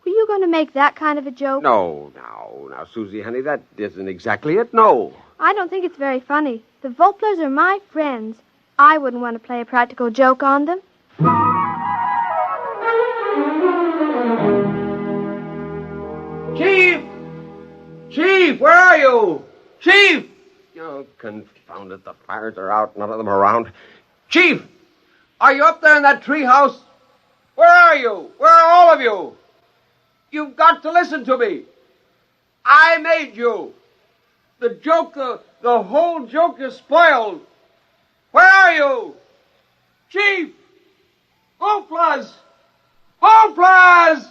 Were you going to make that kind of a joke? No, now, Susie, honey, that isn't exactly it. No. I don't think it's very funny. The Volplas are my friends. I wouldn't want to play a practical joke on them. Chief! Chief, where are you? Chief! Oh, confound it. The fires are out. None of them around. Chief! Are you up there in that treehouse? Where are you? Where are all of you? You've got to listen to me. I made you. The joke, the whole joke is spoiled. Where are you? Chief! Volplas! Volplas!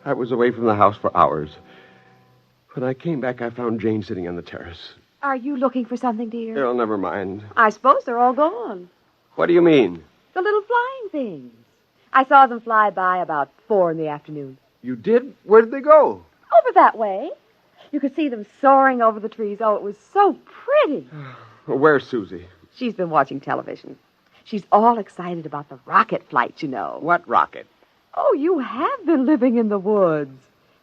I was away from the house for hours. When I came back, I found Jane sitting on the terrace. Are you looking for something, dear? Oh, never mind. I suppose they're all gone. What do you mean? The little flying things. I saw them fly by about 4 in the afternoon. You did? Where did they go? Over that way. You could see them soaring over the trees. Oh, it was so pretty. Where's Susie? She's been watching television. She's all excited about the rocket flight, you know. What rocket? Oh, you have been living in the woods.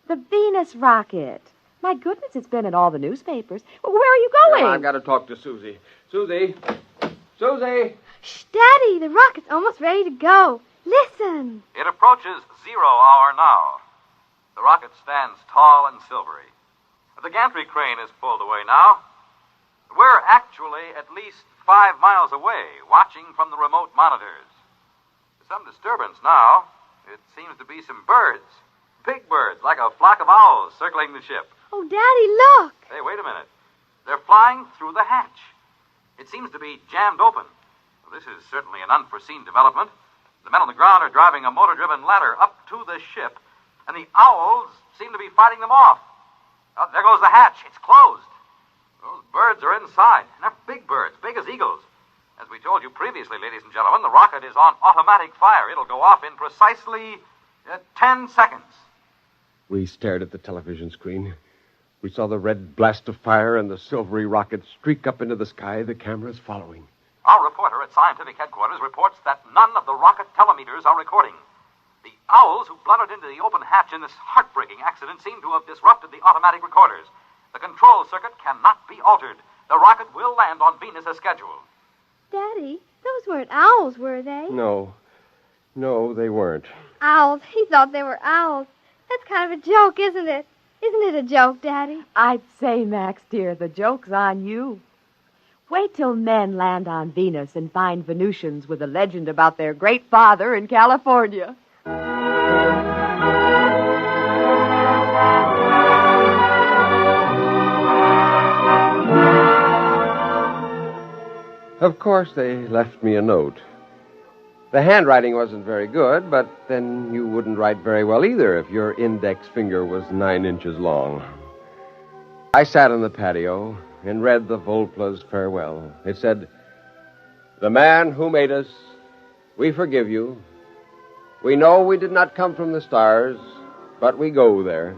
The Venus rocket. My goodness, it's been in all the newspapers. Well, where are you going? Well, I've got to talk to Susie. Susie! Susie! Shh, Daddy, the rocket's almost ready to go. Listen. It approaches 0 hour now. The rocket stands tall and silvery. The gantry crane is pulled away now. We're actually at least 5 miles away, watching from the remote monitors. There's some disturbance now. It seems to be some birds. Big birds, like a flock of owls circling the ship. Oh, Daddy, look. Hey, wait a minute. They're flying through the hatch. It seems to be jammed open. Well, this is certainly an unforeseen development. The men on the ground are driving a motor-driven ladder up to the ship, and the owls seem to be fighting them off. Oh, there goes the hatch. It's closed. Those birds are inside, and they're big birds, big as eagles. As we told you previously, ladies and gentlemen, the rocket is on automatic fire. It'll go off in precisely 10 seconds. We stared at the television screen. We saw the red blast of fire and the silvery rocket streak up into the sky, the cameras following. Our reporter at scientific headquarters reports that none of the rocket telemeters are recording. The owls who blundered into the open hatch in this heartbreaking accident seem to have disrupted the automatic recorders. The control circuit cannot be altered. The rocket will land on Venus as scheduled. Daddy, those weren't owls, were they? No, they weren't. Owls. He thought they were owls. That's kind of a joke, isn't it? Isn't it a joke, Daddy? I'd say, Max, dear, the joke's on you. Wait till men land on Venus and find Venusians with a legend about their great father in California. Of course, they left me a note. The handwriting wasn't very good, but then you wouldn't write very well either if your index finger was 9 inches long. I sat on the patio and read the Volpla's farewell. It said, "The man who made us, we forgive you. We know we did not come from the stars, but we go there.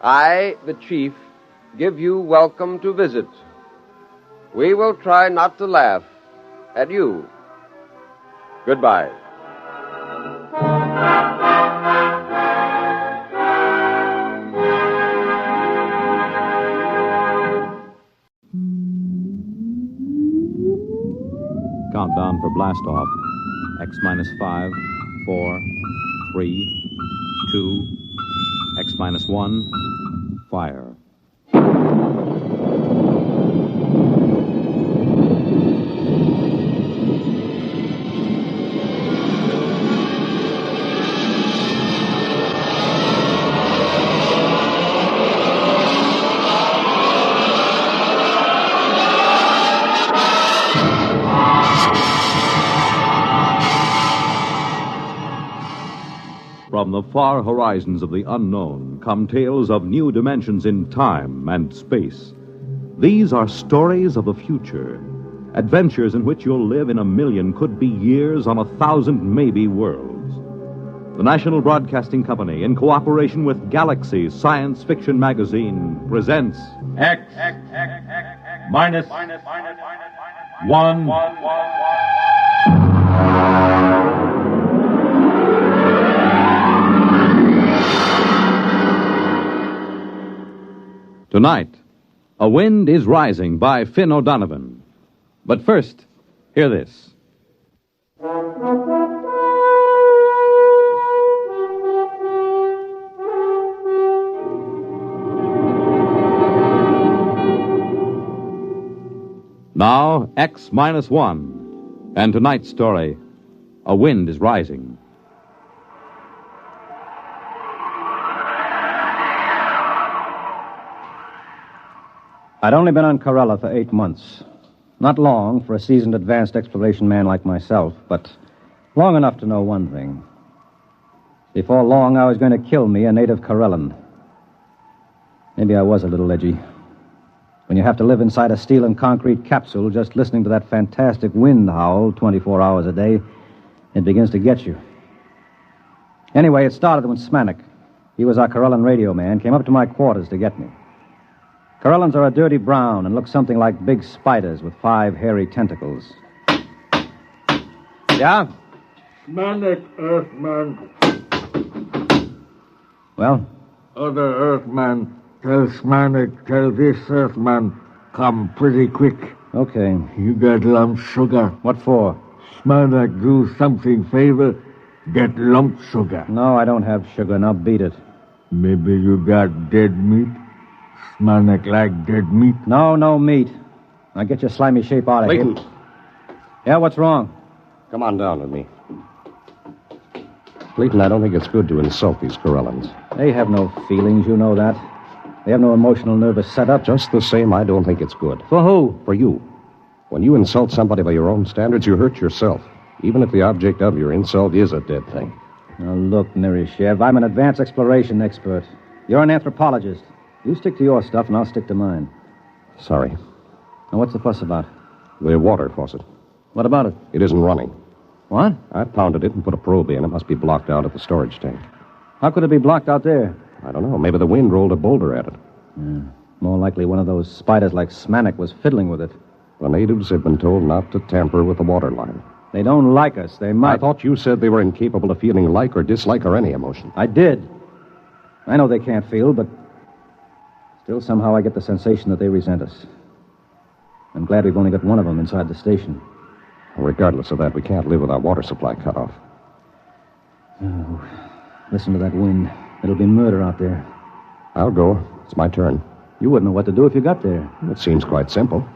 I, the chief, give you welcome to visit. We will try not to laugh at you. Goodbye." Countdown for blast off. X minus 5, 4, 3, 2, X minus 1, fire. From the far horizons of the unknown come tales of new dimensions in time and space. These are stories of the future. Adventures in which you'll live in a million, could be years, on 1,000 maybe worlds. The National Broadcasting Company, in cooperation with Galaxy Science Fiction Magazine, presents X minus 1. Tonight, A Wind is Rising by Finn O'Donovan. But first, hear this. Now, X minus 1. And tonight's story, A Wind is Rising. I'd only been on Corella for 8 months. Not long for a seasoned advanced exploration man like myself, but long enough to know one thing. Before long, I was going to kill me a native Corellan. Maybe I was a little edgy. When you have to live inside a steel and concrete capsule just listening to that fantastic wind howl 24 hours a day, it begins to get you. Anyway, it started when Smanik, he was our Corellan radio man, came up to my quarters to get me. Corellans are a dirty brown and look something like big spiders with 5 hairy tentacles. Yeah? Smanik, Earthman. Well? Other Earthman, tell Smanik, tell this Earthman, come pretty quick. Okay. You got lump sugar. What for? Smanik, do something favor. Get lump sugar. No, I don't have sugar. Now beat it. Maybe you got dead meat? Smanik like dead meat? No meat. Now get your slimy shape out of here. Clayton. Yeah, what's wrong? Come on down with me. Clayton, I don't think it's good to insult these Corellans. They have no feelings, you know that. They have no emotional nervous setup. Just the same, I don't think it's good. For who? For you. When you insult somebody by your own standards, you hurt yourself. Even if the object of your insult is a dead thing. Now look, Nerishev, I'm an advanced exploration expert. You're an anthropologist. You stick to your stuff, and I'll stick to mine. Sorry. Now, what's the fuss about? The water faucet. What about it? It isn't running. What? I pounded it and put a probe in. It must be blocked out at the storage tank. How could it be blocked out there? I don't know. Maybe the wind rolled a boulder at it. Yeah. More likely one of those spiders like Smanik was fiddling with it. The natives have been told not to tamper with the water line. They don't like us. They might. I thought you said they were incapable of feeling like or dislike or any emotion. I did. I know they can't feel, but still somehow I get the sensation that they resent us. I'm glad we've only got one of them inside the station. Regardless of that, we can't live with our water supply cut off. Oh, listen to that wind. It'll be murder out there. I'll go. It's my turn. You wouldn't know what to do if you got there. It seems quite simple.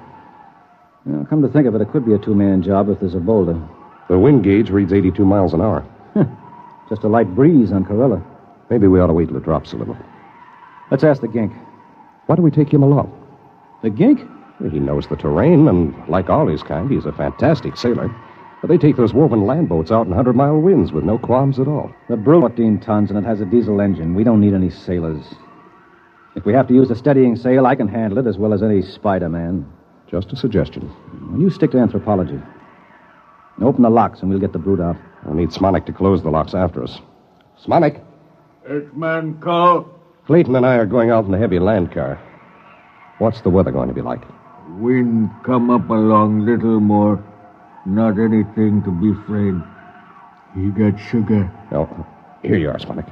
Well, come to think of it, it could be a 2-man job if there's a boulder. The wind gauge reads 82 miles an hour. Just a light breeze on Corella. Maybe we ought to wait till it drops a little. Let's ask the gink. Why do we take him along? The gink? He knows the terrain, and like all his kind, he's a fantastic sailor. But they take those woven land boats out in 100-mile winds with no qualms at all. The brute 14 tons, and it has a diesel engine. We don't need any sailors. If we have to use a steadying sail, I can handle it as well as any Spider-Man. Just a suggestion. Well, you stick to anthropology. And open the locks, and we'll get the brute out. I'll need Smanik to close the locks after us. Smanik? Earthman, call. Clayton and I are going out in the heavy land car. What's the weather going to be like? Wind come up along little more. Not anything to be afraid. You got sugar. Oh, here you are, Smanik.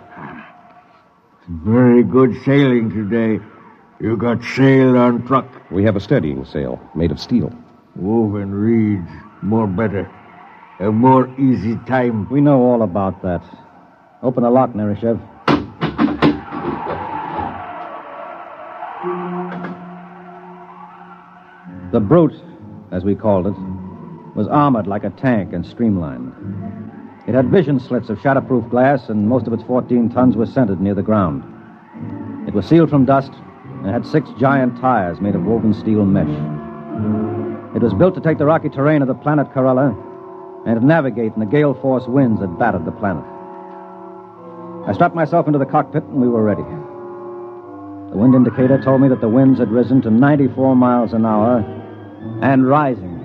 Very good sailing today. You got sail on truck. We have a steadying sail made of steel. Woven reeds. More better. A more easy time. We know all about that. Open the lock, Nerishev. The brute, as we called it, was armored like a tank and streamlined. It had vision slits of shatterproof glass, and most of its 14 tons was centered near the ground. It was sealed from dust and had 6 giant tires made of woven steel mesh. It was built to take the rocky terrain of the planet Corella and to navigate in the gale-force winds that battered the planet. I strapped myself into the cockpit, and we were ready. The wind indicator told me that the winds had risen to 94 miles an hour and rising.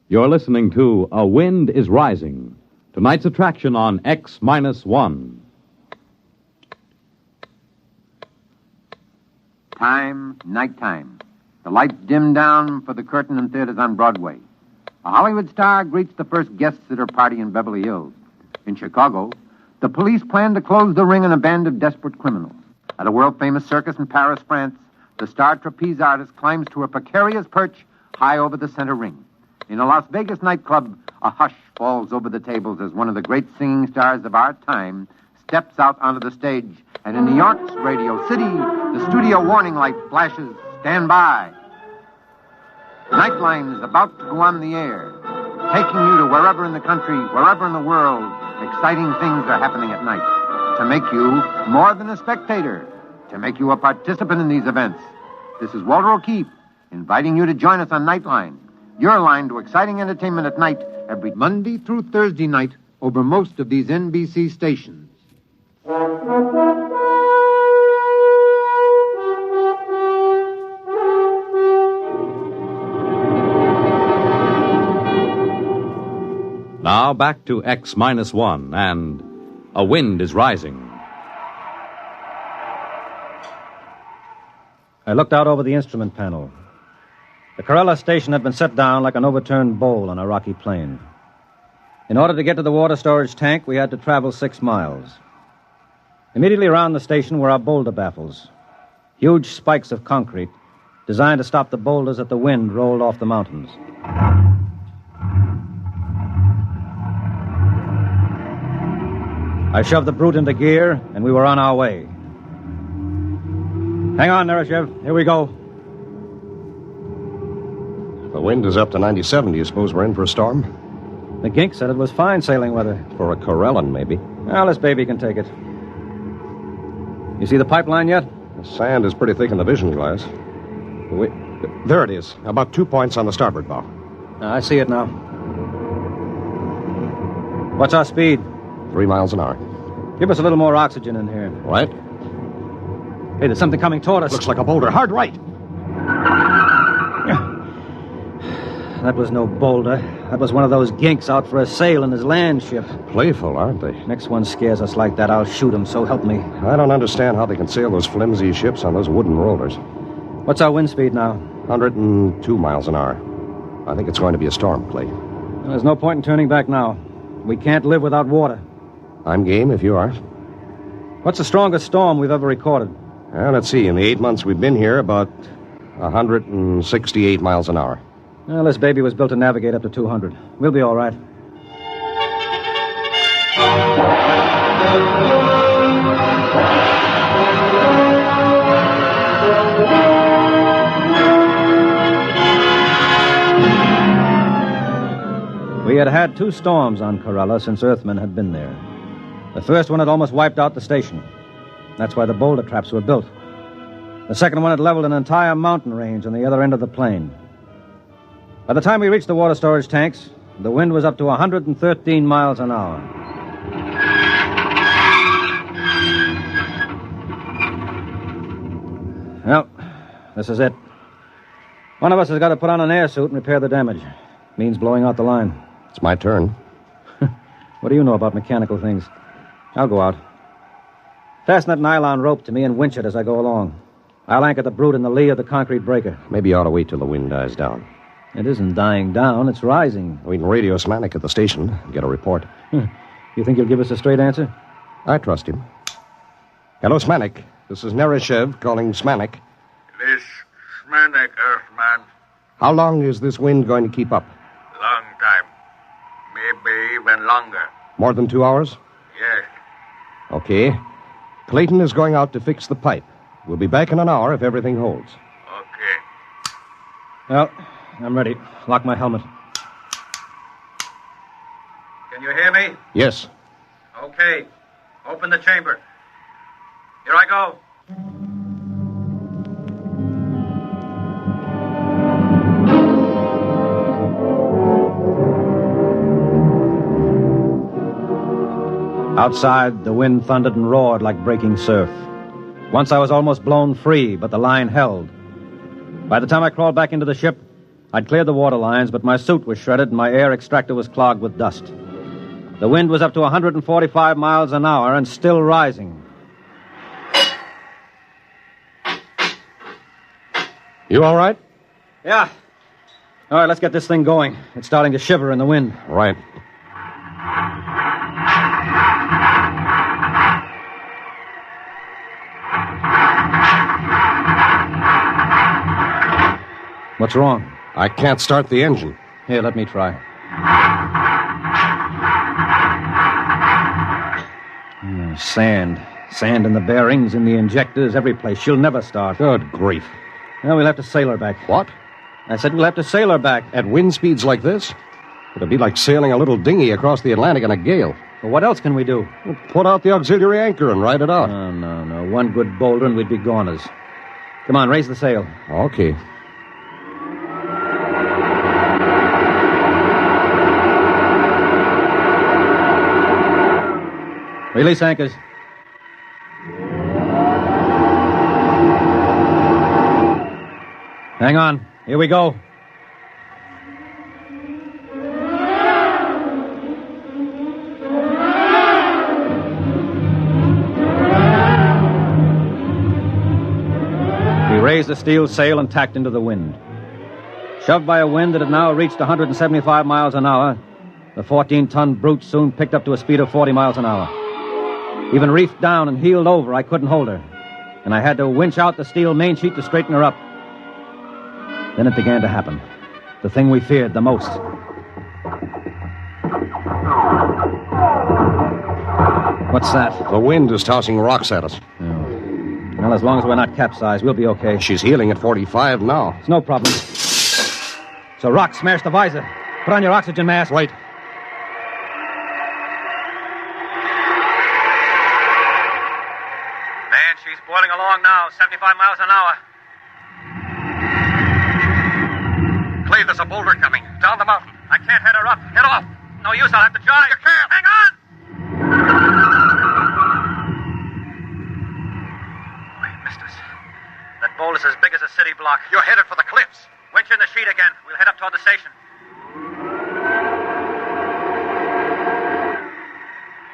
You're listening to A Wind is Rising, tonight's attraction on X-1. Time, nighttime. The lights dim down for the curtain in theaters on Broadway. A Hollywood star greets the first guests at her party in Beverly Hills. In Chicago, the police plan to close the ring on a band of desperate criminals. At a world-famous circus in Paris, France, the star trapeze artist climbs to a precarious perch high over the center ring. In a Las Vegas nightclub, a hush falls over the tables as one of the great singing stars of our time steps out onto the stage. And in New York's Radio City, the studio warning light flashes, "Stand by." Nightline is about to go on the air, taking you to wherever in the country, wherever in the world, exciting things are happening at night. To make you more than a spectator, to make you a participant in these events. This is Walter O'Keefe, inviting you to join us on Nightline. Your line to exciting entertainment at night, every Monday through Thursday night, over most of these NBC stations. Now back to X-1 and A Wind is Rising. I looked out over the instrument panel. The Corella station had been set down like an overturned bowl on a rocky plain. In order to get to the water storage tank, we had to travel 6 miles. Immediately around the station were our boulder baffles, huge spikes of concrete designed to stop the boulders that the wind rolled off the mountains. I shoved the brute into gear, and we were on our way. Hang on, Nereshev. Here we go. The wind is up to 97. Do you suppose we're in for a storm? The gink said it was fine sailing weather. For a Corellan, maybe. Well, this baby can take it. You see the pipeline yet? The sand is pretty thick in the vision glass. There it is. About 2 points on the starboard bow. I see it now. What's our speed? 3 miles an hour. Give us a little more oxygen in here. Right. Hey, there's something coming toward us. Looks like a boulder. Hard right. That was no boulder. That was one of those ginks out for a sail in his land ship. Playful, aren't they? Next one scares us like that, I'll shoot him, so help me. I don't understand how they can sail those flimsy ships on those wooden rollers. What's our wind speed now? 102 miles an hour. I think it's going to be a storm, Clay. Well, there's no point in turning back now. We can't live without water. I'm game if you are. What's the strongest storm we've ever recorded? Well, let's see. In the 8 months we've been here, about 168 miles an hour. Well, this baby was built to navigate up to 200. We'll be all right. We had had 2 storms on Corella since Earthmen had been there. The first one had almost wiped out the station. That's why the boulder traps were built. The second one had leveled an entire mountain range on the other end of the plain. By the time we reached the water storage tanks, the wind was up to 113 miles an hour. Well, this is it. One of us has got to put on an air suit and repair the damage. Means blowing out the line. It's my turn. What do you know about mechanical things? I'll go out. Fasten that nylon rope to me and winch it as I go along. I'll anchor the brute in the lee of the concrete breaker. Maybe you ought to wait till the wind dies down. It isn't dying down, it's rising. We can radio Smanik at the station and get a report. You think he'll give us a straight answer? I trust him. Hello, Smanik. This is Nereshev calling Smanik. This Smanik, Earthman. How long is this wind going to keep up? Long time. Maybe even longer. More than 2 hours? Yes. Okay. Clayton is going out to fix the pipe. We'll be back in an hour if everything holds. Okay. Well, I'm ready. Lock my helmet. Can you hear me? Yes. Okay. Open the chamber. Here I go. Outside, the wind thundered and roared like breaking surf. Once I was almost blown free, but the line held. By the time I crawled back into the ship, I'd cleared the water lines, but my suit was shredded and my air extractor was clogged with dust. The wind was up to 145 miles an hour and still rising. You all right? Yeah. All right, let's get this thing going. It's starting to shiver in the wind. Right. What's wrong? I can't start the engine. Here, let me try. Sand. Sand in the bearings, in the injectors, every place. She'll never start. Good grief. Well, we'll have to sail her back. What? I said we'll have to sail her back. At wind speeds like this? It'll be like sailing a little dinghy across the Atlantic in a gale. Well, what else can we do? We'll put out the auxiliary anchor and ride it out. Oh, no. One good boulder and we'd be goners. Come on, raise the sail. Okay. Release anchors. Hang on. Here we go. We raised the steel sail and tacked into the wind. Shoved by a wind that had now reached 175 miles an hour, the 14-ton brute soon picked up to a speed of 40 miles an hour. Even reefed down and heeled over, I couldn't hold her. And I had to winch out the steel main sheet to straighten her up. Then it began to happen. The thing we feared the most. What's that? The wind is tossing rocks at us. Oh. Well, as long as we're not capsized, we'll be okay. She's heeling at 45 now. It's no problem. So rock smashed the visor. Put on your oxygen mask. Wait. She's boiling along now, 75 miles an hour. Clay, there's a boulder coming. Down the mountain. I can't head her up. Head off. No use, I'll have to drive. You can't. Hang on! Wait, mistress. That boulder's as big as a city block. You're headed for the cliffs. Winch in the sheet again. We'll head up toward the station.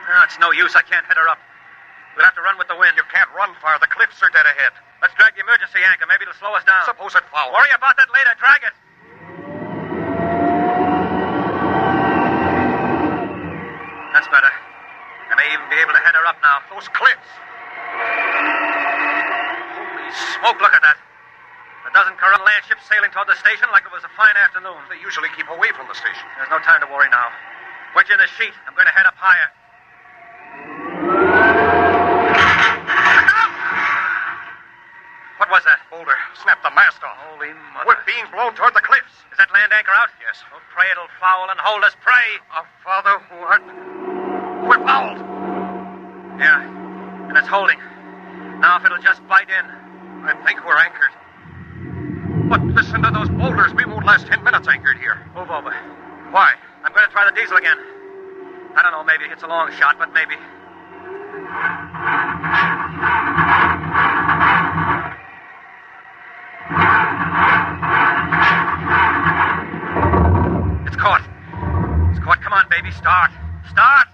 No, it's no use. I can't head her up. We'll have to run with the wind. You can't run far. The cliffs are dead ahead. Let's drag the emergency anchor. Maybe it'll slow us down. Suppose it fouls. Worry about that later. Drag it. That's better. I may even be able to head her up now. Those cliffs. Holy smoke, look at that. A dozen current land ships sailing toward the station like it was a fine afternoon. They usually keep away from the station. There's no time to worry now. Winch in the sheet. I'm going to head up higher. What was that? Boulder. Snap the mast off. Holy mother. We're being blown toward the cliffs. Is that land anchor out? Yes. Oh, pray it'll foul and hold us. Pray. Our Father who art... We're fouled. Yeah. And it's holding. Now if it'll just bite in. I think we're anchored. But listen to those boulders. We won't last 10 minutes anchored here. Move over. Why? I'm going to try the diesel again. I don't know, maybe it's a long shot, but maybe. It's caught. It's caught. Come on, baby. Start. Start!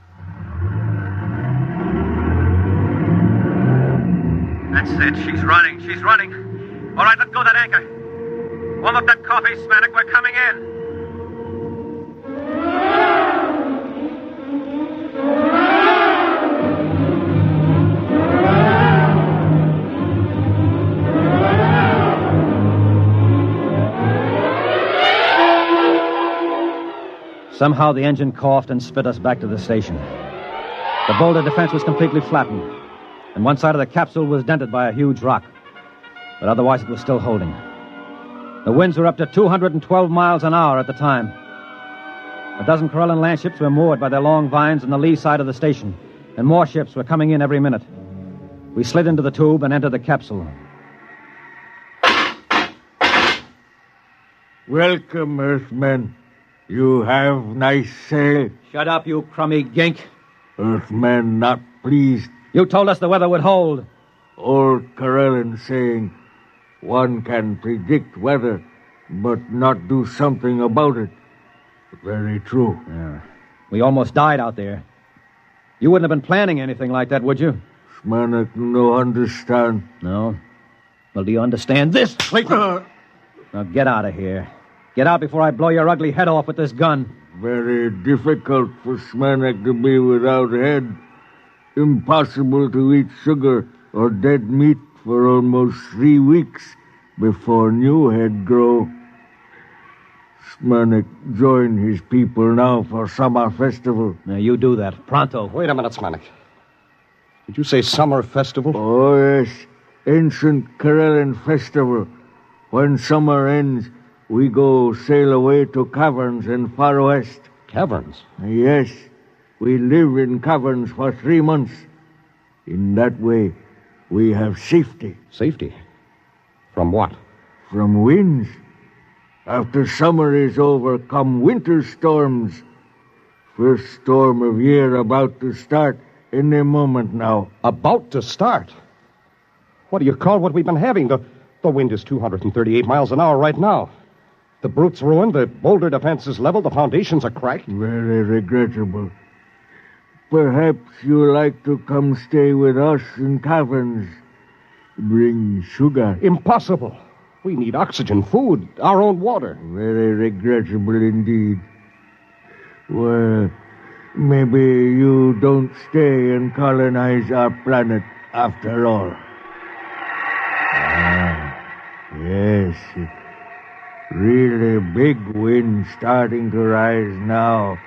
That's it. She's running. She's running. All right, let go of that anchor. Warm up that coffee, Smanik. We're coming in. Somehow the engine coughed and spit us back to the station. The boulder defense was completely flattened, and one side of the capsule was dented by a huge rock. But otherwise it was still holding. The winds were up to 212 miles an hour at the time. A dozen Corellan land ships were moored by their long vines on the lee side of the station, and more ships were coming in every minute. We slid into the tube and entered the capsule. Welcome, Earthmen. You have nice sail. Shut up, you crummy gink. Earthmen not pleased. You told us the weather would hold. Old Corellan saying, one can predict weather, but not do something about it. Very true. Yeah. We almost died out there. You wouldn't have been planning anything like that, would you? Smanak no understand. No? Well, do you understand this? Now get out of here. Get out before I blow your ugly head off with this gun. Very difficult for Smanak to be without head. Impossible to eat sugar or dead meat for almost 3 weeks before new head grow. Smanak join his people now for summer festival. Now you do that. Pronto. Wait a minute, Smanak. Did you say summer festival? Oh, yes. Ancient Corellan festival. When summer ends, we go sail away to caverns in far west. Caverns? Yes. We live in caverns for 3 months. In that way, we have safety. Safety? From what? From winds. After summer is over, come winter storms. First storm of year about to start any moment now. About to start? What do you call what we've been having? The wind is 238 miles an hour right now. The brute's ruined, the boulder defense is leveled, the foundations are cracked. Very regrettable. Perhaps you like to come stay with us in caverns. Bring sugar. Impossible. We need oxygen, food, our own water. Very regrettable indeed. Well, maybe you don't stay and colonize our planet after all. Yes. Really big wind starting to rise now.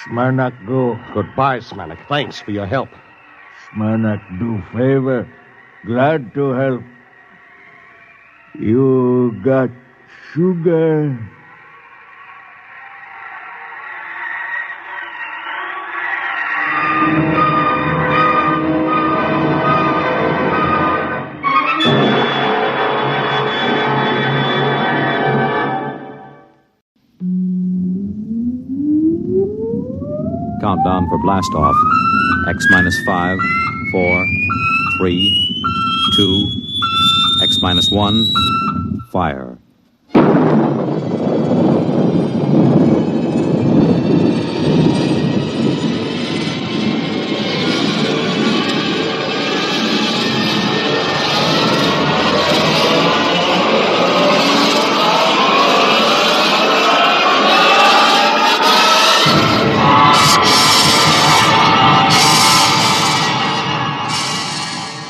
Smanak go. Goodbye, Smanak. Thanks for your help. Smanak do favor. Glad to help. You got sugar? Countdown for blast off. X minus 5, 4, 3, 2, X minus 1, fire.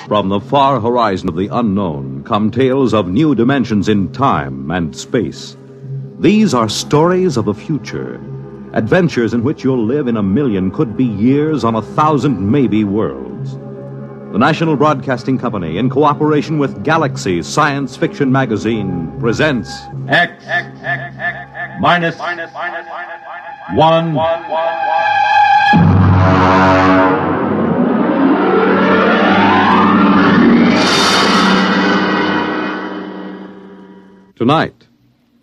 From the far horizon of the unknown come tales of new dimensions in time and space. These are stories of the future, adventures in which you'll live in a million, could be years, on 1,000 maybe worlds. The National Broadcasting Company, in cooperation with Galaxy Science Fiction Magazine, presents X minus 1. Tonight,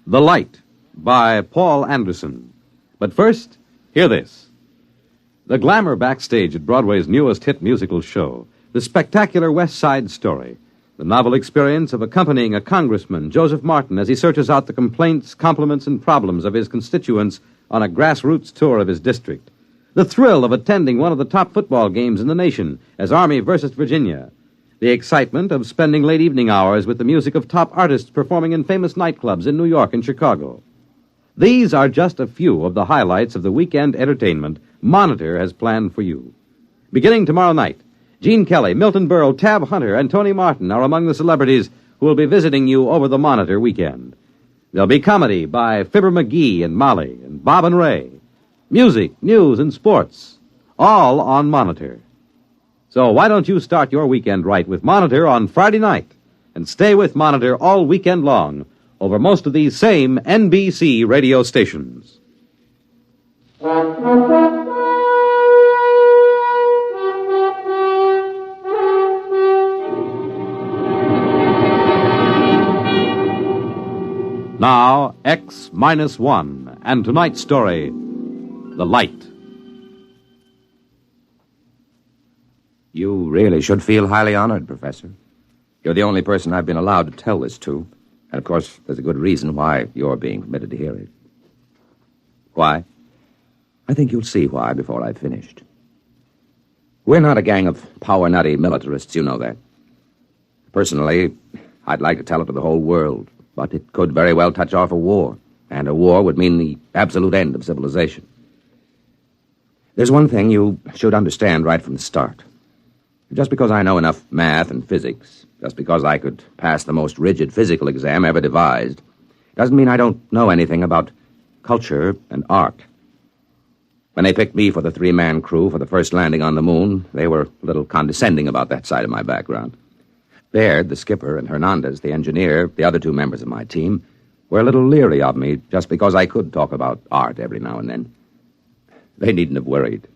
The Light by Paul Anderson. But first, hear this. The glamour backstage at Broadway's newest hit musical show, the spectacular West Side Story, the novel experience of accompanying a congressman, Joseph Martin, as he searches out the complaints, compliments, and problems of his constituents on a grassroots tour of his district. The thrill of attending one of the top football games in the nation as Army versus Virginia. The excitement of spending late evening hours with the music of top artists performing in famous nightclubs in New York and Chicago. These are just a few of the highlights of the weekend entertainment Monitor has planned for you. Beginning tomorrow night, Gene Kelly, Milton Berle, Tab Hunter, and Tony Martin are among the celebrities who will be visiting you over the Monitor weekend. There'll be comedy by Fibber McGee and Molly and Bob and Ray. Music, news, and sports, all on Monitor. So why don't you start your weekend right with Monitor on Friday night and stay with Monitor all weekend long over most of these same NBC radio stations. Now, X-1, and tonight's story, The Light. You really should feel highly honored, Professor. You're the only person I've been allowed to tell this to. And, of course, there's a good reason why you're being permitted to hear it. Why? I think you'll see why before I've finished. We're not a gang of power-nutty militarists, you know that. Personally, I'd like to tell it to the whole world, but it could very well touch off a war, and a war would mean the absolute end of civilization. There's one thing you should understand right from the start. Just because I know enough math and physics, just because I could pass the most rigid physical exam ever devised, doesn't mean I don't know anything about culture and art. When they picked me for the three-man crew for the first landing on the moon, they were a little condescending about that side of my background. Baird, the skipper, and Hernandez, the engineer, the other two members of my team, were a little leery of me just because I could talk about art every now and then. They needn't have worried.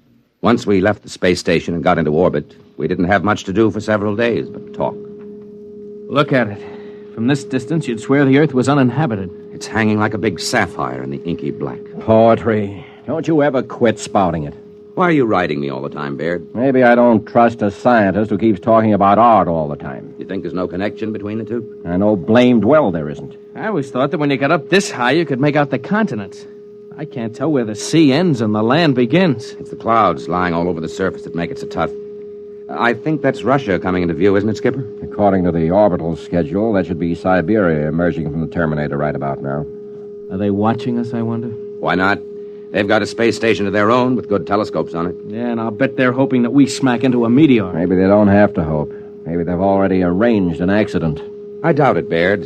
Once we left the space station and got into orbit, we didn't have much to do for several days but talk. Look at it. From this distance, you'd swear the Earth was uninhabited. It's hanging like a big sapphire in the inky black. Poetry. Don't you ever quit spouting it. Why are you riding me all the time, Baird? Maybe I don't trust a scientist who keeps talking about art all the time. You think there's no connection between the two? I know blamed well there isn't. I always thought that when you got up this high, you could make out the continents. I can't tell where the sea ends and the land begins. It's the clouds lying all over the surface that make it so tough. I think that's Russia coming into view, isn't it, Skipper? According to the orbital schedule, that should be Siberia emerging from the Terminator right about now. Are they watching us, I wonder? Why not? They've got a space station of their own with good telescopes on it. Yeah, and I'll bet they're hoping that we smack into a meteor. Maybe they don't have to hope. Maybe they've already arranged an accident. I doubt it, Baird.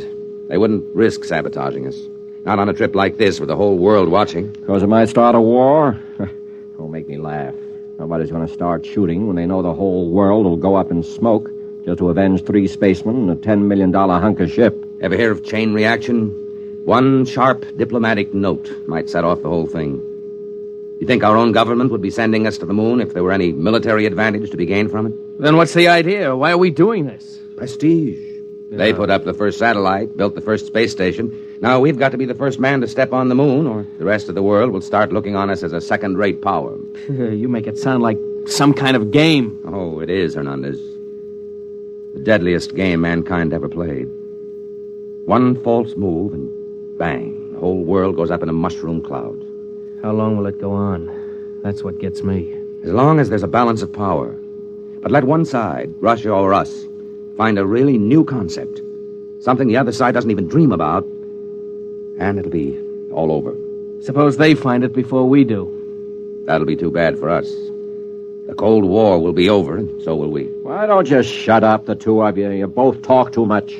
They wouldn't risk sabotaging us. Not on a trip like this with the whole world watching. Because it might start a war? Don't make me laugh. Nobody's going to start shooting when they know the whole world will go up in smoke just to avenge 3 spacemen and a $10 million hunk of ship. Ever hear of chain reaction? One sharp diplomatic note might set off the whole thing. You think our own government would be sending us to the moon if there were any military advantage to be gained from it? Then what's the idea? Why are we doing this? Prestige. Yeah. They put up the first satellite, built the first space station. Now we've got to be the first man to step on the moon, or the rest of the world will start looking on us as a second-rate power. You make it sound like some kind of game. Oh, it is, Hernandez. The deadliest game mankind ever played. One false move, and bang, the whole world goes up in a mushroom cloud. How long will it go on? That's what gets me. As long as there's a balance of power. But let one side, Russia or us, find a really new concept, something the other side doesn't even dream about, and it'll be all over. Suppose they find it before we do. That'll be too bad for us. The Cold War will be over, and so will we. Why don't you shut up, the two of you? You both talk too much.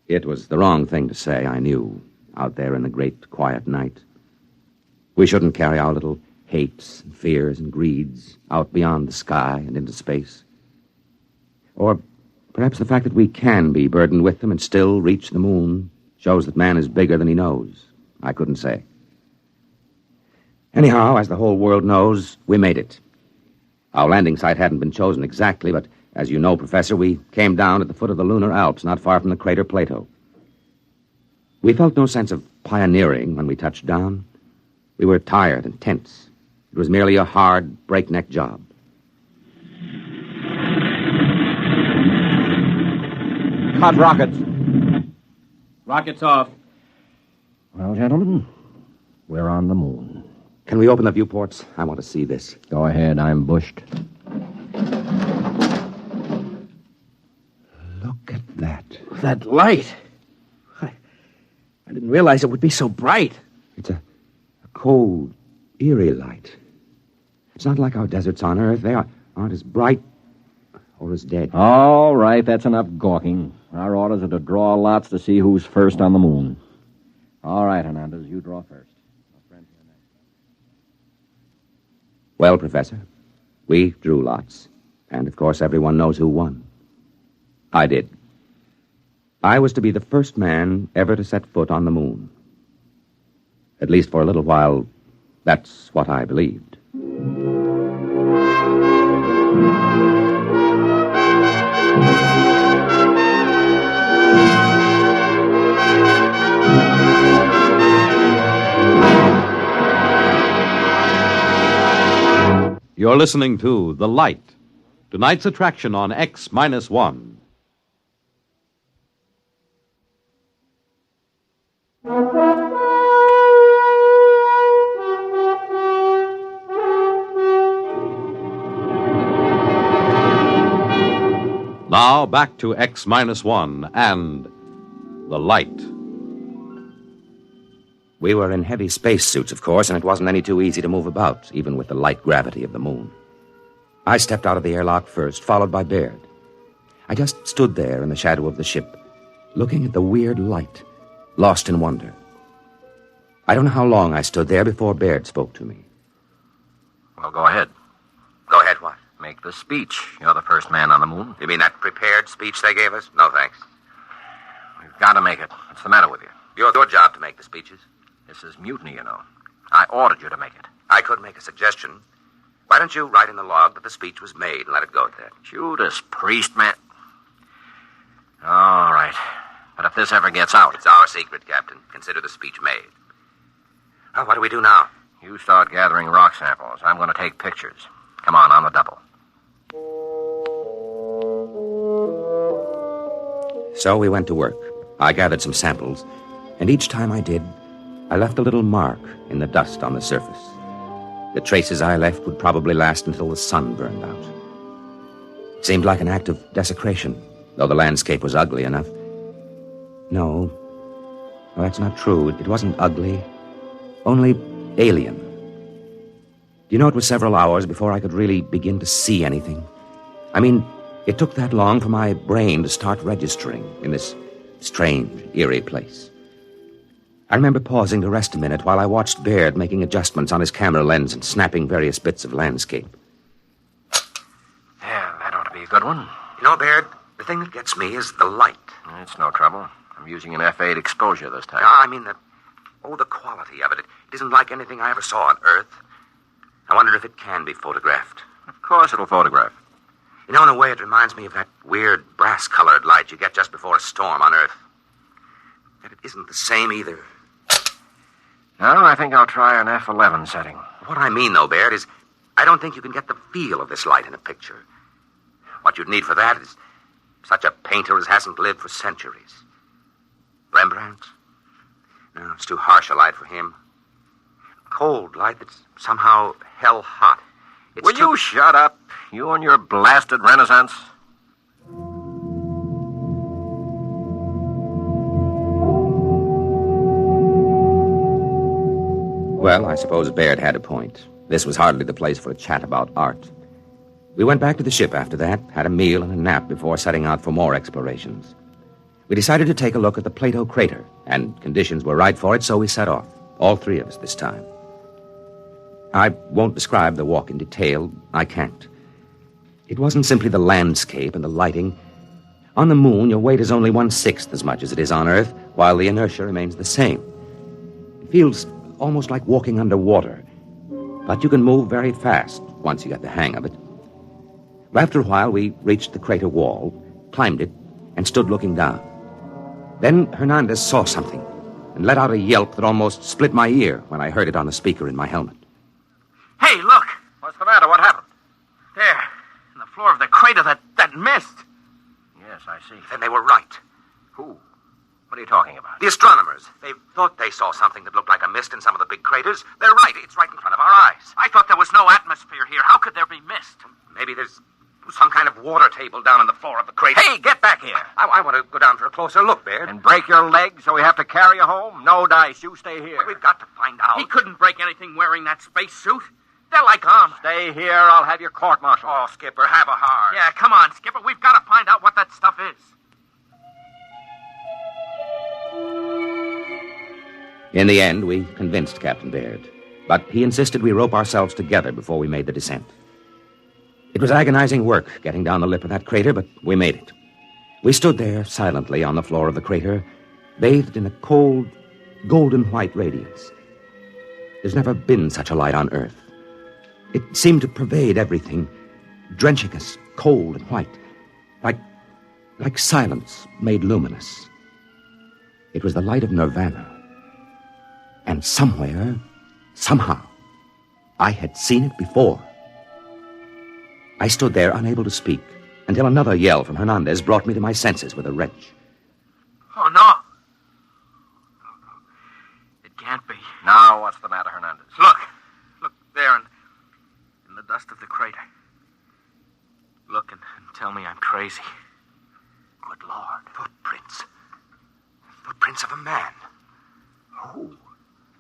It was the wrong thing to say, I knew, out there in the great quiet night. We shouldn't carry our little hates and fears and greeds out beyond the sky and into space. Or perhaps the fact that we can be burdened with them and still reach the moon shows that man is bigger than he knows. I couldn't say. Anyhow, as the whole world knows, we made it. Our landing site hadn't been chosen exactly, but as you know, Professor, we came down at the foot of the lunar Alps, not far from the crater Plato. We felt no sense of pioneering when we touched down. We were tired and tense. It was merely a hard, breakneck job. Hot rockets. Rockets off. Well, gentlemen, we're on the moon. Can we open the viewports? I want to see this. Go ahead, I'm bushed. Look at that. That light. I didn't realize it would be so bright. It's a cold, eerie light. It's not like our deserts on Earth. They aren't as bright or as dead. All right, that's enough gawking. Our orders are to draw lots to see who's first on the moon. All right, Hernandez, you draw first. Well, Professor, we drew lots. And, of course, everyone knows who won. I did. I was to be the first man ever to set foot on the moon. At least for a little while, that's what I believed. You're listening to The Light, tonight's attraction on X-1. Now back to X-1 and The Light. We were in heavy spacesuits, of course, and it wasn't any too easy to move about, even with the light gravity of the moon. I stepped out of the airlock first, followed by Baird. I just stood there in the shadow of the ship, looking at the weird light, lost in wonder. I don't know how long I stood there before Baird spoke to me. Well, go ahead. Go ahead, what? Make the speech. You're the first man on the moon. You mean that prepared speech they gave us? No, thanks. We've got to make it. What's the matter with you? Your job to make the speeches. This is mutiny, you know. I ordered you to make it. I could make a suggestion. Why don't you write in the log that the speech was made and let it go at that? Judas Priest, man. All right. But if this ever gets out... It's our secret, Captain. Consider the speech made. Well, what do we do now? You start gathering rock samples. I'm going to take pictures. Come on the double. So we went to work. I gathered some samples, and each time I did, I left a little mark in the dust on the surface. The traces I left would probably last until the sun burned out. It seemed like an act of desecration, though the landscape was ugly enough. No, that's not true. It wasn't ugly, only alien. You know, it was several hours before I could really begin to see anything. I mean, it took that long for my brain to start registering in this strange, eerie place. I remember pausing to rest a minute while I watched Baird making adjustments on his camera lens and snapping various bits of landscape. Yeah, that ought to be a good one. You know, Baird, the thing that gets me is the light. It's no trouble. I'm using an F8 exposure this time. I mean, the quality of it. It isn't like anything I ever saw on Earth. I wonder if it can be photographed. Of course it'll photograph. You know, in a way, it reminds me of that weird brass-colored light you get just before a storm on Earth. Yet it isn't the same either. No, I think I'll try an F11 setting. What I mean, though, Baird, is I don't think you can get the feel of this light in a picture. What you'd need for that is such a painter as hasn't lived for centuries. Rembrandt? No, it's too harsh a light for him. Cold light that's somehow hell-hot. Will you shut up? You and your blasted Renaissance? Well, I suppose Baird had a point. This was hardly the place for a chat about art. We went back to the ship after that, had a meal and a nap before setting out for more explorations. We decided to take a look at the Plato crater, and conditions were right for it, so we set off. All three of us this time. I won't describe the walk in detail. I can't. It wasn't simply the landscape and the lighting. On the moon, your weight is only 1/6 as much as it is on Earth, while the inertia remains the same. It feels almost like walking underwater, but you can move very fast once you get the hang of it. After a while, we reached the crater wall, climbed it, and stood looking down. Then Hernandez saw something and let out a yelp that almost split my ear when I heard it on the speaker in my helmet. Hey, look! What's the matter? What happened? There, in the floor of the crater, that mist. Yes, I see. Then they were right. Who? What are you talking about? The astronomers. They thought they saw something that looked like a mist in some of the big craters. They're right. It's right in front of our eyes. I thought there was no atmosphere here. How could there be mist? Maybe there's some kind of water table down in the floor of the crater. Hey, get back here. I want to go down for a closer look, Baird. And break your leg so we have to carry you home? No dice. You stay here. We've got to find out. He couldn't break anything wearing that spacesuit. They're like arms. Stay here. I'll have your court-martial. Oh, Skipper, have a heart. Yeah, come on, Skipper. We've got to find out what that stuff is. In the end, we convinced Captain Baird, but he insisted we rope ourselves together before we made the descent. It was agonizing work getting down the lip of that crater, but we made it. We stood there silently on the floor of the crater, bathed in a cold, golden-white radiance. There's never been such a light on Earth. It seemed to pervade everything, drenching us cold and white, like silence made luminous. It was the light of nirvana. And somewhere, somehow, I had seen it before. I stood there unable to speak until another yell from Hernandez brought me to my senses with a wrench. Oh, no. It can't be. Now, what's the matter, Hernandez? Look there in the dust of the crater. Look and tell me I'm crazy. Good Lord. Footprints. Footprints of a man. Who?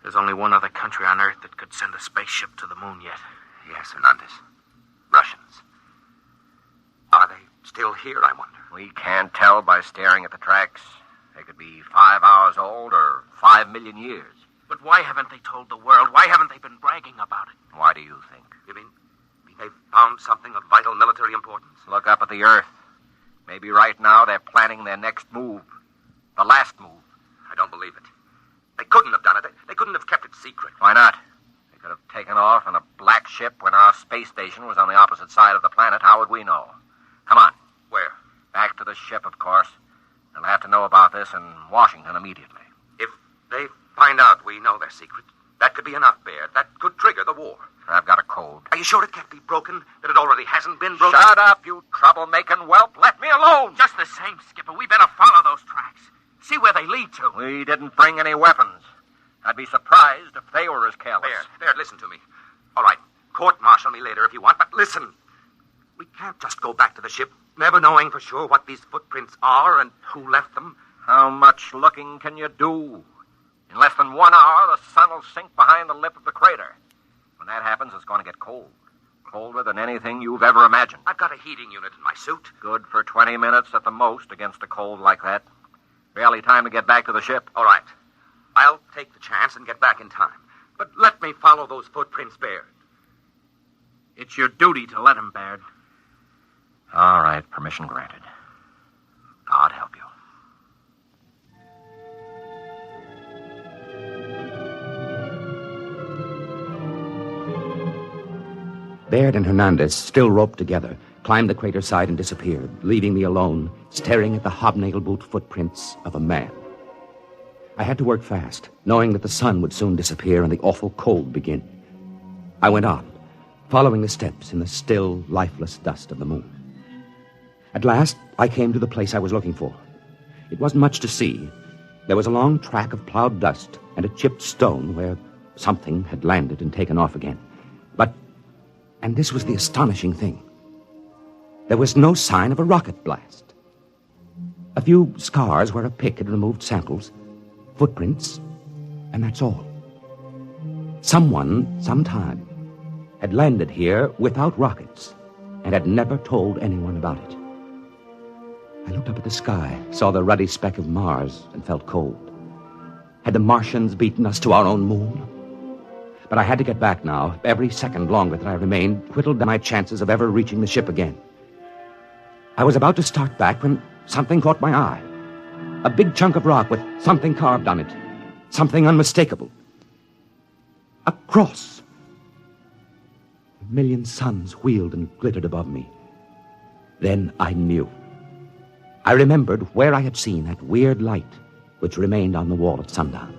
There's only one other country on Earth that could send a spaceship to the moon yet. Yes, Hernandez. Russians. Are they still here, I wonder? We can't tell by staring at the tracks. They could be 5 hours old or 5 million years. But why haven't they told the world? Why haven't they been bragging about it? Why do you think? You mean they've found something of vital military importance? Look up at the Earth. Maybe right now they're planning their next move. The last move. I don't believe it. They couldn't have done it. They couldn't have kept it secret. Why not? They could have taken off in a black ship when our space station was on the opposite side of the planet. How would we know? Come on. Where? Back to the ship, of course. They'll have to know about this in Washington immediately. If they find out we know their secret, that could be enough, Baird. That could trigger the war. I've got a code. Are you sure it can't be broken? That it already hasn't been broken? Shut up, you trouble-making whelp. Let me alone. Just the same, Skipper. We better follow those tracks. See where they lead to. We didn't bring any weapons. I'd be surprised if they were as careless. Baird, listen to me. All right, court-martial me later if you want, but listen. We can't just go back to the ship, never knowing for sure what these footprints are and who left them. How much looking can you do? In less than 1 hour, the sun will sink behind the lip of the crater. When that happens, it's going to get cold. Colder than anything you've ever imagined. I've got a heating unit in my suit. Good for 20 minutes at the most against a cold like that. Barely time to get back to the ship. All right. I'll take the chance and get back in time. But let me follow those footprints, Baird. It's your duty to let him, Baird. All right, permission granted. God help you. Baird and Hernandez, still roped together, climbed the crater side and disappeared, leaving me alone, staring at the hobnail boot footprints of a man. I had to work fast, knowing that the sun would soon disappear and the awful cold begin. I went on, following the steps in the still, lifeless dust of the moon. At last, I came to the place I was looking for. It wasn't much to see. There was a long track of plowed dust and a chipped stone where something had landed and taken off again. And this was the astonishing thing. There was no sign of a rocket blast. A few scars where a pick had removed samples, footprints, and that's all. Someone, sometime, had landed here without rockets and had never told anyone about it. I looked up at the sky, saw the ruddy speck of Mars, and felt cold. Had the Martians beaten us to our own moon? But I had to get back now. Every second longer that I remained whittled down my chances of ever reaching the ship again. I was about to start back when something caught my eye. A big chunk of rock with something carved on it. Something unmistakable. A cross. A million suns wheeled and glittered above me. Then I knew. I remembered where I had seen that weird light which remained on the wall at sundown.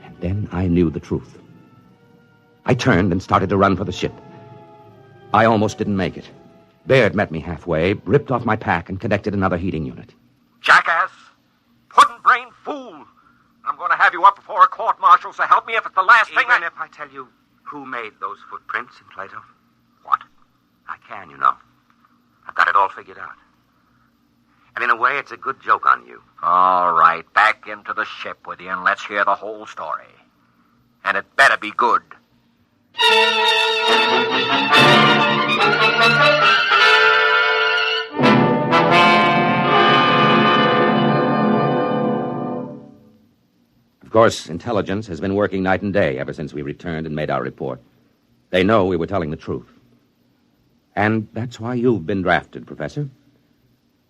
And then I knew the truth. I turned and started to run for the ship. I almost didn't make it. Baird met me halfway, ripped off my pack, and connected another heating unit. Jackass! Puddin'-brained fool! I'm going to have you up before a court-martial, so help me if it's the last thing Even if I tell you who made those footprints in Plato? What? I can, you know. I've got it all figured out. And in a way, it's a good joke on you. All right, back into the ship with you, and let's hear the whole story. And it better be good. Of course, intelligence has been working night and day ever since we returned and made our report. They know we were telling the truth. And that's why you've been drafted, Professor.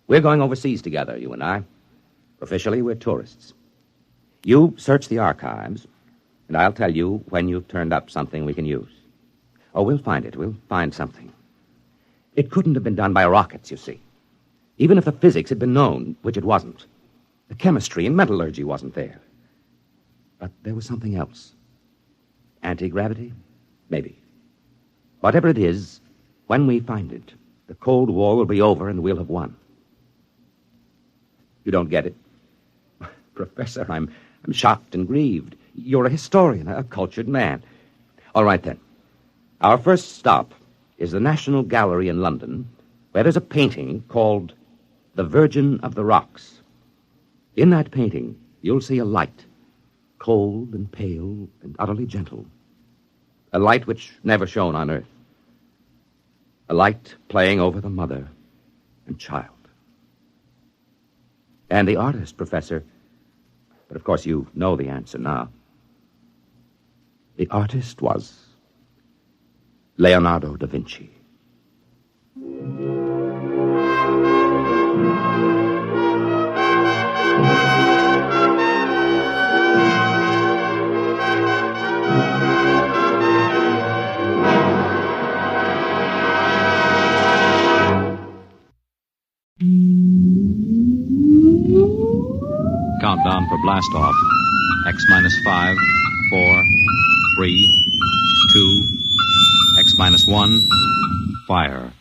We're going overseas together, you and I. Officially, we're tourists. You search the archives, and I'll tell you when you've turned up something we can use. Oh, we'll find it. We'll find something. It couldn't have been done by rockets, you see. Even if the physics had been known, which it wasn't. The chemistry and metallurgy wasn't there. But there was something else. Anti-gravity? Maybe. Whatever it is, When we find it, the Cold War will be over and we'll have won. You don't get it? Professor, I'm shocked and grieved. You're a historian, a cultured man. All right, then. Our first stop is the National Gallery in London, where there's a painting called The Virgin of the Rocks. In that painting, you'll see a light, cold and pale and utterly gentle. A light which never shone on Earth. A light playing over the mother and child. And the artist, Professor, but of course you know the answer now. The artist was Leonardo da Vinci. Countdown for blast off. X minus 5, 4, 3, 2, X minus 1, fire.